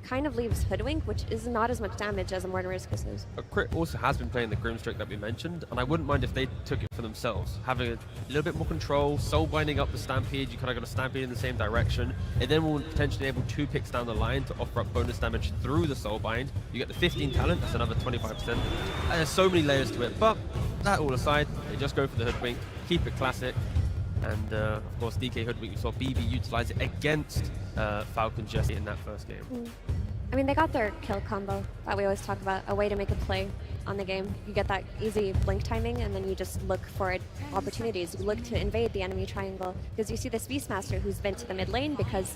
kind of leaves Hoodwink, which is not as much damage as a Mortimer's Kisses. Crit also has been playing the Grimstroke that we mentioned, and I wouldn't mind if they took it for themselves. Having a little bit more control, soul binding up the Stampede, you kind of got a Stampede in the same direction, and then we'll potentially enable 2 picks down the line to offer up bonus damage through the soul bind. You get the 15 talent, that's another 25%. And there's so many layers to it, but that all aside, they just go for the Hoodwink, keep it classic. And of course, DK Hoodwink, we saw BB utilize it against Falcon Jesse in that first game. I mean, they got their kill combo that we always talk about, a way to make a play on the game. You get that easy blink timing, and then you just look for opportunities. You look to invade the enemy triangle, because you see this Beastmaster who's been to the mid lane because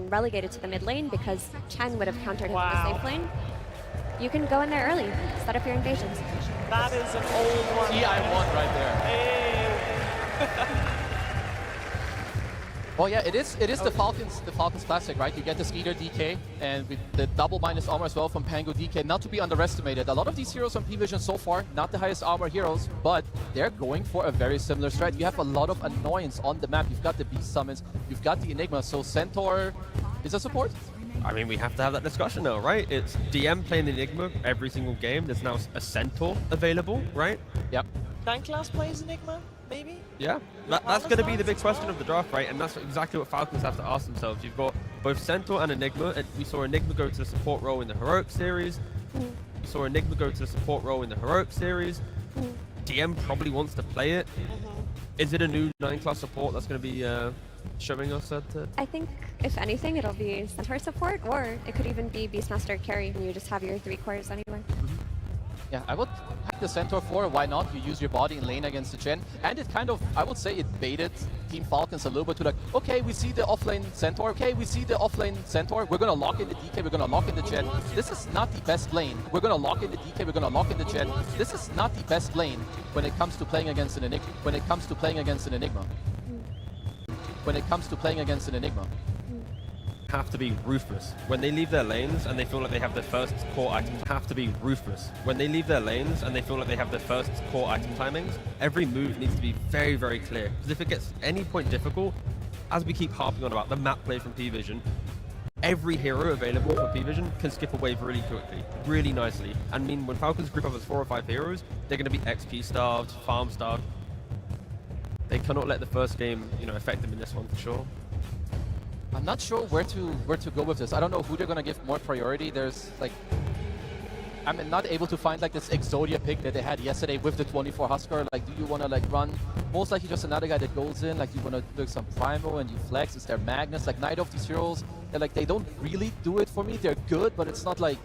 relegated to the mid lane because Chen would have countered him in the safe lane. You can go in there early, set up your invasions. That is an old one. TI1 right there. Hey. Well, yeah, it is the Falcons classic, right? You get the Skeeter DK and with the double minus armor as well from Pango DK, not to be underestimated. A lot of these heroes on PVision so far, not the highest armor heroes, but they're going for a very similar strat. You have a lot of annoyance on the map. You've got the Beast Summons, you've got the Enigma, so Centaur is a support. I mean, we have to have that discussion now, right? It's DM playing Enigma every single game. There's now a Centaur available, right? Yep. 9 class plays Enigma, maybe? Yeah, that's going to be the big question of the draft, right? And that's exactly what Falcons have to ask themselves. You've got both Centaur and Enigma, and we saw Enigma go to the support role in the Heroic series. We saw Enigma go to the support role in the Heroic series. DM probably wants to play it. Is it a new 9 class support that's going to be showing us at... I think, if anything, it'll be Centaur support, or it could even be Beastmaster carry, and you just have your 3 cores anywhere. Yeah, I would have the Centaur for, why not? You use your body in lane against the Chen. And it kind of, I would say it baited Team Falcons a little bit to like, okay, we see the offlane Centaur, okay, we see the offlane Centaur, we're gonna lock in the DK, we're gonna lock in the Chen. This is not the best lane. We're gonna lock in the DK, we're gonna lock in the Chen. This is not the best lane when it comes to playing against an Enigma. When it comes to playing against an Enigma. When it comes to playing against an Enigma. Have to be ruthless. When they leave their lanes and they feel like they have their first core items, have to be ruthless. When they leave their lanes and they feel like they have their first core item timings, every move needs to be very, very clear. Because if it gets any point difficult, as we keep harping on about the map play from PVision, every hero available for PVision can skip a wave really quickly, really nicely. And I mean, when Falcons group up as 4 or 5 heroes, they're going to be XP starved, farm starved. They cannot let the first game, affect them in this one for sure. I'm not sure where to go with this. I don't know who they're gonna give more priority. There's like, I'm not able to find like this Exodia pick that they had yesterday with the 24 Husker. Like, do you wanna like run most likely just another guy that goes in? Like, do you wanna do some Primo and you flex? Is there Magnus? Like, neither of these heroes, they don't really do it for me. They're good, but it's not like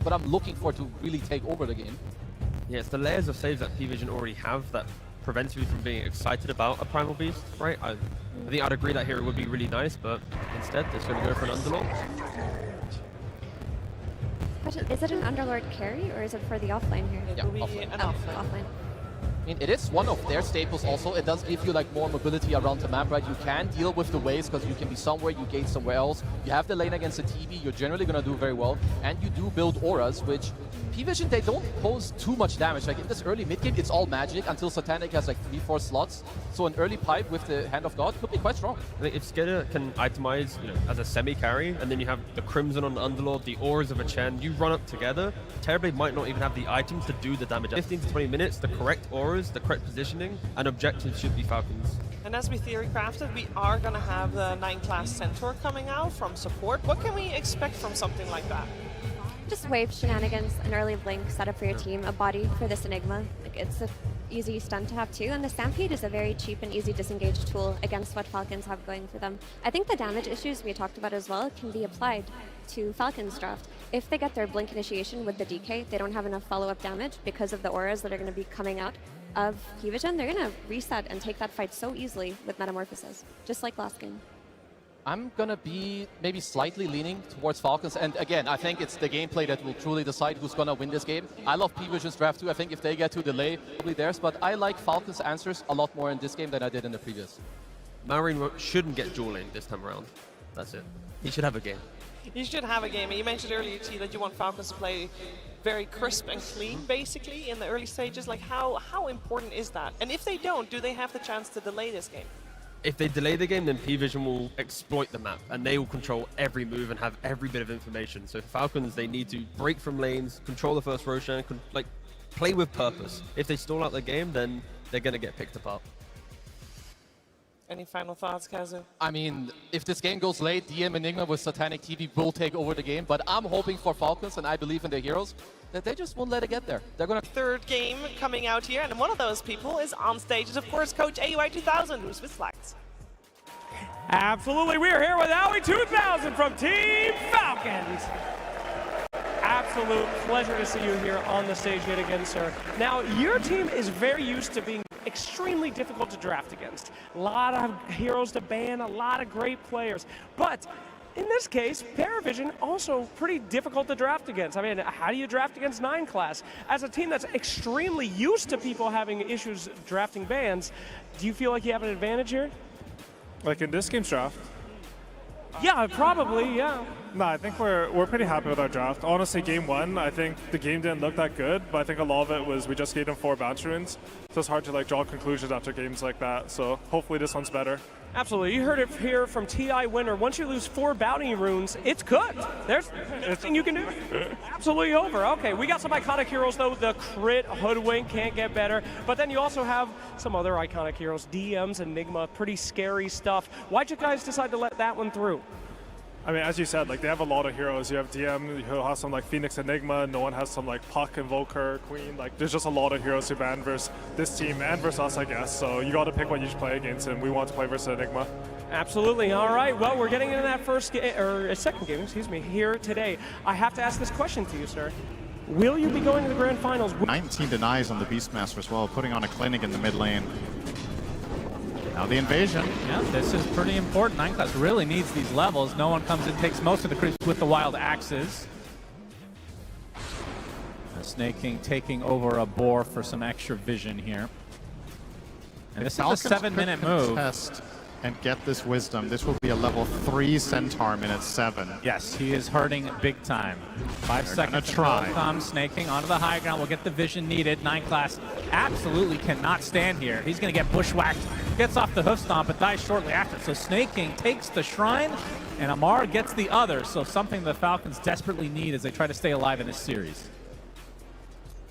what I'm looking for to really take over the game. Yeah, it's the layers of saves that PVision already have that prevents you from being excited about a Primal Beast, right? I think I'd agree that hero would be really nice, but instead they're just going to go for an Underlord. Is it an Underlord carry, or is it for the offlane here? Yeah, offlane. Offlane. I mean, it is one of their staples also. It does give you like more mobility around the map, right? You can deal with the waves because you can be somewhere, you gate somewhere else. You have the lane against the TB, you're generally going to do very well. And you do build auras, which PVision, they don't pose too much damage. Like in this early mid-game, it's all magic until Satanic has like 3-4 slots. So an early pipe with the Hand of God could be quite strong. I think if Skidder can itemize, as a semi-carry, and then you have the Crimson on the Underlord, the auras of a Chen, you run up together, Terrorblade might not even have the items to do the damage. 15 to 20 minutes, the correct auras, the correct positioning, and objectives should be Falcons. And as we theory crafted, we are going to have the 9 class Centaur coming out from support. What can we expect from something like that? Just wave shenanigans, an early blink set up for your team, a body for this Enigma. Like, it's an easy stun to have too, and the Stampede is a very cheap and easy disengage tool against what Falcons have going for them. I think the damage issues we talked about as well can be applied to Falcons draft. If they get their blink initiation with the DK, they don't have enough follow-up damage because of the auras that are going to be coming out of PVision. They're going to reset and take that fight so easily with Metamorphosis, just like last game. I'm gonna be maybe slightly leaning towards Falcons, and again, I think it's the gameplay that will truly decide who's gonna win this game. I love PVision's draft too. I think if they get to delay, probably theirs, but I like Falcons' answers a lot more in this game than I did in the previous. Marine shouldn't get dueling this time around. That's it. He should have a game. You should have a game. And you mentioned earlier, T, that you want Falcons to play very crisp and clean, basically, in the early stages. Like, how important is that? And if they don't, do they have the chance to delay this game? If they delay the game, then PVision will exploit the map, and they will control every move and have every bit of information. So for Falcons, they need to break from lanes, control the first Roshan, play with purpose. If they stall out the game, then they're going to get picked apart. Any final thoughts, Kazu? I mean, if this game goes late, DM Enigma with Satanic TV will take over the game, but I'm hoping for Falcons, and I believe in their heroes, that they just won't let it get there. They're gonna... Third game coming out here, and one of those people is on stage is, of course, Coach AUI 2000, who's with Flags. Absolutely, we are here with AUI 2000 from Team Falcons. absolute pleasure to see you here on the stage yet again, sir. Now, your team is very used to being extremely difficult to draft against. A lot of heroes to ban, a lot of great players. But in this case, Paravision also pretty difficult to draft against. I mean, how do you draft against 9 class? As a team that's extremely used to people having issues drafting bans, do you feel like you have an advantage here? Like in this game's draft? Yeah, probably, yeah. No, I think we're pretty happy with our draft. Honestly, game 1, I think the game didn't look that good, but I think a lot of it was we just gave them 4 bounce runes, so it's hard to like draw conclusions after games like that. So hopefully this one's better. Absolutely. You heard it here from TI winner. Once you lose 4 bounty runes, it's good. There's nothing you can do. Absolutely over. Okay, we got some iconic heroes, though. The crit, Hoodwink, can't get better. But then you also have some other iconic heroes, DMs and Nigma. Pretty scary stuff. Why'd you guys decide to let that one through? I mean, as you said, like they have a lot of heroes. You have DM, who has some like Phoenix Enigma. No one has some like Puck, Invoker, Queen. Like there's just a lot of heroes who ban versus this team and versus us, I guess. So you got to pick what you should play against, and we want to play versus Enigma. Absolutely. All right. Well, we're getting into that second game, excuse me, here today. I have to ask this question to you, sir. Will you be going to the grand finals? 19 denies on the Beastmaster as well, putting on a clinic in the mid lane. Now the invasion. Yeah, this is pretty important. 9 class really needs these levels. No one comes in, takes most of the creeps with the wild axes. Snake King taking over a boar for some extra vision here. And this is a 7-minute move. Test and get this wisdom. This will be a level 3 Centaur minute 7. Yes, he is hurting big time. 5 seconds to come. Snake King onto the high ground. Will get the vision needed. 9 class absolutely cannot stand here. He's going to get bushwhacked. Gets off the hoof stomp, but dies shortly after. So Snake King takes the shrine, and Amar gets the other. So something the Falcons desperately need as they try to stay alive in this series.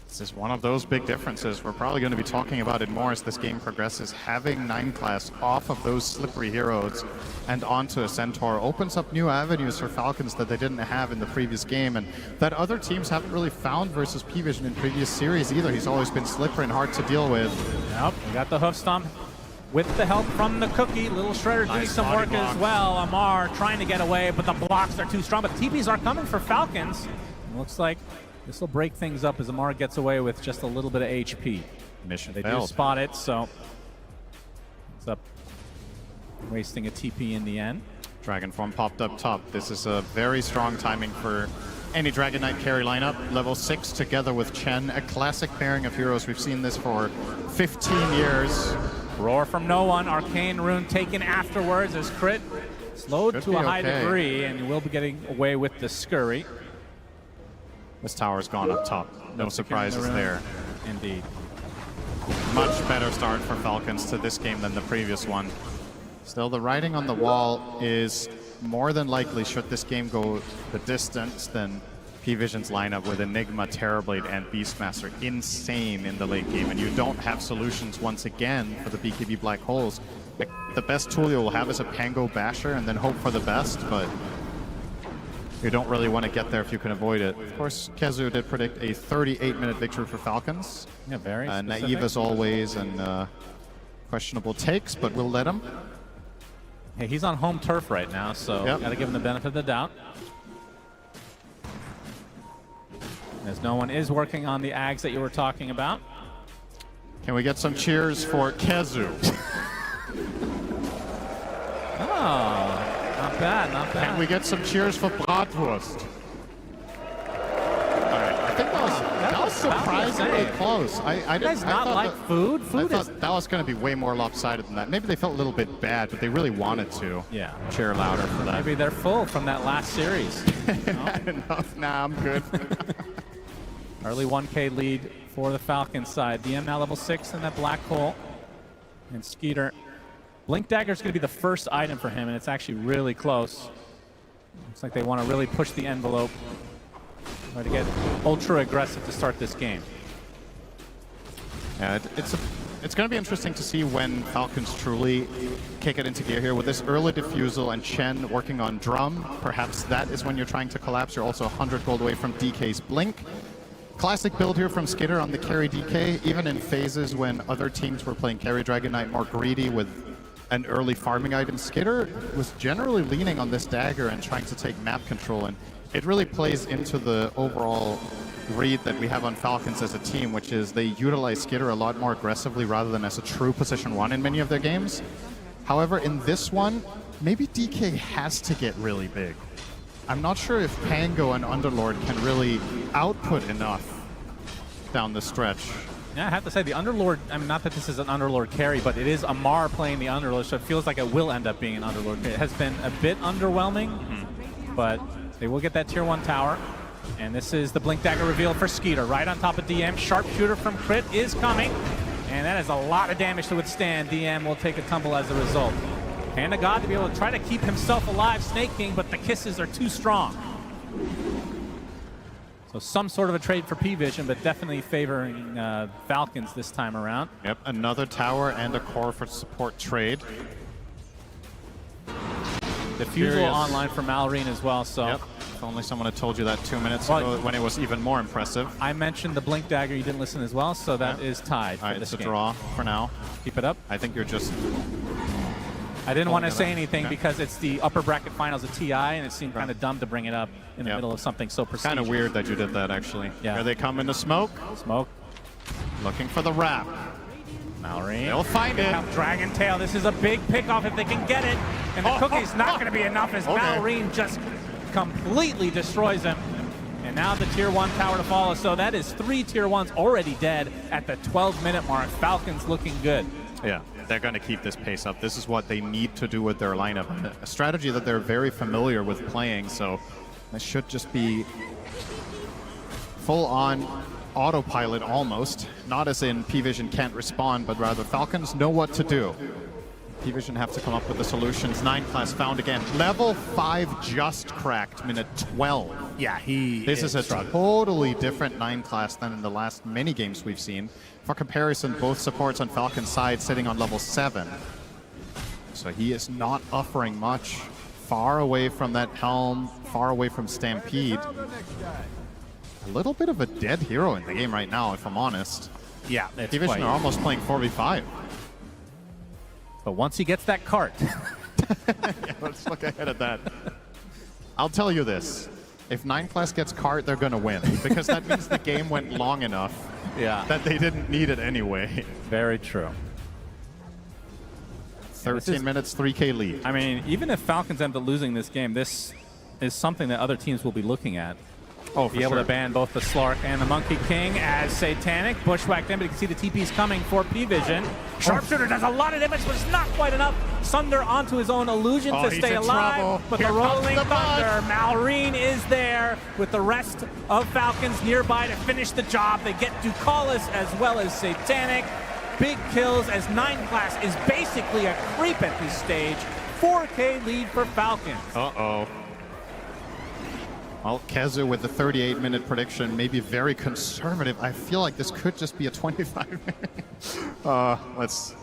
This is one of those big differences. We're probably going to be talking about it more as this game progresses. Having 9 class off of those slippery heroes and onto a Centaur opens up new avenues for Falcons that they didn't have in the previous game, and that other teams haven't really found versus PVision in previous series either. He's always been slippery and hard to deal with. Yep, we got the hoof stomp. With the help from the cookie, Little Shredder doing some work as well. Amar trying to get away, but the blocks are too strong. But the TPs are coming for Falcons. It looks like this will break things up as Amar gets away with just a little bit of HP. Mission They failed. do spot it, so it's up, wasting a TP in the end. Dragon form popped up top. This is a very strong timing for any Dragon Knight carry lineup. Level 6 together with Chen, a classic pairing of heroes. We've seen this for 15 years. Roar from no one. Arcane Rune taken afterwards as crit slowed to a high degree, and you will be getting away with the scurry. This tower's gone up top. No surprises there. Indeed. Much better start for Falcons to this game than the previous one. Still, the writing on the wall is more than likely, should this game go the distance, than PVision's lineup with Enigma, Terrorblade, and Beastmaster insane in the late game, and you don't have solutions once again for the BKB Black Holes. The best tool you'll have is a Pango Basher and then hope for the best, but you don't really want to get there if you can avoid it. Of course, Kezu did predict a 38-minute victory for Falcons. Yeah, very naive as always, and questionable takes, but we'll let him. Hey, he's on home turf right now, so gotta give him the benefit of the doubt. As no one is working on the Ags that you were talking about. Can we get some cheers for Kezu? Oh, not bad, not bad. Can we get some cheers for Bratwurst? All right, I think that was surprisingly close. I guys not like food? Food I thought that was going to be way more lopsided than that. Maybe they felt a little bit bad, but they really wanted to. Yeah. Cheer louder for that. Maybe they're full from that last series. Enough. Nah, I'm good. Early 1K lead for the Falcons side. DM now level 6 in that black hole. And Skeeter. Blink Dagger is going to be the first item for him, and it's actually really close. Looks like they want to really push the envelope. Try to get ultra aggressive to start this game. Yeah, it's going to be interesting to see when Falcons truly kick it into gear here. With this early defusal and Chen working on drum, perhaps that is when you're trying to collapse. You're also 100 gold away from DK's Blink. Classic build here from Skitter on the carry DK, even in phases when other teams were playing carry Dragon Knight more greedy with an early farming item. Skitter was generally leaning on this dagger and trying to take map control, and It really plays into the overall read that we have on Falcons as a team, which is they utilize Skitter a lot more aggressively rather than as a true position 1 in many of their games. However, in this one, maybe DK has to get really big. I'm not sure if Pango and Underlord can really output enough down the stretch. Yeah, I have to say the Underlord, I mean, not that this is an Underlord carry, but it is Amar playing the Underlord, so it feels like it will end up being an Underlord. It has been a bit underwhelming, but they will get that tier 1 tower. And this is the Blink Dagger reveal for Skeeter, right on top of DM. Sharpshooter from Crit is coming, and that is a lot of damage to withstand. DM will take a tumble as a result. Hand of God to be able to try to keep himself alive, Snake King, but the kisses are too strong. So some sort of a trade for P-Vision, but definitely favoring Falcons this time around. Yep, another tower and a core for support trade. Diffusal online for Malrine as well, so. Yep. If only someone had told you that 2 minutes ago when it was even more impressive. I mentioned the Blink Dagger, you didn't listen as well, so that is tied. All right, it's a draw for now. Keep it up. I think you're just... I didn't want to say anything because it's the upper bracket finals of TI, and it seemed kind of dumb to bring it up in the middle of something so prestigious. Kind of weird that you did that, actually. Yeah. Here they come into smoke. Smoke. Looking for the wrap. Malrine. They'll find it. Dragon Tail. This is a big pickoff if they can get it. And the cookie's not going to be enough as Malrine just completely destroys him. And now the tier 1 tower to follow. So that is 3 tier 1s already dead at the 12-minute mark. Falcons looking good. Yeah, they're going to keep this pace up. This is what they need to do with their lineup. A strategy that they're very familiar with playing, so this should just be full-on autopilot almost. Not as in P-Vision can't respond, but rather Falcons know what to do. P-Vision have to come up with the solutions. 9 class found again. Level 5 just cracked, minute 12. Yeah, This is a totally different 9 class than in the last many games we've seen. For comparison, both supports on Falcon's side sitting on level 7. So he is not offering much. Far away from that helm, far away from Stampede. A little bit of a dead hero in the game right now, if I'm honest. Yeah, it's P-Vision are almost playing 4v5. But once he gets that cart. Yeah, let's look ahead at that. I'll tell you this. If 9 class gets cart, they're going to win. Because that means the game went long enough that they didn't need it anyway. Very true. 13 minutes, 3K lead. I mean, even if Falcons end up losing this game, this is something that other teams will be looking at. Be able to ban both the Slark and the Monkey King as Satanic. Bushwhacked in, but you can see the TP's coming for P-Vision. Sharpshooter does a lot of damage, but it's not quite enough. Sunder onto his own illusion to stay alive. Trouble. But Here the Rolling comes the Thunder, Malrine is there with the rest of Falcons nearby to finish the job. They get Ducalis as well as Satanic. Big kills as 9 class is basically a creep at this stage. 4K lead for Falcons. Uh-oh. Well, Kezu with the 38-minute prediction, maybe very conservative. I feel like this could just be a 25-minute.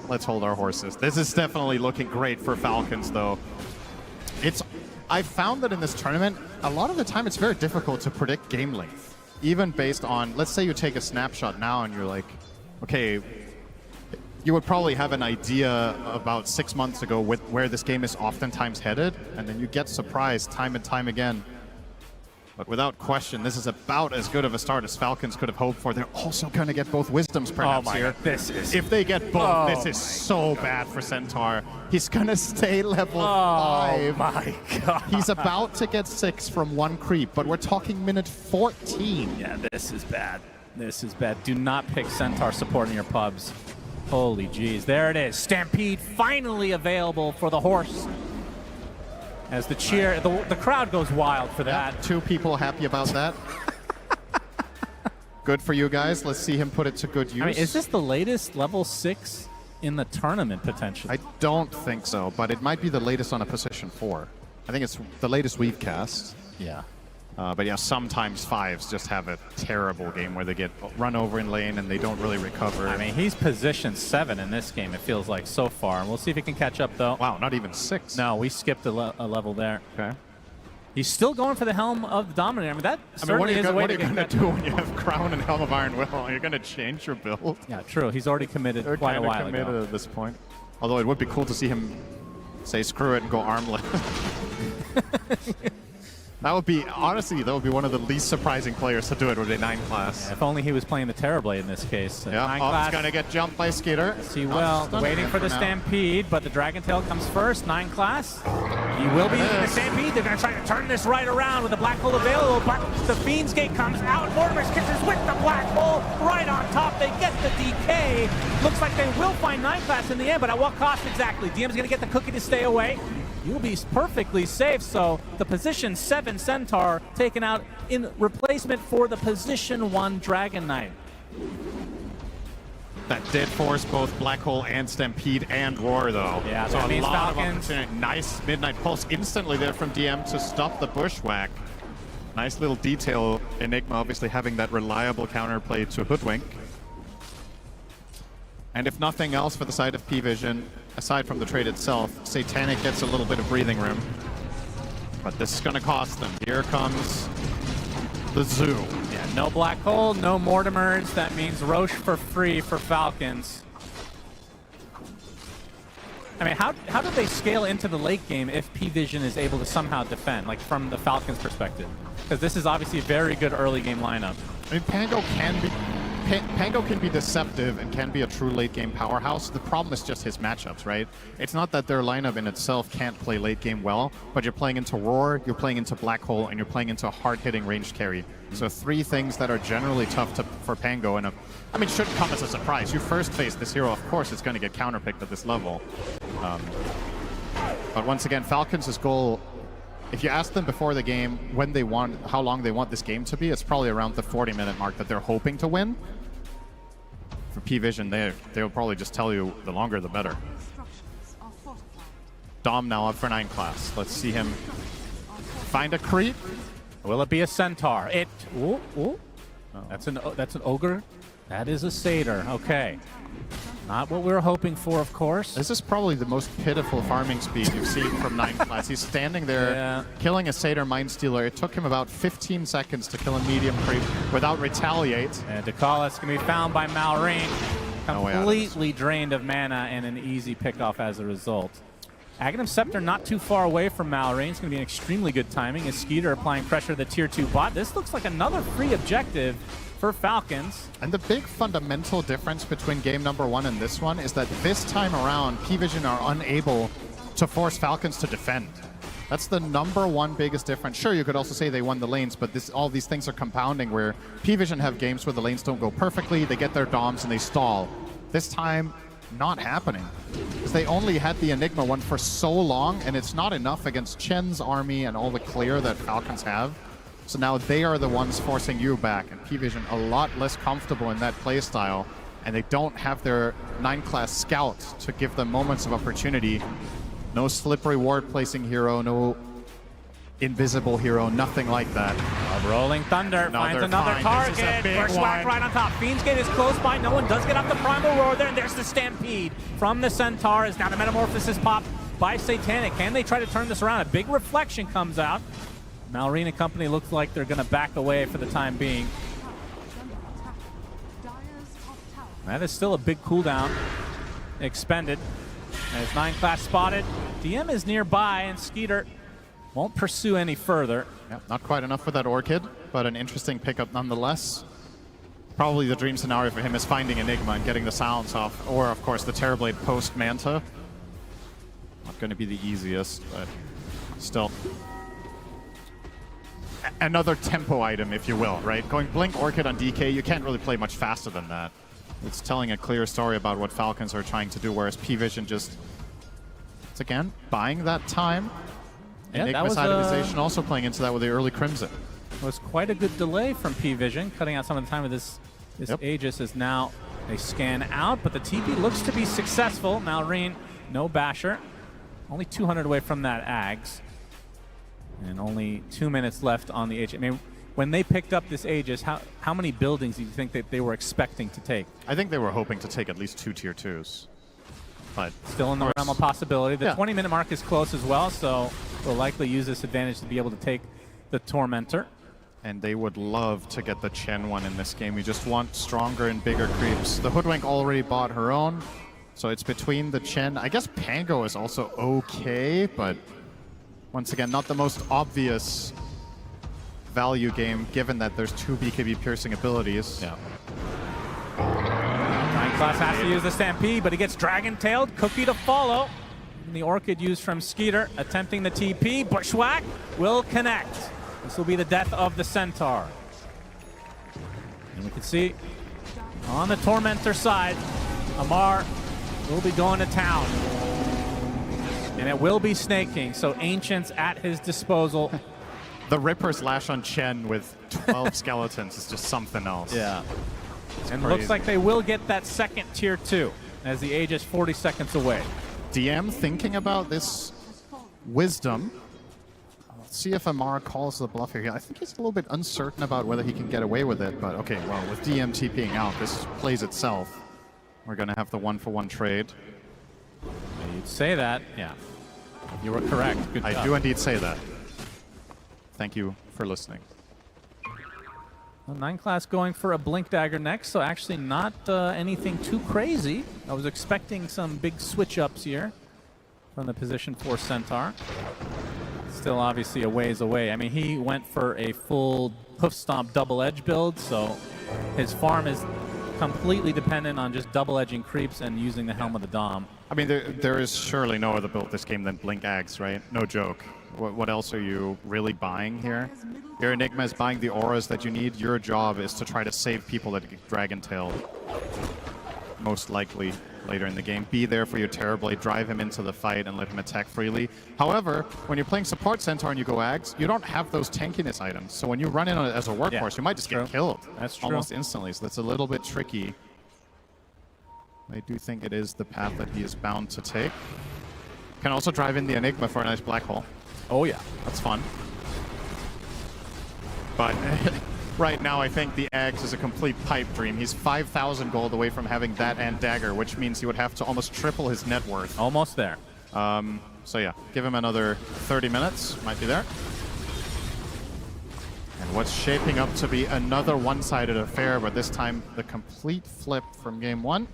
Let's hold our horses. This is definitely looking great for Falcons, though. I found that in this tournament, a lot of the time it's very difficult to predict game length. Even based on, let's say you take a snapshot now and you're like, okay, you would probably have an idea about 6 months ago with where this game is oftentimes headed, and then you get surprised time and time again. But without question, this is about as good of a start as Falcons could have hoped for. They're also going to get both Wisdoms perhaps here. If they get both, this is so bad for Centaur. He's going to stay level 5. Oh my god. He's about to get 6 from 1 creep, but we're talking minute 14. Yeah, this is bad. This is bad. Do not pick Centaur support in your pubs. Holy jeez. There it is. Stampede finally available for the horse. As the cheer, the crowd goes wild for that. Yeah, 2 people happy about that. Good for you guys. Let's see him put it to good use. I mean, is this the latest level 6 in the tournament, potentially? I don't think so, but it might be the latest on a position 4. I think it's the latest we've cast. Yeah. But yeah, sometimes 5s just have a terrible game where they get run over in lane and they don't really recover. I mean, he's position 7 in this game, it feels like, so far. And we'll see if he can catch up, though. Wow, not even 6. No, we skipped a level there. Okay. He's still going for the Helm of the Dominator. I mean, that what are you going to do when you have Crown and Helm of Iron Will? You're going to change your build? Yeah, true. He's already committed quite a while ago. At this point. Although it would be cool to see him say screw it and go armlet. That would be, honestly, that would be one of the least surprising players to do it with a 9 class. Yeah, if only he was playing the Terrorblade in this case. Yeah, 9 he's class. going to get jumped by Skeeter. He will. Waiting for the Stampede, but the Dragon Tail comes first. 9 class. He will be using the Stampede. They're going to try to turn this right around with the Black Hole available, but the Fiend's Gate comes out. Mortimer's Kisses with the Black Hole right on top. They get the DK. Looks like they will find 9 class in the end, but at what cost exactly? DM's going to get the cookie to stay away. You'll be perfectly safe, so the position 7 Centaur taken out in replacement for the position 1 Dragon Knight. That did force both Black Hole and Stampede and Roar, though. Yeah, so that a means lot of Falcons. opportunity. Nice Midnight Pulse instantly there from DM to stop the Bushwhack. Nice little detail. Enigma obviously having that reliable counterplay to Hoodwink. And if nothing else for the side of P-Vision, aside from the trade itself, Satanic gets a little bit of breathing room. But this is going to cost them. Here comes the Zoo. Yeah, no Black Hole, no Mortimers. That means Roche for free for Falcons. I mean, how do they scale into the late game if P-Vision is able to somehow defend, like from the Falcons' perspective? Because this is obviously a very good early game lineup. I mean, Pango can be deceptive and can be a true late game powerhouse. The problem is just his matchups, right? It's not that their lineup in itself can't play late game well, but you're playing into Roar, you're playing into Black Hole, and you're playing into a hard-hitting ranged carry. So 3 things that are generally tough for Pango, and I mean, shouldn't come as a surprise. You first face this hero, of course it's going to get counterpicked at this level. But once again, Falcons' goal, if you ask them before the game when they want, how long they want this game to be, it's probably around the 40-minute mark that they're hoping to win. For P-Vision, they'll probably just tell you the longer the better. Dom now up for 9 class. Let's see him find a creep. Will it be a Centaur? Ooh. Oh. That's an Ogre. That is a Satyr. Okay. Not what we were hoping for, of course. This is probably the most pitiful farming speed you've seen from 9 class. He's standing there, killing a Satyr Mindstealer. It took him about 15 seconds to kill a medium creep without retaliate. And Dakalis can be found by Malrine. Completely drained of mana and an easy pickoff as a result. Aghanim Scepter not too far away from Malrine. It's going to be an extremely good timing as Skeeter applying pressure to the tier 2 bot. This looks like another free objective for Falcons. And the big fundamental difference between game number 1 and this one is that this time around, P-Vision are unable to force Falcons to defend. That's the number 1 biggest difference. Sure, you could also say they won the lanes, but all these things are compounding where P-Vision have games where the lanes don't go perfectly, they get their DOMs and they stall. This time, not happening. Because they only had the Enigma one for so long, and it's not enough against Chen's army and all the clear that Falcons have. So now they are the ones forcing you back, and P-Vision a lot less comfortable in that playstyle, and they don't have their 9 class scout to give them moments of opportunity. No slippery ward placing hero, no invisible hero, nothing like that. Rolling Thunder finds another target. First whack right on top. Fiend's Gate is close by. No one does get off the Primal Roar there, and there's the Stampede from the Centaur. Is now the Metamorphosis pop by Satanic. Can they try to turn this around? A big reflection comes out. Malrine and company looks like they're going to back away for the time being. That is still a big cooldown. Expended. As 9 class spotted. DM is nearby, and Skeeter won't pursue any further. Yep, not quite enough for that Orchid, but an interesting pickup nonetheless. Probably the dream scenario for him is finding Enigma and getting the silence off, or of course the Terrorblade post Manta. Not going to be the easiest, but still. Another tempo item, if you will, right? Going Blink Orchid on DK, you can't really play much faster than that. It's telling a clear story about what Falcons are trying to do, whereas P-Vision just, it's again, buying that time. Yeah, Enigma's itemization also playing into that with the early Crimson. It was quite a good delay from P-Vision, cutting out some of the time of this Aegis is now they scan out, but the TP looks to be successful. Malrine, no Basher. Only 200 away from that Ags. And only 2 minutes left on the Aegis. I mean, when they picked up this Aegis, how many buildings do you think that they were expecting to take? I think they were hoping to take at least 2 tier 2s. But still in the realm of possibility. The 20-minute mark is close as well, so they'll likely use this advantage to be able to take the Tormentor. And they would love to get the Chen one in this game. You just want stronger and bigger creeps. The Hoodwink already bought her own, so it's between the Chen. I guess Pango is also okay, but once again, not the most obvious value game, given that there's 2 BKB piercing abilities. Yeah. Class has to use the Stampede, but he gets Dragon-tailed. Cookie to follow. And the Orchid used from Skeeter, attempting the TP. Bushwhack will connect. This will be the death of the Centaur. And we can see on the Tormentor side, Amar will be going to town. And it will be snaking, so Ancients at his disposal. The Ripper's Lash on Chen with 12 skeletons is just something else. Yeah. It's and crazy. looks like they will get that second tier 2 as the Age is 40 seconds away. DM thinking about this Wisdom. Let's see if Amar calls the bluff here. I think he's a little bit uncertain about whether he can get away with it, but okay, well, with DM TPing out, this plays itself. We're going to have the 1-for-1 trade. You'd say that, yeah. You were correct. Good job. I do indeed say that. Thank you for listening. Well, 9 class going for a Blink Dagger next, so actually not anything too crazy. I was expecting some big switch-ups here from the position 4 Centaur. Still obviously a ways away. I mean, he went for a full Hoof Stomp double edge build, so his farm is completely dependent on just double edging creeps and using the Helm of the Dom. I mean, there is surely no other build this game than Blink Ags, right? No joke. What else are you really buying here? Your Enigma is buying the auras that you need. Your job is to try to save people that get Dragon Tailed. Most likely later in the game. Be there for your Terrorblade, drive him into the fight, and let him attack freely. However, when you're playing support Centaur and you go Ags, you don't have those tankiness items. So when you run in on it as a workhorse, you might just get killed. That's true. Almost instantly. So that's a little bit tricky. I do think it is the path that he is bound to take. Can also drive in the Enigma for a nice black hole. Oh yeah, that's fun. But right now, I think the Ags is a complete pipe dream. He's 5,000 gold away from having that and Dagger, which means he would have to almost triple his net worth. Almost there. So yeah, give him another 30 minutes. Might be there. And what's shaping up to be another one-sided affair, but this time the complete flip from game 1.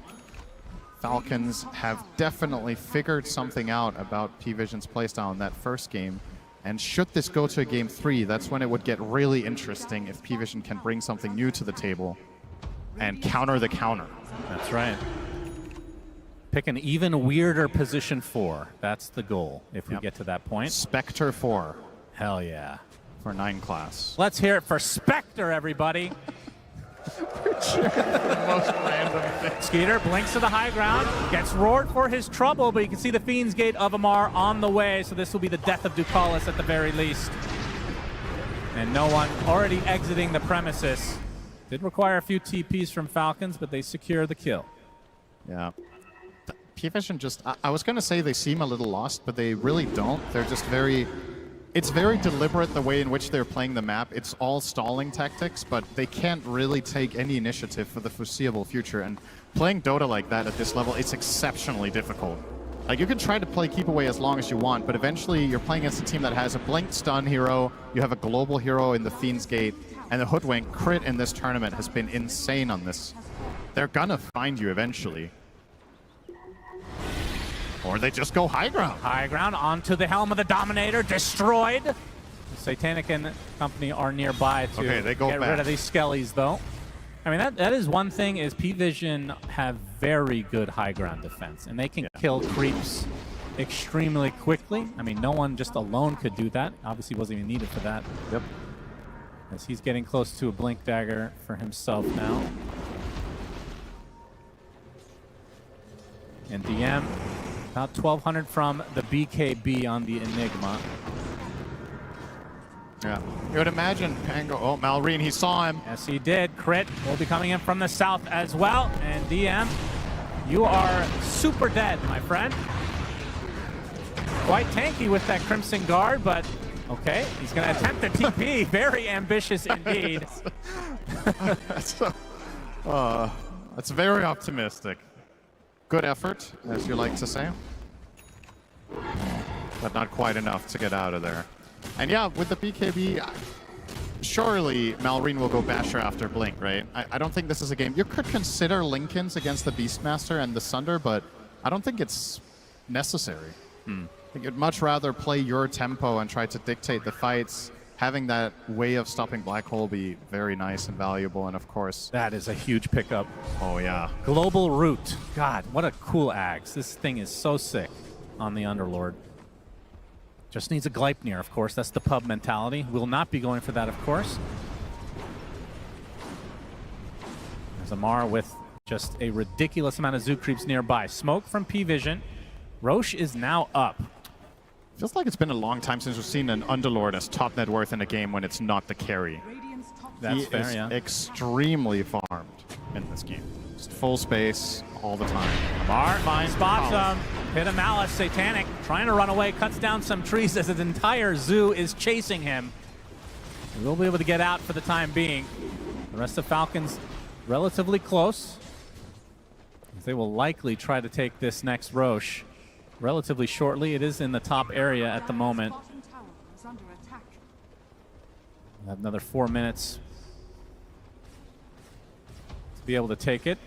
Falcons have definitely figured something out about P-Vision's playstyle in that first game. And should this go to a game 3, that's when it would get really interesting if P-Vision can bring something new to the table and counter the counter. That's right. Pick an even weirder position 4. That's the goal if we get to that point. Spectre 4. Hell yeah. For 9 class. Let's hear it for Spectre, everybody. Most random thing. Skeeter blinks to the high ground, gets roared for his trouble, but you can see the Fiend's Gate of Amar on the way, so this will be the death of Ducalis at the very least. And no one already exiting the premises. Did require a few TPs from Falcons, but they secure the kill. Yeah. P-Vision just, I was going to say they seem a little lost, but they really don't. They're just very... It's very deliberate the way in which they're playing the map. It's all stalling tactics, but they can't really take any initiative for the foreseeable future. And playing Dota like that at this level, it's exceptionally difficult. Like, you can try to play keep away as long as you want, but eventually you're playing against a team that has a blink stun hero, you have a global hero in the Fiend's Gate, and the Hoodwink crit in this tournament has been insane on this. They're gonna find you eventually. Or they just go high ground. High ground onto the Helm of the Dominator, destroyed. Satanic and company are nearby to they go get rid of these skellies, though. I mean, that is one thing, is P-Vision have very good high ground defense, and they can kill creeps extremely quickly. I mean, no one just alone could do that. Obviously wasn't even needed for that. Yep. As he's getting close to a Blink Dagger for himself now. And DM, about 1,200 from the BKB on the Enigma. Yeah. You would imagine Pango. Oh, Malrine, he saw him. Yes, he did. Crit will be coming in from the south as well. And DM, you are super dead, my friend. Quite tanky with that Crimson Guard, but okay. He's going to attempt the TP. Very ambitious indeed. That's very optimistic. Good effort, as you like to say. But not quite enough to get out of there. And yeah, with the BKB, surely Malrine will go Basher after Blink, right? I don't think this is a game. You could consider Lincolns against the Beastmaster and the Sunder, but I don't think it's necessary. I think you'd much rather play your tempo and try to dictate the fights. having that way of stopping Black Hole be very nice and valuable, and of course... That is a huge pickup. Oh, yeah. Global Root. God, what a cool axe. This thing is so sick on the Underlord. Just needs a Gleipnir, of course. That's the pub mentality. Will not be going for that, of course. There's Amar with just a ridiculous amount of Zoo creeps nearby. Smoke from P-Vision. Roche is now up. Feels like it's been a long time since we've seen an Underlord as top net worth in a game when it's not the carry. That's fair, yeah. Extremely farmed in this game. Just full space all the time. Amar spots him. Hit a Malice. Satanic trying to run away. Cuts down some trees as his entire zoo is chasing him. He will be able to get out for the time being. The rest of Falcons relatively close. They will likely try to take this next Roche relatively shortly. It is in the top area at the moment. We'll have another 4 minutes to be able to take it.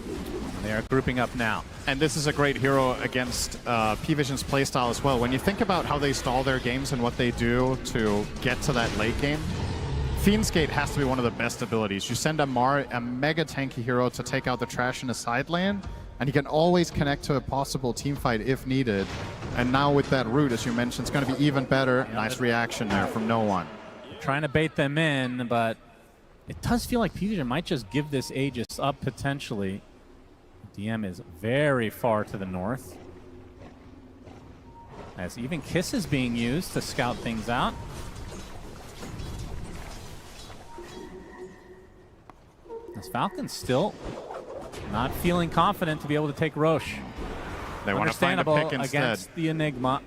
And they are grouping up now. And this is a great hero against P-Vision's playstyle as well. When you think about how they stall their games and what they do to get to that late game, Fiend's Gate has to be one of the best abilities. You send Amar, a mega tanky hero, to take out the trash in a side lane, and he can always connect to a possible team fight if needed. And now with that root, as you mentioned, it's going to be even better. Nice reaction there from no one. Trying to bait them in, but it does feel like P-Vision might just give this Aegis up potentially. DM is very far to the north, as even Kiss is being used to scout things out. As Falcons still not feeling confident to be able to take Roche. They want to find a pick instead. Against the Enigma.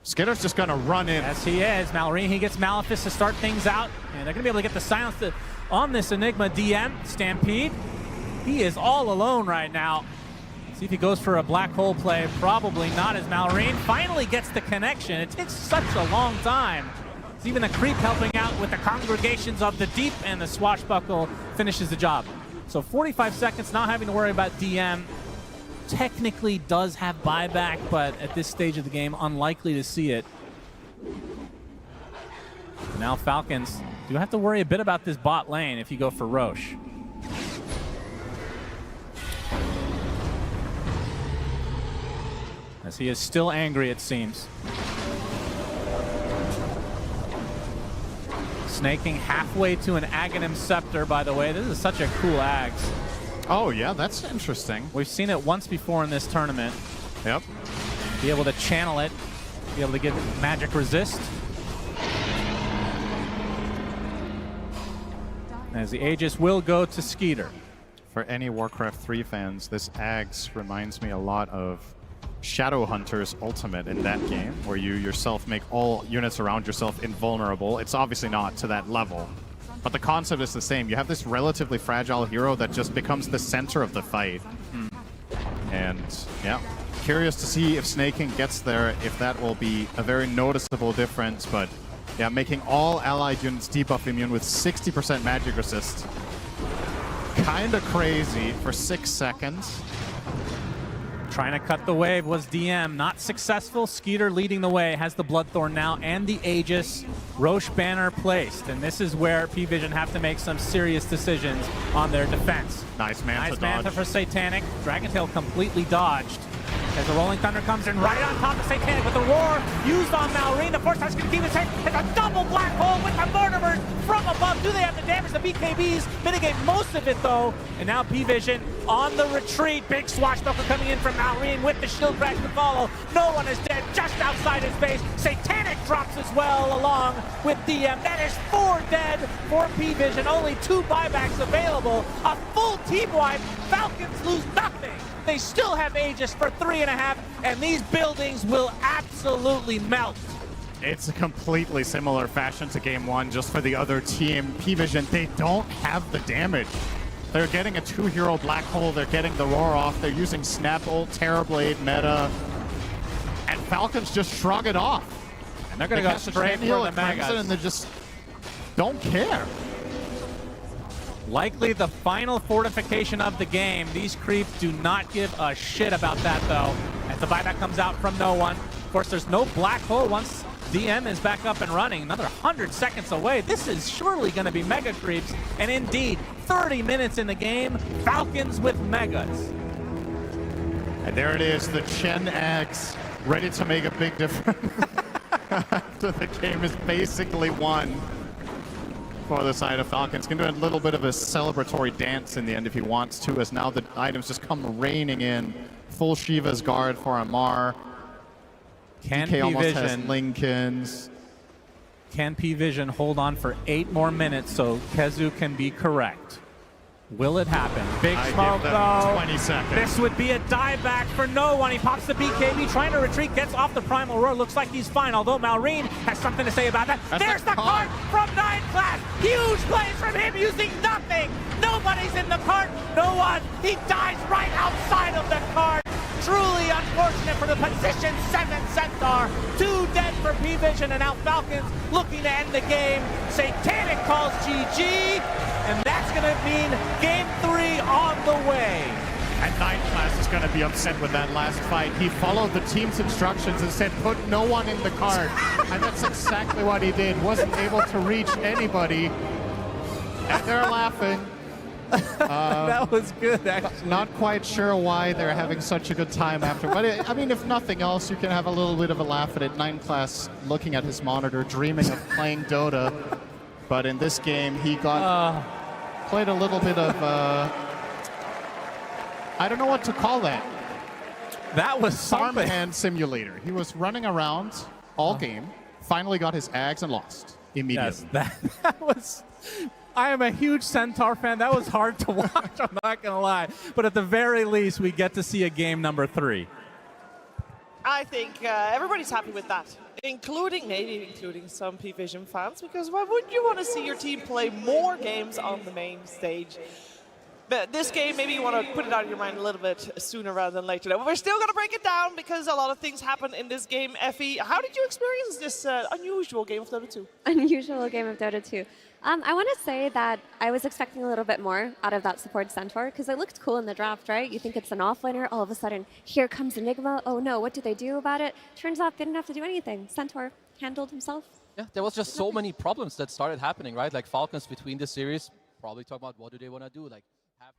Skitter's just going to run in. Yes, he is. Malorine, he gets Malefice to start things out. And they're going to be able to get the silence on this Enigma DM. Stampede, he is all alone right now. See if he goes for a black hole play. Probably not, as Malorine finally gets the connection. It takes such a long time. It's even a creep helping out with the congregations of the deep, and the swashbuckle finishes the job. So 45 seconds, not having to worry about DM. Technically does have buyback, but at this stage of the game, unlikely to see it. Now Falcons do have to worry a bit about this bot lane if you go for Roche. As he is still angry, it seems. Snaking halfway to an Aghanim Scepter, by the way. This is such a cool Ags. Oh, yeah, that's interesting. We've seen it once before in this tournament. Yep. Be able to channel it, be able to give it magic resist. As the Aegis will go to Skeeter. For any Warcraft 3 fans, this Ags reminds me a lot of Shadowhunter's ultimate in that game, where you yourself make all units around yourself invulnerable. It's obviously not to that level, but the concept is the same. You have this relatively fragile hero that just becomes the center of the fight. And yeah, curious to see if Snaking gets there, if that will be a very noticeable difference. But yeah, making all allied units debuff immune with 60% magic resist. Kinda crazy for 6 seconds. Trying to cut the wave was DM, not successful. Skeeter leading the way, has the Bloodthorn now and the Aegis. Roche banner placed, and this is where P-Vision have to make some serious decisions on their defense. Nice Manta Nice Manta for Satanic. Dragontail completely dodged. As the Rolling Thunder comes in right on top of Satanic with the roar used on Malorine. The Force Touch going to keep his head. It's a double black hole with the Mortimers from above. Do they have the damage? The BKBs mitigate most of it though. And now P-Vision on the retreat. Big swashbuckle coming in from Malorine with the shield crash to follow. No one is dead just outside his base. Satanic drops as well along with DM. That is 4 dead for P-Vision. Only 2 buybacks available. A full team wipe. Falcons lose nothing. They still have Aegis for 3.5, and these buildings will absolutely melt. It's a completely similar fashion to game 1, just for the other team. P-Vision, they don't have the damage. They're getting a 2-hero black hole, they're getting the roar off, they're using Snap Ult, Terrorblade meta, and Falcons just shrug it off. And they're going to go straight for the Megas. And they just don't care. Likely the final fortification of the game. These creeps do not give a shit about that though. As the buyback comes out from no one. Of course, there's no black hole once DM is back up and running, another 100 seconds away. This is surely going to be mega creeps, and indeed, 30 minutes in the game, Falcons with megas. And there it is, the Chen X, ready to make a big difference after the game is basically won for the side of Falcons. Can do a little bit of a celebratory dance in the end if he wants to, as now the items just come raining in. Full Shiva's guard for Amar. DK almost has Lincolns. Can P-Vision hold on for 8 more minutes so Kezu can be correct? Will it happen? Big smoke though. 20 seconds. This would be a dive back for no one. He pops the BKB, trying to retreat, gets off the Primal Roar. Looks like he's fine, although Malrine has something to say about that. There's the cart from 9 Class. Huge plays from him using nothing. Nobody's in the cart. No one. He dies right outside of the cart. Truly unfortunate for the position 7 Centaur. 2 dead for P-Vision, and now Falcons looking to end the game. Satanic calls GG, and that's going to mean game 3 on the way. And 9 Class is going to be upset with that last fight. He followed the team's instructions and said, put no one in the cart. And that's exactly what he did. Wasn't able to reach anybody. And they're laughing. That was good, actually. Not quite sure why they're having such a good time after. But I mean, if nothing else, you can have a little bit of a laugh at it. 9 Class looking at his monitor, dreaming of playing Dota. But in this game, he played a little bit of, I don't know what to call that. That was something. Farmhand simulator. He was running around all game, finally got his Ags and lost immediately. Yes, that was... I am a huge Centaur fan. That was hard to watch, I'm not going to lie. But at the very least, we get to see a game number 3. I think everybody's happy with that, maybe including some P-Vision fans, because why wouldn't you want to see your team play more games on the main stage? But this game, maybe you want to put it out of your mind a little bit sooner rather than later. But we're still going to break it down because a lot of things happen in this game. Effie, how did you experience this unusual game of Dota 2? Unusual game of Dota 2. I want to say that I was expecting a little bit more out of that support Centaur because it looked cool in the draft, right? You think it's an offlaner, all of a sudden, here comes Nigma. Oh no, what do they do about it? Turns out they didn't have to do anything. Centaur handled himself. Yeah, there was just so many problems that started happening, right? Like Falcons between the series, probably talk about what do they want to do, like have...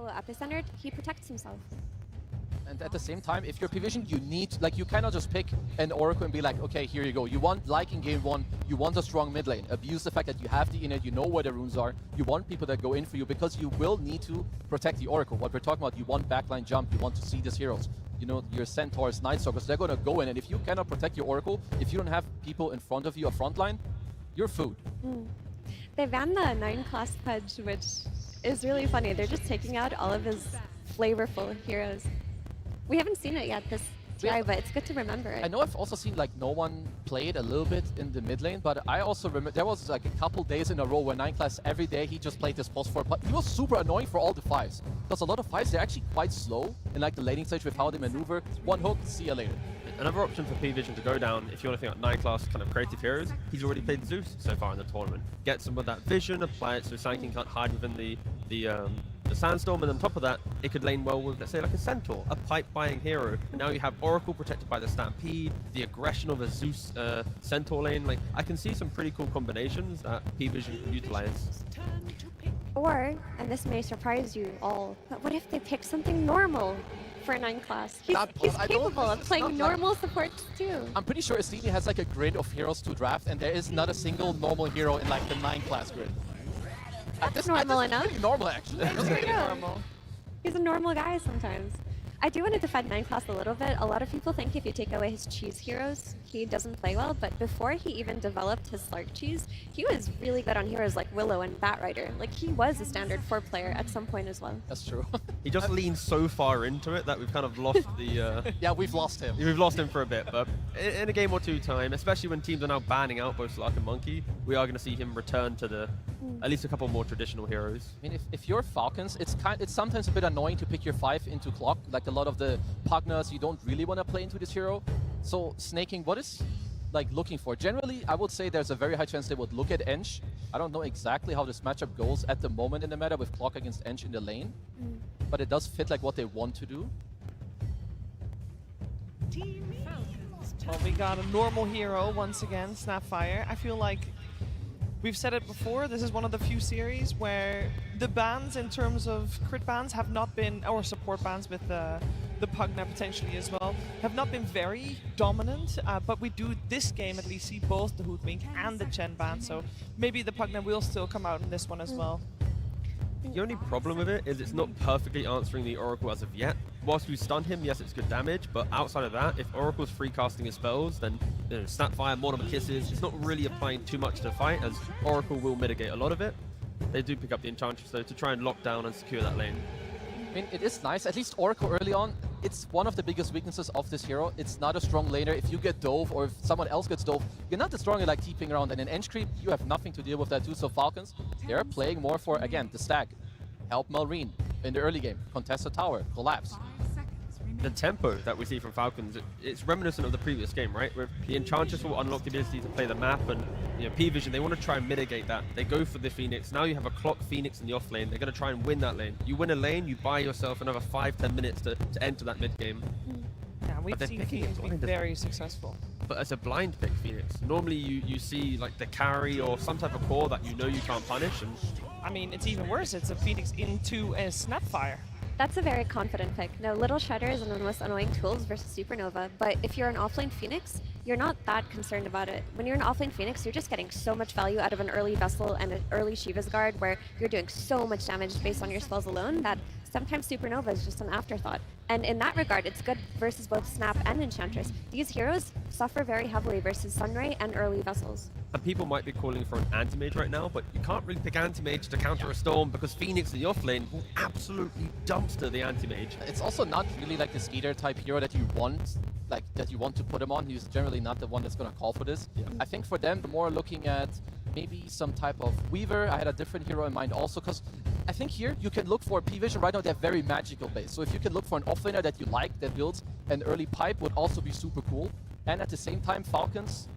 solo epicentered, he protects himself. And at the same time, if you're PVision, you need, like, you cannot just pick an Oracle and be like, okay, here you go. You want, like in game 1, you want a strong mid lane. Abuse the fact that you have the innate, you know where the runes are. You want people that go in for you because you will need to protect the Oracle. What we're talking about, you want backline jump, you want to see these heroes. You know, your Centaurs, Night Stalkers, they're going to go in. And if you cannot protect your Oracle, if you don't have people in front of you, a front line, you're food. They banned the 9-class Pudge, which is really funny. They're just taking out all of his flavorful heroes. We haven't seen it yet this TI, but it's good to remember it. I know I've also seen like no one played a little bit in the mid lane, but I also remember there was like a couple days in a row where 9-class every day he just played this post-4, but he was super annoying for all the 5s. Because a lot of 5s, they're actually quite slow in like the laning stage with how they maneuver. One hook, see you later. Another option for PVision to go down, if you want to think about 9-class kind of creative heroes, he's already played Zeus so far in the tournament. Get some of that vision, apply it so Sanking can't hide within the Sandstorm, and on top of that, it could lane well with, let's say, like a Centaur, a pipe-buying hero. Now you have Oracle protected by the Stampede, the aggression of a Zeus Centaur lane. Like, I can see some pretty cool combinations that PVision can utilize. Or, and this may surprise you all, but what if they pick something normal for 9-class? He's capable of playing normal supports too. I'm pretty sure Estini has like a grid of heroes to draft, and there is not a single normal hero in like the 9-class grid. That's normal enough. Pretty normal, actually. That's pretty normal. He's a normal guy sometimes. I do want to defend 9-class a little bit. A lot of people think if you take away his cheese heroes, he doesn't play well, but before he even developed his Slark cheese, he was really good on heroes like Willow and Batrider. Like, he was a standard 4 player at some point as well. That's true. He just leaned so far into it that we've kind of lost the... Yeah, we've lost him. We've lost him for a bit, but in a game or two time, especially when teams are now banning out both Slark and Monkey, we are going to see him return to the at least a couple more traditional heroes. I mean, if you're Falcons, it's sometimes a bit annoying to pick your 5 into clock. Like a lot of the Pugners, you don't really want to play into this hero. So snaking, what is like looking for? Generally, I would say there's a very high chance they would look at Ench. I don't know exactly how this matchup goes at the moment in the meta with Clock against Ench in the lane, but it does fit like what they want to do. Well, we got a normal hero once again, Snapfire. I feel like we've said it before, this is one of the few series where the bans in terms of crit bans have not been, or support bans with the Pugna potentially as well, have not been very dominant, but we do this game at least see both the Hoodwink and the Chen ban, so maybe the Pugna will still come out in this one as well. The only problem with it is it's not perfectly answering the Oracle as of yet. Whilst we stun him, yes, it's good damage, but outside of that, if Oracle's free casting his spells, then Snapfire, Mortimer Kisses, it's not really applying too much to the fight, as Oracle will mitigate a lot of it. They do pick up the Enchantress, though, to try and lock down and secure that lane. I mean, it is nice, at least Oracle early on, it's one of the biggest weaknesses of this hero. It's not a strong laner. If you get dove or if someone else gets dove, you're not as strong at like TPing around. And in Ench creep, you have nothing to deal with that too. So Falcons, they're playing more for, again, the stack. Help Malrine in the early game, contest the tower, collapse. The tempo that we see from Falcons, it's reminiscent of the previous game, right? Where the Enchantress will unlock the ability to play the map, and PVision, they want to try and mitigate that. They go for the Phoenix. Now you have a clock Phoenix in the off lane. They're going to try and win that lane. You win a lane, you buy yourself another 5-10 minutes to enter that mid game. Yeah, we've seen Phoenix be very successful. But as a blind pick Phoenix, normally you see like the carry or some type of core that you know you can't punish. And I mean, it's even worse. It's a Phoenix into a Snapfire. That's a very confident pick. No, Little Shredder is one of the most annoying tools versus Supernova, but if you're an offlane Phoenix, you're not that concerned about it. When you're an offlane Phoenix, you're just getting so much value out of an early Vessel and an early Shiva's Guard where you're doing so much damage based on your spells alone that sometimes Supernova is just an afterthought. And in that regard, it's good versus both Snap and Enchantress. These heroes suffer very heavily versus Sunray and early Vessels. And people might be calling for an anti-mage right now, but you can't really pick anti-mage to counter a Storm because Phoenix in the offlane will absolutely dumpster the anti-mage. It's also not really like the Skeeter type hero that you want, to put him on. He's generally not the one that's going to call for this. Yeah. I think for them, more looking at maybe some type of Weaver. I had a different hero in mind also, because I think here you can look for PVision right now. They have very magical base. So if you can look for an offlaner that you like that builds an early pipe would also be super cool. And at the same time, Falcons.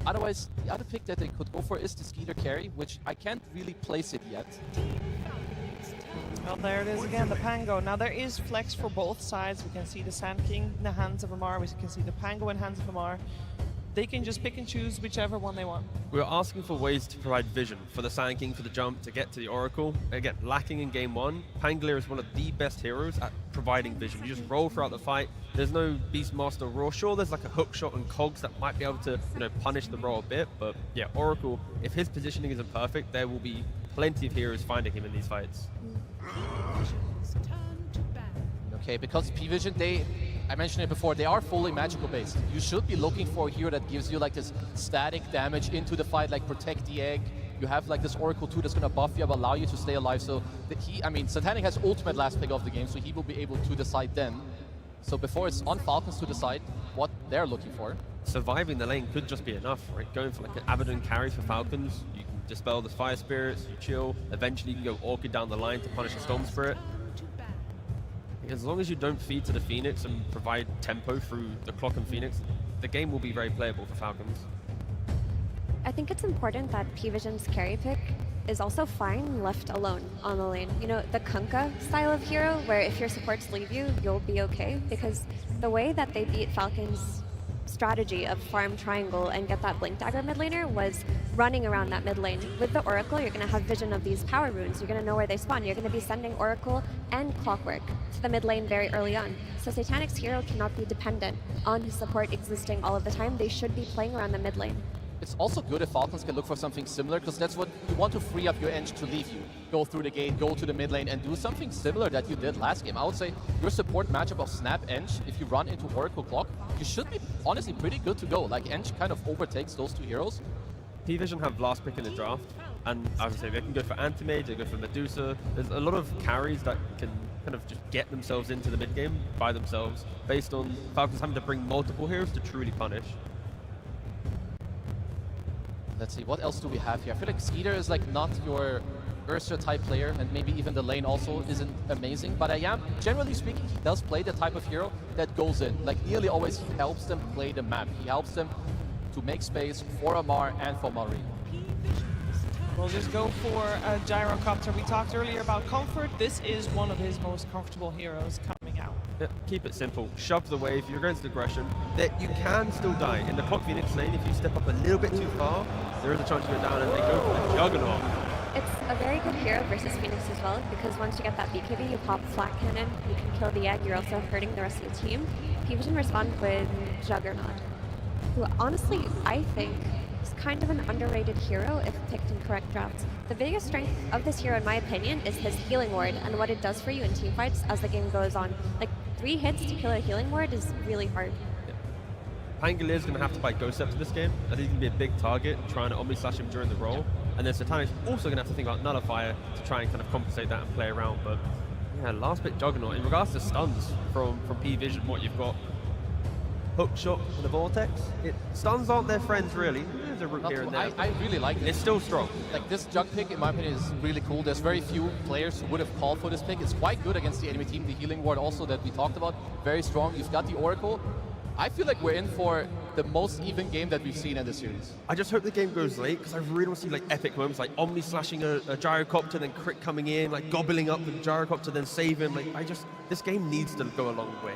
Otherwise, the other pick that they could go for is the Skeeter carry, which I can't really place it yet. Well, there it is again, the Pango. Now there is flex for both sides. We can see the Sand King in the hands of Amar. We can see the Pango in hands of Amar. they can just pick and choose whichever one they want. We're asking for ways to provide vision for the Sand King, for the jump, to get to the Oracle. Again, lacking in game one, Pangolier is one of the best heroes at providing vision. You just roll throughout the fight. There's no Beastmaster Roar. Sure, there's like a hook shot and cogs that might be able to, punish the roll a bit. But yeah, Oracle, if his positioning isn't perfect, there will be plenty of heroes finding him in these fights. Okay, because P-Vision, I mentioned it before, they are fully magical based. You should be looking for a hero that gives you like this static damage into the fight, like protect the egg. You have like this Oracle 2 that's gonna buff you up, allow you to stay alive. So Satanic has ultimate last pick of the game, so he will be able to decide then. So before it's on Falcons to decide what they're looking for. Surviving the lane could just be enough, right? Going for like an Abaddon carry for Falcons, you can dispel the Fire Spirits, you chill. Eventually you can go Orchid down the line to punish the Storm Spirit. As long as you don't feed to the Phoenix and provide tempo through the Clock and Phoenix, the game will be very playable for Falcons. I think it's important that P-Vision's carry pick is also fine left alone on the lane. You know, the Kunkka style of hero, where if your supports leave you, you'll be okay, because the way that they beat Falcon's strategy of farm triangle and get that Blink Dagger mid laner was running around that mid lane. With the Oracle, you're going to have vision of these power runes. You're going to know where they spawn. You're going to be sending Oracle and Clockwork to the mid lane very early on. So Satanic's hero cannot be dependent on his support existing all of the time. They should be playing around the mid lane. It's also good if Falcons can look for something similar, because that's what you want to free up your Eng to leave you. Go through the gate, go to the mid lane, and do something similar that you did last game. I would say your support matchup of Snap Eng, if you run into Oracle Clock, you should be honestly pretty good to go. Like Eng kind of overtakes those two heroes. P-Vision have last pick in the draft, and I would say they can go for Anti-Mage, they go for Medusa. There's a lot of carries that can kind of just get themselves into the mid game by themselves, based on Falcons having to bring multiple heroes to truly punish. Let's see, what else do we have here? I feel like Skeeter is like not your Ursa type player, and maybe even the lane also isn't amazing, but generally speaking, he does play the type of hero that goes in. Like nearly always, he helps them play the map. He helps them to make space for Amar and for Marine. We'll just go for a Gyrocopter. We talked earlier about comfort. This is one of his most comfortable heroes coming out. Yeah, keep it simple. Shove the wave. You're against aggression. That you can still die. In the Clock Phoenix lane, if you step up a little bit too far, there is a chance you go down, and they go for the Juggernaut. It's a very good hero versus Phoenix as well, because once you get that BKB, you pop Flat Cannon, you can kill the egg, you're also hurting the rest of the team. P-Vision respond with Juggernaut, who honestly, I think, is kind of an underrated hero if picked in correct drafts. The biggest strength of this hero, in my opinion, is his healing ward and what it does for you in teamfights as the game goes on. Like, 3 hits to kill a healing ward is really hard. Pangolier is going to have to buy Ghost Scepter this game. I think he's going to be a big target, trying to Omni Slash him during the roll. And then Satanic's also going to have to think about Nullifier to try and kind of compensate that and play around. But yeah, last bit Juggernaut. In regards to stuns from P-Vision, what you've got, Hook Shot and the Vortex. Stuns aren't their friends, really. There's a root here and there. I really like it. It's still strong. Like this Jug pick, in my opinion, is really cool. There's very few players who would have called for this pick. It's quite good against the enemy team. The healing ward also that we talked about, very strong. You've got the Oracle. I feel like we're in for the most even game that we've seen in the series. I just hope the game goes late, because I really want to see like epic moments, like Omni slashing a Gyrocopter, then Crit coming in, like gobbling up the Gyrocopter, then save him. Like this game needs to go a long way.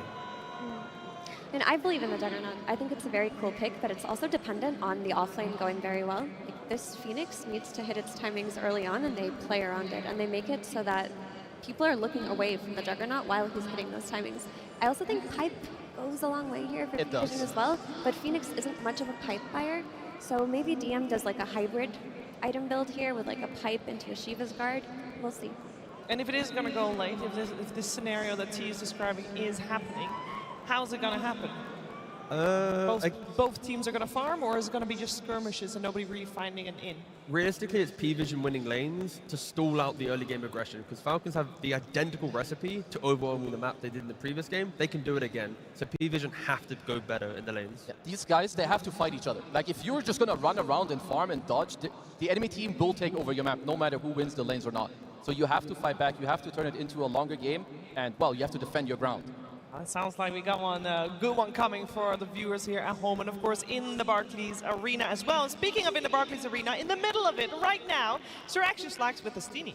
And I believe in the Juggernaut. I think it's a very cool pick, but it's also dependent on the offlane going very well. Like, this Phoenix needs to hit its timings early on, and they play around it, and they make it so that people are looking away from the Juggernaut while he's hitting those timings. I also think Pipe goes a long way here for P-Vision as well, but Phoenix isn't much of a Pipe buyer, so maybe DM does like a hybrid item build here with like a Pipe into a Shiva's Guard. We'll see. And if it is going to go late, if this scenario that T is describing is happening, how's it going to happen? Both teams are going to farm, or is it going to be just skirmishes and nobody really finding an in? Realistically, it's P-Vision winning lanes to stall out the early game aggression, because Falcons have the identical recipe to overwhelming the map they did in the previous game. They can do it again. So P-Vision have to go better in the lanes. Yeah, these guys, they have to fight each other. Like, if you're just going to run around and farm and dodge, the enemy team will take over your map, no matter who wins the lanes or not. So you have to fight back, you have to turn it into a longer game, and, well, you have to defend your ground. It sounds like we got one good one coming for the viewers here at home, and of course in the Barclays Arena as well. And speaking of in the Barclays Arena, in the middle of it right now, Sir Action Slacks with the Steenie.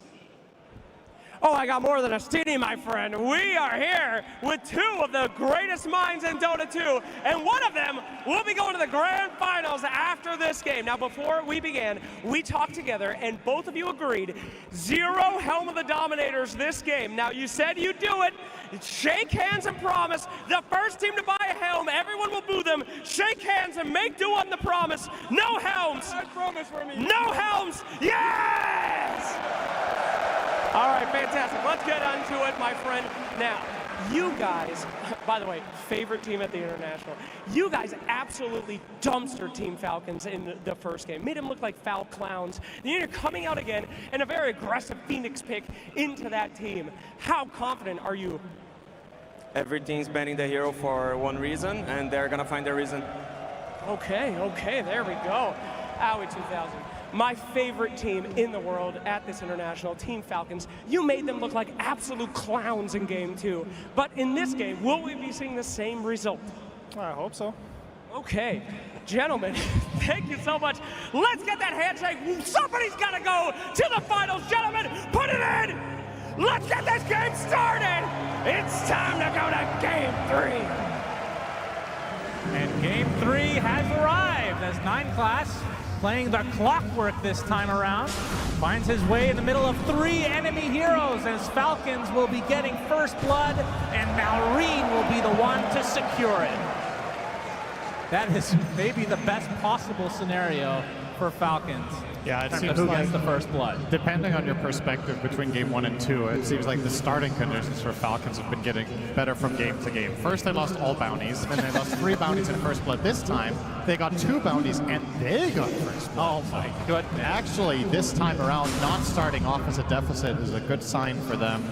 Oh, I got more than a Stini, my friend. We are here with two of the greatest minds in Dota 2, and one of them will be going to the grand finals after this game. Now, before we began, we talked together, and both of you agreed, 0 Helm of the Dominators this game. Now, you said you'd do it. Shake hands and promise. The first team to buy a helm, everyone will boo them. Shake hands and make do on the promise. No helms. I promise for me. No helms. Yes! All right, fantastic. Let's get onto it, my friend. Now, you guys, by the way, favorite team at the International, you guys absolutely dumpster Team Falcons in the first game. Made them look like foul clowns. Then you're coming out again and a very aggressive Phoenix pick into that team. How confident are you? Every team's banning the hero for one reason, and they're going to find their reason. Okay, there we go. Owie 2000. My favorite team in the world at this International, Team Falcons. You made them look like absolute clowns in game 2. But in this game, will we be seeing the same result? I hope so. Okay, gentlemen, thank you so much. Let's get that handshake. Somebody's got to go to the finals, gentlemen. Put it in. Let's get this game started. It's time to go to game 3. And game 3 has arrived as 9 Class, playing the clockwork this time around, finds his way in the middle of 3 enemy heroes as Falcons will be getting first blood and Malrine will be the one to secure it. That is maybe the best possible scenario for Falcons. Yeah, it seems who like gets the first blood. Depending on your perspective between game 1 and 2, it seems like the starting conditions for Falcons have been getting better from game to game. First, they lost all bounties, then they lost 3 bounties in first blood. This time, they got 2 bounties and they got first blood. Oh my goodness. Actually, this time around, not starting off as a deficit is a good sign for them.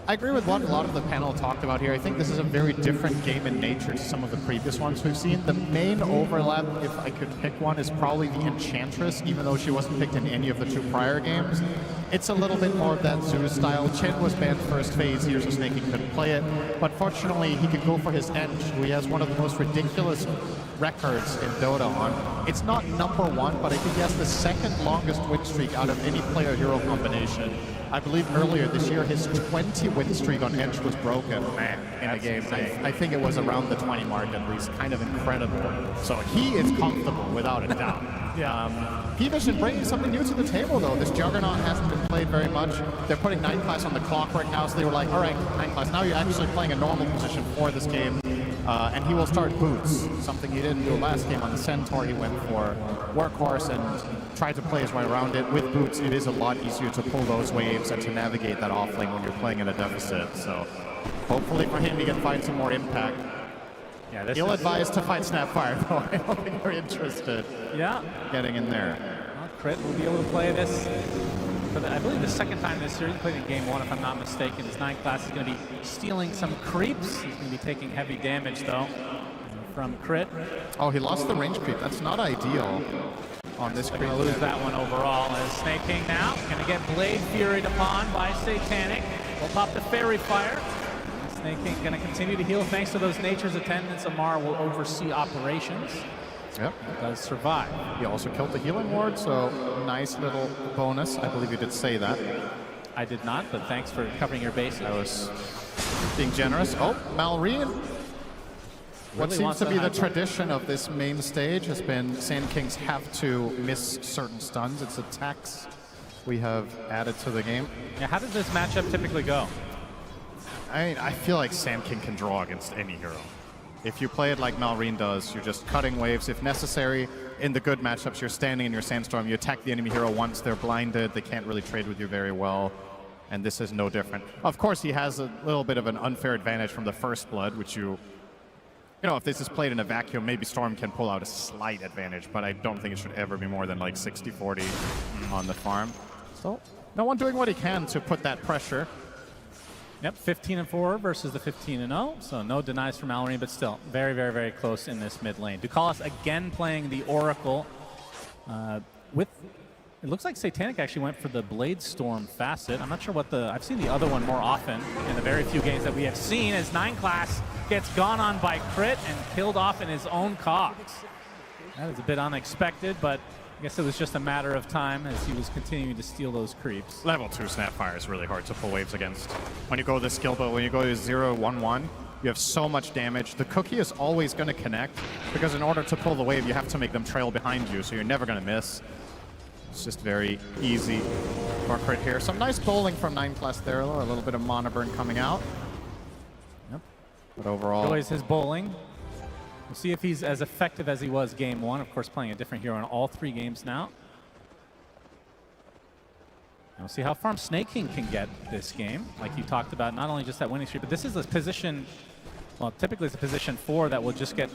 I agree with what a lot of the panel talked about here. I think this is a very different game in nature to some of the previous ones we've seen. The main overlap, if I could pick one, is probably the Enchantress, even though she wasn't picked in any of the 2 prior games. It's a little bit more of that Zeus style. Chen was banned first phase here, so Snake couldn't play it. But fortunately, he could go for his Ench, who he has one of the most ridiculous records in Dota on. It's not #1, but I think he has the 2nd longest win streak out of any player-hero combination. I believe earlier this year, his 20 win streak on Ench was broken in a game. I think it was around the 20 mark at least. Kind of incredible. So he is comfortable, without a doubt. P-Vision bringing something new to the table, though. This Juggernaut hasn't been played very much. They're putting 9 Class on the clockwork now, so they were like, all right, 9 Class, now you're actually playing a normal position for this game. And he will start Boots, something he didn't do last game on the Centaur. He went for Workhorse and tried to play his way around it. With Boots, it is a lot easier to pull those waves and to navigate that offlane when you're playing in a deficit. So hopefully for him, he can find some more impact. Yeah, He'll advise to fight Snapfire, though. I don't think they're interested getting in there. Well, Crit will be able to play this for I believe the 2nd time this series. He played in game 1, if I'm not mistaken. His 9 Class is going to be stealing some creeps. He's going to be taking heavy damage, though, from Crit. Oh, he lost the range creep. That's not ideal on this creep. Going to lose that one overall as Snake King now going to get Blade Furied upon by Satanic. Will pop the Fairy Fire. Snake King going to continue to heal thanks to those Nature's Attendants. Amar will oversee operations. Yep. Does survive. He also killed the healing ward, so nice little bonus. I believe you did say that. I did not, but thanks for covering your bases. I was being generous. Oh, Malrine. What seems to be the tradition of this main stage has been Sand Kings have to miss certain stuns. It's a tax we have added to the game. Yeah, how does this matchup typically go? I mean, I feel like Sand King can draw against any hero. If you play it like Malrine does, you're just cutting waves. If necessary, in the good matchups, you're standing in your Sandstorm, you attack the enemy hero once, they're blinded, they can't really trade with you very well, and this is no different. Of course, he has a little bit of an unfair advantage from the first blood, which you know, if this is played in a vacuum, maybe Storm can pull out a slight advantage, but I don't think it should ever be more than like 60-40 on the farm. So, no one doing what he can to put that pressure. Yep, 15-4 versus the 15-0, so no denies from Malrine, but still very, very, very close in this mid lane. Ducalis again playing the Oracle with, it looks like Satanic actually went for the Blade Storm facet. I'm not sure what I've seen the other one more often in the very few games that we have seen as 9 Class gets gone on by Crit and killed off in his own cogs. That is a bit unexpected, but I guess it was just a matter of time as he was continuing to steal those creeps. Level 2 Snapfire is really hard to pull waves against. When you go this skill build, when you go to 0-1-1, you have so much damage. The cookie is always going to connect, because in order to pull the wave, you have to make them trail behind you, so you're never going to miss. It's just very easy for crit here. Some nice bowling from 9-class there, a little bit of mana burn coming out. Yep. But overall... Enjoys his bowling. We'll see if he's as effective as he was game 1. Of course, playing a different hero in all 3 games now. And we'll see how far Snake King can get this game. Like you talked about, not only just that winning streak, but this is a position, well, typically it's a position 4 that will just get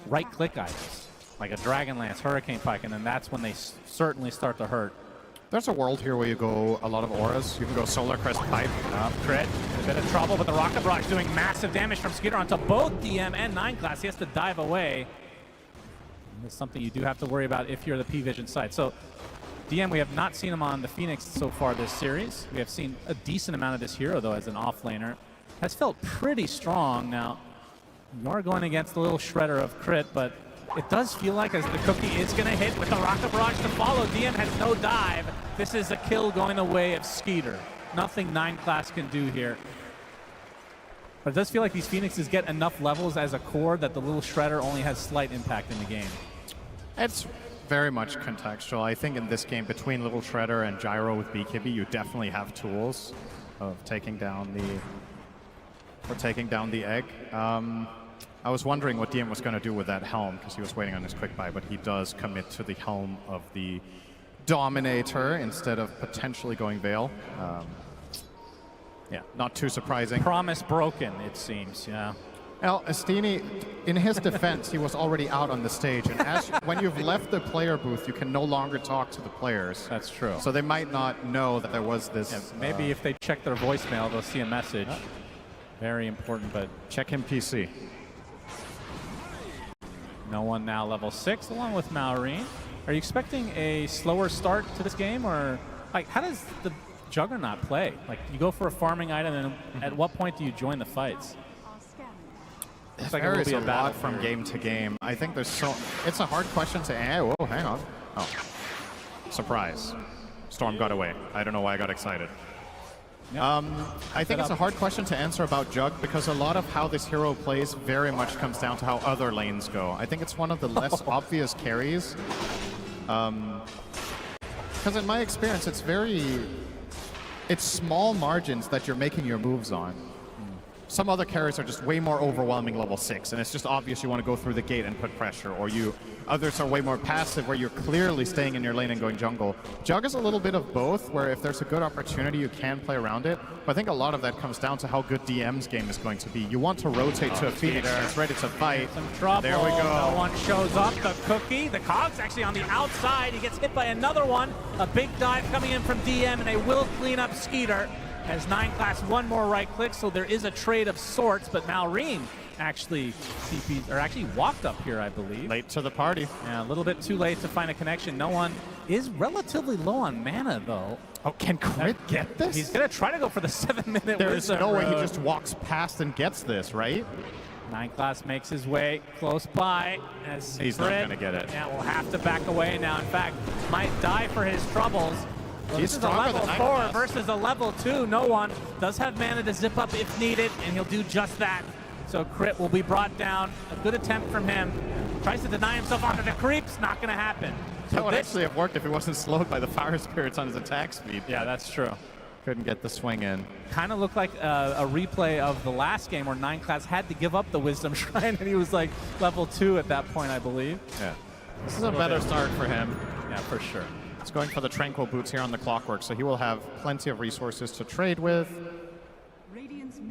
right-click items, like a Dragon Lance, Hurricane Pike, and then that's when they certainly start to hurt. There's a world here where you go a lot of auras. You can go Solar Crest Pipe. Crit, a bit of trouble, but the Rocket Barrage doing massive damage from Skeeter onto both DM and 9-class. He has to dive away. That's something you do have to worry about if you're the P-Vision side. So DM, we have not seen him on the Phoenix so far this series. We have seen a decent amount of this hero, though, as an offlaner. Has felt pretty strong. Now, you are going against the little shredder of crit, but it does feel like as the cookie is going to hit with the Rocket Barrage to follow, DM has no dive. This is a kill going the way of Skeeter. Nothing 9-class can do here. But it does feel like these Phoenixes get enough levels as a core that the little shredder only has slight impact in the game. It's very much contextual. I think in this game, between Little Shredder and Gyro with BKB, you definitely have tools of taking down the egg. I was wondering what DM was going to do with that helm, because he was waiting on his quick buy, but he does commit to the helm of the Dominator instead of potentially going Veil. Yeah, not too surprising. Promise broken, it seems, yeah. Well, Astini, in his defense, he was already out on the stage, and when you've left the player booth, you can no longer talk to the players. That's true. So they might not know that there was this... Yeah, maybe if they check their voicemail, they'll see a message. Very important, but... Check him PC. No one now level 6, along with Maureen. Are you expecting a slower start to this game, or like how does the Juggernaut play? Like you go for a farming item, and at what point do you join the fights? It varies a lot from game to game. I think there's it's a hard question to answer. Whoa, hang on. Oh, surprise! Storm got away. I don't know why I got excited. Yep. I think it's a hard question to answer about Jug, because a lot of how this hero plays very much comes down to how other lanes go. I think it's one of the less obvious carries. Because in my experience, it's small margins that you're making your moves on. Some other carries are just way more overwhelming level 6, and it's just obvious you want to go through the gate and put pressure, or others are way more passive where you're clearly staying in your lane and going jungle. Jug is a little bit of both, where if there's a good opportunity, you can play around it. But I think a lot of that comes down to how good DM's game is going to be. You want to rotate to a Phoenix that's ready to fight. Some trouble. There we go. No one shows up. The cookie. The Cog's actually on the outside. He gets hit by another one. A big dive coming in from DM, and they will clean up Skeeter. As 9-class, one more right click, so there is a trade of sorts, but Maureen actually walked up here, I believe. Late to the party. Yeah, a little bit too late to find a connection. No one is relatively low on mana, though. Oh, can Crit get this? He's going to try to go for the 7-minute There is no way he just walks past and gets this, right? 9-class makes his way close by. As he's not going to get it. Yeah, will have to back away now. In fact, might die for his troubles. Well, He's this is a level 4 4 versus a level 2. No one does have mana to zip up if needed, and he'll do just that. So Crit will be brought down. A good attempt from him. Tries to deny himself onto the creeps. Not going to happen. So that would actually have worked if he wasn't slowed by the fire spirits on his attack speed. Yeah, that's true. Couldn't get the swing in. Kind of looked like a replay of the last game where 9-class had to give up the Wisdom Shrine, and he was like level 2 at that point, I believe. Yeah. This is a better start for him. Yeah, for sure. He's going for the Tranquil Boots here on the Clockwork, so he will have plenty of resources to trade with.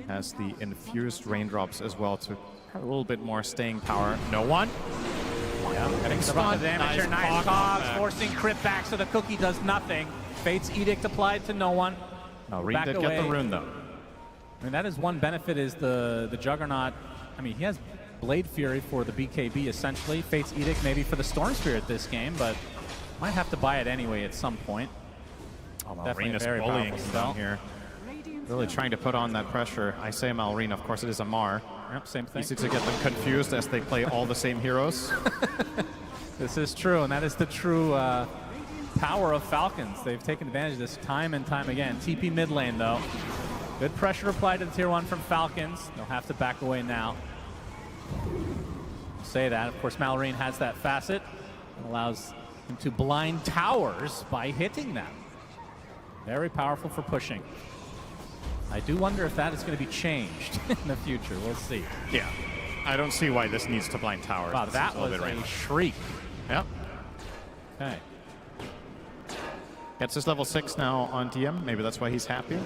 Has the Infused Raindrops as well to have a little bit more staying power. No one. Yeah, getting some damage here. Nice Cogs, forcing Crit back, so the cookie does nothing. Fate's Edict applied to no one. Reed did get the rune, though. I mean, that is one benefit, is the Juggernaut. I mean, he has Blade Fury for the BKB, essentially. Fate's Edict maybe for the Storm Spirit this game, but might have to buy it anyway at some point. Malrine is bullying down here. Really trying to put on that pressure. I say Malrine, of course it is a Mar. Yep, same thing. Easy to get them confused as they play all the same heroes. This is true, and that is the true power of Falcons. They've taken advantage of this time and time again. TP mid lane, though. Good pressure applied to the tier 1 from Falcons. They'll have to back away now. I'll say that. Of course, Malorine has that facet. It allows him to blind towers by hitting them. Very powerful for pushing. I do wonder if that is going to be changed in the future. We'll see. Yeah. I don't see why this needs to blind towers. Wow, that was a shriek. Yep. Okay. Gets his level 6 now on DM. Maybe that's why he's happy.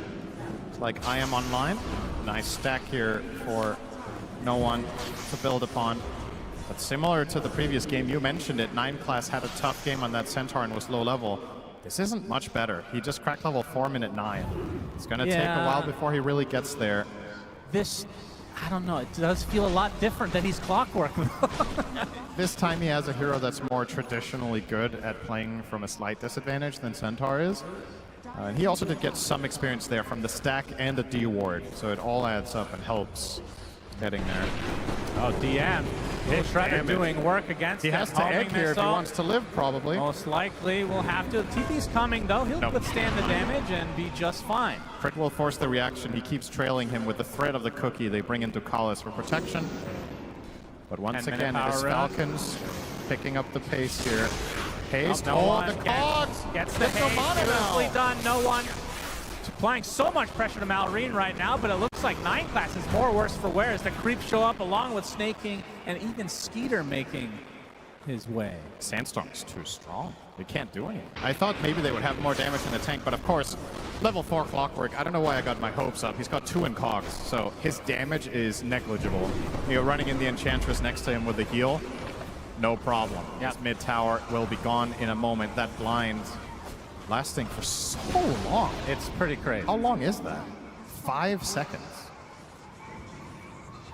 It's like, I am online. Nice stack here for no one to build upon. But similar to the previous game, you mentioned it, 9 class had a tough game on that Centaur and was low level. This isn't much better. He just cracked level 4 minute 9. It's going to take a while before he really gets there. This, I don't know, it does feel a lot different than he's Clockwork. This time he has a hero that's more traditionally good at playing from a slight disadvantage than Centaur is. And he also did get some experience there from the stack and the D ward, so it all adds up and helps getting there. Oh, DM. Shredder doing work against He has to egg here if he wants to live, probably. Most likely will have to. TP's coming, though. He'll withstand the damage and be just fine. Crit will force the reaction. He keeps trailing him with the threat of the cookie. They bring in Ducalis for protection. But once again, it is Falcons picking up the pace here. Haste, no one the cogs! Gets the haste, beautifully done, no one. Applying so much pressure to Malorine right now, but it looks like 9 class is more worse for wear as the creeps show up along with Snaking and even Skeeter making his way. Sandstorm's too strong. They can't do anything. I thought maybe they would have more damage in the tank, but of course, level 4 Clockwork, I don't know why I got my hopes up. He's got 2 in cogs, so his damage is negligible. You're running in the Enchantress next to him with the heal, no problem. His mid tower will be gone in a moment. That blind lasting for so long. It's pretty crazy. How long is that? 5 seconds.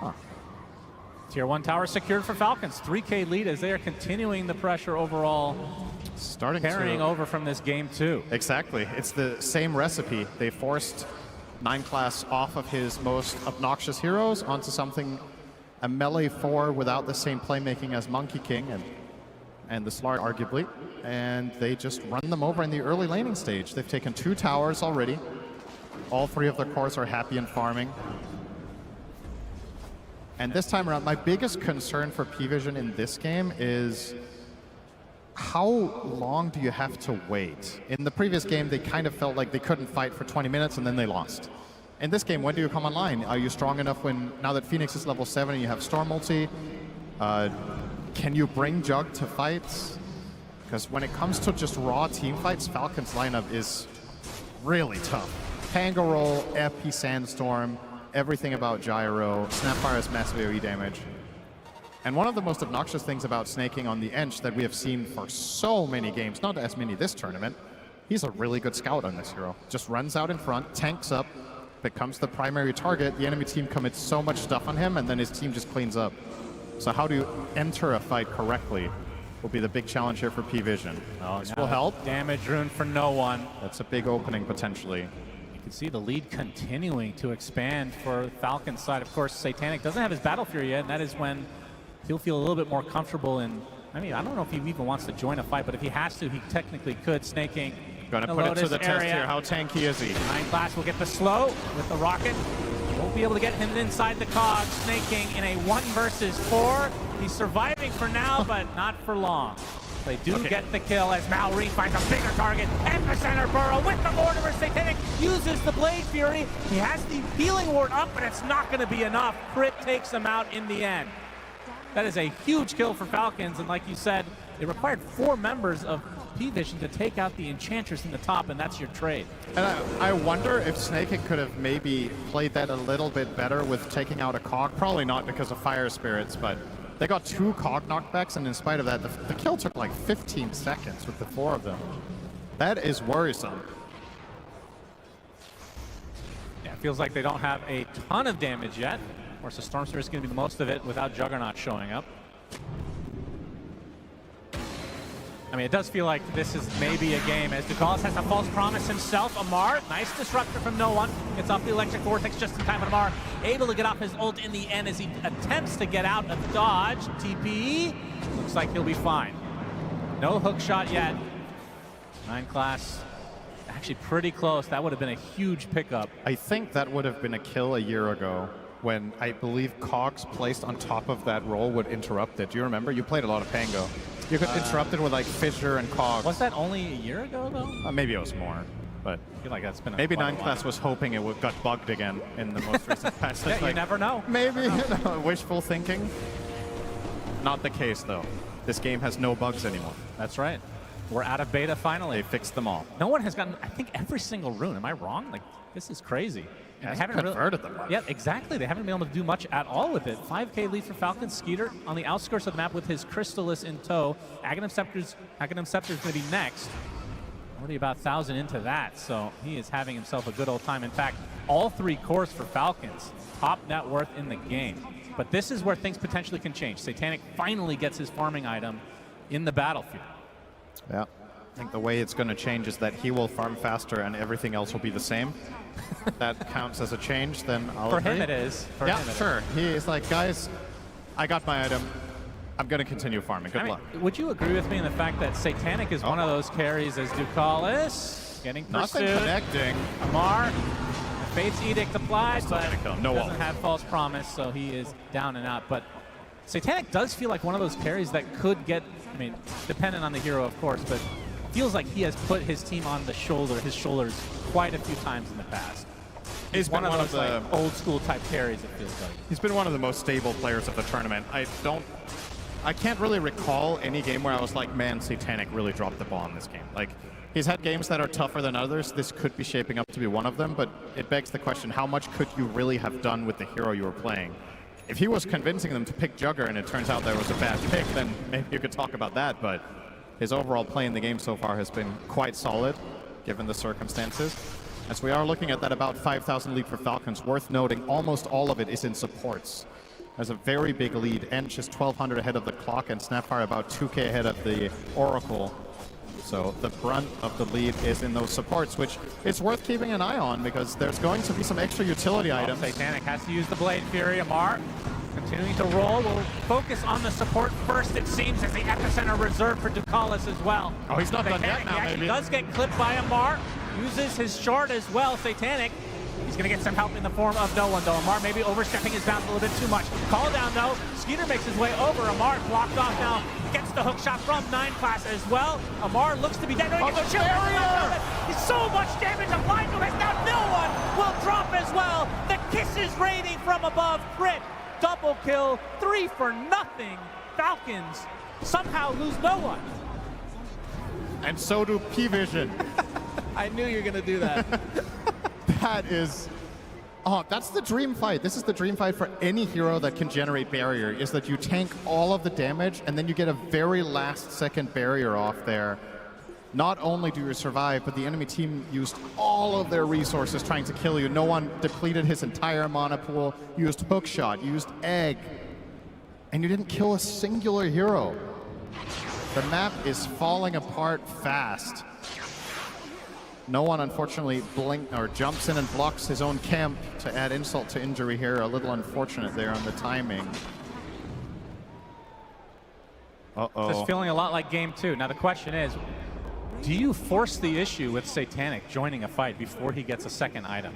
Huh. Tier 1 tower secured for Falcons. 3K lead as they are continuing the pressure overall. Carrying over from this game 2. Exactly. It's the same recipe. They forced 9 class off of his most obnoxious heroes onto something, a melee 4 without the same playmaking as Monkey King and the Slark, arguably, and they just run them over in the early laning stage. They've taken 2 towers already. All 3 of their cores are happy and farming. And this time around, my biggest concern for P-Vision in this game is how long do you have to wait? In the previous game, they kind of felt like they couldn't fight for 20 minutes and then they lost. In this game, when do you come online? Are you strong enough now that Phoenix is level 7 and you have Storm ulti? Can you bring Jug to fights? Because when it comes to just raw team fights, Falcon's lineup is really tough. Tango Roll, FP Sandstorm, everything about Gyro, Snapfire has massive AoE damage. And one of the most obnoxious things about snaking on the Ench that we have seen for so many games, not as many this tournament, he's a really good scout on this hero. Just runs out in front, tanks up, becomes the primary target, the enemy team commits so much stuff on him, and then his team just cleans up. So how do you enter a fight correctly will be the big challenge here for P-Vision. This will help. Damage rune for no one. That's a big opening potentially. You can see the lead continuing to expand for Falcon's side. Of course, Satanic doesn't have his Battle Fury yet, and that is when he'll feel a little bit more comfortable in, I mean, I don't know if he even wants to join a fight, but if he has to, he technically could. Snaking. Gonna put it to the test here. How tanky is he? 9 class will get the slow with the rocket. Won't be able to get him inside the cog. Snaking in a 1 versus 4. He's surviving for now, but not for long. They do get the kill as Malorine finds a bigger target. Epicenter Burrow with the Mortimer. Satanic uses the Blade Fury. He has the healing ward up, but it's not going to be enough. Crit takes him out in the end. That is a huge kill for Falcons, and like you said, it required 4 members of P-Vision to take out the Enchantress in the top, and that's your trade. And I wonder if Snaking could have maybe played that a little bit better with taking out a cog. Probably not because of Fire Spirits, but they got 2 cog knockbacks, and in spite of that, the kill took like 15 seconds with the 4 of them. That is worrisome. Yeah, it feels like they don't have a ton of damage yet. Of course, the Storm Spirit is going to be the most of it without Juggernaut showing up. I mean, it does feel like this is maybe a game as Ducalis has a false promise himself. Amar, nice disruptor from no one. Gets off the electric vortex just in time, and Amar able to get off his ult in the end as he attempts to get out of dodge. TP, looks like he'll be fine. No hook shot yet. 9 class actually pretty close. That would have been a huge pickup. I think that would have been a kill a year ago when I believe Cogs placed on top of that roll would interrupt it. Do you remember? You played a lot of Pango. You could interrupt it with like Fisher and Cogs. Was that only a year ago though? Maybe it was more, but I feel like that's been maybe 9 class was hoping it got bugged again in the most recent patch. Yeah, you never know. Maybe wishful thinking. Not the case though. This game has no bugs anymore. That's right. We're out of beta finally. They fixed them all. No one has gotten, I think, every single rune. Am I wrong? Like, this is crazy. And They they haven't converted them. Yeah, exactly. They haven't been able to do much at all with it. 5K lead for Falcon. Skeeter on the outskirts of the map with his Crystallis in tow. Aghanim Scepter's going to be next. Already about 1,000 into that, so he is having himself a good old time. In fact, all 3 cores for Falcons. Top net worth in the game. But this is where things potentially can change. Satanic finally gets his farming item in the battlefield. Yeah. I think the way it's going to change is that he will farm faster and everything else will be the same. That counts as a change, then I'll For agree. him it is. For yeah, him it sure. He is like, guys, I got my item. I'm going to continue farming. Good luck. Would you agree with me in the fact that Satanic is one of those carries as Ducalis getting Nothing pursued? connecting. Amar, the Fate's Edict applied, but no doesn't have False Promise, so he is down and out. But Satanic does feel like one of those carries that could get, I mean, dependent on the hero, of course, but feels like he has put his team on his shoulders quite a few times in the past. He's one of those like, old school type carries, it feels like. He's been one of the most stable players of the tournament. I can't really recall any game where I was like, man, Satanic really dropped the ball in this game. Like, he's had games that are tougher than others. This could be shaping up to be one of them, but it begs the question, how much could you really have done with the hero you were playing? If he was convincing them to pick Jugger and it turns out there was a bad pick, then maybe you could talk about that, but his overall play in the game so far has been quite solid, given the circumstances. As we are looking at that about 5,000 lead for Falcons, worth noting, almost all of it is in supports. There's a very big lead. Ench is 1,200 ahead of the clock, and Snapfire about 2K ahead of the Oracle. So the brunt of the lead is in those supports, which it's worth keeping an eye on because there's going to be some extra utility items. Satanic has to use the Blade Fury. Amar continuing to roll. We'll focus on the support first, it seems, as the epicenter reserved for Ducalis as well. Oh, he's not done yet now, He actually maybe. does get clipped by Amar. Uses his shard as well, Satanic. He's going to get some help in the form of no one, though. Amar maybe overstepping his bounds a little bit too much. Call down, though. Skeeter makes his way over. Amar blocked off now. Gets the hook shot from 9 class as well. Amar looks to be dead. No, he gets He's so much damage applied to him. Now no one will drop as well. The kisses raining from above. Crit. Double kill. 3 for nothing. Falcons somehow lose no one. And so do P-Vision. I knew you were going to do that. That is... Oh, that's the dream fight. This is the dream fight for any hero that can generate barrier, is that you tank all of the damage and then you get a very last second barrier off there. Not only do you survive, but the enemy team used all of their resources trying to kill you. No one depleted his entire mana pool, used hookshot, used egg, and you didn't kill a singular hero. The map is falling apart fast. No one, unfortunately, jumps in and blocks his own camp to add insult to injury here. A little unfortunate there on the timing. Uh-oh. This is feeling a lot like game 2. Now the question is, do you force the issue with Satanic joining a fight before he gets a second item?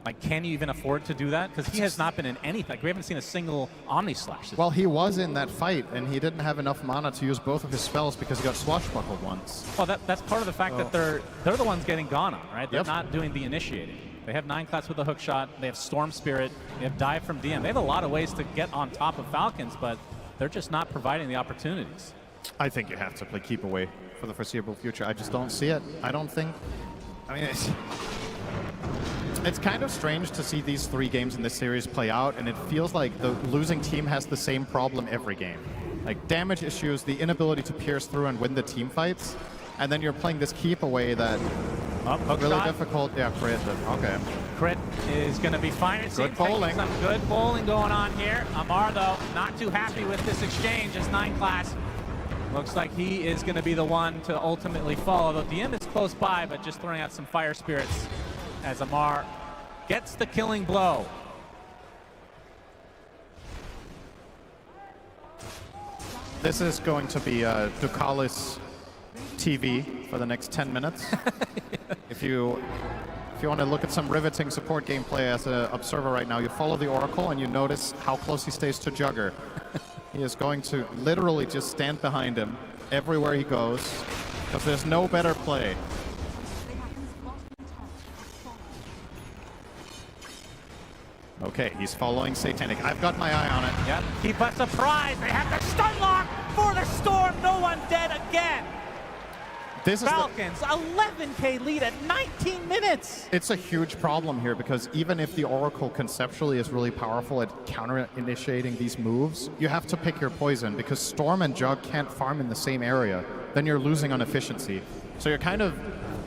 Like, can you even afford to do that? Because he has not been in anything. Like, we haven't seen a single Omni Slash. Well, he was in that fight, and he didn't have enough mana to use both of his spells because he got swashbuckled once. Well, that's part of the fact that they're the ones getting gone on, right? They're not doing the initiating. They have 9 class with a hook shot. They have Storm Spirit. They have Dive from DM. They have a lot of ways to get on top of Falcons, but they're just not providing the opportunities. I think you have to play keep away for the foreseeable future. I just don't see it. I don't think... I mean, it's kind of strange to see these 3 games in this series play out, and it feels like the losing team has the same problem every game. Like, damage issues, the inability to pierce through and win the team fights, and then you're playing this keep away that really shot. difficult. Yeah, crit. Okay. Crit is going to be fine. It Good seems bowling. Some good bowling going on here. Amar, though, not too happy with this exchange as 9 class. Looks like he is going to be the one to ultimately fall, although DM is close by, but just throwing out some fire spirits as Amar gets the killing blow. This is going to be Ducalis TV for the next 10 minutes. If you want to look at some riveting support gameplay as an observer right now, you follow the Oracle and you notice how close he stays to Jugger. He is going to literally just stand behind him everywhere he goes, because there's no better play. Okay, he's following Satanic. I've got my eye on it. Yep, keep us surprised. They have the stun lock for the Storm. No one dead again. This is Falcons, 11K lead at 19 minutes. It's a huge problem here, because even if the Oracle conceptually is really powerful at counter-initiating these moves, you have to pick your poison, because Storm and Jug can't farm in the same area. Then you're losing on efficiency. So you're kind of,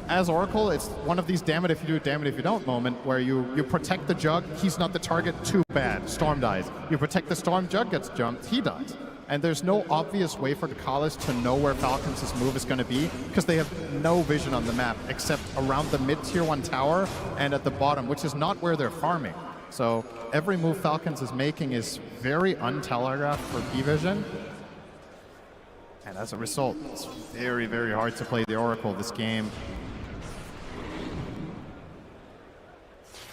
as Oracle, it's one of these damn it if you do, damn it if you don't moment, where you protect the Jug, he's not the target, too bad, Storm dies. You protect the Storm, Jug gets jumped, he dies. And there's no obvious way for Ducalis to know where Falcons' move is going to be, because they have no vision on the map except around the mid-tier 1 tower and at the bottom, which is not where they're farming. So every move Falcons is making is very untelegraphed for P-Vision. And as a result, it's very, very hard to play the Oracle this game.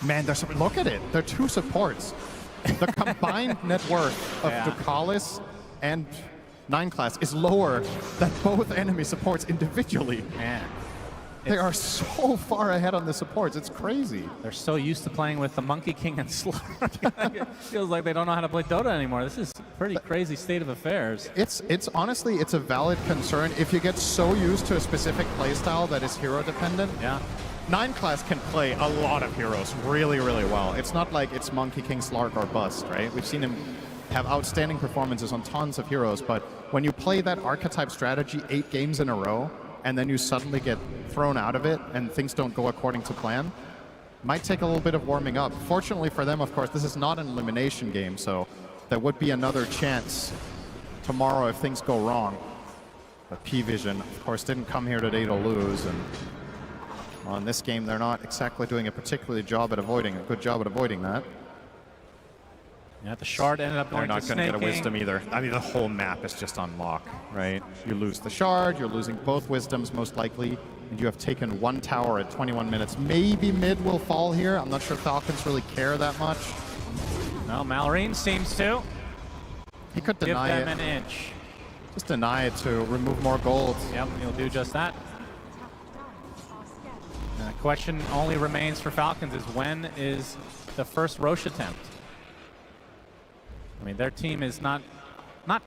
Man, look at it. They're 2 supports. The combined net worth of Ducalis and 9 class is lower than both enemy supports individually. Man. They are so far ahead on the supports. It's crazy. They're so used to playing with the Monkey King and Slurk. It feels like they don't know how to play Dota anymore. This is a pretty crazy state of affairs. It's honestly, it's a valid concern. If you get so used to a specific playstyle that is hero dependent, 9 class can play a lot of heroes really, really well. It's not like it's Monkey King, Slark, or Bust, right? We've seen him have outstanding performances on tons of heroes, but when you play that archetype strategy 8 games in a row, and then you suddenly get thrown out of it and things don't go according to plan, might take a little bit of warming up. Fortunately for them, of course, this is not an elimination game, so there would be another chance tomorrow if things go wrong. But P-Vision, of course, didn't come here today to lose, and on this game, they're not exactly doing a particular good job at avoiding that. Yeah, the shard ended up going to They're not going to get a wisdom either. I mean, the whole map is just on lock, right? You lose the shard, you're losing both wisdoms most likely, and you have taken 1 tower at 21 minutes. Maybe mid will fall here. I'm not sure Falcons really care that much. Well, Malrine seems to. He could deny Give them it. an inch. Just deny it to remove more gold. Yep, he'll do just that. And the question only remains for Falcons is, when is the first Roche attempt? I mean, their team is not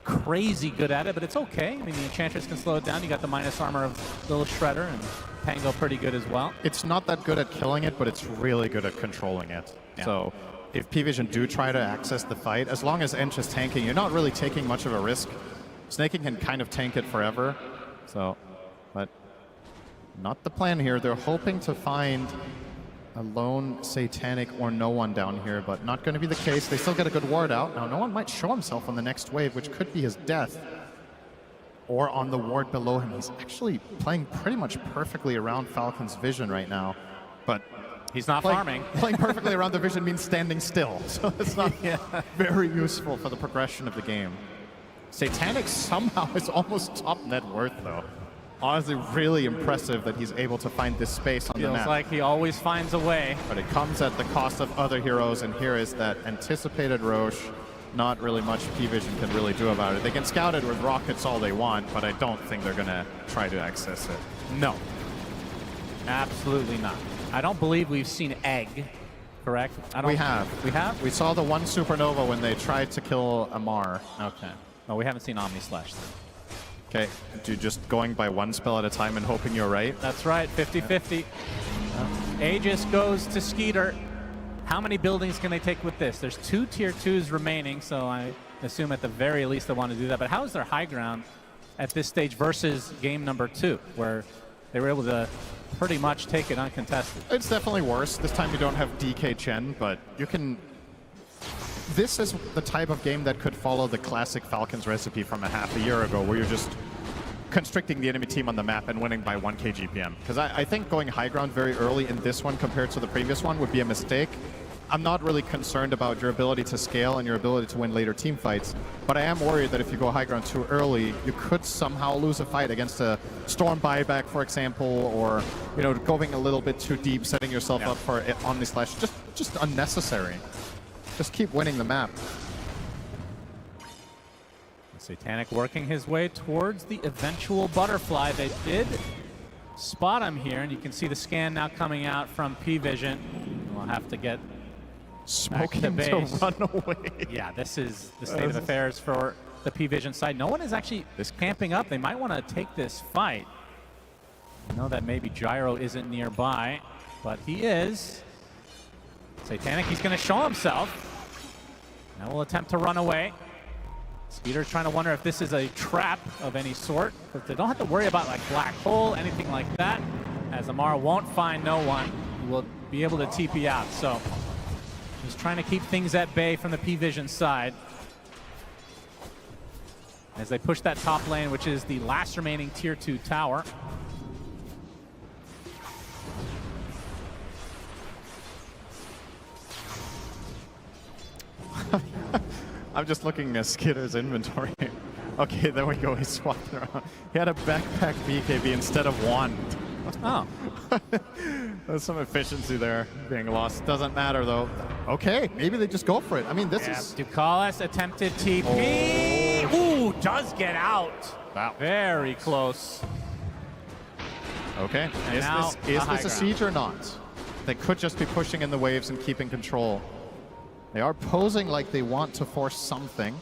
crazy good at it, but it's okay. I mean, the Enchantress can slow it down. You got the minus armor of Little Shredder, and Pango pretty good as well. It's not that good at killing it, but it's really good at controlling it. Yeah. So if P-Vision do try to access the fight, as long as Ench is tanking, you're not really taking much of a risk. Snaking can kind of tank it forever. So, but not the plan here. They're hoping to find a lone Satanic or no one down here, but not going to be the case. They still get a good ward out. Now, no one might show himself on the next wave, which could be his death, or on the ward below him. He's actually playing pretty much perfectly around Falcon's vision right now, but he's not farming. Playing perfectly around the vision means standing still, so it's not very useful for the progression of the game. Satanic somehow is almost top net worth, though. Honestly, really impressive that he's able to find this space on the map. Feels like he always finds a way. But it comes at the cost of other heroes, and here is that anticipated Roche. Not really much P-Vision can really do about it. They can scout it with rockets all they want, but I don't think they're going to try to access it. No. Absolutely not. I don't believe we've seen Egg, correct? We have. We have? We saw the one Supernova when they tried to kill Amar. Okay. No, we haven't seen Omni Slash then. Okay, you're just going by 1 spell at a time and hoping you're right? That's right, 50-50. Aegis goes to Skeeter. How many buildings can they take with this? There's 2 tier 2s remaining, so I assume at the very least they want to do that. But how is their high ground at this stage versus game number 2, where they were able to pretty much take it uncontested? It's definitely worse. This time you don't have DK Chen, but you can... This is the type of game that could follow the classic Falcons recipe from a half a year ago, where you're just constricting the enemy team on the map and winning by 1k GPM. Because I think going high ground very early in this one compared to the previous one would be a mistake. I'm not really concerned about your ability to scale and your ability to win later team fights, but I am worried that if you go high ground too early, you could somehow lose a fight against a Storm buyback, for example, or going a little bit too deep, setting yourself up for Omni Slash. Just unnecessary. Just keep winning the map. Satanic working his way towards the eventual butterfly. They did spot him here, and you can see the scan now coming out from P-Vision. We'll have to get smoking to run away. Yeah, this is the state of affairs for the P-Vision side. No one is actually camping up. They might want to take this fight. I know that maybe Gyro isn't nearby, but he is. Satanic, he's going to show himself. Now we'll attempt to run away. Skeeter's trying to wonder if this is a trap of any sort, because they don't have to worry about like black hole, anything like that, as Amar won't find no one who will be able to TP out. So he's trying to keep things at bay from the P-Vision side as they push that top lane, which is the last remaining tier 2 tower. I'm just looking at Skitter's inventory. Okay, there we go. He swapped around. He had a backpack BKB instead of one. Oh. There's some efficiency there being lost. Doesn't matter, though. Okay, maybe they just go for it. I mean, this is... Ducalis attempted TP. Ooh, does get out. Wow. Very close. Okay, is this a siege or not? They could just be pushing in the waves and keeping control. They are posing like they want to force something.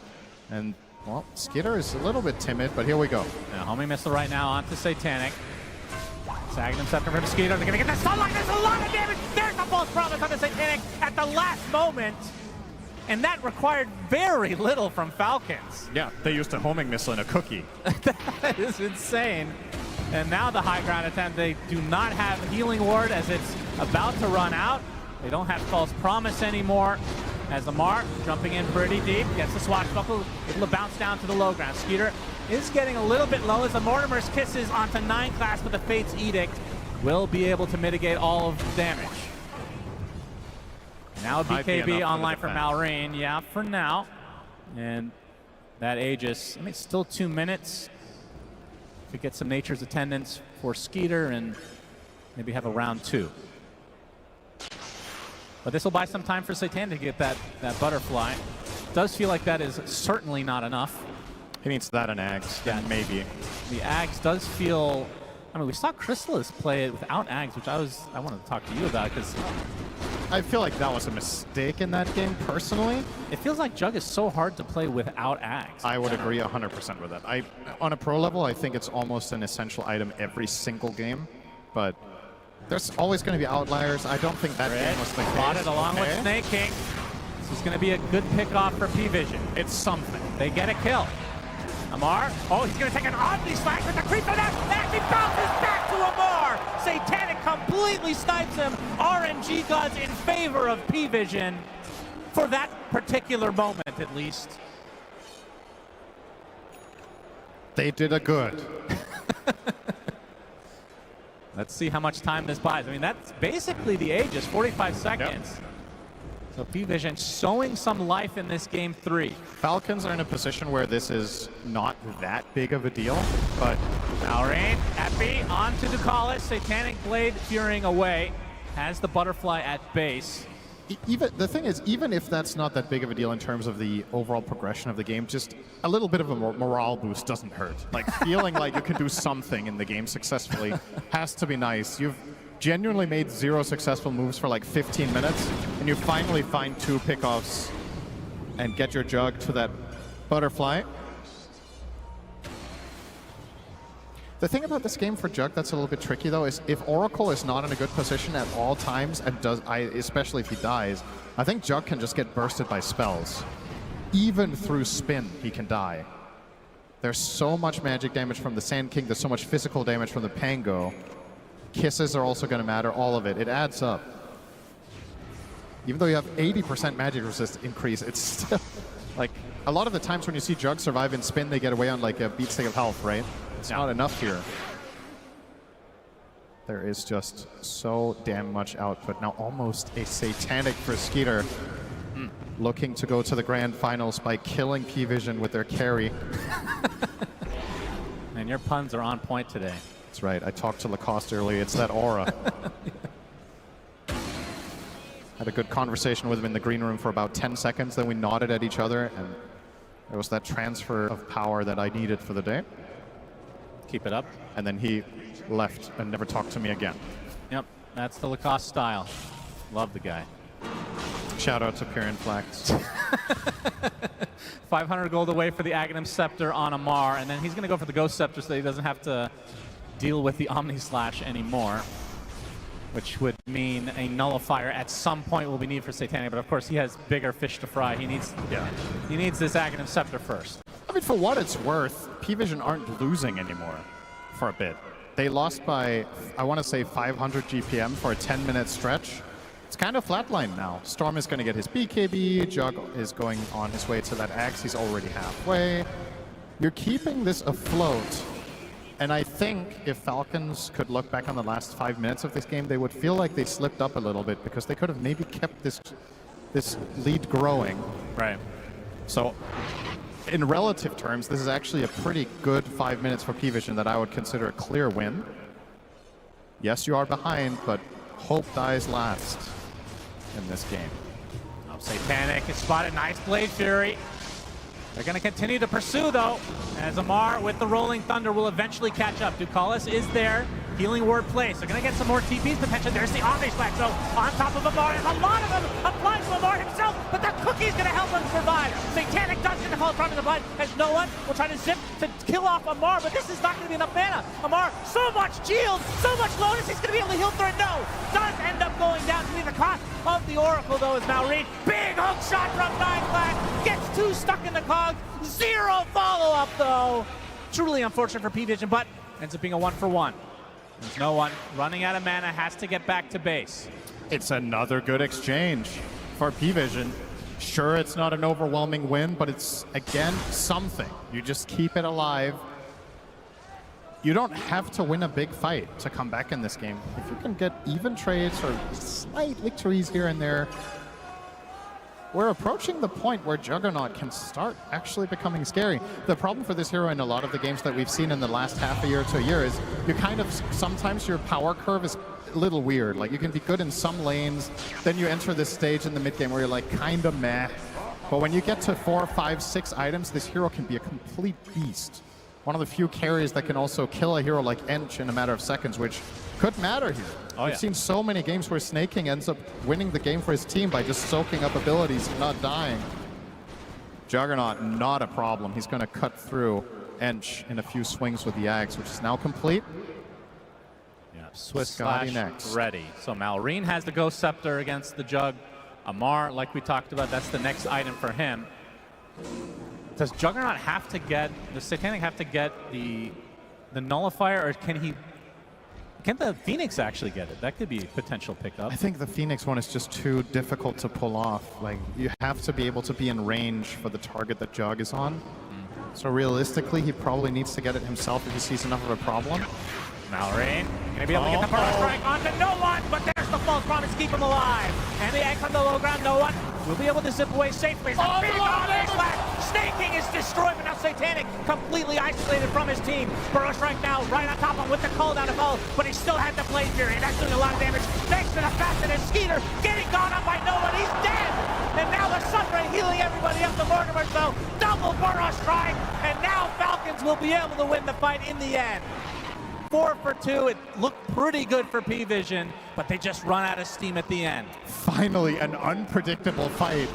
And, well, Skitter is a little bit timid, but here we go. Now, homing missile right now onto Satanic. Sagging himself from Skeeter. They're going to get the sunlight. There's a lot of damage. There's a false promise on the Satanic at the last moment. And that required very little from Falcons. Yeah, they used a homing missile in a cookie. That is insane. And now the high ground attempt. They do not have Healing Ward as it's about to run out. They don't have false promise anymore. As Amar jumping in pretty deep, gets the swashbuckle, able to bounce down to the low ground. Skeeter is getting a little bit low as the Mortimer's Kisses onto 9 class, but the Fate's Edict will be able to mitigate all of the damage. Now BKB online for Malrine, yeah, for now. And that Aegis, I mean, still 2 minutes to get some Nature's Attendance for Skeeter and maybe have a round 2. But this will buy some time for Satanic to get that butterfly. Does feel like that is certainly not enough. He needs that and Ags, yeah, maybe. The Ags does feel... I mean, we saw Chrysalis play it without Ags, which I wanted to talk to you about, because... I feel like that was a mistake in that game, personally. It feels like Jug is so hard to play without Ags. I would agree 100% with that. On a pro level, I think it's almost an essential item every single game, but... There's always going to be outliers. I don't think that game was the case. Spotted along with Snake King. This is going to be a good pickoff for P-Vision. It's something. They get a kill. Amar, oh, he's going to take an Omni Slash with the creep on that. He bounces back to Amar. Satanic completely snipes him. RNG gods in favor of P-Vision for that particular moment, at least. They did a good. Let's see how much time this buys. I mean, that's basically the Aegis, 45 seconds. Yep. So P-Vision showing some life in this game 3. Falcons are in a position where this is not that big of a deal, but... Malrine, Epi, on to Ducalis. Satanic Blade fearing away. Has the butterfly at base. The thing is, even if that's not that big of a deal in terms of the overall progression of the game, just a little bit of a morale boost doesn't hurt. Like, feeling like you can do something in the game successfully has to be nice. You've genuinely made 0 successful moves for like 15 minutes, and you finally find 2 pickoffs and get your Jug to that butterfly. The thing about this game for Jug that's a little bit tricky, though, is if Oracle is not in a good position at all times, and especially if he dies, I think Jug can just get bursted by spells. Even through spin, he can die. There's so much magic damage from the Sand King, there's so much physical damage from the Pango. Kisses are also going to matter, all of it. It adds up. Even though you have 80% magic resist increase, it's still... Like, a lot of the times when you see Jug survive in spin, they get away on like a beat stick of health, right? It's not enough here. There is just so damn much output. Now almost a Satanic for Skeeter. Looking to go to the grand finals by killing P-Vision with their carry. And your puns are on point today. That's right. I talked to Lacoste earlier. It's that aura. Had a good conversation with him in the green room for about 10 seconds. Then we nodded at each other, and it was that transfer of power that I needed for the day. Keep it up. And then he left and never talked to me again. Yep, that's the Lacoste style. Love the guy. Shout out to Pyrian Flax. 500 gold away for the Aghanim Scepter on Amar, and then he's going to go for the Ghost Scepter so he doesn't have to deal with the Omni Slash anymore, which would mean a Nullifier at some point will be needed for Satanic, but of course he has bigger fish to fry. He needs this Aghanim Scepter first. I mean, for what it's worth, P-Vision aren't losing anymore for a bit. They lost by, I want to say, 500 GPM for a 10-minute stretch. It's kind of flatlined now. Storm is going to get his BKB. Jug is going on his way to that axe. He's already halfway. You're keeping this afloat. And I think if Falcons could look back on the last 5 minutes of this game, they would feel like they slipped up a little bit because they could have maybe kept this lead growing. Right. So in relative terms, this is actually a pretty good 5 minutes for P-Vision that I would consider a clear win. Yes, you are behind, but hope dies last in this game. Oh, Satanic is spotted. Nice Blade Fury. They're going to continue to pursue, though, as Amar with the Rolling Thunder will eventually catch up. Ducalis is there. Healing Ward placed. They're going to get some more TPs potentially. There's the Omni Slash, so on top of Amar, and a lot of them apply to Amar himself, but the cookie's going to help him survive. Satanic does get the fall front of the blood, as no one will try to zip to kill off Amar, but this is not going to be enough mana. Amar, so much shield, so much lotus, he's going to be able to heal through it. No, does end up going down to be the cost of the Oracle, though, as Malrine. Big hook shot from 9 gets 2 stuck in the cogs. 0 follow-up, though. Truly unfortunate for P-Vision, but ends up being a 1-for-1. There's no one running out of mana, has to get back to base. It's another good exchange for P-Vision. Sure, it's not an overwhelming win, but it's, again, something. You just keep it alive. You don't have to win a big fight to come back in this game. If you can get even trades or slight victories here and there, we're approaching the point where Juggernaut can start actually becoming scary. The problem for this hero in a lot of the games that we've seen in the last half a year to a year is you kind of, sometimes your power curve is a little weird. Like you can be good in some lanes, then you enter this stage in the mid game where you're like kind of meh. But when you get to 4, 5, 6 items, this hero can be a complete beast. One of the few carries that can also kill a hero like Ench in a matter of seconds, which could matter here. We've seen so many games where Snake King ends up winning the game for his team by just soaking up abilities and not dying. Juggernaut, not a problem. He's going to cut through Ench in a few swings with the Axe, which is now complete. Yeah, Swiss Scotty Slash next. ready. So Malrine has the Ghost Scepter against the Jug. Amar, like we talked about, that's the next item for him. Does Juggernaut have to get, does Satanic have to get the Nullifier, or can the Phoenix actually get it? That could be a potential pickup. I think the Phoenix one is just too difficult to pull off. Like, you have to be able to be in range for the target that Jug is on. So realistically, he probably needs to get it himself if he sees enough of a problem. Malrine gonna be able to get the first strike onto no one, but there's the false promise, keep him alive. And the egg on the low ground, no one will be able to zip away safely. Big Omni Slash! Snake King is destroyed, but now Satanic completely isolated from his team. Burrow Strike now right on top of him with the call down to fall, but he still had the Blade Fury, and that's doing a lot of damage. Thanks to the fact that his Skeeter getting gone up by no one, he's dead! And now the Sunray healing everybody up to Mortimer, so double Burrow Strike, and now Falcons will be able to win the fight in the end. 4 for 2, it looked pretty good for P-Vision, but they just run out of steam at the end. Finally, an unpredictable fight.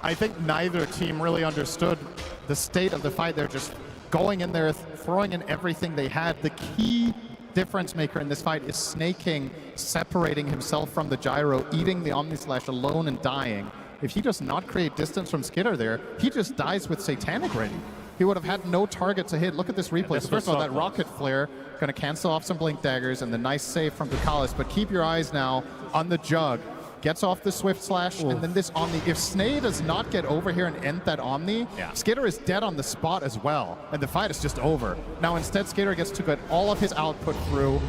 I think neither team really understood the state of the fight. They're just going in there, throwing in everything they had. The key difference maker in this fight is Snake King separating himself from the Gyro, eating the Omni Slash alone and dying. If he does not create distance from Skitter there, he just dies with Satanic ready. He would have had no target to hit. Look at this replay. So first of all, that Rocket Flare going to cancel off some Blink Daggers and the nice save from Ducalis, but keep your eyes now on the Jug. Gets off the Swift Slash, and then this Omni. If Snay does not get over here and end that Omni, Skitter is dead on the spot as well, and the fight is just over. Now instead, Skitter gets to get all of his output through,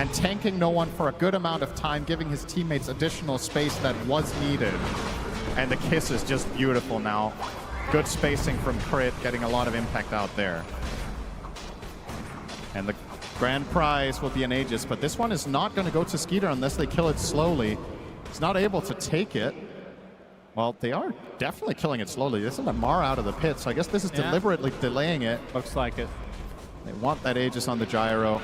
and tanking no one for a good amount of time, giving his teammates additional space that was needed. And the kiss is just beautiful now. Good spacing from Crit, getting a lot of impact out there. And the grand prize will be an Aegis, but this one is not going to go to Skeeter unless they kill it slowly. He's not able to take it. Well, they are definitely killing it slowly. This is a Mar out of the pit, so I guess this is deliberately delaying it. Looks like it. They want that Aegis on the gyro.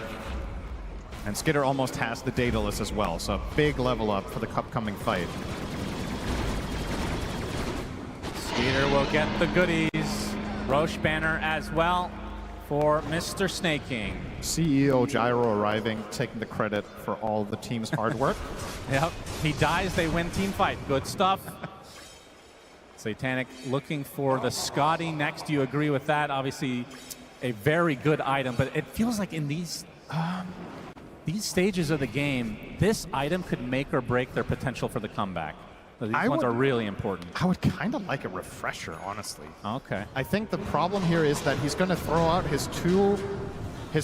And Skitter almost has the Daedalus as well, so big level up for the upcoming fight. Skeeter will get the goodies. Roche banner as well for Mr. Snaking. CEO Gyro arriving, taking the credit for all the team's hard work. Yep, he dies, they win team fight. Good stuff. Satanic looking for the Scotty next. Do you agree with that? Obviously, a very good item, but it feels like in these stages of the game, this item could make or break their potential for the comeback. So these ones are really important. I would kind of like a refresher, honestly. Okay. I think the problem here is that he's going to throw out his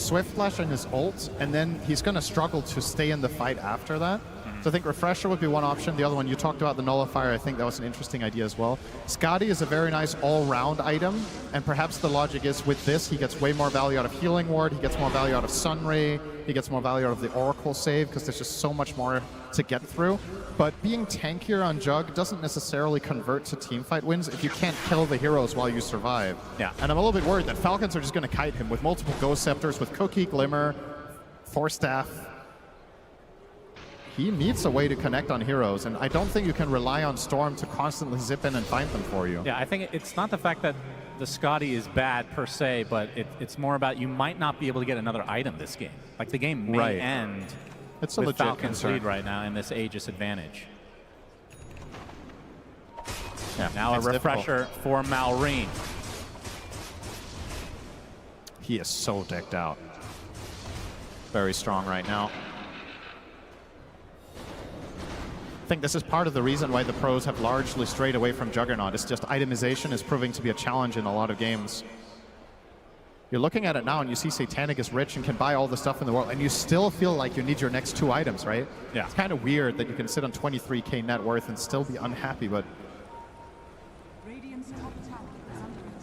Swift Flash and his ult, and then he's going to struggle to stay in the fight after that. So I think Refresher would be one option. The other one, you talked about the Nullifier. I think that was an interesting idea as well. Scotty is a very nice all-round item, and perhaps the logic is with this, he gets way more value out of Healing Ward, he gets more value out of Sunray, he gets more value out of the Oracle save, because there's just so much more to get through. But being tankier on Jug doesn't necessarily convert to teamfight wins if you can't kill the heroes while you survive. Yeah. And I'm a little bit worried that Falcons are just going to kite him with multiple Ghost Scepters, with Cookie, Glimmer, Force Staff. He needs a way to connect on heroes, and I don't think you can rely on Storm to constantly zip in and find them for you. Yeah, I think it's not the fact that the Scotty is bad per se, but it's more about you might not be able to get another item this game. Like the game may end it's a with legit Falcon's concern. lead right now in this Aegis advantage. Yeah, now a It's refresher for Malrine. He is so decked out. Very strong right now. I think this is part of the reason why the pros have largely strayed away from Juggernaut. It's just itemization is proving to be a challenge in a lot of games. You're looking at it now and you see Satanic is rich and can buy all the stuff in the world, and you still feel like you need your next 2 items, right? Yeah. It's kind of weird that you can sit on 23k net worth and still be unhappy, but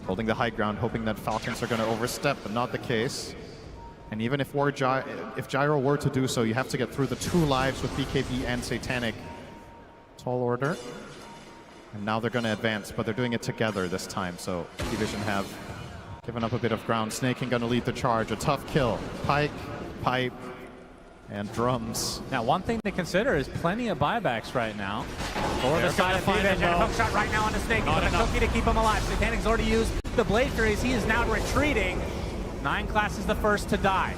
holding the high ground, hoping that Falcons are going to overstep, but not the case. And even if Gyro were to do so, you have to get through the 2 lives with BKB and Satanic. Tall order. And now they're going to advance, but they're doing it together this time, so Division have given up a bit of ground. Snaking going to lead the charge. A tough kill. Pike, Pipe, and Drums. Now, one thing to consider is plenty of buybacks right now. For the side of P-Vision. Hook shot right now on the Snake. But a Cookie to keep him alive. Satanic's already used the Blade Furies. He is now retreating. 9 Class is the first to die.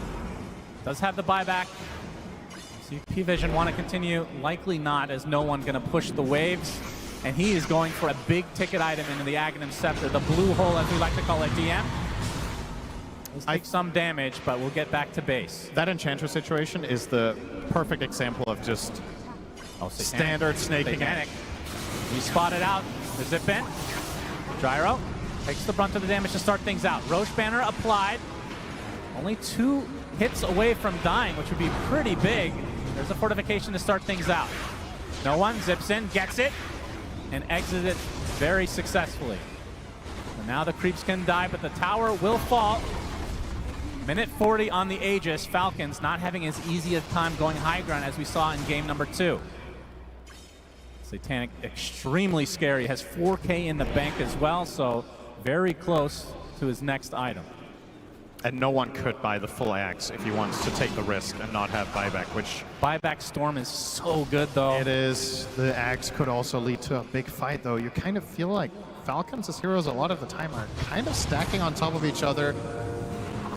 Does have the buyback. See, P-Vision want to continue? Likely not, as no one going to push the waves. And he is going for a big ticket item into the Aghanim Scepter, the blue hole, as we like to call it, DM. Let's take some damage, but we'll get back to base. That Enchantress situation is the perfect example of just standard snaking. Satanic. He spotted out the zip in. Gyro takes the brunt of the damage to start things out. Roche banner applied. Only 2 hits away from dying, which would be pretty big. There's a fortification to start things out. No one zips in, gets it, and exits it very successfully. And now the creeps can die, but the tower will fall. Minute 40 on the Aegis. Falcons not having as easy a time going high ground as we saw in game number 2. Satanic extremely scary, has 4K in the bank as well, so very close to his next item. And no one could buy the full axe if he wants to take the risk and not have buyback, which... Buyback Storm is so good, though. It is. The axe could also lead to a big fight, though. You kind of feel like Falcons as heroes a lot of the time are kind of stacking on top of each other.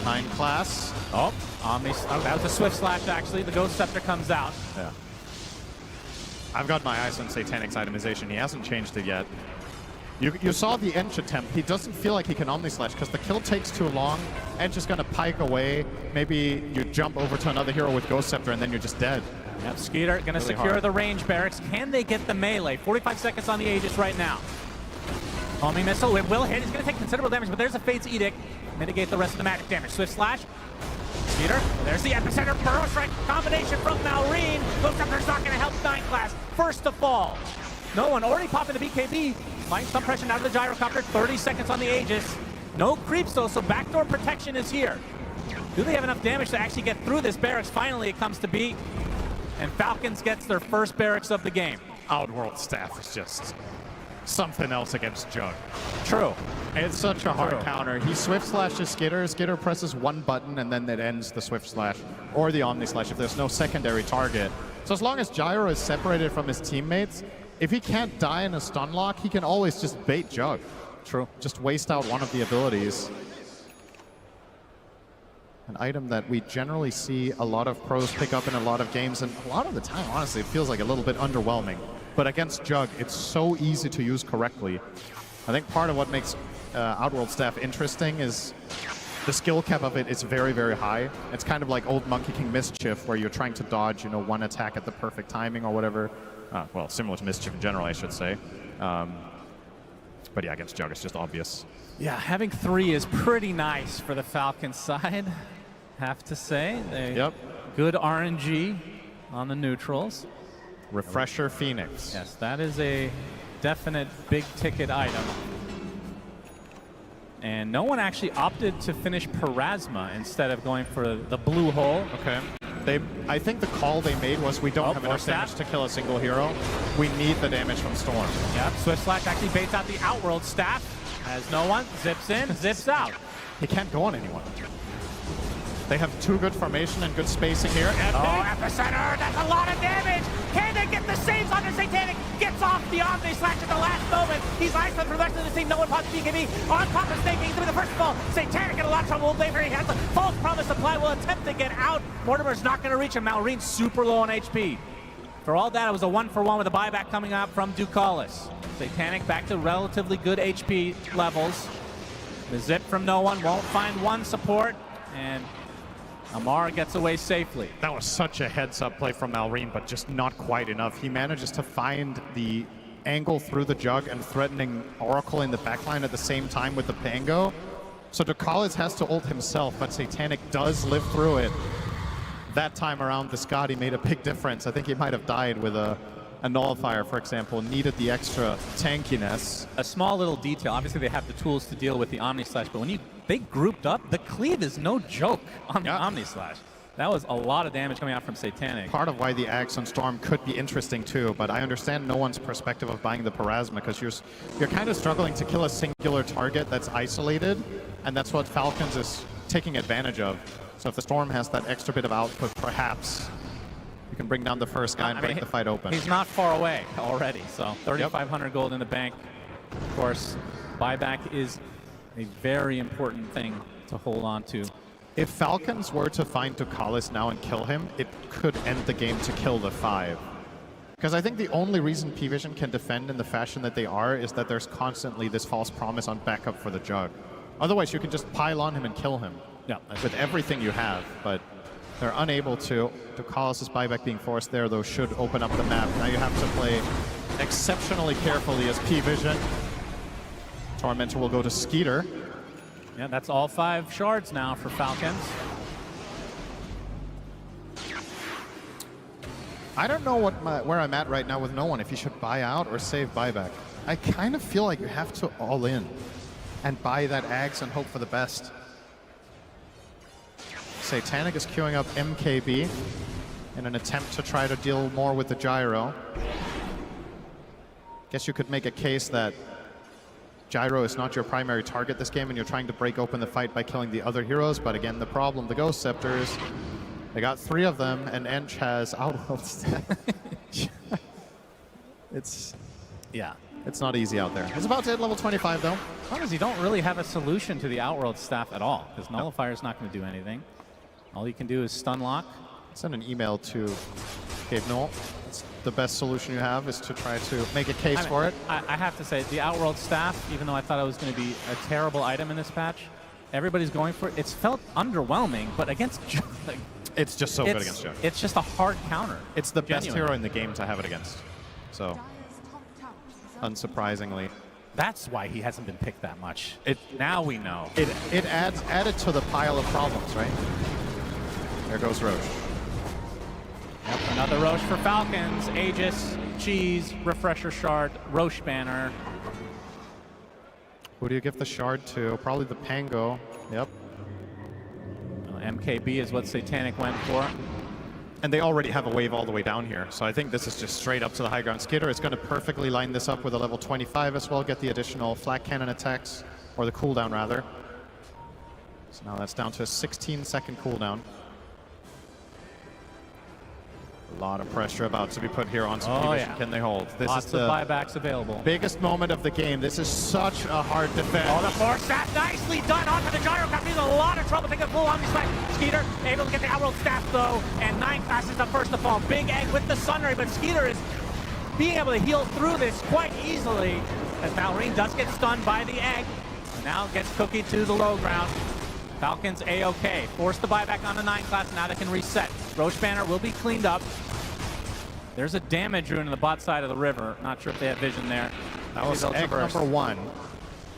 9 Class. Oh, that was a Swift Slash, actually. The Ghost Scepter comes out. Yeah. I've got my eyes on Satanic's itemization. He hasn't changed it yet. You saw the Ench attempt. He doesn't feel like he can Omni-Slash because the kill takes too long. Ench is going to pike away. Maybe you jump over to another hero with Ghost Scepter and then you're just dead. Yep, Skeeter going to secure the range barracks. Can they get the melee? 45 seconds on the Aegis right now. Homing missile, it will hit. He's going to take considerable damage, but there's a Fate's Edict. Mitigate the rest of the magic damage. Swift Slash. Skeeter. There's the epicenter burrow strike combination from Malrine. Looks like there's not going to help Nine Class. First to fall. No one already popping the BKB. Find some pressure out of the gyrocopter. 30 seconds on the Aegis. No creeps though, so backdoor protection is here. Do they have enough damage to actually get through this barracks? Finally, it comes to be. And Falcons gets their first barracks of the game. Outworld staff is just something else against Jug. True. It's such a hard counter. He Swift Slashes Skitter. Skitter presses one button and then it ends the Swift Slash or the Omni Slash if there's no secondary target. So as long as Gyro is separated from his teammates, if he can't die in a stun lock, he can always just bait Jug. True. Just waste out one of the abilities. An item that we generally see a lot of pros pick up in a lot of games, and a lot of the time, honestly, it feels like a little bit underwhelming. But against Jug, it's so easy to use correctly. I think part of what makes Outworld Staff interesting is the skill cap of it is very, very high. It's kind of like old Monkey King Mischief, where you're trying to dodge, you know, one attack at the perfect timing or whatever. Well, similar to Mischief in general, I should say. But yeah, against Jug, it's just obvious. Yeah, having 3 is pretty nice for the Falcons side, have to say. Good RNG on the neutrals. Refresher Phoenix. Yes, that is a definite big ticket item. And no one actually opted to finish Parasma instead of going for the blue hole. Okay. I think the call they made was we don't have enough damage to kill a single hero. We need the damage from Storm. Yep, Swift Slash actually baits out the Outworld staff. Has no one, zips in, zips out. He can't go on anyone. They have too good formation and good spacing here. Epicenter, that's a lot of damage. Can they get the saves under Satanic? Gets off the Omni Slash at the last moment. He's isolated for the rest of the team. No one pops BKB. On top of Snake, he's doing the first ball. Satanic in a lot of trouble. He has a false promise supply. Will attempt to get out. Mortimer's not going to reach him. Malrine's super low on HP. For all that, it was a 1-for-1 with a buyback coming out from Ducalis. Satanic back to relatively good HP levels. The zip from no one won't find one support, and Amara gets away safely. That was such a heads-up play from Malrine, but just not quite enough. He manages to find the angle through the Jug and threatening Oracle in the backline at the same time with the Pango. So Ducalis has to ult himself, but Satanic does live through it. That time around, the Scotty made a big difference. I think he might have died with a Nullifier, for example, needed the extra tankiness. A small little detail, obviously they have the tools to deal with the Omni Slash, but when they grouped up, the cleave is no joke on the Omni Slash. That was a lot of damage coming out from Satanic. Part of why the Axe on Storm could be interesting too, but I understand no one's perspective of buying the Parasma, because you're kind of struggling to kill a singular target that's isolated, and that's what Falcons is taking advantage of. So if the Storm has that extra bit of output, perhaps you can bring down the first guy and break the fight open. He's not far away already, so 3,500 gold in the bank. Of course, buyback is a very important thing to hold on to. If Falcons were to find Ducalis now and kill him, it could end the game to kill the 5. Because I think the only reason P-Vision can defend in the fashion that they are is that there's constantly this false promise on backup for the Jug. Otherwise, you can just pile on him and kill him with everything you have, but they're unable to. Ducalis' buyback being forced there, though, should open up the map. Now you have to play exceptionally carefully as P-Vision. Tormentor will go to Skeeter. Yeah, that's all 5 shards now for Falcons. I don't know where I'm at right now with no one, if you should buy out or save buyback. I kind of feel like you have to all in and buy that Axe and hope for the best. Satanic is queuing up MKB in an attempt to try to deal more with the Gyro. Guess you could make a case that Gyro is not your primary target this game and you're trying to break open the fight by killing the other heroes, but again, the problem, the Ghost Scepters, they got 3 of them, and Ench has Outworld Staff. It's not easy out there. It's about to hit level 25 though. Because you don't really have a solution to the Outworld Staff at all, because Nullifier is not going to do anything. All you can do is stun lock. Send an email to Gabe Noel. It's the best solution you have is to try to make a case for it. I have to say, the Outworld Staff, even though I thought it was going to be a terrible item in this patch, everybody's going for it. It's felt underwhelming, but against Jug, it's just so good against Jug. It's just a hard counter. It's the best hero in the game to have it against. So, unsurprisingly. That's why he hasn't been picked that much. Now we know. It adds added to the pile of problems, right? There goes Roche. Yep, another Roche for Falcons. Aegis, Cheese, Refresher Shard, Roche banner. Who do you give the shard to? Probably the Pango. Yep. MKB is what Satanic went for. And they already have a wave all the way down here. So I think this is just straight up to the high ground. Skitter is going to perfectly line this up with a level 25 as well, get the additional flak cannon attacks, or the cooldown rather. So now that's down to a 16-second cooldown. A lot of pressure about to be put here on PV Vision. Yeah. Can they hold? This Lots is of the buybacks available. biggest moment of the game. This is such a hard defense. Oh, the force staff nicely done onto the gyro. He's in a lot of trouble taking a full Omni Slash. Skeeter able to get the Outworld staff though, and 9 Class is the first to fall. Big egg with the Sunray, but Skeeter is being able to heal through this quite easily as Malrine does get stunned by the egg. Now gets Cookie to the low ground. Falcons A-OK. Force the buyback on the 9 Class. Now they can reset. Roche banner will be cleaned up. There's a damage rune in the bot side of the river. Not sure if they have vision there. That was egg number 1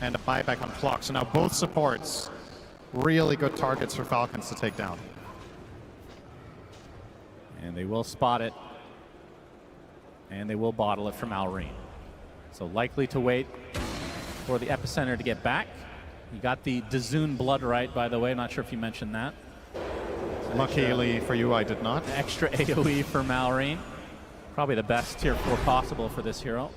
and a buyback on Flock. So now both supports, really good targets for Falcons to take down. And they will spot it. And they will bottle it from Malrine. So likely to wait for the Epicenter to get back. You got the Dazoon blood right, by the way. Not sure if you mentioned that. Luckily for you, I did not. Extra AoE for Malrine. Probably the best tier 4 possible for this hero.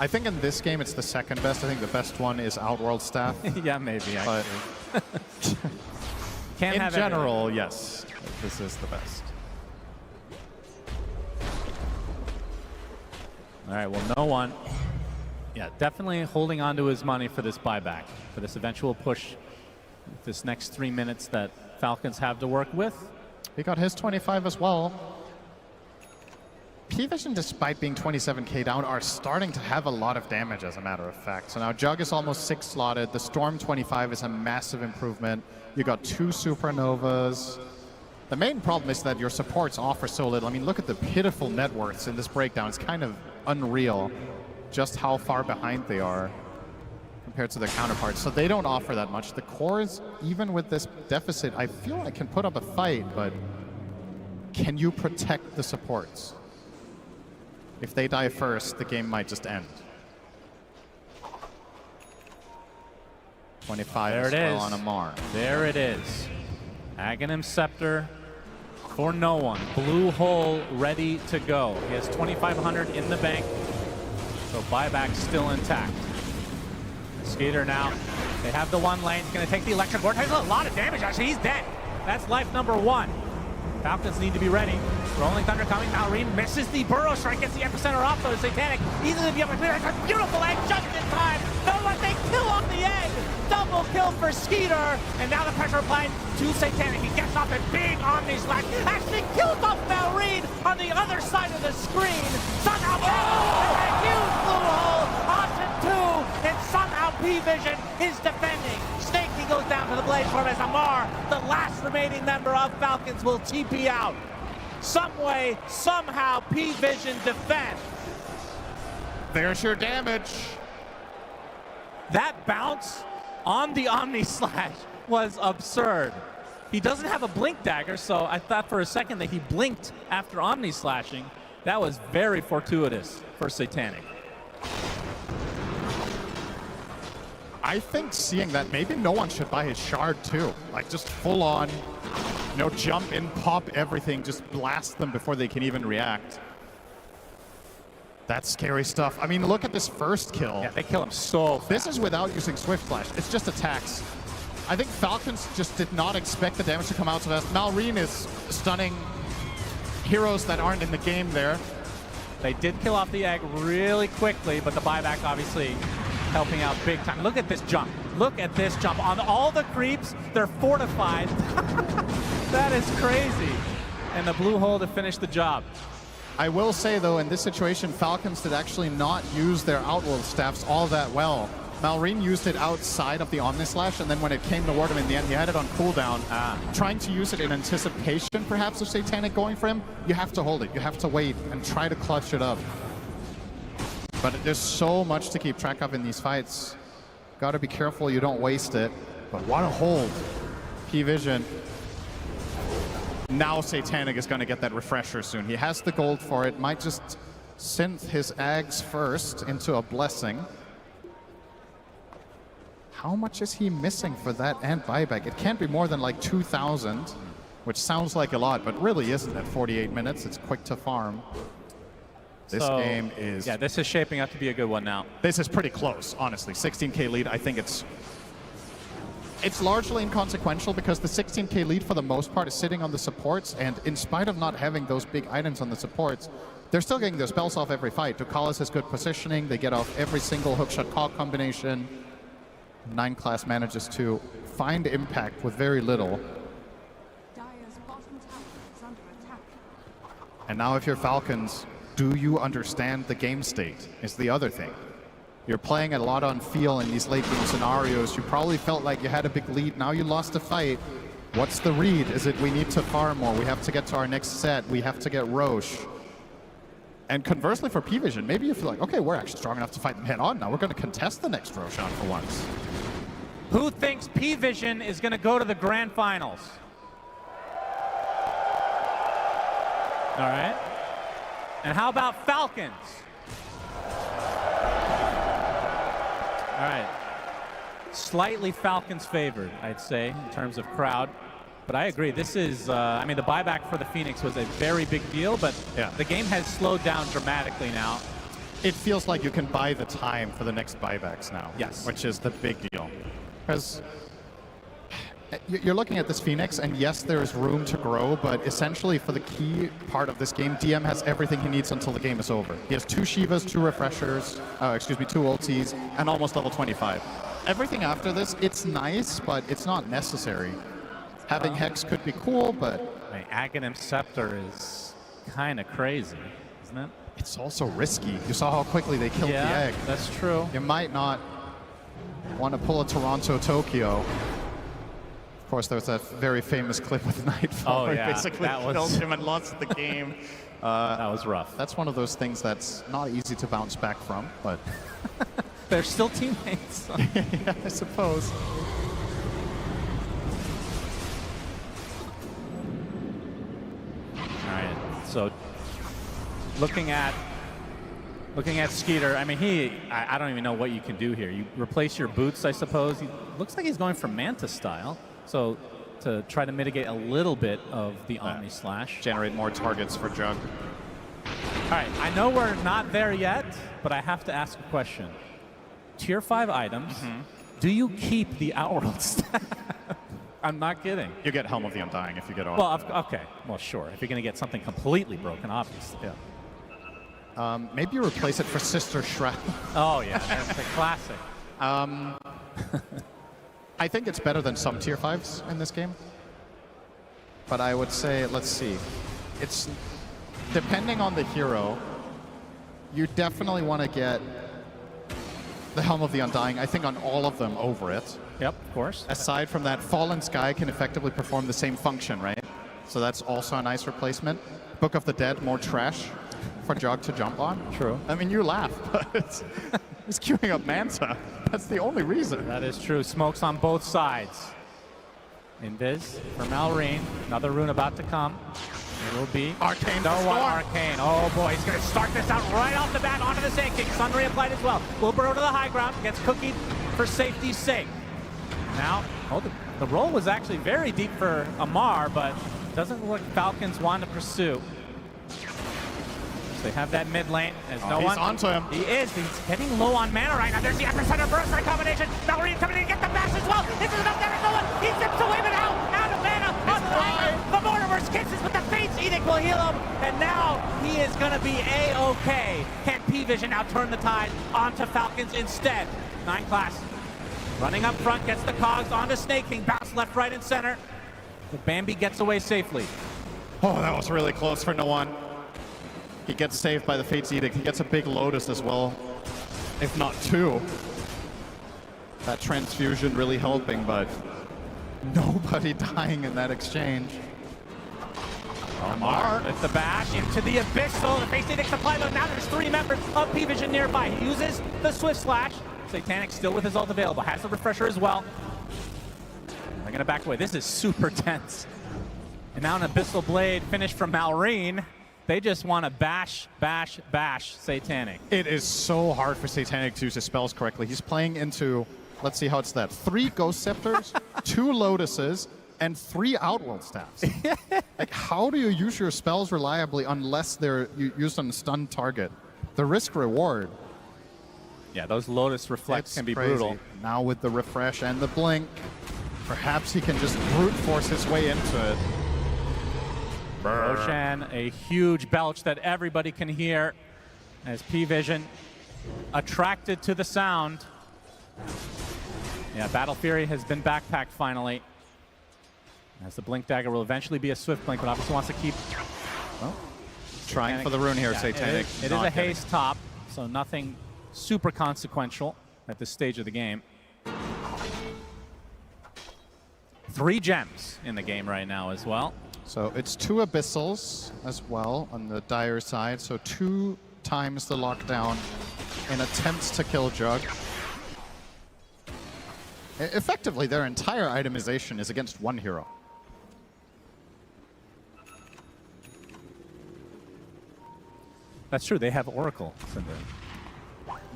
I think in this game it's the second best. I think the best one is Outworld Staff. Yeah, maybe, actually. But in general, yes, this is the best. All right, well, no one. Yeah, definitely holding on to his money for this buyback, for this eventual push, this next 3 minutes that Falcons have to work with. He got his 25 as well. PV Vision, despite being 27k down, are starting to have a lot of damage, as a matter of fact. So now Jug is almost 6 slotted. The Storm 25 is a massive improvement. You got 2 Supernovas. The main problem is that your supports offer so little. I mean, look at the pitiful net worths in this breakdown. It's kind of unreal just how far behind they are compared to their counterparts. So they don't offer that much. The cores, even with this deficit, I feel like can put up a fight, but can you protect the supports? If they die first, the game might just end. 25 there as it well is. on Amar. There it is. Aghanim Scepter for no one. Blue hole ready to go. He has 2,500 in the bank, so buyback still intact. Skeeter now. They have the 1 lane. He's going to take the electric board. Has a lot of damage. Actually, he's dead. That's life number 1. Falcons need to be ready. Rolling Thunder coming. Malrine misses the Burrow Strike. Gets the Epicenter off though. Satanic easily be able to clear. It's a beautiful egg just in time. No one, they kill off the egg. Double kill for Skeeter. And now the pressure applied to Satanic. He gets off a big Omni Slash. Actually kills off Malrine on the other side of the screen. Somehow, a huge blue hole onto 2. And somehow PV Vision is defending. Snaky goes down to the blade form as Amar, the last remaining member of Falcons, will TP out. Some way, somehow, PV Vision defend. There's your damage. That bounce on the Omni Slash was absurd. He doesn't have a blink dagger, so I thought for a second that he blinked after Omni Slashing. That was very fortuitous for Satanic. I think seeing that, maybe no one should buy his shard too. Like just full on, you know, jump in, pop everything, just blast them before they can even react. That's scary stuff. I mean, look at this first kill. Yeah, they kill him so fast. This is without using Swift Flash. It's just attacks. I think Falcons just did not expect the damage to come out so fast. Malrine is stunning heroes that aren't in the game there. They did kill off the egg really quickly, but the buyback obviously helping out big time. Look at this jump. Look at this jump. On all the creeps, they're fortified. That is crazy. And the blue hole to finish the job. I will say, though, in this situation, Falcons did actually not use their Outworld staffs all that well. Malrine used it outside of the Omnislash, and then when it came toward him in the end, he had it on cooldown. Trying to use it in anticipation, perhaps, of Satanic going for him, you have to hold it. You have to wait and try to clutch it up. But there's so much to keep track of in these fights. Got to be careful you don't waste it. But what a hold. PV Vision Now Satanic is going to get that refresher soon. He has the gold for it. Might just synth his Ags first into a blessing. How much is he missing for that and buyback? It can't be more than like 2,000, which sounds like a lot, but really isn't at 48 minutes. It's quick to farm. This game is... Yeah, this is shaping up to be a good one now. This is pretty close, honestly. 16K lead, I think it's largely inconsequential because the 16K lead for the most part is sitting on the supports, and in spite of not having those big items on the supports, they're still getting their spells off every fight. Ducalis has good positioning. They get off every single hookshot cog combination. 9 class manages to find impact with very little. And now if you're Falcons, do you understand the game state is the other thing. You're playing a lot on feel in these late game scenarios. You probably felt like you had a big lead. Now you lost a fight. What's the read? Is it we need to farm more? We have to get to our next set. We have to get Roche. And conversely for P Vision, maybe you feel like, okay, we're actually strong enough to fight them head on now. We're going to contest the next Roshan for once. Who thinks P Vision is going to go to the grand finals? All right. And how about Falcons? All right. Slightly Falcons favored, I'd say, in terms of crowd. But I agree. This is, I mean, the buyback for the Phoenix was a very big deal, but the game has slowed down dramatically now. It feels like you can buy the time for the next buybacks now. Yes. Which is the big deal. Because you're looking at this Phoenix, and yes, there is room to grow, but essentially for the key part of this game, DM has everything he needs until the game is over. He has 2 Shivas, 2 refreshers, 2 ultis, and almost level 25. Everything after this, it's nice, but it's not necessary. Having Hex could be cool, but... Aghanim Scepter is kind of crazy, isn't it? It's also risky. You saw how quickly they killed the egg. That's true. You might not want to pull a Toronto, Tokyo. Of course, there's that very famous clip with Nightfall where he basically killed him and lost the game. That was rough. That's one of those things that's not easy to bounce back from, but... They're still teammates. Yeah, I suppose. All right, so looking at Skeeter, I mean, I don't even know what you can do here. You replace your boots, I suppose. He looks like he's going for Manta style, so to try to mitigate a little bit of the Omni Slash. Generate more targets for Jug. All right, I know we're not there yet, but I have to ask a question. Tier 5 items, do you keep the Outworld staff? I'm not kidding. You get Helm of the Undying if you get off. Well, okay. Well, sure. If you're going to get something completely broken, obviously. Yeah. Maybe you replace it for Sister Shroud. Oh, yeah. That's the classic. I think it's better than some Tier 5s in this game. But I would say, let's see. It's depending on the hero, you definitely want to get the Helm of the Undying, I think, on all of them over it. Yep, of course. Aside from that, Fallen Sky can effectively perform the same function, right? So that's also a nice replacement. Book of the Dead, more trash for Jog to jump on. True. I mean, you laugh, but it's queuing up Manta. That's the only reason. That is true. Smokes on both sides. Invis for Malrine. Another rune about to come. It will be Arcane. No one Arcane. Oh boy, he's going to start this out right off the bat onto the Sand King. Sun reapplied as well. Will burrow to the high ground. Gets cookied for safety's sake. Now, the roll was actually very deep for Amar, but doesn't look like Falcons want to pursue. They have that mid lane as no one. He's onto him. He is. He's getting low on mana right now. There's the epicenter burst right combination. Malrine coming in to get the bash as well. This is enough. There is no one. He zips away, but out of mana. On the line. The Mortimer's kisses, but the Fate's Edict will heal him. And now he is going to be A-OK. Can P-Vision now turn the tide onto Falcons instead? 9 class. Running up front, gets the cogs onto Snake King. Bounce left, right, and center. But Bambi gets away safely. Oh, that was really close for no one. He gets saved by the Fate's Edict. He gets a big Lotus as well, if not 2. That transfusion really helping, but nobody dying in that exchange. Amar with the bash into the Abyssal. The Fate's Edict supply, but now there's 3 members of P-Vision nearby. He uses the Swift Slash. Satanic still with his ult available. Has the refresher as well. They're going to back away. This is super tense. And now an Abyssal Blade finish from Malrine. They just want to bash, bash, bash Satanic. It is so hard for Satanic to use his spells correctly. He's playing into, let's see how it's that, 3 Ghost Scepters, 2 Lotuses, and 3 Outworld Staffs. Like, how do you use your spells reliably unless they're used on a stunned target? The risk-reward. Yeah, those Lotus Reflects can be crazy. brutal. Now with the refresh and the blink, perhaps he can just brute force his way into it. Roshan, a huge belch that everybody can hear as P-Vision attracted to the sound. Yeah, Battle Fury has been backpacked finally. As the Blink Dagger will eventually be a Swift Blink, but obviously wants to keep trying for the rune here, Satanic. It is a haste top, so nothing super consequential at this stage of the game. 3 gems in the game right now as well. So it's 2 Abyssals as well on the Dire side, so 2 times the lockdown in attempts to kill Jug. Effectively, their entire itemization is against 1 hero. That's true, they have Oracle.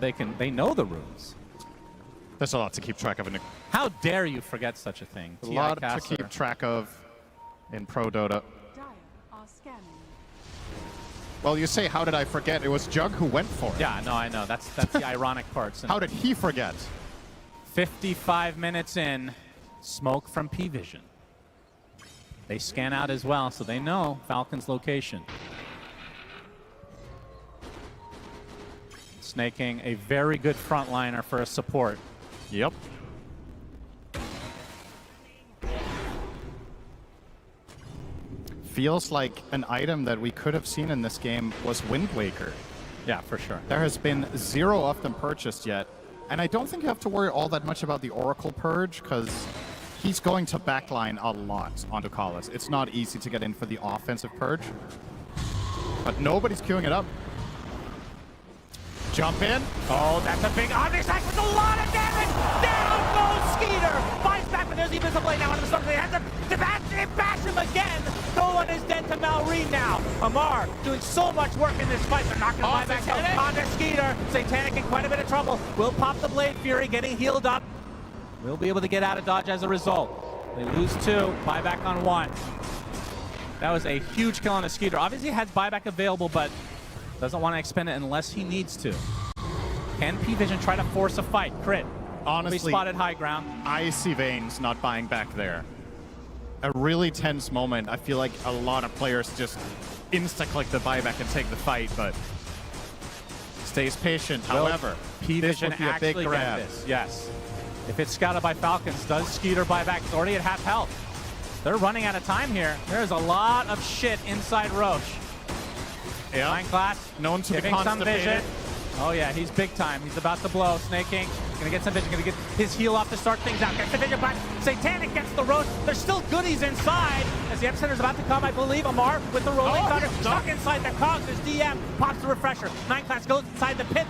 They know the runes. There's a lot to keep track of. How dare you forget such a thing? A lot to keep track of in Pro Dota. Well, you say, how did I forget? It was Jug who went for it. Yeah, no, I know. That's the ironic part. How did he forget? 55 minutes in, smoke from P-Vision. They scan out as well, so they know Falcon's location. Snaking, a very good frontliner for a support. Yep. Feels like an item that we could have seen in this game was Wind Waker. Yeah, for sure. There has been 0 of them purchased yet. And I don't think you have to worry all that much about the Oracle Purge, because he's going to backline a lot onto Collis. It's not easy to get in for the offensive Purge. But nobody's queuing it up. Jump in. Oh, that's a big Omnisac with a lot of damage. Down goes Skeeter. Finds back, but there's even a blade now on the start. They have to bash him again. No one is dead to Malrine now. Amar doing so much work in this fight. They're not going to buy back out onto Skeeter. Satanic in quite a bit of trouble. Will pop the Blade Fury, getting healed up. Will be able to get out of dodge as a result. They lose 2, buyback on 1. That was a huge kill on the Skeeter. Obviously has buyback available, but doesn't want to expend it unless he needs to. Can P-Vision try to force a fight? Crit. Honestly, we spotted high ground. I see Veins not buying back there. A really tense moment. I feel like a lot of players just insta-click the buyback and take the fight, but stays patient. However, P-Vision this would be a big actually grab. get this. Yes. If it's scouted by Falcons, does Skeeter buy back? It's already at half health. They're running out of time here. There's a lot of shit inside Roche. Yeah. Nine class. Known to be giving some vision. constipated. Oh yeah, he's big time. He's about to blow. Snaking. Gonna get some vision. Gonna get his heal off to start things out. Gets the vision back. Satanic gets the Roche. There's still goodies inside. As the Epicenter's about to come, I believe. Amar with the rolling thunder. Stuck inside the cogs. There's DM. Pops the refresher. 9 class goes inside the pit.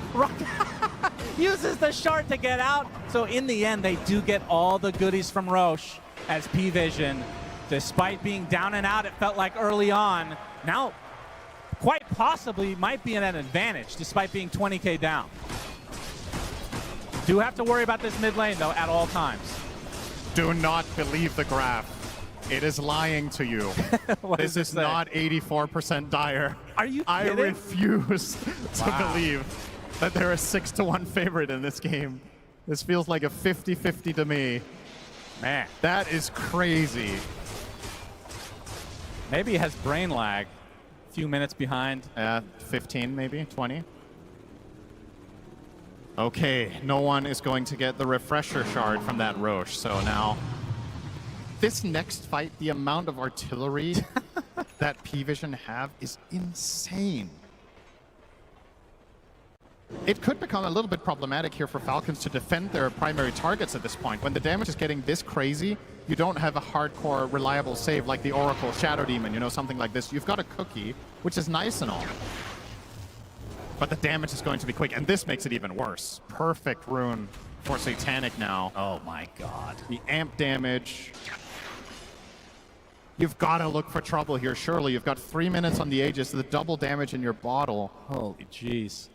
Uses the shard to get out. So in the end, they do get all the goodies from Roche as P-Vision. Despite being down and out, it felt like early on. Now, quite possibly might be at an advantage despite being 20k down. Do have to worry about this mid lane though at all times. Do not believe the graph. It is lying to you. This is not 84% Dire. Are you kidding? I refuse to believe that they're a 6-1 favorite in this game. This feels like a 50-50 to me. Man. That is crazy. Maybe he has brain lag. Few minutes behind. 15 maybe, 20. Okay, no one is going to get the refresher shard from that Roche, so now this next fight, the amount of artillery that P-Vision have is insane. It could become a little bit problematic here for Falcons to defend their primary targets at this point. When the damage is getting this crazy, you don't have a hardcore, reliable save like the Oracle, Shadow Demon, you know, something like this. You've got a cookie, which is nice and all. But the damage is going to be quick, and this makes it even worse. Perfect rune for Satanic now. Oh my god. The amp damage. You've got to look for trouble here, surely. You've got 3 minutes on the Aegis, the double damage in your bottle. Holy jeez.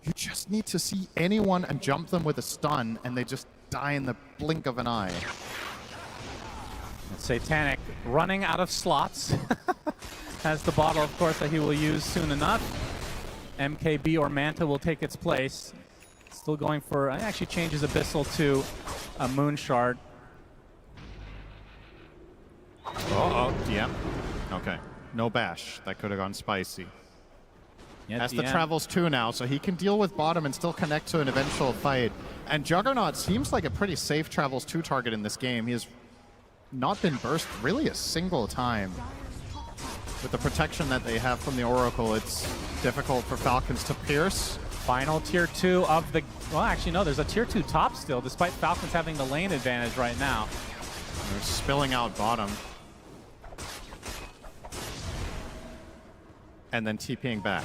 You just need to see anyone and jump them with a stun, and they just die in the blink of an eye. Satanic running out of slots. Has the bottle, of course, that he will use soon enough. MKB or Manta will take its place. Still going for, actually changes Abyssal to a Moon Shard. Oh, DM. Okay. No bash. That could have gone spicy. Yeah, Has the DM. Travels 2 now, so he can deal with bottom and still connect to an eventual fight. And Juggernaut seems like a pretty safe Travels 2 target in this game. He has not been burst really a single time. With the protection that they have from the Oracle, it's difficult for Falcons to pierce. Final tier 2 of the... Well, actually, no, there's a tier 2 top still, despite Falcons having the lane advantage right now. They're spilling out bottom. And then TPing back.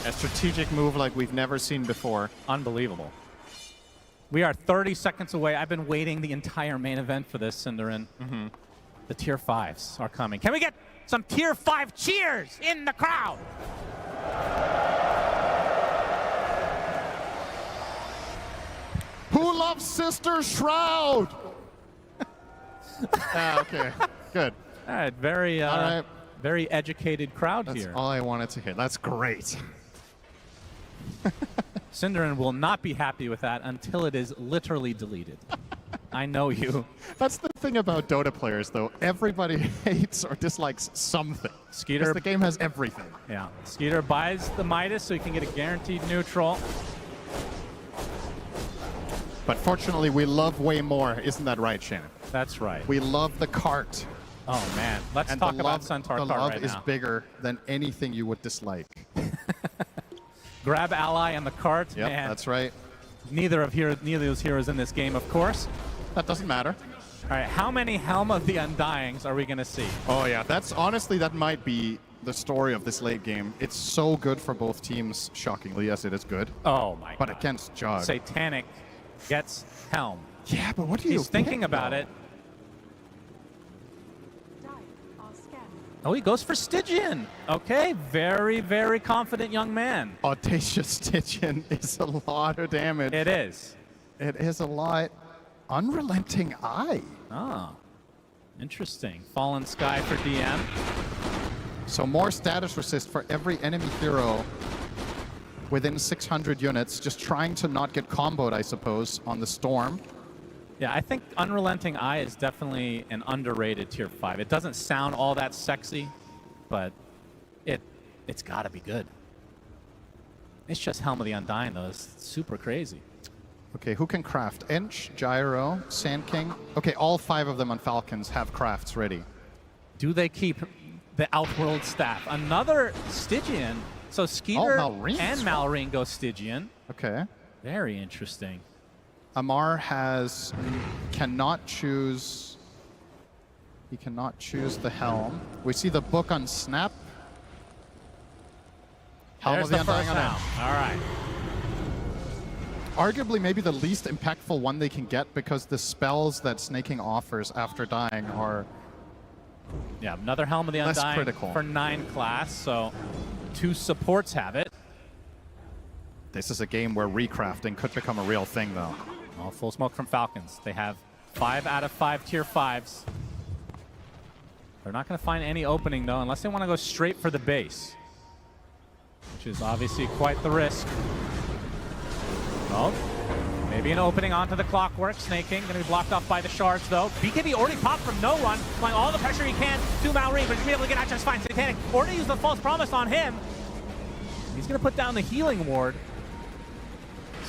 A strategic move like we've never seen before. Unbelievable. We are 30 seconds away. I've been waiting the entire main event for this, Cinderin. The tier 5s are coming. Can we get some tier 5 cheers in the crowd? Who loves Sister Shroud? Okay, good. All right, very, All right. very educated crowd That's here. all I wanted to hear. That's great. Cinderin will not be happy with that until it is literally deleted. I know you. That's the thing about Dota players, though. Everybody hates or dislikes something. Skeeter, because the game has everything. Yeah. Skeeter buys the Midas so he can get a guaranteed neutral. But fortunately, we love way more. Isn't that right, Shannon? That's right. We love the cart. Oh, man. Let's and talk the about love, Centaur the cart love right is now. bigger than anything you would dislike. Grab ally and the cart. Yep, man. that's right. Neither of those heroes in this game, of course. That doesn't matter. All right, how many Helm of the Undyings are we going to see? Oh, yeah. That's honestly, that might be the story of this late game. It's so good for both teams, shockingly. Yes, it is good. Oh, my God. But against Jug. Satanic gets Helm. Yeah, but what do you He's thinking about it. Oh, he goes for Stygian. Okay, very, very confident young man. Audacious Stygian is a lot of damage. It is. It is a lot. Unrelenting Eye. Ah, interesting. Fallen Sky for DM. So more status resist for every enemy hero within 600 units, just trying to not get comboed, I suppose, on the Storm. Yeah, I think Unrelenting Eye is definitely an underrated tier 5. It doesn't sound all that sexy, but it's got to be good. It's just Helm of the Undying, though. It's super crazy. Okay, who can craft? Ench, Gyro, Sand King. Okay, all 5 of them on Falcons have crafts ready. Do they keep the Outworld staff? Another Stygian. So Skeeter and Malrine go Stygian. Okay. Very interesting. Amar cannot choose. He cannot choose the Helm. We see the book on Snap. Helm of the Undying on Helm. All right. Arguably maybe the least impactful one they can get because the spells that Snaking offers after dying are Yeah, another Helm of the less Undying critical. for 9 class, so 2 supports have it. This is a game where recrafting could become a real thing, though. Oh, full smoke from Falcons. They have 5 out of 5 tier 5s. They're not going to find any opening, though, unless they want to go straight for the base, which is obviously quite the risk. Oh, maybe an opening onto the Clockwork. Snaking going to be blocked off by the shards, though. BKB already popped from no one, applying all the pressure he can to Malrine, but he's going to be able to get out just fine. Satanic already used the false promise on him. He's going to put down the healing ward.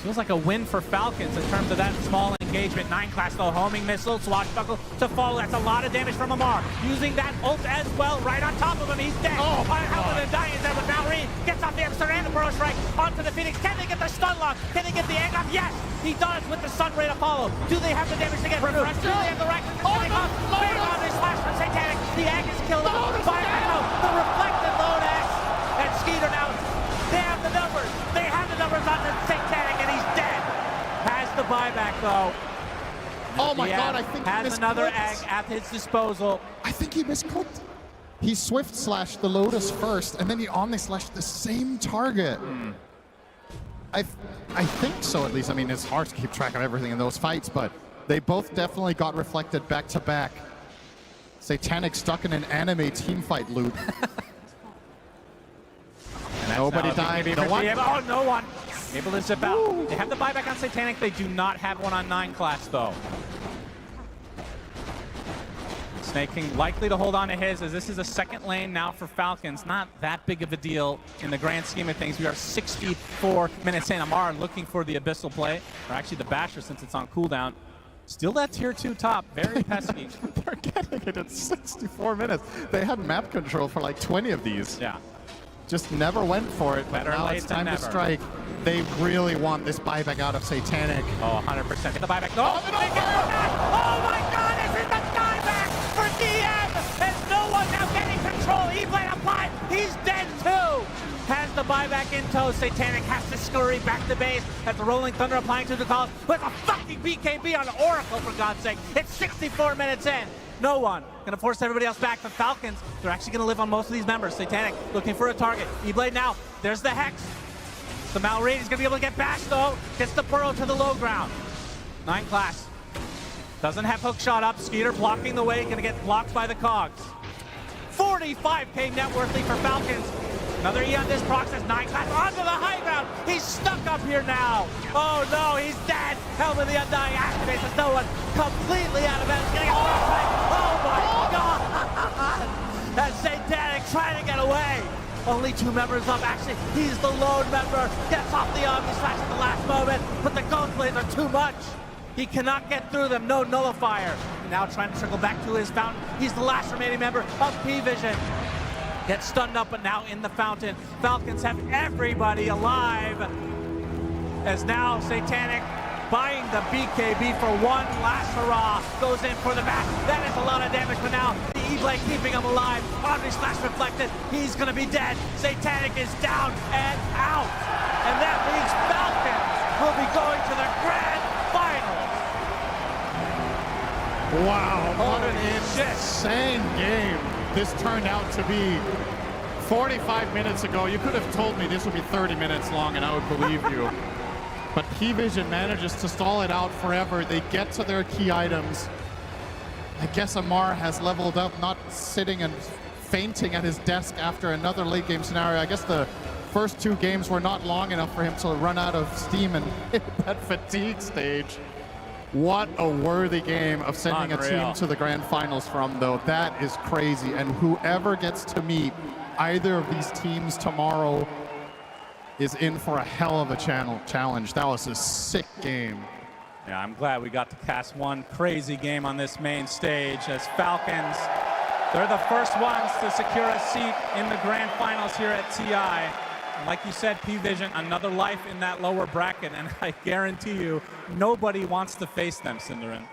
Feels like a win for Falcons in terms of that small engagement. 9 class though, homing missile, swashbuckle to follow. That's a lot of damage from Amar. Using that ult as well, right on top of him. He's dead. Oh, Helm of the Undying is there with Malrine. Gets off the Episode and the Burrow Strike onto the Phoenix. Can they get the stun lock? Can they get the egg off? Yes, he does with the Sun Ray to follow. Do they have the damage to get through? Do they have the rack? Coming off. Bang on this slash from Satanic. The egg is killed by Echo. The reflected load X. And Skeeter now. They have the numbers. They have the numbers on the Satanic, and he's dead. Has the buyback, though. Oh my God, I think he has another egg misclicked. at his disposal. I think he misclicked. He swift slashed the Lotus first, and then he omni slashed the same target. I think so, at least. I mean, it's hard to keep track of everything in those fights, but they both definitely got reflected back to back. Satanic stuck in an anime team fight loop. Nobody died. No one. Oh, no one. Able to zip out. They have the buyback on Satanic. They do not have one on 9 class, though. Snake King likely to hold on to his, as this is a second lane now for Falcons. Not that big of a deal in the grand scheme of things. We are 64 minutes in. Amar looking for the Abyssal play, or actually the Basher since it's on cooldown. Still that tier 2 top, very pesky. They're getting it at 64 minutes. They had map control for like 20 of these. Yeah. Just never went for it, but Better now late it's than time to never. strike. They really want this buyback out of Satanic. Oh, 100%. Get the buyback. Oh, oh my God, this is the buyback for DM! There's no one now getting control. E-Blade applied. He's dead too. Has the buyback in tow. Satanic has to scurry back to base as the Rolling Thunder applying to the calls with a fucking BKB on Oracle, for God's sake. It's 64 minutes in. No one. Gonna force everybody else back. The Falcons, they're actually gonna live on most of these members. Satanic looking for a target. E-Blade now. There's the Hex. The Malrain is gonna be able to get bashed though. Gets the burrow to the low ground. 9 class. Doesn't have hook shot up. Skeeter blocking the way. Gonna get blocked by the Cogs. 45k net worthly for Falcons. Another E on this process. 9 class onto the high ground. He's stuck up here now. Oh no, he's dead. Helm of the Undying activates as no one completely out of bounds. Getting a flashback. Oh my God. That's Satanic trying to get away. Only 2 members up. Actually, he's the lone member. Gets off the Omni Slash at the last moment, but the Ghost Blades are too much. He cannot get through them. No nullifier. Now trying to circle back to his fountain. He's the last remaining member of P-Vision. Gets stunned up, but now in the fountain. Falcons have everybody alive. As now Satanic buying the BKB for one last hurrah. Goes in for the back. That is a lot of damage, but now the E-Blade keeping him alive. Omni Slash reflected. He's gonna be dead. Satanic is down and out. And that means Falcons will be going to the grand finals. Wow, what an insane game this turned out to be. 45 minutes ago, you could have told me this would be 30 minutes long and I would believe you. But P-Vision manages to stall it out forever. They get to their key items. I guess Amar has leveled up, not sitting and fainting at his desk after another late game scenario. I guess the first 2 games were not long enough for him to run out of steam and hit that fatigue stage. What a worthy game of sending a team to the grand finals from, though. That is crazy. And whoever gets to meet either of these teams tomorrow is in for a hell of a challenge. That was a sick game. Yeah, I'm glad we got to cast one crazy game on this main stage as Falcons, they're the first ones to secure a seat in the grand finals here at TI. Like you said, P-Vision, another life in that lower bracket, and I guarantee you, nobody wants to face them, Cinderin.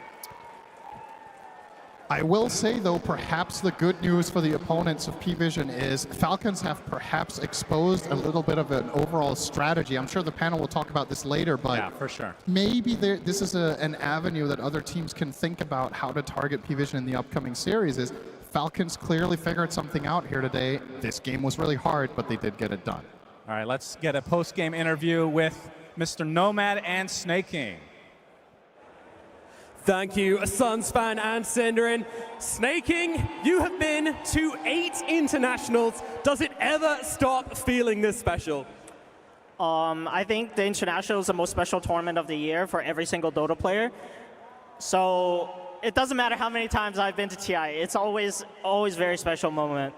I will say, though, perhaps the good news for the opponents of P-Vision is Falcons have perhaps exposed a little bit of an overall strategy. I'm sure the panel will talk about this later, but yeah, for sure. Maybe this is an avenue that other teams can think about how to target P-Vision in the upcoming series. Is Falcons clearly figured something out here today. This game was really hard, but they did get it done. All right, let's get a post-game interview with Mr. Nomad and Snake King. Thank you, Suns fan and Cinderin. Snake King, you have been to 8 internationals. Does it ever stop feeling this special? I think the international is the most special tournament of the year for every single Dota player. So it doesn't matter how many times I've been to TI. It's always a very special moment.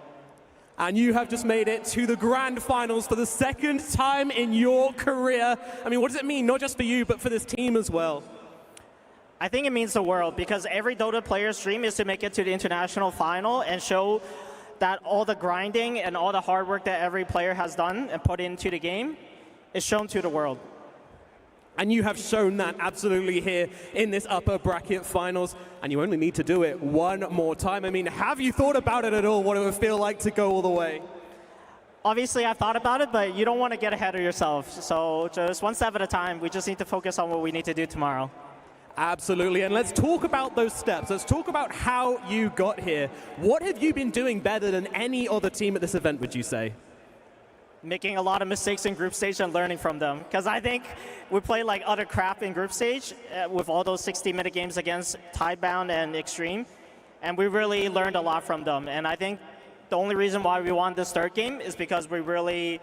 And you have just made it to the grand finals for the 2nd time in your career. I mean, what does it mean, not just for you, but for this team as well? I think it means the world, because every Dota player's dream is to make it to the international final and show that all the grinding and all the hard work that every player has done and put into the game is shown to the world. And you have shown that absolutely here in this upper bracket finals, and you only need to do it one more time. I mean, have you thought about it at all, what it would feel like to go all the way? Obviously, I've thought about it, but you don't want to get ahead of yourself. So just one step at a time. We just need to focus on what we need to do tomorrow. Absolutely, and let's talk about those steps. Let's talk about how you got here. What have you been doing better than any other team at this event, would you say? Making a lot of mistakes in group stage and learning from them. Because I think we played like utter crap in group stage with all those 60-minute games against Tidebound and Xtreme, and we really learned a lot from them. And I think the only reason why we won this third game is because we really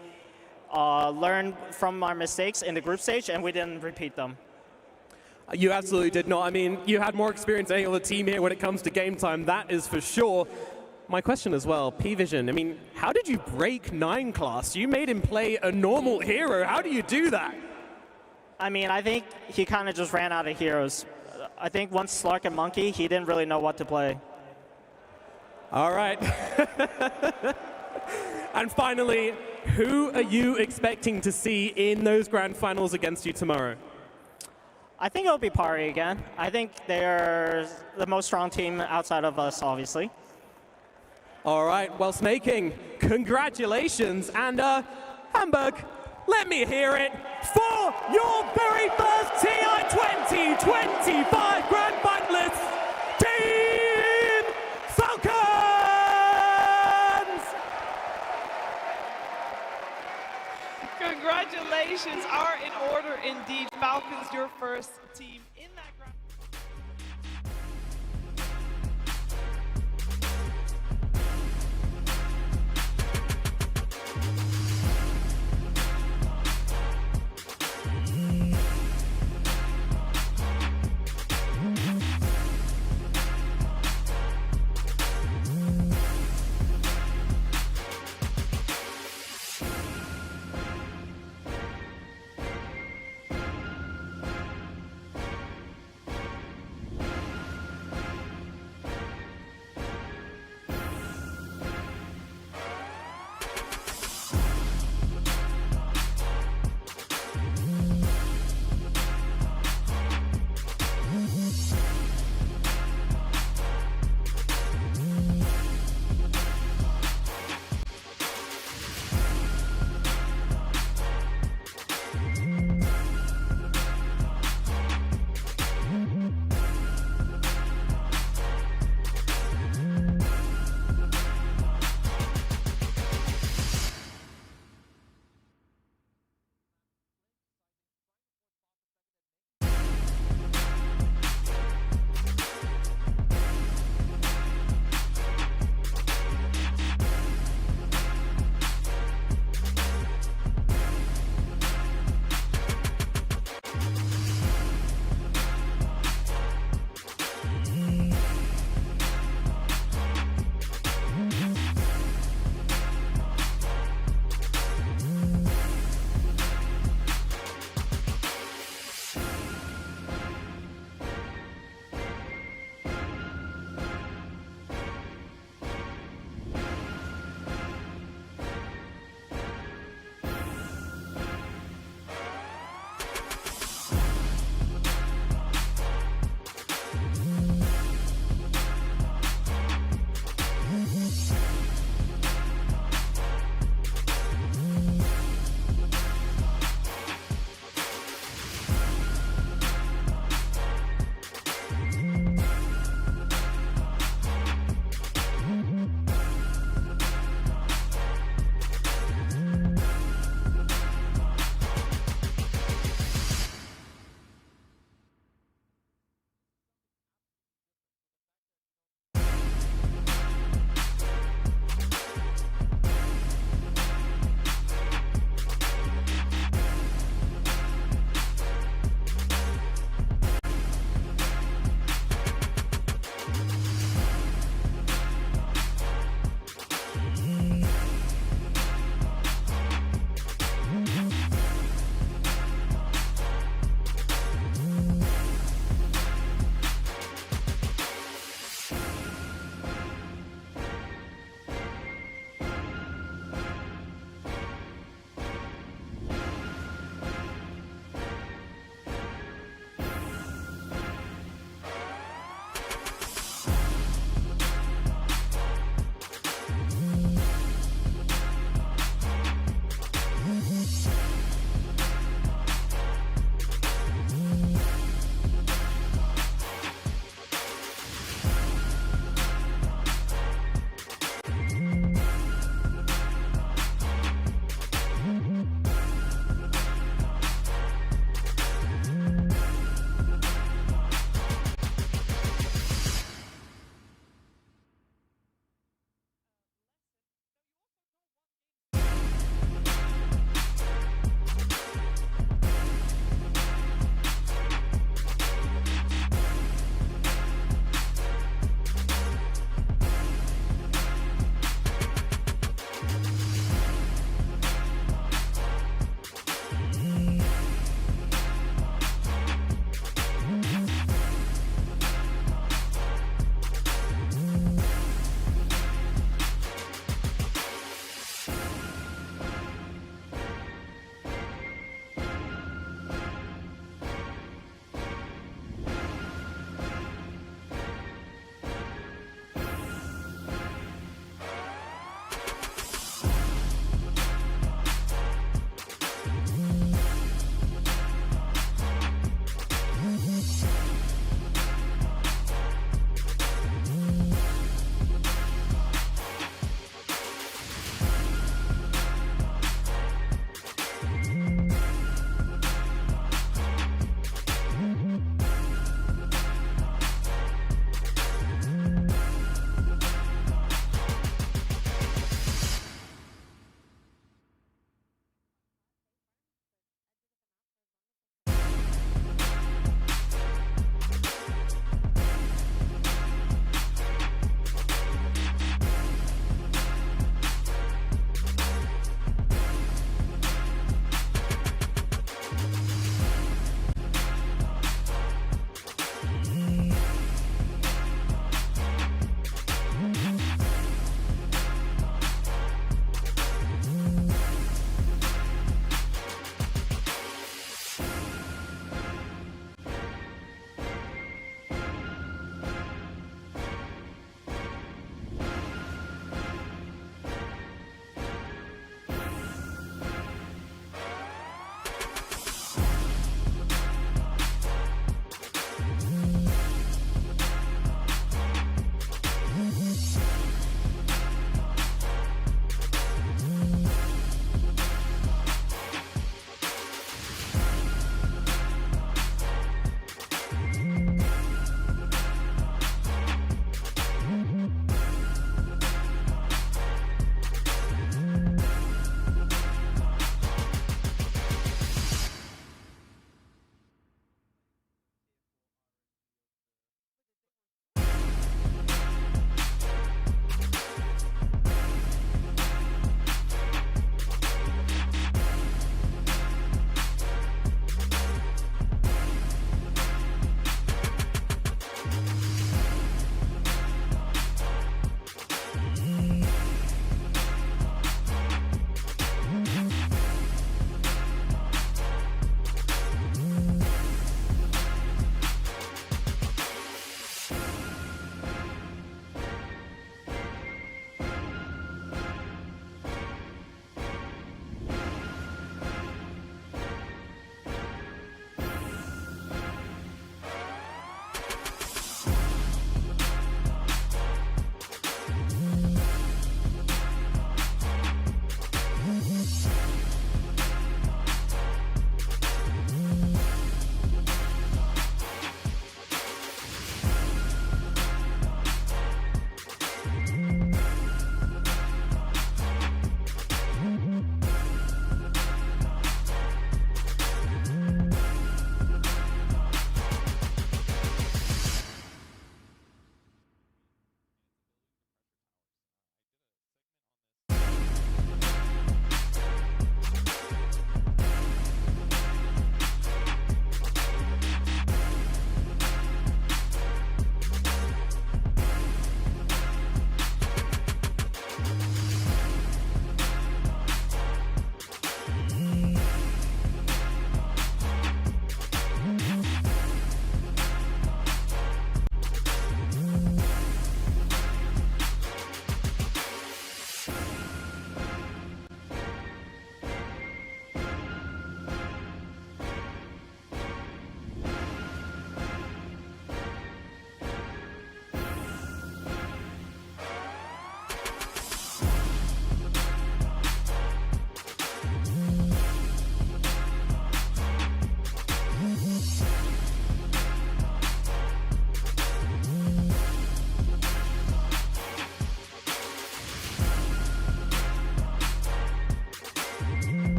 learned from our mistakes in the group stage and we didn't repeat them. You absolutely did not. I mean, you had more experience than any other team here when it comes to game time, that is for sure. My question as well, P-Vision, I mean, how did you break 9 class? You made him play a normal hero. How do you do that? I mean, I think he kind of just ran out of heroes. I think once Slark and Monkey, he didn't really know what to play. All right. And finally, who are you expecting to see in those grand finals against you tomorrow? I think it'll be Pari again. I think they're the most strong team outside of us, obviously. All right, well, Snaking, congratulations. And Hamburg, let me hear it for your very first TI 2025 Grand Finalists, Team Falcons! Congratulations are in order indeed. Falcons, your first team in that grand.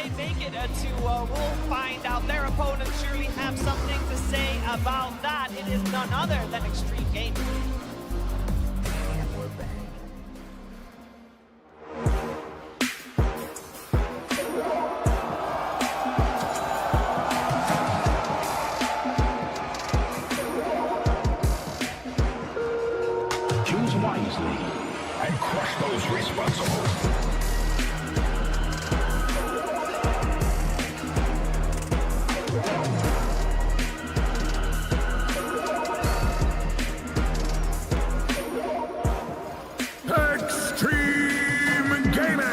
they make it to we'll find out. Their opponents surely have something to say about that. It is none other than Xtreme Gaming. Choose wisely and crush those responsible. Xtreme Gaming!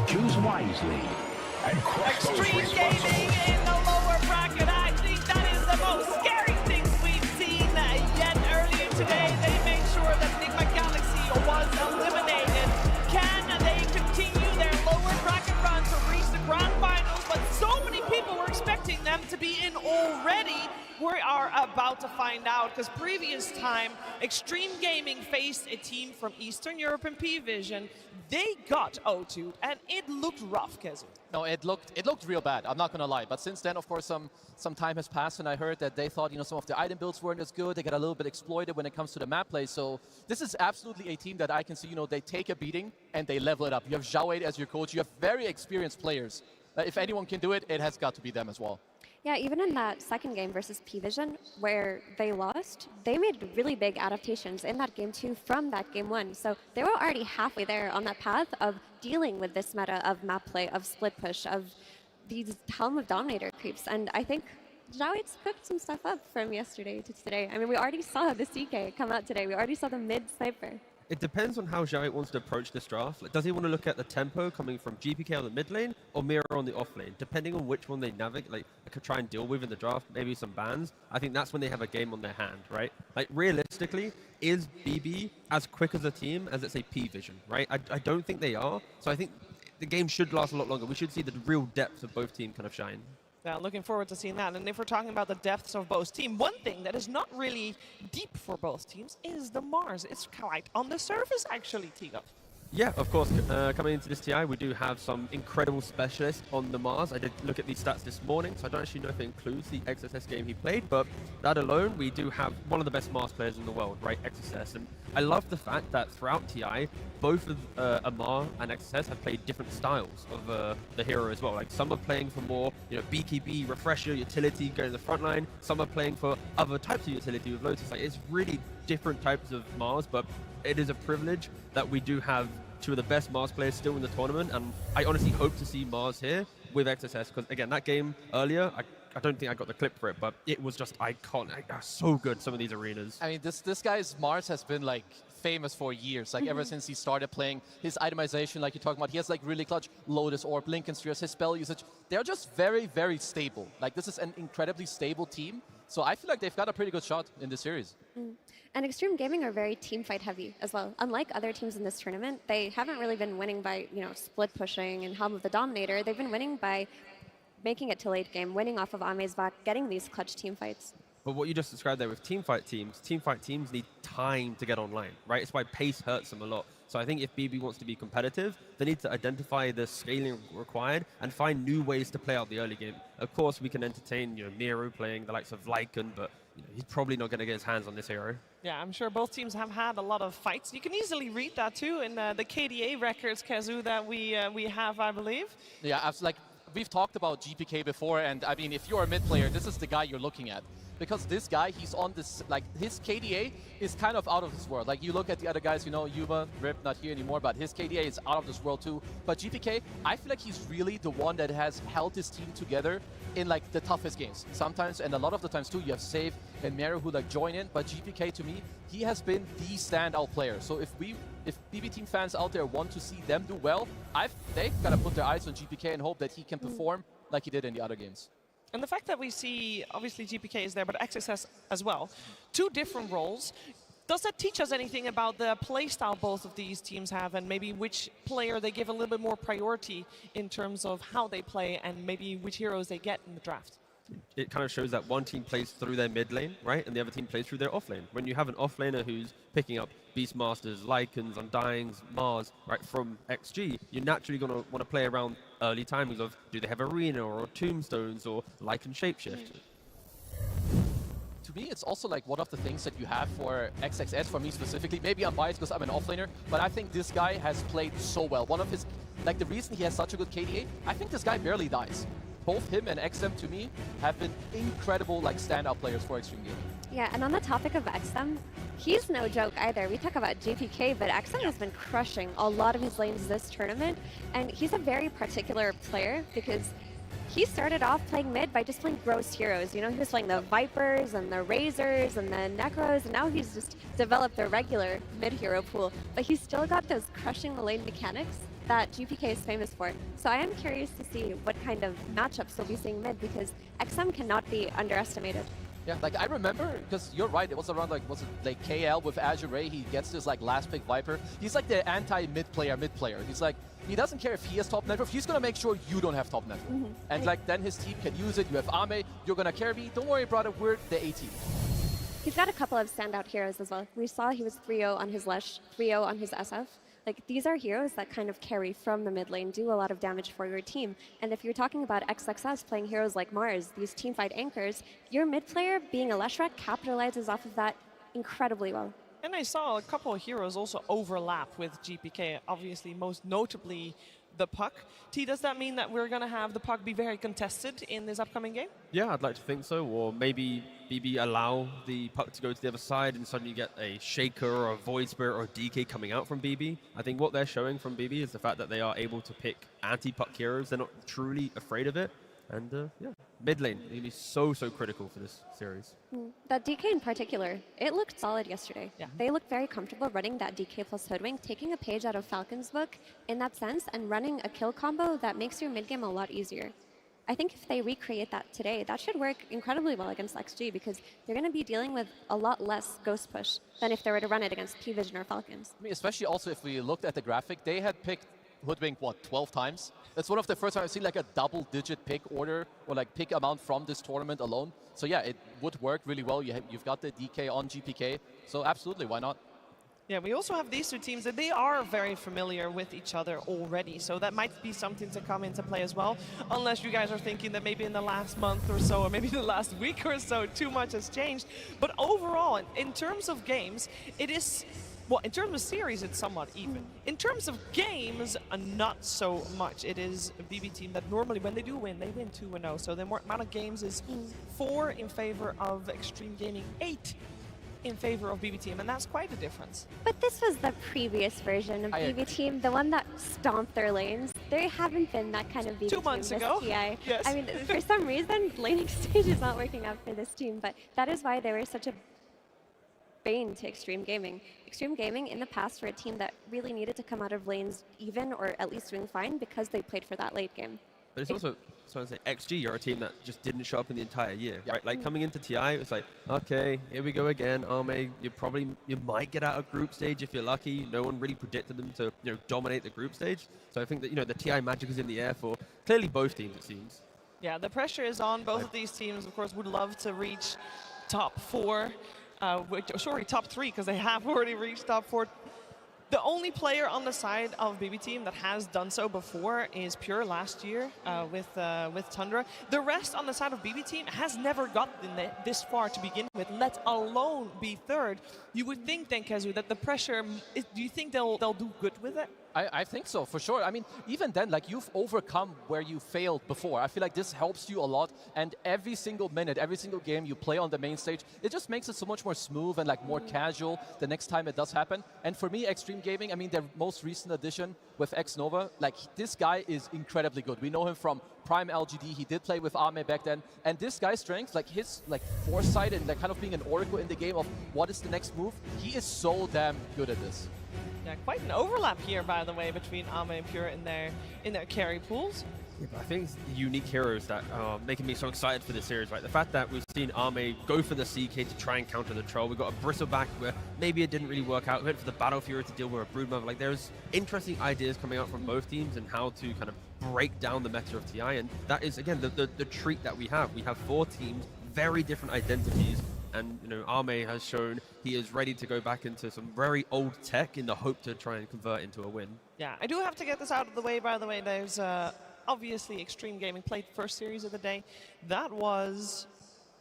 Choose wisely and crush those Xtreme responsible. Gaming in the lower bracket. I think that is the most scary thing we've seen yet earlier today. They made sure that Nigma Galaxy was eliminated. Can they continue their lower bracket run to reach the grand finals? But so many people were expecting them to be in already. We are about to find out, because previous time, Xtreme Gaming faced a team from Eastern Europe and P-Vision. They got O2'd, and it looked rough, Kezu. No, it looked real bad. I'm not gonna lie. But since then, of course, some time has passed, and I heard that they thought, some of the item builds weren't as good. They got a little bit exploited when it comes to the map play. So this is absolutely a team that I can see. They take a beating and they level it up. You have Xiao as your coach. You have very experienced players. If anyone can do it, it has got to be them as well. Yeah, even in that second game versus P-Vision, where they lost, they made really big adaptations in that game too from that game one. So they were already halfway there on that path of dealing with this meta of map play, of split push, of these Helm of Dominator creeps. And I think Xiao's cooked some stuff up from yesterday to today. I mean, we already saw the CK come out today. We already saw the mid sniper. It depends on how Xiao wants to approach this draft. Like, does he want to look at the tempo coming from GPK on the mid lane or Mira on the off lane? Depending on which one they navigate, could try and deal with in the draft, maybe some bans. I think that's when they have a game on their hand, right? Like, realistically, is BB as quick as a team as, let's say, P-Vision, right? I don't think they are. So I think the game should last a lot longer. We should see the real depth of both teams kind of shine. Yeah, looking forward to seeing that. And if we're talking about the depths of both teams, one thing that is not really deep for both teams is the Mars. It's quite on the surface, actually, Tiga. Yeah, of course. Coming into this TI, we do have some incredible specialists on the Mars. I did look at these stats this morning, so I don't actually know if it includes the XSS game he played, but that alone, we do have one of the best Mars players in the world, right, XSS. And I love the fact that throughout TI, both of Amar and XSS have played different styles of the hero as well. Like, some are playing for more, BKB, refresher, utility, going to the front line. Some are playing for other types of utility with Lotus. Like, it's really different types of Mars, but it is a privilege that we do have two of the best Mars players still in the tournament, and I honestly hope to see Mars here with XSS, because again, that game earlier, I don't think I got the clip for it, but it was just iconic. So good, some of these arenas. I mean, this guy's Mars has been famous for years, ever since he started playing. His itemization, like you're talking about, he has really clutch Lotus Orb, Lincoln Spheres, his spell usage. They're just very, very stable. This is an incredibly stable team. So I feel like they've got a pretty good shot in this series. And Xtreme Gaming are very team fight heavy as well. Unlike other teams in this tournament, they haven't really been winning by, split pushing and Helm of the Dominator. They've been winning by making it to late game, winning off of Ame's back, getting these clutch team fights. But what you just described there with team fight teams need time to get online, right? It's why pace hurts them a lot. So I think if BB wants to be competitive, they need to identify the scaling required and find new ways to play out the early game. Of course, we can entertain, Miro playing the likes of Lycan, but he's probably not going to get his hands on this hero. Yeah, I'm sure both teams have had a lot of fights. You can easily read that too in the KDA records, Kazu, that we have, I believe. Yeah, we've talked about GPK before, and I mean, if you're a mid player, this is the guy you're looking at. Because this guy, he's on this, his KDA is kind of out of this world. You look at the other guys, Yuba, Rip, not here anymore, but his KDA is out of this world too. But GPK, I feel like he's really the one that has held his team together in the toughest games. Sometimes, and a lot of the times too, you have Save and Meru who join in, but GPK to me, he has been the standout player. So if BB team fans out there want to see them do well, they've got to put their eyes on GPK and hope that he can perform like he did in the other games. And the fact that we see, obviously GPK is there, but XSS as well, two different roles. Does that teach us anything about the playstyle both of these teams have, and maybe which player they give a little bit more priority in terms of how they play, and maybe which heroes they get in the draft? It kind of shows that one team plays through their mid lane, right, and the other team plays through their off lane. When you have an off laner who's picking up Beastmasters, Lycans, Undyings, Mars, right, from XG, you're naturally going to want to play around early timings of do they have Arena or Tombstones or Lycan Shapeshift. To me, it's also like one of the things that you have for XXS, for me specifically. Maybe I'm biased because I'm an offlaner, but I think this guy has played so well. One of his, like the reason he has such a good KDA, I think this guy barely dies. Both him and XM, to me, have been incredible like standout players for Xtreme Gaming. Yeah, and on the topic of XM, he's no joke either. We talk about GPK, but XM has been crushing a lot of his lanes this tournament, and he's a very particular player because he started off playing mid by just playing gross heroes. You know, he was playing the Vipers and the Razors and the Necros, and now he's just developed a regular mid hero pool. But he's still got those crushing the lane mechanics that GPK is famous for. So I am curious to see what kind of matchups we'll be seeing mid, because XM cannot be underestimated. Yeah, like I remember, because you're right, it was around like, was it like KL with Azure Ray, he gets this like last pick Viper. He's like the anti-mid player. He's like, he doesn't care if he has top network, he's gonna make sure you don't have top network. And like then his team can use it, you have Ame, you're gonna carry me, don't worry brother, we're the A team. He's got a couple of standout heroes as well. We saw he was 3-0 on his Lesh, 3-0 on his SF. Like, these are heroes that kind of carry from the mid lane, do a lot of damage for your team. And if you're talking about XXS playing heroes like Mars, these teamfight anchors, your mid player, being a Leshrac, capitalizes off of that incredibly well. And I saw a couple of heroes also overlap with GPK, obviously most notably the Puck. T, does that mean that we're going to have the Puck be very contested in this upcoming game? Yeah, I'd like to think so. Or maybe BB allow the Puck to go to the other side and suddenly get a Shaker or a Void Spirit or a DK coming out from BB. I think what they're showing from BB is the fact that they are able to pick anti-Puck heroes. They're not truly afraid of it. And yeah, mid lane, it's going to be so critical for this series. That DK in particular, it looked solid yesterday. Yeah. They looked very comfortable running that DK plus Hoodwink, taking a page out of Falcon's book in that sense, and running a kill combo that makes your mid game a lot easier. I think if they recreate that today, that should work incredibly well against XG, because they're going to be dealing with a lot less ghost push than if they were to run it against PVision or Falcons. I mean, especially also if we looked at the graphic, they had picked Hoodwink, what, 12 times? That's one of the first times I've seen like a double-digit pick order or like pick amount from this tournament alone. So yeah, it would work really well. You've got the DK on GPK, so absolutely, why not? Yeah, we also have these two teams that they are very familiar with each other already, so that might be something to come into play as well, unless you guys are thinking that maybe in the last month or so, or maybe in the last week or so, too much has changed. But overall, in terms of games, it is... Well, in terms of series, it's somewhat even. In terms of games, not so much. It is a BB team that normally, when they do win, they win 2-0. So the amount of games is 4 in favor of Xtreme Gaming, 8 in favor of BB team, and that's quite a difference. But this was the previous version of BB team, the one that stomped their lanes. There haven't been that kind of BB 2 months team ago. this TI. Yes. I mean, for some reason, laning stage is not working out for this team, but that is why they were such a bane to Xtreme Gaming. Xtreme Gaming in the past were a team that really needed to come out of lanes even, or at least doing fine, because they played for that late game. But it's also, so I say, XG, you're a team that just didn't show up in the entire year, right? Like coming into TI, it's like, okay, here we go again. Arme, you might get out of group stage if you're lucky. No one really predicted them to, dominate the group stage. So I think that, the TI magic is in the air for clearly both teams, it seems. Yeah, the pressure is on. Both of these teams, of course, would love to reach top 4. Sorry, top 3, because they have already reached top 4. The only player on the side of BB team that has done so before is Pure last year with Tundra. The rest on the side of BB team has never gotten this far to begin with, let alone be 3rd. You would think then, Kezu, that the pressure, do you think they'll do good with it? I think so, for sure. I mean, even then, like, you've overcome where you failed before. I feel like this helps you a lot, and every single minute, every single game you play on the main stage, it just makes it so much more smooth and, like, more casual the next time it does happen. And for me, Xtreme Gaming, I mean, their most recent addition with X-Nova, like, this guy is incredibly good. We know him from Prime LGD. He did play with Ame back then. And this guy's strength, like, his, like, foresight and, like, kind of being an oracle in the game of what is the next move, he is so damn good at this. Yeah, quite an overlap here, by the way, between Ame and Pure in their carry pools. Yeah, but I think it's the unique heroes that are making me so excited for this series, right? The fact that we've seen Ame go for the CK to try and counter the Troll. We've got a Bristleback where maybe it didn't really work out. We went for the Battle Fury to deal with a Broodmother. Like, there's interesting ideas coming out from both teams and how to kind of break down the meta of TI. And that is, again, the treat that we have. We have 4 teams, very different identities, And Arme has shown he is ready to go back into some very old tech in the hope to try and convert into a win. Yeah, I do have to get this out of the way, by the way. There's obviously Xtreme Gaming played first series of the day. That was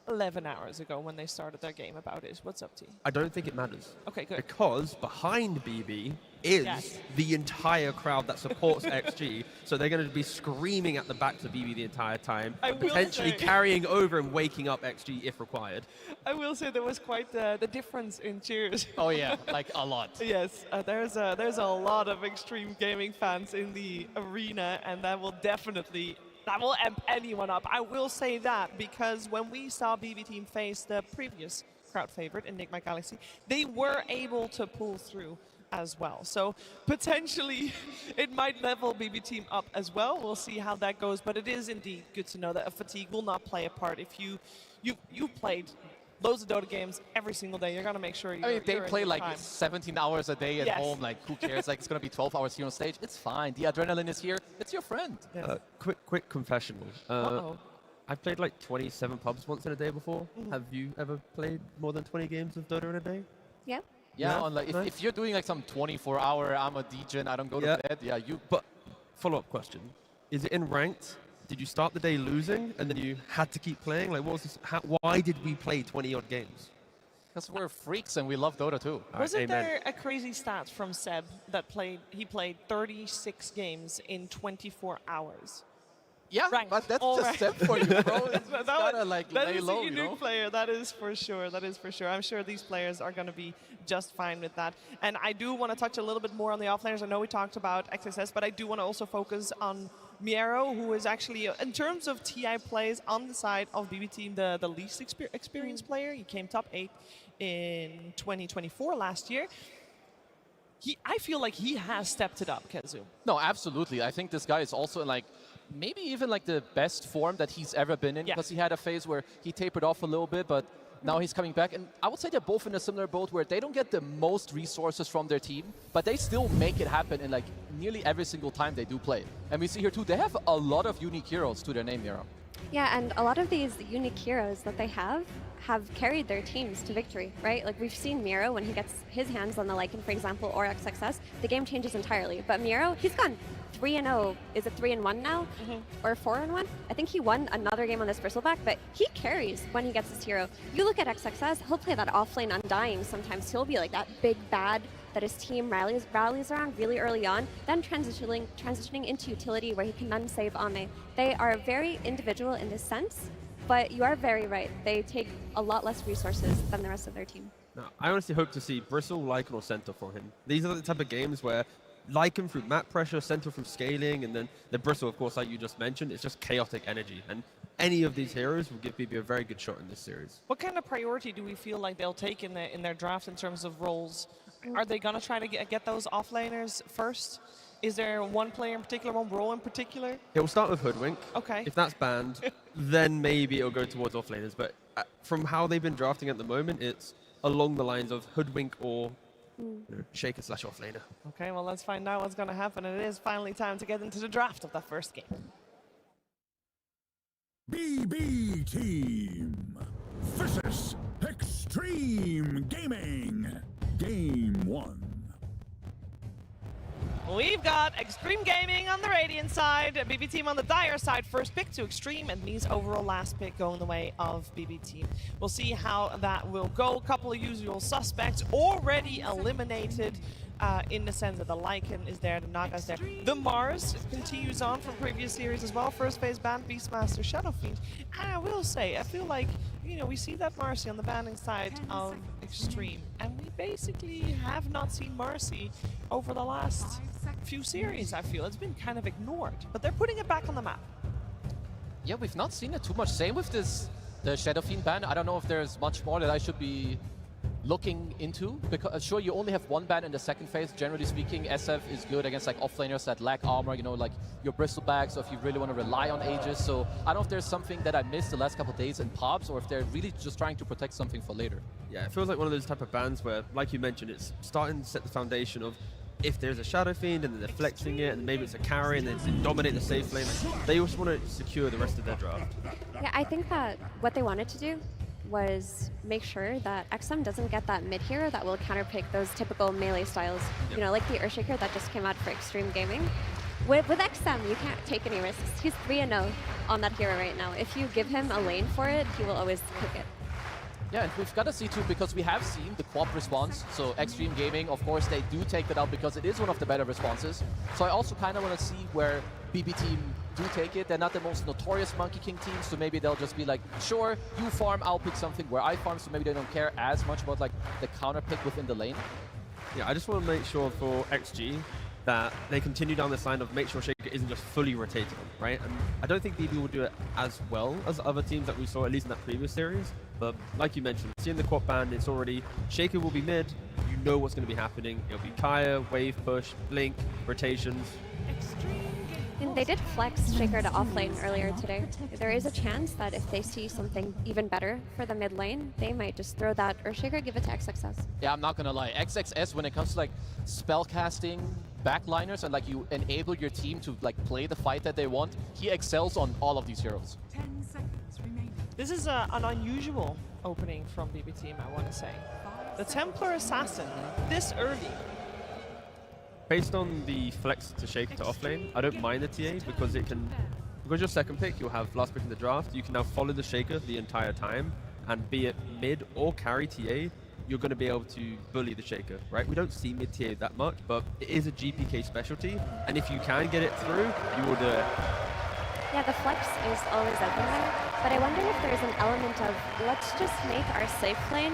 11 hours ago when they started their game about it. What's up, T? I don't think it matters. Okay, good. Because behind BB is the entire crowd that supports XG. So they're going to be screaming at the backs of BB the entire time, potentially carrying over and waking up XG if required. I will say there was quite the difference in cheers. Oh yeah, like a lot. Yes, there's a lot of Xtreme Gaming fans in the arena, and that will amp anyone up. I will say that because when we saw BB Team face the previous crowd favorite in Nigma Galaxy, they were able to pull through as well. So potentially it might level BB Team up as well. We'll see how that goes, but it is indeed good to know that a fatigue will not play a part. If you've played loads of Dota games every single day, you're gonna make sure you're, they play like 17 hours a day at home. Like, who cares? Like, it's gonna be 12 hours here on stage. It's fine. The adrenaline is here. It's your friend. Quick confessional. I've played like 27 pubs once in a day before. Have you ever played more than 20 games of Dota in a day? Yeah. Yeah, on like if you're doing like some 24-hour, I'm a degen, I don't go to bed. Yeah, you. But follow-up question: is it in ranked? Did you start the day losing and then you had to keep playing? Like, what was this? Why did we play 20-odd games? Because we're freaks and we love Dota too. Wasn't there a crazy stat from Seb that he played 36 games in 24 hours? Yeah, but that's just Seb for you, bro. That is a unique player, that is for sure. That is for sure. I'm sure these players are going to be just fine with that. And I do want to touch a little bit more on the offlaners. I know we talked about XSS, but I do want to also focus on Miero, who is actually, in terms of TI plays on the side of BB Team, the least experienced player. He came top 8 in 2024 last year. I feel like he has stepped it up, Kezu. No, absolutely. I think this guy is also like, maybe even like the best form that he's ever been in, because he had a phase where he tapered off a little bit, but now he's coming back. And I would say they're both in a similar boat where they don't get the most resources from their team, but they still make it happen in like nearly every single time they do play. And we see here too, they have a lot of unique heroes to their name, Miro. Yeah, and a lot of these unique heroes that they have carried their teams to victory, right? Like we've seen Miro, when he gets his hands on the Lycan, for example, or XXS, the game changes entirely. But Miro, he's gone 3-0. Is it 3-1 now? Or 4-1? I think he won another game on this Bristleback, but he carries when he gets his hero. You look at XXS, he'll play that offlane Undying sometimes. He'll be like that big bad that his team rallies around really early on, then transitioning into utility where he can unsave Ame. They are very individual in this sense, but you are very right. They take a lot less resources than the rest of their team. No, I honestly hope to see Bristle, Lycan, or Center for him. These are the type of games where Lycan through map pressure, Center from scaling, and then the Bristle, of course, like you just mentioned, it's just chaotic energy. And any of these heroes will give BB a very good shot in this series. What kind of priority do we feel like they'll take in their draft in terms of roles? Are they going to try to get those offlaners first? Is there one player in particular, one role in particular? It will start with Hoodwink. Okay. If that's banned, then maybe it'll go towards offlaners. But from how they've been drafting at the moment, it's along the lines of Hoodwink or Shaker / offlaner. Okay, well, let's find out what's going to happen. And it is finally time to get into the draft of the first game. BB Team versus Xtreme Gaming. Game 1. We've got Xtreme Gaming on the Radiant side, BB Team on the Dire side. First pick to Xtreme, and Me's overall last pick going the way of BB Team. We'll see how that will go. A couple of usual suspects already eliminated in the sense that the Lycan is there, the Naga's there. The Mars continues on from previous series as well. First phase ban, Beastmaster, Shadow Fiend. And I will say, I feel like, we see that Marcy on the banning side of Xtreme, and we basically have not seen Marcy over the last few series, I feel. It's been kind of ignored, but they're putting it back on the map. Yeah, we've not seen it too much. Same with the Shadow Fiend ban. I don't know if there's much more that I should be looking into, because sure, you only have one ban in the second phase. Generally speaking, SF is good against like offlaners that lack armor, like your Bristlebacks, or if you really want to rely on Aegis. So I don't know if there's something that I missed the last couple of days in pubs, or if they're really just trying to protect something for later. Yeah, it feels like one of those type of bans where, like you mentioned, it's starting to set the foundation of if there's a Shadow Fiend and then they're flexing it, and maybe it's a carry and then dominate the safe lane. They also want to secure the rest of their draft. Yeah, I think that what they wanted to do was make sure that Xtreme doesn't get that mid hero that will counterpick those typical melee styles. You know, like the Earthshaker that just came out for Xtreme Gaming. With Xtreme, you can't take any risks. He's 3-0 on that hero right now. If you give him a lane for it, he will always pick it. Yeah, and we've got to see too, because we have seen the co-op response. So Xtreme Gaming, of course, they do take that out because it is one of the better responses. So I also kind of want to see where BB team do take it. They're not the most notorious Monkey King team, so maybe they'll just be like, sure, you farm, I'll pick something where I farm, so maybe they don't care as much about like the counter pick within the lane. Yeah, I just want to make sure for XG that they continue down this line of make sure Shaker isn't just fully rotated on, right? And I don't think BB will do it as well as other teams that we saw, at least in that previous series. But like you mentioned, seeing the quad ban, it's already, Shaker will be mid, you know what's going to be happening. It'll be Kaya, wave push, blink, rotations. And they did flex Shaker to offlane earlier today. There is a chance that if they see something even better for the mid lane, they might just throw that Earthshaker, give it to XXS. Yeah, I'm not gonna lie. XXS, when it comes to like spell casting, backliners, and like you enable your team to like play the fight that they want, he excels on all of these heroes. 10 seconds remaining. This is an unusual opening from BB team, I want to say. The Templar Assassin, this early. Based on the flex to Shaker to offlane, I don't mind the TA because it can, because your second pick, you'll have last pick in the draft, you can now follow the Shaker the entire time, and be it mid or carry TA, you're going to be able to bully the Shaker, right? We don't see mid TA that much, but it is a GPK specialty, and if you can get it through, you will do it. Yeah, the flex is always open there, but I wonder if there's an element of let's just make our safe lane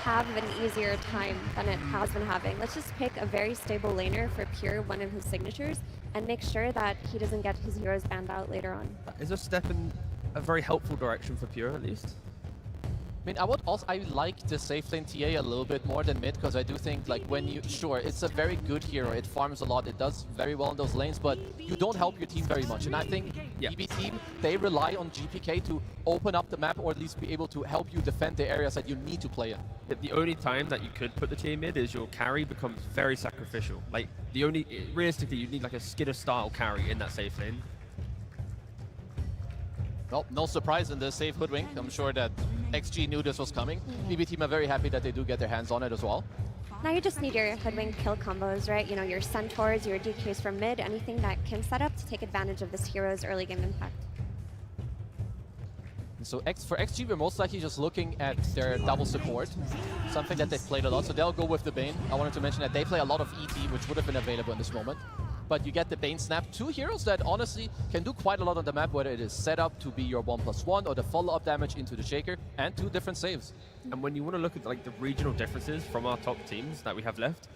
have an easier time than it has been having. Let's just pick a very stable laner for Pure, one of his signatures, and make sure that he doesn't get his heroes banned out later on. Is a step in a very helpful direction for Pure, at least. I mean, I like the safe lane TA a little bit more than mid, because I do think like when you, sure, it's a very good hero, it farms a lot, it does very well in those lanes, but you don't help your team very much. And I think BB team, they rely on GPK to open up the map, or at least be able to help you defend the areas that you need to play in. The only time that you could put the TA mid is your carry becomes very sacrificial. Like the only, realistically, you need like a Skidder style carry in that safe lane. Well, no surprise in the safe hoodwink. I'm sure that XG knew this was coming. BB team are very happy that they do get their hands on it as well. Now you just need your hoodwink kill combos, right? You know, your Centaurs, your DKs from mid, anything that can set up to take advantage of this hero's early game impact. So for XG, we're most likely just looking at their double support, something that they've played a lot. So they'll go with the Bane. I wanted to mention that they play a lot of ET, which would have been available in this moment. But you get the Bane Snap, two heroes that honestly can do quite a lot on the map, whether it is set up to be your 1+1 or the follow-up damage into the Shaker, and two different saves. And when you want to look at like the regional differences from our top teams that we have left,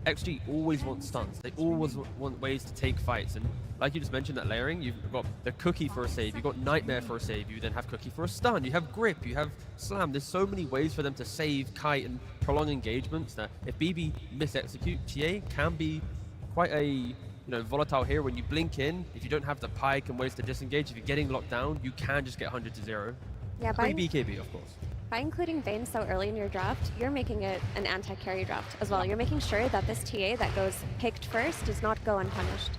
XG always wants stuns. They always want ways to take fights. And like you just mentioned, that layering, you've got the Cookie for a save, you've got Nightmare for a save, you then have Cookie for a stun, you have Grip, you have Slam. There's so many ways for them to save, kite, and prolong engagements that if BB mis-execute, TA can be quite a volatile here. When you blink in, if you don't have the pike and ways to disengage, if you're getting locked down, you can just get 100-0. Yeah, Pre-BKB, of course. By including Bane so early in your draft, you're making it an anti-carry draft as well. You're making sure that this TA that goes picked first does not go unpunished.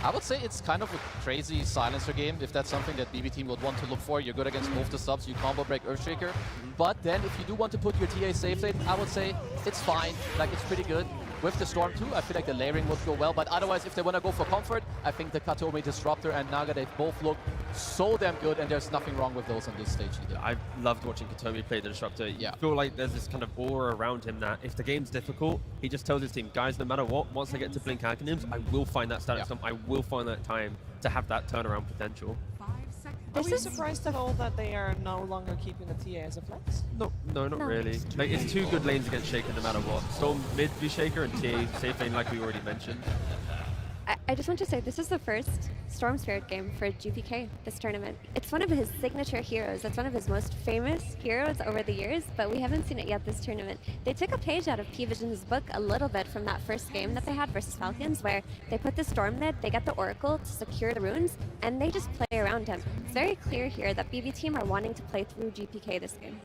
I would say it's kind of a crazy silencer game, if that's something that BB team would want to look for. You're good against both the subs, you combo break Earthshaker. But then if you do want to put your TA safe lane, I would say it's fine, like it's pretty good. With the Storm too, I feel like the layering would go well, but otherwise if they want to go for comfort, I think the Katomi Disruptor and Naga, they both look so damn good, and there's nothing wrong with those on this stage either. I loved watching Katomi play the Disruptor. Yeah. I feel like there's this kind of aura around him that if the game's difficult, he just tells his team, guys, no matter what, once I get to blink Aghanim's, I will find that static stomp, I will find that time to have that turnaround potential. Are we surprised at all that they are no longer keeping the TA as a flex? No, not really. Like, it's two good lanes against Shaker no matter what. Storm mid v Shaker and TA safe lane like we already mentioned. I just want to say this is the first Storm Spirit game for GPK this tournament. It's one of his signature heroes. It's one of his most famous heroes over the years, but we haven't seen it yet this tournament. They took a page out of PVision's book a little bit from that first game that they had versus Falcons, where they put the Storm mid, they get the Oracle to secure the runes, and they just play around him. It's very clear here that BB team are wanting to play through GPK this game.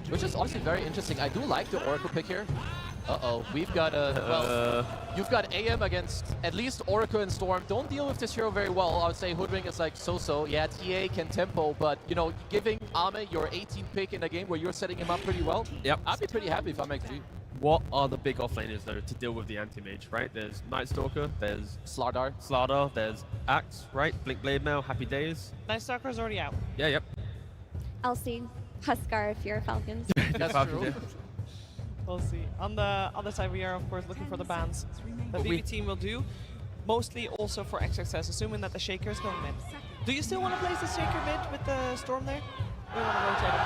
Which is honestly very interesting. I do like the Oracle pick here. Uh-oh, we've got well, you've got AM against at least Oracle and Storm. Don't deal with this hero very well. I would say Hoodwink is like so-so. Yeah, TA can tempo, but, you know, giving Ame your 18th pick in a game where you're setting him up pretty well, yep. I'd be pretty happy if I'm XG. What are the big offlaners, though, to deal with the anti-mage, right? There's Night Stalker, there's Slardar, there's Axe, right? Blink Blade Mail, Happy Days. Night Stalker's already out. Yeah, yep. LC, Huskar if you're Falcons. That's true. We'll see. On the other side, we are, of course, looking for the bans. The BB team will do, mostly also for XXS, assuming that the Shaker is going mid. Do you still want to place the Shaker mid with the Storm there? Or you want to rotate him?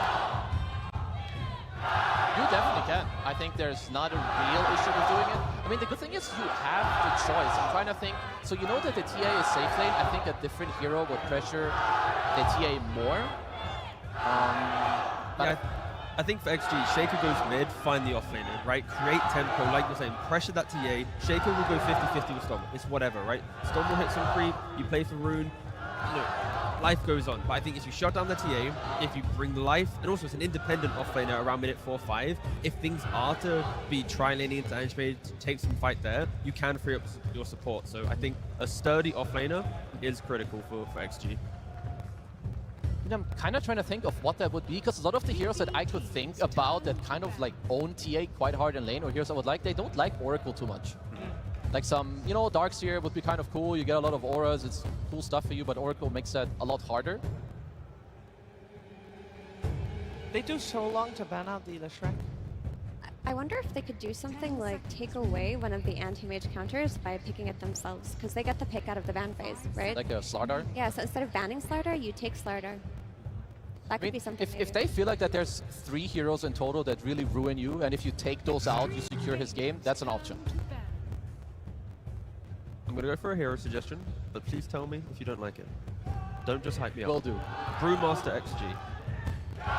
You definitely can. I think there's not a real issue with doing it. I mean, the good thing is you have the choice. I'm trying to think. So you know that the TA is safe lane. I think a different hero would pressure the TA more. Yeah, I think for XG, Shaker goes mid, find the offlaner, right? Create tempo, like you're saying, pressure that TA. Shaker will go 50-50 with Storm. It's whatever, right? Storm will hit some creep, you play for Rune, you know, life goes on. But I think if you shut down the TA, if you bring life, and also it's an independent offlaner around minute 4-5, if things are to be tri-laning into Angemade, take some fight there, you can free up your support. So I think a sturdy offlaner is critical for XG. I'm kind of trying to think of what that would be, because a lot of the heroes that I could think about that kind of like own TA quite hard in lane, or heroes I would like, they don't like Oracle too much. Like some, you know, Darkseer would be kind of cool, you get a lot of auras, it's cool stuff for you, but Oracle makes that a lot harder. They do so long to ban out the Shrek. I wonder if they could do something like take away one of the anti-mage counters by picking it themselves, because they get the pick out of the ban phase, right? Like a Slardar? Yeah, so instead of banning Slardar, you take Slardar. That could be something. If they feel like that there's 3 heroes in total that really ruin you, and if you take those out, you secure his game, that's an option. I'm going to go for a hero suggestion, but please tell me if you don't like it. Don't just hype me up. Will do. Brewmaster XG.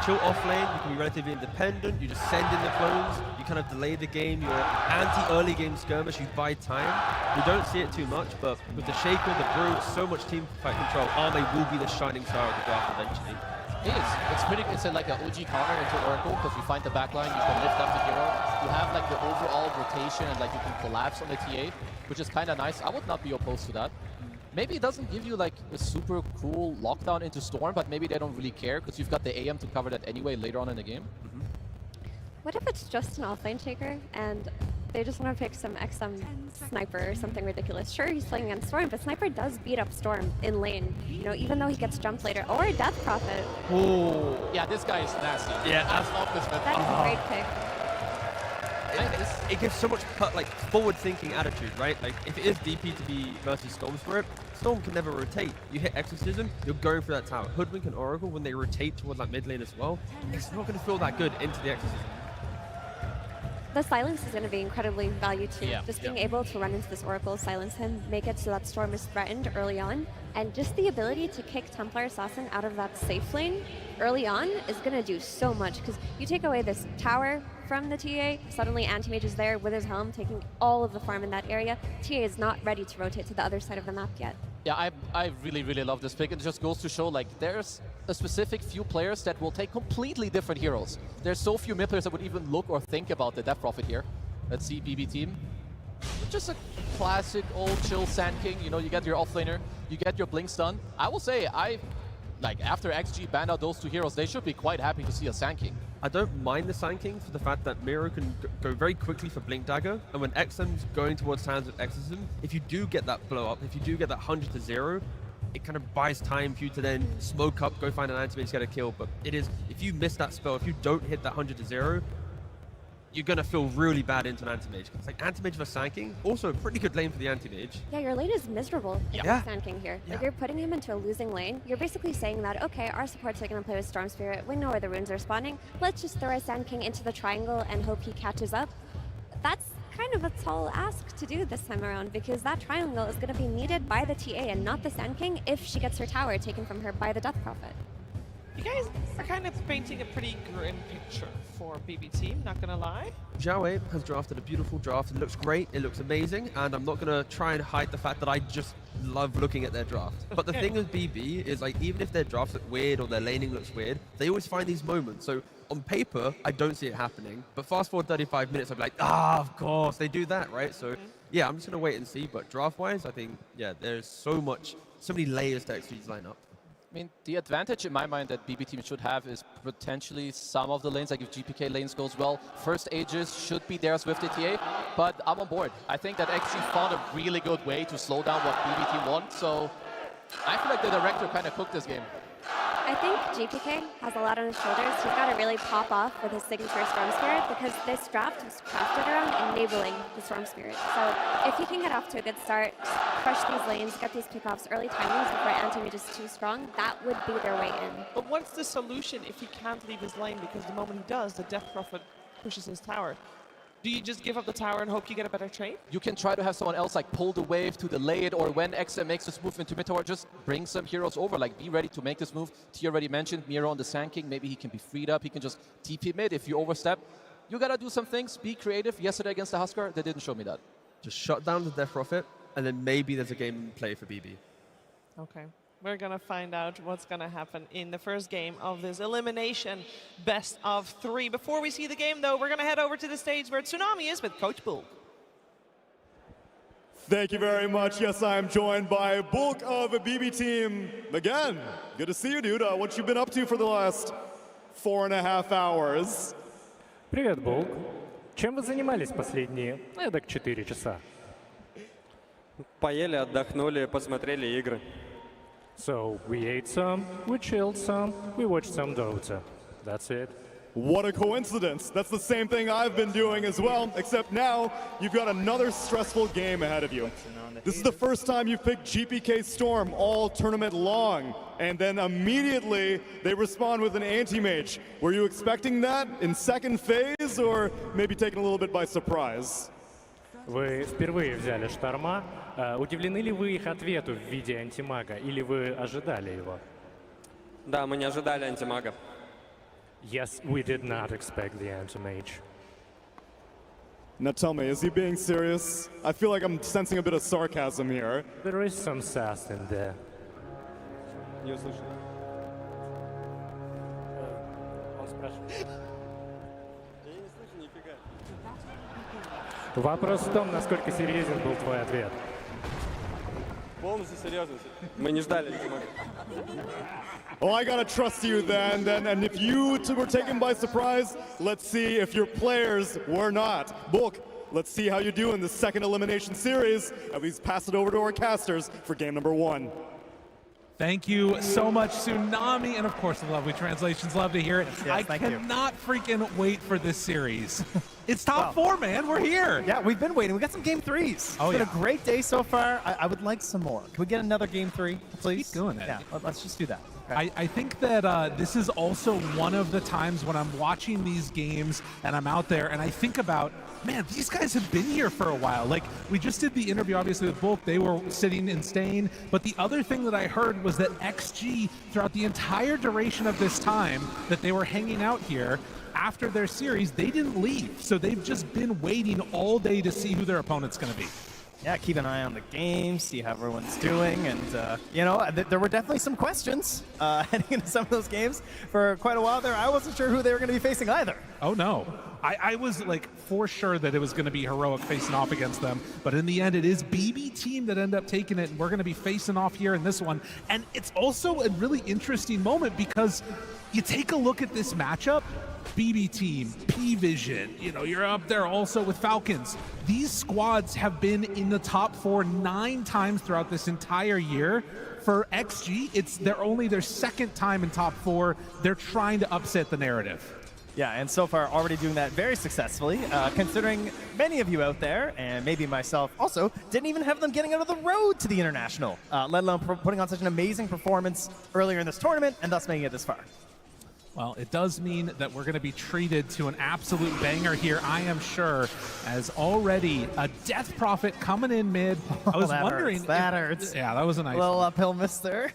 Chill off lane, you can be relatively independent, you just send in the clones, you kind of delay the game, you're anti-early game skirmish, you buy time. We don't see it too much, but with the Shaker, the Brew, so much team fight control, Ame will be the shining star of the draft eventually. It is. It's pretty. It's like an OG counter into Oracle, because you find the backline, you can lift up the hero, you have like the overall rotation, and like you can collapse on the TA, which is kind of nice. I would not be opposed to that. Maybe it doesn't give you like a super cool lockdown into Storm, but maybe they don't really care because you've got the AM to cover that anyway later on in the game. What if it's just an offlane taker and they just want to pick some XM Sniper or something ridiculous? Sure, he's playing against Storm, but Sniper does beat up Storm in lane, you know, even though he gets jumped later. Or Death Prophet. Oh, yeah, this guy is nasty. Yeah, that's not this. That is a great pick. It gives so much like forward-thinking attitude, right? Like if it is DP to be versus Storm Spirit, Storm can never rotate. You hit Exorcism, you're going for that tower. Hoodwink and Oracle, when they rotate towards that mid lane as well, it's not going to feel that good into the Exorcism. The silence is going to be incredibly valued too. Yeah, Just being able to run into this Oracle, silence him, make it so that Storm is threatened early on, and just the ability to kick Templar Assassin out of that safe lane early on is going to do so much, because you take away this tower from the TA, suddenly Anti-Mage is there with his helm, taking all of the farm in that area. TA is not ready to rotate to the other side of the map yet. Yeah, I really, really love this pick. It just goes to show, like, there's a specific few players that will take completely different heroes. There's so few mid players that would even look or think about the Death Prophet here. Let's see, BB team. Just a classic old chill Sand King. You know, you get your offlaner, you get your Blink Stun. I will say, like, after XG banned out those 2 heroes, they should be quite happy to see a Sand King. I don't mind the Sand King for the fact that Miro can go very quickly for Blink Dagger, and when XM's going towards hands with Exorcism, if you do get that blow up, if you do get that 100 to 0, it kind of buys time for you to then smoke up, go find an anti-mage, get a kill. But it is, if you miss that spell, if you don't hit that 100 to 0, you're going to feel really bad into an anti-mage. It's like anti-mage versus Sand King, also a pretty good lane for the anti-mage. Yeah, your lane is miserable Yeah. with Sand King here. Yeah. Like, you're putting him into a losing lane. You're basically saying that, okay, our supports are going to play with Storm Spirit. We know where the runes are spawning. Let's just throw a Sand King into the triangle and hope he catches up. That's kind of a tall ask to do this time around, because that triangle is going to be needed by the TA and not the Sand King if she gets her tower taken from her by the Death Prophet. You guys are kind of painting a pretty grim picture for BB team, not gonna lie. Zhao has drafted a beautiful draft. It looks great, it looks amazing, and I'm not gonna try and hide the fact that I just love looking at their draft. But the thing with BB is, like, even if their drafts look weird or their laning looks weird, they always find these moments. So on paper, I don't see it happening. But fast forward 35 minutes, I'm like, of course, they do that, right? So, yeah, I'm just going to wait and see. But draft-wise, I think, yeah, there's so many layers to XG's lineup. I mean, the advantage in my mind that BB team should have is potentially some of the lanes, like if GPK lanes goes well, first Aegis should be there as with DTA, but I'm on board. I think that XG found a really good way to slow down what BB team wants, so I feel like the director kind of cooked this game. I think GPK has a lot on his shoulders. He's got to really pop off with his signature Storm Spirit because this draft was crafted around enabling the Storm Spirit. So if he can get off to a good start, crush these lanes, get these pickoffs, early timings before anti-mage is too strong, that would be their way in. But what's the solution if he can't leave his lane? Because the moment he does, the Death Prophet pushes his tower. Do you just give up the tower and hope you get a better trade? You can try to have someone else like pull the wave to delay it, or when XM makes this move into mid tower, just bring some heroes over. Like be ready to make this move. T already mentioned Miro on the Sand King. Maybe he can be freed up. He can just TP mid. If you overstep, you gotta do some things. Be creative. Yesterday against the Husker, they didn't show me that. Just shut down the Death Prophet, and then maybe there's a game play for BB. Okay. We're going to find out what's going to happen in the first game of this elimination best of 3. Before we see the game, though, we're going to head over to the stage where Tsunami is with Coach Bulk. Thank you very much. Yes, I am joined by Bulk of the BB team. Again, good to see you, dude. What you been up to for the last 4.5 hours? Привет, Булк. Чем вы занимались последние, эдак 4 часа? Поели, отдохнули, посмотрели игры. So, we ate some, we chilled some, we watched some Dota. That's it. What a coincidence. That's the same thing I've been doing as well, except now you've got another stressful game ahead of you. This is the first time you've picked GPK Storm all tournament long, and then immediately they respond with an anti-mage. Were you expecting that in second phase, or maybe taken a little bit by surprise? Вы впервые взяли Шторма. Удивлены ли вы их ответу в виде антимага, или вы ожидали его? Да, мы не ожидали антимага. Yes, we did not expect the anti-mage. Now tell me, is he being serious? I feel like I'm sensing a bit of sarcasm here. There is some sass in there. Не услышал. Он спрашивает. Вопрос в том, насколько серьезен был твой ответ. Полностью серьезно. Мы не ждали антимага. Well, I gotta trust you then. And if you two were taken by surprise, let's see if your players were not. Bulk, let's see how you do in the second elimination series. At least pass it over to our casters for game number 1. Thank you so much, Tsunami, and of course the lovely translations. Love to hear it. Yes, I cannot freaking wait for this series. It's top 4, man. We're here. Yeah, we've been waiting. We got some game 3s. Oh, it's been a great day so far. I would like some more. Can we get another game 3, please? Keep doing it. Yeah, let's just do that. Okay. I think that this is also one of the times when I'm watching these games and I'm out there and I think about, man, these guys have been here for a while. Like, we just did the interview, obviously, with Bulk. They were sitting and staying. But the other thing that I heard was that XG, throughout the entire duration of this time that they were hanging out here, after their series, they didn't leave. So they've just been waiting all day to see who their opponent's going to be. Yeah, keep an eye on the game, see how everyone's doing, and you know, there were definitely some questions heading into some of those games. For quite a while there, I wasn't sure who they were going to be facing either. Oh no, I was like for sure that it was going to be Heroic facing off against them, but in the end it is BB team that end up taking it, and we're going to be facing off here in this one. And it's also a really interesting moment because you take a look at this matchup, BB team, P Vision, you know, you're up there also with Falcons. These squads have been in the top 4 9 times throughout this entire year. For XG, it's only their second time in top 4. They're trying to upset the narrative. Yeah, and so far already doing that very successfully, considering many of you out there, and maybe myself also, didn't even have them getting out of the road to the International, let alone putting on such an amazing performance earlier in this tournament, and thus making it this far. Well, it does mean that we're going to be treated to an absolute banger here, I am sure, as already a Death Prophet coming in mid. I was wondering. That hurts. Yeah, that was a nice little uphill miss there.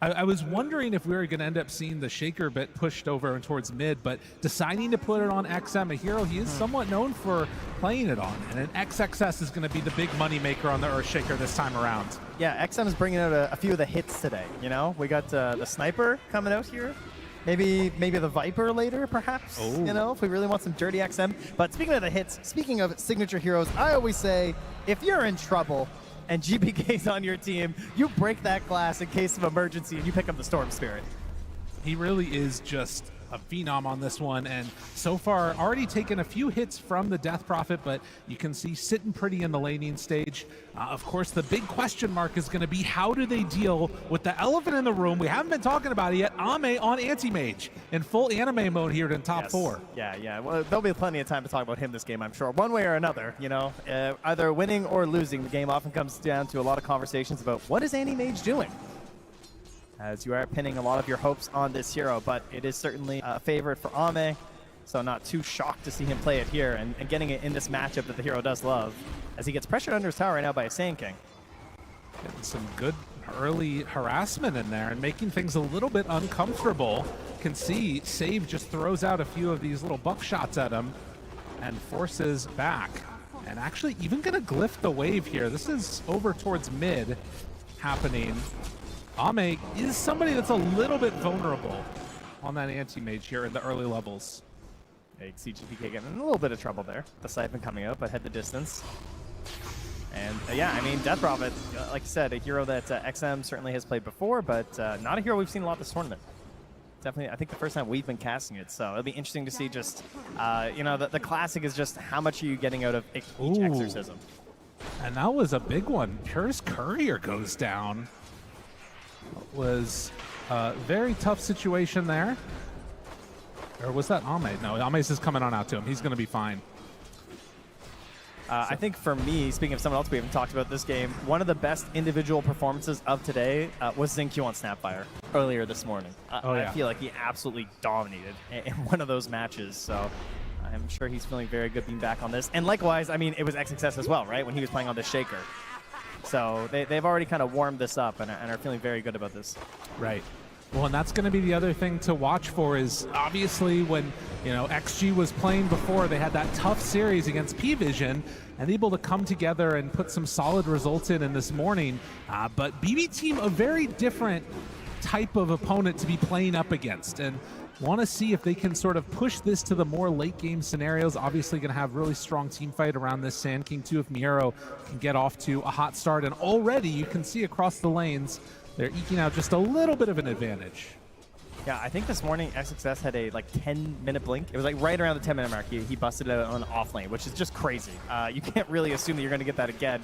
I was wondering if we were going to end up seeing the Shaker bit pushed over and towards mid, but deciding to put it on XM, a hero he is somewhat known for playing it on. And an XXS is going to be the big money maker on the Earthshaker this time around. Yeah, XM is bringing out a few of the hits today, you know? We got the Sniper coming out here. Maybe the Viper later, perhaps. Oh. You know, if we really want some dirty XM. But speaking of the hits, speaking of signature heroes, I always say, if you're in trouble and GBK's on your team, you break that glass in case of emergency and you pick up the Storm Spirit. He really is just a phenom on this one, and so far already taken a few hits from the Death Prophet, but you can see sitting pretty in the laning stage. Of course, the big question mark is going to be how do they deal with the elephant in the room we haven't been talking about it yet, Ame on Anti-Mage in full anime mode here in top 4. Yeah. Well, there'll be plenty of time to talk about him this game, I'm sure. One way or another, you know, either winning or losing, the game often comes down to a lot of conversations about what is Anti-Mage doing? As you are pinning a lot of your hopes on this hero, but it is certainly a favorite for Ame, so not too shocked to see him play it here and getting it in this matchup that the hero does love, as he gets pressured under his tower right now by a Sand King. Getting some good early harassment in there and making things a little bit uncomfortable. Can see Save just throws out a few of these little buckshots at him and forces back. And actually even going to glyph the wave here. This is over towards mid happening. Ame is somebody that's a little bit vulnerable on that anti-mage here in the early levels. Yeah, you can see GPK getting in a little bit of trouble there. The Siphon coming up, but head the distance. And yeah, I mean, Death Prophet, like you said, a hero that XM certainly has played before, but not a hero we've seen a lot this tournament. Definitely, I think the first time we've been casting it, so it'll be interesting to see just, you know, the classic is just how much are you getting out of each exorcism. And that was a big one. Pure's Courier goes down. Was a very tough situation there. Or was that Ame? No, Ame's just coming on out to him. He's going to be fine. I think for me, speaking of someone else we haven't talked about this game, one of the best individual performances of today was Xingqiu on Snapfire earlier this morning. I feel like he absolutely dominated in one of those matches, so I'm sure he's feeling very good being back on this. And likewise, I mean, it was XXS as well, right, when he was playing on the Shaker. So they've already kind of warmed this up and are feeling very good about this. Right. Well, and that's going to be the other thing to watch for is obviously when, you know, XG was playing before, they had that tough series against P-Vision and able to come together and put some solid results in this morning. But BB Team, a very different type of opponent to be playing up against. And want to see if they can sort of push this to the more late game scenarios. Obviously going to have really strong team fight around this Sand King too if Miero can get off to a hot start. And already you can see across the lanes, they're eking out just a little bit of an advantage. Yeah, I think this morning XXS had a 10-minute blink. It was like right around the 10-minute mark. He busted it on off lane, which is just crazy. You can't really assume that you're going to get that again.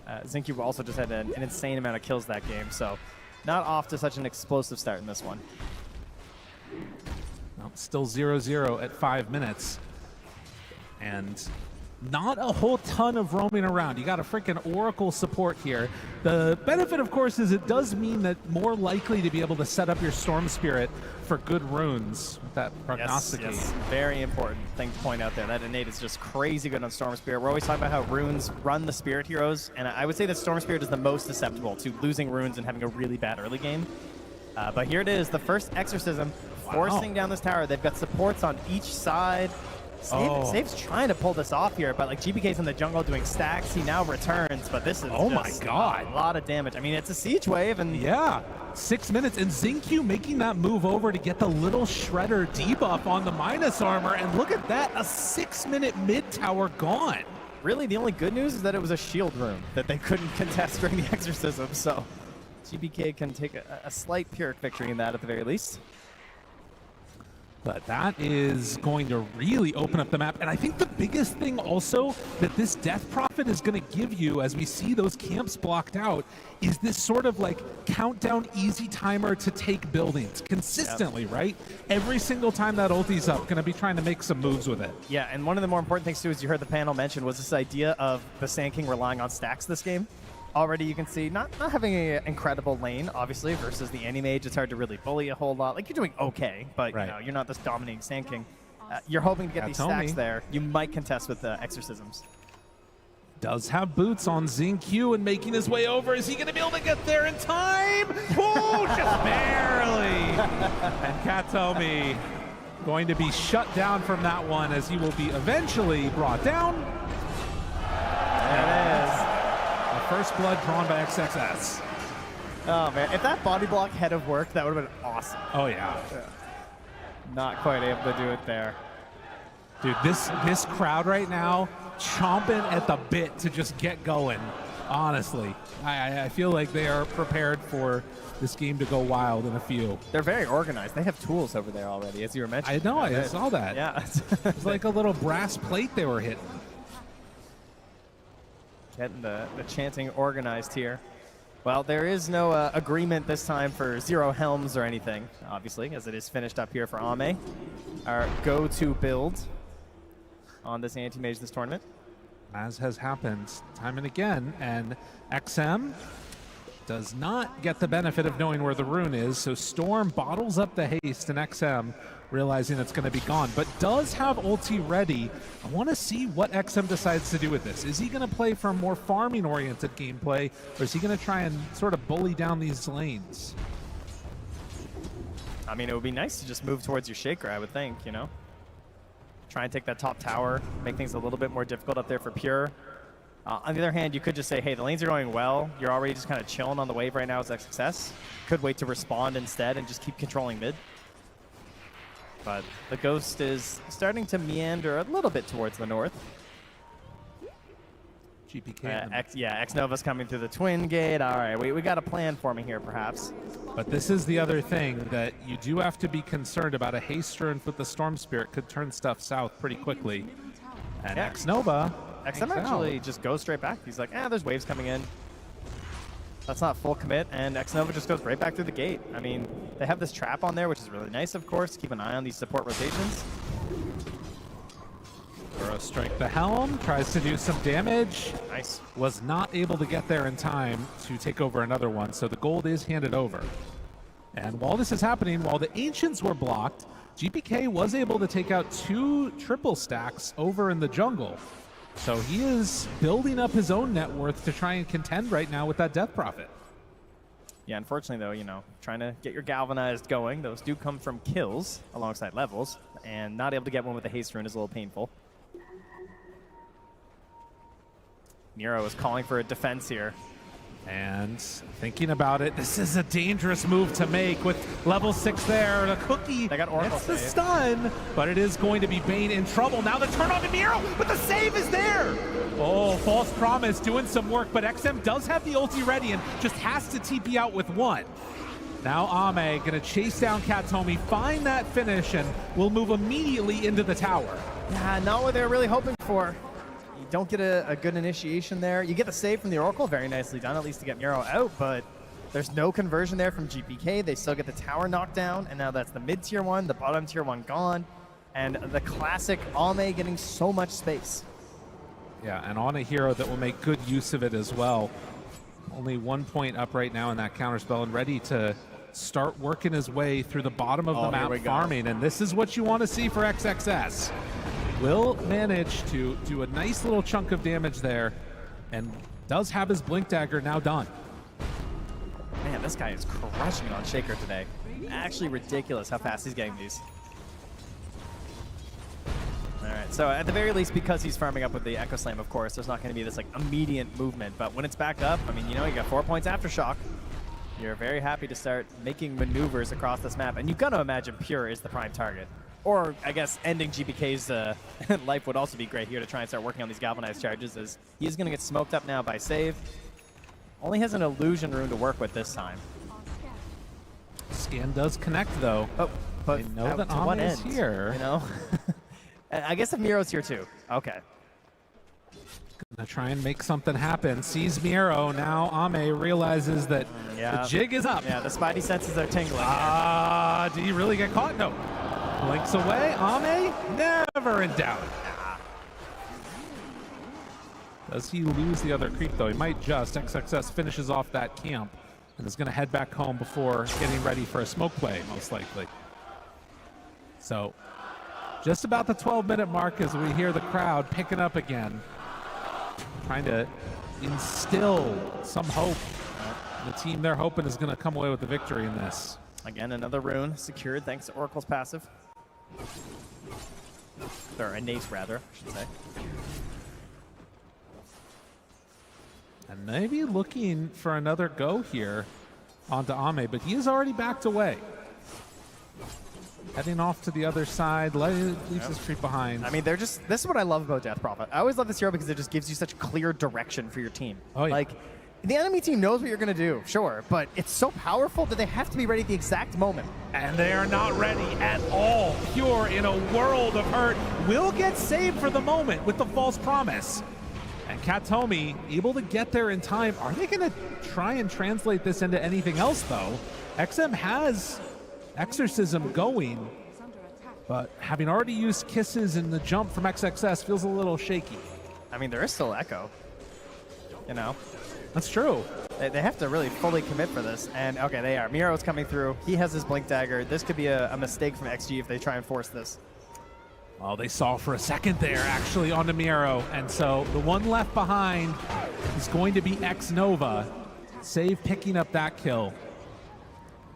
Xingqiu also just had an insane amount of kills that game, so not off to such an explosive start in this one. Well, still 0-0 at 5 minutes. And not a whole ton of roaming around. You got a freaking Oracle support here. The benefit, of course, is it does mean that more likely to be able to set up your Storm Spirit for good runes with that prognosticate. Yes, very important thing to point out there. That innate is just crazy good on Storm Spirit. We're always talking about how runes run the Spirit heroes, and I would say that Storm Spirit is the most susceptible to losing runes and having a really bad early game. But here it is, the first Exorcism forcing down this tower. They've got supports on each side. Snape's trying to pull this off here, but like GBK's in the jungle doing stacks. He now returns, but this is just a lot of damage. I mean, it's a siege wave, and yeah, 6 minutes, and Xingqiu making that move over to get the little shredder debuff on the minus armor, and look at that, a 6-minute mid tower gone. Really, the only good news is that it was a shield room that they couldn't contest during the Exorcism, so GBK can take a slight Pyrrhic victory in that at the very least. But that is going to really open up the map. And I think the biggest thing also that this Death Prophet is going to give you as we see those camps blocked out is this sort of like countdown easy timer to take buildings consistently, right? Every single time that ulti's up, going to be trying to make some moves with it. Yeah, and one of the more important things too, as you heard the panel mention, was this idea of the Sand King relying on stacks this game. Already you can see not having an incredible lane, obviously, versus the Anti-Mage. It's hard to really bully a whole lot. Like, you're doing okay, but you know, you're not this dominating Sand King. You're hoping to get these stacks there. You might contest with the Exorcisms. Does have boots on Xingqiu and making his way over. Is he going to be able to get there in time? Oh, just barely. And Katomi going to be shut down from that one as he will be eventually brought down. There it is. First blood drawn by XXS. Oh man, if that body block had have worked, that would have been awesome. Oh yeah. Not quite able to do it there. Dude, this crowd right now, chomping at the bit to just get going. Honestly, I feel like they are prepared for this game to go wild in a few. They're very organized. They have tools over there already, as you were mentioning. I know, I saw that. Yeah. It's like a little brass plate they were hitting. Getting the chanting organized here. Well, there is no agreement this time for 0 helms or anything, obviously, as it is finished up here for Ame. Our go-to build on this anti-mage this tournament. As has happened time and again, and XM does not get the benefit of knowing where the rune is, so Storm bottles up the haste, and XM realizing it's going to be gone, but does have ulti ready. I want to see what XM decides to do with this. Is he going to play for a more farming-oriented gameplay, or is he going to try and sort of bully down these lanes? I mean, it would be nice to just move towards your Shaker, I would think, you know? Try and take that top tower, make things a little bit more difficult up there for Pure. On the other hand, you could just say, hey, the lanes are going well. You're already just kind of chilling on the wave right now as XXS. Could wait to respond instead and just keep controlling mid. But the Ghost is starting to meander a little bit towards the north. GPK. X-Nova's coming through the Twin Gate. All right, we got a plan for me here, perhaps. But this is the other thing that you do have to be concerned about. A haste rune with the Storm Spirit could turn stuff south pretty quickly. And Yeah. X-Nova XM actually just goes straight back. He's like, there's waves coming in. That's not full commit, and X-Nova just goes right back through the gate. I mean, they have this trap on there, which is really nice, of course. Keep an eye on these support rotations. Burrow strike the helm, tries to do some damage. Nice. Was not able to get there in time to take over another one, so the gold is handed over. And while this is happening, while the Ancients were blocked, GPK was able to take out 2 triple stacks over in the jungle. So he is building up his own net worth to try and contend right now with that Death Prophet. Yeah, unfortunately, though, you know, trying to get your Galvanized going, those do come from kills alongside levels, and not able to get one with the haste rune is a little painful. Nero is calling for a defense here. And thinking about it, this is a dangerous move to make with level 6 there. The cookie They got Oracle gets the save. stun, but it is going to be Bane in trouble. Now the turn on to Nero, but the save is there. Oh, false promise doing some work, but XM does have the ulti ready and just has to TP out with 1. Now Ame gonna chase down Katomi, find that finish, and will move immediately into the tower. Yeah, not what they're really hoping for. You don't get a good initiation there. You get the save from the Oracle, very nicely done, at least to get Nero out, but there's no conversion there from GPK. They still get the tower knocked down, and now that's the mid-tier 1, the bottom tier 1 gone, and the classic Ame getting so much space. Yeah, and on a hero that will make good use of it as well. Only 1 point up right now in that counterspell and ready to start working his way through the bottom of the map farming, and this is what you want to see for XXS. Will manage to do a nice little chunk of damage there and does have his Blink Dagger now done. Man, this guy is crushing on Shaker today. Actually ridiculous how fast he's getting these. All right, so at the very least, because he's farming up with the Echo Slam, of course, there's not going to be this like immediate movement, but when it's back up, I mean, you know, you got 4 points Aftershock. You're very happy to start making maneuvers across this map, and you've got to imagine Pure is the prime target. Or, I guess, ending GPK's life would also be great here to try and start working on these Galvanized charges, as he's going to get smoked up now by Save. Only has an Illusion rune to work with this time. Scan does connect, though. Oh, but they know that Ame is here. You know? I guess if Miro's here, too. Okay. Gonna try and make something happen. Sees Miro. Now Ame realizes that the jig is up. Yeah, the Spidey senses are tingling. Did he really get caught? No. Blinks away. Ame never in doubt. Does he lose the other creep, though? He might just. XXS finishes off that camp and is going to head back home before getting ready for a smoke play, most likely. So, just about the 12-minute mark as we hear the crowd picking up again, trying to instill some hope. The team they're hoping is going to come away with the victory in this. Again, another rune secured thanks to Oracle's passive. Or innate, rather, I should say. And maybe looking for another go here onto Ame, but he is already backed away. heading off to the other side, leaves his creep behind. I mean, this is what I love about Death Prophet. I always love this hero because it just gives you such clear direction for your team. Oh, yeah. Like, the enemy team knows what you're going to do, sure, but it's so powerful that they have to be ready at the exact moment. And they are not ready at all. Pure in a world of hurt will get saved for the moment with the false promise. And Katomi able to get there in time. Are they going to try and translate this into anything else, though? XM has Exorcism going, but having already used Kisses in the jump from XXS feels a little shaky. I mean, there is still Echo, you know? That's true. They have to really fully commit for this, and okay, they are. Miro's coming through. He has his Blink Dagger. This could be a mistake from XG if they try and force this. Well, they saw for a second there, actually, onto Miro, and so the one left behind is going to be X-Nova. Save picking up that kill.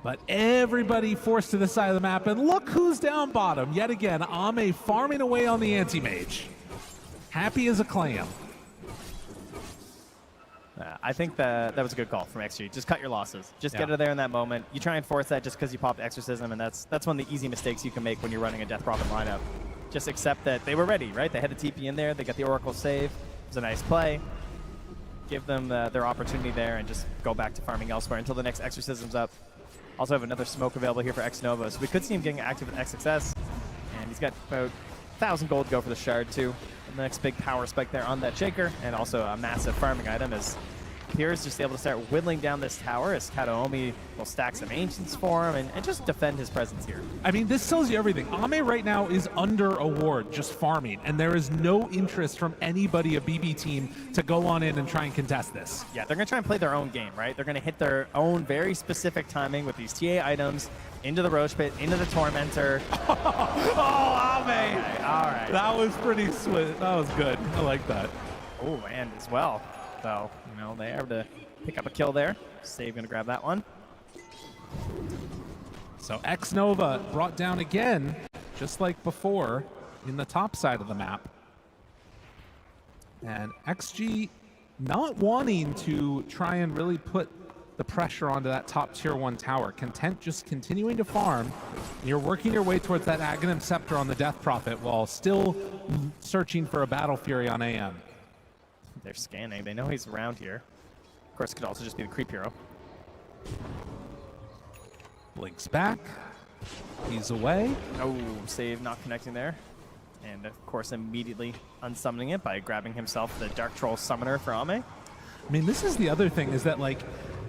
But everybody forced to the side of the map, and look who's down bottom. Yet again, Ame farming away on the anti-mage. Happy as a clam. I think that was a good call from XG. Just cut your losses. Just get it there in that moment. You try and force that just because you popped Exorcism, and that's one of the easy mistakes you can make when you're running a Death Prophet lineup. Just accept that they were ready, right? They had the TP in there. They got the Oracle save. It was a nice play. Give them their opportunity there and just go back to farming elsewhere until the next Exorcism's up. Also have another smoke available here for X-Nova, so we could see him getting active with XXS. And he's got about 1,000 gold to go for the shard, too. And the next big power spike there on that Shaker, and also a massive farming item as Pierce just able to start whittling down this tower as Kataomi will stack some Ancients for him and just defend his presence here. I mean, this tells you everything. Ame right now is under a ward, just farming, and there is no interest from anybody, a BB team, to go on in and try and contest this. Yeah, they're going to try and play their own game, right? They're going to hit their own very specific timing with these TA items into the Roche Pit, into the Tormentor. Oh, Ame! All right. That was pretty sweet. That was good. I like that. Oh, and as well. So, you know, they have to pick up a kill there. Save going to grab that one. So X-Nova brought down again, just like before, in the top side of the map. And XG not wanting to try and really put the pressure onto that top tier 1 tower. Content just continuing to farm. You're working your way towards that Aghanim Scepter on the Death Prophet while still searching for a Battle Fury on AM. They're scanning. They know he's around here. Of course, it could also just be the creep hero. Blinks back. He's away. Oh, save not connecting there. And of course, immediately unsummoning it by grabbing himself the Dark Troll Summoner for Ame. I mean, this is the other thing, is that, like,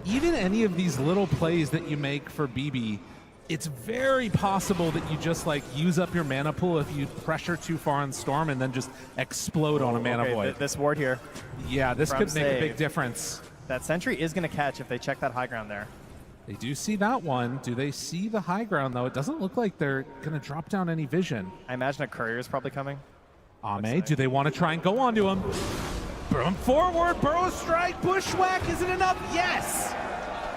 even any of these little plays that you make for BB, it's very possible that you just, like, use up your mana pool if you pressure too far on Storm and then just explode on a mana void. This ward here. Yeah, this could make a big difference. That sentry is going to catch if they check that high ground there. They do see that one. Do they see the high ground, though? It doesn't look like they're going to drop down any vision. I imagine a courier is probably coming. Ame, do they want to try and go onto him? Boom, forward, Burrow Strike, Bushwhack, is it enough? Yes!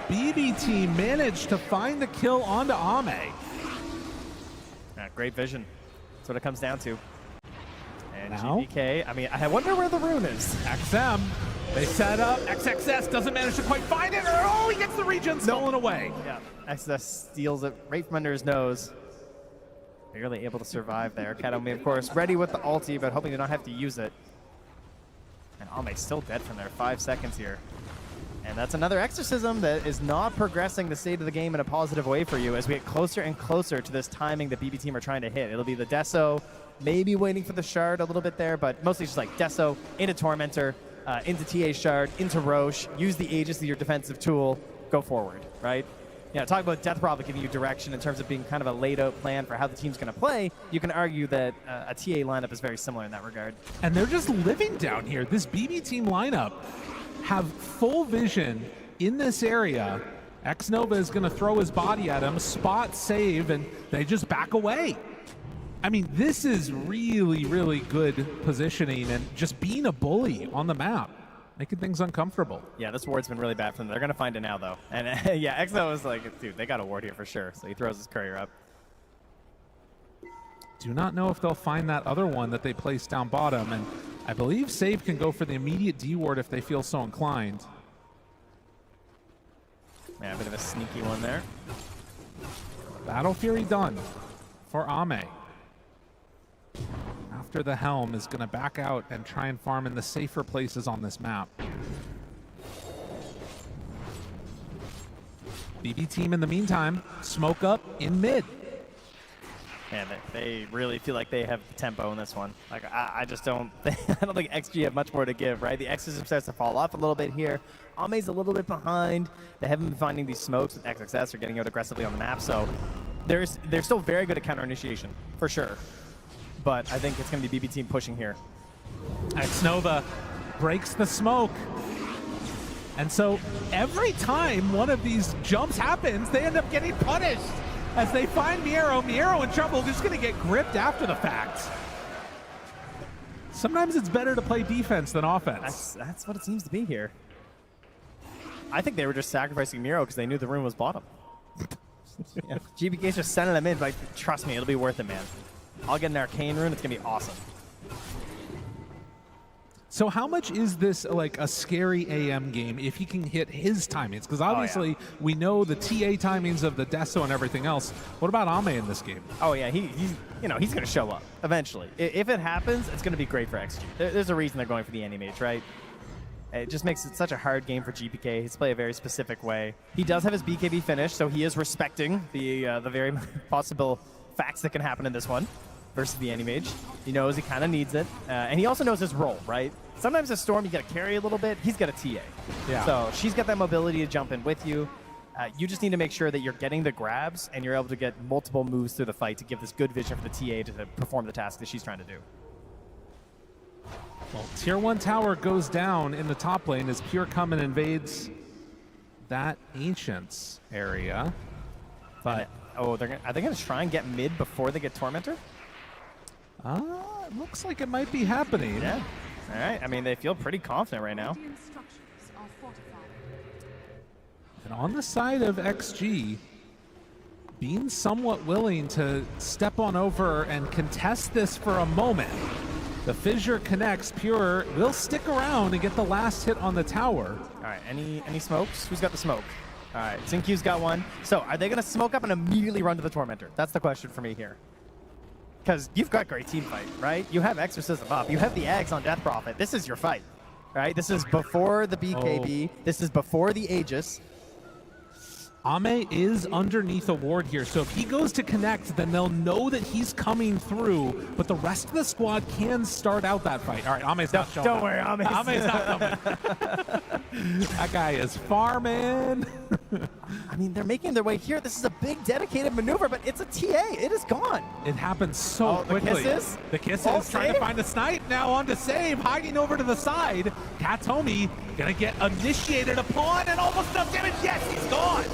BB team managed to find the kill onto Ame. Great vision. That's what it comes down to. And now? GBK, I mean, I wonder where the rune is. XM, they set up. XXS doesn't manage to quite find it. Oh, he gets the regen stolen away. Yeah, XXS steals it right from under his nose. Barely able to survive there. Kataomi, of course, ready with the ulti, but hoping to not have to use it. And Ame's still dead from there. 5 seconds here. And that's another Exorcism that is not progressing the state of the game in a positive way for you as we get closer and closer to this timing that BB team are trying to hit. It'll be the Deso, maybe waiting for the Shard a little bit there, but mostly just like Deso into Tormentor, into TA Shard, into Roche, use the Aegis as your defensive tool, go forward, right? Yeah, talk about Death Prophet giving you direction in terms of being kind of a laid-out plan for how the team's going to play. You can argue that a TA lineup is very similar in that regard. And they're just living down here. This BB team lineup have full vision in this area. X-Nova is going to throw his body at him, spot save, and they just back away. I mean, this is really, really good positioning and just being a bully on the map, making things uncomfortable. Yeah, this ward's been really bad for them. They're going to find it now, though. And yeah, X-Nova was like, dude, they got a ward here for sure. So he throws his courier up. Do not know if they'll find that other one that they placed down bottom, and I believe Save can go for the immediate D ward if they feel so inclined. Yeah, a bit of a sneaky one there. Battle Fury done. for Ame. After the Helm is going to back out and try and farm in the safer places on this map. BB team in the meantime, smoke up in mid. Man, they really feel like they have tempo in this one. Like I just don't think, I don't think XG have much more to give, right? The X system starts to fall off a little bit here. Ame's a little bit behind. They haven't been finding these smokes with XXS or getting out aggressively on the map, so they're still very good at counter initiation, for sure. But I think it's going to be BB team pushing here. Xnova breaks the smoke. And so every time one of these jumps happens, they end up getting punished. As they find Miero, Miero in trouble, just going to get gripped after the fact. Sometimes it's better to play defense than offense. That's what it seems to be here. I think they were just sacrificing Miero because they knew the room was bottom. Yeah, GBK's just sending them in, but trust me, it'll be worth it, man. I'll get an Arcane rune, it's going to be awesome. So how much is this like a scary AM game if he can hit his timings? Because obviously we know the TA timings of the Deso and everything else. What about Ame in this game? Oh yeah, he's going to show up eventually. If it happens, it's going to be great for XG. There's a reason they're going for the Anti-Mage, right? It just makes it such a hard game for GPK. He's played a very specific way. He does have his BKB finish, so he is respecting the very possible facts that can happen in this one versus the Anti-Mage. He knows he kind of needs it. And he also knows his role, right? Sometimes a Storm, you got to carry a little bit. He's got a TA. Yeah. So she's got that mobility to jump in with you. You just need to make sure that you're getting the grabs and you're able to get multiple moves through the fight to give this good vision for the TA to perform the task that she's trying to do. Well, Tier 1 tower goes down in the top lane as Pure come and invades that Ancients area. But, are they going to try and get mid before they get Tormentor? It looks like it might be happening. Yeah. All right. I mean, they feel pretty confident right now. And on the side of XG, being somewhat willing to step on over and contest this for a moment. The fissure connects. Pure will stick around and get the last hit on the tower. All right, any smokes? Who's got the smoke? All right, Xinq's got one. So are they going to smoke up and immediately run to the Tormentor? That's the question for me here. Because you've got great team fight, right? You have Exorcism up. You have the Eggs on Death Prophet. This is your fight, right? This is before the BKB. Oh. This is before the Aegis. Ame is underneath a ward here, so if he goes to connect, then they'll know that he's coming through, but the rest of the squad can start out that fight. All right, Ame's not showing Don't worry, Ame's not coming. That guy is farming. I mean, they're making their way here. This is a big dedicated maneuver, but it's a TA. It is gone. It happens so quickly. The Kisses trying to find a snipe now on to save, hiding over to the side. Katomi gonna get initiated upon and almost enough damage. Yes, he's gone.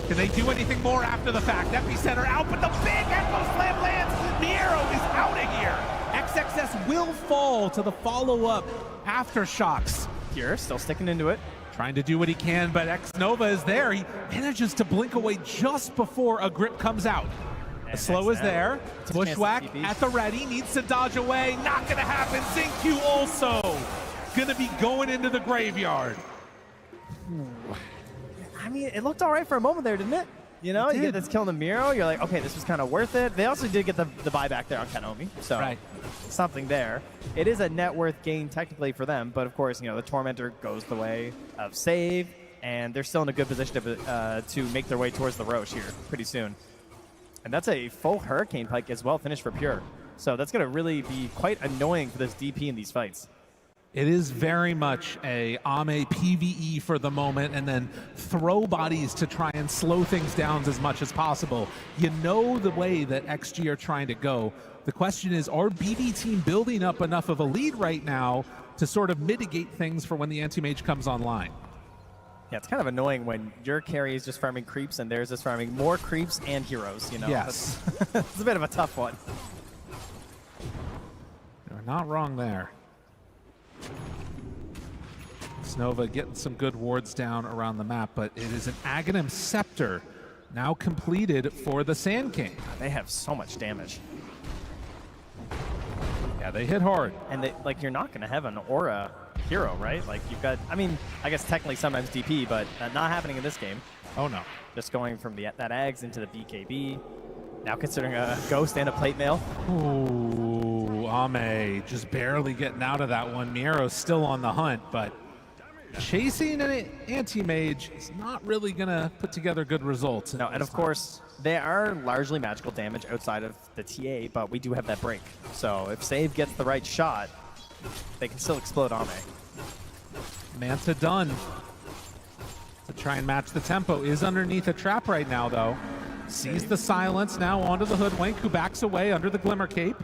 Can they do anything more after the fact? Epicenter out, but the big Echo Slam lands. Miero is out of here. XXS will fall to the follow-up Aftershocks. Pure still sticking into it. Trying to do what he can, but Xnova is there. He manages to blink away just before a grip comes out. The slow is there. Bushwhack at the ready, needs to dodge away. Not gonna happen. Xingqiu also gonna be going into the graveyard. I mean, it looked all right for a moment there, didn't it? You know, you get this kill in the Miero, you're like, okay, this was kind of worth it. They also did get the buyback there on Kanomi, so something there. It is a net worth gain technically for them, but of course, you know, the Tormentor goes the way of save, and they're still in a good position to make their way towards the Roche here pretty soon. And that's a full Hurricane Pike as well, finished for Pure. So that's going to really be quite annoying for this DP in these fights. It is very much a Ame PvE for the moment, and then throw bodies to try and slow things down as much as possible. You know the way that XG are trying to go. The question is, are BB team building up enough of a lead right now to sort of mitigate things for when the Anti-Mage comes online? Yeah, it's kind of annoying when your carry is just farming creeps and theirs is farming more creeps and heroes, you know? Yes. It's a bit of a tough one. You're not wrong there. Snova getting some good wards down around the map, but it is an Aghanim Scepter now completed for the Sand King. They have so much damage. Yeah, they hit hard. And they, like, you're not going to have an Aura hero, right? Like, you've got, I mean, I guess technically sometimes DP, but not happening in this game. Oh, no. Just going from that Ags into the BKB. Now considering a ghost and a plate mail. Ooh, Ame just barely getting out of that one. Miero's still on the hunt, but chasing an anti-mage is not really going to put together good results. No, and of course, they are largely magical damage outside of the TA, but we do have that break. So if Save gets the right shot, they can still explode Ame. Manta done to try and match the tempo. Is underneath a trap right now, though. Sees the silence now onto the Hoodwink, who backs away under the Glimmer Cape.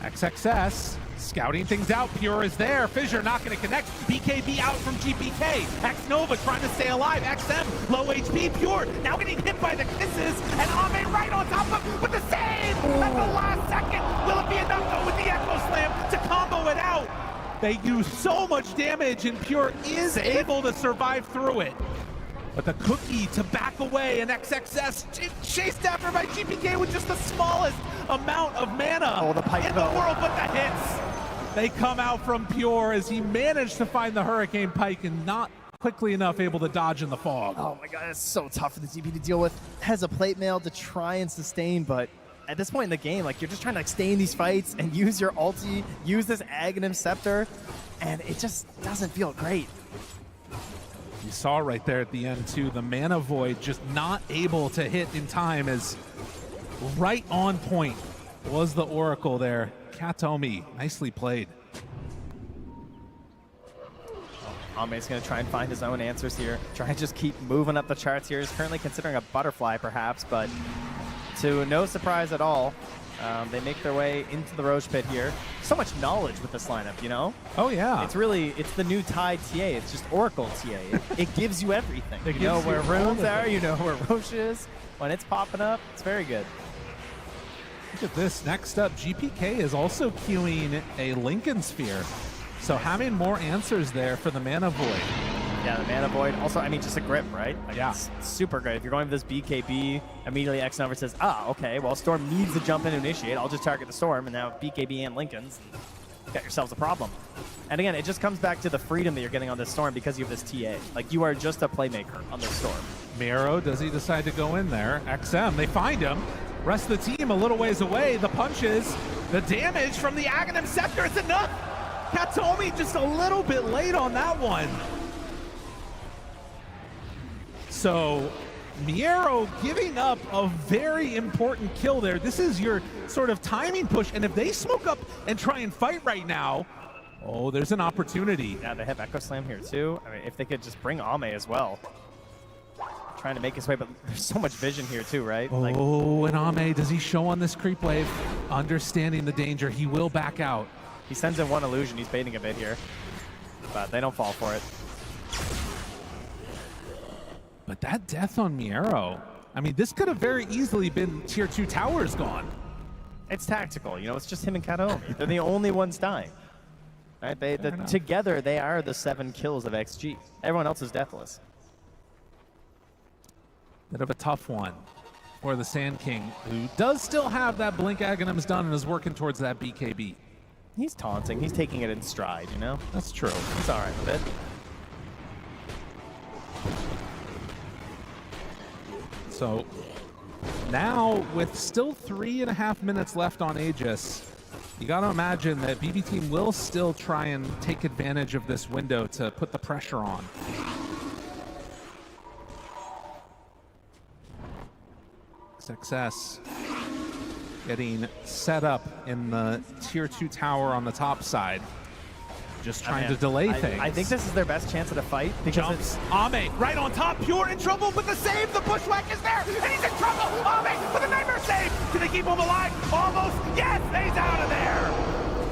XXS scouting things out. Pure is there. Fissure not going to connect. BKB out from GPK. X-Nova trying to stay alive. XM, low HP. Pure now getting hit by the kisses. And Ame right on top of him with the save at the last second. Will it be enough, though, with the Echo Slam to combo it out? They use so much damage, and Pure is able to survive through it. But the cookie to back away, and XXS chased after by GPK with just the smallest amount of mana in the world, but the hits, they come out from Pure as he managed to find the Hurricane Pike and not quickly enough able to dodge in the fog. Oh my god, it's so tough for the TP to deal with. Has a plate mail to try and sustain, but at this point in the game, like, you're just trying to stay in these fights and use your ulti, use this Aghanim Scepter, and it just doesn't feel great. You saw right there at the end, too, the Mana Void just not able to hit in time, as right on point was the Oracle there. Katomi, nicely played. Ame's going to try and find his own answers here. Try and just keep moving up the charts here. He's currently considering a butterfly, perhaps, but to no surprise at all, they make their way into the Roche Pit here. So much knowledge with this lineup, you know? Oh, yeah. It's the new Tide TA. It's just Oracle TA. It gives you everything. You know where runes are, you know where Roche is. When it's popping up, it's very good. Look at this. Next up, GPK is also queuing a Lincoln Sphere. So having more answers there for the Mana Void. Yeah, the Mana Void. Also, I mean, just a grip, right? Like, yeah. It's super great. If you're going for this BKB, immediately X-Number says, okay, well, Storm needs to jump in and initiate. I'll just target the Storm, and now BKB and Lincoln's. Got yourselves a problem. And again, it just comes back to the freedom that you're getting on this Storm because you have this TA. Like, you are just a playmaker on this Storm. Miro, does he decide to go in there? XM, they find him. Rest of the team a little ways away. The punches, the damage from the Aghanim Scepter is enough. Katomi just a little bit late on that one. So Miero giving up a very important kill there. This is your sort of timing push, and if they smoke up and try and fight right now, oh, there's an opportunity. Yeah, they have Echo Slam here too. I mean, if they could just bring Ame as well. Trying to make his way, but there's so much vision here too, right? Oh, and Ame, does he show on this creep wave? Understanding the danger, he will back out. He sends in one illusion, he's baiting a bit here, but they don't fall for it. But that death on Miero, I mean, this could have very easily been tier 2 towers gone. It's tactical, you know, it's just him and Katomi. They're the only ones dying. Right? Together, they are the 7 kills of XG. Everyone else is deathless. Bit of a tough one for the Sand King, who does still have that Blink Aghanim's done and is working towards that BKB. He's taunting. He's taking it in stride, you know? That's true. He's all right with it. So now, with still 3.5 minutes left on Aegis, you got to imagine that BB Team will still try and take advantage of this window to put the pressure on. Success getting set up in the tier 2 tower on the top side. Just trying to delay things. I think this is their best chance at a fight. Jumps. Ame right on top. Pure in trouble with the save. The bushwhack is there, and he's in trouble. Ame with a nightmare save. Can they keep him alive? Almost. Yes, he's out of there.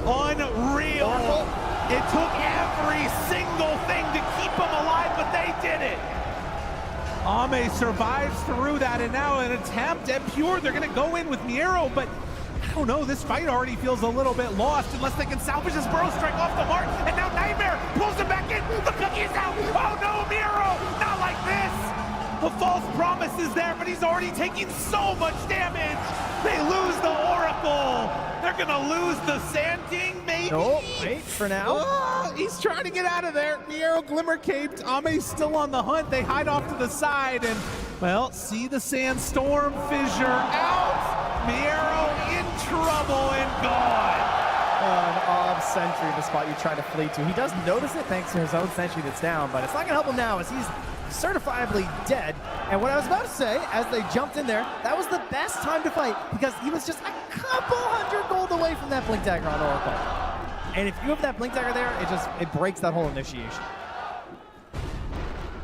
Unreal. It took every single thing to keep him alive, but they did it. Ame survives through that, and now an attempt at Pure. They're going to go in with Miero, but I don't know, this fight already feels a little bit lost unless they can salvage this Burrow Strike off the mark, and now Nightmare pulls him back in. The cookie is out. Oh no, Miero, not like this. The false promise is there, but he's already taking so much damage. They lose the Oracle. They're going to lose the Sand King, maybe? No, wait, for now. Oh, he's trying to get out of there. Miero Glimmer Caped. Ame's still on the hunt. They hide off to the side, and Well, see the sandstorm fissure out. Miero in trouble and gone. An off sentry, the spot you try to flee to. He does notice it thanks to his own sentry that's down, but it's not going to help him now as he's certifiably dead. And what I was about to say, as they jumped in there, that was the best time to fight because he was just a couple hundred gold away from that Blink Dagger on Oracle. And if you have that Blink Dagger there, it breaks that whole initiation.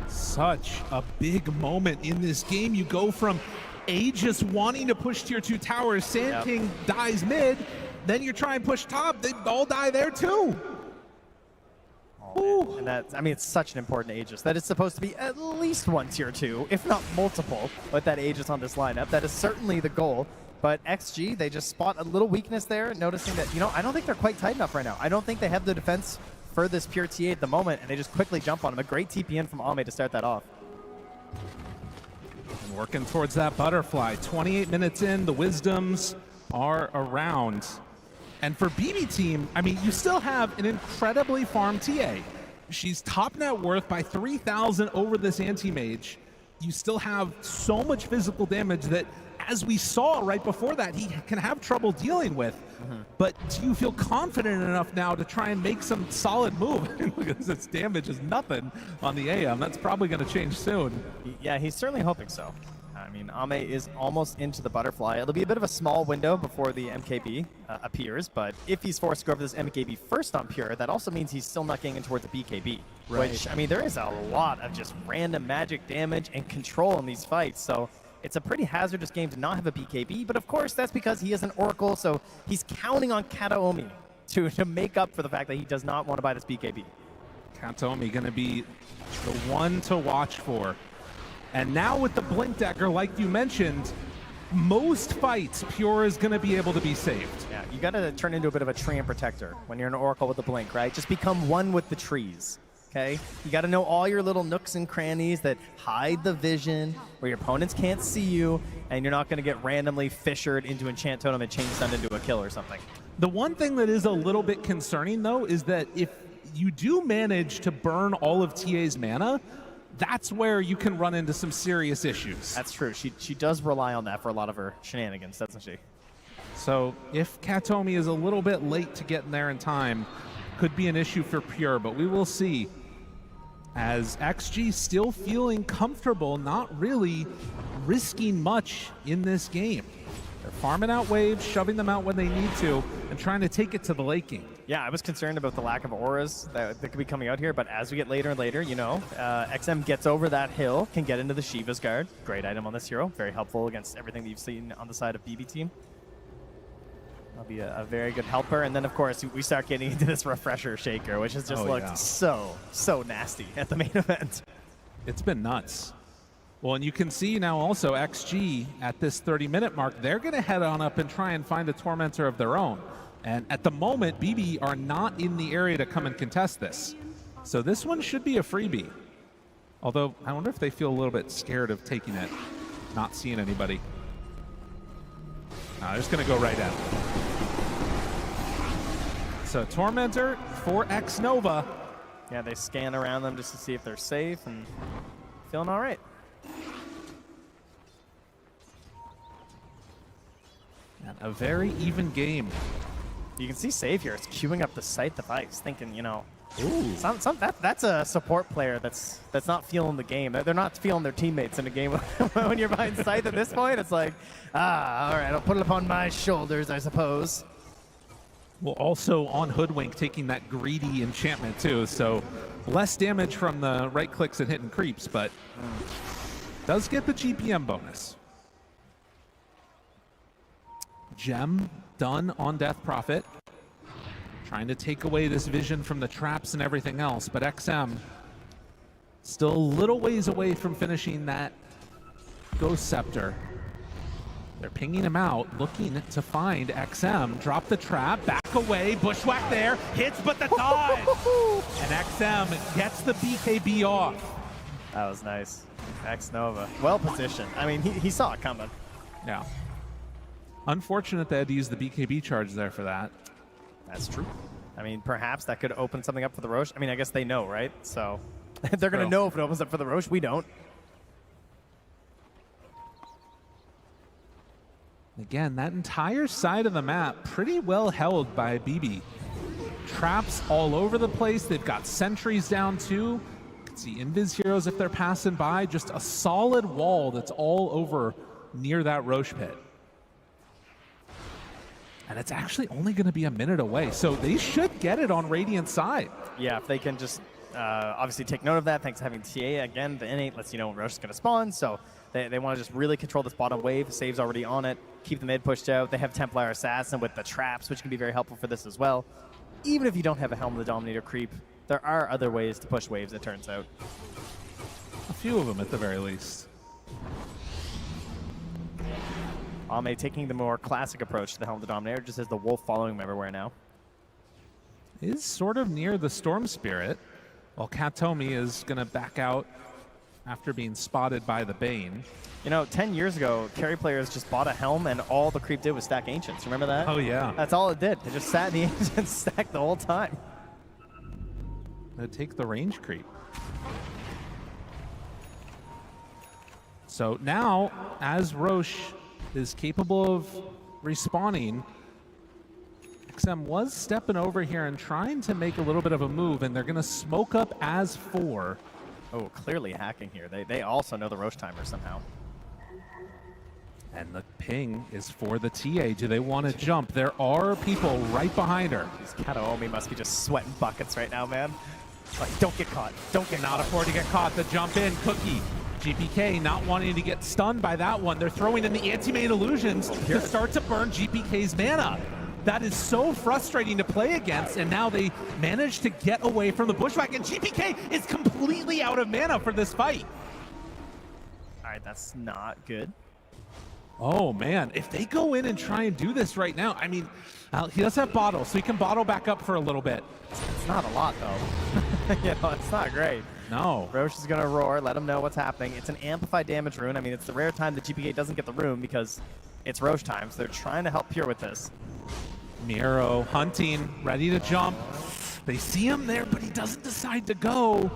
Such a big moment in this game. You go from Aegis wanting to push tier 2 towers, Sand King dies mid, then you try and push top, they all die there too. Oh, and that, I mean, it's such an important Aegis. That is supposed to be at least one tier 2, if not multiple, with that Aegis on this lineup. That is certainly the goal. But XG, they just spot a little weakness there, noticing that, you know, I don't think they're quite tight enough right now. I don't think they have the defense for this pure TA at the moment, and they just quickly jump on him. A great TPN from Ame to start that off. And working towards that butterfly. 28 minutes in, the Wisdoms are around. And for BB team, I mean, you still have an incredibly farmed TA. She's top net worth by 3,000 over this anti-mage. You still have so much physical damage that, as we saw right before that, he can have trouble dealing with. But do you feel confident enough now to try and make some solid move? Look at this damage is nothing on the AM. That's probably going to change soon. Yeah, he's certainly hoping so. I mean, Ame is almost into the butterfly. It'll be a bit of a small window before the MKB appears, but if he's forced to go over this MKB first on Pure, that also means he's still not getting in towards the BKB. Right. Which, I mean, there is a lot of just random magic damage and control in these fights, so it's a pretty hazardous game to not have a BKB, but of course that's because he is an Oracle, so he's counting on Kataomi to make up for the fact that he does not want to buy this BKB. Kataomi going to be the one to watch for. And now with the Blink Dagger, like you mentioned, most fights Pure is going to be able to be saved. Yeah, you got to turn into a bit of a tree and protector when you're an Oracle with the Blink, right? Just become one with the trees, okay? You got to know all your little nooks and crannies that hide the vision, where your opponents can't see you, and you're not going to get randomly fissured into Enchant Totem and Chain Stun into a kill or something. The one thing that is a little bit concerning, though, is that if you do manage to burn all of TA's mana, that's where you can run into some serious issues. That's true. She does rely on that for a lot of her shenanigans, doesn't she? So if Kataomi is a little bit late to get in there in time, could be an issue for Pure, but we will see. As XG still feeling comfortable, not really risking much in this game. They're farming out waves, shoving them out when they need to, and trying to take it to the late game. Yeah, I was concerned about the lack of auras that could be coming out here, but as we get later and later, you know, XM gets over that hill, can get into the Shiva's Guard. Great item on this hero, very helpful against everything that you've seen on the side of BB team. That'll be a very good helper, and then of course we start getting into this Refresher Shaker, which has just looked so nasty at the main event. It's been nuts. Well, and you can see now also XG at this 30-minute mark, they're going to head on up and try and find a Tormentor of their own. And at the moment, BB are not in the area to come and contest this. So this one should be a freebie. Although, I wonder if they feel a little bit scared of taking it, not seeing anybody. They're just going to go right at it. So Tormentor for X Nova. Yeah, they scan around them just to see if they're safe and feeling all right. And a very even game. You can see Save here. It's queuing up the Scythe of Ice, thinking, you know, that's a support player that's not feeling the game. They're not feeling their teammates in a game. When you're behind Scythe at this point, it's like, all right, I'll put it upon my shoulders, I suppose. Well, also on Hoodwink, taking that greedy enchantment too, so less damage from the right clicks and hitting creeps, but does get the GPM bonus. Gem done on Death Prophet. Trying to take away this vision from the traps and everything else, but XM still a little ways away from finishing that Ghost Scepter. They're pinging him out, looking to find XM. Drop the trap, back away, bushwhack there, hits but the dodge! And XM gets the BKB off. That was nice. X Nova, well positioned. I mean, he saw it coming. Yeah. Unfortunate they had to use the BKB charge there for that. That's true. I mean, perhaps that could open something up for the Roche. I mean, I guess they know, right? So they're going to know if it opens up for the Roche. We don't. Again, that entire side of the map pretty well held by BB. Traps all over the place. They've got sentries down too. You can see invis heroes if they're passing by. Just a solid wall that's all over near that Roche pit. And it's actually only going to be a minute away, so they should get it on Radiant's side. Yeah, if they can just obviously take note of that, thanks to having TA again. The N8 lets you know when Roche is going to spawn, so they want to just really control this bottom wave. Save's already on it. Keep the mid pushed out. They have Templar Assassin with the traps, which can be very helpful for this as well. Even if you don't have a Helm of the Dominator creep, there are other ways to push waves, it turns out. A few of them at the very least. Ame taking the more classic approach to the Helm of the Dominator, just as the wolf following him everywhere now. Is sort of near the Storm Spirit, while Katomi is going to back out after being spotted by the Bane. You know, 10 years ago, carry players just bought a Helm and all the creep did was stack Ancients. Remember that? Oh, yeah. That's all it did. They just sat in the Ancients stacked the whole time. Gonna take the range creep. So now, as Roche is capable of respawning, XM was stepping over here and trying to make a little bit of a move, and they're going to smoke up as 4. Oh, clearly hacking here. They also know the Roche timer somehow. And the ping is for the TA. Do they want to jump? There are people right behind her. Kataomi must be just sweating buckets right now, man. Like, don't get caught. Don't get Not caught. afford to get caught. The jump in. Cookie. GPK not wanting to get stunned by that one. They're throwing in the anti-main illusions to start to burn GPK's mana. That is so frustrating to play against, and now they manage to get away from the bushwhack, and GPK is completely out of mana for this fight. All right, that's not good. Oh, man. If they go in and try and do this right now, I mean, he does have bottle, so he can bottle back up for a little bit. It's not a lot, though. You know, it's not great. No. Roche is going to roar, let him know what's happening. It's an amplified damage rune. I mean, it's the rare time that GPK doesn't get the rune because it's Roche time, so they're trying to help Pure with this. Miro hunting, ready to jump. They see him there, but he doesn't decide to go.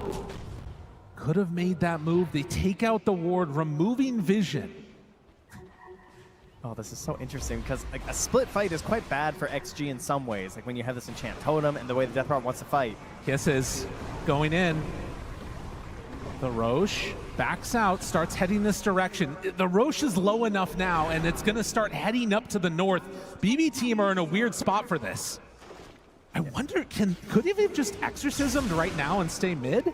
Could have made that move. They take out the ward, removing vision. Oh, this is so interesting because like a split fight is quite bad for XG in some ways. Like when you have this enchant totem and the way the Death Rod wants to fight. Kisses going in. The Roche backs out, starts heading this direction. The Roche is low enough now, and it's going to start heading up to the north. BB team are in a weird spot for this. I wonder, could he have just exorcismed right now and stay mid?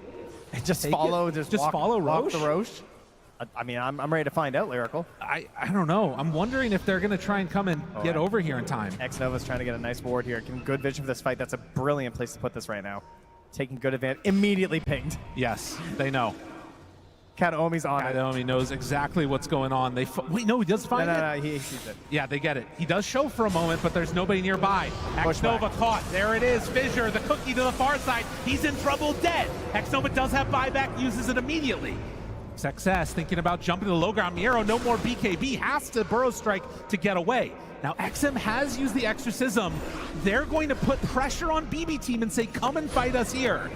And just follow, just follow Roche? Walk the Roche? I mean, I'm ready to find out, Lyrical. I don't know. I'm wondering if they're going to try and come and get over here in time. X-Nova's trying to get a nice ward here. Getting good vision for this fight. That's a brilliant place to put this right now. Taking good advantage. Immediately pinged. Yes, they know. Kataomi's on it. Kataomi knows exactly what's going on. Wait, no, he does find it? No, he sees it. Yeah, they get it. He does show for a moment, but there's nobody nearby. X-Nova caught. There it is. Fissure, the cookie to the far side. He's in trouble dead. X-Nova does have buyback, uses it immediately. Success thinking about jumping to the low ground. Miero, no more BKB, has to burrow strike to get away. Now, XM has used the exorcism. They're going to put pressure on BB team and say, come and fight us here.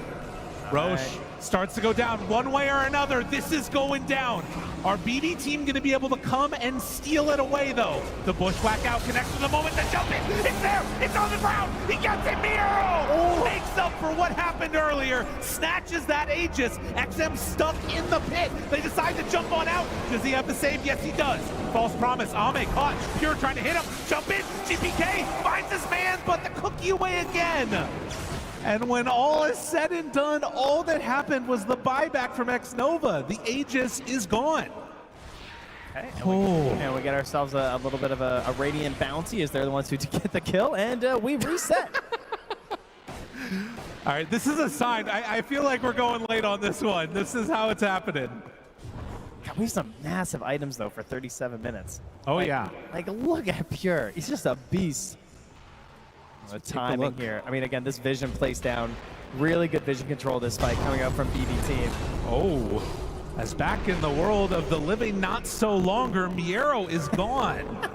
Roche starts to go down one way or another. This is going down. Our BB team going to be able to come and steal it away, though. The bushwhack out connects to the moment to jump in. It's there. It's on the ground. He gets it. Miero makes up for what happened earlier. Snatches that Aegis. XM stuck in the pit. They decide to jump on out. Does he have the save? Yes, he does. False promise. Ame caught. Pure trying to hit him. Jump in. GPK finds his man, but the cookie away again. And when all is said and done, all that happened was the buyback from X-Nova. The Aegis is gone. Okay, and we get ourselves a little bit of a Radiant bounty as they're the ones who get the kill, and we reset. All right, this is a sign. I feel like we're going late on this one. This is how it's happening. God, we have some massive items, though, for 37 minutes. Oh, yeah. Like, look at Pure. He's just a beast. The timing here. I mean, again, this vision plays down. Really good vision control this fight coming up from BB team. Oh, as back in the world of the living not so longer, Miero is gone.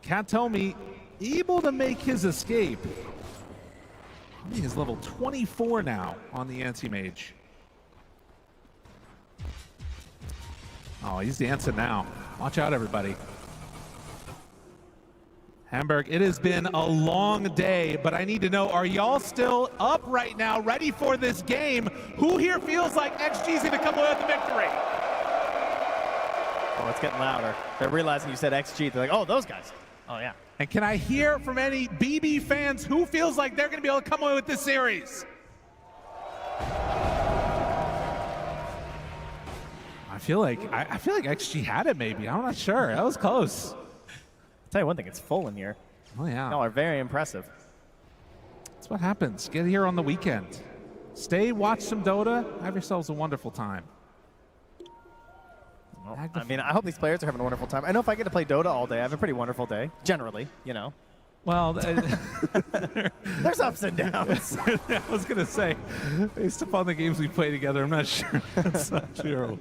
Katomi able to make his escape. He is level 24 now on the anti-mage. Oh, he's dancing now. Watch out, everybody. Hamburg, it has been a long day, but I need to know, are y'all still up right now, ready for this game? Who here feels like XG's gonna come away with the victory? Oh, it's getting louder. They're realizing you said XG. They're like, oh, those guys. Oh, yeah. And can I hear from any BB fans who feels like they're gonna be able to come away with this series? I feel like XG had it maybe. I'm not sure. That was close. I'll tell you one thing, it's full in here. Oh yeah. Y'all are very impressive. That's what happens. Get here on the weekend. Stay, watch some Dota, have yourselves a wonderful time. Well, I mean, I hope these players are having a wonderful time. I know if I get to play Dota all day, I have a pretty wonderful day, generally, you know. Well, there's ups and downs. I was going to say, based upon the games we play together, I'm not sure that's not true.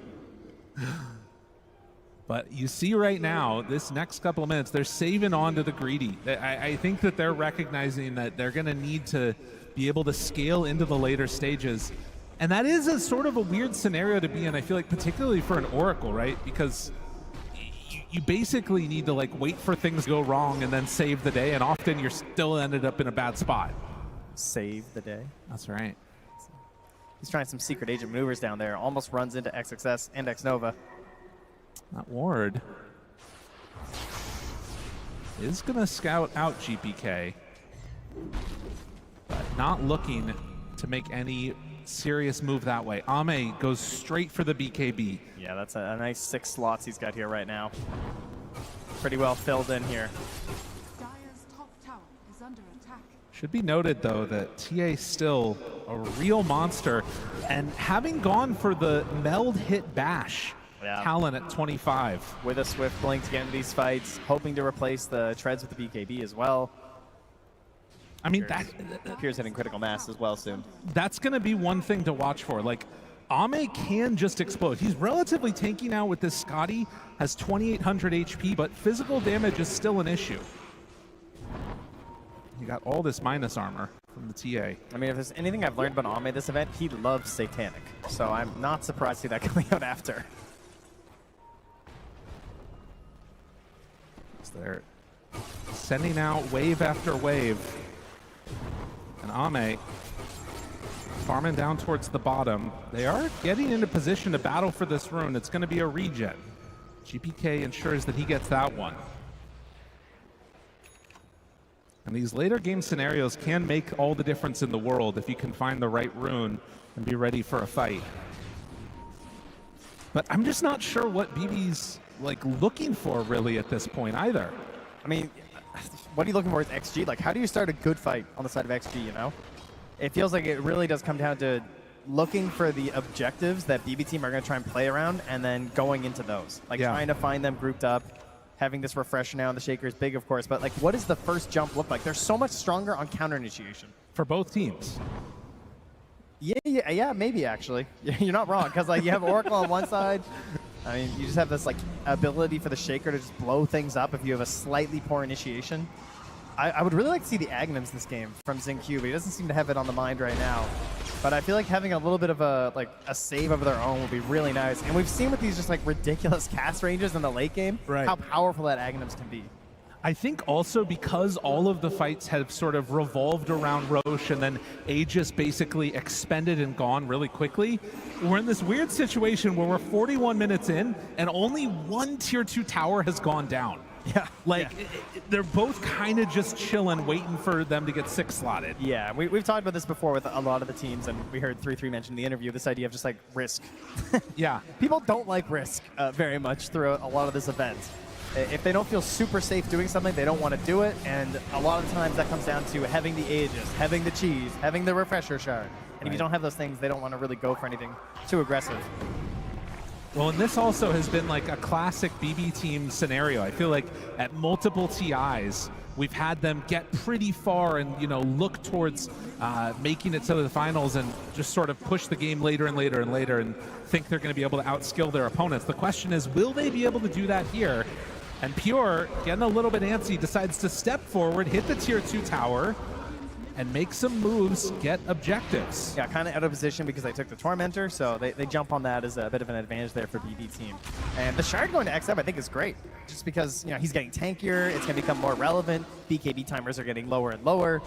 But you see right now, this next couple of minutes, they're saving on to the greedy. I think that they're recognizing that they're going to need to be able to scale into the later stages. And that is a sort of a weird scenario to be in, I feel like, particularly for an Oracle, right? Because you basically need to like wait for things to go wrong and then save the day, and often you're still ended up in a bad spot. Save the day? That's right. He's trying some secret agent maneuvers down there. Almost runs into XXS and XNova. That ward is going to scout out GPK, but not looking to make any serious move that way. Ame goes straight for the BKB. Yeah, that's a nice 6 slots he's got here right now. Pretty well filled in here. Dire's top tower is under attack. Should be noted, though, that TA still a real monster, and having gone for the meld hit bash, Talon at 25. With a Swift Blink to get into these fights, hoping to replace the treads with the BKB as well. I mean, Pierce hitting critical mass as well soon. That's going to be one thing to watch for. Like, Ame can just explode. He's relatively tanky now with this Scotty, has 2,800 HP, but physical damage is still an issue. You got all this minus armor from the TA. I mean, if there's anything I've learned about Ame this event, he loves Satanic. So I'm not surprised to see that coming out after. They're sending out wave after wave. And Ame farming down towards the bottom. They are getting into position to battle for this rune. It's going to be a regen. GPK ensures that he gets that one. And these later game scenarios can make all the difference in the world if you can find the right rune and be ready for a fight. But I'm just not sure what BB's like looking for really at this point either. I mean, what are you looking for with XG? Like, how do you start a good fight on the side of XG, you know? It feels like it really does come down to looking for the objectives that BB team are going to try and play around and then going into those. Like, trying to find them grouped up, having this refresher now, and the shaker is big, of course, but like, what does the first jump look like? They're so much stronger on counter initiation. For both teams. Yeah, maybe actually. You're not wrong, because like you have Oracle on one side. I mean, you just have this like ability for the shaker to just blow things up if you have a slightly poor initiation. I would really like to see the Agnums this game from XinQ, but he doesn't seem to have it on the mind right now. But I feel like having a little bit of a save of their own would be really nice. And we've seen with these just like ridiculous cast ranges in the late game, how powerful that Agnums can be. I think also because all of the fights have sort of revolved around Roche and then Aegis basically expended and gone really quickly, we're in this weird situation where we're 41 minutes in and only one tier 2 tower has gone down. Yeah. They're both kind of just chilling, waiting for them to get 6 slotted. Yeah, we've talked about this before with a lot of the teams, and we heard 3-3 mention in the interview, this idea of just like risk. Yeah. People don't like risk very much throughout a lot of this event. If they don't feel super safe doing something, they don't want to do it, and a lot of times that comes down to having the Aegis, having the cheese, having the refresher shard. And if you don't have those things, they don't want to really go for anything too aggressive. Well, and this also has been like a classic BB team scenario. I feel like at multiple TIs, we've had them get pretty far and, you know, look towards making it to the finals and just sort of push the game later and later and later and think they're going to be able to outskill their opponents. The question is, will they be able to do that here? And Pure, getting a little bit antsy, decides to step forward, hit the tier 2 tower, and make some moves, get objectives. Yeah, kind of out of position because they took the Tormentor, so they jump on that as a bit of an advantage there for BD team. And the Shard going to XM I think is great, just because he's getting tankier, it's going to become more relevant, BKB timers are getting lower and lower.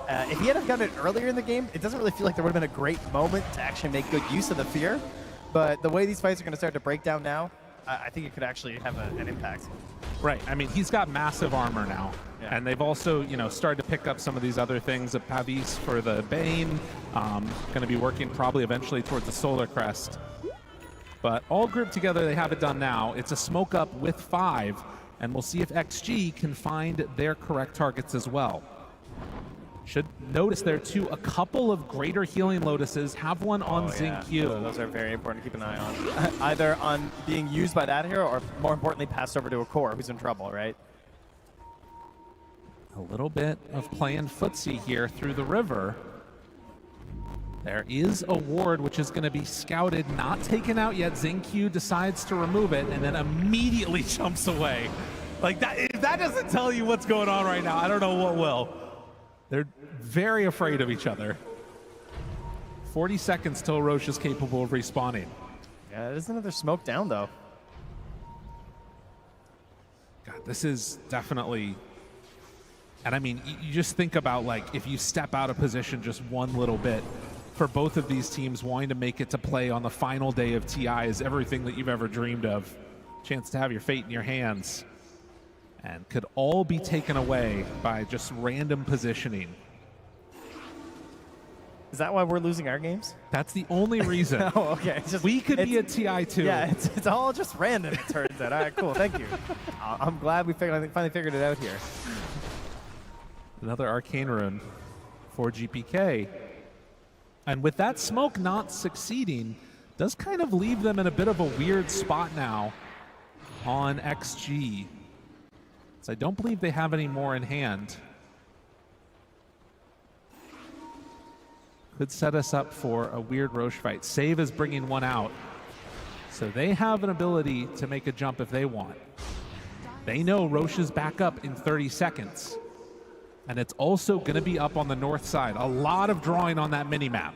If he had have gotten it earlier in the game, it doesn't really feel like there would have been a great moment to actually make good use of the fear. But the way these fights are going to start to break down now, I think it could actually have an impact. Right. I mean, he's got massive armor now. Yeah. And they've also, started to pick up some of these other things. A Pavis for the Bane. Going to be working probably eventually towards the Solar Crest. But all grouped together, they have it done now. It's a smoke up with 5. And we'll see if XG can find their correct targets as well. Should notice there too a couple of greater healing Lotuses, have one on Xingqiu. Those are very important to keep an eye on. Either on being used by that hero or more importantly passed over to a core who's in trouble, right? A little bit of playing footsie here through the river. There is a ward which is going to be scouted, not taken out yet. Xingqiu decides to remove it and then immediately jumps away. Like that, if that doesn't tell you what's going on right now, I don't know what will. They're very afraid of each other. 40 seconds till Roche is capable of respawning. Yeah, there's another smoke down though. God, this is definitely... And I mean, you just think about like if you step out of position just one little bit, for both of these teams wanting to make it to play on the final day of TI is everything that you've ever dreamed of. Chance to have your fate in your hands. And could all be taken away by just random positioning. Is that why we're losing our games? That's the only reason. Oh, okay. It's just, we could be a TI too. Yeah, it's all just random, it turns out. All right, cool. Thank you. I'm glad we finally figured it out here. Another Arcane Rune for GPK. And with that smoke not succeeding, does kind of leave them in a bit of a weird spot now on XG. So I don't believe they have any more in hand. Could set us up for a weird Roche fight. Save is bringing one out. So they have an ability to make a jump if they want. They know Roche is back up in 30 seconds. And it's also going to be up on the north side. A lot of drawing on that mini-map.